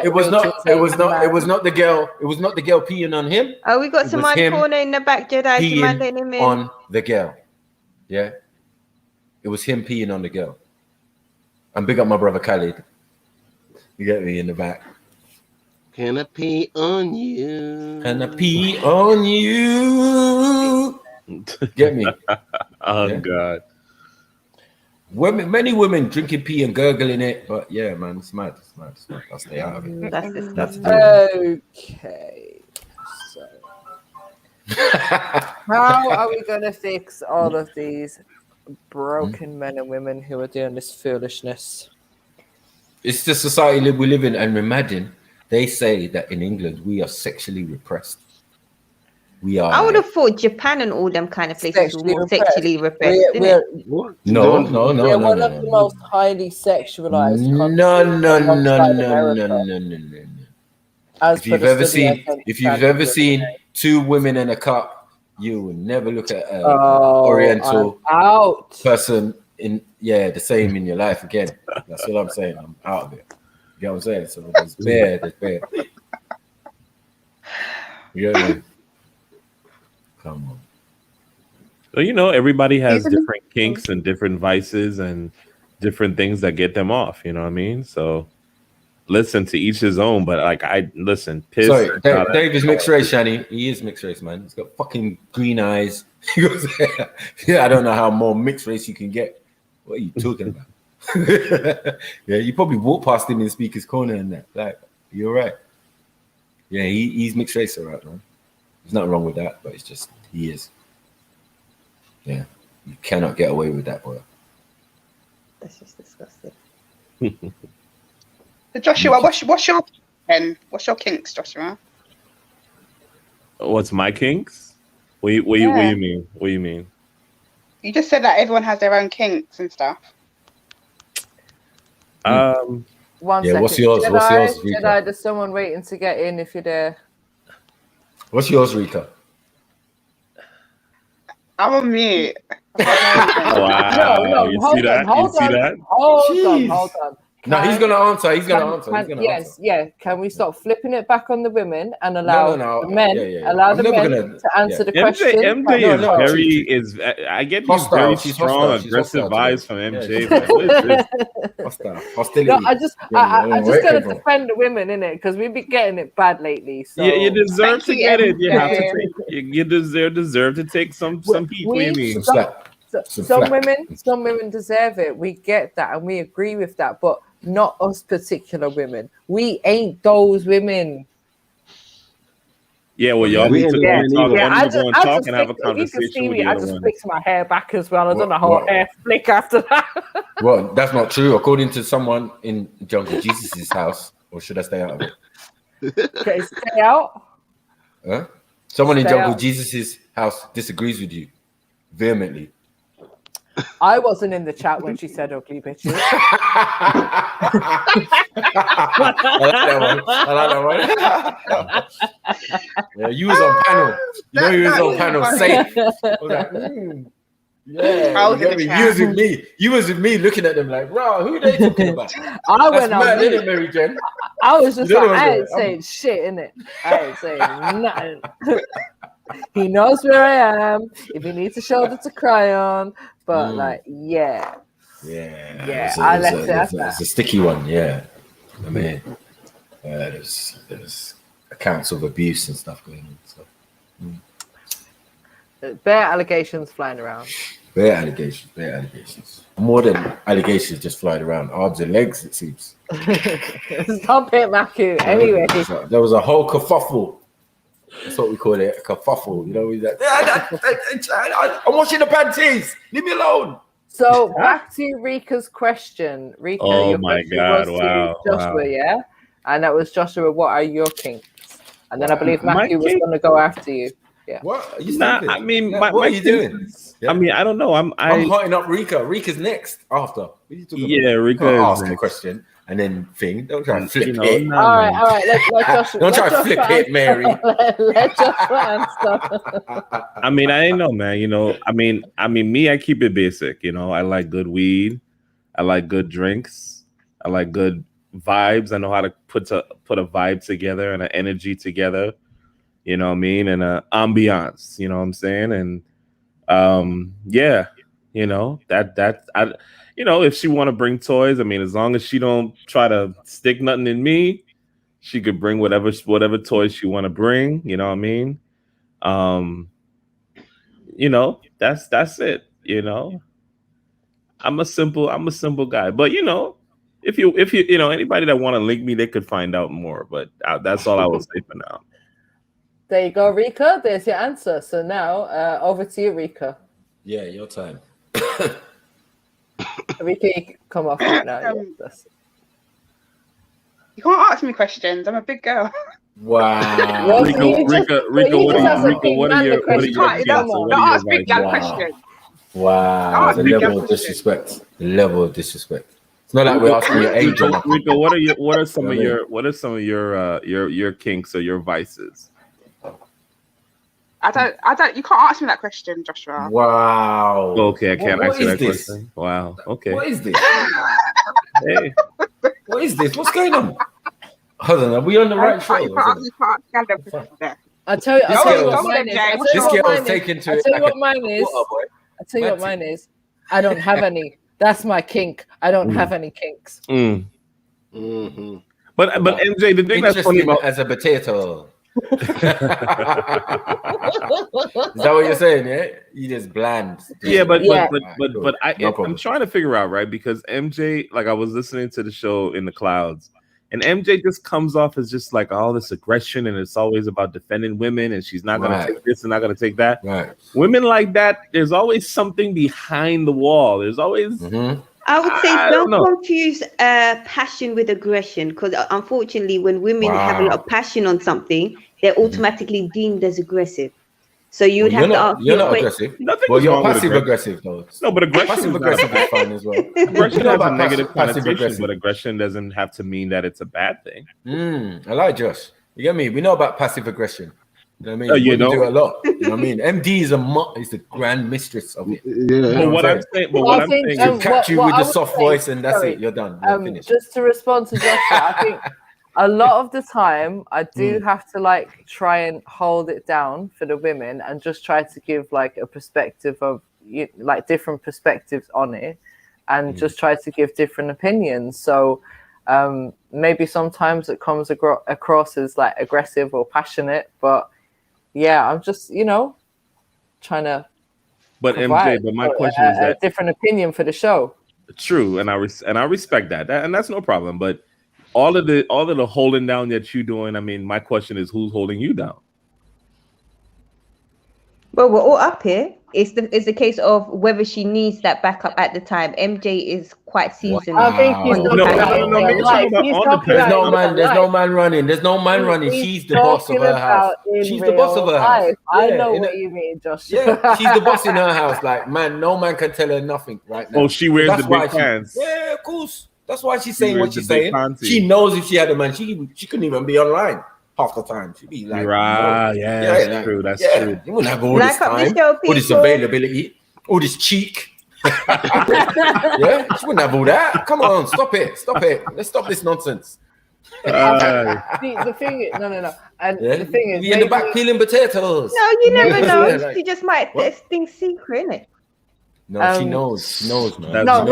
It was not the girl. It was not the girl peeing on him. Oh, we got It some was him corner in the back, Jedi. Do you mind letting him peeing in? on the girl. Yeah, it was him peeing on the girl. And big up my brother Khalid. You get me in the back. Can I pee on you? Can I pee on you? Get me? Oh God. Women, many women drinking pee and gurgling it, but yeah, man, it's mad. It's mad. I'll stay out of it. That's disgusting. Okay. So, how are we gonna fix all of these broken men and women who are doing this foolishness? It's the society we live in, and imagine they say that in England we are sexually repressed. We are. I would have thought Japan and all them kind of places were more sexually repressed. We're No. one of the most highly sexualized countries. No. If you've ever seen two women in a cup, you will never look at an Oriental person in the same in your life again. That's what I'm saying. I'm out of it. You get what I'm saying? So there's bare. You know what I mean? Come on. Well, you know, everybody has different kinks and different vices and different things that get them off. You know what I mean? So listen, to each his own. But like, piss. Sorry, Dave is mixed race, Shani. He is mixed race, man. He's got fucking green eyes. He goes, I don't know how more mixed race you can get. What are you talking about? Yeah, you probably walk past him in Speaker's Corner and that. Like, you're right. Yeah, he's mixed race, all right, man. There's nothing wrong with that, but it's just he is. Yeah, you cannot get away with that, boy. That's just disgusting. So Joshua, what's your kinks, Joshua? What's my kinks? What do you mean? What do you mean? You just said that everyone has their own kinks and stuff. One second. What's yours? Jedi, there's someone waiting to get in if you're there. What's yours, Rika? I'm on mute. Wow. No, You hold see that? on. Hold on. No, he's gonna answer. He's gonna answer. Yes, yeah. Can we stop flipping it back on the women and allow the men allow the men to answer the question? MJ is I get these very strong, aggressive vibes from MJ. Like, what is this? Hostility. No, I just gotta defend the women in it because we've been getting it bad lately. So you deserve to get it. You have to take. You deserve to take some heat. What do you mean? Some women deserve it. We get that and we agree with that, but not us particular women. We ain't those women. Yeah, well, y'all need to go and talk and have a conversation. You can see with me. the I other just ones. flicked my hair back as well. I done a whole hair flick after that. Well, that's not true. According to someone in Jungle Jesus' house, or should I stay out of it? Okay, stay out. Huh? Someone in Stay Jungle out. Jesus' house disagrees with you vehemently. I wasn't in the chat when she said ugly bitches. I like that one. Yeah, you was on panel. You know you was on panel. Safe. I was like, yeah. I was in the You was with me. You was with me looking at them like, bro, who are they talking about? I went on mad, mute. isn't it, Mary Jen? I was just You know like, what I I'm ain't saying? saying shit, innit? I ain't saying nothing. He knows where I am. If he needs a shoulder to cry on, but Yeah, I left it at It's a sticky one, yeah. I mean, there's accounts of abuse and stuff going on. So. Bare allegations flying around. Bare allegations. More than allegations just flying around. Arms and legs, it seems. Stop it, Maku. Anyway. There was a whole kerfuffle. That's what we call it, a kerfuffle. You know, I'm washing the panties. Leave me alone. So back to Rika's question. Rika, Oh your my question God, was to wow, Joshua, wow. yeah? And that was Joshua, what are your kinks? And then I believe My Matthew was kink- going to go after you. Yeah. What? Are you Nah, stupid? I mean, Nah, my what are you kink- doing? I mean, I don't know. I'm hotting up Rika. Rika's next after. What are you talking about? Rika Can't is ask a next. question and then thing. Don't try and flip it. no, All right. Let Joshua. Don't try let to flip Joshua it, Mary. let Joshua answer. I mean, I ain't know, man. You know, I mean, me, I keep it basic. You know, I like good weed. I like good drinks. I like good vibes. I know how to put a vibe together and an energy together. You know what I mean? And an ambiance. You know what I'm saying? And yeah, you know you know, if she want to bring toys, I mean, as long as she don't try to stick nothing in me, she could bring whatever toys she want to bring. You know what I mean? You know, that's it. You know, I'm a simple guy, but you know, if you know anybody that want to link me, they could find out more. But that's all I will say for now. There you go, Rika. There's your answer. So now over to you, Rika. Yeah, your time. Rika, you can come off right now. You can't ask me questions. I'm a big girl. Wow. Rika, what are your kinks? Wow, the level of disrespect. The level of disrespect. It's not like we're asking your age. Rika, what are some of your kinks or your vices? I don't. You can't ask me that question, Joshua. Wow. Okay, I can't What answer that is this? question. Wow. Okay. What is this? Hey. What is this? What's going on? Hold on, are we on the right show? You can't stand up there. I'll tell you what mine is. This girl was taken to I'll it tell you like what mine is. I'll tell you what Matty. mine is. I don't have any. That's my kink. I don't have any kinks. Mm. Mm-hmm. But MJ, the thing that's funny Interesting about as a potato. Is that what you're saying? Yeah, you just bland. Yeah, but Cool. I'm trying to figure out, right? Because MJ, like I was listening to the show in the clouds, and MJ just comes off as just like all this aggression, and it's always about defending women, and she's not gonna take this and not gonna take that. Right. Women like that, there's always something behind the wall. There's always I would say I don't don't know. confuse passion with aggression, because unfortunately, when women have a lot of passion on something, they're automatically deemed as aggressive. So you would have to ask. You're not aggressive. Well, you're passive aggressive though. No, but aggression passive is aggressive is fine as well. Aggression You know has a about negative passive connotation, aggressive. but aggression doesn't have to mean that it's a bad thing. I like Josh. You get me? We know about passive aggression. You know what I mean? You We know? do a lot. You know what I mean? MD is is the grand mistress of it. Yeah. But what I'm saying, she'll catch you with the soft voice, and that's sorry, it. You're done. You're finished. Just to respond to Joshua, I think a lot of the time I do have to like try and hold it down for the women and just try to give like a perspective of like different perspectives on it, and just try to give different opinions. So maybe sometimes it comes across as like aggressive or passionate, but yeah, I'm just trying to. But MJ, but my question is that a different opinion for the show. True, and I respect that, and that's no problem. But all of the holding down that you're doing, I mean, my question is, who's holding you down? Well, we're all up here. It's the case of whether she needs that backup at the time. MJ is quite seasoned. I think he's There's no man running. There's no man running. She's the boss of her house. She's the boss of her house. I know what you mean, Josh. Yeah, she's the boss in her house. Like, man, no man can tell her nothing right now. Oh, she wears the big pants. Yeah, of course. That's why she's saying what she's saying. She knows if she had a man, she couldn't even be online half the time. She'd be like, that's true. That's true. You wouldn't have all this time, all this availability, all this cheek. Yeah, she wouldn't have all that. Come on, stop it. Let's stop this nonsense. The thing is, no. And the thing is, be in the back peeling potatoes. No, you never know. She just might think secret, innit? No, she knows. She knows, man. No.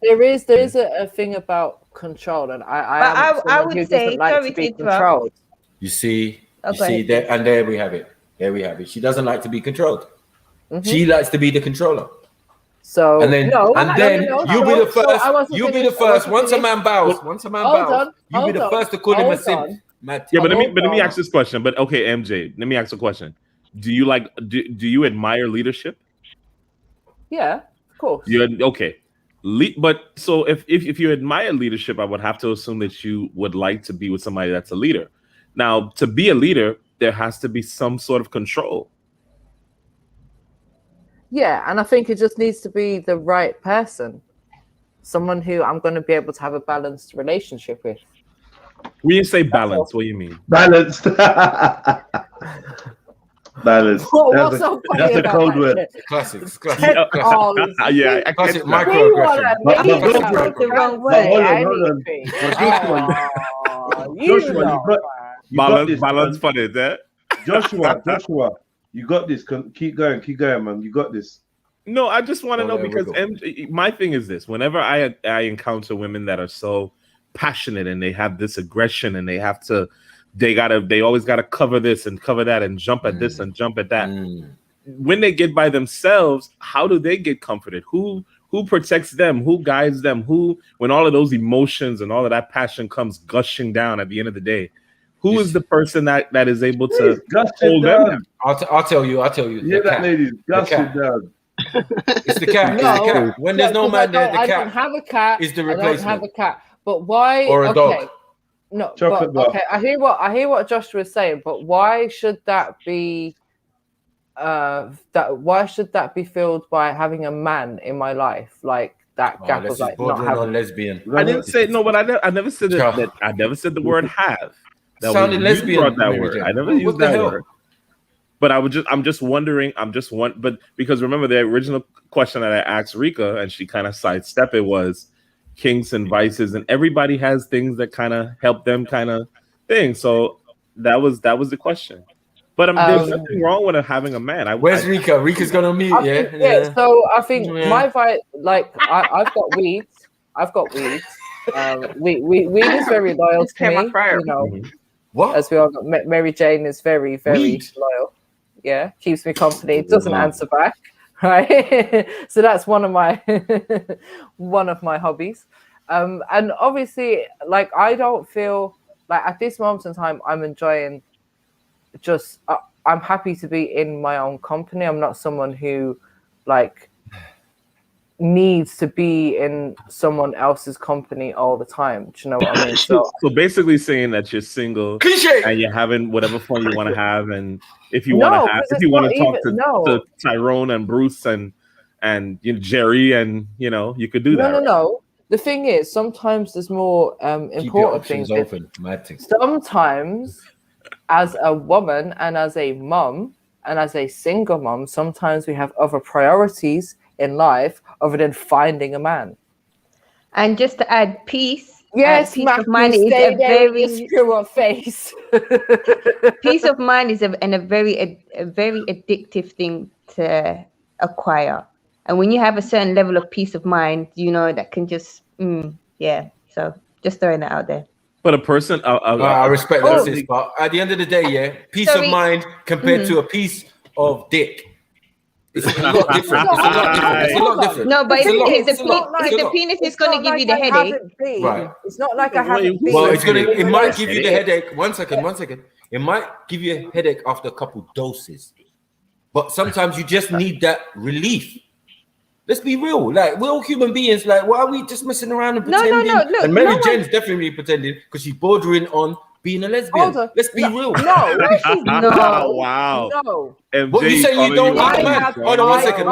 There is a thing about control, and I would say, sorry to interrupt. You see there, and there we have it. She doesn't like to be controlled. She likes to be the controller. So and then you'll be the first. You'll be the first. Once a man bows, you'll be the first to call him a simp. Yeah, but let me ask this question. But okay, MJ, let me ask a question. Do you admire leadership? Yeah, of course. Okay. But so if you admire leadership, I would have to assume that you would like to be with somebody that's a leader. Now, to be a leader, there has to be some sort of control. Yeah, and I think it just needs to be the right person. Someone who I'm going to be able to have a balanced relationship with. When you say balance, what do you mean? Balanced. Balance. What's so funny that's a code word. Classics. Yeah, classic microaggression. The wrong way. Joshua, balance for it, eh? Joshua, you got this. Keep going, man. You got this. No, I just want to know because my thing is this: whenever I encounter women that are so passionate and they have this aggression and they always gotta cover this and cover that and jump at this and jump at that. When they get by themselves, how do they get comforted? Who protects them? Who guides them? When all of those emotions and all of that passion comes gushing down at the end of the day, who is the person that is able to hold them down? I'll tell you. Yeah, that lady's gushing down. It's the cat. No, when there's no man there, the cat. I don't have a cat. Is the replacement. I don't have a cat. But why? Or a dog. No, but, I hear what Joshua is saying, but why should that be? Why should that be filled by having a man in my life? Like that gap of like not having lesbian. I didn't say no, but I never said that. I never said the word have. That sounded lesbian. That word. I never used that word. But I'm just wondering. But because remember the original question that I asked Rika, and she kind of sidestepped it was kinks and vices, and everybody has things that kind of help them kind of thing. So that was the question. But there's nothing wrong with having a man. Where's Rika? Rika's gonna meet. Yeah. So I think my vibe, like I've got weeds. Weed is very loyal to me. You know, what? As we all know, Mary Jane is very, very loyal. Yeah, keeps me company. Doesn't answer back. Right. So that's one of my hobbies. And obviously, like I don't feel like at this moment in time I'm enjoying. Just I'm happy to be in my own company. I'm not someone who like needs to be in someone else's company all the time. Do you know what I mean? So basically saying that you're single and you're having whatever fun you want to have, and if you want to talk to Tyrone and Bruce and you know, Jerry, and you know, you could do that. No. The thing is, sometimes there's more important things. Open. Sometimes as a woman and as a mum and as a single mum, sometimes we have other priorities in life other than finding a man. And just to add, peace. Yes, peace Matthew, of mind is stay a there in your very screw-up face. peace of mind is a very addictive thing to acquire. And when you have a certain level of peace of mind, you know, that can just yeah. So just throwing that out there. But a person, I respect that, sis, but at the end of the day, yeah, peace of mind compared to a piece of dick. It's a lot different. It's a lot different. It's a lot different. No, but if It's the penis is going to give you the headache, right? It's not like I haven't been. Well, it might give you the headache. One second. It might give you a headache after a couple doses, but sometimes you just need that relief. Let's be real. Like, we're all human beings. Like, why are we just messing around and pretending? No. Look, and Mary Jane's definitely pretending because she's bordering on being a lesbian. Let's be real. No, she's not. Wow. No. What you say you don't need a man? Hold on one second.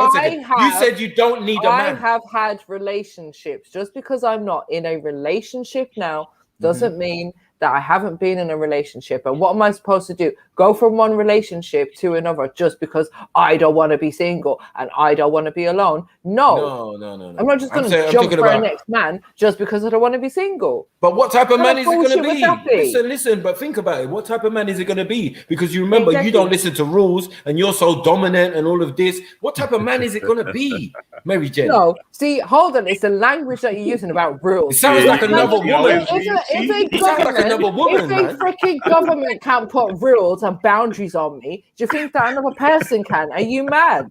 You said you don't need a man. I have had relationships. Just because I'm not in a relationship now doesn't mean that I haven't been in a relationship. And what am I supposed to do? Go from one relationship to another just because I don't want to be single and I don't want to be alone? No. I'm not just going to jump for a next man just because I don't want to be single. But what type of man is it going to be? Listen, but think about it. What type of man is it going to be? Because you remember, you don't listen to rules and you're so dominant and all of this. What type of man is it going to be, Mary Jane? No, see, hold on. It's the language that you're using about rules. It sounds like another woman. If a freaking government can't put rules and boundaries on me, do you think that another person can? Are you mad?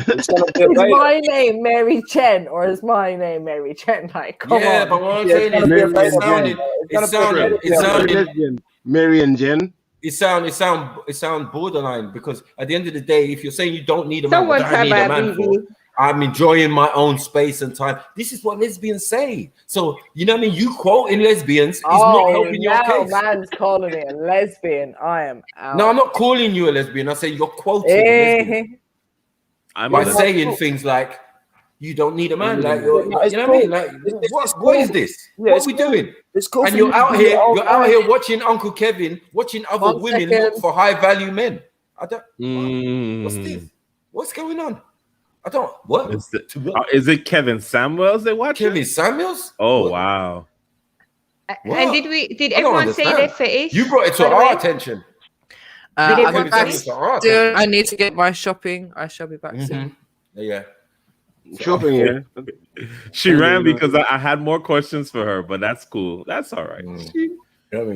Is my name Mary Chen or is my name Mary Chen? Like, come on. But what I'm saying is, it sounded Mary and Jen. It sound borderline, because at the end of the day, if you're saying you don't need a man, what do I need a man for? I'm enjoying my own space and time. This is what lesbians say. So, you know what I mean? You quoting lesbians is not helping your case. Man's calling me a lesbian. I am out. No, I'm not calling you a lesbian. I say you're quoting a lesbian. By saying things like, you don't need a man. Like, you know what I mean? Like, what is this? What are we doing? And you're out here watching Uncle Kevin, watching other women look for high value men. I don't. What's this? What's going on? I don't. What is it? Kevin Samuels they watch? Kevin Samuels? Oh wow! And did everyone say their fetish? You brought it to our attention. I need to get my shopping. I shall be back soon. Yeah. Shopping, yeah. She ran because I had more questions for her, but that's cool. That's all right.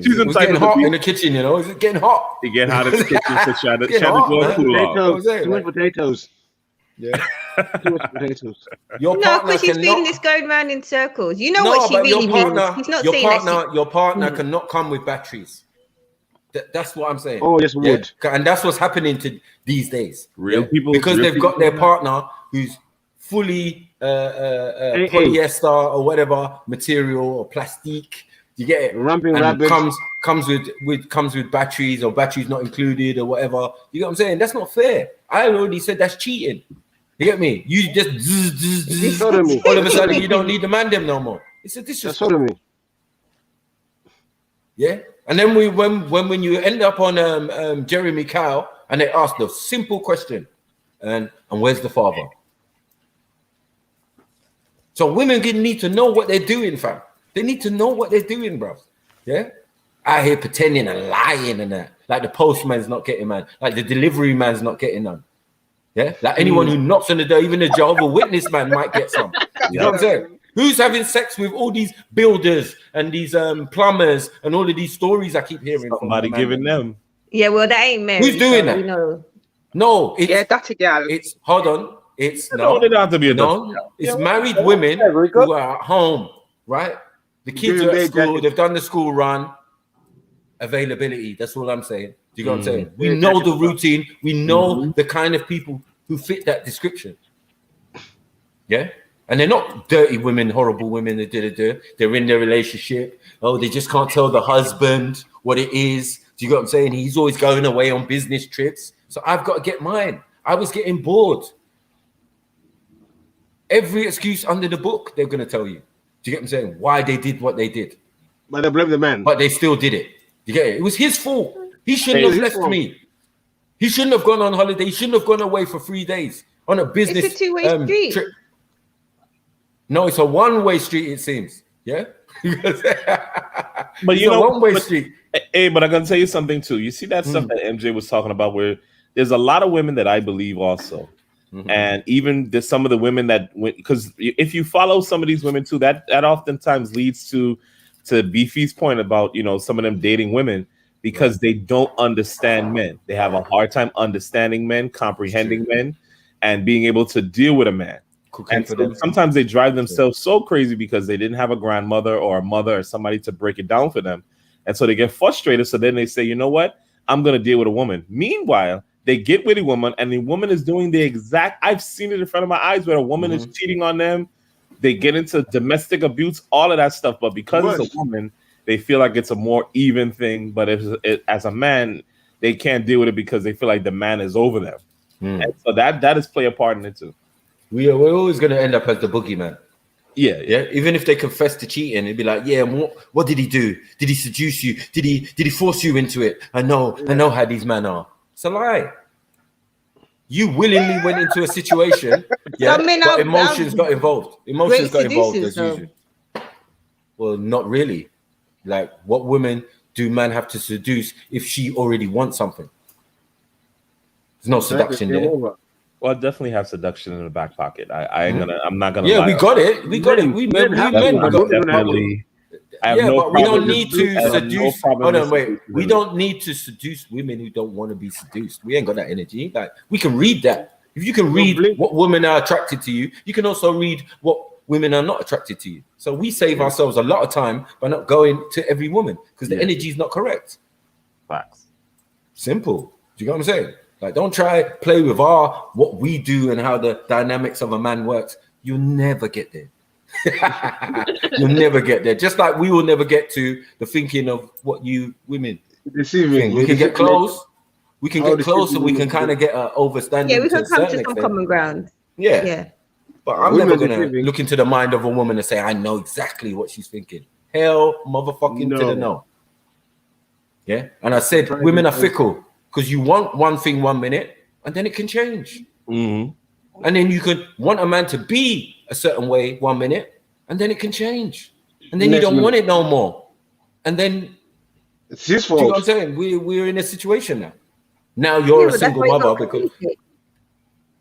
She's getting hot in the kitchen, you know. Is it getting hot? You get hot in the kitchen, so try to go cool off. Too much potatoes. Yeah. Too much potatoes. No, because he's feeling this going round in circles. You know what she really means. He's not saying that. Your partner cannot come with batteries. That's what I'm saying. Oh, yes, would. And that's what's happening to these days. Real people, because they've got their partner who's fully polyester or whatever material or plastic. You get it? Ramping rabbit comes with batteries or batteries not included or whatever. You get what I'm saying? That's not fair. I already said that's cheating. You get me? You just all of a sudden you don't need the man them no more. It's a disrespect. Yeah. And then when you end up on Jeremy Kyle and they ask the simple question, and where's the father? So women need to know what they're doing, fam. They need to know what they're doing, bro. Yeah? Out here pretending and lying and that. Like the postman's not getting man. Like the delivery man's not getting none. Yeah? Like anyone who knocks on the door, even the Jehovah's Witness man might get some. You know what I'm saying? Who's having sex with all these builders and these plumbers and all of these stories I keep hearing? Somebody giving them. Yeah, well, that ain't Mary. Who's doing that? You know. No, it's that's a gal. It's hold on. It's it's married women who are at home, right? The kids are at school, they've done the school run. Availability, that's all I'm saying. Do you know what I'm saying? We know the routine, we know the kind of people who fit that description. Yeah? And they're not dirty women, horrible women. They're in their relationship. Oh, they just can't tell the husband what it is. Do you get what I'm saying? He's always going away on business trips. So I've got to get mine. I was getting bored. Every excuse under the book, they're going to tell you. Do you get what I'm saying? Why they did what they did. But they blame the man. But they still did it. You get it? It was his fault. He shouldn't have left me. He shouldn't have gone on holiday. He shouldn't have gone away for 3 days on a business It's a two-way street. trip. No, it's a one-way street, it seems. Yeah? But you know, one-way street. Hey, but I'm gonna tell you something too. You see that stuff that MJ was talking about, where there's a lot of women that I believe also, and even there's some of the women that went, because if you follow some of these women too, that oftentimes leads to Beefy's point about, you know, some of them dating women because they don't understand men. They have a hard time understanding men, comprehending men, and being able to deal with a man. And so sometimes they drive themselves so crazy because they didn't have a grandmother or a mother or somebody to break it down for them. And so they get frustrated. So then they say, you know what? I'm going to deal with a woman. Meanwhile, they get with a woman and the woman is doing the exact, I've seen it in front of my eyes where a woman is cheating on them. They get into domestic abuse, all of that stuff. But because it's a woman, they feel like it's a more even thing. But as a man, they can't deal with it because they feel like the man is over them. And so that is play a part in it too. We're always going to end up as the boogeyman. Yeah. Even if they confess to cheating, it'd be like, yeah, what did he do? Did he seduce you? Did he force you into it? I know how these men are. It's a lie. You willingly went into a situation, but emotions got involved. Emotions got involved as usual. Well, not really. Like, what women do man have to seduce if she already wants something? There's no seduction there. Well, I definitely have seduction in the back pocket. I'm not gonna. Yeah, lie. we got it. We got it. We men got it. Definitely. But we don't need to seduce. Hold on, wait. We don't need to seduce women who don't want to be seduced. We ain't got that energy. Like, we can read that. If you can read what women are attracted to you, you can also read what women are not attracted to you. So we save ourselves a lot of time by not going to every woman because the energy is not correct. Facts. Simple. Do you know what I'm saying? Like, don't try play with what we do and how the dynamics of a man works. You'll never get there. You'll never get there. Just like we will never get to the thinking of what you women think. We can get close. We can get close, and we can kind of get an overstanding. Yeah, we can to come a to certain some extent. common ground. Yeah. But I'm never gonna look into the mind of a woman and say I know exactly what she's thinking. Hell, motherfucking to the no. Yeah, and I said women are fickle. Because you want one thing 1 minute, and then it can change. And then you can want a man to be a certain way 1 minute, and then it can change. And then you don't want it no more. And then it's his fault. Do you know what I'm saying? We're in a situation now. Now you're a single mother because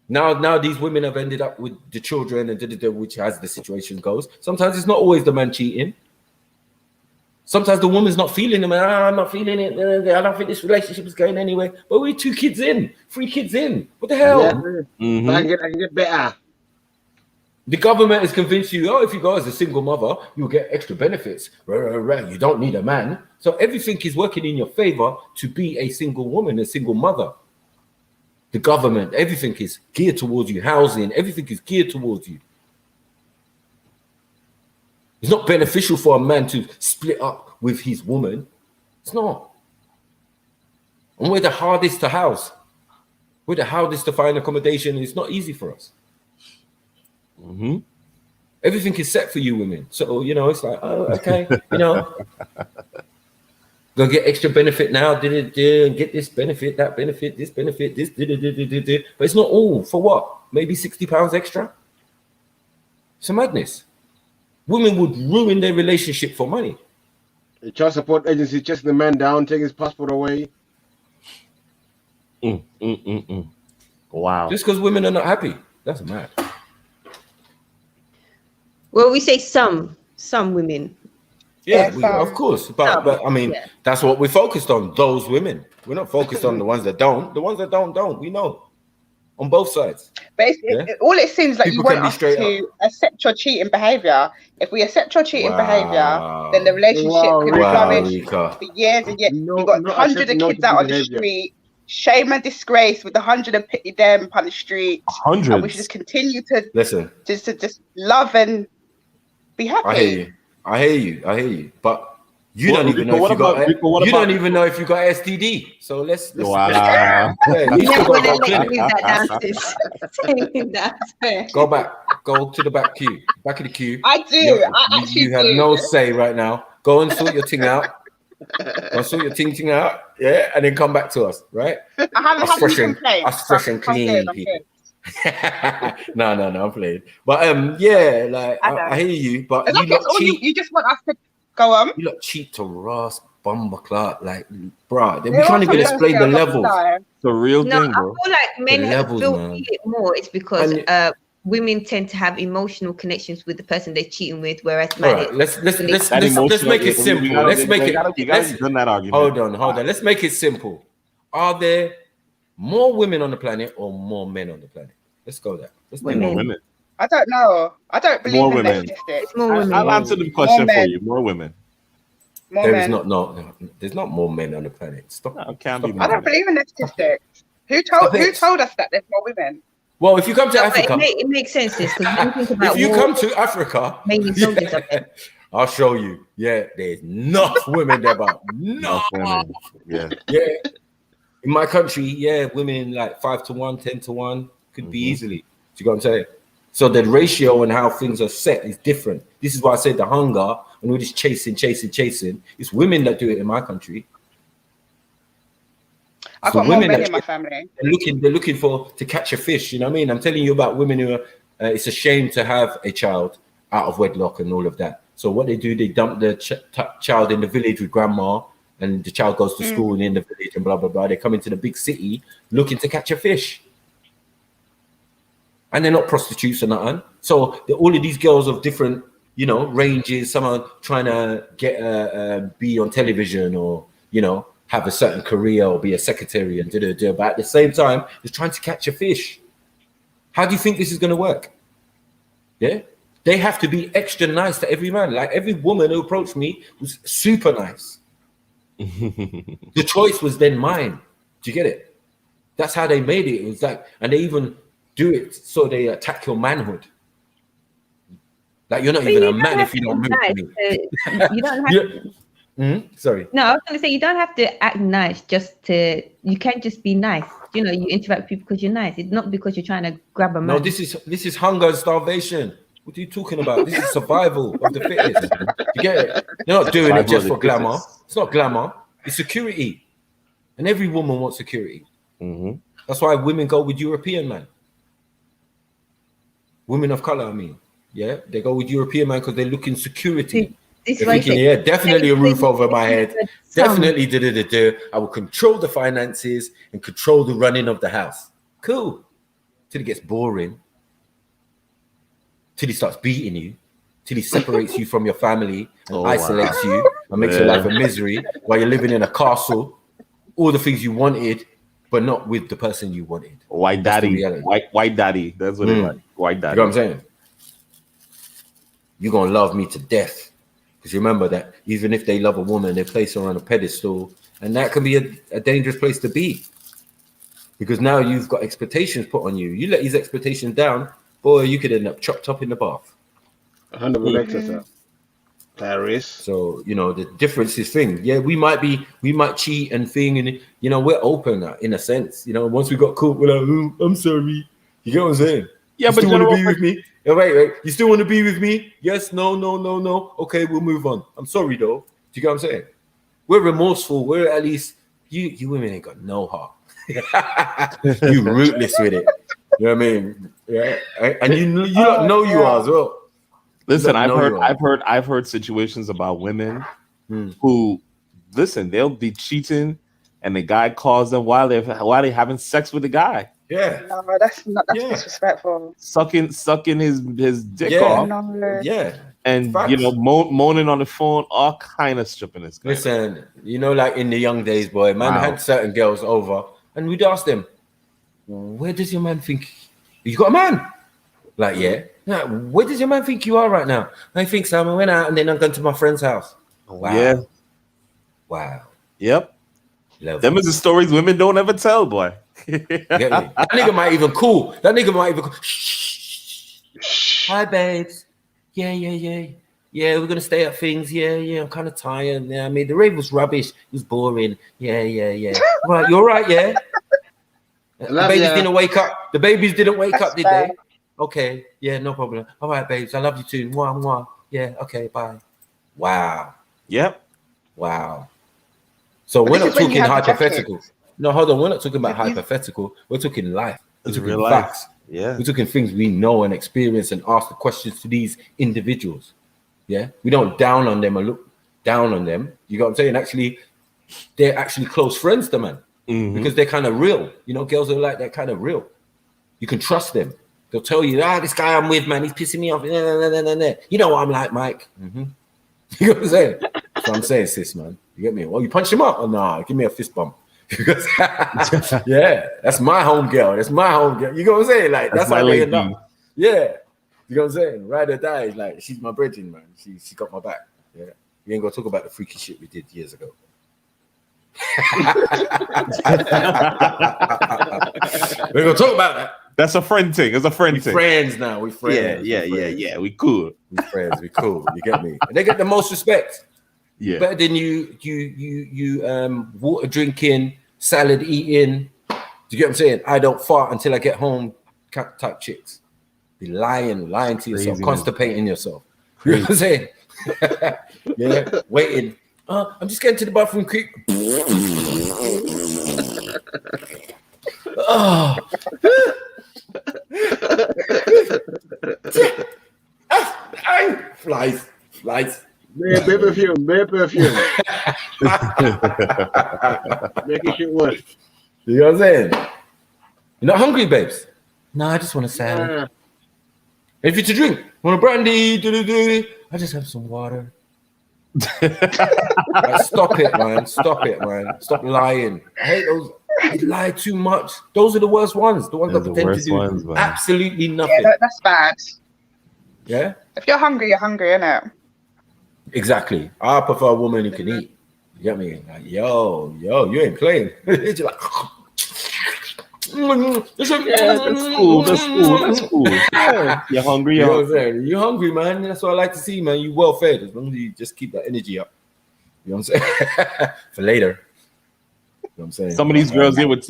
now these women have ended up with the children and which as the situation goes. Sometimes it's not always the man cheating. Sometimes the woman's not feeling it, man. I'm not feeling it. I don't think this relationship is going anywhere. But we're 2 kids in, 3 kids in. What the hell? I can get better. The government has convinced you, if you go as a single mother, you'll get extra benefits. You don't need a man. So everything is working in your favor to be a single woman, a single mother. The government, everything is geared towards you. Housing, everything is geared towards you. It's not beneficial for a man to split up with his woman. It's not. And we're the hardest to house. We're the hardest to find accommodation. And it's not easy for us. Everything is set for you women. So, it's like, okay, go get extra benefit now. And get this benefit, that benefit, this benefit, this. But it's not all. For what? Maybe £60 extra? It's a madness. Women would ruin their relationship for money. The child support agency chasing the man down, taking his passport away. Wow. Just because women are not happy. That's mad. Well, we say some women. Yeah, of course. But I mean, that's what we're focused on, those women. We're not focused on the ones that don't. The ones that don't. We know. On both sides. But all it seems like you want us to accept your cheating behavior. If we accept your cheating behavior, then the relationship can flourish for years and years. You've got hundreds of kids out on the street, shame and disgrace with 100 and pity them on the street. Hundreds. And we should just continue to listen. Just love and be happy. I hear you. But you don't even know if you got. You don't even know if you got STD. So let's wow. Go back. Go to the back of the queue. I do. You have no say right now. Go and sort your thing out. Go sort your ting out, yeah, and then come back to us, right? I haven't had any complaints. Us fresh and I'm clean good, people. No, I'm playing. But yeah, like I hear you, but As you long as lot cheat. you just want us to go on. You lot cheat to Ross Bumba Clark, like, bruh. We There can't are even some explain the girls that levels. lie. The real No, thing, I bro. feel like men The levels, feel man. it more. It's because women tend to have emotional connections with the person they're cheating with, whereas All men. right, let's That make it simple. We gotta, Let's make we it. gotta, we gotta done that argument. Hold on. Let's make it simple. Are there more women on the planet or more men on the planet? Let's go there. Let's do Women. more women. I don't know. I don't believe More in women. the statistics. I'll answer the question for you. More women. More There is men. there's not more men on the planet. Stop. No, it can't be I more. don't believe in the statistics. Who told us that there's more women? Well, if you come to No, Africa, it makes sense, because when you think about if you war, come to Africa, mainly soldiers are men. I'll show you. Yeah, there's enough women there, but Enough women. Yeah. Yeah. In my country, yeah, women like 5 to 1, 10 to 1 could be easily. Do you know what I'm saying? So the ratio and how things are set is different. This is why I said the hunger and all this chasing. It's women that do it in my country. I've So got more women men that in my family. they're looking to catch a fish. You know what I mean? I'm telling you about women who are. It's a shame to have a child out of wedlock and all of that. So what they do, they dump the child in the village with grandma, and the child goes to school in the village and blah blah blah. They come into the big city looking to catch a fish, and they're not prostitutes or nothing. So all of these girls of different, ranges. Some are trying to get be on television or have a certain career or be a secretary and but at the same time, they're trying to catch a fish. How do you think this is going to work? Yeah, they have to be extra nice to every man. Like every woman who approached me was super nice. The choice was then mine. Do you get it? That's how they made it. It was like, and they even do it so they attack your manhood. Like you're not even a man if you don't move to me. You don't have to. Sorry. No, I was going to say you don't have to act nice you can just be nice. You interact with people because you're nice. It's not because you're trying to grab a man. No, this is hunger and starvation. What are you talking about? This is survival of the fittest. You get it? They're not doing it just for glamour. It's not glamour. It's security. And every woman wants security. That's why women go with European man. Women of color, I mean. Yeah, they go with European man because they're looking security. They're thinking, yeah, definitely a roof over my head. Definitely I will control the finances and control the running of the house. Cool. Till it gets boring. Till he starts beating you. Till he separates you from your family and isolates you and makes your life a misery while you're living in a castle. All the things you wanted, but not with the person you wanted. White daddy. White daddy. That's what it's like. White daddy. You know what I'm saying? You're going to love me to death. Because remember that even if they love a woman, they place her on a pedestal. And that can be a dangerous place to be. Because now you've got expectations put on you. You let these expectations down, boy, you could end up chopped up in the bath. 100% Paris. So, the difference is thing. Yeah, we might cheat and thing. And, we're open in a sense. Once we got caught, we're like, oh, I'm sorry. You get what I'm saying? Yeah, you but still want to be with me? Oh, wait. You still want to be with me? Yes, no. Okay, we'll move on. I'm sorry, though. Do you get what I'm saying? We're remorseful. We're at least, you women ain't got no heart. You rootless with it. You know what I mean? Yeah. And you don't know you are as well. Listen, I've heard situations about women who, listen, they'll be cheating and the guy calls them while they're having sex with the guy. Yeah. No, that's disrespectful. Sucking his dick off. No. Yeah. And moaning on the phone, all kind of strippiness. Listen, like in the young days, boy, man had certain girls over, and we'd ask them, "Where does your man think you got a man?" Like, yeah. Where does your man think you are right now? I think so. I went out and then I'm going to my friend's house. Wow. Yeah. Wow. Yep. Love them is the stories women don't ever tell, boy. Get me? That nigga might even call. Shh. Hi, babes. Yeah, we're gonna stay at things. Yeah, I'm kind of tired. Yeah, I mean, the rave was rubbish. It was boring. Yeah. Right, you're right, yeah. The babies didn't wake up. The babies didn't wake up, did they? Okay, yeah, no problem. All right, babes, I love you too. Mwah, mwah. Yeah, okay, bye. Wow. Yep. Wow. So we're This not is when you talking have the hypothetical. jackets. No, hold on. We're not talking about hypothetical. We're talking life. We're It's talking real life. facts. Yeah. We're talking things we know and experience and ask the questions to these individuals. Yeah. We don't down on them or look down on them. You got what I'm saying? Actually, they're actually close friends to man because they're kind of real. You know, girls are like that kind of real. You can trust them. They'll tell you, this guy I'm with, man, he's pissing me off. You know what I'm like, Mike. You know what I'm saying? That's what I'm saying, sis, man. You get me? Well, you punch him up or nah? Give me a fist bump. Yeah, that's my home girl. That's my home girl. You know what I'm saying? Like that's my how they lady. end up. Yeah, you know what I'm saying? Ride or die. Like she's my brethren, man. She got my back. Yeah, we ain't gonna talk about the freaky shit we did years ago. We're gonna talk about that. That's a friend thing. It's a friend thing. Friends now. We friends. Yeah. We cool. We friends. We cool. You get me? And they get the most respect. Yeah. Better than you water drinking, salad eating. Do you get what I'm saying? I don't fart until I get home type chicks. Be lying to yourself, Crazy, constipating yourself. You know what I'm saying? Yeah, waiting. I'm just getting to the bathroom quick. Flies. Bare perfume. Making shit worse. You know what I'm saying? You're not hungry, babes? No, I just want a salad. If you to drink, want a brandy? I just have some water. Like, stop it, man. Stop lying. I hate those. They lie too much. Those are the worst ones. The ones that pretend to do absolutely nothing. Yeah, that's bad. Yeah? If you're hungry, innit? Exactly. I prefer a woman who can eat. You get me? Like, yo, you ain't playing. It's like, That's cool. Yeah. You're hungry. You know what I'm saying? You're hungry, man. That's what I like to see, man. You well fed as long as you just keep that energy up. You know what I'm saying? For later. You know what I'm saying? Some of these girls, they would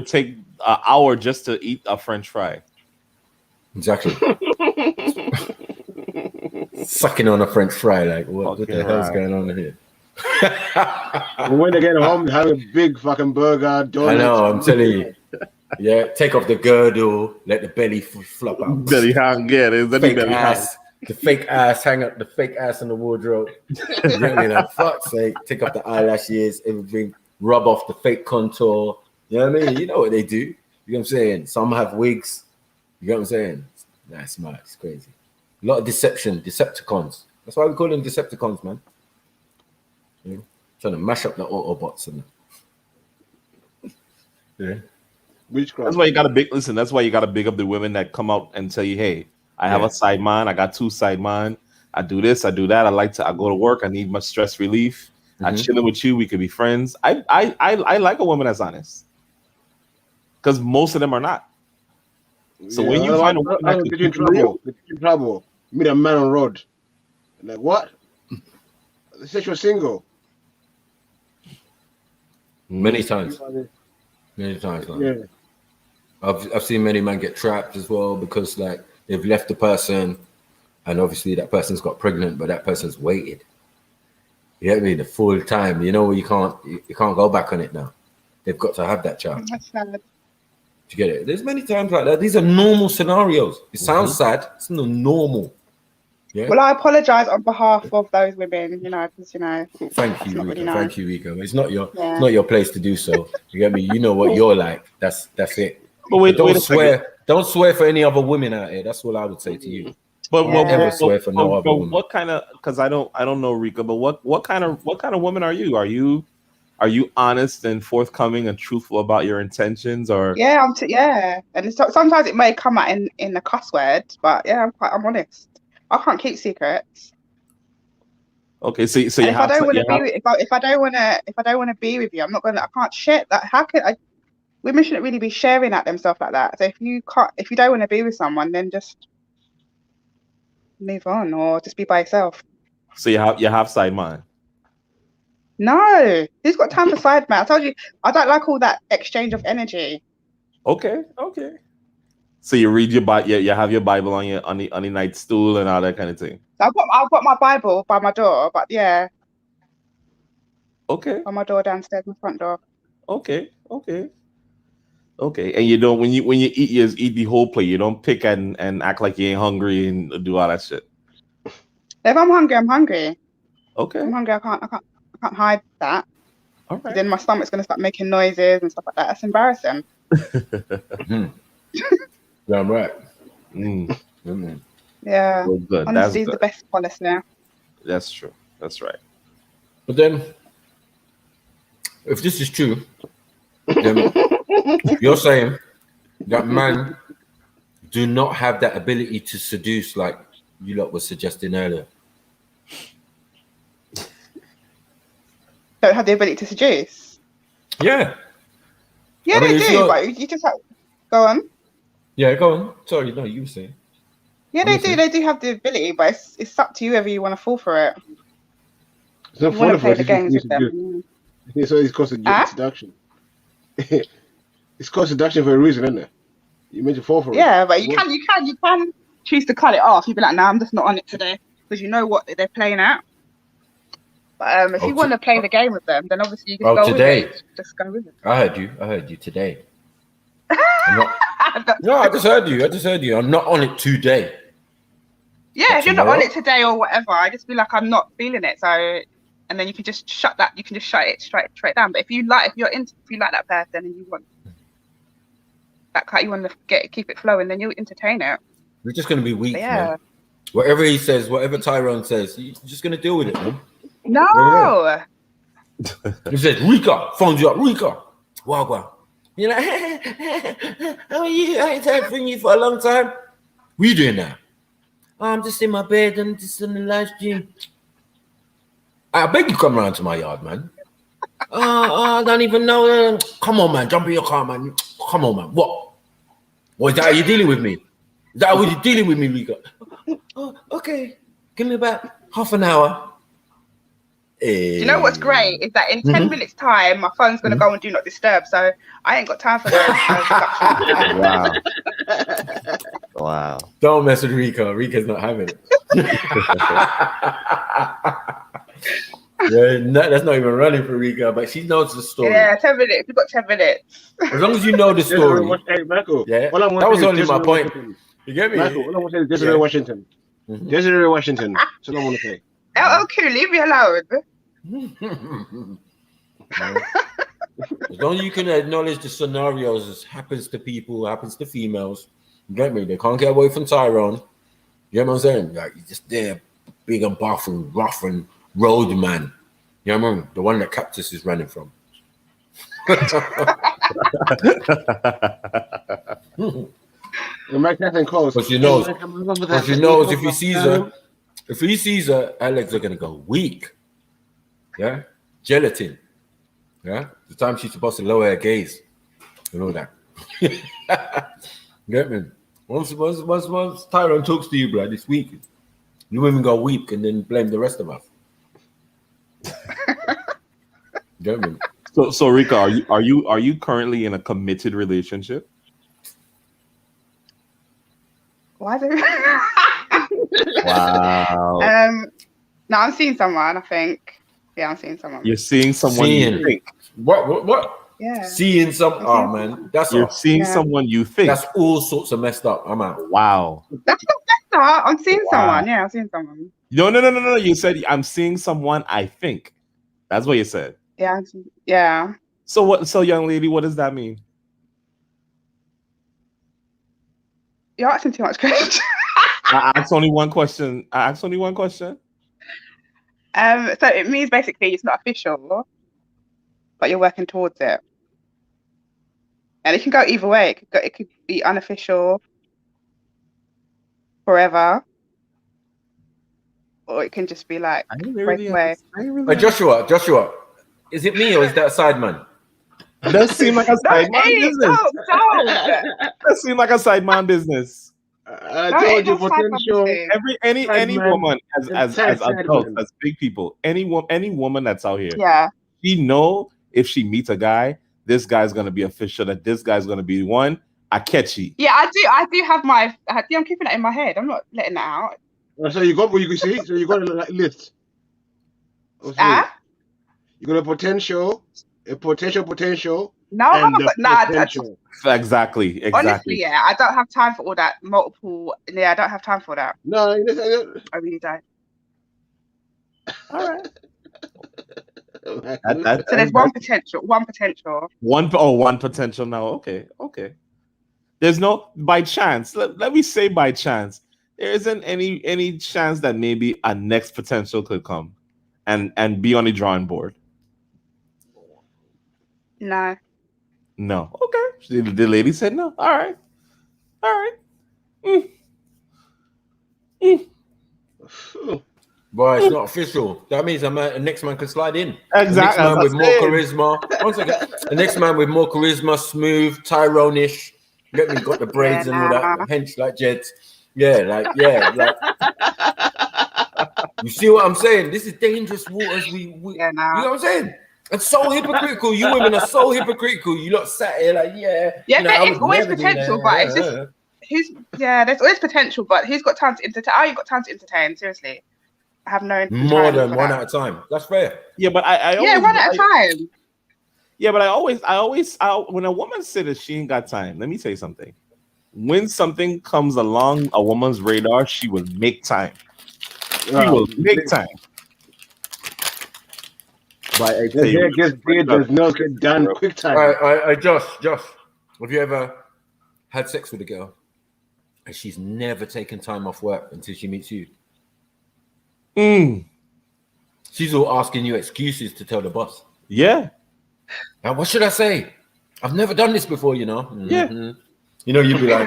take an hour just to eat a French fry. Exactly. Sucking on a French fry, like what the hell's going on here? And when they get home, they have a big fucking burger. Donuts. I know, I'm telling you. Yeah, take off the girdle, let the belly flop out. Belly hang, yeah, there's the fake belly ass, the fake ass, hang up the fake ass in the wardrobe. You know what I mean? Like, fuck's sake, take off the eyelashes, everything, rub off the fake contour. You know what I mean? You know what they do. You know what I'm saying? Some have wigs. You know what I'm saying? That's mad. It's crazy. A lot of deception, Decepticons. That's why we call them Decepticons, man. You know? Trying to mash up the Autobots and yeah. Witchcraft. That's why you gotta that's why you gotta big up the women that come out and tell you, hey, I have a side mind, I got two side mind, I do this, I do that, I go to work, I need my stress relief. I'm chilling with you, we could be friends. I like a woman that's honest. Because most of them are not. So when you find a woman that get in trouble. Meet a man on road. Like what? They said you're single. Many times. Like. Yeah. I've seen many men get trapped as well because like they've left the person and obviously that person's got pregnant, but that person's waited. You get me? The full time. You know, you can't go back on it now. They've got to have that child. That's sad. You get it? There's many times like that. These are normal scenarios. It sounds sad. It's not normal. Yeah. Well, I apologize on behalf of those women, because Thank you, Rika. really Thank you, Rika. It's not your place to do so. You get me? You know what you're like. That's it. But don't swear for any other women out here. That's all I would say to you. But never swear for no other woman. What kind of? Because I don't know, Rika. But what kind of woman are you? Are you honest and forthcoming and truthful about your intentions? Or yeah, and sometimes it may come out in a cuss word, but yeah, I'm honest. I can't keep secrets. Okay, so if I don't want to be with you, I'm not gonna. I can't share that. How could I? Women shouldn't really be sharing at themselves like that. So if you don't want to be with someone, then just move on or just be by yourself. So you have side mind. No, who's got time for side man? I told you I don't like all that exchange of energy. Okay. So you read your Bible, you have your Bible on the nightstool and all that kind of thing. I've got my Bible by my door, but yeah. Okay. On my door downstairs, my front door. Okay. And you don't when you eat, you just eat the whole plate. You don't pick and act like you ain't hungry and do all that shit. If I'm hungry, I'm hungry. Okay. I'm hungry. I can't hide that. All right. Then my stomach's gonna start making noises and stuff like that. That's embarrassing. Yeah, I'm right. Yeah. Well, good. Honesty is That's the best policy now. That's true. That's right. But then, if this is true, then you're saying that man do not have that ability to seduce like you lot were suggesting earlier. Don't have the ability to seduce. Yeah. Yeah, I mean, they if do, you're- but you just have go on. Yeah, go on. Sorry, no, you were saying. Yeah, I'm they listening. do. They do have the ability, but it's up to you whether you want to fall for it. It's not You want to fun play for the it, games it's with them. So it's called seduction. It's called seduction for a reason, isn't it? You meant to fall for it. Yeah, but you can choose to cut it off. You'd be like, "No, I'm just not on it today," because you know what they're playing at. But if you want to play the game with them, then obviously you just go today. with it. Just go with it. I heard you today. I'm not, no, I just heard you. I'm not on it today. Yeah, if you're not on tomorrow? it today or whatever, I just feel like I'm not feeling it. So, and then you can just shut that. You can just shut it straight down. But if you like that person and you want that cut, you want to keep it flowing, then you'll entertain it. We're just gonna be weak, Yeah. man. Whatever he says, whatever Tyrone says, you're just gonna deal with it, man. No. He says, Rika, phones you up, Rika. Wagwan. You're like, how are you? I ain't heard from you for a long time. What you doing now? Oh, I'm just in my bed and just in the live stream. I beg you come around to my yard, man. I don't even know. Come on, man. Jump in your car, man. Come on, man. What? Is that how you dealing with me? Is that how you dealing with me, Rika? Oh, okay. Give me about half an hour. Do you know what's great is that in 10 minutes time, my phone's gonna go and do not disturb. So I ain't got time for that. Wow. Don't mess with Rika. Rika's not having it. Yeah, no, that's not even running for Rika, but she knows the story. Yeah, 10 minutes. You've got 10 minutes. As long as you know the story. Hey, Michael. Yeah, All I want that was to say is only my Desiree point. Washington. You get me? Michael, all I want to say is Desiree Washington. Desiree Washington. That's all I want to say. Okay, leave me alone. As long as you can acknowledge the scenarios as happens to people, happens to females, you get me? They can't get away from Tyrone. You know what I'm saying? Like, he's just there, big and buff and rough and road man. You know what I mean? The one that Cactus is running from. But she knows if he sees her, her legs are gonna go weak. Yeah, gelatin. Yeah, the time she's supposed to lower her gaze and all that. Get me? Once Tyrone talks to you, bro, this week, you women go weak and then blame the rest of us. Get me? So Rika, are you currently in a committed relationship? Why do? Wow. No, I'm seeing someone. I think. Yeah, I'm seeing someone. You're seeing someone you think. What? Yeah. Seeing some. Oh man, that's you're seeing someone you think. That's all sorts of messed up. I'm out. Wow. That's not messed up. I'm seeing someone. Yeah, I'm seeing someone. No. You said I'm seeing someone I think. That's what you said. Yeah. Yeah. So what? So young lady, what does that mean? You're asking too much questions. I asked only one question. So it means basically it's not official, but you're working towards it. And it can go either way. It could be unofficial forever, or it can just be like breakaway. Hey, Joshua, is it me or is that a side man? That seem like a side man business. That seem like a side man business. I told you potential. Any woman as adults, as big people, any woman that's out here, yeah, she know if she meets a guy, this guy's gonna be official. That this guy's gonna be one. I catch you. Yeah, I do have my. I'm keeping that in my head. I'm not letting that out. So you got what you can see. So you got a list. You You got a potential, No, and the nah. potential. Exactly. Honestly, yeah, I don't have time for all that multiple. Yeah, I don't have time for that. No, I really don't. All right. That, So there's one potential. one potential now. Okay. There's no by chance. Let me say by chance. There isn't any chance that maybe a next potential could come and be on the drawing board. No. No. Okay. The lady said no. All right. Boy, it's not official. That means the next man can slide in. Exactly. The next man with more charisma. 1 second. The next man with more charisma, smooth, Tyrone-ish. Get me, got the braids and all that, hench like Jets. Yeah. You see what I'm saying? This is dangerous waters. You know what I'm saying? It's so hypocritical. You women are so hypocritical. You lot sat here like, Yeah, you know, there is always potential, but it's just there's always potential, but who's got time to entertain? Oh, you got time to entertain? Seriously, I have no more than one at a time. That's fair. Yeah, but I yeah, always, one at a time. Yeah, but I always when a woman says that she ain't got time, let me say something. When something comes along a woman's radar, she will make time. She will make time. But I tell you, there's no get done quick time. Josh, have you ever had sex with a girl and she's never taken time off work until she meets you? She's all asking you excuses to tell the boss. Yeah. Now, what should I say? I've never done this before, you know. Yeah. You know, you'd be like,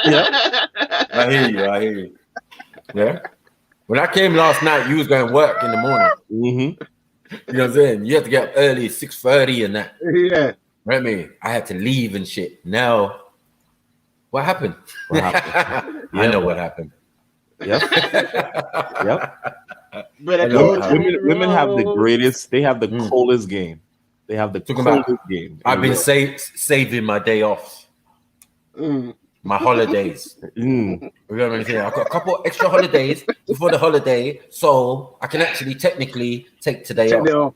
yeah. I hear you. Yeah. When I came last night, you was going to work in the morning. You know what I'm saying? You have to get up early, 6:30 and that. Yeah. Right, me. I had to leave and shit. Now, what happened? I know what happened. Yep. But women have the greatest. They have the coolest game. They have the coolest game. I've been saving my day off, my holidays. You know what I'm saying? I've got a couple extra holidays before the holiday, so I can actually technically take today off.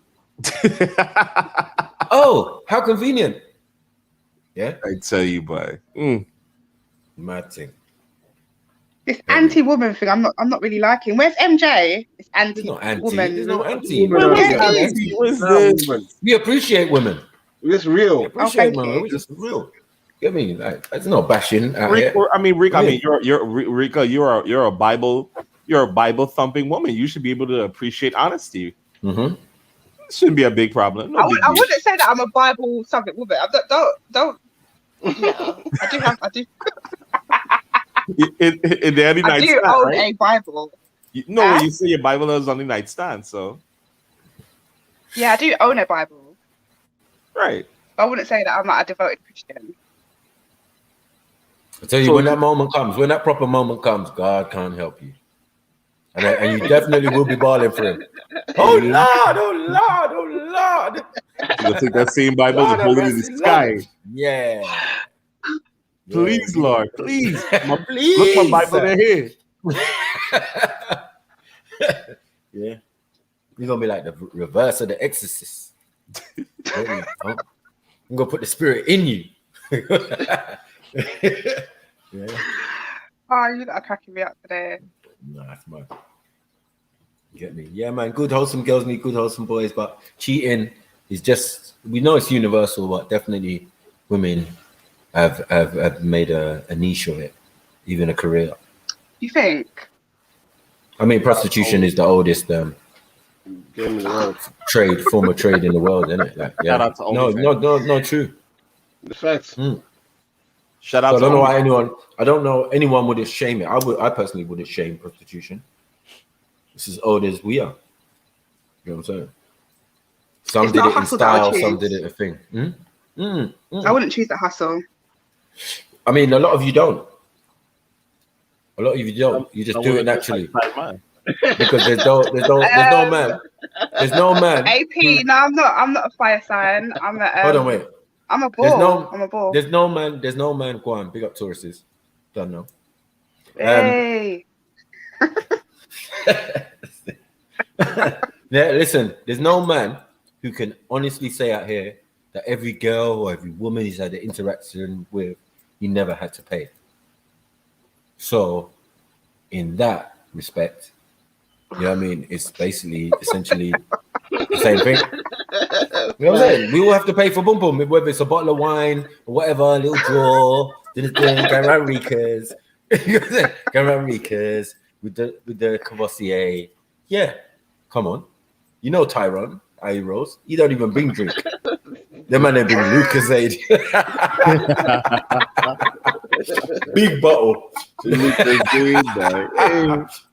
Oh, how convenient! Yeah, I tell you, boy. Mad thing. This anti-woman thing, I'm not really liking. Where's MJ? It's anti-woman. There's no anti. What's this? We appreciate women. It's real. We appreciate women. We're just real. Get me? Like, it's no bashing. Rick, Rika, you're a Bible thumping woman. You should be able to appreciate honesty. It shouldn't be a big problem. I wouldn't say that I'm a Bible thumping woman. Don't. Yeah, I do. In the only I do own a Bible. You say your Bible is on the nightstand, so yeah, I do own a Bible. Right. But I wouldn't say that I'm not a devoted Christian. I tell you, when that moment comes, when that proper moment comes, God can't help you, and you definitely will be balling for him. Oh Lord! You'll take that same Bible and hold it in the sky. Yeah. Please, Lord, please. Please. Look my Bible in here. Yeah. You're going to be like the reverse of the Exorcist. I'm going to put the spirit in you. Yeah. Oh, you are cracking me up today. Nah, that's mad. Get me? Yeah, man. Good, wholesome girls need good, wholesome boys, but cheating is just, we know it's universal, but definitely women have made a niche of it, even a career. You think? I mean, prostitution is the oldest form of trade in the world, isn't it? Like, yeah. No, true. The facts. Shout out. So I don't know anyone would shame it. I personally wouldn't shame prostitution. It's as old as we are. You know what I'm saying? Some It's did not it a in hustle that I style, choose. some did it a thing. I wouldn't choose that hustle. I mean, a lot of you don't. A lot of you don't. You just do it naturally. Because there's no man. There's no man. AP, no, I'm not a fire sign. I'm a Hold on, wait. I'm a ball. I'm a ball. There's no man. Go on, big up Tauruses. Don't know. Hey. Yeah, listen, there's no man who can honestly say out here that every girl or every woman he's had an interaction with, he never had to pay. So, in that respect, you know what I mean? It's basically, essentially the same thing. You know what I'm saying? We all have to pay for boom boom, whether it's a bottle of wine or whatever, a little draw, Gamaricas, Gamaricas with the Cavossier. Yeah, come on. You know Tyrone, Rose. You don't even bring drink. Them man, they bring Lucasade. Big bottle.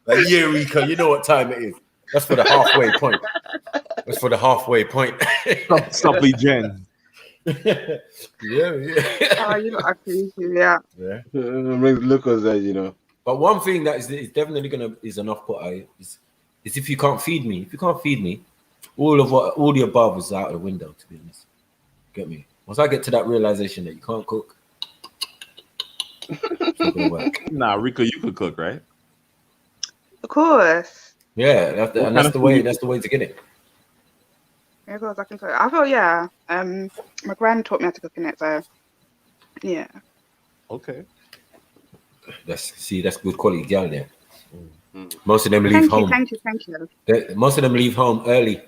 Like, yeah, Rico, you know what time it is. That's for the halfway point. That's for the halfway point. Stuffy Jen. Yeah. Oh, you know, I appreciate yeah. Yeah. Lucasade, you know. But one thing that is definitely is an off-put is if you can't feed me. If you can't feed me, all the above is out of the window, to be honest. Get me? Once I get to that realization that you can't cook, it's not gonna work. Nah, Rico, you could cook, right? Of course. Yeah, that's the way. That's the way to get it. Yeah, of course I can cook. I thought, yeah. My gran taught me how to cook in it, so yeah. Okay. That's good quality girl there. Most of them leave home. Thank you. Most of them leave home early.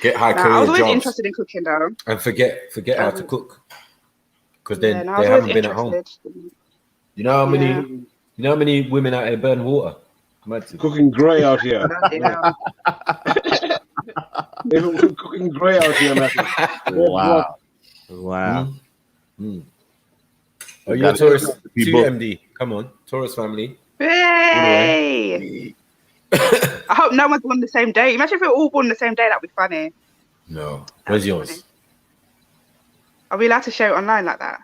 Get high career I was always jobs interested in cooking though. and forget how to cook, because then they haven't been at home. You know how many women out here burn water? Cooking grey out here. Cooking grey out here, man. Wow. Are you a Taurus? 2MD. Come on, Taurus family. Hey! I hope no one's born the same day. Imagine if we were all born the same day. That'd be funny. No. Where's yours? Funny. Are we allowed to share it online like that?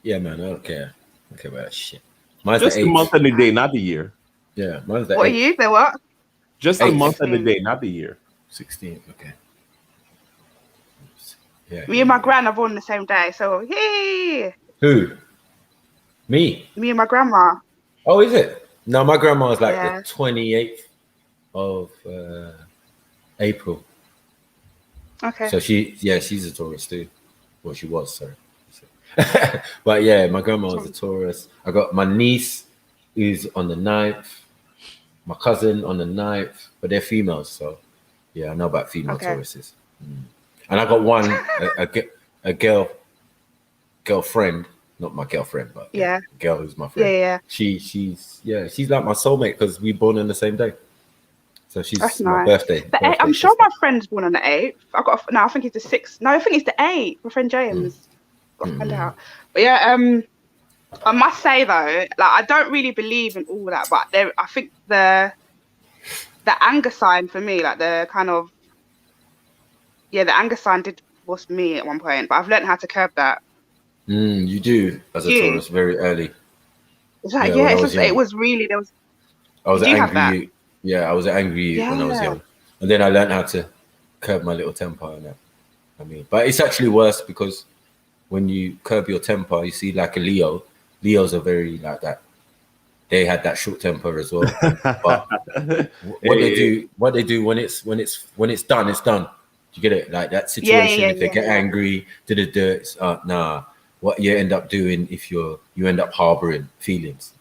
Yeah, man. I don't care. I don't care about that shit. Mine's Just the the 8th. month and the day, not the year. Yeah, mine's the What 8th. are you? They're what? Just the 8th. month and the day, not the year. 16th. Okay. Yeah. Me and my gran are born the same day. So, hey! Who? Me? Me and my grandma. Oh, is it? No, my grandma was like Yeah. the 28th of April. Okay. So she's a Taurus too. Well, she was, sorry. But yeah, my grandma was a Taurus. I got my niece who's on the 9th, my cousin on the 9th, but they're females, so yeah, I know about female Tauruses. And I got one, a girlfriend, not my girlfriend, but Yeah. a girl who's my friend. Yeah. She's like my soulmate because we born on the same day. So she's That's my nice. birthday. I'm sure my friend's born on the 8th. I think it's the 6th. No, I think it's the 8th. My friend James. Got to find out. But yeah, I must say though, like I don't really believe in all that, but I think the anger sign for me, like the kind of the anger sign was me at one point, but I've learned how to curb that. You do as a Taurus very early. It's like it was really there was. I was Did you have that? angry. Yeah, I was angry when I was young, and then I learned how to curb my little temper and that. I mean, but it's actually worse because when you curb your temper, you see, like a Leo. Leos are very like that. They had that short temper as well. But what they do when it's done, it's done. You get it? Like that situation. If they get angry, it's nah. What you end up doing if you end up harboring feelings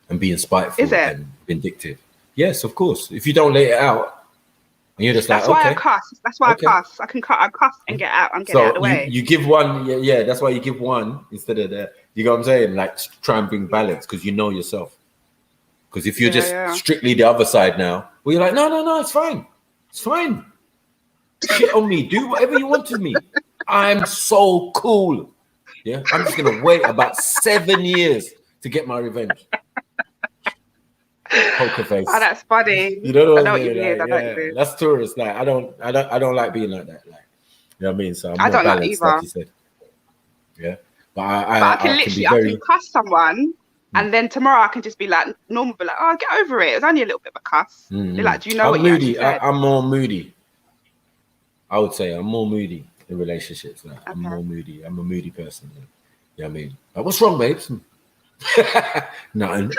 and being spiteful and vindictive. Yes, of course. If you don't let it out, and you're just That's why I cuss. That's why I cuss. I cuss and get out. I'm getting out of the way. You give one, that's why you give one instead of that. You know what I'm saying? Like try and bring balance because you know yourself. Because if you're just strictly the other side now, well, you're like, no, it's fine. It's fine. Shit on me. Do whatever you want to me. I'm so cool. Yeah, I'm just gonna wait about 7 years to get my revenge. Poker face. Oh, that's funny. You know what I what you mean? mean. Like, I know what you mean. that's tourist. Like I don't like being like that. Like, you know what I mean? So I'm I more don't like balanced, either. like you said. Yeah, but I can literally, I can cuss someone, and then tomorrow I can just be like normal, be like, oh, get over it. It was only a little bit of a cuss. Be like, do you know I'm what moody. you actually said? I'm more moody. I would say I'm more moody in relationships. Like, I'm more moody. I'm a moody person. You know what I mean? Like, what's wrong, babes? Nothing.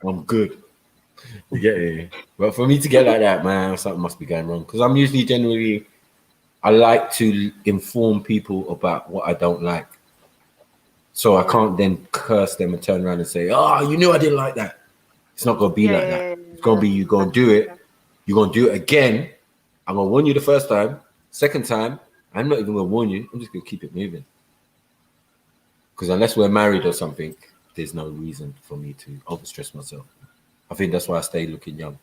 I'm good. You get it? But for me to get like that, man, something must be going wrong. Because I'm usually generally, I like to inform people about what I don't like. So I can't then curse them and turn around and say, oh, you knew I didn't like that. It's not going to be like that. It's going to be, you're going to do it. You're going to do it again. I'm going to warn you the first time. Second time, I'm not even going to warn you. I'm just going to keep it moving. Because unless we're married or something, there's no reason for me to overstress myself. I think that's why I stay looking young.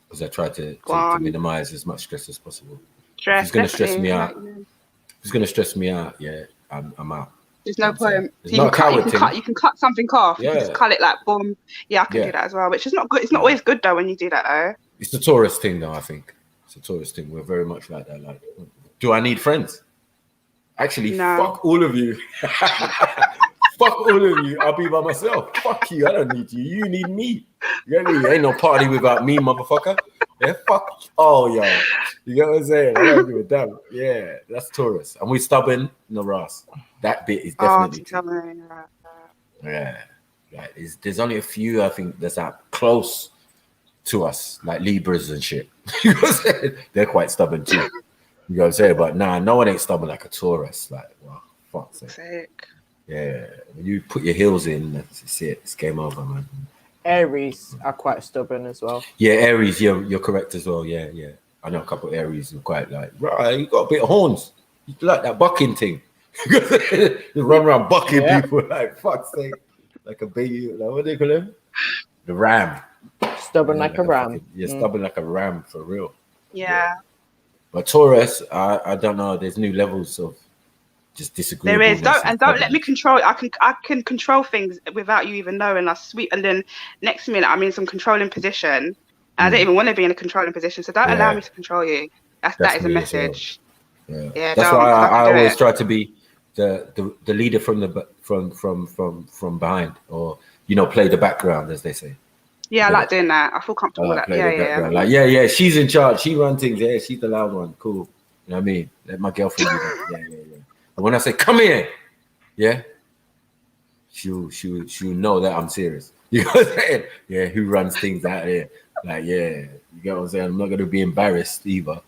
Because I try to minimize as much stress as possible. If it's going to stress me out, yeah, I'm out. There's no point. It's You not a coward thing. can cut something off. You can just Yeah. cut it like boom. Yeah, I can do that as well, which is not good. It's not always good though when you do that though. It's the Taurus thing though, I think. It's a Taurus thing. We're very much like that. Like, do I need friends? Actually, fuck all of you. Fuck all of you. I'll be by myself. Fuck you. I don't need you. You need me. You get me? Ain't no party without me, motherfucker. Yeah, fuck all y'all. You get what I'm saying? I don't give a damn. Yeah, that's Taurus. And we stubborn, no Ross. That bit is definitely true. Yeah. Like, there's only a few, I think, that's that close to us, like Libras and shit. You know what I'm saying? They're quite stubborn too. You know what I'm saying? But nah, no one ain't stubborn like a Taurus. Like, well, fuck's sake. Yeah. When you put your heels in, that's it. It's game over, man. Aries are quite stubborn as well. Yeah, Aries, you're correct as well. Yeah, yeah. I know a couple of Aries who are quite like, right, you got a bit of horns. You like that bucking thing. You run around bucking people like, fuck's sake. Like a baby, like, what do they call him? The ram. Stubborn like a ram. Stubborn like a ram for real. Yeah. But Taurus, I don't know. There's new levels of just disagreement. There is. Don't let me control. I can control things without you even knowing. That's sweet. And then next minute I'm in some controlling position. And I don't even want to be in a controlling position. So don't allow me to control you. That is a message. Well. Yeah. That's why I always try to be the leader from behind, or play the background, as they say. Yeah, I like doing that. I feel comfortable with that. Yeah. Like, yeah, she's in charge. She runs things. Yeah, she's the loud one. Cool. You know what I mean? Let my girlfriend do that. Yeah. And when I say, come here, yeah, she'll know that I'm serious. You know what I'm saying? Yeah, who runs things out here? Like, yeah, you get what I'm saying? I'm not going to be embarrassed either.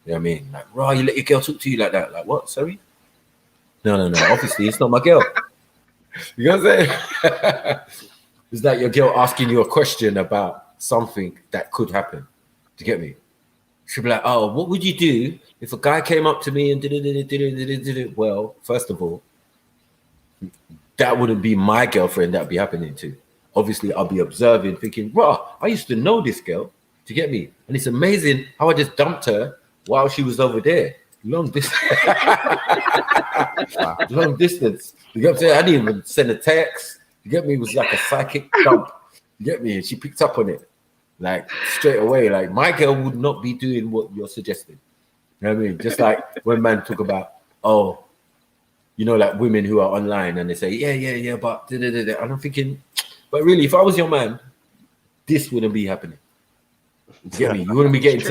You know what I mean? Like, raw, you let your girl talk to you like that? Like, what? Sorry? No. Obviously, it's not my girl. You know what I'm saying? It's like your girl asking you a question about something that could happen. Do you get me? She'll be like, oh, what would you do if a guy came up to me and did it? Well, first of all, that wouldn't be my girlfriend that'd be happening to. Obviously, I'll be observing, thinking, raw, I used to know this girl. Do you get me? And it's amazing how I just dumped her while she was over there. Long distance. Long distance. You get what I'm saying? I didn't even send a text. You get me? It was like a psychic dump. You get me? And she picked up on it. Like straight away. Like my girl would not be doing what you're suggesting. You know what I mean? Just like when man talk about, oh, like women who are online and they say, yeah, but and I'm thinking, but really, if I was your man, this wouldn't be happening. You get me? You wouldn't be getting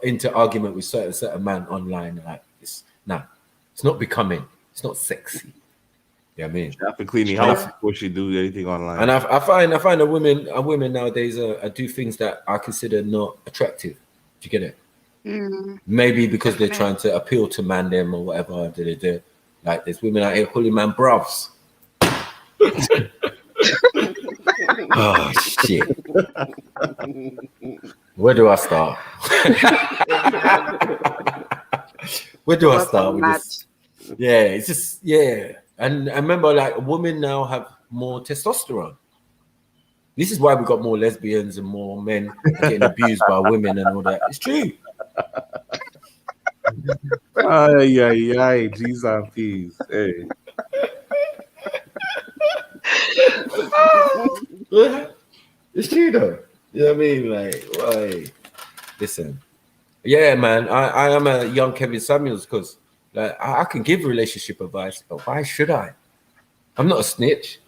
into argument with certain man online like this. Nah, it's not becoming. It's not sexy. You know what I mean? She have to clean the house before she do anything online. And I find a women nowadays do things that I consider not attractive. Do you get it? Maybe because they're trying to appeal to man them or whatever. Like there's women out here calling man bruvs. Oh shit. Where do I start? Where do I start with this? Yeah, it's just And I remember, like, women now have more testosterone. This is why we got more lesbians and more men getting abused by women and all that. It's true. Ay, G's and P's. Hey. It's true though. You know what I mean? Like, why? Listen. Yeah, man. I am a young Kevin Samuels because like I can give relationship advice, but why should I? I'm not a snitch.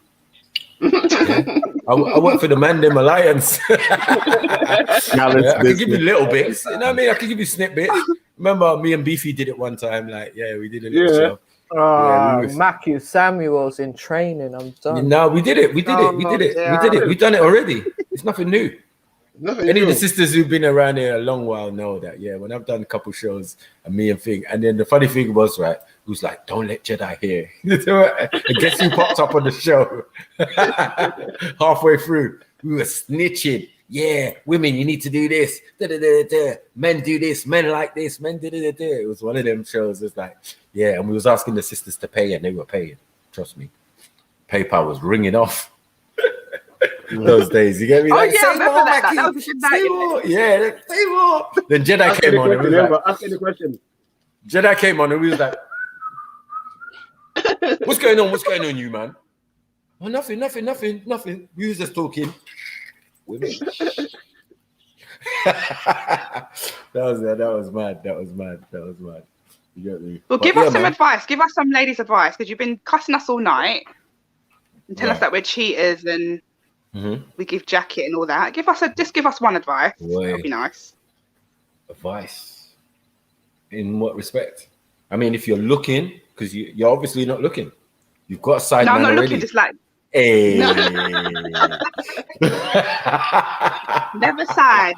Yeah. I work for the Mandem Alliance. I can give you little bits. You know what I mean? I can give you snippets. Remember, me and Beefy did it one time. Like, we did a little show. Matthew Samuels in training. I'm done. No, we did it. We did it. We've done it already. It's nothing new. Nothing Any of the true. sisters who've been around here a long while know that, yeah, when I've done a couple shows, and me and Fig, and then the funny thing was, right, who's like, don't let Jedi hear. And guess who popped up on the show? Halfway through, we were snitching. Yeah, women, you need to do this. Da, da, da, da. Men do this, men like this, men da, da, da, da. It was one of them shows. It's like, yeah, and we was asking the sisters to pay, and they were paying. Trust me. PayPal was ringing off. Those days, you get me? Oh Like, yeah, I say remember more, that. Mackie. That was a good night. Say more. Yeah, like, say more. Then Jedi Ask came any on and we question, was like, Elba, ask any question. Jedi came on and we was like, what's going on? What's going on, you man? Oh, nothing. We was just talking. Women. that was mad. You get me? Well, But give yeah, us some man. advice. Give us some ladies' advice because you've been cussing us all night and tell us Right. that we're cheaters and Mhm. we give jacket and all that. Give us one advice. Boy. That'd be nice. Advice. In what respect? I mean, if you're looking, because you're obviously not looking. You've got a side No, I'm man not already. looking. Just like Hey. never side.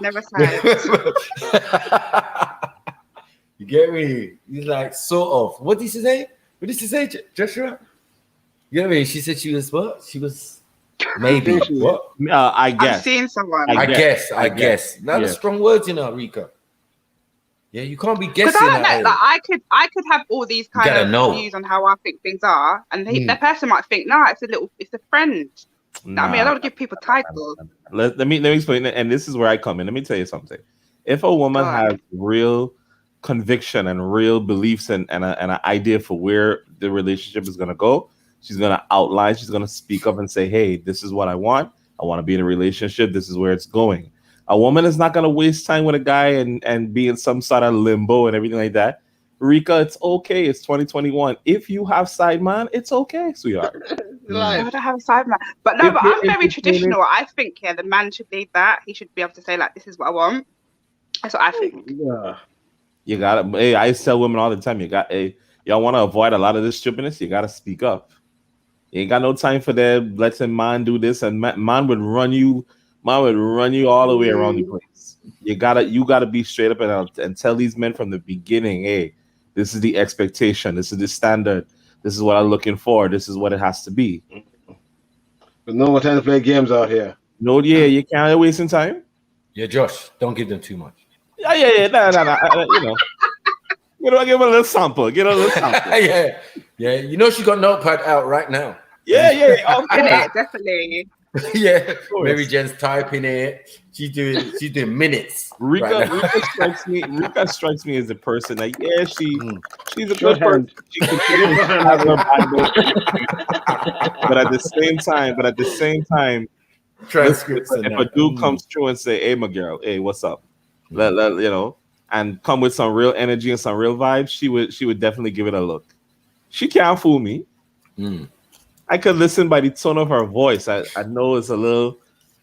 You get me? He's like, sort of. What did she say? Joshua? You get me? She said she was what? She was maybe what? I I'm guess. seeing someone. I guess. Now Yeah. the strong words, you know, Rika. Yeah, you can't be Because guessing. I don't know, like I could have all these kind gotta of know. views on how I think things are, and that person might think, nah, it's a friend. I mean, I don't give people titles. Let me explain it, and this is where I come in. Let me tell you something. If a woman Go on. has real conviction and real beliefs and an idea for where the relationship is going to go, she's going to outline, she's going to speak up and say, hey, this is what I want to be in a relationship, this is where it's going. A woman is not going to waste time with a guy and be in some sort of limbo and everything like that. Rika, it's okay. It's 2021. If you have side man, it's okay, sweetheart. I don't have a side man, but no, but I'm very traditional. I think the man should lead that. He should be able to say like, this is what I want. That's what I think. Yeah. You gotta. Hey, I tell women all the time. Y'all want to avoid a lot of this stupidness. You gotta speak up. You ain't got no time for that. Letting man do this, and man would run you. Man would run you all the way around the place. You gotta be straight up and tell these men from the beginning. Hey, this is the expectation. This is the standard. This is what I'm looking for. This is what it has to be. There's no more time to play games out here. No, yeah, you can't wasting time. Yeah, Josh, don't give them too much. Yeah. No. You know, give a little sample. Get a little sample. yeah. You know she got notepad out right now. Yeah. Definitely. Yeah, Mary Jen's typing it. She's doing minutes. Rika strikes me as a person that she's a good person. She can have her Bible, but at the same time, transcripts. If a dude comes through and say, "Hey, my girl, hey, what's up?" Let you know, and come with some real energy and some real vibes, she would definitely give it a look. She can't fool me. I could listen by the tone of her voice. I know it's a little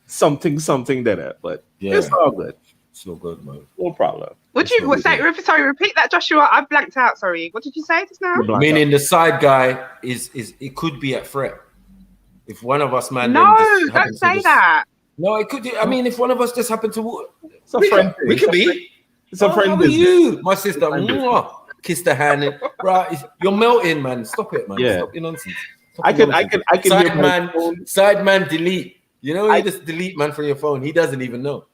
something there, but it's all good. It's no good, man. No problem. What you say? Sorry, repeat that, Joshua. I blanked out. Sorry. What did you say just now? Meaning the side guy is it could be at threat. If one of us, man, No, don't say that. No, it could. I mean, if one of us just happened to, it's a friend. We could be. It's a friend. How are you, my sister? Kiss the hand. Right, you're melting, man. Stop it, man. Yeah. Stop your nonsense. I can Side man, delete. You know, you just delete man from your phone. He doesn't even know.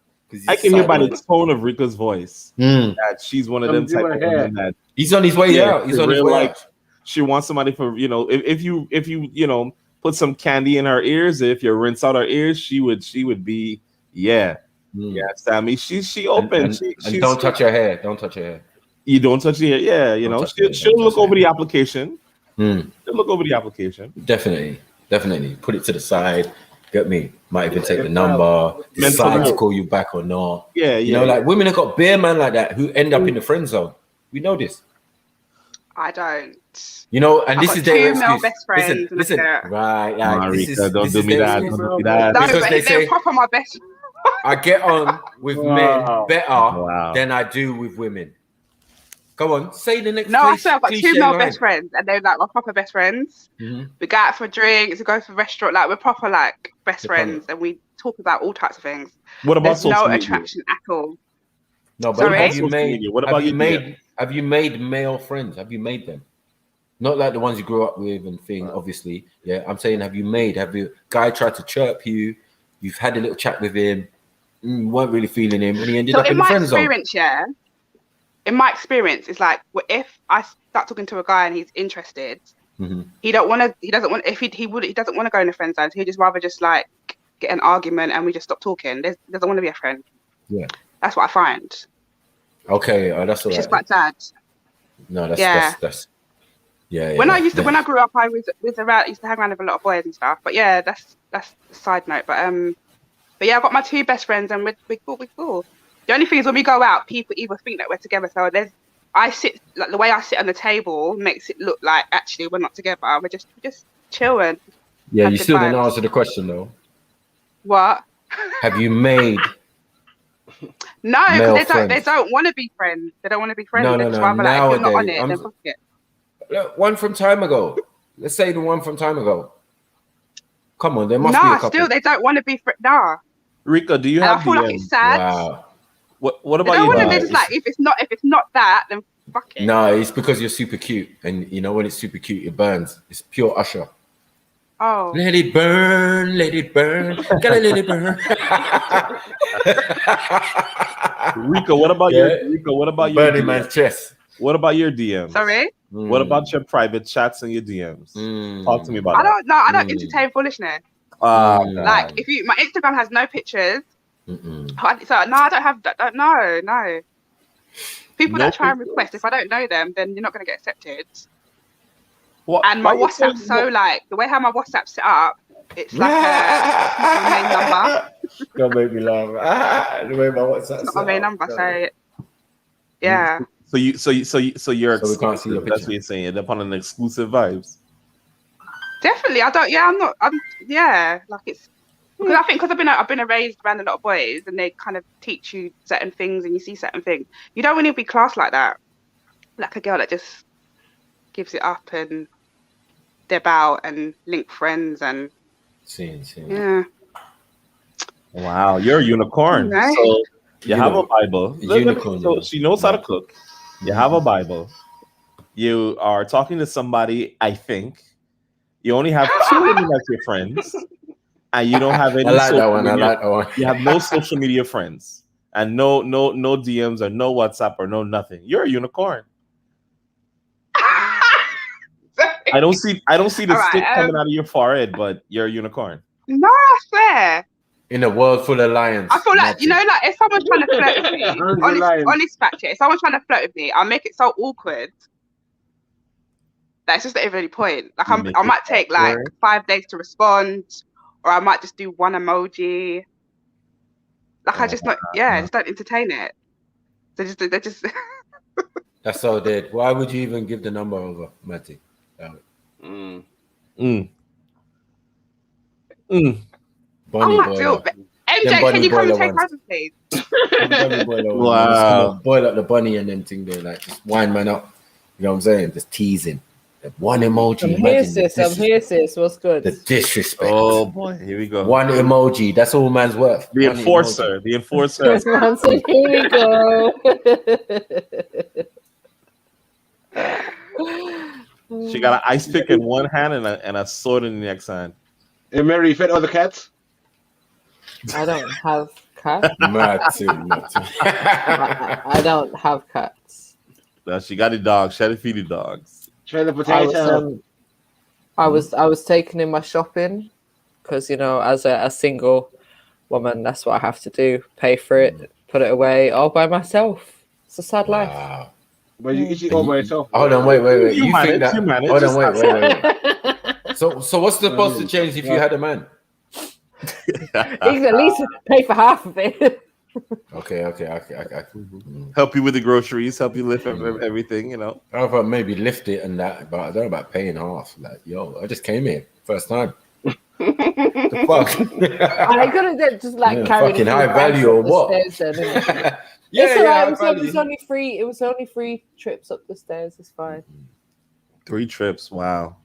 I can hear by the tone of Rika's voice that she's one of them type of women that he's on his way out. He's on his way out. She wants somebody for if you put some candy in her ears, if you rinse out her ears, she would be Sammy. She open. And don't touch her hair. Don't touch her hair. You don't touch your hair. Yeah, you know she'll look over the application. She'll look over the application. Definitely. Put it to the side. Get me? Might even take the number, decide to call you back or not. Yeah. You know, like women have got bare man like that who end up in the friend zone. We know this. I don't. You know, and I've this got is their two male excuse. best friends. Listen. Right. Marika, don't do me that. Don't do me that. No, Because but they they're say proper my best. I get on with men better than I do with women. Go on, say the next. No, I swear I've got two cliche male line. best friends, and they're like my proper best friends. We go out for drinks, we go for a restaurant, like we're proper like best friends, and we talk about all types of things. What about There's no social media? attraction at all. No, but Sorry? have you made? What about Have you made male friends? Have you made them? Not like the ones you grew up with and thing. Obviously, yeah. I'm saying, have you? Guy tried to chirp you. You've had a little chat with him. Weren't really feeling him, and he ended So up in in the my friend zone. experience, yeah. In my experience, it's like if I start talking to a guy and he's interested, he doesn't want to. He doesn't want to go in the friend zone. So he'd just rather just like get an argument and we just stop talking. He doesn't want to be a friend. Yeah, that's what I find. Okay, that's all Which right. is quite sad. No, that's yeah. When I grew up, I was around. Used to hang around with a lot of boys and stuff. But yeah, that's a side note. But yeah, I've got my 2 best friends and we're cool. The only thing is when we go out, people either think that we're together. So the way I sit on the table makes it look like actually we're not together. We're just chilling. Yeah, you still didn't answer the question though. What? Have you made? No, because friends? they don't want to be friends. They don't want to be friends. No. They're just rather, like, if you're not on it, then fuck it. Look, one from time ago. Let's say the one from time ago. Come on, there must be a couple. Still they don't want to be friends. Nah. Rico, do you And have I feel like it's sad. Wow. What about they don't you? want to, they're just like, if it's not that, then fuck it. No, it's because you're super cute, and you know when it's super cute, it burns. It's pure Usher. Oh. Let it burn, gotta let it burn. Rico, what about your Burning DMs? man's chest? What about your DMs? Sorry? What about your private chats and your DMs? Talk to me about I that. don't know. I don't entertain foolishness. Like if my Instagram has no pictures. So no, I don't have that. No. People that try and request, if I don't know them, then you're not going to get accepted. And my WhatsApp's like the way how my WhatsApp's set up, it's like a main number. Don't make me laugh. The way my WhatsApp's It's not my main number, so yeah. So you're we can't see your that's what you're saying. They're upon an exclusive vibes. Definitely, like it's because I think I've been raised around a lot of boys and they kind of teach you certain things and you see certain things. You don't want to be classed like that, like a girl that just gives it up and deb out and link friends and yeah. Wow, you're a unicorn. Right. So you have a Bible. Unicorn. So she knows how to cook. You have a Bible. You are talking to somebody, I think. You only have 2 women as your friends. And you don't have any I like that social one. You have no social media friends. And no DMs or no WhatsApp or no nothing. You're a unicorn. I don't see the stick coming out of your forehead, but you're a unicorn. No, I swear. In a world full of lions. I feel like, like if someone's trying to flirt with me, honest fact, if someone's trying to flirt with me, I'll make it so awkward that it's just not even any point. Like I might take like 5 days to respond, or I might just do 1 emoji. Like I just just don't entertain it. They just. That's so dead. Why would you even give the number over, Matty? I'm not doing MJ, can you come and take over, please? Wow. Boil up the bunny and them thing there, like just wind man up. You know what I'm saying? Just teasing. That 1 emoji. I'm here, sis. What's good? The disrespect. Oh boy, here we go. 1 emoji. That's all man's worth. The enforcer. The enforcer. Here we go. She got an ice pick in one hand and a sword in the next hand. Hey Mary, you fed all the cats? I don't have cats. Matty. I don't have cats. No, she got a dog. She had to feed the dogs. Try the potato. I was taking in my shopping because as a single woman, that's what I have to do: pay for it, put it away, all by myself. It's a sad life. But you eat it all by yourself. Hold on, wait. You manage. Hold on, wait. So what's supposed to change if you had a man? You can at least pay for half of it. Okay. Help you with the groceries, help you lift everything, I thought maybe lift it and that, but I don't know about paying half. Like, I just came here first time. The fuck? I couldn't just like carry fucking high value or what? It's alright. It was only 3 trips up the stairs. It's fine. 3 trips. Wow.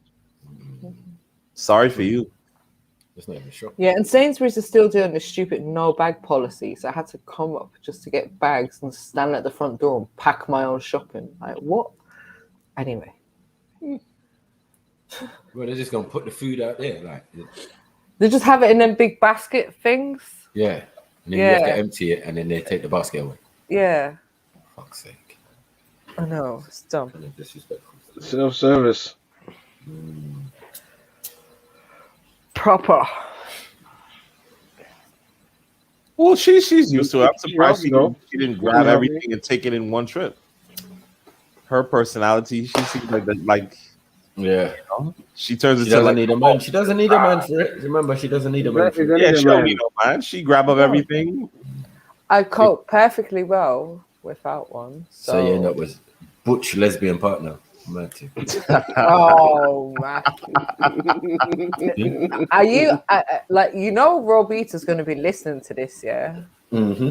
Sorry for you. It's not even sure. Yeah, and Sainsbury's is still doing the stupid no bag policy. So I had to come up just to get bags and stand at the front door and pack my own shopping. Like, what? Anyway. Well, they're just gonna put the food out there, like. They just have it in them big basket things. Yeah, and then you have to empty it, and then they take the basket away. Yeah. For fuck's sake. I know, it's dumb. Disrespectful. Self-service. Proper. Well, she's used to it. I'm surprised she know. didn't grab everything and take it in one trip. Her personality, she seems like yeah. You know, she turns She into doesn't like need a man. She doesn't need a man for it. Remember, she doesn't need a man for it. yeah, she don't need no man. She grab up everything. I cope perfectly well without one. So you end up with butch lesbian partner. Matthew. Oh, Matthew. Are you like, you know, Robita's going to be listening to this, yeah? Mm-hmm.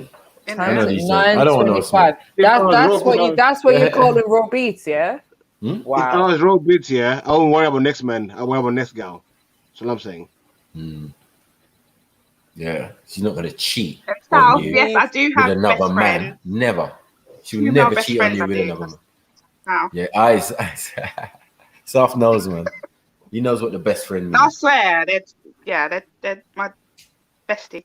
I don't want to know. That's what you call it, Raw Beats, yeah? Wow. If I was Raw Beats, yeah, I won't worry about next man. I worry about next gal. That's what I'm saying. Yeah, she's not going to cheat South, on you yes, I do have with another best man. friends. Never. She will Female never best cheat on friends you I with do. another man. Wow. Yeah, eyes. South knows, man. He knows what the best friend means. I swear, they're my bestie.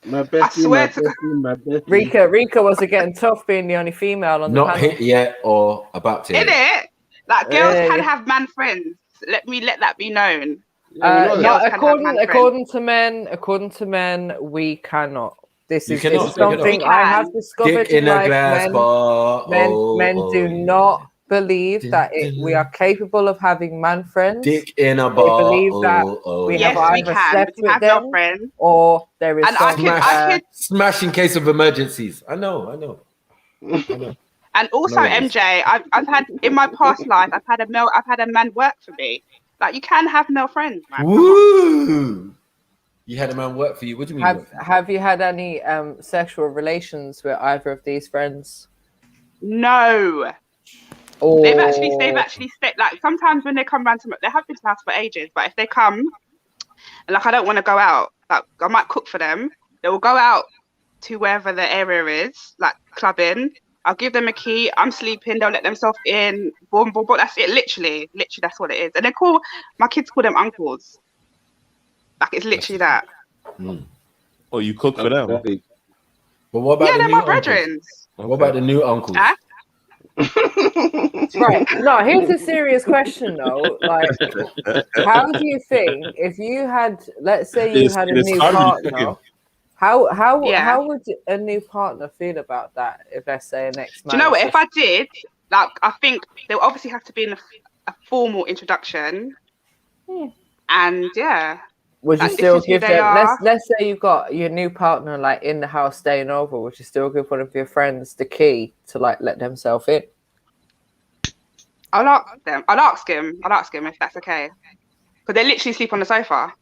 My bestie, I swear to my bestie. Rika was getting tough being the only female on the Not panel. hit yet or about to. In it, like girls Hey. can have man friends. Let that be known. No, according to men, we cannot. This is something I have discovered Dick in a life. glass bar. Men do not believe that we are capable of having man friends. Dick in a They bar. believe that we have either slept with them or there is something. Smash in case of emergencies. I know. And also, No, MJ, I've had in my past life, I've had a man work for me. Like, you can have male friends, man. Woo! You had a man work for you. What do you mean? Have you had any sexual relations with either of these friends? No. Oh. They've actually stayed. Like, sometimes when they come round to me, they have been to the house for ages. But if they come, and like I don't want to go out, like I might cook for them. They will go out to wherever the area is, like clubbing. I'll give them a key. I'm sleeping. They'll let themselves in. Boom, boom, boom. That's it. Literally, that's what it is. And my kids call them uncles. Like, it's literally that. Oh, you cook for them? But what about the they're new my uncles? brethren. What about the new uncles? Huh? Right. No, here's a serious question though. Like, how do you think if you had, let's say you had a new partner, how would a new partner feel about that? If let's say an ex-man. Do you know what? If I did, like, I think there will obviously have to be a formal introduction, and yeah. Would you still give them? Let's say you got your new partner like in the house staying over. Would you still give one of your friends the key to like let themselves in? I'll ask him if that's okay, because they literally sleep on the sofa.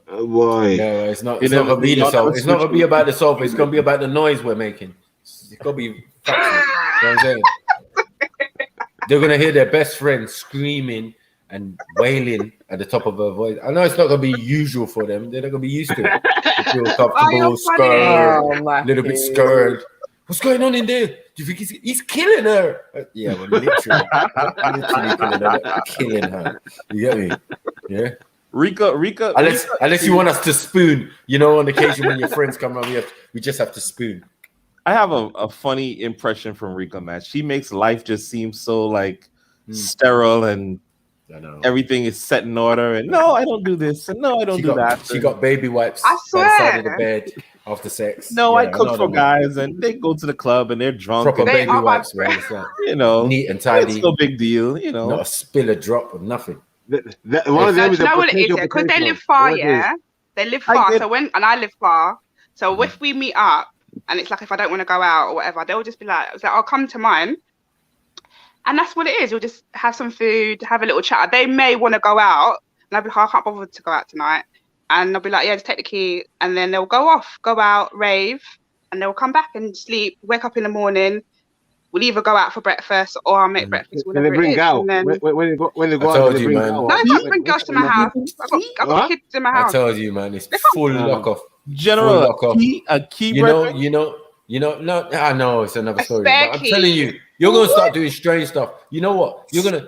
Why? No, it's not gonna be the sofa. It's not gonna be about the sofa. It's gonna be about the noise we're making. It's gonna be factual. You know what I'm saying? They're gonna hear their best friend screaming and wailing at the top of her voice. I know it's not gonna be usual for them. They're not gonna be used to it. They feel comfortable, scared, a little bit scared. What's going on in there? Do you think he's killing her? Yeah, well, literally killing her. You get me? Yeah. Rika. Unless you want us to spoon, you know, on occasion when your friends come around, we just have to spoon. I have a funny impression from Rika, man. She makes life just seem so like sterile and everything is set in order. And no, I don't do this. And no, I don't do that. She got baby wipes I by the side of the bed after sex. No, I cook for guys and they go to the club and they're drunk. Proper and baby wipes, man. It's like, you know, neat and tidy. It's no big deal, you know. Not a spill, a drop, or nothing. One of them is you know what it is, because they live far, They live far. So I live far. So if we meet up and it's like, if I don't want to go out or whatever, they'll just be like, I'll come to mine. And that's what it is. You'll just have some food, have a little chat. They may want to go out, and I'll be like, I can't bother to go out tonight. And they'll be like, yeah, just take the key. And then they'll go out, rave, and they'll come back and sleep, wake up in the morning. we'll either go out for breakfast or I'll make breakfast, When whatever they bring it is. girl, And then, when they go I out, told they you, bring man. girl. no, I can't bring girls to my house. I've got kids in my I house. told you, man. It's full lock off. General, Full lock off. a key You know. No, I know it's another story. But I'm telling you, you're gonna start doing strange stuff. You know what? You're gonna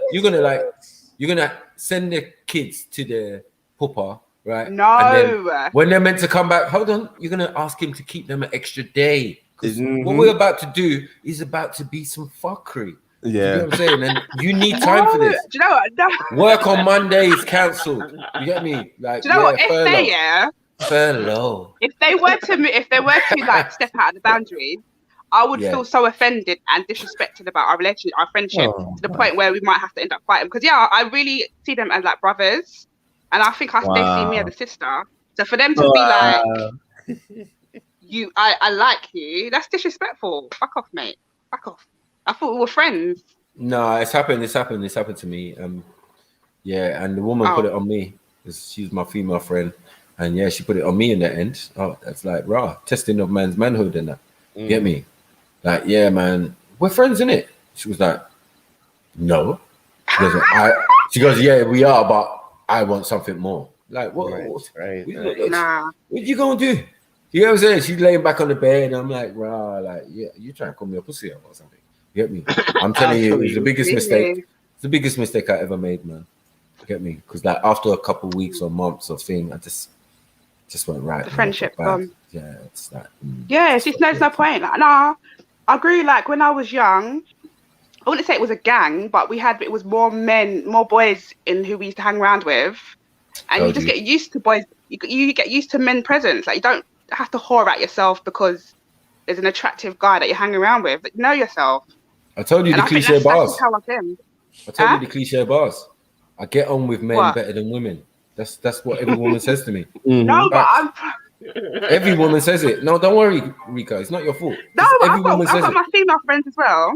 send the kids to the papa, right? No. And then when they're meant to come back, hold on, you're gonna ask him to keep them an extra day. Because what we're about to do is about to be some fuckery. You know what I'm saying? And you need time for this. Do you know what? No. Work on Monday is cancelled. You get me? Like, Do you know what? If furlough. they Furlough. if they were to like step out of the boundaries, I would feel so offended and disrespected about our relationship, our friendship, to the point where we might have to end up fighting. Because I really see them as like brothers, and I think they see me as a sister. So for them to be like, I like you, that's disrespectful. Fuck off, mate. Fuck off. I thought we were friends. No, it's happened to me. Yeah, and the woman put it on me. She's my female friend, and yeah, she put it on me in the end. Oh, that's like testing of man's manhood and that. You get me? Like, yeah, man, we're friends, innit? She was like, no. She goes, yeah, we are, but I want something more. Like, what? Nah. What you gonna do? You know what I'm saying? She's laying back on the bed, and I'm like, like, yeah, you trying to call me a pussy or something? You get me? I'm telling you, it was the biggest mistake. It's the biggest mistake I ever made, man. You get me? Because like after a couple weeks or months of thing, I just went right. The friendship gone. Yeah, it's like. Yeah, it's just there's no point. Like, nah, I agree. Like when I was young, I wouldn't say it was a gang, but it was more boys in who we used to hang around with, and you just get used to boys. You get used to men presence. Like you don't have to whore out yourself because there's an attractive guy that you're hanging around with. Like, know yourself. I told you the cliche bars. That's how I've been. I told you the cliche bars. I get on with men better than women. That's what every woman says to me. No, but every woman says it. No, don't worry, Rika. It's not your fault. No, I've got my female friends as well.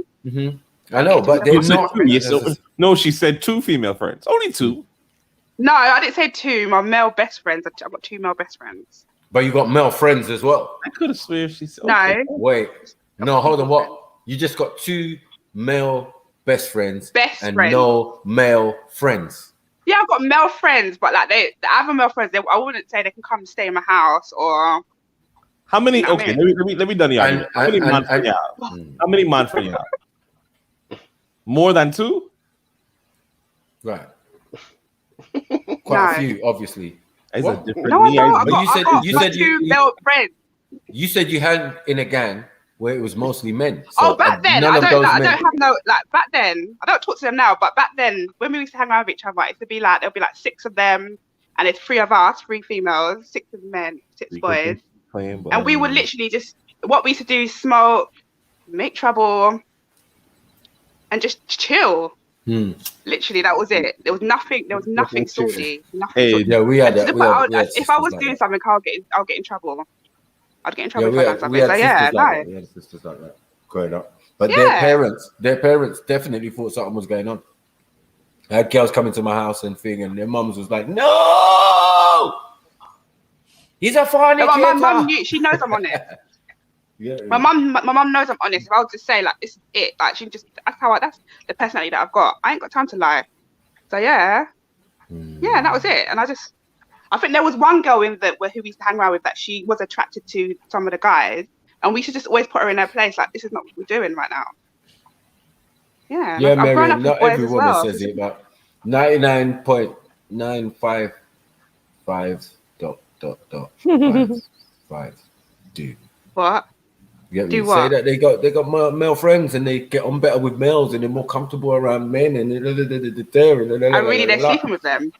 I know, but they're not. No, she said 2 female friends. Only 2. No, I didn't say 2. My male best friends. I've got 2 male best friends. But you got male friends as well. I could have sworn she said. No. Wait. No, hold on. What? You just got 2 male best friends and no male friends. Yeah, I've got male friends, but like the other male friends, I wouldn't say they can come stay in my house or. How many? You know Okay, let me done the argument. How many man friends you have? How many man friends you have? More than 2? Right. Quite a few, obviously. It's a different. No, I don't. But you said 2 male friends. You said you had in a gang where it was mostly men. So back then I don't have no like back then. I don't talk to them now, but back then when we used to hang out with each other, it would be like there'll be like 6 of them, and it's 3 of us, 3 females, 6 of men, 6 boys, and we would literally just what we used to do is smoke, make trouble, and just chill. Literally, that was it. There was nothing salty. Hey, yeah, we had that. If I was doing something, I'll get in trouble. I'd get in trouble for something. So yeah, no. We had sisters like that growing up. But their parents definitely thought something was going on. I had girls coming to my house and their mums was like, "No, he's a funny." My mum knew. She knows I'm on it. Yeah. My mum knows I'm honest. If I would just say like this is it, like that's the personality that I've got. I ain't got time to lie. So yeah, that was it. And I think there was one girl who we used to hang around with that she was attracted to some of the guys, and we should just always put her in her place. Like this is not what we're doing right now. Yeah, yeah, I've grown Mary. up with Not boys every as woman well. says it, but 99.955 do. What? You Do say what? that they got male friends and they get on better with males and they're more comfortable around men and Really, they're sleeping with them.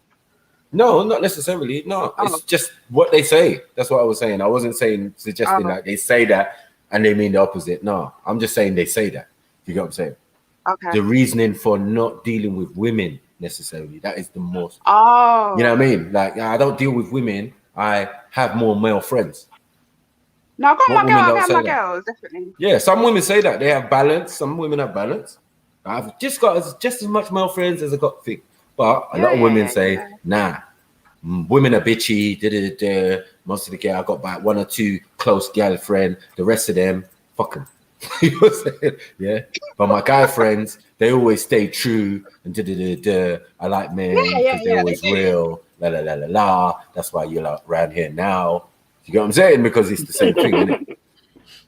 No, not necessarily. No, it's just what they say. That's what I was saying. I wasn't suggesting that they say that and they mean the opposite. No, I'm just saying they say that. You get what I'm saying? Okay. The reasoning for not dealing with women necessarily, that is the most. Oh. You know what I mean? Like, I don't deal with women. I have more male friends. No, I've got What my girl. women I don't have say my that? girls, definitely. Yeah, some women say that. They have balance. Some women have balance. I've just got just as much male friends as I got thick. But a lot of women say, nah, women are bitchy. Most of the girl, I got about 1 or 2 close girlfriend. The rest of them, fuck them. You know what I'm saying? Yeah. But my guy friends, they always stay true and I like men because they're always real. La la la la la. That's why you're like around here now. You get what I'm saying? Because it's the same thing, isn't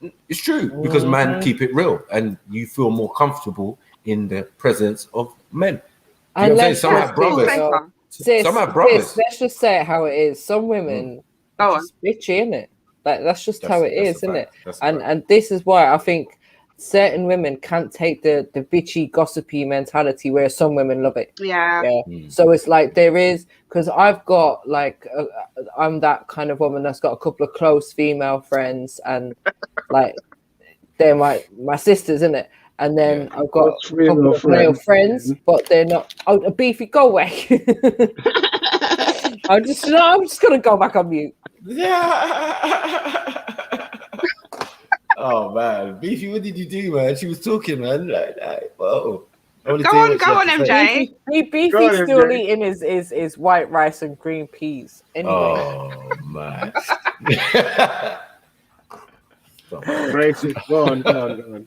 it? It's true because men keep it real and you feel more comfortable in the presence of men. You know what I'm saying? Some have brothers. Some have brothers. Let's just say it how it is. Some women are just bitchy, innit? Like that's just how it is, isn't it? And this is why I think certain women can't take the bitchy, gossipy mentality, where some women love it. Yeah. So it's like there is, because I've got like I'm that kind of woman that's got a couple of close female friends, and like they're my sisters, isn't it? And then I've got a couple of male friends, but they're not. Oh, Beefy, go away. I'm just gonna go back on mute. Yeah. Oh man, Beefy, what did you do, man? She was talking, man. Like whoa. Go on, MJ. Beefy's still eating his white rice and green peas. Anyway. Oh man. Go on.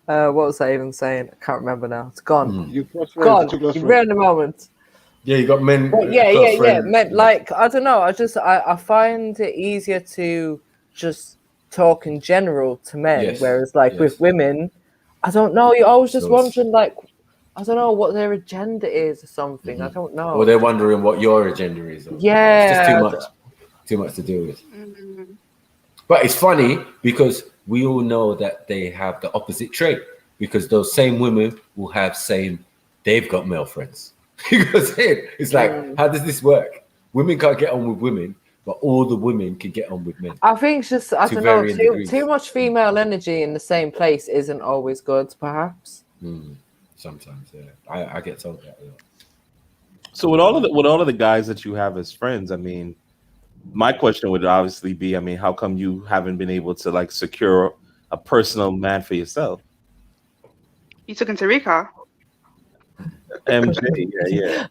What was I even saying? I can't remember now. It's gone. You gone. You ran the moment. Yeah, you got men. Yeah. Men, like I don't know. I find it easier to just talk in general to men, whereas like with women, I don't know. You're always just wondering, like, I don't know what their agenda is or something. I don't know. Or they're wondering what your agenda is. Yeah, it's just too much to deal with. But it's funny because we all know that they have the opposite trait, because those same women will have they've got male friends. You know what I'm saying? It's like, how does this work? Women can't get on with women, but all the women can get on with men. I think it's just, I don't know, too much female energy in the same place isn't always good, perhaps. Sometimes, yeah. I get told that a lot. So with all of the guys that you have as friends, I mean, my question would obviously be, I mean, how come you haven't been able to like secure a personal man for yourself? You took him to Rika? MJ, yeah.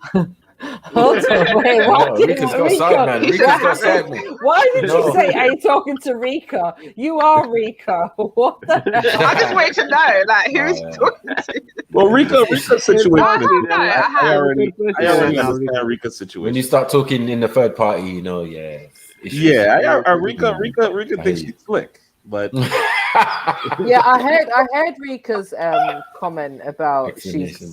Hold on, wait, what? Rika's got side, man. Rika's got side, man. Why did you say, are you talking to Rika? You are Rika. What the hell? I just wanted to know, like, who is talking to? Well, Rika's situation. I already understand Rika's situation. When you start talking in the third party, you know, Rika thinks she's slick, but yeah, I heard Rika's comment about she's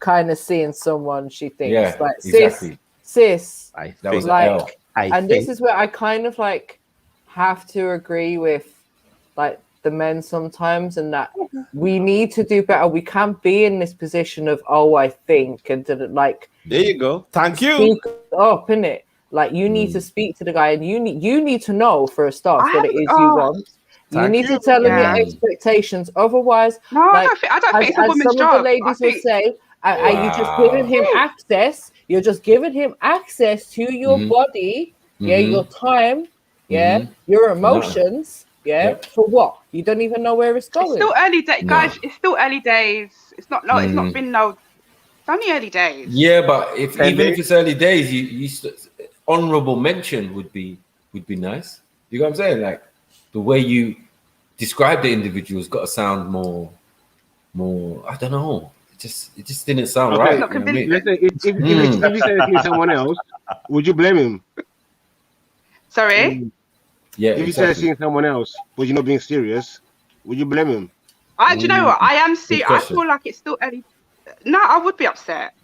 kind of seeing someone she thinks like sis. This is where I kind of like have to agree with like the men sometimes, and that we need to do better. We can't be in this position of I think and like. There you go. Thank you. Speak up, innit? Like you need to speak to the guy, and you need to know for a start what it is you want. You need to tell him your expectations. Otherwise, I don't think it's a woman's job. Some of the ladies will say, are you just giving him access? You're just giving him access to your body, your time, your emotions, for what? You don't even know where it's going. It's still early days, guys. It's still early days. It's not been it's only early days. Yeah, but even if it's early days, you honorable mention would be nice. You know what I'm saying? Like the way you describe the individual's got to sound more. I don't know. It just didn't sound right. Let's say if you say it to someone else, would you blame him? Sorry. Yeah. If you say seeing someone else, but you're not being serious, would you blame him? Do you know what? I am serious. I feel like it's still early. No, I would be upset,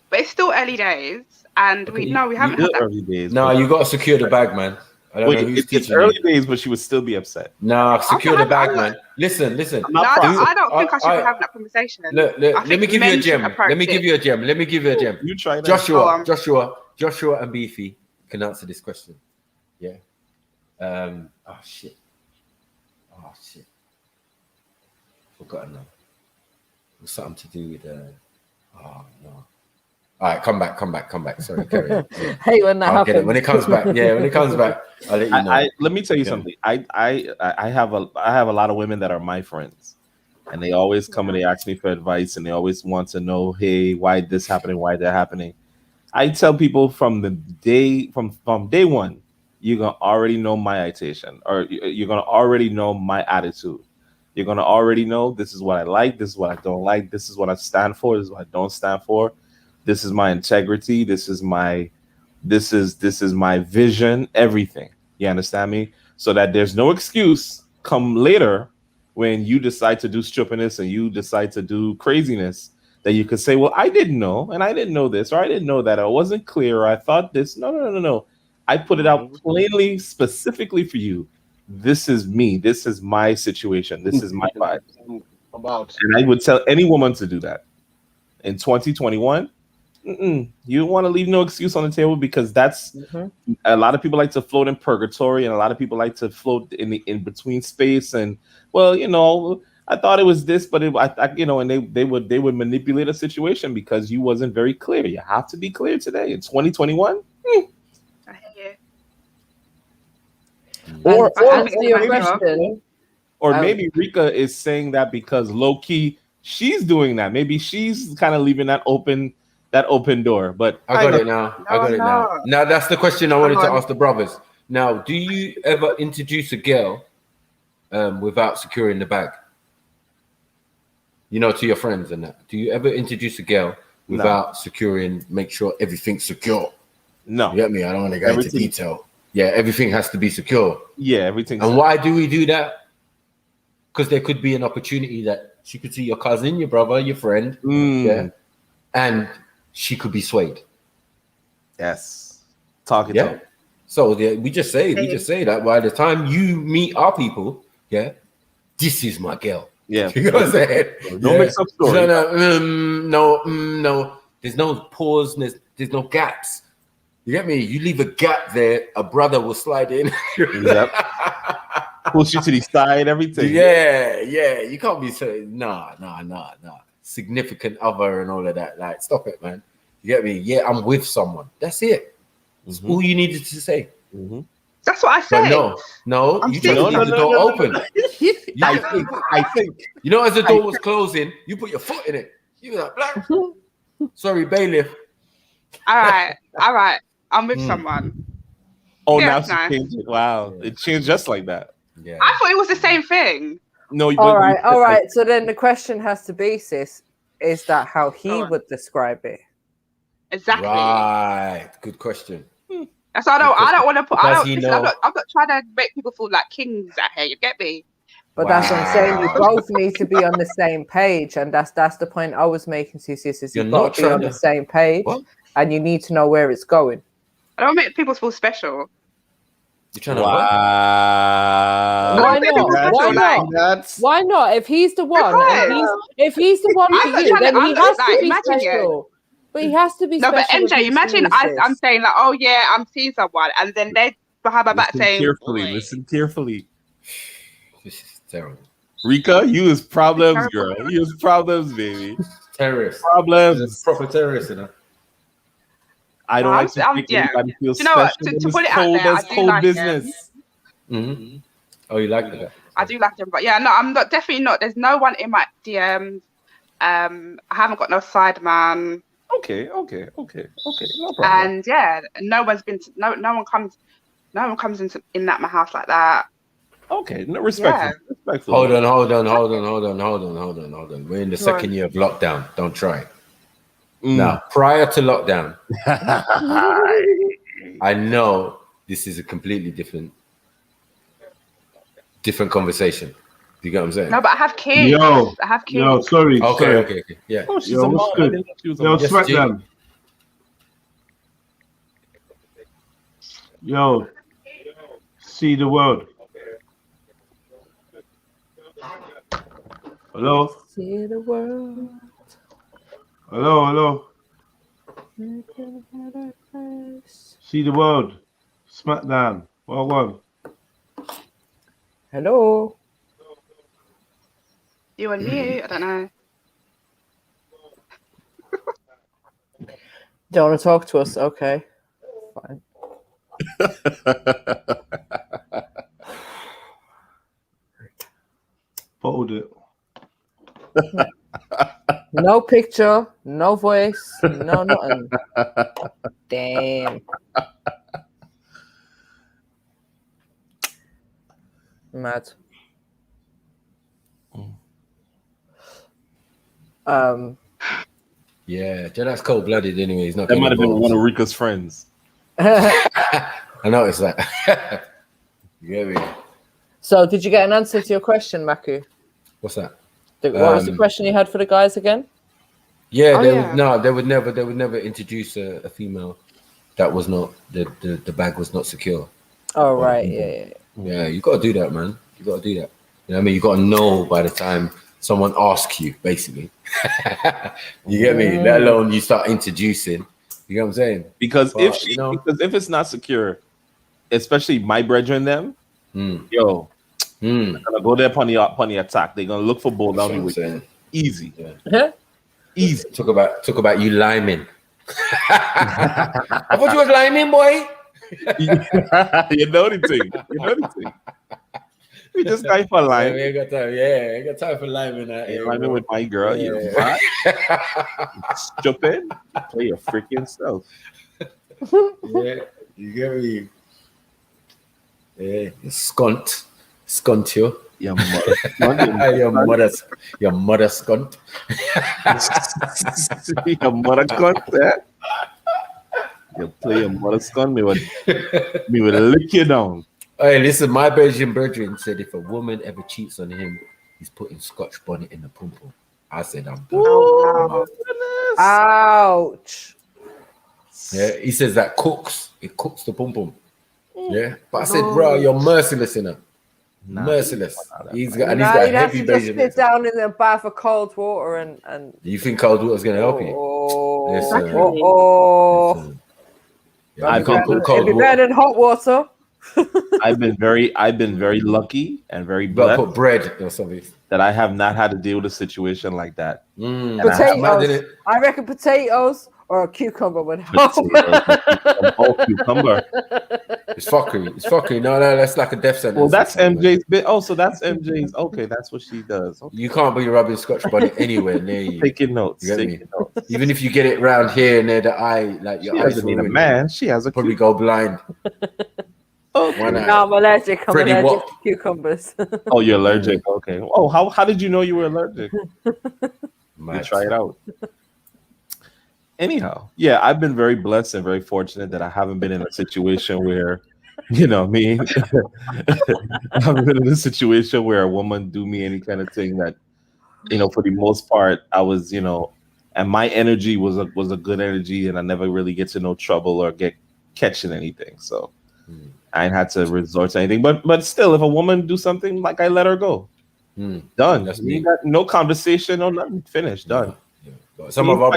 but it's still early days, and we haven't had that. Early days. No, you got to secure the bag, man. I don't know who's teaching it's early days, but she would still be upset. Nah, secure the bag, man. Listen. No, I don't think I should be having that conversation. Look, let me give you a gem. Let me give you a gem. You try that. Joshua and Beefy can answer this question. Yeah. Oh shit. Forgotten now. It's something to do with oh no. All right, come back. Sorry, carry on. Hey, when that happens. When it comes back, I'll let you know. Let me tell you something. I have a lot of women that are my friends, and they always come and they ask me for advice, and they always want to know, hey, why this happening, why that happening. I tell people from day one, you're gonna already know my citation, or you're gonna already know my attitude. You're gonna already know this is what I like, this is what I don't like, this is what I stand for, this is what I don't stand for. This is my integrity. This is my vision. Everything. You understand me? So that there's no excuse come later when you decide to do stupidness and you decide to do craziness, that you could say, well, I didn't know, and I didn't know this, or I didn't know that, or I wasn't clear, or I thought this. No. I put it out plainly, specifically for you. This is me. This is my situation. This is my vibe. And I would tell any woman to do that. In 2021, you don't want to leave no excuse on the table, because that's a lot of people like to float in purgatory, and a lot of people like to float in the in between space. And well, I thought it was this, but and they would manipulate a situation because you wasn't very clear. You have to be clear today in 2021. I hear you. Or answer your question. Or maybe Rika is saying that because low key she's doing that. Maybe she's kind of leaving that open door. But I got it now. I got it now. Now that's the question I wanted to ask the brothers. Now, do you ever introduce a girl without securing the bag? To your friends and that. Do you ever introduce a girl without securing, make sure everything's secure? No. You get me? I don't want to go into detail. Yeah, everything has to be secure. Yeah, everything. And why do we do that? Because there could be an opportunity that she could see your cousin, your brother, your friend, and she could be swayed. Yes. Talk it up. So we just say that by the time you meet our people, this is my girl. Yeah. You know what I'm saying? Don't mix up stories. No. There's no pause, there's no gaps. You get me? You leave a gap there, a brother will slide in. Yep. Push you to the side, everything. Yeah. You can't be saying nah. Significant other and all of that. Like, stop it, man. You get me? Yeah, I'm with someone. That's it. That's all you needed to say. That's what I said. But no, you try to leave the door open. I think. As the door was closing, you put your foot in it. You were like, black. Sorry, bailiff. All right. I'm with someone. Oh, Yeah, now that's she nice. changed it. Wow. It changed just like that. Yeah. I thought it was the same thing. No, all right. So then the question has to be, sis, is that how he would describe it? Exactly. Right. Good question. That's why I don't want to put. I'm not trying to make people feel like kings out here. You get me? But that's what I'm saying. You both need to be on the same page, and that's the point I was making to sis. Is you've got to be on the same page, and you need to know where it's going. I don't make people feel special. You're trying to Why not? Why not? If he's the one, if he's the one for you, then he has to be special. But he has to be special. No, but MJ, imagine I'm saying like, oh yeah, I'm seeing someone, and then they behind my back saying, listen carefully. This is terrible. Rika, you is problems, girl. You is problems, baby. Terrorist. Problems. Proper terrorist, I don't like to make anybody feel special. To put it out there, I do like business. Oh, you like that? I do like them, but yeah, no, I'm not. Definitely not. There's no one in my DMs. I haven't got no side man. Okay. No problem. And yeah, no one comes in my house like that. Okay, no respect. Respectful. Hold on. We're in the second year of lockdown. Don't try. Now, prior to lockdown, I know this is a completely different conversation. You get what I'm saying? No, but I have kids. I have kids. Yo, sorry. Okay. Yeah. Oh, she's Yo, what's good? Yo, Smackdown. Yo, see the world. Hello? See the world. Hello. See the world. Smackdown. Well. Hello. You and me? I don't know. Don't want to talk to us? Okay. Fine. Fold it. No picture, no voice, no nothing. Damn. Mad. Yeah, Jed's cold-blooded anyway. He's not. That getting might have been involved. one of Rika's friends. I noticed that. You get me? So, did you get an answer to your question, Maku? What's that? What was the question you had for the guys again? Yeah, Oh, they yeah. would no, they would never introduce a female that was not the bag was not secure. Oh right, yeah. Yeah, you got to do that, man. You got to do that. You know what I mean? You got to know by the time someone asks you, basically. You get me? Let alone you start introducing. You know what I'm saying? Because But, if she, because if it's not secure, especially my brethren, them, yo, they're gonna go there upon the attack. They're gonna look for ball down the way. Easy, easy. Talk about you liming. I thought you was liming, boy. You know the thing. You know the thing. We just going for lime. Yeah, ain't got time. Yeah, ain't got time for liming. Liming with my girl. Yeah. You mad? Stupid. Play your freaking self. Yeah, you get me. Yeah, scunt you. Your mother skunt. your mother skunt. Your mother skunt. You play your mother skunt. Me would lick you down. Hey, listen, my Belgian brethren said if a woman ever cheats on him, he's putting Scotch bonnet in the pum pum. I said I'm done. Oh, ouch. Yeah, he says that it cooks the pum pum. Yeah, but I said, bro, you're merciless in it. Merciless. He's got You'd a have heavy to just Belgian. sit down in the bath of cold water and Do you think cold water's gonna help you? Listen, yeah, you can't put cold it'd be water. better than hot water. I've been very lucky and very You gotta blessed put bread or something. that I have not had to deal with a situation like that. And Potatoes. I reckon potatoes or a cucumber would help. Cucumber. It's fuckery. No, that's like a death sentence. Well, that's MJ's bit. Oh, so that's MJ's. Okay, that's what she does. Okay. You can't be rubbing Scotch bonnet anywhere near you. Taking notes. You get Taking me? notes. Even if you get it round here near the eye, like your She eyes doesn't need a ruined, man. She has a probably go blind. Okay. No, I'm allergic. I'm Freddie allergic Wap. to cucumbers. Oh, you're allergic. Okay. Oh, how did you know you were allergic? You try it out. Anyhow, yeah, I've been very blessed and very fortunate that I haven't been in a situation where, you know, me, I haven't been in a situation where a woman do me any kind of thing that, you know, for the most part, I was, you know, and my energy was a good energy, and I never really get to no trouble or get catching anything. So I ain't had to resort to anything. But still, if a woman do something, like I let her go. Done. That's We me. got no conversation, no nothing. Finished. Done. But some of our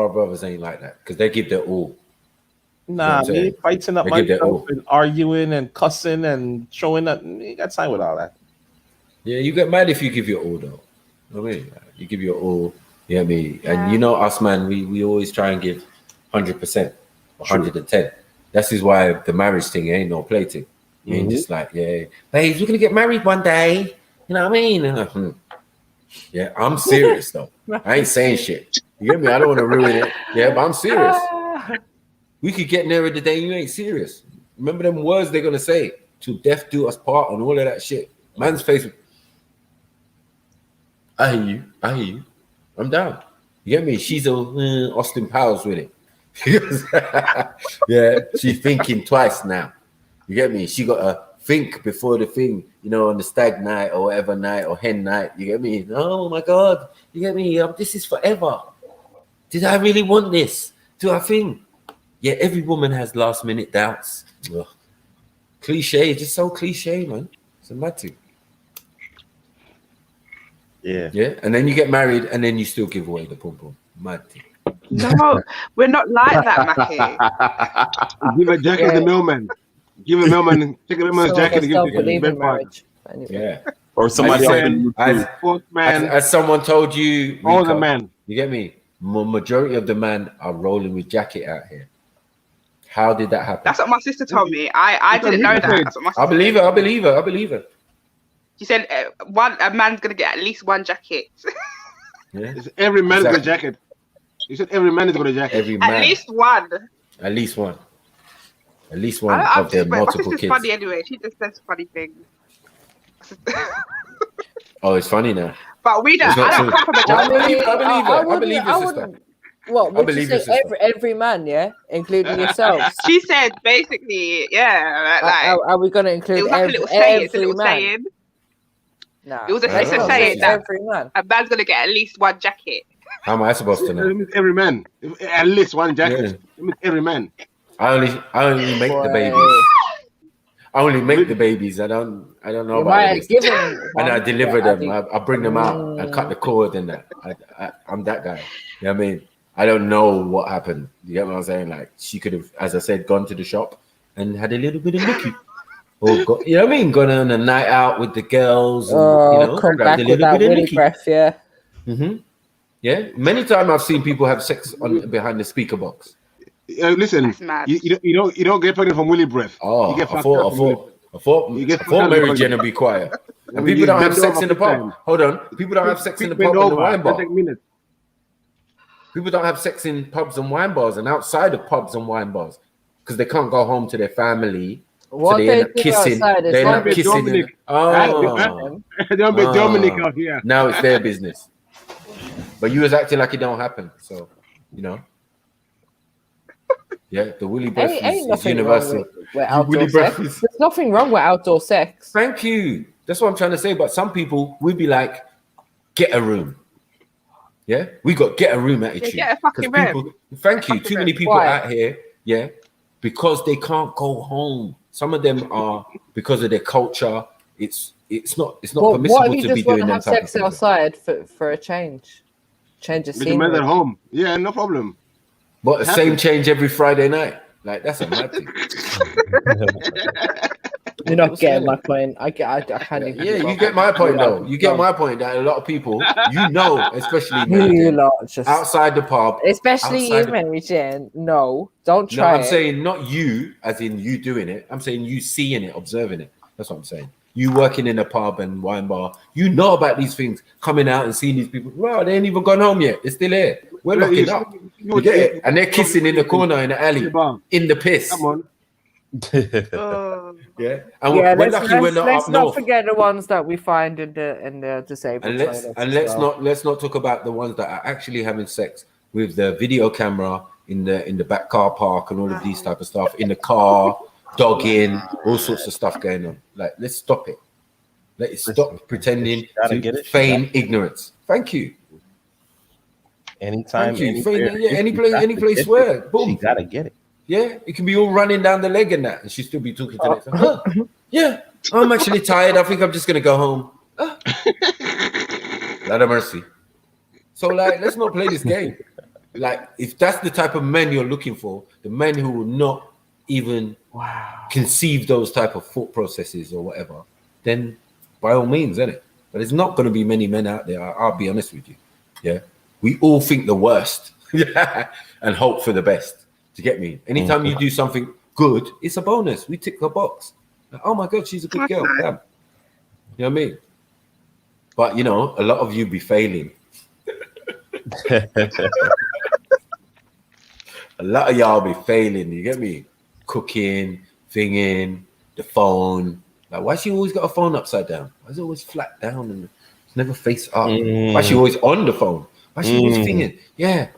brothers ain't like that because they give their all. Nah, You know what I'm me saying? fighting up They give their myself all. and arguing and cussing and showing up. You got time with all that. Yeah, you get mad if you give your all, though. You know what I mean? You give your all. You know what I mean? And you know us, man, we always try and give 100%, 110. This is why the marriage thing ain't no play thing. You ain't just like, yeah, babe, you're gonna get married one day. You know what I mean? Yeah, I'm serious though. I ain't saying shit. You get me? I don't want to ruin it. Yeah, but I'm serious. We could get nearer the day you ain't serious. Remember them words they're gonna say, "Till death do us part," and all of that shit. Man's face. I hear you. I'm down. You get me? She's a Austin Powers with it. Yeah, she's thinking twice now. You get me? She got to think before the thing, you know, on the stag night or whatever night or hen night. You get me? Oh my God. You get me? This is forever. Did I really want this? Do I think? Yeah, every woman has last minute doubts. Ugh. Cliche, just so cliche, man. It's a mad thing. Yeah, and then you get married and then you still give away the pum pum. Mad thing. No, we're not like that, Mackie. Give a jacket to the mailman. Give a mailman, take a mailman's jacket and give it to the bed part. Yeah. Or somebody as someone told you, all Rico, the men. You get me? Majority of the men are rolling with jacket out here. How did that happen? That's what my sister told me. I didn't know that. That's what my sister I believe her. She said a man's gonna get at least one jacket. Yeah. Every man got a jacket. You said every man is got a jacket. Every man. At least one. At least one of their My multiple sister's kids. funny anyway. She just says funny things. Oh, it's funny now. But we don't. It's not I don't true. come from a I jungle. believe her. I believe I your sister. wouldn't. What I would you believe say? your sister. Every man, yeah, including yourselves. She said basically, yeah, like Are we going to it include was like a little saying. It's a every little man? saying. Nah, It was a, I it's don't a know. saying that every man. a man's gonna get at least one jacket. How am I supposed to know? Every man, at least one jacket. Yeah. It means every man. I only make the babies. I only make the babies. I don't know You about might the have rest. given And I one, deliver but them. I bring them out and cut the cord and that. I'm that guy. You know what I mean? I don't know what happened. You get what I'm saying? Like she could have, as I said, gone to the shop and had a little bit of nookie. Or got, you know what I mean? Gone on a night out with the girls and come grabbed back a with little that bit of willy nookie. breath, yeah. Yeah. Many times I've seen people have sex on behind the speaker box. Listen, you don't get pregnant from willy breath. Oh, you get I fucked up from willy thought Mary Jane would be quiet. And people don't have sex in the pub. Hold on. People don't have sex in the pub and the wine bar. People don't have sex in pubs and wine bars and outside of pubs and wine bars because they can't go home to their family. What so they they end up do kissing. outside is They end not up be kissing. Dominic. Don't be Dominic out here. Now it's their business. But you was acting like it don't happen. So, you know. Yeah, the willy breath Ain't is nothing universal. wrong with outdoor Willy sex. breath is- There's nothing wrong with outdoor sex. Thank you. That's what I'm trying to say. But some people would be like, get a room. Yeah, we got get a room attitude. get a fucking 'Cause room. people- Thank you. Too many people Why? out here, yeah, because they can't go home. Some of them are because of their culture. It's not Well, what permissible if you to just be want doing to them have type of sex things. outside for a change? Change of With the men scenery. at home. Yeah, no problem. But the It same happens. change every Friday night. Like that's a mad thing. You're not getting my point. I can't even. Yeah, you get my point though. You get my point that a lot of people, especially You Mary Jane, lot just outside the pub, especially outside you, Mary Jane. No, don't No, try I'm it. saying not you, as in you doing it. I'm saying you seeing it, observing it. That's what I'm saying. You working in a pub and wine bar, you know about these things, coming out and seeing these people. Well, they ain't even gone home yet. They're still here. We're locking up. You get it? And they're kissing in the corner in the alley, in the piss. Come on. Yeah. And Yeah, we're lucky we're not let's up not north. forget the ones that we find in the disabled And toilets. let's not talk about the ones that are actually having sex with the video camera in the back car park and all of these type of stuff in the car, dogging, all sorts of stuff going on. Like, let's stop it. Let's stop pretending to feign ignorance. Thank you. Anytime, Thank you. anywhere, Any if place you where, boom. She gotta get it. Yeah, it can be all running down the leg and that, and she still be talking to the next one. Yeah, I'm actually tired. I think I'm just gonna go home. Lord of mercy. So, like, let's not play this game. Like, if that's the type of men you're looking for, the men who will not even conceive those type of thought processes or whatever, then by all means, isn't it? But there's not going to be many men out there. I'll be honest with you. Yeah, we all think the worst and hope for the best. To get me, anytime you do something good, it's a bonus. We tick the box. Like, oh my God, she's a good girl. Damn. You know what I mean? But you know, a lot of you be failing. A lot of y'all be failing. You get me? Cooking, thinging, the phone. Like, why she always got a phone upside down? Why is it always flat down and it's never face up? Why she always on the phone? Why she always thinking? Yeah.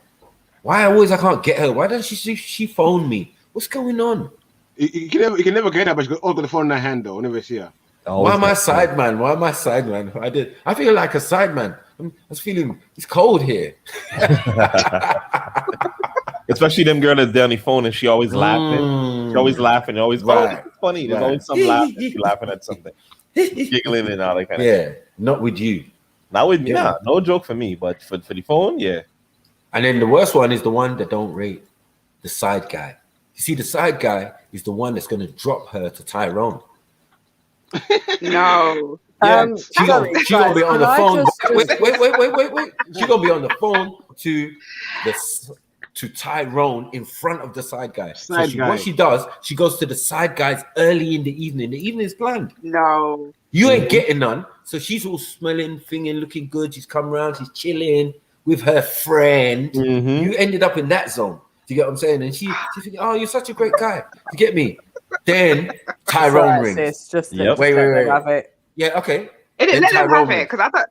Why I can't get her? Why doesn't she phone me? What's going on? You can never get her, but you got the phone in her hand though. Whenever you see her. Why am I side man? Why am I side man? I feel like a side man. I was feeling it's cold here. Especially them girl that's down the phone and she always laughing. She always laughing. Always it's funny. There's always some laughing. She laughing at something, giggling and all that kind of stuff. Not with you. Not with me. Nah, no joke for me. But for the phone, yeah. And then the worst one is the one that don't rate, the side guy. You see, the side guy is the one that's going to drop her to Tyrone. No. Yeah, she gonna be on the phone. Wait. She gonna be on the phone to Tyrone in front of the side guy. What she does, she goes to the side guys early in the evening. The evening is planned. No. You ain't getting none. So she's all smelling, thinking, looking good. She's come around, she's chilling with her friend. You ended up in that zone. Do you get what I'm saying? And she's thinking, oh, you're such a great guy. You get me? Then Tyrone rings. Just wait. Yeah, okay. It Then didn't let them have Tyrone it wins. because I thought.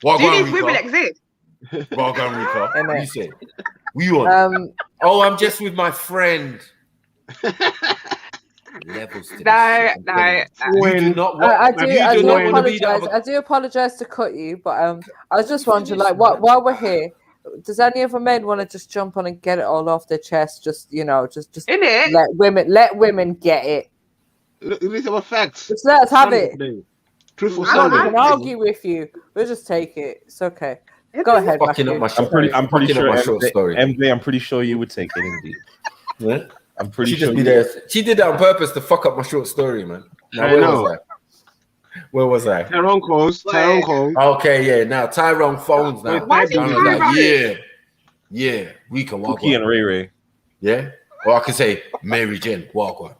Well, Do go on, these women Rico. exist? Well done, Rico. Hey, What mate. you say? What you on? Oh, I'm just with my friend. Levels to this No, shit. I'm telling no. you. You do not I want. You do not want to be the apologize. other. I do apologize to cut you, but I was just wondering, like, while we're here, does any other men want to just jump on and get it all off their chest? Just just In it? let women get it. These are facts. Just let us have it. Truthful We don't Sunday. even argue with you. We'll just take it. It's okay. Go ahead, Fucking up Matthew. my I'm pretty sure my short story. MJ, I'm pretty sure you would take it indeed. Yeah? I'm pretty She sure just be you there. She did that on purpose to fuck up my short story, man. Now, I where know. was I? Where was I? Tyrone calls. Okay, yeah. Now Tyrone phones now. Why is he Tyrone's like, Tyrone? yeah, Rika Wagwan. Cookie and Ray Ray. Yeah? Or I could say Mary Jane Wagwan.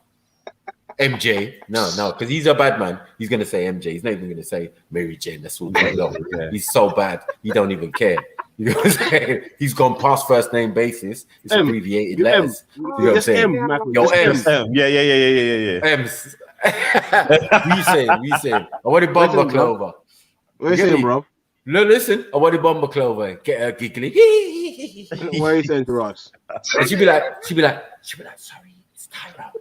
MJ. No, because he's a bad man. He's gonna say MJ. He's not even gonna say Mary Jane. That's all too long. Yeah. He's so bad. He don't even care. You know what I'm saying? He's gone past first name basis. It's abbreviated letters. You know what I'm saying? Yo, M's. Yeah. M's. We saying. I want a bomber Listen, bro. clover. What you saying, bro? No, listen. I want a bomber clover. Get her giggly. What are you saying to us? And she'd be like, sorry, it's Tyrone.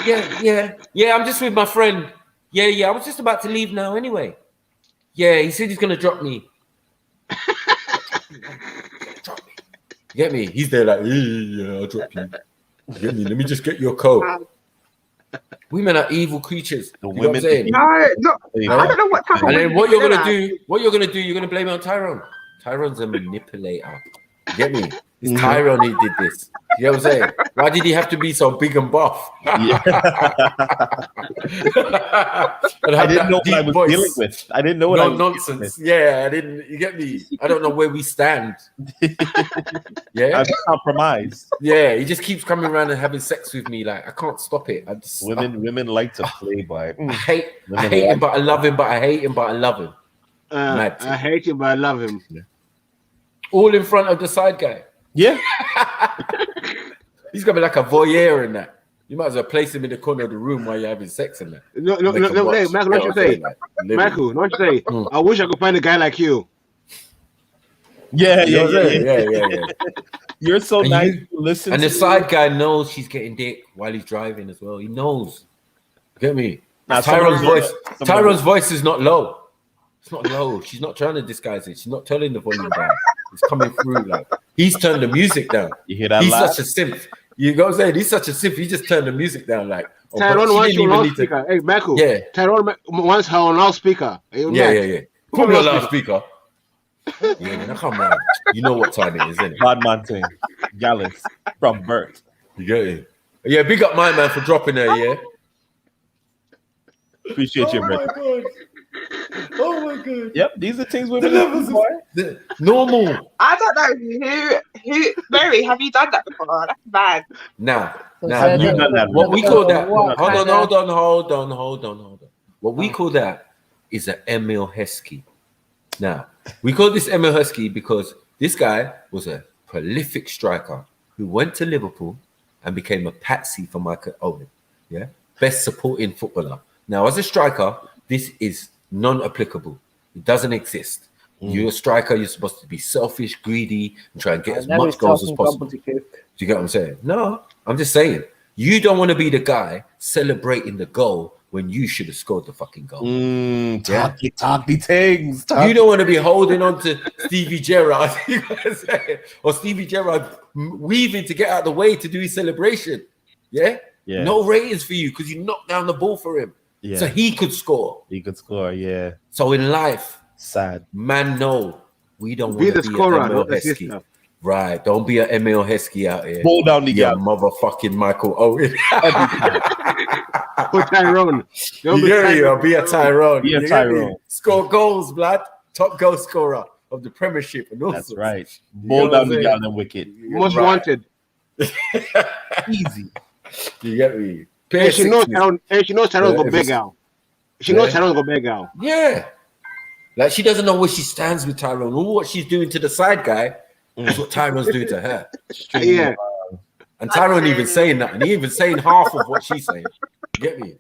Yeah. I'm just with my friend. Yeah. I was just about to leave now anyway. Yeah, he said he's gonna drop me. Get me? He's there like, yeah, I'll drop you. Get me? Let me just get your coat. Women are evil creatures. The women. No, I don't know what type of. And then women what you're they're gonna like. do? What you're gonna do? You're gonna blame it on Tyrone. Tyrone's a manipulator. Get me? It's Tyrone who did this. You know what I'm saying? Why did he have to be so big and buff? I didn't know what I was dealing with. I didn't know what I was nonsense. Yeah, I didn't. You get me? I don't know where we stand. Yeah, I'm compromised. Yeah, he just keeps coming around and having sex with me. Like I can't stop it. I just Women like to play by. I hate him, but I love him. But I hate him, but I love him. I hate him, but I love him. All in front of the side guy. Yeah. He's gonna be like a voyeur in that. You might as well place him in the corner of the room while you're having sex in there. No, hey, Michael, what you say? Michael, what you say? I wish I could find a guy like you. Yeah. You're so And nice you- to listen And to. the side guy knows she's getting dick while he's driving as well. He knows. Get me? Nah, Tyrone's voice is not low. It's not low. She's not trying to disguise it. She's not turning the volume down. It's coming through like he's turned the music down. You hear that He's laugh? such a simp. You go saying he's such a simp. He just turned the music down like. Oh, but Tyrone she wants didn't your even need to- loudspeaker. Hey, Michael. Yeah. Tyrone wants her on loudspeaker. Hey, Yeah. Mac, Put me on loudspeaker. Yeah, man, come on. You know what time it is, isn't it? Bad man thing. Gallus from Bert. You get it? Yeah, big up my man for dropping her, yeah. Appreciate you, brother. God. Oh my god. Yep, these are things The women levels look of normal. I don't know who. Mary, have you done that before? That's bad. Now, Have you done that? what we call that? What Hold kind on. What we call that is an Emil Heskey. Now, we call this Emil Heskey because this guy was a prolific striker who went to Liverpool and became a patsy for Michael Owen. Yeah, best supporting footballer. Now, as a striker, this is non-applicable. It doesn't exist. You're a striker. You're supposed to be selfish, greedy, and try and get as much goals as possible. Do you get what I'm saying? No, I'm just saying. You don't want to be the guy celebrating the goal when you should have scored the fucking goal. Talky things. You don't want to be holding on to Stevie Gerrard or Stevie Gerrard weaving to get out of the way to do his celebration. Yeah? No ratings for you because you knocked down the ball for him. Yeah. So he could score. Yeah. So in life, sad. Man, no, we don't Be want the to be scorer, an Emil not the Heskey. sister. Right. Don't be an Emil Heskey out here. Ball down the Yeah, gap. motherfucking Michael Owen. Put Tyrone. Be a Tyrone. Be a You get me? Tyrone. Score goals, blood. Top goal scorer of the Premiership. And all That's sorts. right. You Ball know down what the I'm gap saying? and wicket. Most Right. wanted. Easy. You get me? And she knows Tyrone. And she knows Tyrone's Yeah, gonna if beg it's- out. She knows Yeah. Tyrone's gonna beg out. Yeah. Like she doesn't know where she stands with Tyrone. All what she's doing to the side guy is what Tyrone's doing to her. Yeah. And Tyrone even saying that, and he even saying half of what she's saying. You get me?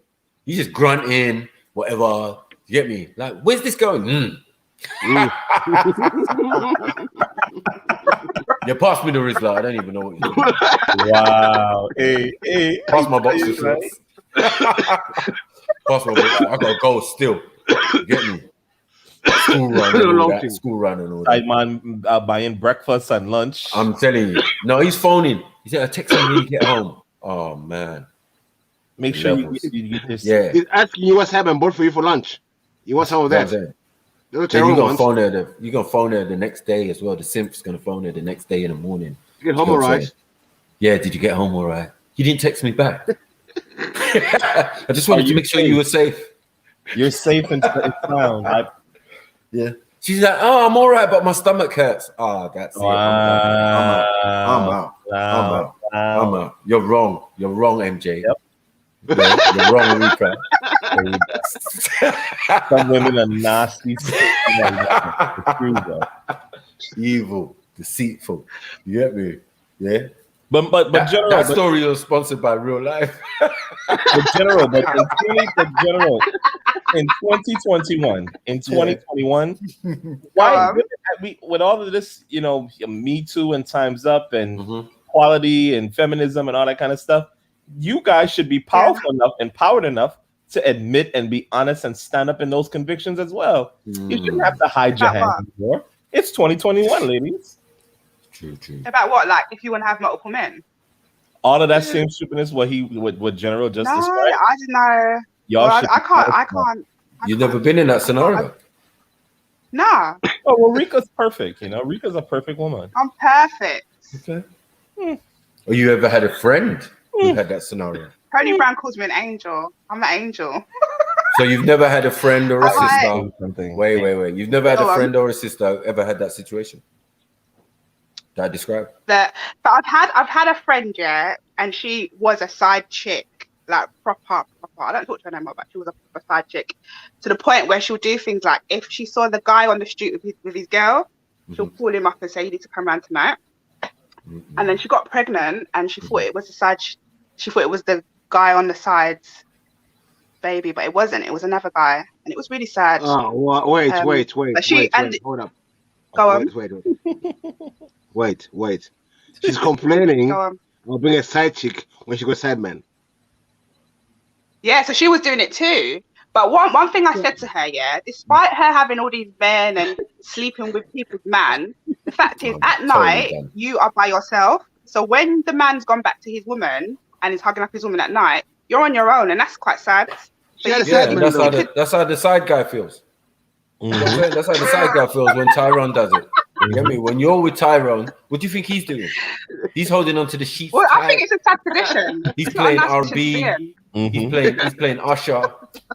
He's just grunting, whatever. You get me? Like, where's this going? Yeah, pass me the Rizla. I don't even know what you're doing. Wow. Hey, pass my boxer shorts. Pass my boxer. I got gold still. You get me? School run and all that. School run and all that. Side man buying breakfast and lunch. I'm telling you. No, he's phoning. He said, I'll text him when you get home. Oh, man. Make sure you get this. Yeah. He's asking you what's happened, bought for you for lunch. You want some of that? Then you're gonna phone her. You're gonna phone her the next day as well. The simp's gonna phone her the next day in the morning. You get home all right? Yeah. Did you get home all right? You didn't text me back. I just wanted to make sure you were safe. You're safe and sound. Yeah. She's like, oh, I'm all right, but my stomach hurts. Oh, that's it. I'm out. You're wrong. You're wrong, MJ. Yep. You're wrong, Rika. Some women are nasty. Evil, deceitful. You get me? Yeah. But general, that story was sponsored by Real Life. But in 2021, in 2021, why with all of this, you know, Me Too and Time's Up and equality and feminism and all that kind of stuff, you guys should be powerful enough, empowered enough to admit and be honest and stand up in those convictions as well. You shouldn't have to hide your hands anymore. It's 2021, ladies. True. About what? Like, if you want to have multiple men? All of that same stupidness, what General just described. I don't know. Y'all I can't. You've never been in that scenario? Nah. Oh, well, Rika's perfect. You know, Rika's a perfect woman. I'm perfect. Okay. Or you ever had a friend who had that scenario? Tony Brown calls me an angel. I'm an angel. So you've never had a friend or a sister? Something. Wait. You've never had a friend or a sister ever had that situation that I described? But I've had a friend, yeah, and she was a side chick, like proper. I don't talk to her no more, but she was a proper side chick, to the point where she'll do things like, if she saw the guy on the street with his girl, she'll call him up and say, you need to come around tonight. And then she got pregnant, and she thought it was she thought it was the guy on the side's baby, but it wasn't. It was another guy, and it was really sad. Oh, wait. Hold up. Go on. Wait. She's complaining about being a side chick when she got side man. Yeah, so she was doing it too. But one thing I said to her, yeah, despite her having all these men and sleeping with people's man, the fact is at night you are by yourself. So when the man's gone back to his woman and he's hugging up his woman at night, you're on your own, and that's quite sad. So that's how the side guy feels. That's how the side guy feels when Tyrone does it. You get me? When you're with Tyrone, what do you think he's doing? He's holding on to the sheets. Well, I think it's a sad tradition. He's playing R&B. He's playing Usher.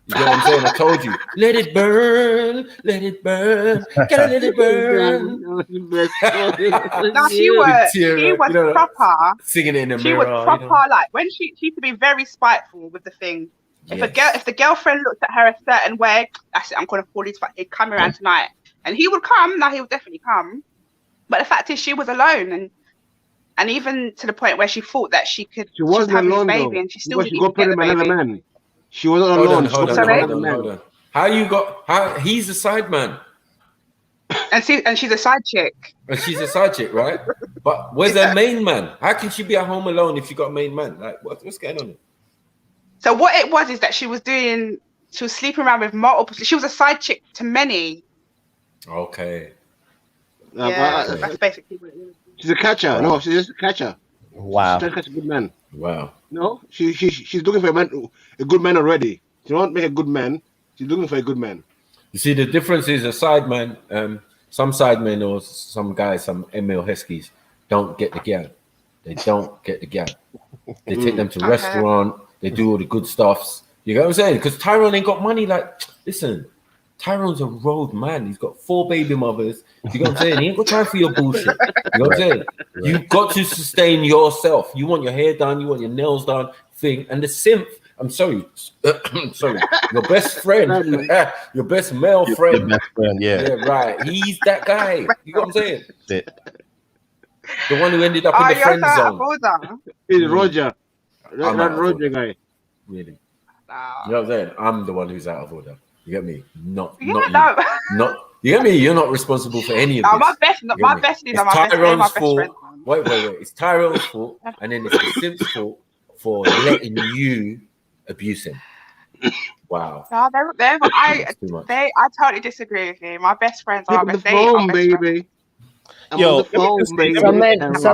You know what I'm saying? I told you. Let it burn. Gotta let it burn. No, she was proper. Singing it in the mirror. She was proper, like, when she used to be very spiteful with the thing. If the girlfriend looked at her a certain way, that's it, I'm gonna call his he'd come around tonight. And he would come, he would definitely come. But the fact is she was alone, and even to the point where she thought that she wasn't alone, baby, though. And she still didn't get the baby. Man. She wasn't alone. Hold on. How he's a side man. And she's a side chick. And she's a side chick, right? But where's her main man? How can she be at home alone if she got a main man? Like, what's going on? So what it was is that she was sleeping around with multiple. She was a side chick to many. Okay. Yeah, that's basically what it is. She's a catcher. Wow. No, she's just a catcher. Wow. She's trying to catch a good man. Wow. No, she's looking for a good man already. She won't make a good man. She's looking for a good man. You see, the difference is a side man. Some side men or some guys, some Emil Heskies, don't get the gal. They don't get the gal. They take them to restaurant. They do all the good stuffs. You know what I'm saying? Because Tyrone ain't got money. Like, listen, Tyrone's a road man. He's got 4 baby mothers. You know what I'm saying? He ain't got time for your bullshit. You know what I'm saying? You've got to sustain yourself. You want your hair done. You want your nails done. Thing. And the simp, I'm sorry. Your best friend, your best male friend. Your best friend, yeah, right. He's that guy. You know what I'm saying? The one who ended up in the friend zone. It's Roger. That Roger guy. Really? You know what I'm saying? I'm the one who's out of order. You get me? Not you. No. Not you get me? You're not responsible for any of No, this. my besties You are get my me? besties It's are my best. They're my Tyrone's best fault. friends. Wait. It's Tyrone's fault, and then it's the simp's fault for letting you abuse him. Wow. No, I totally disagree with you. My best friends Pick are up my the best. They are phone, best friends. baby. I'm Yo, on the let me phone, just say- baby. Some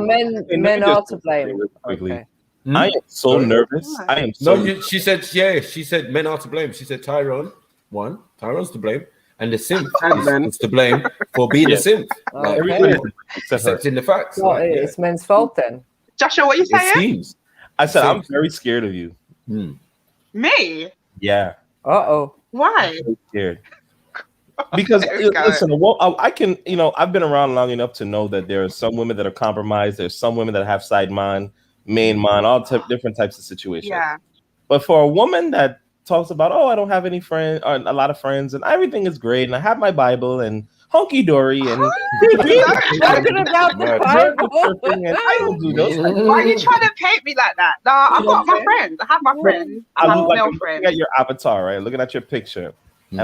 Let me men just are to say blame. real quickly. Okay. I am so Sorry? nervous. I am so. No, she said men are to blame. She said Tyrone's to blame, and the simp is to blame for being a simp. Like, Okay. accepting the facts. Well, Like, yeah. it's men's fault then. Joshua, what you It saying? seems. I said I'm very scared of you. Me? Yeah. Uh-oh. Why? I'm scared. Because There we go. listen, I can, I've been around long enough to know that there are some women that are compromised. There's some women that have side mind, main mind, different types of situations. Yeah. But for a woman that talks about, I don't have any friends or a lot of friends, and everything is great, and I have my Bible and hunky dory, and Talking about the Bible. I don't do those. Why are you trying to paint me like that? No, I've got my friends. I have my friends. I have male I'm friends. looking at your avatar, right? Looking at your picture, and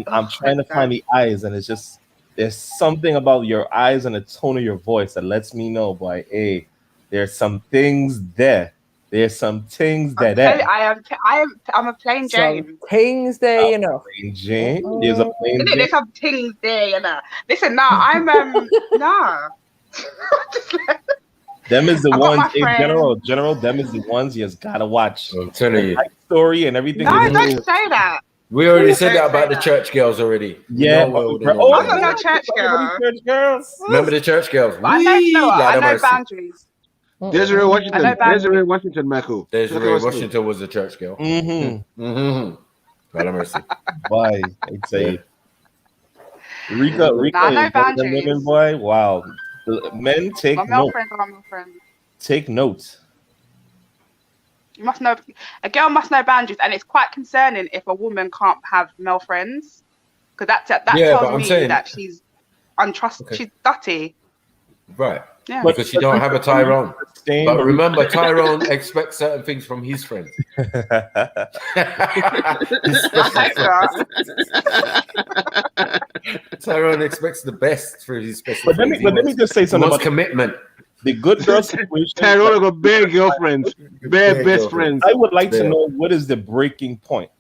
I'm trying to find the eyes, and it's just there's something about your eyes and the tone of your voice that lets me know, boy, hey, there's some things there. There's some things that I'm a plain Jane. Some things there, you know. Plain Jane. There's a plain Isn't it? Jane. There's some things there, you know. Listen, no, I'm nah. Them is the I got ones, my in friends. general, them is the ones you just gotta watch. I'm telling you. Life story and everything. No, don't say that. We already said Don't that about say the church girls already. Yeah, You know, but- I'm not no church girl. Church girls. remember the church girls? But I know, you know what? I Lord have know mercy. boundaries. Desiree I know Washington. boundaries. Desiree Washington, Michael. Desiree Washington was a church girl. Mm-hmm. God have mercy. Why? I'd say Rika Nah, I know is one of the boundaries. women, boy. Wow. The men take My male note. friends are my friends. Take note. You must know. A girl must know boundaries, and it's quite concerning if a woman can't have male friends, because that Yeah, but tells I'm me saying- that she's untrustworthy. Okay. She's dirty. Right. Yeah. Because you don't have a Tyrone. Same, But but- remember, Tyrone expects certain things from his friends. Tyrone expects the best for his special But let me just say something about about commitment. the good girl situation. Tyrone got bare girlfriends, bare best friends. I would like to Bare. know what is the breaking point,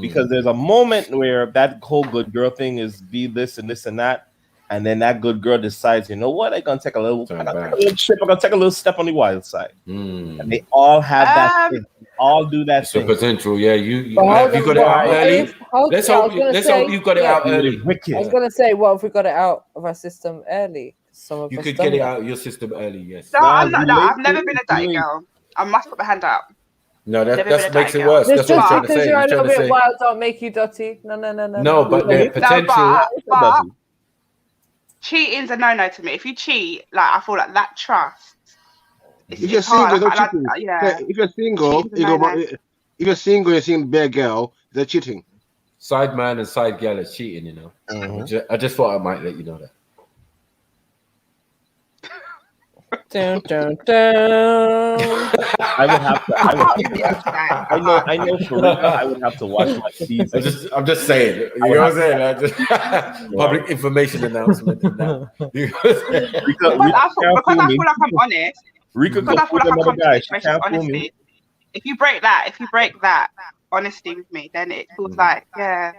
because there's a moment where that whole good girl thing is be this and this and that, and then that good girl decides, you know what, I'm gonna take a little trip, I'm gonna take a little step on the wild side, and they all have that. Thing. They all do that. So thing. potential, yeah. You But have you got it out early. Let's hope you got it out early. I was gonna say, what if we got it out of our system early? Some of You us could done get it that. out of your system early, yes. No, I've never been a dirty girl. I must put my hand out. No, Never that been a makes dirty it girl. worse. That's what I'm trying to Because say. you're a You're little trying to bit say. wild, don't make you dirty. No. No, but the potential. But cheating's a no-no to me. If you cheat, like I feel like that trust. If you're single, don't cheating. Yeah. If you're single, Cheating's a you go. no-no. If you're single, you're seeing bare girl. They're cheating. Side man and side gal is cheating, you know. I just thought I might let you know that. Dun, dun, dun. I would have to. I know for real. I would have to watch my season. I'm just saying. You know what I'm saying? I just public information announcement. And that. Because I feel like I'm honest. Because I feel like I come to situations honestly. If you break that honesty with me, then it feels like, yeah,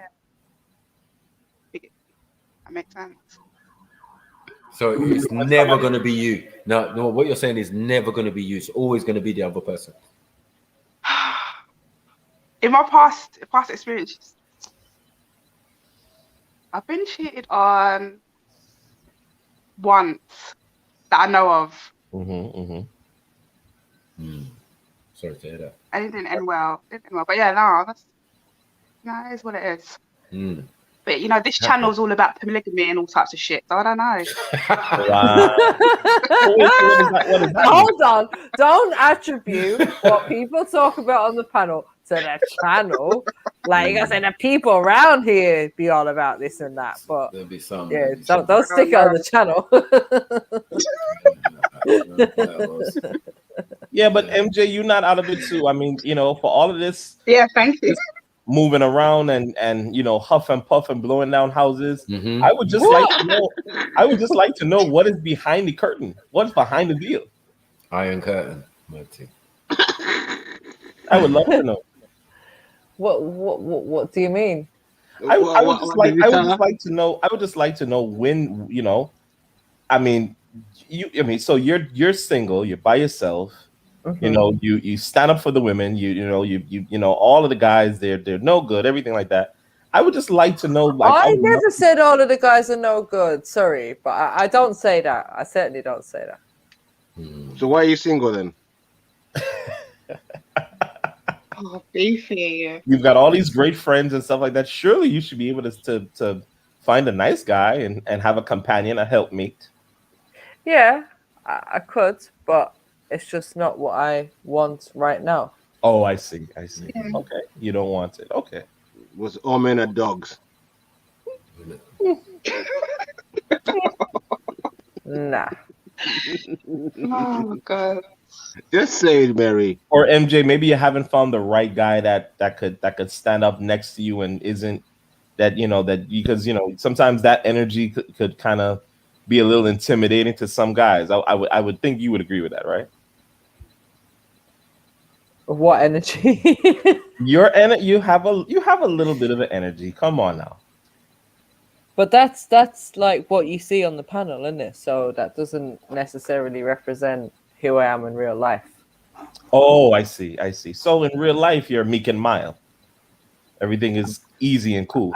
that makes sense. So it's never going to be you. No, what you're saying is never going to be you. It's always going to be the other person. In my past experiences, I've been cheated on once that I know of. Sorry to hear that. And it didn't end well. But yeah, no, it is what it is. But you know, this channel is all about polygamy and all types of shit. So I don't know. Hold on. Don't attribute what people talk about on the panel to the channel. Like you gotta say the people around here be all about this and that. But there'll be some. Yeah, don't stick it on the channel. Yeah, but MJ, you're not out of it too. I mean, you know, for all of this, Yeah, thank you. this moving around and you know, huff and puff and blowing down houses. Mm-hmm. I would just like to know. I would just like to know what is behind the curtain. What's behind the deal? Iron curtain. Marty. I would love to know. What do you mean? I would just like to know. I would just like to know when, you know. I mean, so you're single. You're by yourself. Mm-hmm. You know, you stand up for the women. You know all of the guys. They're no good. Everything like that. I would just like to know. Like, I never said all of the guys are no good. Sorry, but I don't say that. I certainly don't say that. So why are you single then? Oh, beefy. You've got all these great friends and stuff like that. Surely you should be able to find a nice guy and have a companion, a helpmate. Yeah, I could, but it's just not what I want right now. Oh, I see. Yeah. Okay, you don't want it. Okay. Was all men are dogs? Nah. Oh God. Just say it, Mary. Or MJ, maybe you haven't found the right guy that could stand up next to you and isn't that, you know, that because, you know, sometimes that energy could kind of be a little intimidating to some guys. I would think you would agree with that, right? What energy? You have a little bit of an energy. Come on now. But that's like what you see on the panel, isn't it? So that doesn't necessarily represent who I am in real life. Oh, I see. So in real life, you're meek and mild. Everything is easy and cool.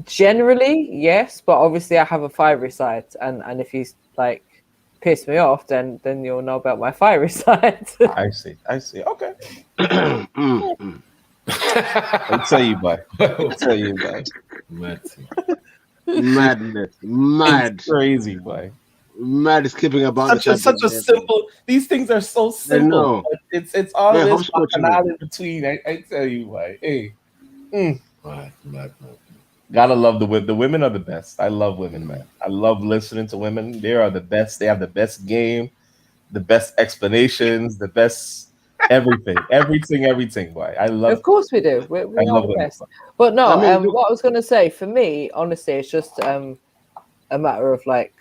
Generally, yes, but obviously I have a fiery side, and if you like piss me off, then you'll know about my fiery side. I see. Okay. I'll tell you, bud. Madness. Mad. It's crazy, boy. Mad is keeping about such a simple. These things are so simple. know. But it's all this hopscotch, out in between. I tell you, boy. Hey. Mad. Gotta love the women. The women are the best. I love women, man. I love listening to women. They are the best. They have the best game, the best explanations, the best everything, everything. Boy, I love. Of course we do. We are the best. But no, what I was gonna say for me, honestly, it's just a matter of like,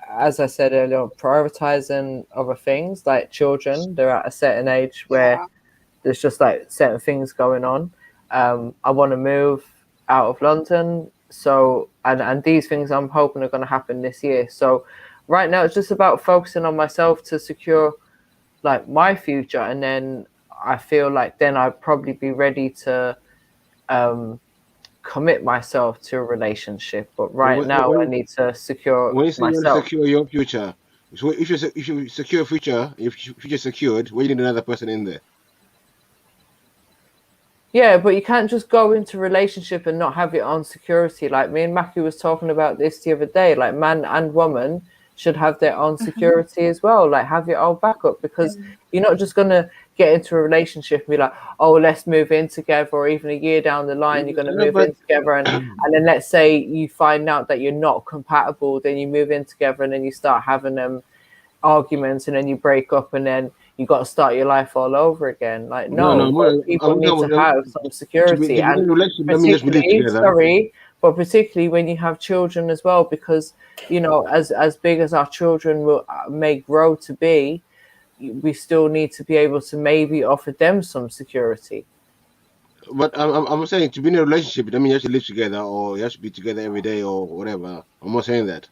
as I said earlier, prioritizing other things like children. They're at a certain age where there's just like certain things going on. I want to move out of London, so and these things I'm hoping are going to happen this year. So right now it's just about focusing on myself to secure like my future, and then I feel like then I'd probably be ready to commit myself to a relationship. But right now I need to secure when you say myself. You want to secure your future, so if you secure future, if future secured, we need another person in there. Yeah, but you can't just go into a relationship and not have your own security. Like me and Mackie was talking about this the other day. Like man and woman should have their own security as well. Like have your own backup, because you're not just gonna get into a relationship and be like, oh, let's move in together, or even a year down the line you're gonna move in together, and then let's say you find out that you're not compatible, then you move in together and then you start having arguments, and then you break up, and then you got to start your life all over again. Like people need to have some security, and particularly, but particularly when you have children as well, because you know, as big as our children may grow to be, we still need to be able to maybe offer them some security. But I'm saying to be in a relationship, it doesn't mean you have to live together or you have to be together every day or whatever. I'm not saying that.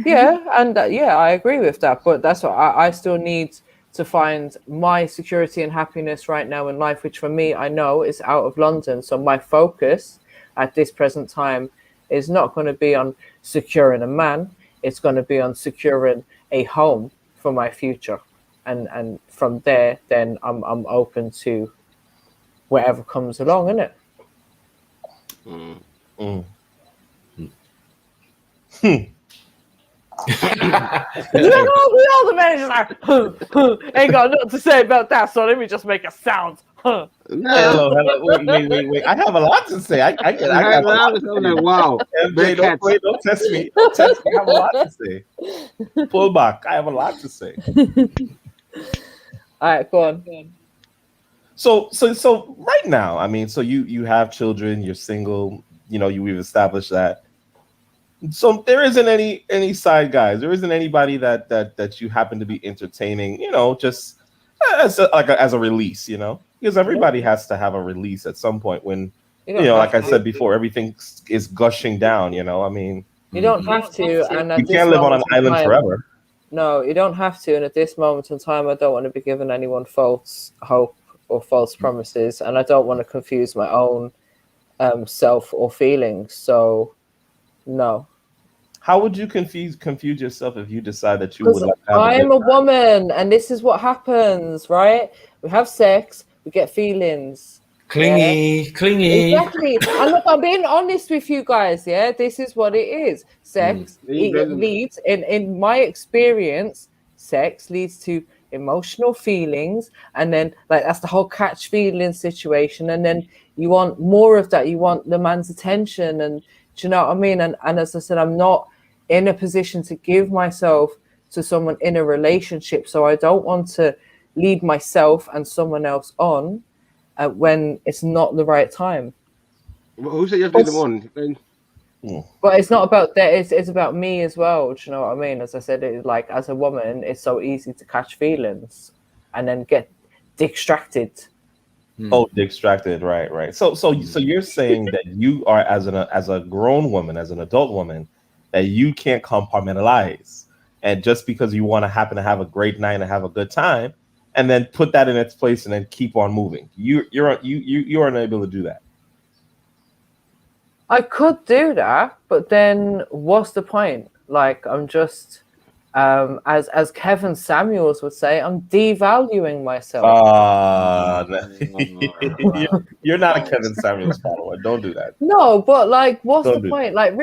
Yeah, and I agree with that. But that's what I still need to find my security and happiness right now in life, which for me, I know is out of London. So my focus at this present time is not going to be on securing a man. It's going to be on securing a home for my future. And from there, then I'm open to whatever comes along, innit? All the managers like, ain't got nothing to say about that, so let me just make a sound. Hello. Wait. I have a lot to say. I got a lot to say. I'm like, wow. MJ, don't test me. Don't test me. I have a lot to say. Pull back. I have a lot to say. All right, go on. So right now, I mean, so you have children, you're single, we've established that. So there isn't any side guys. There isn't anybody that you happen to be entertaining, just as a release, because everybody has to have a release at some point when, like I said before, everything is gushing down. I mean, you don't have to, and you can't live on an island forever. No, you don't have to. And at this moment in time, I don't want to be giving anyone false hope or false promises, and I don't want to confuse my own self or feelings. So, no. How would you confuse yourself if you decide that you would like to have I'm a woman, and this is what happens, right? We have sex, we get feelings. Clingy. Exactly. And look, I'm being honest with you guys, yeah? This is what it is. Sex leads, in my experience, sex leads to emotional feelings, and then that's the whole catch feeling situation, and then you want more of that. You want the man's attention, and do you know what I mean? And as I said, I'm not in a position to give myself to someone in a relationship, so I don't want to lead myself and someone else on when it's not the right time. Who said you have to be the one? But it's not about that. It's about me as well. Do you know what I mean? As I said, it's like as a woman, it's so easy to catch feelings and then get distracted. Oh, distracted, right. So you're saying that you are as a grown woman, as an adult woman, that you can't compartmentalize, and just because you want to happen to have a great night and have a good time, and then put that in its place and then keep on moving. You're unable to do that. I could do that, but then what's the point? Like, I'm just, as Kevin Samuels would say, I'm devaluing myself. You're not a Kevin Samuels follower. Don't do that. No, but like, what's the point? Like,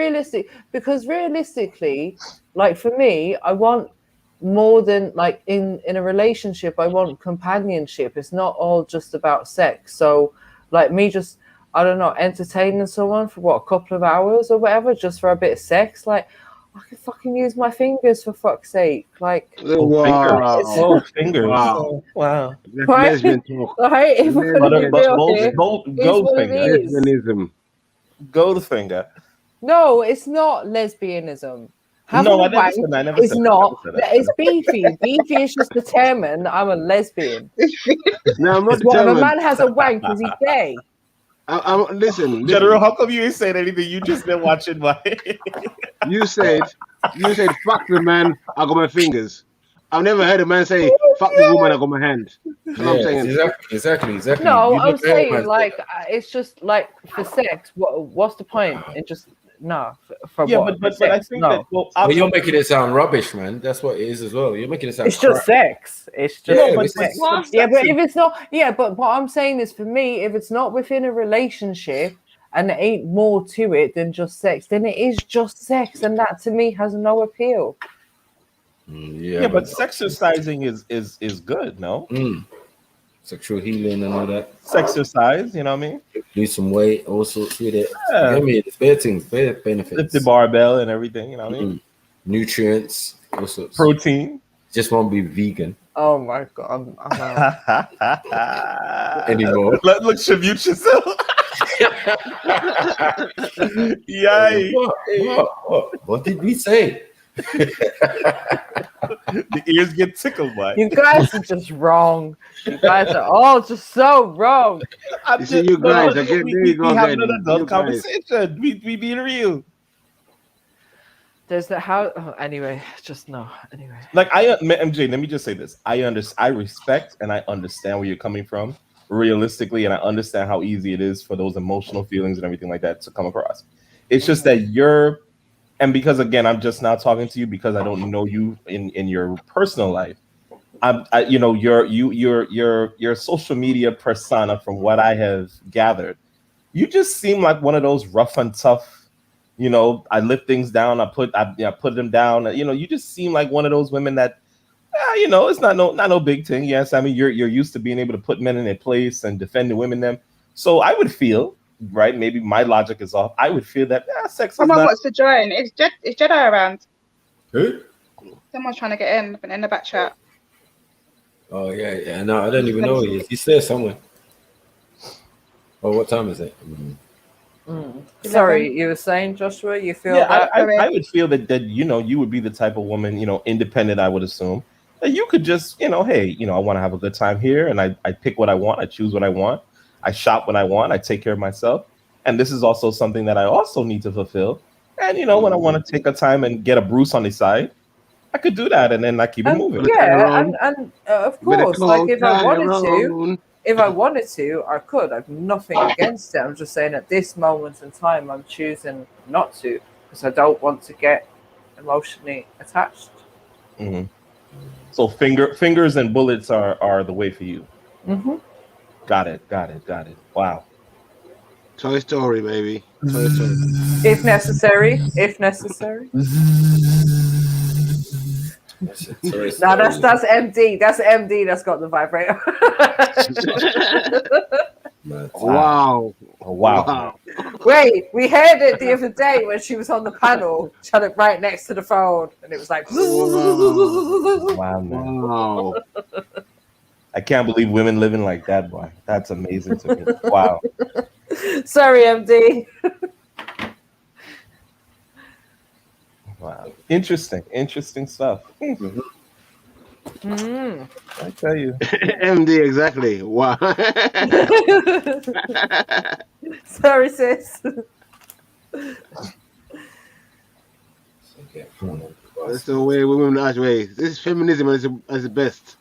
because realistically, like for me, I want more than like in a relationship. I want companionship. It's not all just about sex. So, like me, just I don't know, entertaining someone for a couple of hours or whatever, just for a bit of sex. Like, I can fucking use my fingers for fuck's sake. Like, fingers. Wow. Right? Lesbian talk. Right? If we're gonna be real here, Gold finger. No, it's not lesbianism. No, I never said that. I never It's said not. that. It's beefy. Beefy is just determined I'm a lesbian. No, I'm not If a determined. man has a wank, is he gay? Listen. General, how come you ain't saying anything? You just been watching my. You said, fuck the man, I got my fingers. I've never heard a man say, fuck the woman, I got my hand. That's what I'm saying. Exactly. No, You I'm look saying very like it's just like for sex. What's the point? It just for Yeah, what? but For I sex? think no. that Well, you're making it sound rubbish, man. That's what it is as well. You're making it sound. It's just sex. It's just Yeah, for it's sex. just Yeah, but sex. if it's not, but what I'm saying is, for me, if it's not within a relationship and there ain't more to it than just sex, then it is just sex, and that to me has no appeal. Yeah, but exercising is good, no? Sexual healing and all that. Exercise, you know what I mean? Lose some weight, all sorts with it. Yeah. You know what I mean? It's fair things, fair benefits. Lift the barbell and everything, you know what I mean? Nutrients, all sorts. Protein. Just won't be vegan Oh my god, I'm anymore. Look, tribute yourself. Yikes. What did we say? The ears get tickled by. You guys are just wrong. You guys are all just so wrong. You see, you guys, there you go We have again. an adult You guys. conversation. We being real. There's the how. Oh, anyway, just no. Anyway, Like MJ, let me just say this. I respect and I understand where you're coming from realistically, and I understand how easy it is for those emotional feelings and everything like that to come across. It's just that and because again, I'm just now talking to you because I don't know you in your personal life. Your social media persona, from what I have gathered, you just seem like one of those rough and tough. I lift things down. I put them down. You just seem like one of those women that you know, it's not no big thing. Yes, I mean you're used to being able to put men in their place and defend the women them. So I would feel, right, maybe my logic is off. I would feel that sex is Someone not. wants to join. Is Jedi around? Who? Someone's trying to get in the back chat. Oh yeah. No, I don't even know who he is. He's there somewhere. Oh, what time is it? Sorry, you were saying, Joshua, you feel Yeah, that? I would feel that you know, you would be the type of woman, you know, independent, I would assume, that you could just, you know, hey, you know, I want to have a good time here, and I pick what I want, I choose what I want, I shop when I want, I take care of myself. And this is also something that I also need to fulfill. And you know, when I want to take a time and get a Bruce on the side, I could do that, and then I keep it moving. Yeah, and of course, like if I wanted to, I could. I've nothing against it. I'm just saying at this moment in time, I'm choosing not to because I don't want to get emotionally attached. Mm-hmm. So fingers and bullets are the way for you. Mm-hmm. Got it. Wow. Toy Story, baby. Toy Story. If necessary. No, that's MD. That's MD that's got the vibrator. Wow. Wait, we heard it the other day when she was on the panel. She had it right next to the phone, and it was like, Wow, man. Wow. I can't believe women living like that, boy. That's amazing to me. Wow. Sorry, MD. Wow. Interesting stuff. I tell you. MD, exactly. Wow. Sorry, sis. That's the way women are. This is feminism as the best.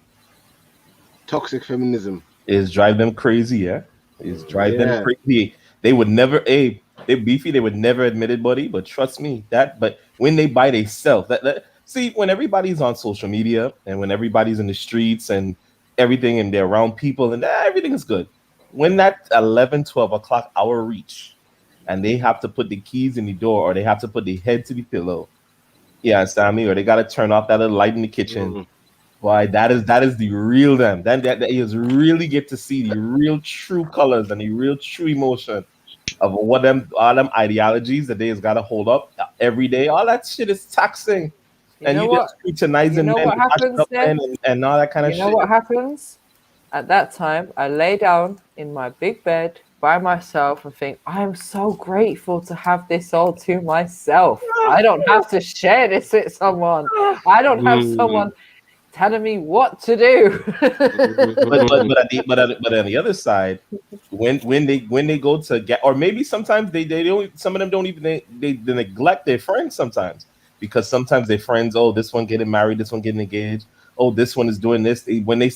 Toxic feminism. Is drive them crazy, yeah? Is drive Yeah. them crazy. They would never, they're beefy, they would never admit it, buddy. But trust me, but when they buy they sell. See, when everybody's on social media and when everybody's in the streets and everything and they're around people and everything is good. When that 11, 12 o'clock hour reach and they have to put the keys in the door or they have to put their head to the pillow, yeah, understand me? Or they got to turn off that little light in the kitchen. Why, that is the real them. That is really get to see the real true colors and the real true emotion of what all them ideologies that they has got to hold up every day. All that shit is taxing. And you just scrutinizing men, what happens up then? men and all that kind of shit. You know what happens? At that time, I lay down in my big bed by myself and think, I'm so grateful to have this all to myself. I don't have to share this with someone. I don't have someone telling me what to do. but on the other side, when they go to get, or maybe sometimes they don't, some of them don't even they neglect their friends sometimes, because sometimes their friends, oh, this one getting married, this one getting engaged, oh, this one is doing this. When their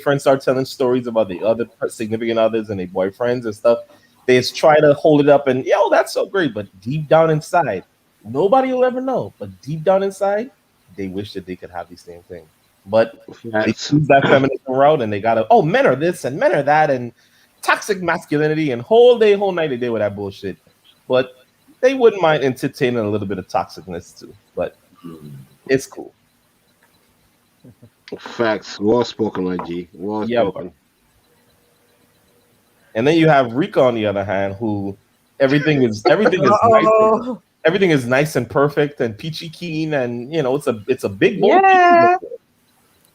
friends start telling stories about the other significant others and their boyfriends and stuff, they just try to hold it up and that's so great, but deep down inside, nobody will ever know. But deep down inside, they wish that they could have the same thing. But they choose that feminism route and they gotta, men are this and men are that and toxic masculinity and whole night a day with that bullshit. But they wouldn't mind entertaining a little bit of toxicness too. But it's cool. Facts. Well spoken, my G. Well spoken. And then you have Rika on the other hand, who everything is nice. Everything is nice and perfect and peachy keen, and it's a big boy. Yeah.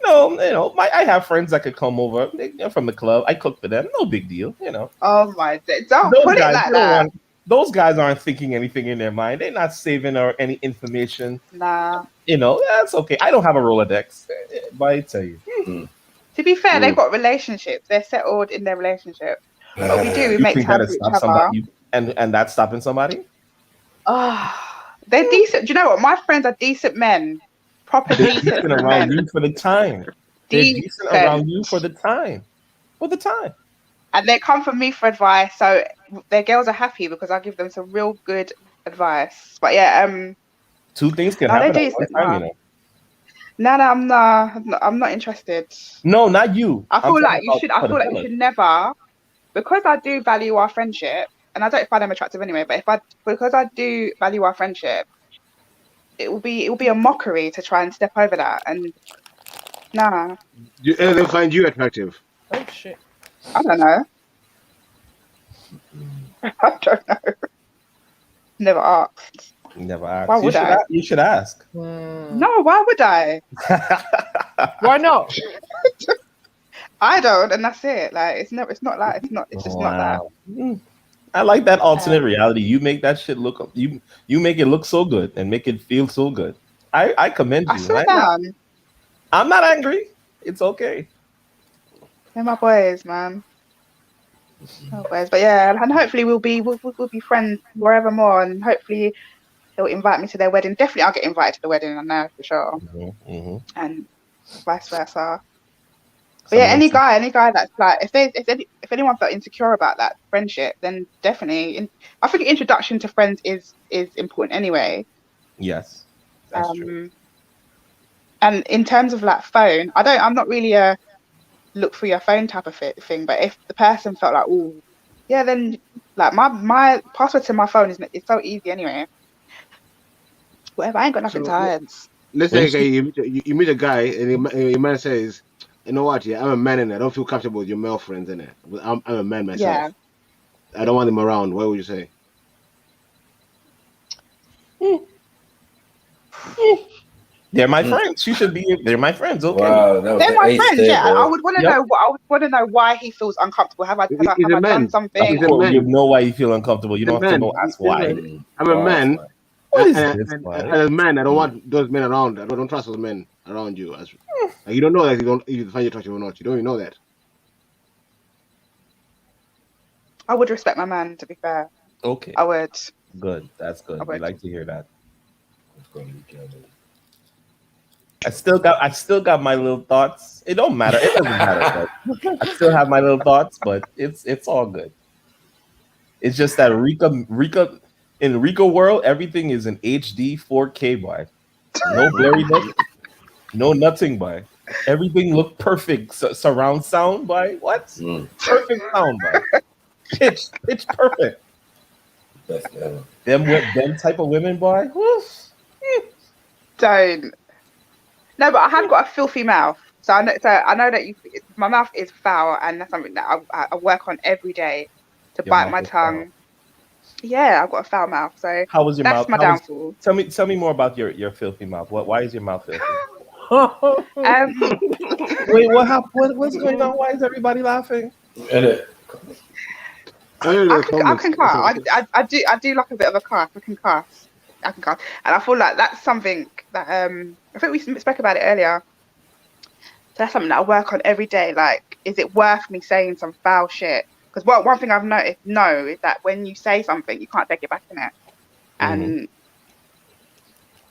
I have friends that could come over from the club. I cook for them, no big deal. Oh my God! Don't put it like that. Those guys aren't thinking anything in their mind. They're not saving or any information. Nah. That's okay. I don't have a Rolodex, but I tell you. To be fair, they've got relationships. They're settled in their relationship. But we do. We make time for each other. And that's stopping somebody? They're decent. Do you know what? My friends are decent men. Proper decent around men. you for the time. They're decent around you for the time. For the time. And they come from me for advice. So their girls are happy because I give them some real good advice. But yeah, two things can happen at one time, No, I'm not interested. No, not you. I feel like you should never, because I do value our friendship, and I don't find them attractive anyway, but because I do value our friendship, it will be a mockery to try and step over that. And Nah. Do any of them find you attractive? Oh shit. I don't know. I don't know. Never asked. Never asked. Why would I? You should ask. No, why would I? Why not? I don't, and that's it. Like it's just not that. I like that alternate reality. You make that shit look you make it look so good and make it feel so good. I commend you. I swear down. I'm not angry. It's okay. They're my boys, man. My boys. But yeah, and hopefully we'll be friends forevermore, and hopefully they'll invite me to their wedding. Definitely, I'll get invited to the wedding. I know for sure. And vice versa. But yeah, any guy that's like, if anyone felt insecure about that friendship, then definitely. I think introduction to friends is important anyway. Yes, that's true. And in terms of like phone, I'm not really a look for your phone type of thing. But if the person felt like, oh, yeah, then like my password to my phone is so easy anyway. Whatever, I ain't got nothing to hide. Let's say you meet a guy and your man says, you know what? Yeah, I'm a man and I don't feel comfortable with your male friends in it. I'm a man myself. Yeah. I don't want them around. What would you say? They're my friends. They're my friends. Okay. Wow, they're my friends. Yeah, I would want to know. I would want to know why he feels uncomfortable. Have I done something? You know why you feel uncomfortable. You don't have to go ask why. I'm a man. What is and this? As a man, I don't want those men around. I don't trust those men around you. Like, you don't know that you find you attractive or not. You don't even know that. I would respect my man, to be fair. Okay. I would. Good. That's good. We like to hear that. I still got my little thoughts. It don't matter. It doesn't matter. But I still have my little thoughts, but it's all good. It's just that in Rico world, everything is in HD 4K, boy. No blurriness, no nothing, boy. Everything look perfect. Surround sound, boy. What? Perfect sound, boy. Pitch perfect. Them type of women, boy. Don't. No, but I have got a filthy mouth, so I know that my mouth is foul, and that's something that I work on every day to bite my tongue. Yeah, I've got a foul mouth, so how was your that's mouth? my downfall. Tell me more about your filthy mouth. Why is your mouth filthy? Wait, what happened? What's going on? Why is everybody laughing? I can cuss. I do like a bit of a cuss. I can cuss, and I feel like that's something that I think we spoke about it earlier. So that's something that I work on every day. Like, is it worth me saying some foul shit? Because one thing I've noticed is that when you say something, you can't take it back in it. And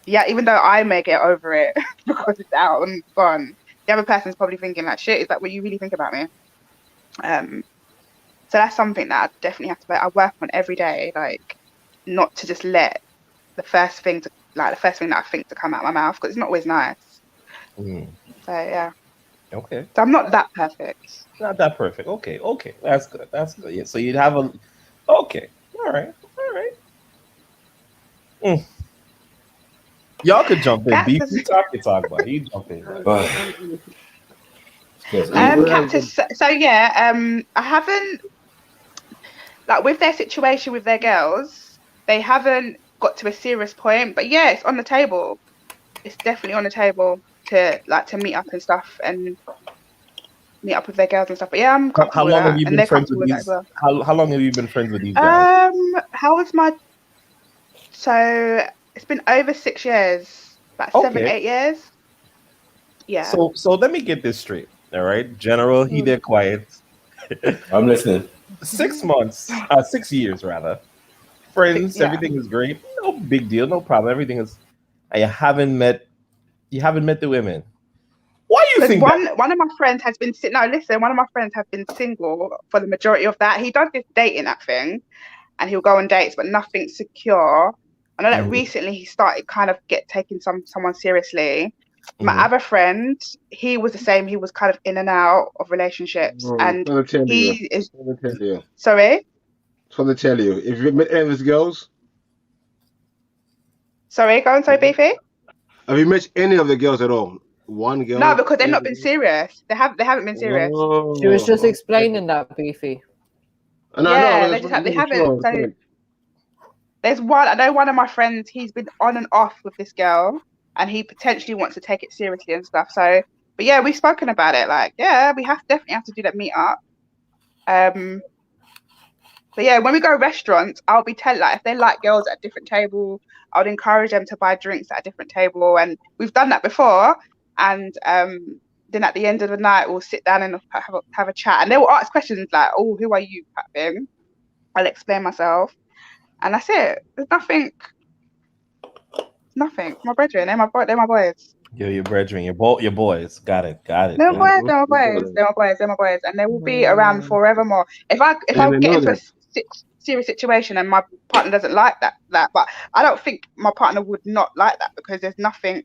yeah, even though I may get over it because it's out and gone, the other person's probably thinking like, shit, is that what you really think about me? So that's something that I definitely have to. I work on every day, like not to just let the first thing that I think to come out of my mouth, because it's not always nice. So yeah. Okay. So I'm not that perfect. Not that perfect. Okay. That's good. Yeah. So you'd have a. Okay. All right. Y'all could jump in. Beef, you talk about. You jump in. Cactus. So yeah. I haven't, like, with their situation with their girls, they haven't got to a serious point. But yeah, it's on the table. It's definitely on the table to meet up and stuff and meet up with their girls and stuff. But yeah, I'm comfortable. How long have you been friends with these? Well. How long have you been friends with these guys? So it's been over 6 years, about 7-8 years. Yeah. So let me get this straight. All right, General, he did quiet. I'm listening. 6 months, 6 years rather. Friends, everything is great. No big deal, no problem. Everything is. And you haven't met the women. Why do you think one of my friends has been one of my friends has been single for the majority of that. He does this dating app thing, and he'll go on dates, but nothing secure. I know that recently he started kind of taking someone seriously. My other friend, he was the same. He was kind of in and out of relationships, and he is. Sorry. So they tell you, if you met any of his girls. Sorry, go on, Beefy. Have you met any of the girls at all? One girl. No, because they've not been serious. They haven't been serious. She was just explaining that, Beefy. Yeah, they haven't. So there's one. I know one of my friends. He's been on and off with this girl, and he potentially wants to take it seriously and stuff. So, but yeah, we've spoken about it. Like, yeah, we definitely have to do that meet up. But yeah, when we go restaurants, I'll be telling, like, if they like girls at a different table, I would encourage them to buy drinks at a different table, and we've done that before. And then at the end of the night, we'll sit down and have a chat, and they will ask questions like, "Oh, who are you?" type thing. I'll explain myself, and that's it. There's nothing. My brethren, they're my boys. Yo, your brethren, your boys. Got it. They're my boys, and they will be around forevermore. If I get into a serious situation and my partner doesn't like that, but I don't think my partner would not like that, because there's nothing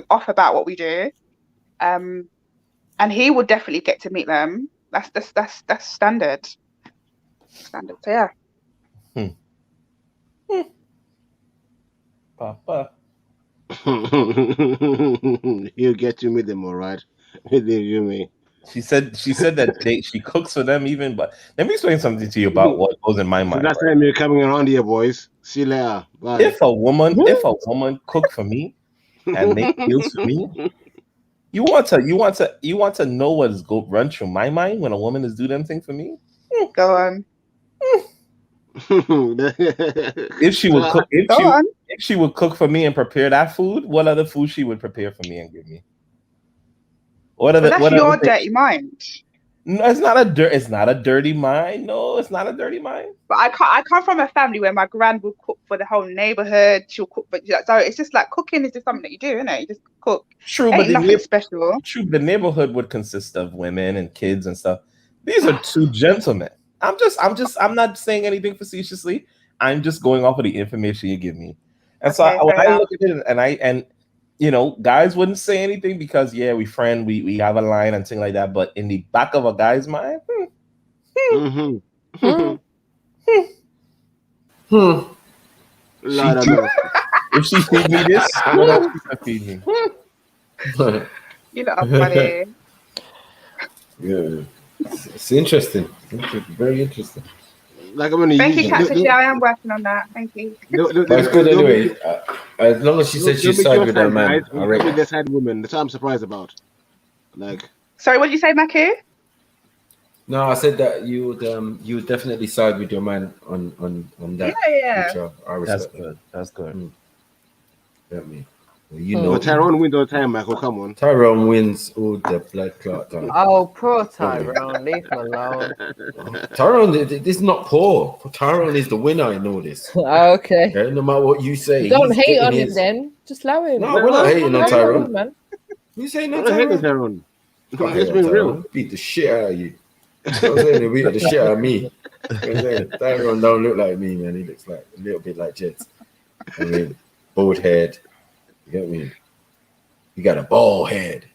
off about what we do, and he would definitely get to meet them. That's standard. So yeah. Papa. He'll get to meet them, all right. You mean? She said that she cooks for them even. But let me explain something to you about what goes in my mind. That's time you're coming around here, boys. See you later. Bye. If a woman cook for me and make meals for me, you want to know what's run through my mind when a woman is do them thing for me? Go on. If she would cook, if she would cook for me and prepare that food, what other food she would prepare for me and give me? That's your dirty mind. No, it's not a dirty mind. No, it's not a dirty mind. But I come from a family where my gran will cook for the whole neighborhood. She'll cook, so it's just like cooking is just something that you do, isn't it? You just cook. True, but nothing special. True, the neighborhood would consist of women and kids and stuff. These are two gentlemen. I'm not saying anything facetiously. I'm just going off of the information you give me. And so when I look at it and you know, guys wouldn't say anything because we friend, we have a line and things like that. But in the back of a guy's mind, if she feed me this, what else she can feed me? You know, funny. Yeah, it's interesting. Very interesting. Like I'm Thank you, Kat. I am working on that. Thank you. That's good anyway. As long as she says she's side with her man, I reckon. This side woman. That's what I'm surprised about. Like, sorry, what did you say, Maki? No, I said that you would definitely side with your man on that. Yeah. I respect. That's good. Yeah, me. Well, you know, Tyrone wins all the time, Michael. Come on. Tyrone wins all the blood clot time. Oh, poor Tyrone. Leave him alone. Tyrone, this is not poor. Tyrone is the winner in all this. Okay. No matter what you say. Don't hate on him then. Just allow him. No, we're not hating on Tyrone. Man. You say no Tyrone? It's been real. Beat the shit out of you. I'm saying they beat the shit out of me. Tyrone don't look like me, man. He looks like a little bit like Jets. I mean, bald head. You get me? He got a bald head.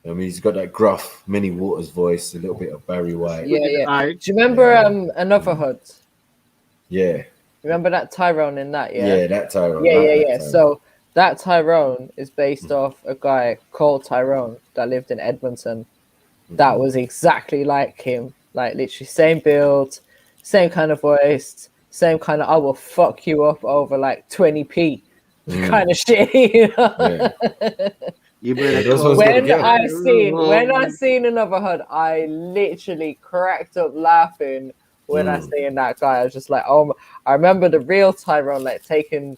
I mean, he's got that gruff Minnie Waters voice, a little bit of Barry White. Yeah. Do you remember Another Hood? Yeah. Remember that Tyrone in that? Yeah. Yeah, that Tyrone. Yeah. So that Tyrone is based off a guy called Tyrone that lived in Edmonton. That was exactly like him. Like literally same build, same kind of voice, same kind of I will fuck you up over like 20p. Kind of shit, you know. When I seen Another Hood, I literally cracked up laughing when I seen that guy. I was just like, oh, I remember the real Tyrone like taking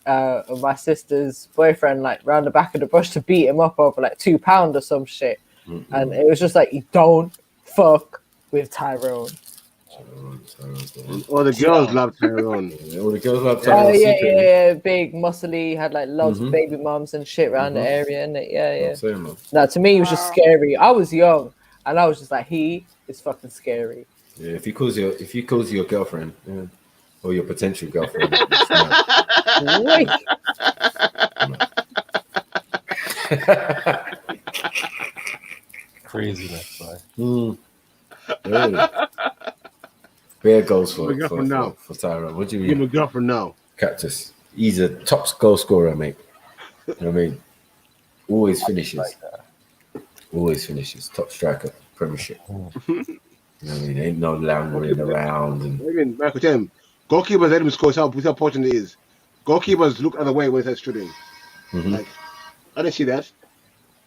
my sister's boyfriend like round the back of the bush to beat him up over like £2 or some shit, and it was just like, you don't fuck with Tyrone. All the girls love Tyrone. All the girls love Tyrone. Oh yeah, big muscly, had like loads of baby moms and shit around the area, and yeah. No, to me, it was just scary. I was young, and I was just like, he is fucking scary. Yeah, if he calls your girlfriend, or your potential girlfriend, wait. Craziness, boy. Bare goals for Tyrone. What do you mean? Give him a girlfriend now. Cactus. He's a top goal scorer, mate. You know what I mean? Always finishes. Always finishes. Top striker, Premiership. You know what I mean? Ain't no lounging around. And Even Michael tell him, goalkeepers let him score. How important it is. Goalkeepers look other way when it's shooting. Like, I didn't see that.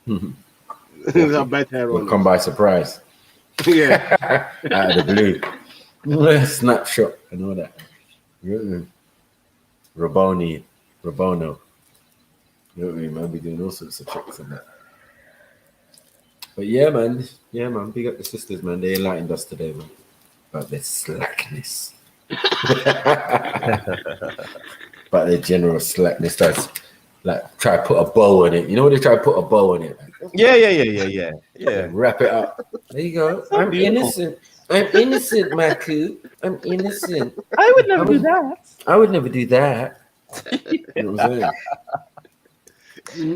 That's how bad we'll come by surprise. Yeah. Out of the blue. Snapshot and all that. Rabono. You know what I mean, man? Be doing all sorts of tricks and that. But yeah, man. Big up the sisters, man. They enlightened us today, man. About their slackness. About their general slackness. That's like try to put a bow on it. You know when they try to put a bow on it? Yeah. Wrap it up. There you go. I'm innocent. I'm innocent, Maku. I'm innocent. I would never do that. I would never do that. You know what I'm saying?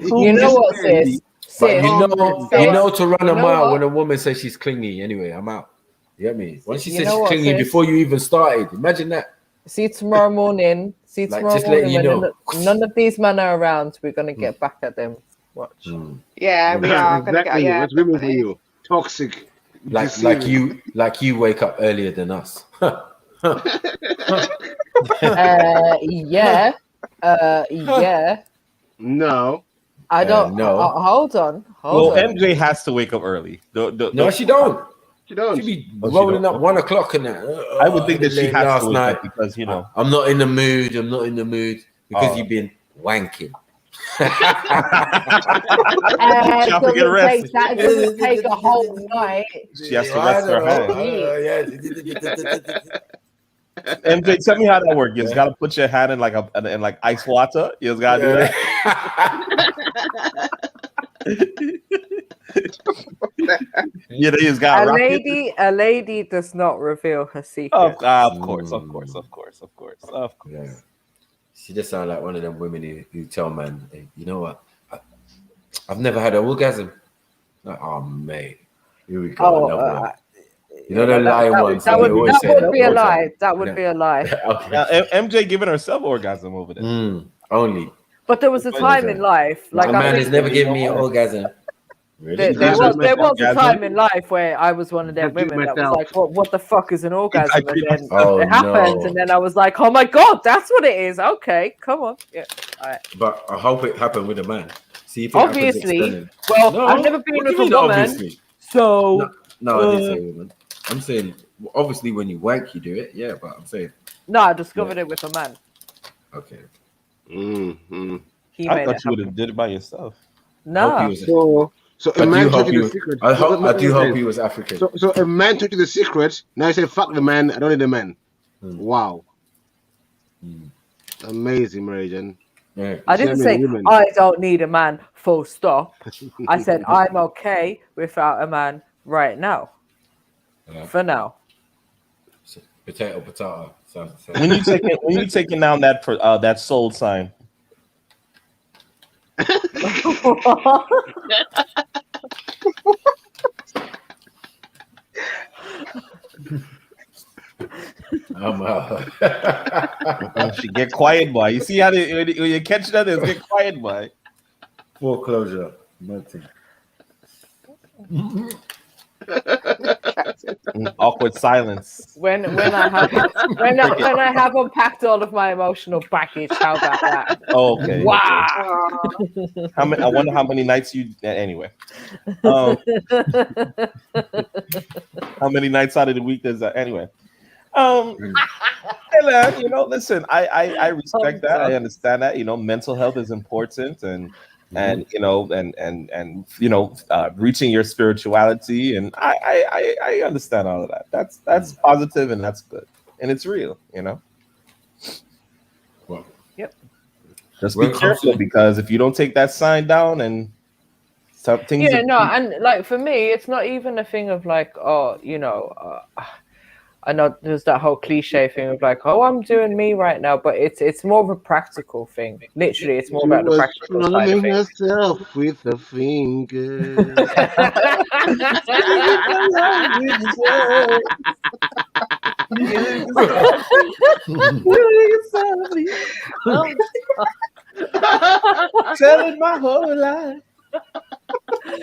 You know what, sis? But you know to run a mile when a woman says she's clingy. Anyway, I'm out. You get me? Once she says she's clingy before you even started, imagine that. See tomorrow morning. Just letting you know. None of these men are around. We're gonna get back at them. Watch. Yeah, we are. Exactly. What's women for you? Toxic. Like you wake up earlier than us. Yeah. No. I don't. No. Hold on. MJ has to wake up early. No, she don't. She don't. She be rolling up 1 o'clock and that. I would think that she has last to wake night up because I'm not in the mood. I'm not in the mood because you've been wanking. That doesn't take a whole night. She has to rest her hand. MJ, tell me how that works. You just gotta put your hand in like ice water. You just gotta do that. You just got a lady does not reveal her secret. Of course. Yeah. She just sounds like one of them women who tell man, hey, you know what? I've never had an orgasm. Like, oh mate, here we go. You know the lying ones. That would be a lie. That would be a lie. MJ giving herself orgasm over there. Only. But there was a time in life, like a man has never given me an orgasm. Really? There was a time in life where I was one of them women that was like, what the fuck is an orgasm? And then it happened, and then I was like, oh my god, that's what it is. Okay, come on. Yeah. All right. But I hope it happened with a man. See if it obviously. Well, I've never been with a woman. Obviously? So no, I didn't say woman. I'm saying obviously when you wank you do it, yeah, but I'm saying no, I discovered it with a man. Okay. He I made thought it you would have did it by yourself. No. So a man told you the secret. I do hope he was African. So a man told you the secret. Now you say, fuck the man, I don't need the man. Wow. Amazing, Mary Jane. Yeah. I didn't say I don't need a man, full stop. I said I'm okay without a man right now. For now. Potato. When you taking down that soul sign. She get quiet, boy. You see how when you catch that, they get quiet, boy. Foreclosure, nothing. Awkward silence. When I have unpacked all of my emotional baggage, how about that? Oh, okay. Wow. I wonder how many nights you anyway. How many nights out of the week does that anyway? Hey man, listen, I respect that. I understand that. Mental health is important and reaching your spirituality, and I understand all of that. That's positive and that's good and it's real. Well, yep. Just be careful because if you don't take that sign down and something. Yeah, no, and like for me, it's not even a thing of like, I know there's that whole cliche thing of like, oh, I'm doing me right now, but it's more of a practical thing. Literally, it's more about the practical side of things. Herself with a finger. Telling my whole life.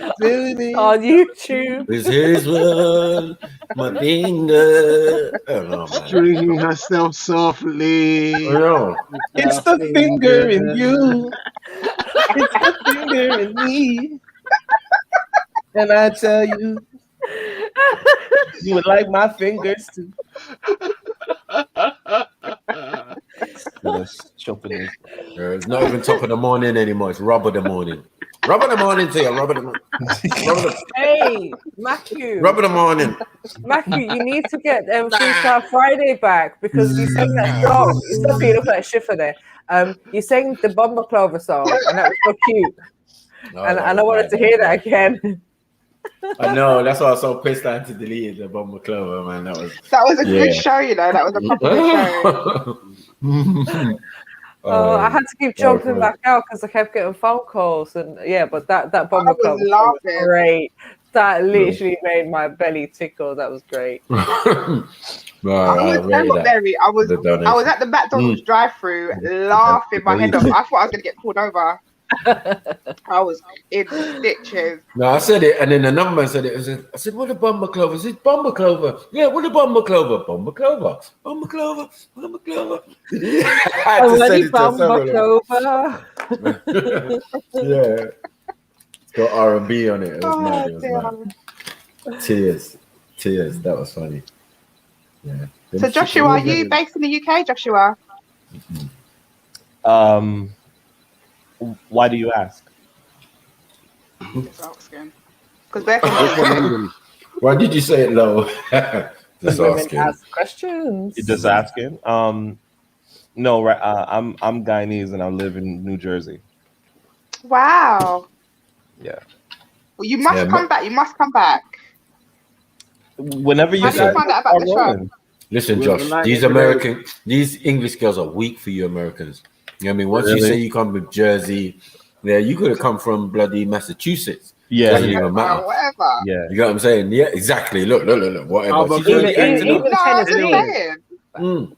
On YouTube. This is what my finger. I don't know, man. Stringing herself softly. No. It's the finger in you. It's the finger in me. And I tell you, you would like my fingers too. It's not even top of the morning anymore. It's rub of the morning. Rub of the morning to you. Rub of the morning. Hey, Matthew. Rub of the morning. Matthew, you need to get Freestyle Friday back because you sang that song. Stop you look like Schiffer there. You sang the Bomber Clover song, and that was so cute. And I wanted to hear that again. I know. That's why I was so pissed I had to delete the Bomber Clover, man. That was a good show, you know. That was a proper good show. I had to keep jumping back out because I kept getting phone calls, and but that Bomber Clover was great. That literally made my belly tickle. That was great. I was at the McDonald's drive-through laughing my head off. I thought I was gonna get pulled over. I was in stitches. No, I said it, and then another man said it. I said, "What a Bomber Clover? Is it Bomber Clover? Yeah, what a Bomber Clover? Bomber Clover, Bomber Clover, Bomber Clover." I had to send it to Bomber Clover. Yeah, it's got R&B on it. It was mad. It was mad. Tears. That was funny. Yeah. So Joshua, are you based in the UK, Joshua? Why do you ask? Because they're from Why did you say it low? Just asking. Ask questions. You're just asking. No, right. I'm Guyanese and I live in New Jersey. Wow. Yeah. Well, you must come back. You must come back. Whenever you find out about the show. Listen, Josh, these English girls are weak for you Americans. You know what I mean? Once you say you come from Jersey, you could have come from bloody Massachusetts. Yeah, doesn't even matter. Whatever. Yeah, you got what I'm saying? Yeah, exactly. Look. Whatever.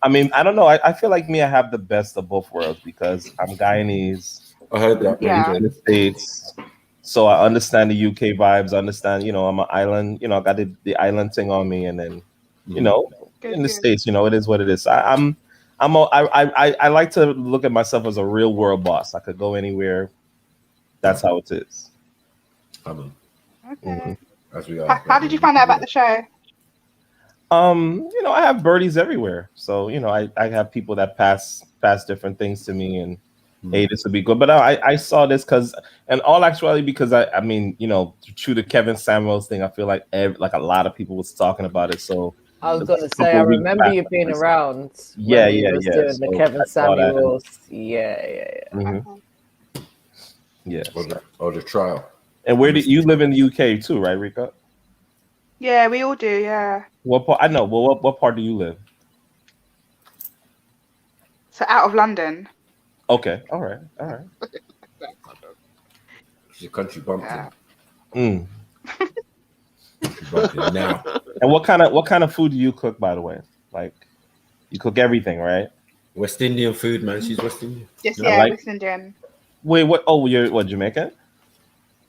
I mean, I don't know. I feel like I have the best of both worlds because I'm Guyanese. I heard that. Yeah. In the States, so I understand the UK vibes. I understand, I'm an island. I got the island thing on me, and then, in the States, it is what it is. I like to look at myself as a real world boss. I could go anywhere. That's how it is. Okay. As we are. How did you find out about the show? I have birdies everywhere. So, I have people that pass different things to me and hey, this would be good. But I saw this in all actuality, because I mean, through the Kevin Samuels thing, I feel like a lot of people was talking about it. So I was going to say, I remember you being around. Yeah. Doing the Kevin Samuels. Yeah. Mm-hmm. Yeah. Or the trial. And where do you live in the UK too, right, Rika? Yeah, we all do. Yeah. What part? I know. Well, what part do you live? So out of London. Okay. All right. She's a country bumpkin. Now. And what kind of food do you cook, by the way? Like, you cook everything, right? West Indian food, man. She's West Indian. Yes, West Indian. Wait, what? Oh, you're what, Jamaican?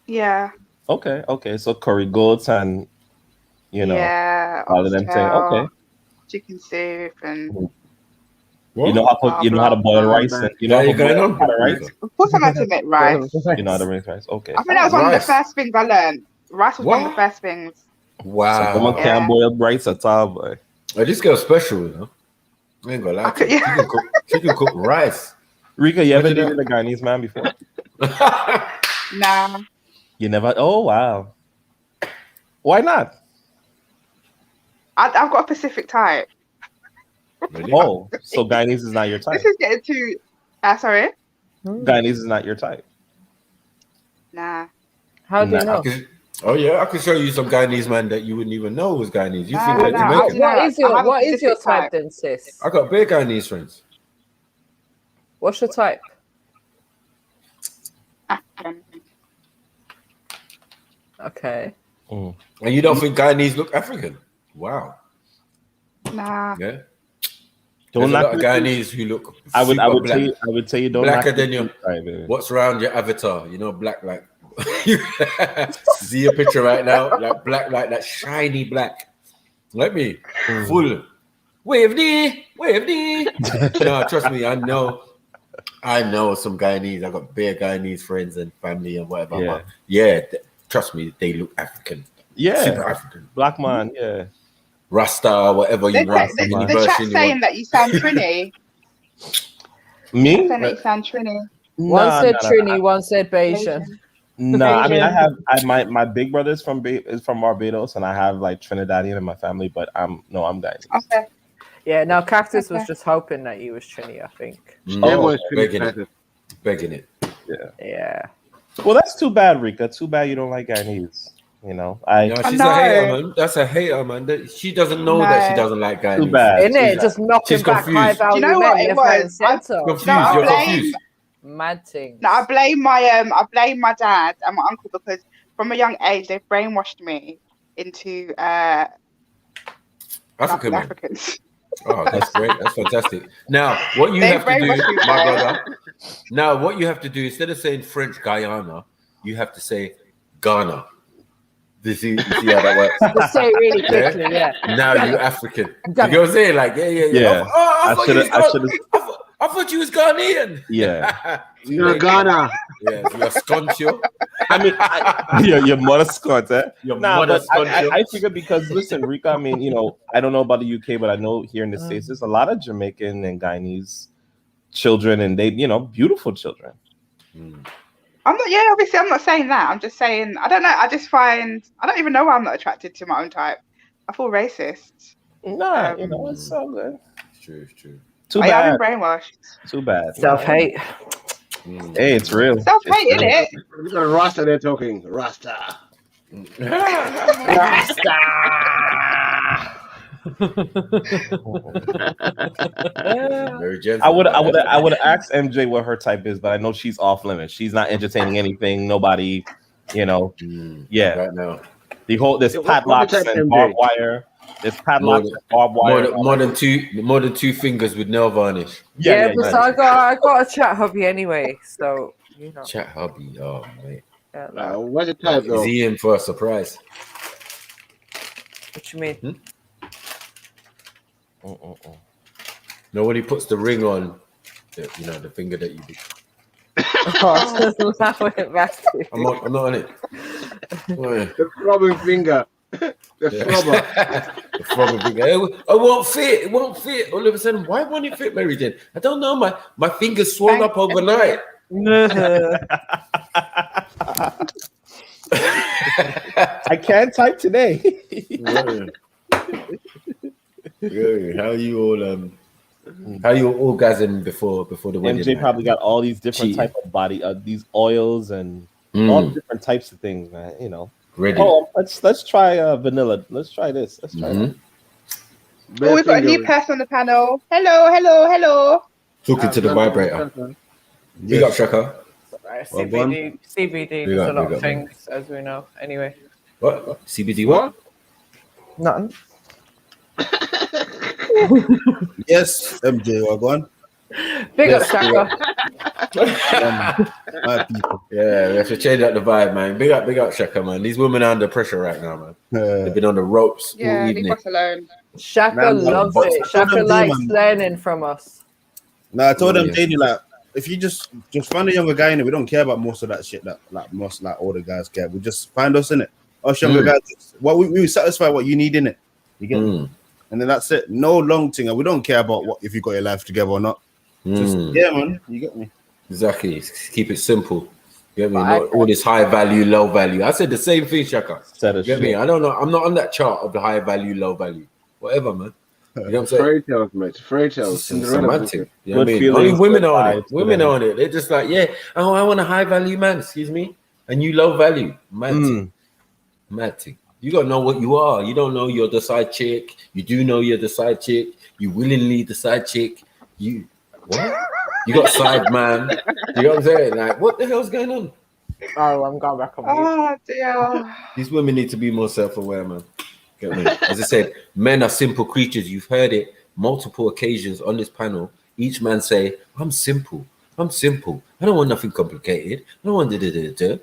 Yeah. Okay. So curry goats and all of them things. Okay. Chicken soup and. You know how to boil rice, and you know how to boil rice. Of course, I know how to make rice. You know how to make rice. Okay. I think that was one of the first things I learned. Rice was one of the first things. Wow. So someone can't boil rice at all, boy. Oh, this girl's special, you know. I ain't gonna lie to you. She can cook rice. Rika, you ever dated a Guyanese man before? Nah. You never? Oh, wow. Why not? I've got a Pacific type. Oh, so Guyanese is not your type. This is getting too. Sorry. Guyanese is not your type. Nah. How do you know? I can show you some Guyanese man that you wouldn't even know was Guyanese. You think they're Jamaican? What is your type then, sis? I got big Guyanese friends. What's your type? Okay. And you don't think Guyanese look African? Wow. Nah. Yeah. Don't There's a lot of Guyanese who look. I would tell you don't blacker than you. What's around your avatar? You know, black like. See a picture right now, like black, like that shiny black. Let me full. Wave knee. No, trust me, I know some Guyanese. I got bare Guyanese friends and family and whatever. Yeah. Trust me, they look African. Yeah, super African. Black man. Yeah, Rasta, whatever you want. The chat saying that you sound Trini. Me? Saying that you sound Trini. One said Trini, one said Bayesian. No, I mean my big brother is from Barbados, and I have like Trinidadian in my family, but I'm Guyanese. Okay. Yeah, now Cactus was just hoping that you was Trini, I think. Everyone's begging it. Yeah. Well, that's too bad, Rika. Too bad you don't like Guyanese. You know, she's a hater, man. That's a hater, man. She doesn't know that she doesn't like Guyanese. Too bad. Isn't it? Just knocking back high value. Do you know what it was? You're confused. Mad thing. No, I blame my dad and my uncle because from a young age they've brainwashed me into Africans. Oh, that's great. That's fantastic. Now, what you have to do, my brother. Now, what you have to do instead of saying French Guyana, you have to say Ghana. You see how that works? Just say it really quickly, yeah. Now you're African. You know what I'm saying? Like, yeah. I thought you was Ghanaian. Yeah. You're Ghana. Yeah, you're Sconcho. I mean, your mother Scott, eh? I figure because listen, Rika, I mean, you know, I don't know about the UK, but I know here in the States there's a lot of Jamaican and Guyanese children, and they, you know, beautiful children. Obviously I'm not saying that. I'm just saying I don't know. I don't even know why I'm not attracted to my own type. I feel racist. Nah, you know, it's so good. It's true. Too bad. I'm brainwashed. Too bad. Self-hate. Hey, it's real. Self-hate, isn't it? You got a Rasta there talking. Rasta. Rasta. Very gentle. I would ask MJ what her type is, but I know she's off limits. She's not entertaining anything. Nobody, you know. Yeah. Right now. There's padlocks and barbed wire. There's padlocks and barbed wire. More than two fingers with nail varnish. Yeah, but I got a chat hubby anyway, so you know. Chat hubby, oh mate. Yeah, what's the type though? Is he in for a surprise? What you mean? No, when he puts the ring on, you know, the finger that you do. I'm not on it. The throbbing finger. The throbber. The throbbing finger. It won't fit. It won't fit. All of a sudden, why won't it fit, Mary Jane? I don't know. My fingers swelled up overnight. I can't type today. How you all orgasm before the wedding? MJ probably got all these different type of body, these oils and all different types of things, man. You know. Ready. Oh, let's try vanilla. Let's try this. Let's try that. Oh, we've got a new person on the panel. Hello. Talking to the vibrator. Big up, Shaka. CBD is a lot of things, as we know. Anyway. What? CBD what? Nothing. Yes, MJ, what going? Big up, Shaka. My people. Yeah, we have to change up the vibe, man. Big up, Shaka, man. These women are under pressure right now, man. They've been on the ropes all leave evening. us alone. Shaka loves it. Shaka likes learning from us. No, I told them, JD, like, if you just find a younger guy in it, we don't care about most of that shit that most older guys care. We just find us in it. Us younger guys, we satisfy what you need in it. You get me? And then that's it. No long thing. And we don't care about what if you got your life together or not. Just man, you get me. Exactly. Keep it simple. You get me? Not all this high value, low value. I said the same thing, Shaka. You get me? I don't know. I'm not on that chart of the high value, low value. Whatever, man. You know what I'm saying? Fairy tales, mate. Fairy tales. It's romantic. You know what I mean? Only women are on it. Women are on it. They're just like, I want a high value man. Excuse me. And you low value. Mad thing. You gotta know what you are. You don't know you're the side chick. You do know you're the side chick. You willingly the side chick. You got side man. You know what I'm saying? Like, what the hell's going on? Oh, I'm going back on mute. Oh dear. These women need to be more self-aware, man. Get me? As I said, men are simple creatures. You've heard it multiple occasions on this panel. Each man say, I'm simple. I don't want nothing complicated. I don't want da.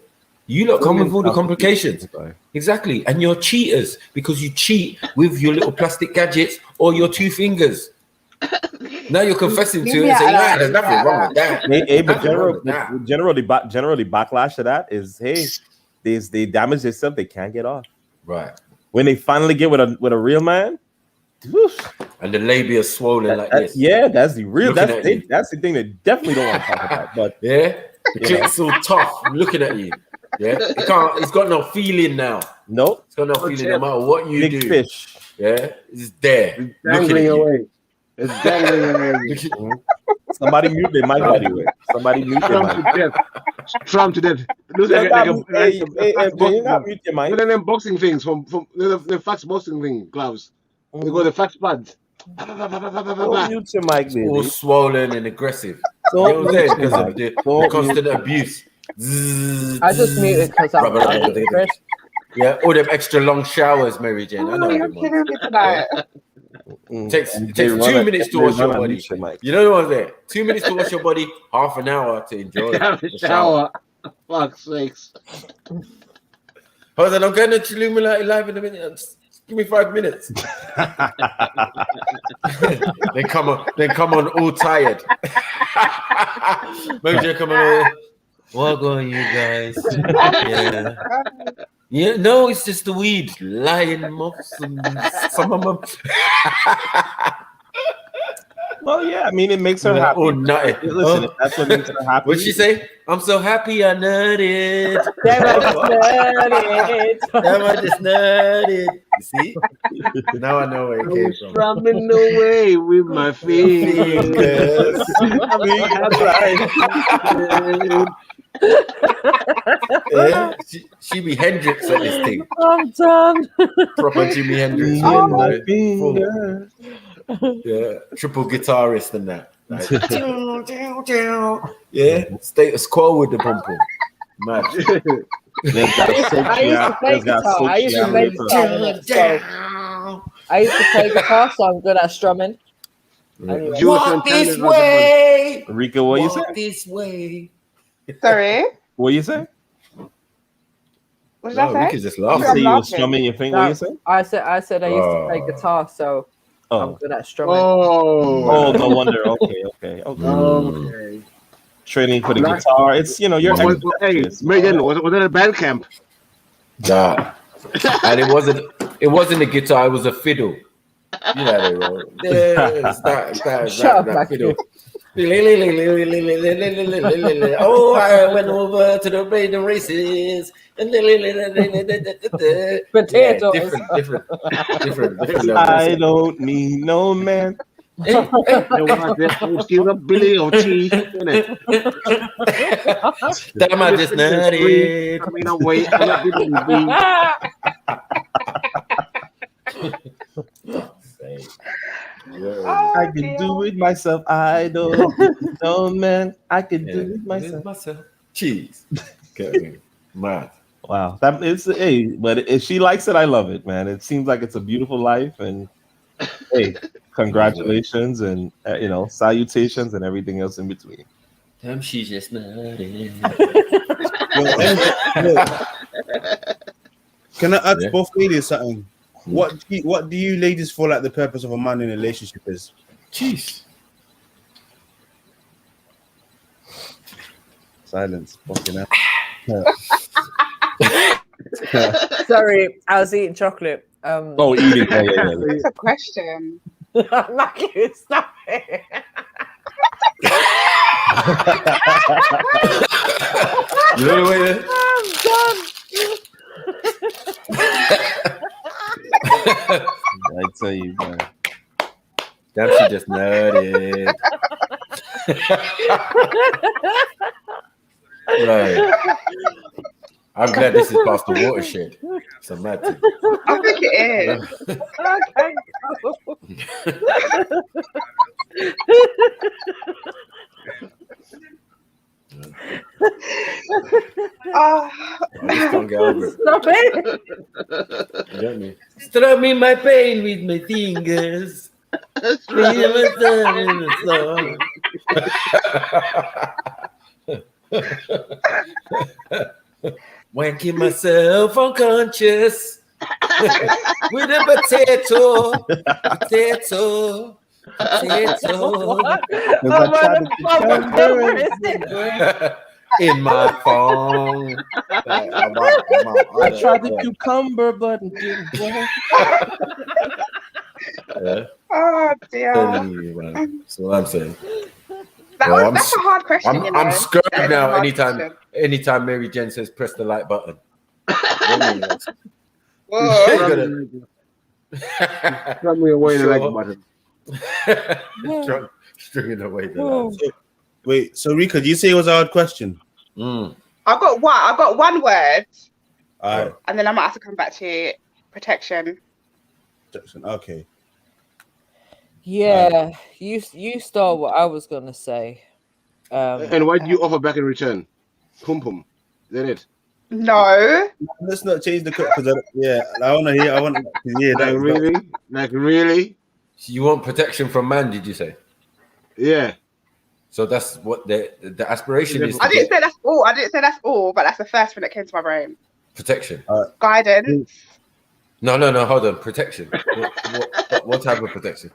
You lot come with all the complications. Exactly. And you're cheaters because you cheat with your little plastic gadgets or your 2 fingers. Now you're confessing to it and saying, there's nothing wrong with that. Hey, but generally backlash to that is, hey, they damage themselves, they can't get off. Right. When they finally get with a real man, and the labia is swollen like this. Yeah, that's the real. That's the thing they definitely don't want to talk about. But yeah, it's so tough looking at you. Yeah, it's got no feeling now. Nope, it's got no feeling no matter what you do. Big fish. Yeah, it's there. It's dangling away. It's dangling away. Somebody mute their mic, by the way. Somebody mute their mic. Trump to death. Looks like you not mute your mic. One of them boxing things from the fax boxing thing gloves. They got the fax pads. Don't mute your mic, baby. All swollen and aggressive. You know what I'm saying? Because of the constant abuse. I just muted because I'm yeah, all them extra long showers, Mary Jane. I know. You're kidding me tonight. It takes 2 minutes to wash your body. You know what I'm saying? 2 minutes to wash your body, half an hour to enjoy the shower. Fuck's sakes. Hold on, I'm going to Trilluminati live in a minute. Just give me 5 minutes. They come on all tired. Maybe they come on all, what going you guys? Yeah. Yeah, no, it's just the weed. Lion moths and some of them. Well, yeah, I mean, it makes her happy. Oh, nutty. Listen, if that's what makes her happy. What'd she say? I'm so happy I nutted. I just nutted. You see? Now I know where it came from. Strumming away with my fingers. Yeah, she be Hendrix at this thing. I'm done. Proper Jimi Hendrix. Oh, my fingers. Yeah, triple guitarist and that. Like, yeah, status quo with the pom pom. Mad. I used to play guitar, so I'm good at strumming. Anyway. Walk this way. Rika, what you say? This way. Sorry. What you say? What did I say? Rika's just laughing. You say you were strumming your finger. What you say? I said I used to play guitar, so I'm good at strumming. Oh, no wonder. Okay. Training for the guitar. It's you're. Hey, Megan, was it a band camp? Nah. And it wasn't a guitar. It was a fiddle. You know they roll. That fiddle. Oh, I went over to the Braden races. Potatoes. Different. I don't need no man. Steal a Billy or cheese. Damn, I just nutted. I mean, I'm waiting. I can do it myself. I don't know, man. I can do it myself. Cheese. Okay. Mad. Wow. That is but if she likes it, I love it, man. It seems like it's a beautiful life, and hey, congratulations and salutations and everything else in between. Damn, she's just nutted. Can I ask both ladies something? What do you ladies feel like the purpose of a man in a relationship is? Jeez. Silence. Fucking hell. Sorry, I was eating chocolate. Eating. It's a question. I'm not kidding. Stop it. You know the way that? I tell you, man. Damn, she just nutted. Right. I'm glad this is past the watershed. It's a mad thing. I think it is. I just can't get over it. Stop it. You get me? Strumming my pain with my fingers. wanking myself unconscious with a potato. In my phone. I tried the cucumber, but it didn't work. Yeah. Oh dear. That's what I'm saying. That's a hard question. I'm scared That is a now. hard Anytime question. Mary Jen says press the like button. Strum me away the like button. Stringing away the like. Wait, so Rika, did you say it was a hard question? I've got one word. All right. And then I might have to come back to protection. Okay. Yeah, you stole what I was gonna say. And what did you offer back in return? Pum pum. Is that it? No. Let's not change the because I want to hear. I want yeah. Like really. You want protection from man? Did you say? Yeah. So that's what the aspiration is. I didn't say that's all. I didn't say that's all, but that's the first thing that came to my brain. Protection. Guidance. No. Hold on. Protection. What type of protection?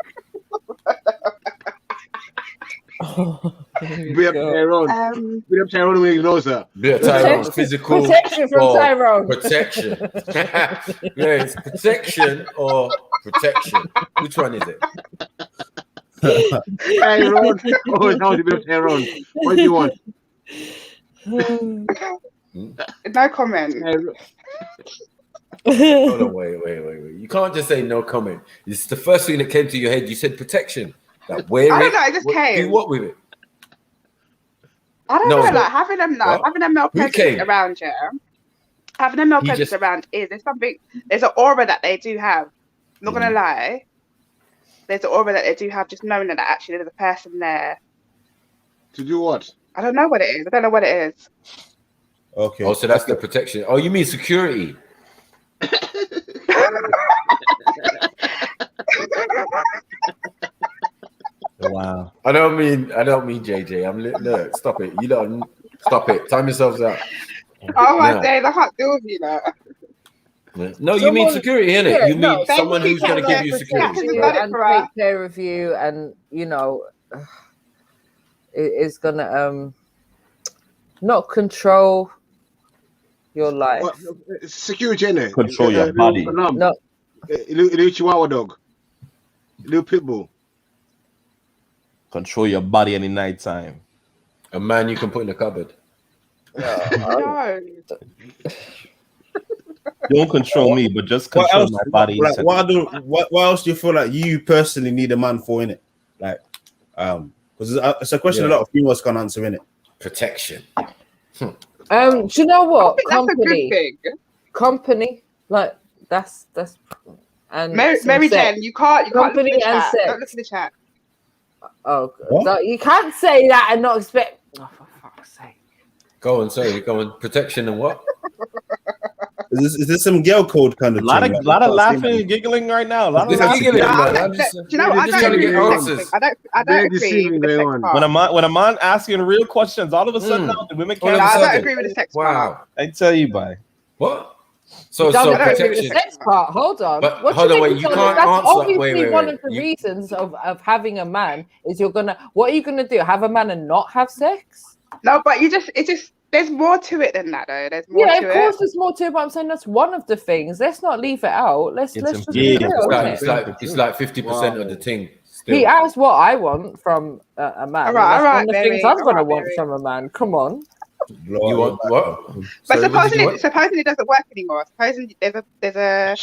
Be up Tyrone. Be up Tyrone when he knows her. Be up Tyrone. Physical protection from Tyrone. Protection. Yeah, it's protection or protection. Which one is it? Tyrone. Oh, now to be up Tyrone. What do you want? No comment. Hold on, wait. You can't just say no comment. It's the first thing that came to your head. You said protection. Like I don't know. It just came. Do what with it? I don't know. Like having a male presence around you. Having a male presence around there's an aura that they do have. I'm not gonna lie. There's an aura that they do have. Just knowing that actually there's a person there. To do what? I don't know what it is. I don't know what it is. Okay. Oh, so that's the protection. Oh, you mean security? Wow. I don't mean JJ. Look, stop it. You don't stop it. Time yourselves out. Oh my days, I can't deal with you now. No, you mean security, innit? Yeah, you mean someone who's going to give you security. And take care of you, and is going to not control your life. Security, innit? Control your body. No. Little Chihuahua dog. Little pit bull. Control your body any night time. A man you can put in the cupboard. No. Don't control me, but just control my body. Like, what else do you feel like you personally need a man for in it? Like, because it's a question a lot of females can't answer in it. Protection. Do you know what? That's a good thing. Company, like that's and Mary Jen, you can't company look and at the chat. sex. Don't look at the chat. Oh, no, you can't say that and not expect. Oh, for fuck's sake! Go on. Protection and what? Is this some girl code kind of? A lot of laughing and giggling right now. A lot of laughing. Do you know what? I don't agree with this. I don't agree with the sex part. When a man asking real questions, all of a sudden now the women can't. I don't agree with the sex part. I tell you, bye. What? So protection. The sex part. Hold on. But hold on, wait. You can't that's answer. Obviously, one of the reasons of having a man is what are you gonna do? Have a man and not have sex? No, but there's more to it than that, though. There's more to it. Yeah, of course, there's more to it. But I'm saying that's one of the things. Let's not leave it out. Let's just be real. It's like 50% of the thing. Still. He asked what I want from a man. All right, one of the things I'm gonna want from a man. Come on. You want what? But supposedly it doesn't work anymore. Supposedly there's a.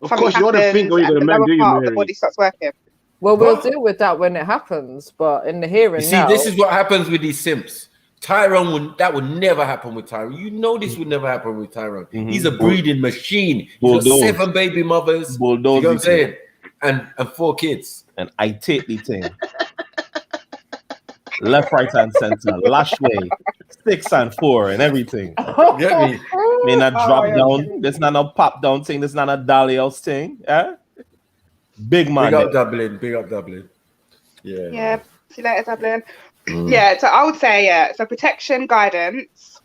Of course, you want to think when you're gonna man, do you, Mary? The body starts working. Well, we'll deal with that when it happens. But in the here and now, this is what happens with these simps. That would never happen with Tyrone. You know this would never happen with Tyrone. He's a breeding machine. He's got 7 baby mothers. You know what I'm saying? And 4 kids. And I take the thing. Left, right, and center, lash way, 6 and 4, and everything. Get me? May not drop down. This not a pop down thing. This not a dolly house thing. Yeah. Big man. Big up Dublin. Yeah. Yeah. See you later, Dublin. Yeah. So I would say so protection, guidance.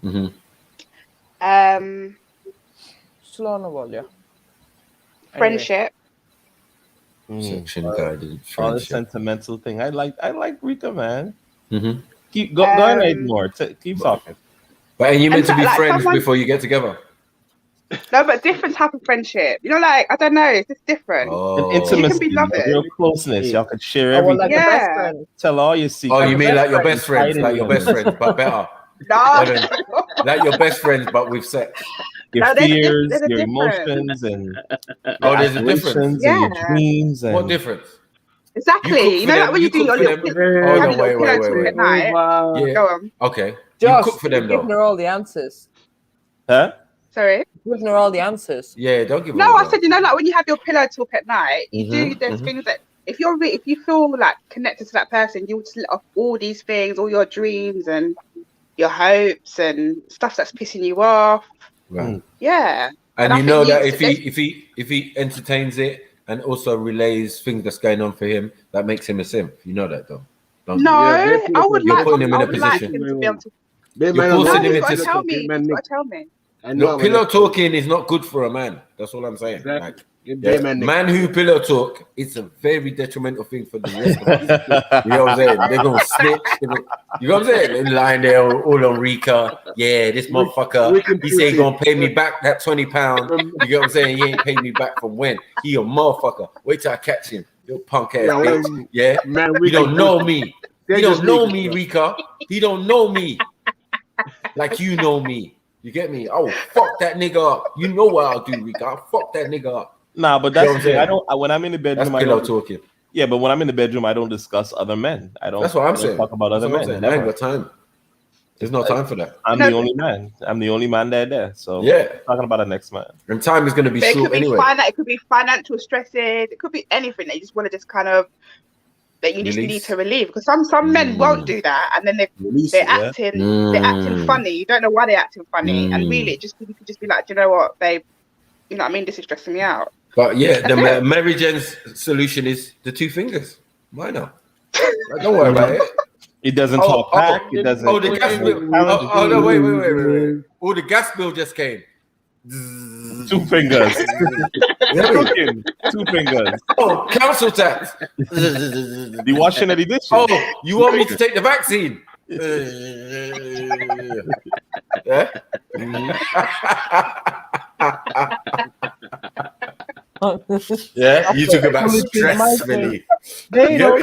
Slow on the wall, yeah. Friendship. Section guided All the friendship. sentimental thing. I like Rika, man. Mm-hmm. Go ahead more. Keep talking. But and you meant And to be like friends someone- before you get together. No, but different type of friendship. You know, like I don't know, it's just different. Oh. And intimacy, You can be loving. real closeness. Y'all can share Oh, well, everything. like the best Yeah. friend. Tell all your secrets. Oh, you mean like your best Hide friends, in like your them. best friends, but better. No. Evan, like your best friends, but with sex. Your No, fears, there's a your difference. emotions, and Oh, there's a difference. aspirations and your Yeah. dreams. And What difference? Exactly. You know, like when you do your little Hold have on, your little pillow talk wait. at night. Yeah. Go on. Okay. You Josh, cook for them you're giving though. her all the answers. Huh? Sorry. Giving her all the answers. Yeah, don't give No, her I that. said, you know, like when you have your pillow talk at night, you do Mhm, there's mhm. things that if you feel like connected to that person, you'll just let off all these things, all your dreams and your hopes and stuff that's pissing you off. Right. Yeah. And I you think know that there's- if he entertains it and also relays things that's going on for him, that makes him a simp. You know that though. Don't No, you? I would You're like putting him in I a would like position. him to be able to. You're No, forcing him he's got into to tell me. He's got to tell me. Look, pillow talking is not good for a man. That's all I'm saying. Like, Yeah, man who pillow talk, it's a very detrimental thing for the rest of us. You know what I'm saying? They're gonna snitch. You know what I'm saying? They're lying there all on Rika. Yeah, this motherfucker. He say he gonna pay me back that £20. You get what I'm saying? He ain't paid me back from when? He a motherfucker. Wait till I catch him. You punk ass Yeah, well, bitch. Yeah. man, You don't know me. They You just don't know make me, it Rika. He don't know me. Like you know me. You get me? Oh, fuck that nigga up. You know what I'll do, Rika. I'll fuck that nigga up. Nah, but You know that's what I'm saying? I don't. When I'm in the bedroom, That's I pillow don't. talking. Yeah, but when I'm in the bedroom, I don't discuss other men. I don't. That's what I'm I don't saying. Talk about That's other what I'm men. saying. I ain't Never. got time. There's no time for that. I'm the only man. I'm the only man there. So Yeah. talking about the next man. And time is going to be But it short could be anyway. it could be financial stresses. It could be anything that you just want to just kind of that you just need Release. to relieve. Because some men won't do that, and then Release they're it, yeah. acting funny. You don't know why they're acting funny, and really, it just you could just be like, do you know what, babe? You know what I mean? This is stressing me out. But yeah, That's the it. Mary Jane's solution is the 2 fingers. Why not? Like, don't worry about it. It doesn't talk back. It doesn't. Oh, the gas bill. Oh, no, wait. Oh, the gas bill just came. 2 fingers. Cooking. 2 fingers. Oh, council tax. The washing of the dishes. Oh, you want me to take the vaccine? Yeah. Yeah, you talk about stress relief. They don't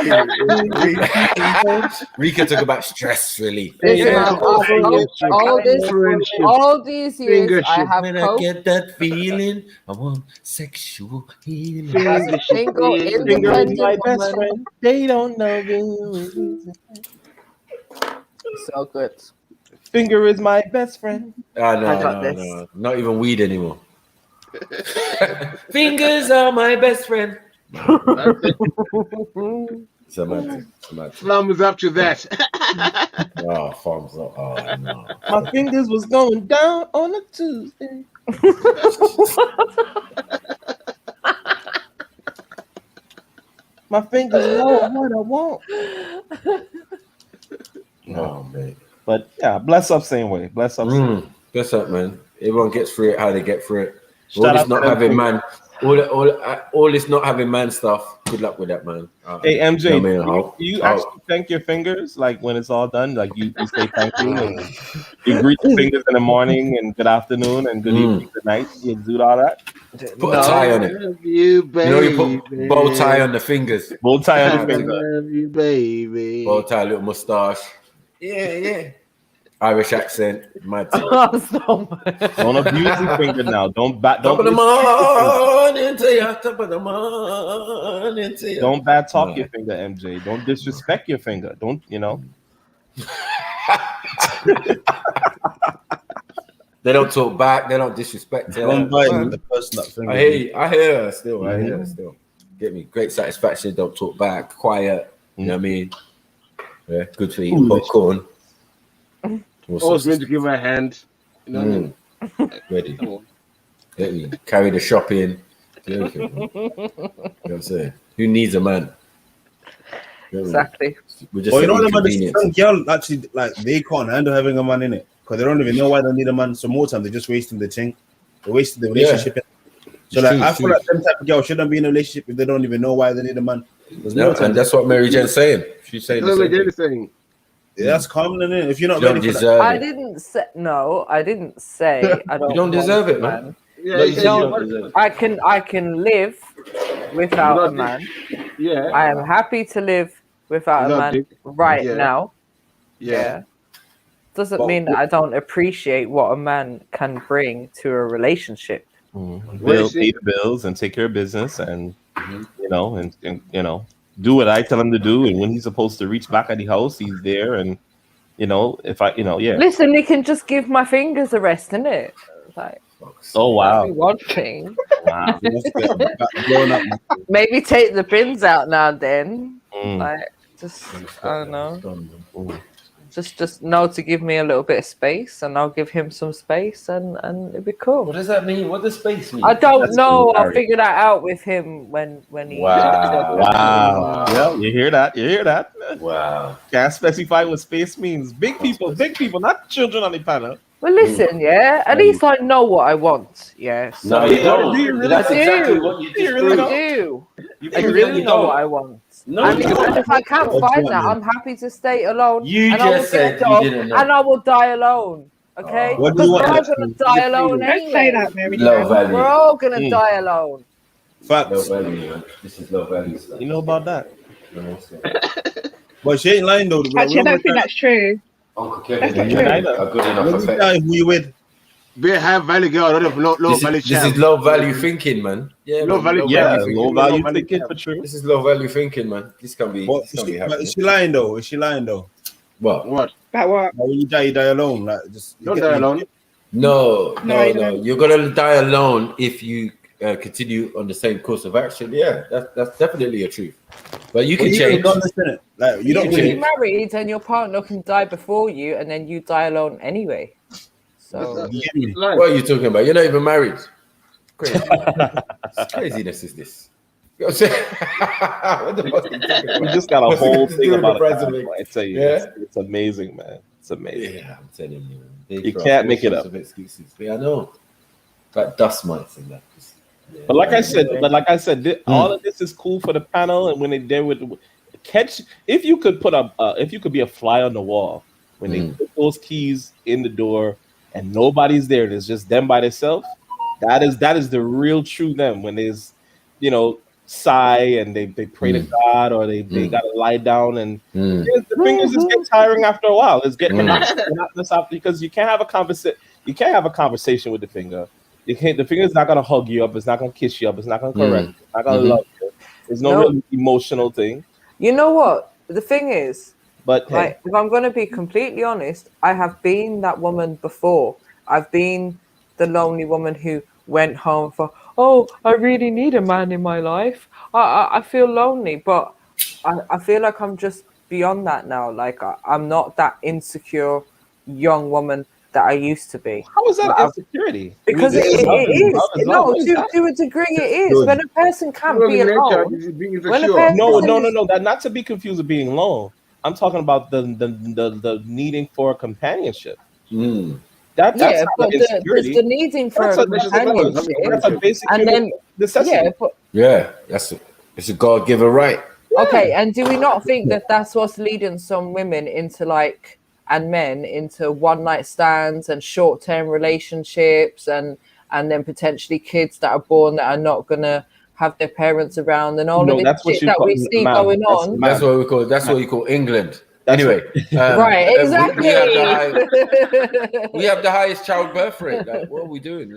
Rika talk about stress relief. Listen, all these years, I have When I coped. get that feeling, I want sexual healing. As a single, Finger is independent my best woman. friend. They don't know me. So good. Finger is my best friend. No, not even weed anymore. Fingers are my best friend. Semantic. Thumbs up to that. Oh, thumbs up. Oh, no. My fingers was going down on a Tuesday. My fingers know what I want. Oh, man. But yeah, bless up same way. Bless up. Bless up, man. Everyone gets through it how they get through it. Shout All out this to not them having too. man. All this not having man stuff. Good luck with that, man. Hey MJ, you know what I mean? do you actually thank your fingers like when it's all done? Like you say thank you and you greet your fingers in the morning and good afternoon and good evening, good night. You do all that. Put a tie on it. You, baby. You know, you put bow tie on the fingers. Bow tie on the I finger. love you, baby. Bow tie, little mustache. Yeah. Irish accent. Mad thing. Don't abuse your finger now. Don't Top of the morning to ya, top of the morning to ya. Don't bad talk your finger, MJ. Don't disrespect your finger. Don't, you know. They don't talk back. They don't disrespect. Don't bite the person that finger. I hear you. I hear her still. I hear her still. Get me. Great satisfaction. Don't talk back. Quiet. You know what I mean? Yeah. Good for eating popcorn. Always meant to give her a hand. You know what I mean? Ready. Get me. Carry the shopping. Do everything, man. You know what I'm saying? Who needs a man? You know what I mean? Exactly. We're just Oh, you know what? inconvenience. Some girl actually like they can't handle having a man in it. because they don't even know why they need a man. So more time they're just wasting the thing, they're wasting the relationship. So like I feel like them type of girls shouldn't be in a relationship if they don't even know why they need a man. No, and that's what Mary Jane's saying. She's saying the same thing. Yeah, that's common, innit? If you're not ready for that. I didn't say no. I didn't say I don't. You don't deserve it, man. Yeah, no, you don't deserve it. I can live without a man. Yeah. I am happy to live without a man right now. Yeah. Doesn't mean that I don't appreciate what a man can bring to a relationship. Pay the bills and take care of business, and you know, and you know, do what I tell him to do. And when he's supposed to reach back at the house, he's there. And you know, if I, you know, Listen, he can just give my fingers a rest, innit? Like, oh wow, one thing. Wow. Maybe take the pins out now and then. Like, just I don't know. Just know to give me a little bit of space, and I'll give him some space, and it'll be cool. What does that mean? What does space mean? I don't know. I'll figure that out with him when he. Wow. Yeah, you hear that? You hear that? Wow. Can't specify what space means. Big people, not children on the panel. Well, listen, yeah. At least I know what I want. Yeah. So No, you don't. Do you really That's do? exactly what you just really proved. do. I really know what I want. No, and you if don't. I can't find that, I'm happy to stay alone. You and I will just said get a you dog, didn't know. and I will die alone. Okay? What do you Because want? we're all gonna die alone Don't anyway. say that, Mary. Low value. We're all gonna die alone. Facts. Low value, man. This is low value stuff. You know about that? But she ain't lying though. Actually, I don't think that's true. Uncle Kevin, That's you not know, a good enough When you effect. die, who you with? Very high value girl, not of low value This is low value thinking, man. Yeah, Low man, value- Low value value thinking for sure. This is low value thinking, man. This can be. But This can be but happening. is she lying though? Is she lying though? What? What? About what? Like, when you die alone. Like just Don't die alone. No, No, no, you no. don't. You're gonna die alone if you continue on the same course of action. Yeah, that's definitely a truth. But you can Well, change. don't understand it. Like you don't If change. you're married and your partner can die before you, and then you die alone anyway. So You get me? What are you talking about? You're not even married. Crazy. Craziness is this? You know what I'm saying? What the fuck are you talking about? We just got a What's whole it to thing do with about the it. president? I tell you, Yeah? it's amazing, man. It's amazing. Yeah, I'm telling you. Man. They You throw can't all make it sorts up. of excuses. Yeah, I know. Like dust mites and that. But like I said, all of this is cool for the panel, and when they there with catch, if you could put if you could be a fly on the wall when they put those keys in the door and nobody's there, and it's just them by themselves. That is the real true them when there's, you know, sigh and they pray to God, or they gotta lie down, and the fingers just get tiring after a while. It's getting monotonous after, because you can't have a conversation with the finger. You can't. The finger's not gonna hug you up. It's not gonna kiss you up. It's not gonna correct you. It's not gonna love you. There's no real emotional thing. you know what? The thing is, But hey, like, if I'm going to be completely honest, I have been that woman before. I've been the lonely woman who went home for, oh, I really need a man in my life. I feel lonely, but I feel like I'm just beyond that now. Like, I'm not that insecure young woman that I used to be. how is that Like, insecurity? because it is. No, to a degree it is. When a person can't be alone. When a person No. That not to be confused with being alone. I'm talking about the needing for companionship. That's yeah, not but insecurity. there's the needing for That's a a companionship, That's a basic and human then necessity. Yeah, it's a God-given right. Okay, and do we not think that that's what's leading some women into and men into one-night stands and short-term relationships, and then potentially kids that are born that are not gonna have their parents around, and all of this shit that we see going on? That's what we call. That's what you call England. Anyway, right, exactly. We have the highest childbirth rate. Like, what are we doing?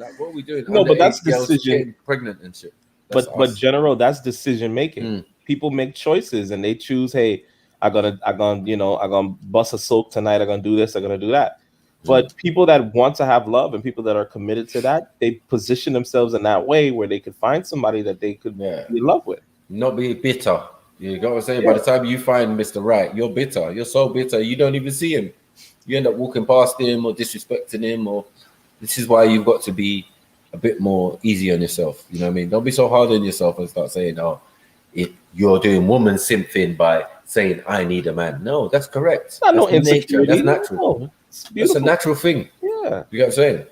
No, but that's girls decision. getting pregnant and shit. That's But us. general, that's decision making. People make choices and they choose. Hey, I'm gonna bust a soak tonight. I'm gonna do this. I'm gonna do that. But people that want to have love and people that are committed to that, they position themselves in that way where they could find somebody that they could be in love with. Not be bitter. You got what I'm saying? By the time you find Mr. Right, you're bitter. You're so bitter, you don't even see him. You end up walking past him or disrespecting him. Or this is why you've got to be a bit more easy on yourself. You know what I mean? Don't be so hard on yourself and start saying, "Oh, you're doing woman simping by saying I need a man." No, that's correct. It's not no That's nature. insecurity. That's natural. No. It's a natural thing. Yeah. You get what I'm saying?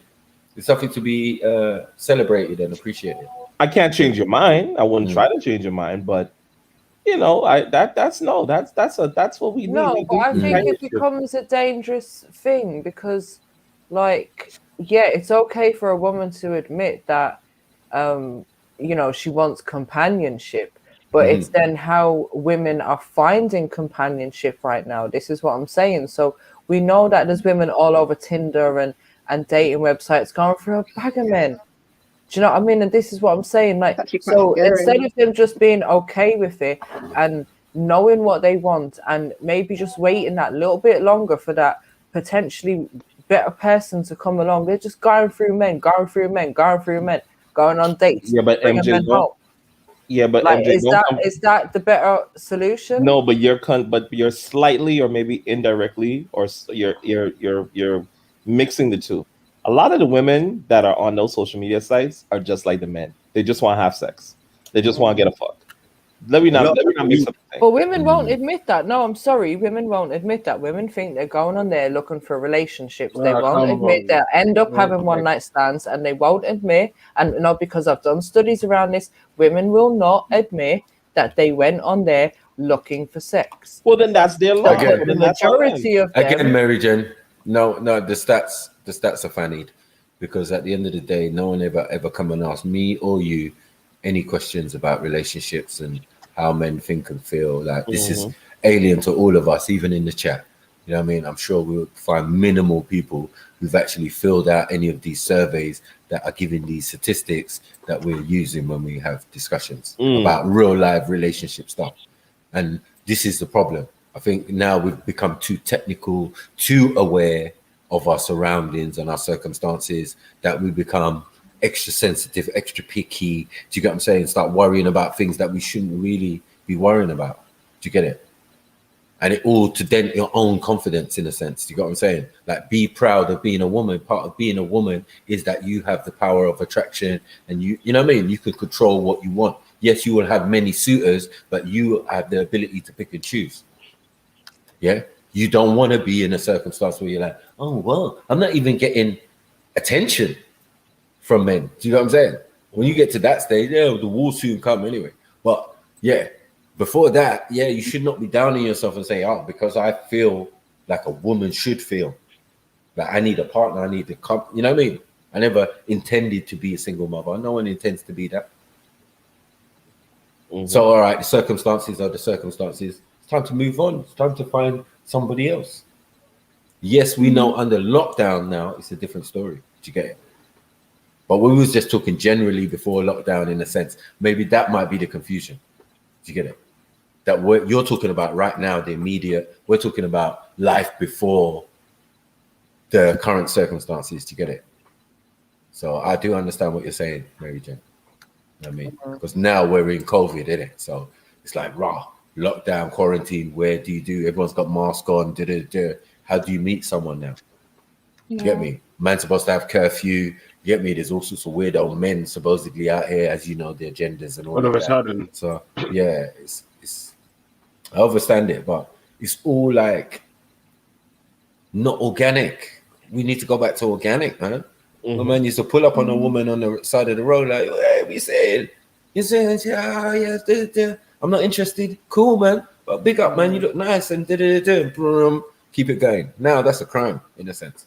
It's something to be celebrated and appreciated. I can't change your mind. I wouldn't try to change your mind, but you know, that's what we need. No, but I think it becomes a dangerous thing because, like, yeah, it's okay for a woman to admit that, you know, she wants companionship, but it's then how women are finding companionship right now. This is what I'm saying. So we know that there's women all over Tinder and dating websites going for a bag of men. Do you know what I mean? And this is what I'm saying. Like, so instead of them just being okay with it and knowing what they want and maybe just waiting that little bit longer for that potentially better person to come along, they're just going through men, going on dates. Yeah, but bringing MJ, men home. Yeah, but Like, MJ, is that the better solution? No, but you're slightly or maybe indirectly, or you're mixing the two. A lot of the women that are on those social media sites are just like the men. They just want to have sex. They just want to get a fuck. Let me not mix up. But women won't admit that. No, I'm sorry. Women won't admit that. Women think they're going on there looking for relationships. They won't admit they'll end up having one night stands, and they won't admit, and not because I've done studies around this, women will not admit that they went on there looking for sex. Well, then that's their law. Again, The majority of them. Again, Mary Jane, no, the stats are fannied, because at the end of the day, no one ever come and ask me or you any questions about relationships and how men think and feel. Like, this is alien to all of us, even in the chat. You know what I mean? I'm sure we'll find minimal people who've actually filled out any of these surveys that are giving these statistics that we're using when we have discussions about real life relationship stuff. And this is the problem. I think now we've become too technical, too aware of our surroundings and our circumstances, that we become extra sensitive, extra picky. Do you get what I'm saying? Start worrying about things that we shouldn't really be worrying about. Do you get it? And it all to dent your own confidence, in a sense. Do you get what I'm saying? Like, be proud of being a woman. Part of being a woman is that you have the power of attraction, and you know what I mean? You can control what you want. Yes, you will have many suitors, but you have the ability to pick and choose. Yeah? You don't want to be in a circumstance where you're like, oh, well, I'm not even getting attention from men. Do you know what I'm saying? When you get to that stage, yeah, the will soon come anyway. But yeah, before that, yeah, you should not be down on yourself and say, oh, because I feel like a woman should feel. Like, I need a partner, I need to come. You know what I mean? I never intended to be a single mother. No one intends to be that. So, all right, the circumstances are the circumstances. It's time to move on. It's time to find somebody else. Yes, we know under lockdown now, it's a different story. Do you get it? But we was just talking generally before lockdown, in a sense. Maybe that might be the confusion. Do you get it? That what you're talking about right now, the immediate, we're talking about life before the current circumstances. Do you get it? So I do understand what you're saying, Mary Jane. You know what I mean? Because now we're in COVID, isn't it? So it's like, raw, lockdown, quarantine, where do you do? Everyone's got masks on. How do you meet someone now? Do you get me? Man's supposed to have curfew. You get me? There's all sorts of weirdo men supposedly out here, as you know, their genders and all of that. So yeah, it's I understand it, but it's all like not organic. We need to go back to organic, man. The man used to pull up on a woman on the side of the road, like, hey, we saying, you saying, yeah, I'm not interested. Cool, man, but big up, man. You look nice, and keep it going. Now that's a crime, in a sense.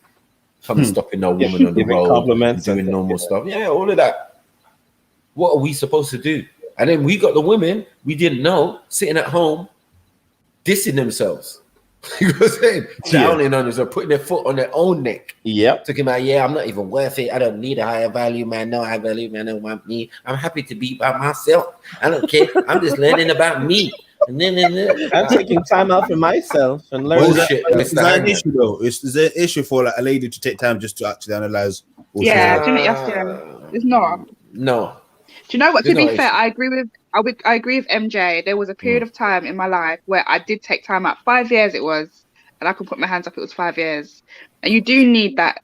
Come stopping no woman on the road, compliments, doing normal stuff. Yeah, all of that. What are we supposed to do? And then we got the women we didn't know sitting at home, dissing themselves. You know what I'm saying? Downing on themselves, putting their foot on their own neck. Yep. Talking about, yeah, I'm not even worth it. I don't need a higher value man. No higher value man don't want me. I'm happy to be by myself. I don't care. I'm just learning about me. I'm taking time out for myself and learn. Is that an issue though? Is there an issue for like a lady to take time just to actually analyze? Yeah, do you know, yes, it's not. No. Do you know what? To be fair, I agree with MJ. There was a period of time in my life where I did take time out. 5 years it was, and I can put my hands up. It was 5 years, and you do need that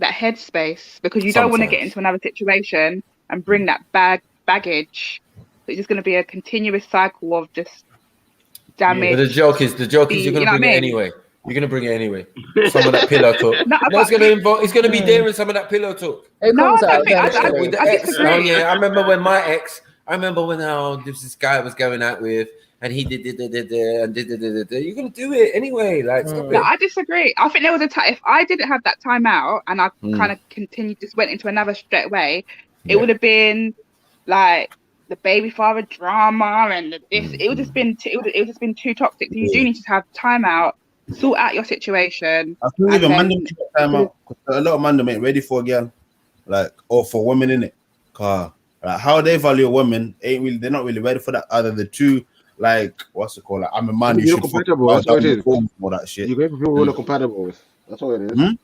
headspace, because you don't want to get into another situation and bring that baggage. It's just going to be a continuous cycle of just damage. But the joke is you're going to bring it anyway. You're gonna bring it anyway. Some of that pillow talk. No, it's gonna involve. It's gonna be there in some of that pillow talk. It No, comes I out don't think. eventually. With the I ex. disagree. Oh yeah, I remember when my ex. I remember when this guy was going out with, and he did and did. You're gonna do it anyway. Like stop No, it. I disagree. I think there was a time if I didn't have that time out and I kind of continued, just went into another straight away, it would have been like the baby father drama and this. It would just been it would just been too toxic. So you do need to have time out, sort out your situation. I think even man don't take time out. 'Cause a lot of man don't ain't ready for a girl, like or for women in it. Car like how they value a woman ain't really. They're not really ready for that. Either the two. Like what's it called? Like I'm a man. You're compatible. That's what it is. All that shit. You're going for people who are compatible with. That's all it is.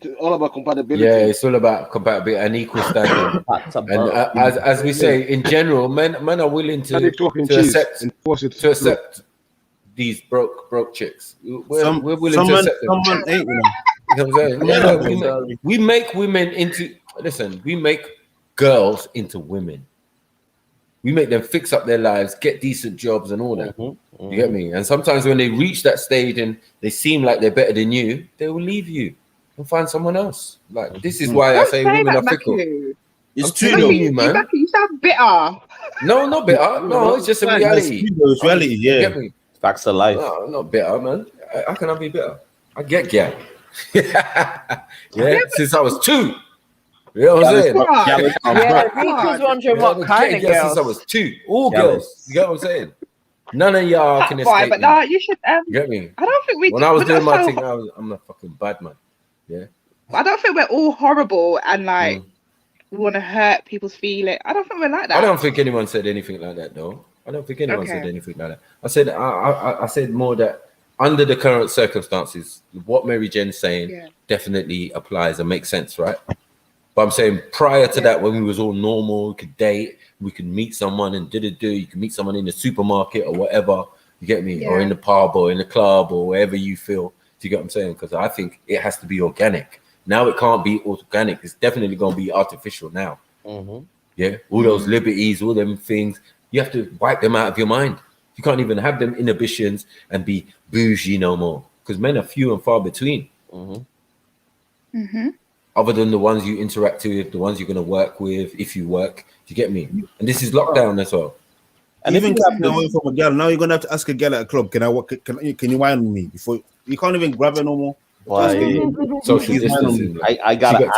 It's all about compatibility. Yeah, it's all about compatibility and equal standing. And as we say, in general, men are willing to accept these broke chicks. We're willing to accept them. Someone ain't, you know what I'm saying? We make women into. Listen, we make girls into women. We make them fix up their lives, get decent jobs and all that. You get me? And sometimes when they reach that stage and they seem like they're better than you, they will leave you and find someone else. Like this is why I say women are fickle. It's true, you, man. You sound bitter. No, not bitter. No, it's just a reality. It's reality, yeah. Get me? Facts of life. No, not bitter, man. How can I be bitter? I get gal. Yeah, since I was 2. You know what I'm saying? Yeah, Rick was wondering what kind of girls. Since I was 2. All girls. You get what I'm saying? None of y'all can escape but me. no, you should. You get me? I don't think we. When I was doing my so, thing, I'm a fucking bad man. Yeah. I don't think we're all horrible and like we want to hurt people's feelings. I don't think we're like that. I don't think anyone said anything like that, though. I don't think anyone said anything like that. I said I said more that under the current circumstances, what Mary Jen's saying definitely applies and makes sense, right? But I'm saying prior to that, when we was all normal, we could date, we could meet someone and you could meet someone in the supermarket or whatever, you get me? Or in the pub or in the club or wherever you feel. Do you get what I'm saying? Because I think it has to be organic. Now it can't be organic. It's definitely going to be artificial now. Yeah, all those liberties, all them things, you have to wipe them out of your mind. You can't even have them inhibitions and be bougie no more. Because men are few and far between. Other than the ones you interact with, the ones you're going to work with, if you work. Do you get me? And this is lockdown as well. And even clapping away from a girl, now you're gonna have to ask a girl at a club, can you wine with me? Before you can't even grab her no more. Social distancing. I gotta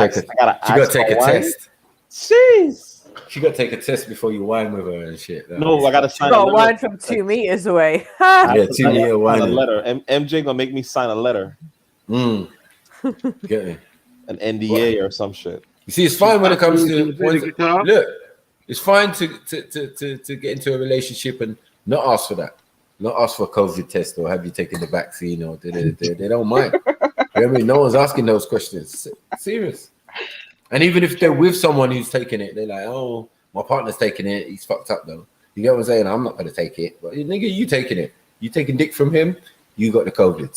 take a test. Jeez. She got to take a test before you wine with her and shit. No, I gotta sign a wine from 2 meters away. Yeah, 2 meter wine. A letter. MJ gonna make me sign a letter. Get me? An NDA or some shit. You see, it's fine when it comes to look. It's fine to get into a relationship and not ask for that, not ask for a COVID test or have you taken the vaccine or they don't mind. You know what I mean? No one's asking those questions. Serious. And even if they're with someone who's taking it, they're like, oh, my partner's taking it. He's fucked up though. You get what I'm saying? I'm not gonna take it. But nigga, you taking it? You taking dick from him? You got the COVID.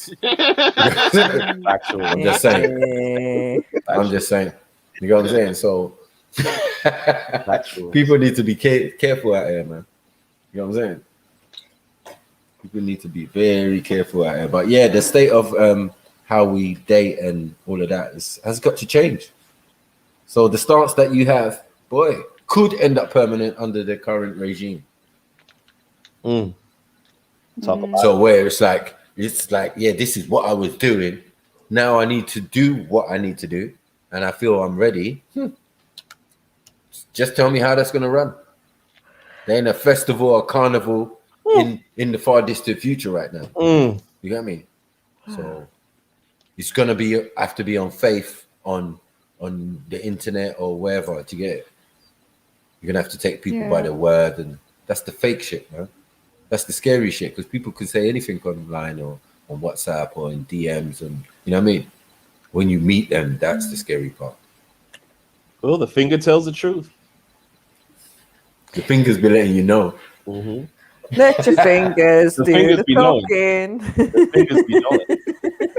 Actually, I'm just saying. I'm just saying. You know what I'm saying? So people need to be careful out here, man. You know what I'm saying? People need to be very careful out here. But yeah, the state of how we date and all of that has got to change. So the stance that you have, boy, could end up permanent under the current regime. So where it's like, yeah, this is what I was doing. Now I need to do what I need to do. And I feel I'm ready. Just tell me how that's going to run. There ain't a festival or carnival in the far distant future right now. You get me? So it's going to have to be on faith on the internet or wherever to get it. You're going to have to take people by their word. And that's the fake shit, man. That's the scary shit because people can say anything online or on WhatsApp or in DMs. And you know what I mean? When you meet them, that's the scary part. Well, the finger tells the truth. The fingers be letting you know. Let your fingers do the talking. The fingers be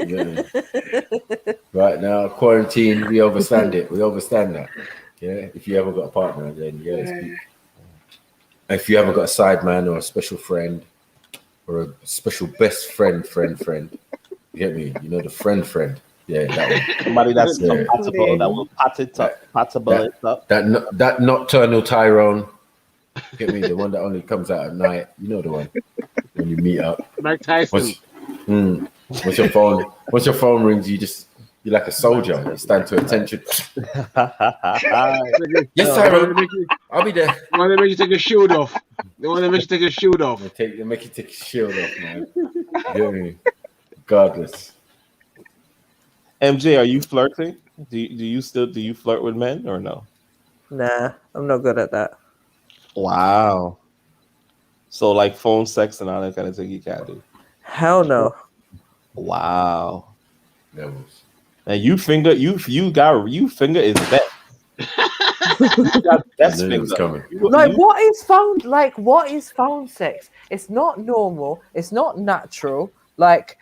knowing. Right now, quarantine, we understand it. We understand that. Yeah. If you haven't got a partner, then speak. If you haven't got a side man or a special friend or a special best friend, You get me? You know the friend. Yeah, that one. Somebody that's Yeah. compatible, that will pat it up, patable it up. That nocturnal Tyrone. Get me? The one that only comes out at night. You know the one. When you meet up. Mike Tyson. Once your phone rings, you're like a soldier. You stand to attention. Yes, Tyrone. I'll be there. They want to make you take your shield off. They want to make you take your shield off. They make you take your shield off, man. You get me? Regardless. MJ, are you flirting? Do you flirt with men or no? Nah, I'm not good at that. Wow. So like phone sex and all that kind of thing you can't do. Hell no. Wow. Levels. And you finger is best. You got best finger. Coming. Like what is phone sex? It's not normal. It's not natural. Like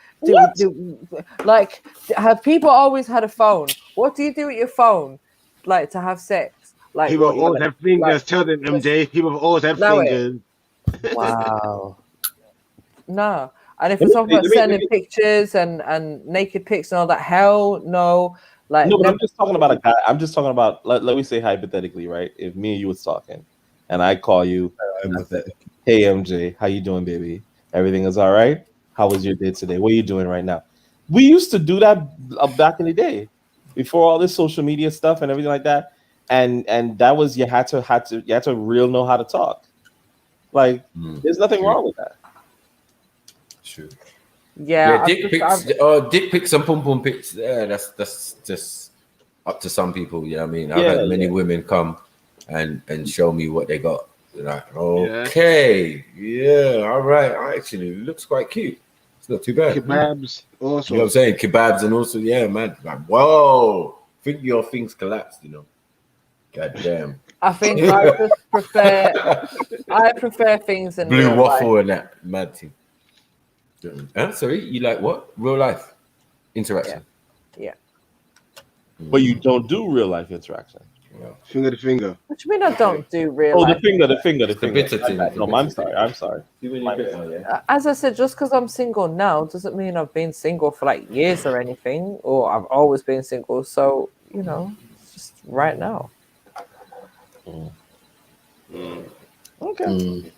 have people always had a phone? What do you do with your phone? Like to have sex? Like people always have fingers. Tell them, MJ. People always have fingers. Wow. No. And if we're talking about sending pictures and naked pics and all that, hell no. Like no, but I'm just talking about a guy. I'm just talking about let me say hypothetically, right? If me and you was talking and I call you, hey MJ, how you doing, baby? Everything is all right? How was your day today? What are you doing right now? We used to do that back in the day, before all this social media stuff and everything like that. And that was you had to real know how to talk. Like there's nothing wrong with that. True. Yeah, dick pics and pum pics. Yeah, that's just up to some people. You know what I mean? I've had many women come and show me what they got. They're like, okay, all right. Actually, it looks quite cute. It's not too bad. Kebabs, also. You know what I'm saying? Kebabs and also, man. Like, whoa, think your things collapsed. You know? God damn. I think I prefer things in blue real waffle life. and that mad thing. Sorry, you like what? Real life interaction. Yeah. But you don't do real life interaction. Finger to finger. What do you mean I don't do real life? The finger. bitter thing. No, I'm sorry. As I said, just because I'm single now doesn't mean I've been single for like years or anything, or I've always been single. So, it's just right now. Okay.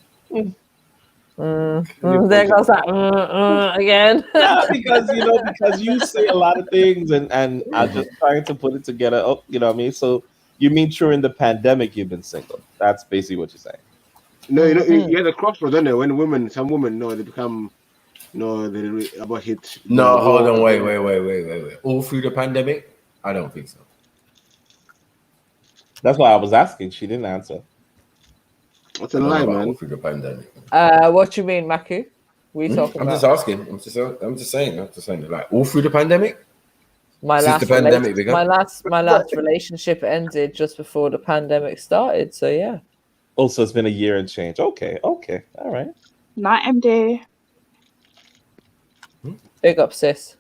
There goes that again. Yeah, because you say a lot of things and I'm just trying to put it together. Oh, you know what I mean? So you mean during the pandemic you've been single? That's basically what you're saying. No, you had a crossroads, don't they? When some women they become they about hit. No, hold on, wait. All through the pandemic? I don't think so. That's why I was asking. She didn't answer. What's a lie, man? All through the pandemic. What you mean, Maku? We talking about? I'm just asking. I'm just saying. Like all through the pandemic. My last relationship ended just before the pandemic started. So yeah. Also, it's been a year and change. Okay, all right. Night MD. Big up, sis.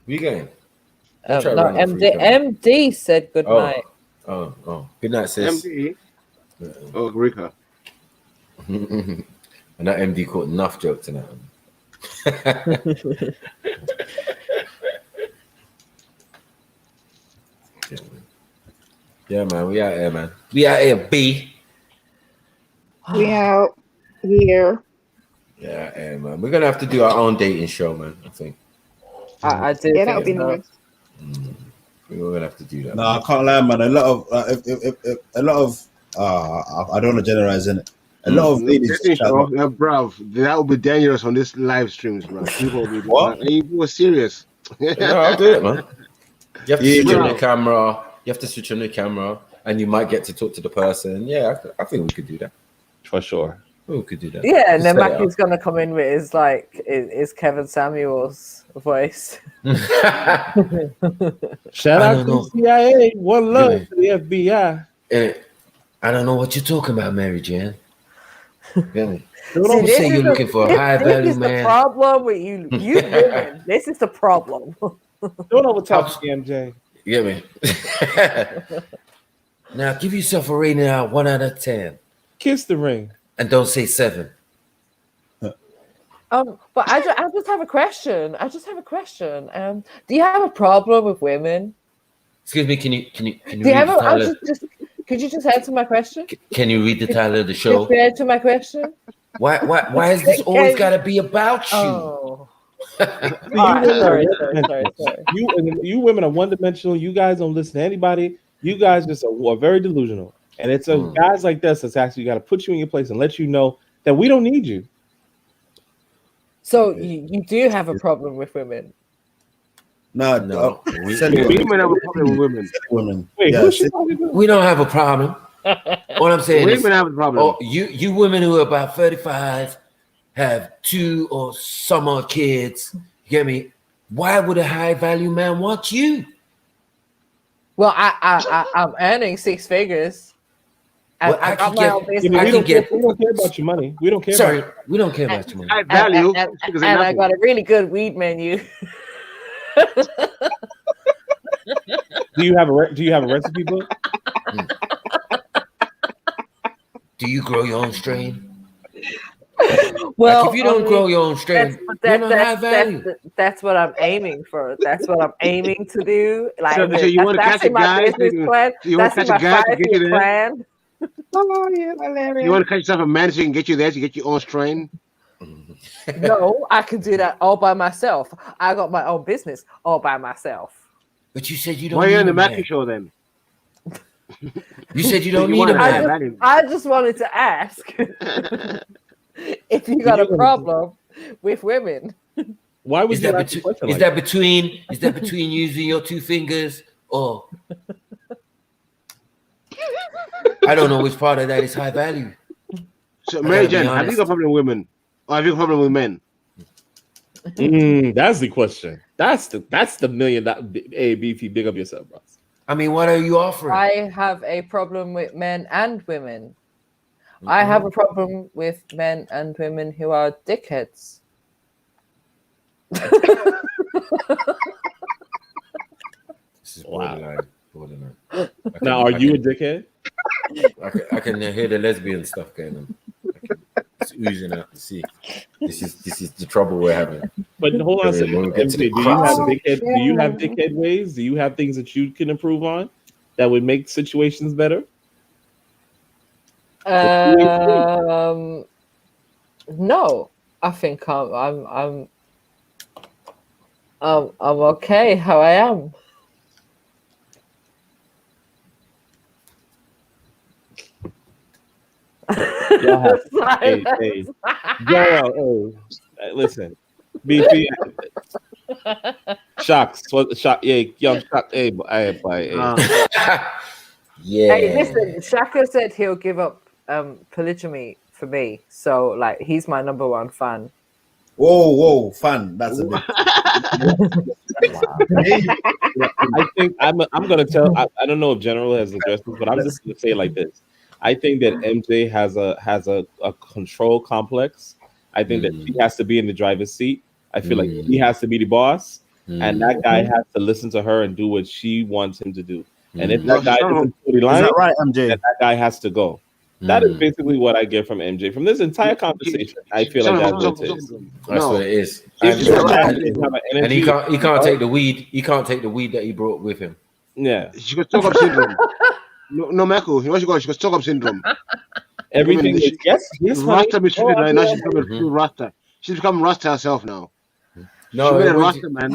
Where you going? No, MD said good night. Oh, good night, sis. MD. Oh, Rika. And that MD caught enough jokes tonight. Yeah, man, we out here, man. We out here, B. We out here. Yeah, man. We're gonna have to do our own dating show, man. I think. I do. Yeah, that would be nice. We're gonna have to do that. No, I can't lie, man. A lot of I don't want to generalize in it. A lot of ladies, bruv, that would be dangerous on this live streams, bro. People will be what? You were serious. No, I'll do it, man. You have to switch on the camera. You have to switch on the camera, and you might get to talk to the person. Yeah, I think we could do that for sure. We could do that. Yeah, and then Mackie's gonna come in with his Kevin Samuels voice. Shout out to the CIA. One love to the FBI. I don't know what you're talking about, Mary Jane. Don't say you're looking for a high value man. This is the problem with you women. This is the problem. Don't overtalk MJ. You get me? Now give yourself a rating out 1 out of 10. Kiss the ring. And don't say 7. But I just have a question. I just have a question. Do you have a problem with women? Excuse me, can you Do you read have the a? title? Could you just answer my question? Can you read the title of the show? Could you answer my question? Why is this always got to be about you? Oh. Sorry. You women are one-dimensional. You guys don't listen to anybody. You guys just are very delusional. And it's guys like this that's actually got to put you in your place and let you know that we don't need you. So you do have a problem with women? No. Women have a problem with women. Women. Wait, who's she talking to? We don't have a problem. All I'm saying is, women have a problem. Oh, you women who are about 35 have 2 or some odd kids. You get me? Why would a high value man want you? Well, I'm earning 6 figures. Well, I got my own business. We don't care about your money. We don't care. Sorry, about we don't care about your money. High value. And I got a really good weed menu. Do you have a recipe book? Do you grow your own strain? Well, like if you don't grow your own strain, you're not high value. That's what I'm aiming for. That's what I'm aiming to do. Like So you want to catch a guy? You want to catch a guy to get you there? Oh, yeah, hilarious. You want to catch yourself a man so you can get you there to get your own strain? No, I can do that all by myself. I got my own business all by myself. But you said you don't. Why are you on the need a Mackie man. show then? You said you don't need a man. I just wanted to ask if you got a problem with women. Why would Is you that, ask a question is like that between using your 2 fingers or I don't know which part of that is high value. So, Mary Jane, have you got a problem with women, or have you got a problem with men? That's the question. That's the million. Hey, BT, big up yourself, bro. I mean, what are you offering? I have a problem with men and women. I have a problem with men and women who are dickheads. This is borderline. Now, are you a dickhead? I can hear the lesbian stuff going on. It's oozing out to see. This is the trouble we're having. But hold on a second. When we get to the Do you have dickhead ways? Do you have things that you can improve on that would make situations better? No, I think I'm okay how I am. Hey, listen, BP, shocks. What shock? Yeah, young shock. Hey. Yeah. Hey, listen, Shaka said he'll give up polygamy for me, so like he's my #1 fan. Whoa, fan. That's a bit. I think I'm gonna tell. I don't know if General has addressed this, but I'm just gonna say it like this. I think that MJ has a control complex. I think that she has to be in the driver's seat. I feel like he has to be the boss, and that guy has to listen to her and do what she wants him to do. And if that guy isn't fully lying, right, MJ? that guy has to go. That is basically what I get from MJ from this entire conversation. I feel like that's what it is. That's what it is. And he can't take the weed. He can't take the weed that he brought with him. Yeah, she got stock up syndrome. No, Michael. You know what she got? She got stock up syndrome. Everything. Yes. Rasta mistreated her. Now she's becoming Rasta. She's become Rasta herself now. No, she Rasta, man.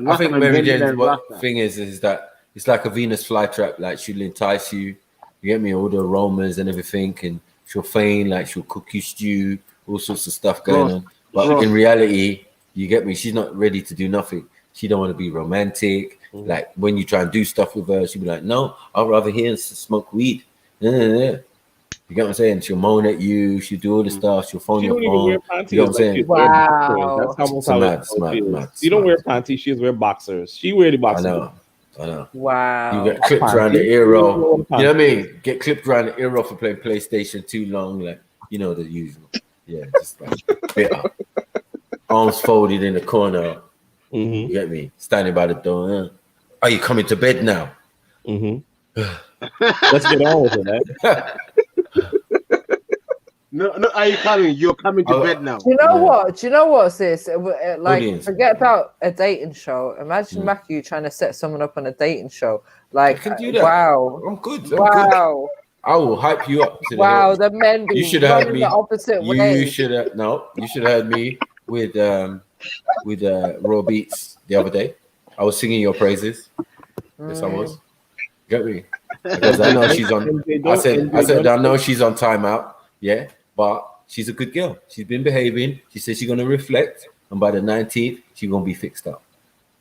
I think Mary Jane's thing is that it's like a Venus flytrap. Like she'll entice you. You get me, all the aromas and everything, and she'll feign like she'll cook you stew, all sorts of stuff going on. But in reality, you get me, she's not ready to do nothing. She don't want to be romantic. Like when you try and do stuff with her, she'll be like, "No, I'd rather hear and smoke weed." You get what I'm saying? She'll moan at you. She'll do all the stuff. She'll phone your phone. You know what I'm saying? Wow, that's almost mad. You don't wear panties. She wear boxers. She wear the boxers. I know. Wow. You get clipped around the ear roll. You know what I mean? Get clipped around the ear roll for playing PlayStation too long. Like, you know, the usual. Yeah, just like bitter. Arms folded in the corner. You get me? Standing by the door. Are you coming to bed now? Let's get on with it, man. No, are you coming? You're coming to bed now. Do you know what? Do you know what, sis? Like, Audience. forget about a dating show. Imagine Matthew trying to set someone up on a dating show. Like, I can do that. wow. I'm good. Wow. I will hype you up to the Wow, hill. the men be You should have heard running me. the opposite You way. should have you should have heard me with Raw Beats the other day. I was singing your praises. Yes, I was. Get me? Because I know she's on. I said I know she's on timeout. Yeah, but she's a good girl. She's been behaving. She said she's gonna reflect, and by the 19th, she's gonna be fixed up.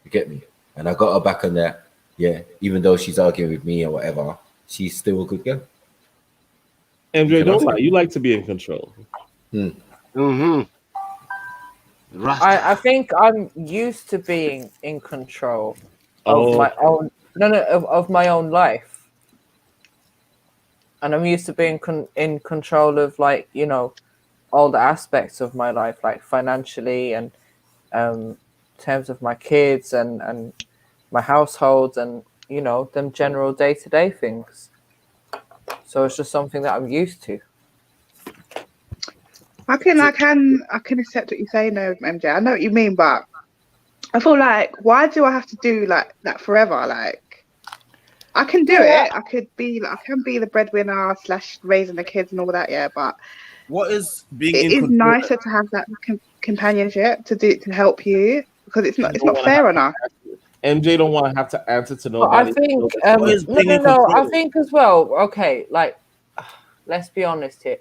You get me? And I got her back on that. Yeah, even though she's arguing with me or whatever, she's still a good girl. MJ, don't lie. You like to be in control. I think I'm used to being in control of my own of my own life, and I'm used to being in control of, like, you know, all the aspects of my life, like financially and in terms of my kids and my household and, you know, them general day-to-day things. So it's just something that I'm used to. I can accept what you're saying though, MJ. I know what you mean, but I feel like, why do I have to do like that forever? Like, I can do it. I can be the breadwinner / raising the kids and all that, yeah. But what is being it is nicer to have that companionship to help you, because it's not fair enough. MJ don't want to have to answer to But I nobody. think no. I think as well. Okay, like, let's be honest here.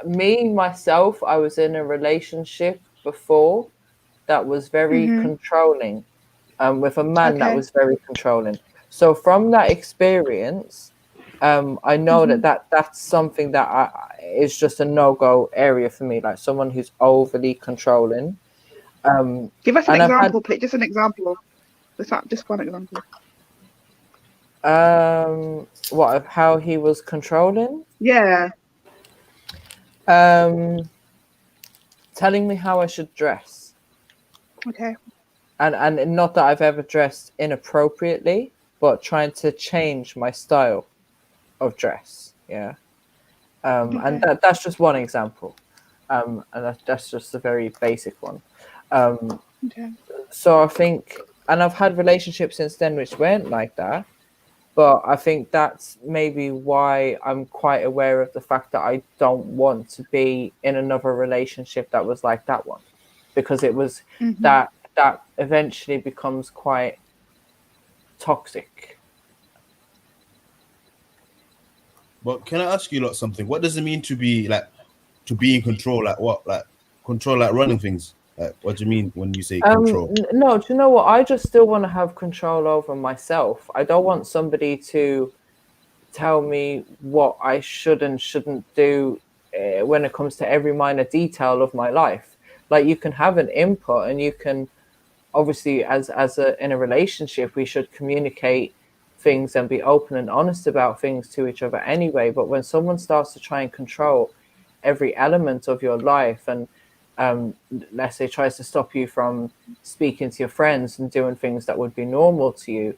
Me myself, I was in a relationship before that was very controlling, with a man that was very controlling. So from that experience, I know that's something that is just a no-go area for me. Like, someone who's overly controlling. Give us an example, please. Just an example. Just one example. What, of how he was controlling? Yeah. Telling me how I should dress. Okay. And not that I've ever dressed inappropriately, but trying to change my style of dress. Yeah. And that's just one example. And that's just a very basic one. Okay. So I think, and I've had relationships since then which weren't like that, but I think that's maybe why I'm quite aware of the fact that I don't want to be in another relationship that was like that one, because it was that eventually becomes quite toxic. But can I ask you something? What does it mean to be in control? Like what? Like control, like running things? Like, what do you mean when you say control? No, do you know what? I just still want to have control over myself. I don't want somebody to tell me what I should and shouldn't do when it comes to every minor detail of my life. Like, you can have an input, and you can obviously, in a relationship, we should communicate things and be open and honest about things to each other anyway. But when someone starts to try and control every element of your life, and let's say tries to stop you from speaking to your friends and doing things that would be normal to you,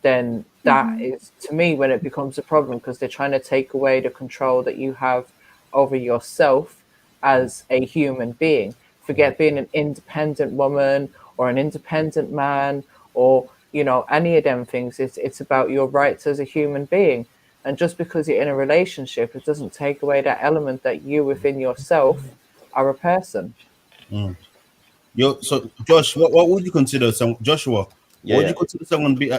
then that is, to me, when it becomes a problem, because they're trying to take away the control that you have over yourself as a human being. Forget being an independent woman or an independent man, or, you know, any of them things. It's about your rights as a human being. And just because you're in a relationship, it doesn't take away that element that you within yourself are a person. So Josh, what would you consider Joshua? Yeah, would you consider someone being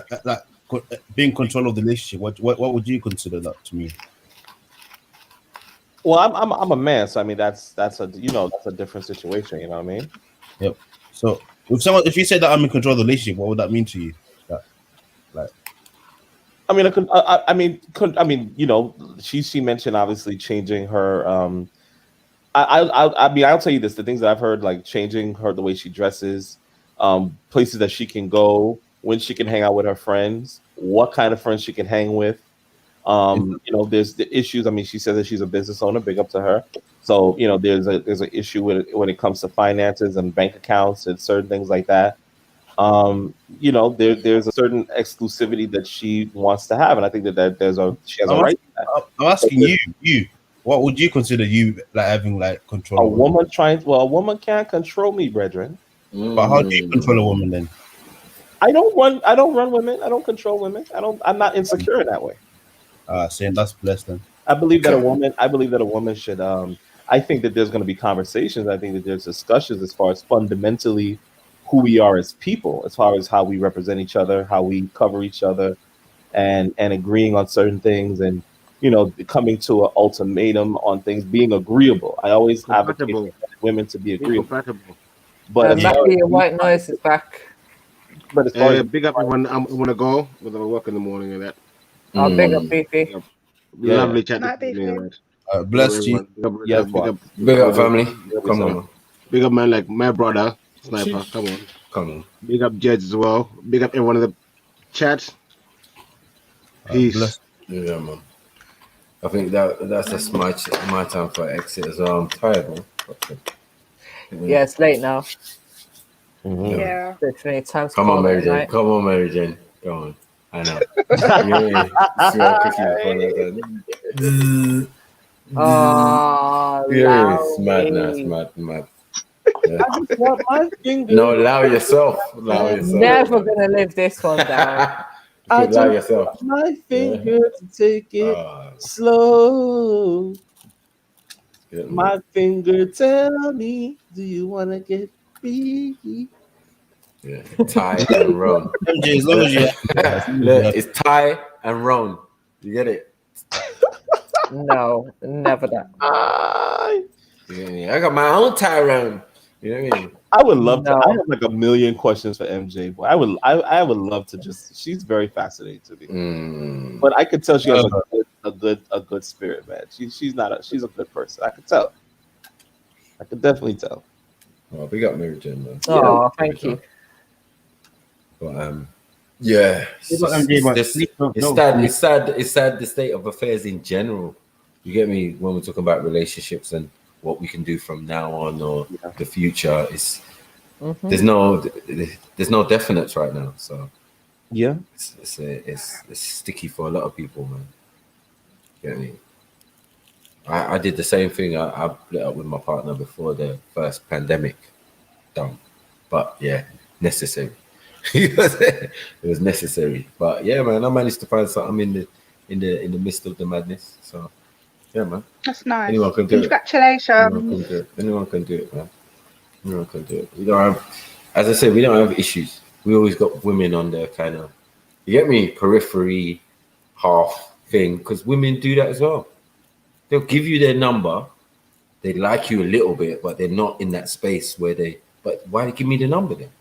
in control of the relationship? What would you consider that to me? Well, I'm a man, so I mean that's a different situation. You know what I mean? Yep. So if you said that I'm in control of the relationship, what would that mean to you? I mean, you know, she mentioned obviously changing her. I mean, I'll tell you this: the things that I've heard, like changing the way she dresses, places that she can go, when she can hang out with her friends, what kind of friends she can hang with. You know, there's the issues. I mean, she says that she's a business owner. Big up to her. So, you know, there's an issue when it comes to finances and bank accounts and certain things like that. You know, there's a certain exclusivity that she wants to have, and I think that she has a right to that. I'm asking you. what would you consider you like having like control? A woman a woman can't control me, brethren. But how do you control a woman then? I don't run women. I don't control women. I'm not insecure in that way. Saying that's blessed then. I believe that a woman should I think that there's going to be conversations. I think that there's discussions as far as fundamentally who we are as people, as far as how we represent each other, how we cover each other, and agreeing on certain things, and coming to an ultimatum on things, being agreeable. I always advocate women to be agreeable. But Mackie, your white noise is back. But as far as big up everyone, I'm gonna go with our work in the morning and that. Oh, big up, Beefy. Lovely chat. Bless you. Big up, family. Come on. Big up, man, like my brother, Sniper. Come on. Big up, Jeds as well. Big up everyone in the chat. Peace. Yeah, man. I think that's just my time for exit as well. I'm tired, man. Yeah, it's late now. Yeah. Definitely time to Come call on, Mary it Jane. night. Come on, Mary Jane. Go on. I know. Yes, mad. Yeah. No, allow yourself. Never gonna live this one down. I allow just yourself. put my finger to take it slow. My finger tell me, do you want to get free? Yeah, Thai and Ron. MJ, as long as you Look, it's Thai and Ron. You get it? No, never that. Yeah, I got my own Thai Ron. You know what I mean? I would love to. I have like a million questions for MJ, but I would love to just. She's very fascinating to me. But I could tell she has a good spirit, man. She's a good person. I could tell. I could definitely tell. Oh, big up Mary Jane, man. Oh, thank you. But yeah, it's sad the state of affairs in general. You get me? When we're talking about relationships and what we can do from now on or the future, is there's no definites right now. So yeah, it's sticky for a lot of people, man. You get me? I did the same thing. I split up with my partner before the first pandemic done, but yeah, necessary. It was necessary, but yeah, man, I managed to find something in the midst of the madness. So yeah, man, that's nice. Anyone can do Congratulations. Anyone can do it, man. Anyone can do it. We don't have, as I said, we don't have issues. We always got women on the kind of, you get me, periphery half thing, because women do that as well. They'll give you their number. They like you a little bit, but they're not in that space where they. But why give me the number then?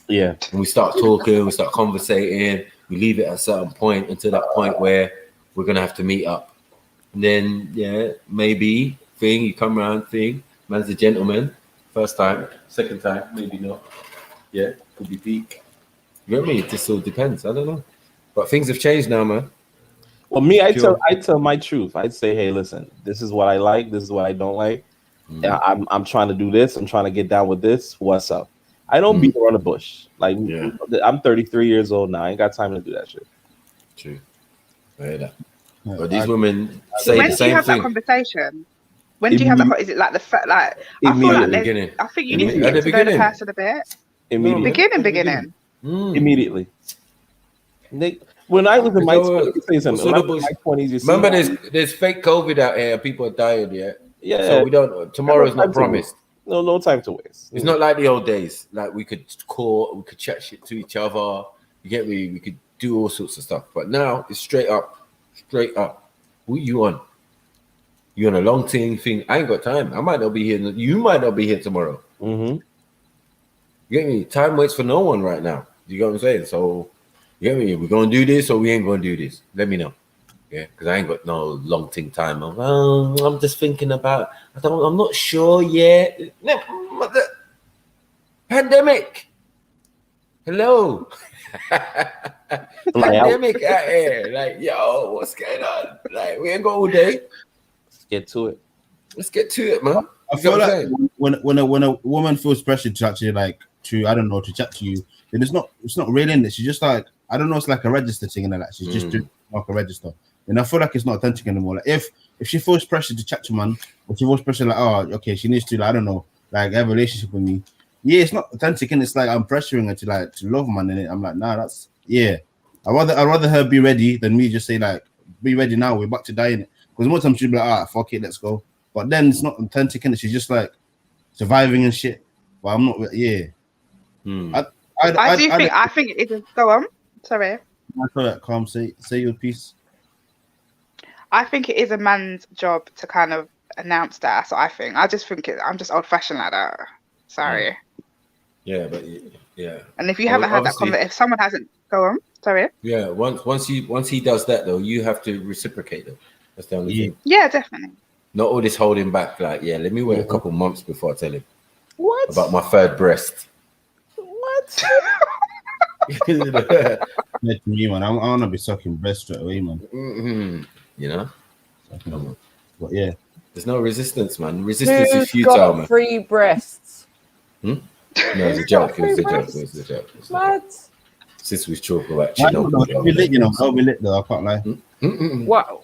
Yeah. And we start talking, we start conversating, we leave it at a certain point until that point where we're gonna have to meet up. And then yeah, maybe you come around, man's a gentleman, first time, second time, maybe not. Yeah, could be peak. You know what I mean? It just all depends. I don't know. But things have changed now, man. Well, me, I tell my truth. I'd say, hey, listen, this is what I like, this is what I don't like. I'm trying to do this, I'm trying to get down with this. What's up? I don't beat around the bush. Like I'm 33 years old now. I ain't got time to do that shit. True. I hear that. But these women say when the do same you have thing. that conversation? When do you have that? Is it like I feel like I think you need to get to know the person a bit. Immediately. Beginning. Immediately. When I was in my 20s, remember there's fake COVID out here. People are dying. Yeah. So we don't. Tomorrow's not promised. No time to waste. It's not like the old days. Like we could call, we could chat shit to each other. You get me? We could do all sorts of stuff. But now it's straight up. Who you on? You on a long thing? I ain't got time. I might not be here. You might not be here tomorrow. Mm-hmm. You get me? Time waits for no one right now. You get what I'm saying? So you get me? We're gonna do this or we ain't gonna do this. Let me know. Yeah, because I ain't got no long thing time. I'm just thinking about. I'm not sure yet. Pandemic. Hello. Pandemic out here. Like, yo, what's going on? Like, we ain't got all day. Let's get to it. Let's get to it, man. I feel like when a woman feels pressured to actually to chat to you, then it's not really in it. She's just like, I don't know, it's like a register thing and that. She's just doing like a register. And I feel like it's not authentic anymore. Like if if she feels pressure to chat to man, or she feels pressure like, oh, okay, she needs to, like, I don't know, like have a relationship with me. Yeah, it's not authentic, and it's like I'm pressuring her to love man, and I'm like, nah, that's I'd rather her be ready than me just say like, be ready now, we're about to die in it. Because more times she'll be like, fuck it, let's go. But then it's not authentic, and she's just like surviving and shit. But I'm not. Yeah. I think it is. Go on. Sorry. Calm. Say your piece. I think it is a man's job to kind of announce that. That's what I think. I just think I'm just old fashioned like that. Sorry. Yeah, but yeah. And if you haven't had that conversation, if someone hasn't, go on. Sorry. Yeah. Once he does that though, you have to reciprocate it. That's the only thing. Yeah, definitely. Not all this holding back. Like, yeah, let me wait a couple months before I tell him. What? About my third breast. What? Yeah, to me, man. I want to be sucking breast straight away, man. You know. But yeah, there's no resistance, man. Resistance is Who's futile, got man. free breasts? No, it's a joke. It was a joke. It was a joke. What? Since we've talked about I'll be lit, you know. I'll be lit though. I can't lie.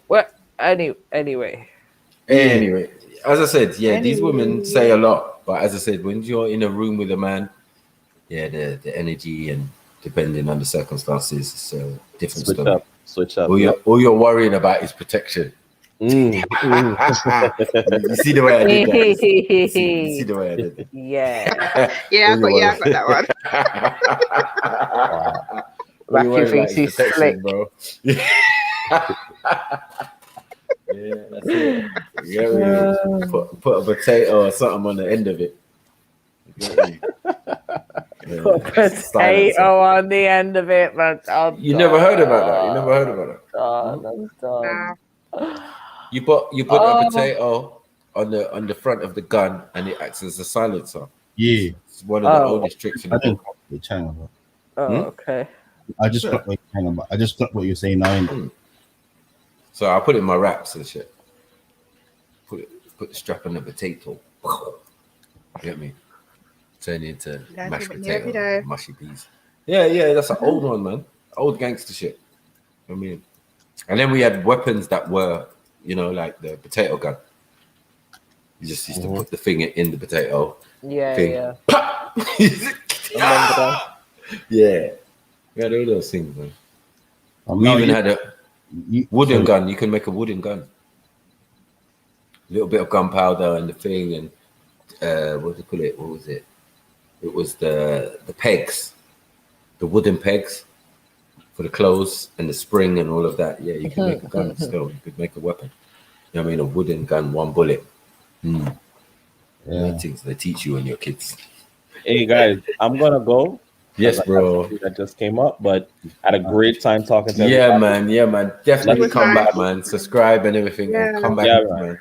What? Anyway. Anyway, as I said, these women say a lot, but as I said, when you're in a room with a man, the energy and depending on the circumstances, it's a different story. Switch up. All you're worrying about is protection. You see the way I did that? You see the way I did it? Yeah. I got that one. Racky thinks he's slick, bro. Yeah, that's it. Put a potato or something on the end of it. Put a potato on the end of it, man. You never heard about that. You never heard about that. You put a potato on the front of the gun, and it acts as a silencer. Yeah, it's one of the oldest tricks in the book. Okay. I just got what you're saying now. So I put it in my wraps and shit. Put the strap on the potato. You get me? Turn it into mashed potato, mushy peas. Yeah, that's an old one, man. Old gangster shit. I mean, and then we had weapons that were, like the potato gun. You just used to put the finger in the potato. Yeah. Yeah. We had all those things, man. We even had a wooden gun. You can make a wooden gun. A little bit of gunpowder and the thing, and what do you call it? What was it? It was the pegs, the wooden pegs for the clothes and the spring and all of that. Yeah, you can make a gun still. You could make a weapon. You know what I mean? A wooden gun, one bullet. Yeah, things they teach you when you're kids. Hey guys, I'm gonna go. Yes, bro. That just came up, but had a great time talking to everybody. Yeah, man. Definitely come back, man. Subscribe and everything. And come back, man.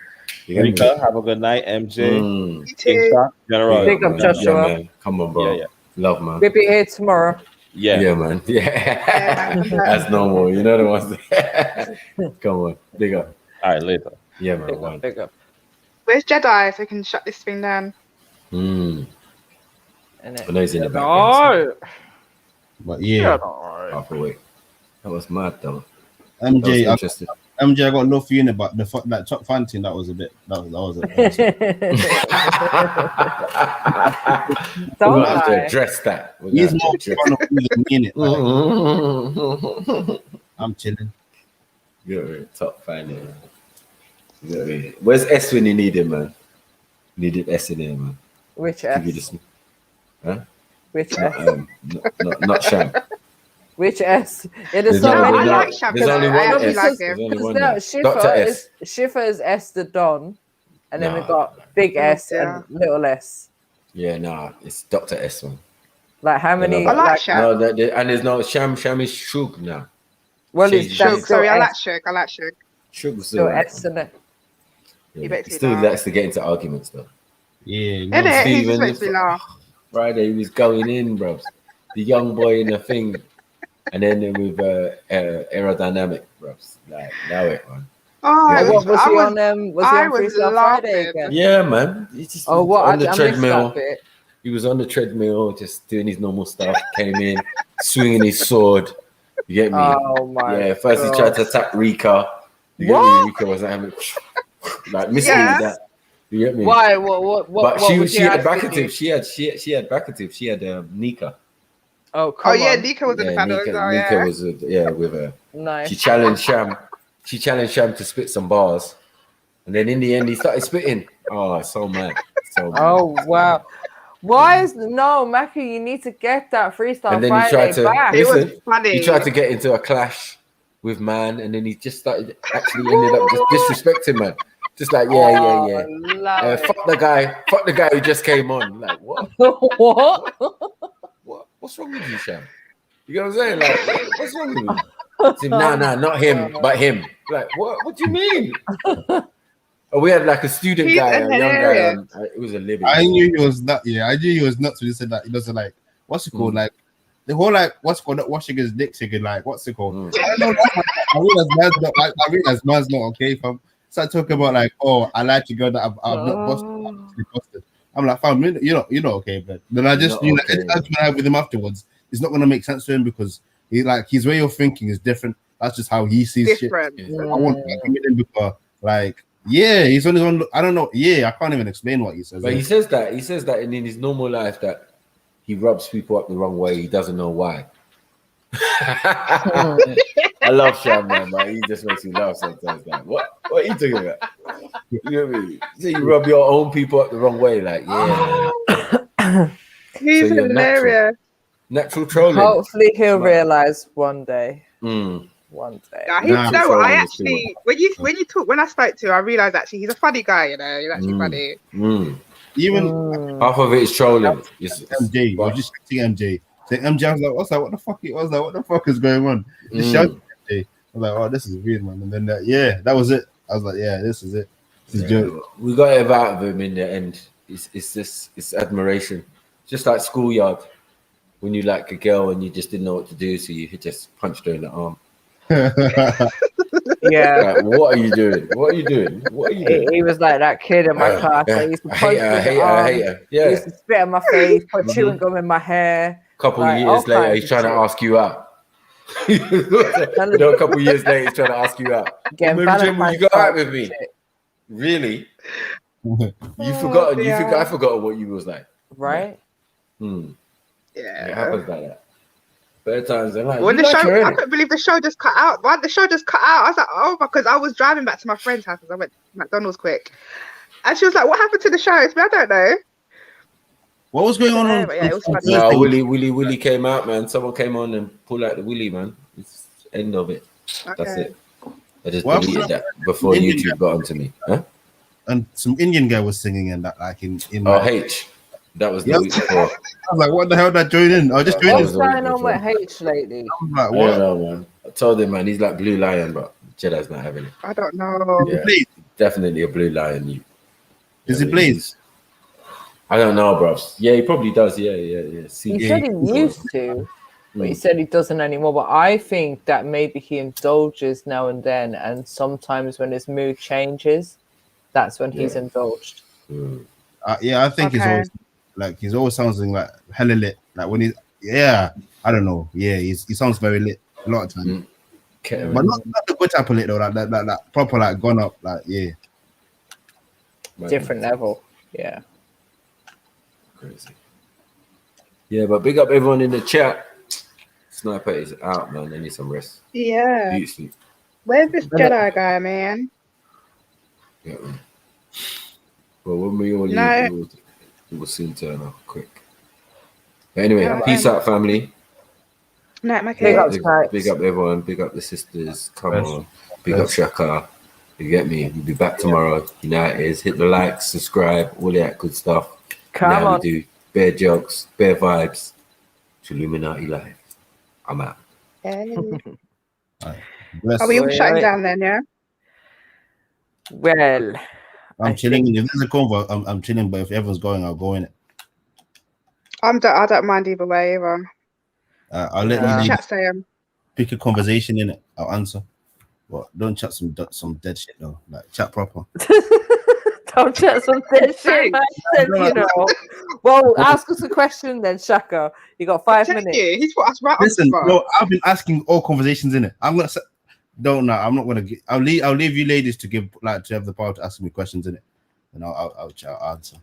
Rika, have a good night, MJ. King Shot, General. Big up, Joshua. Man. Come on, bro. Love, man. We'll be here tomorrow. Yeah, man. Yeah. That's normal. You know the ones. Come on. Big up. All right, later. Yeah, man. Big up. Where's Jedi so we can shut this thing down? I know he's in the back. But yeah. Half away. That was mad though. MJ, I got no feeling about that top fan thing. That was a bit. That was Don't have to address that. He's more fun of me than me, innit? I'm chilling. You're a top fan, yeah. Where's S when you need him, man? Needed S in here, man. Which S? Huh? Which S? Not Sham. Which S? I like Sham. There's only one S. There's only one Dr. S. Schiffer is S the Don, and then we got Big S and Little S. Yeah, it's Dr. S one. Like how many? I like Sham. No, and there's no Sham. Sham is Shug now. Well, it's Shug. Sorry, I like Shug. Shug's still S, isn't it? Yeah, he still likes to get into arguments though. Yeah, he's supposed to be laugh. Friday he was going in, bro. The young boy in the thing, and then with aerodynamic, bro. Like now it, man. Was he on Freestyle Friday again? Yeah, man. He's just on the treadmill. He was on the treadmill, just doing his normal stuff. Came in, swinging his sword. You get me? Oh my! Yeah. First he tried to attack Rika. You get me? Rika wasn't having. like missing Yeah. that. You get me? Why? What? But what was she he had asking Bakative. you? She had Bakative. She had Nika. Oh, Oh come yeah, on. Nika was in the Yeah, panel as Nika. well. Nika Yeah. was with her. Nice. She challenged Sham. She challenged Sham to spit some bars, and then in the end he started spitting. Oh, so mad. So mad. Oh wow. Why is no Mackie? You need to get that freestyle And then he Friday tried to back. listen. funny. He tried to get into a clash with man, and then he just started actually ended up just disrespecting man. Just like yeah. Fuck the guy who just came on. Like what? What? What's wrong with you, Sham? You know what I'm saying? Like what's wrong with you? Say, nah, not him, but him. Like what? What do you mean? Oh, we had like a student He's guy, a young guy. hilarious. It was a living. I knew he was not. Yeah, I knew he was nuts when he said that. He doesn't like what's it called? Like the whole like what's called not washing his dick chicken. Like what's it called? I don't know. I realize man's not okay. Fam. Start talking about like, oh, I like your girl that I've not busted. I'm like, fam, you're not okay, but then I just knew like any argument I have with him afterwards, it's not gonna make sense to him because his way of thinking is different. That's just how he sees shit. I want to argue with him because like. Yeah, he's on his own. I don't know. Yeah, I can't even explain what he says. But he says that in his normal life that he rubs people up the wrong way. He doesn't know why. I love Sham, man, but he just makes me laugh sometimes. Like, what are you talking about? You know what I mean? So you rub your own people up the wrong way, like, yeah. He's So you're hilarious. Natural trolling. Hopefully he'll realize one day. One day. Nah, you know what? I actually, when I spoke to him, I realized actually he's a funny guy. You know, he's actually funny. Even half of it is trolling. MJ, I was just texting MJ. Saying MJ, I was like, what's that? What the fuck? What the fuck is going on? Just shouting at MJ. I was like, oh, this is weird, man. And then that was it. I was like, yeah, this is it. This is joke. We got it out of him in the end. It's admiration. Just like schoolyard. When you like a girl and you just didn't know what to do, so you just punched her in the arm. Yeah. Like, what are you doing? What are you doing? What are you doing? He was like that kid in my class. I used to punch I hate her. He Yeah. used to spit in my face, put chewing gum in my hair. Couple like, years later, he's trying to shit. ask you out. A couple years later, he's trying to ask you out. Getting Mary Jane, will you go out with me? shit. Really? You forgotten? You think I forgot what you was like? Right? Yeah. It happens like that. Better times than like. When you the like show, her, I innit? couldn't believe the show just cut out. Why the show just cut out? I was like, oh, because I was driving back to my friend's house because I went to McDonald's quick, and she was like, "What happened to the show?" I don't know. What was going on? Yeah, it was funny. No, Willie came out, man. Someone came on and pulled out the Willie, man. It's the end of it. That's Okay. it. I just What deleted happened? that before Indian YouTube got onto me. Huh? And some Indian guy was singing in that, like in Oh, H. That was the Yep. week before. I was like, what the hell did I join in? I just joined What's in. going on with H lately? I'm like, I what? don't know, man. I told him, man, he's like Blue Lion, but Jedi's not having it. I don't know. Yeah, definitely a Blue Lion. Does he Blaze? I don't know, bro. Yeah, he probably does. Yeah. He said he used to, but he said he doesn't anymore. But I think that maybe he indulges now and then, and sometimes when his mood changes, that's when he's indulged. Yeah, I think he's always sounding like hella lit. Like when I don't know. Yeah, he sounds very lit a lot of times. But not the good type of lit though, like that proper like gone up, like yeah. Different level. Yeah. Crazy. Yeah, but big up everyone in the chat. Sniper is out, man. I need some rest. Yeah. Deep sleep. Where's this Jedi guy, man? Yeah, man. Well, when we all leave, we will soon turn up quick. But anyway, peace out, family. Night, my Big kids. up everyone. Big up the sisters. Come on. Big up Shaka. You get me? We'll be back tomorrow. You know how it is. Hit the like, subscribe, all that good stuff. Come on. We do bare jokes, bare vibes. Trilluminati life. I'm out. Hey. Bless. Are we all shutting down then, yeah? Well, I'm chilling. If there's a convo, I'm chilling. But if everyone's going, I'll go in it. I don't mind either way either. I'll let you Chat say pick a conversation in it. I'll answer. But don't chat some dead shit though. Like chat proper. Don't chat some dead shit, man. Said, you know. Well, ask us a question then, Shaka. You got 5 minutes. He's put us right Listen, on the spot. no, I've been asking all conversations in it. I'm gonna say, don't know. I'm not gonna. I'll leave you ladies to give to have the power to ask me questions in it, and I'll answer.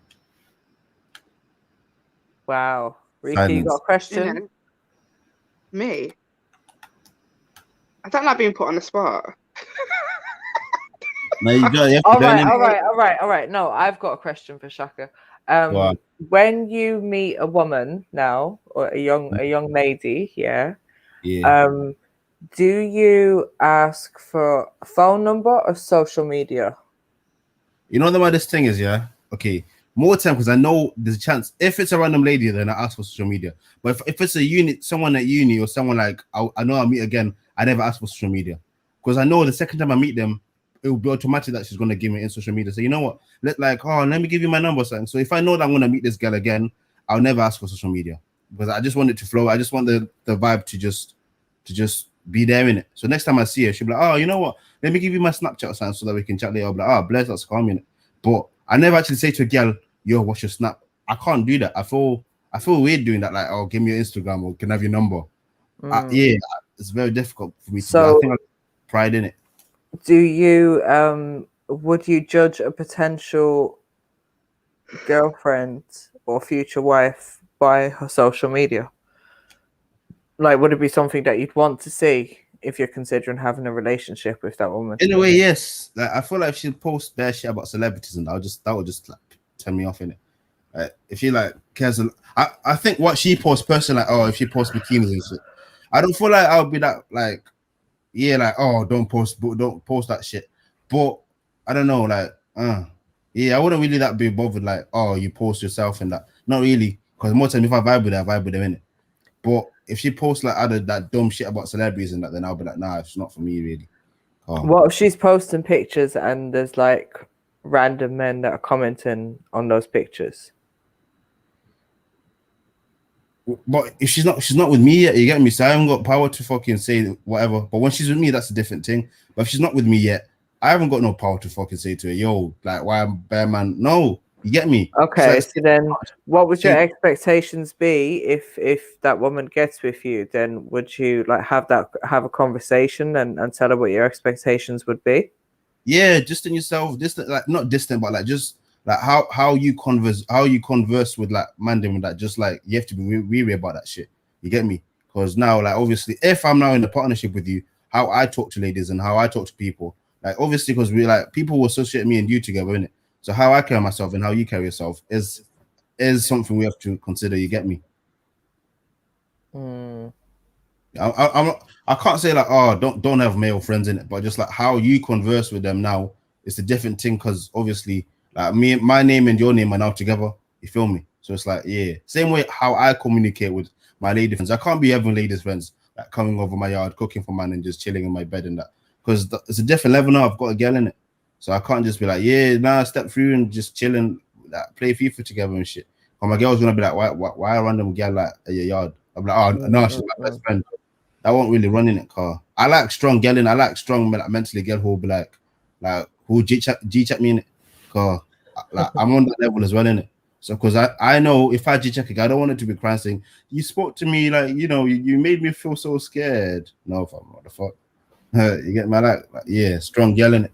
Wow, Ricky, you got a question? You know, me? I don't like being put on the spot. No, you don't. All right. No, I've got a question for Shaka. Wow. When you meet a woman now, or a young lady, yeah. Do you ask for a phone number or social media? You know what this thing is, yeah? Okay. More time, because I know there's a chance. If it's a random lady, then I ask for social media. But if it's a unit, someone at uni or someone like I know I'll meet again, I never ask for social media. Because I know the second time I meet them, it will be automatic that she's gonna give me in social media. So you know what? Let me give you my number or something. So if I know that I'm gonna meet this girl again, I'll never ask for social media. Because I just want it to flow. I just want the vibe to just be there in it. So next time I see her, she'll be like, oh, you know what? Let me give you my Snapchat or something so that we can chat later. I'll be like, oh, bless, that's calm in it. But I never actually say to a girl, yo, what's your Snap? I can't do that. I feel weird doing that. Like, oh, give me your Instagram or can I have your number? Yeah, it's very difficult for me to do. I think I have pride in it. Do you would you judge a potential girlfriend or future wife by her social media? Like, would it be something that you'd want to see if you're considering having a relationship with that woman? In a way, yes. Like, I feel like if she posts bare shit about celebrities and that would just like turn me off in it. If she like cares, I think what she posts personally, like, oh, if she posts bikinis and shit, I don't feel like I'll be that like, yeah, like, oh, don't post that shit. But I don't know, like, yeah, I wouldn't really that be bothered, like, oh, you post yourself and that. Not really, because more time if I vibe with her, I vibe with them in it. But if she posts like that dumb shit about celebrities and that, then I'll be like, nah, it's not for me really. What if she's posting pictures and there's like random men that are commenting on those pictures? But if she's not with me yet, you get me? So I haven't got power to fucking say whatever. But when she's with me, that's a different thing. But if she's not with me yet, I haven't got no power to fucking say to her, yo, like, why I'm bare man? No, you get me? Okay, so then what would your expectations be if that woman gets with you? Then would you like have a conversation and tell her what your expectations would be? Yeah, distant yourself, distant, like not distant, but like just like how you converse with like man with that, just like you have to be weary about that shit. You get me? Because now, like, obviously, if I'm now in a partnership with you, how I talk to ladies and how I talk to people, like, obviously, because we like people will associate me and you together, innit? So how I carry myself and how you carry yourself is something we have to consider. You get me? I can't say like, oh, don't have male friends in it, but just like how you converse with them now, it's a different thing. Because obviously, like my name and your name are now together. You feel me? So it's like, yeah, same way how I communicate with my lady friends. I can't be having ladies friends like coming over my yard, cooking for man, and just chilling in my bed and that, because it's a different level now. I've got a girl in it. So I can't just be like, yeah, nah, step through and just chilling, like, play FIFA together and shit. But my girl's gonna be like, why a random girl like at your yard? I'm like, oh no, she's my best friend. I won't really run in it, car. I like strong girl in. I like strong, like, mentally girl who will be like who G check me in it, car. Like I'm on that level as well in it. So because I know if I G check it, I don't want it to be crying saying you spoke to me like, you know, you made me feel so scared. No, what the fuck. You get my like yeah, strong girl in it.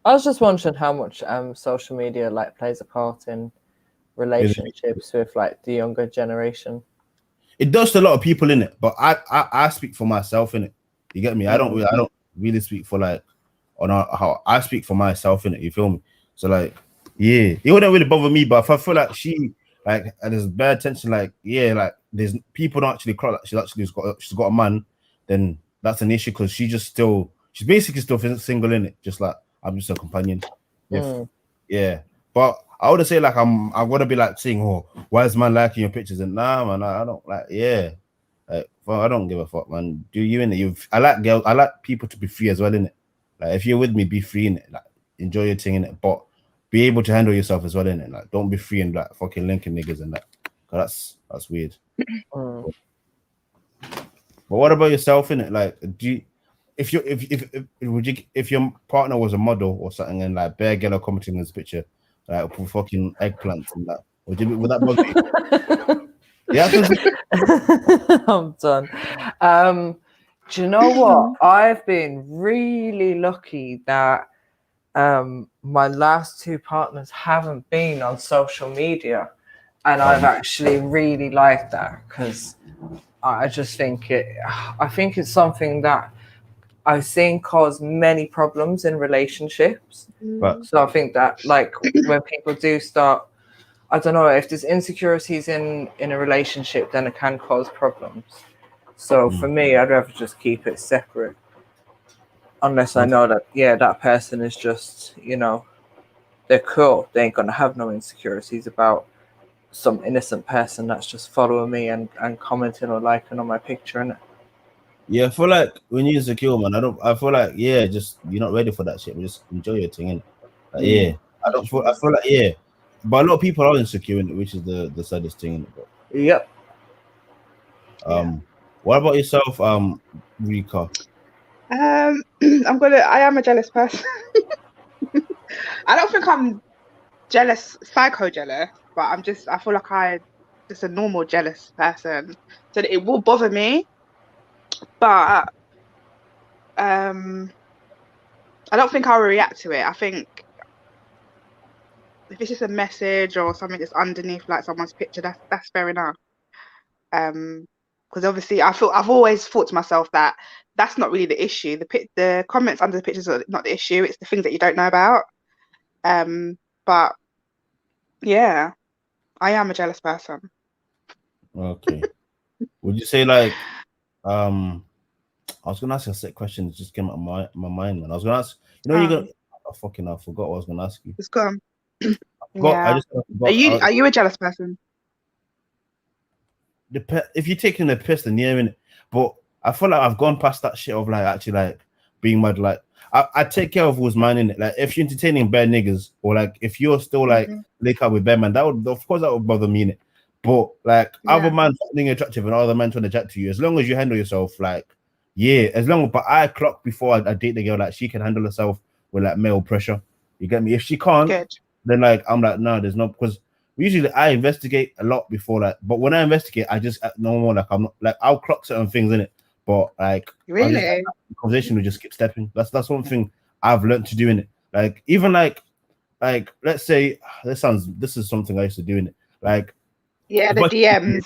I was just wondering how much social media like plays a part in relationships with like the younger generation. It does to a lot of people in it, but I speak for myself in it. You get me? I don't really speak for like on how I speak for myself in it. You feel me? So like, yeah, it wouldn't really bother me, but if I feel like she like and there's bad tension, like yeah, like there's people don't actually cry like she's got a man, then that's an issue because she's basically still single in it, just like I'm just a companion. Yeah, but I would say like I'm gonna be like saying, oh, why is man liking your pictures? And nah, man, I don't like. Yeah, like, well, I don't give a fuck, man. Do you in it? I like girls. I like people to be free as well in it. Like if you're with me, be free in it. Like enjoy your thing in it, but be able to handle yourself as well in it. Like don't be free and like fucking linking niggas and that. Cause that's weird. But what about yourself in it? Like, do you? If your partner was a model or something and like bare girl commenting on this picture, like for fucking eggplants and that, would that bother you? Yeah, I'm done. Do you know what? I've been really lucky that my last two partners haven't been on social media, and I've actually really liked that, because I just think it's something that I've seen cause many problems in relationships. Right. So I think that, like, when people do start, I don't know, if there's insecurities in a relationship, then it can cause problems. So for me, I'd rather just keep it separate, unless I know that, yeah, that person is just, you know, they're cool. They ain't gonna have no insecurities about some innocent person that's just following me and commenting or liking on my picture, innit? Yeah, I feel like when you're insecure, man, I feel like, yeah, just you're not ready for that shit. Just enjoy your thing, innit? Like, yeah. I feel like, yeah. But a lot of people are insecure, innit, which is the saddest thing, innit, bro? Yep. What about yourself, Rika? I am a jealous person. I don't think I'm jealous, psycho jealous, but I feel like I'm just a normal jealous person. So it will bother me, but I don't think I'll react to it. I think if it's just a message or something that's underneath, like someone's picture, that's fair enough. Because obviously I've always thought to myself that that's not really the issue. The comments under the pictures are not the issue. It's the things that you don't know about. But yeah, I am a jealous person. Okay. Would you say, like, I was gonna ask you a set question that just came out of my mind, man. I was gonna ask, you know, I forgot what I was gonna ask you. It's gone. I just forgot. Are you a jealous person? If you're taking the piss, then yeah, innit? But I feel like I've gone past that shit of like actually like being mad. Like I take care of who's mine, innit? Like if you're entertaining bad niggas, or like if you're still like link up with bad man, that would bother me, innit? But like other man being attractive and other man trying to chat to you, as long as you handle yourself, like but I clock before I date the girl, like she can handle herself with like male pressure. You get me? If she can't, then like I'm like, no, there's no, because usually I investigate a lot before that, but when I investigate, I just no more like I'm not like I'll clock certain things in it, but like really the conversation will just skip stepping. That's one thing I've learned to do in it. Like even like let's say this is something I used to do in it. Like the DMs.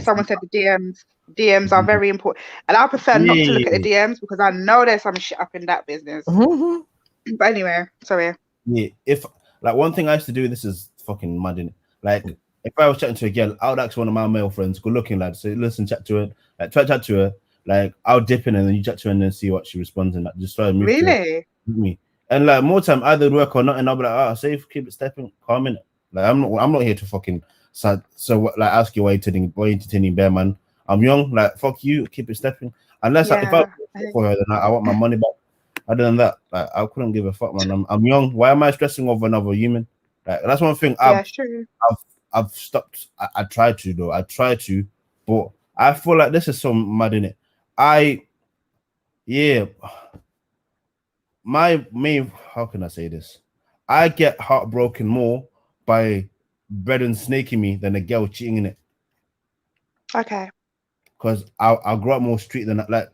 Someone said the DMs. DMs are very important, and I prefer not to look at the DMs because I know there's some shit up in that business. But anyway, sorry. Yeah, if like one thing I used to do, this is fucking mad, innit? Like if I was chatting to a girl, I would ask one of my male friends, good looking lad, say, listen, chat to her, like try to chat to her, like I'll dip in and then you chat to her and then see what she responds and like just try to move to her, with me. And like more time either work or not, and I'll be like, safe, keep it stepping, calm in it. Like I'm not here to fucking so like ask you why you're entertaining bear man. I'm young, like fuck you, keep it stepping. Unless if I for her, then I want my money back. Other than that, like I couldn't give a fuck, man. I'm young. Why am I stressing over another human? Like that's one thing I've stopped. I try to though. I try to, but I feel like this is so mad in it. My main, how can I say this? I get heartbroken more by brethren snaking me than a girl cheating in it. Okay. Because I'll grow up more street than that. Like,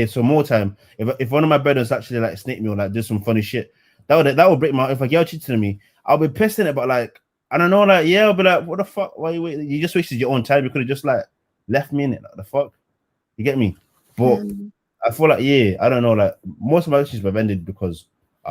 so more time. If one of my brothers actually like snake me or like do some funny shit, that would break my heart. If a girl cheated on me, I'll be pissed in it, but like I don't know, like I'll be like, what the fuck? Why you waiting? You just wasted your own time. You could have just like left me in it. Like the fuck? You get me? But I feel like I don't know, like most of my relationships have ended because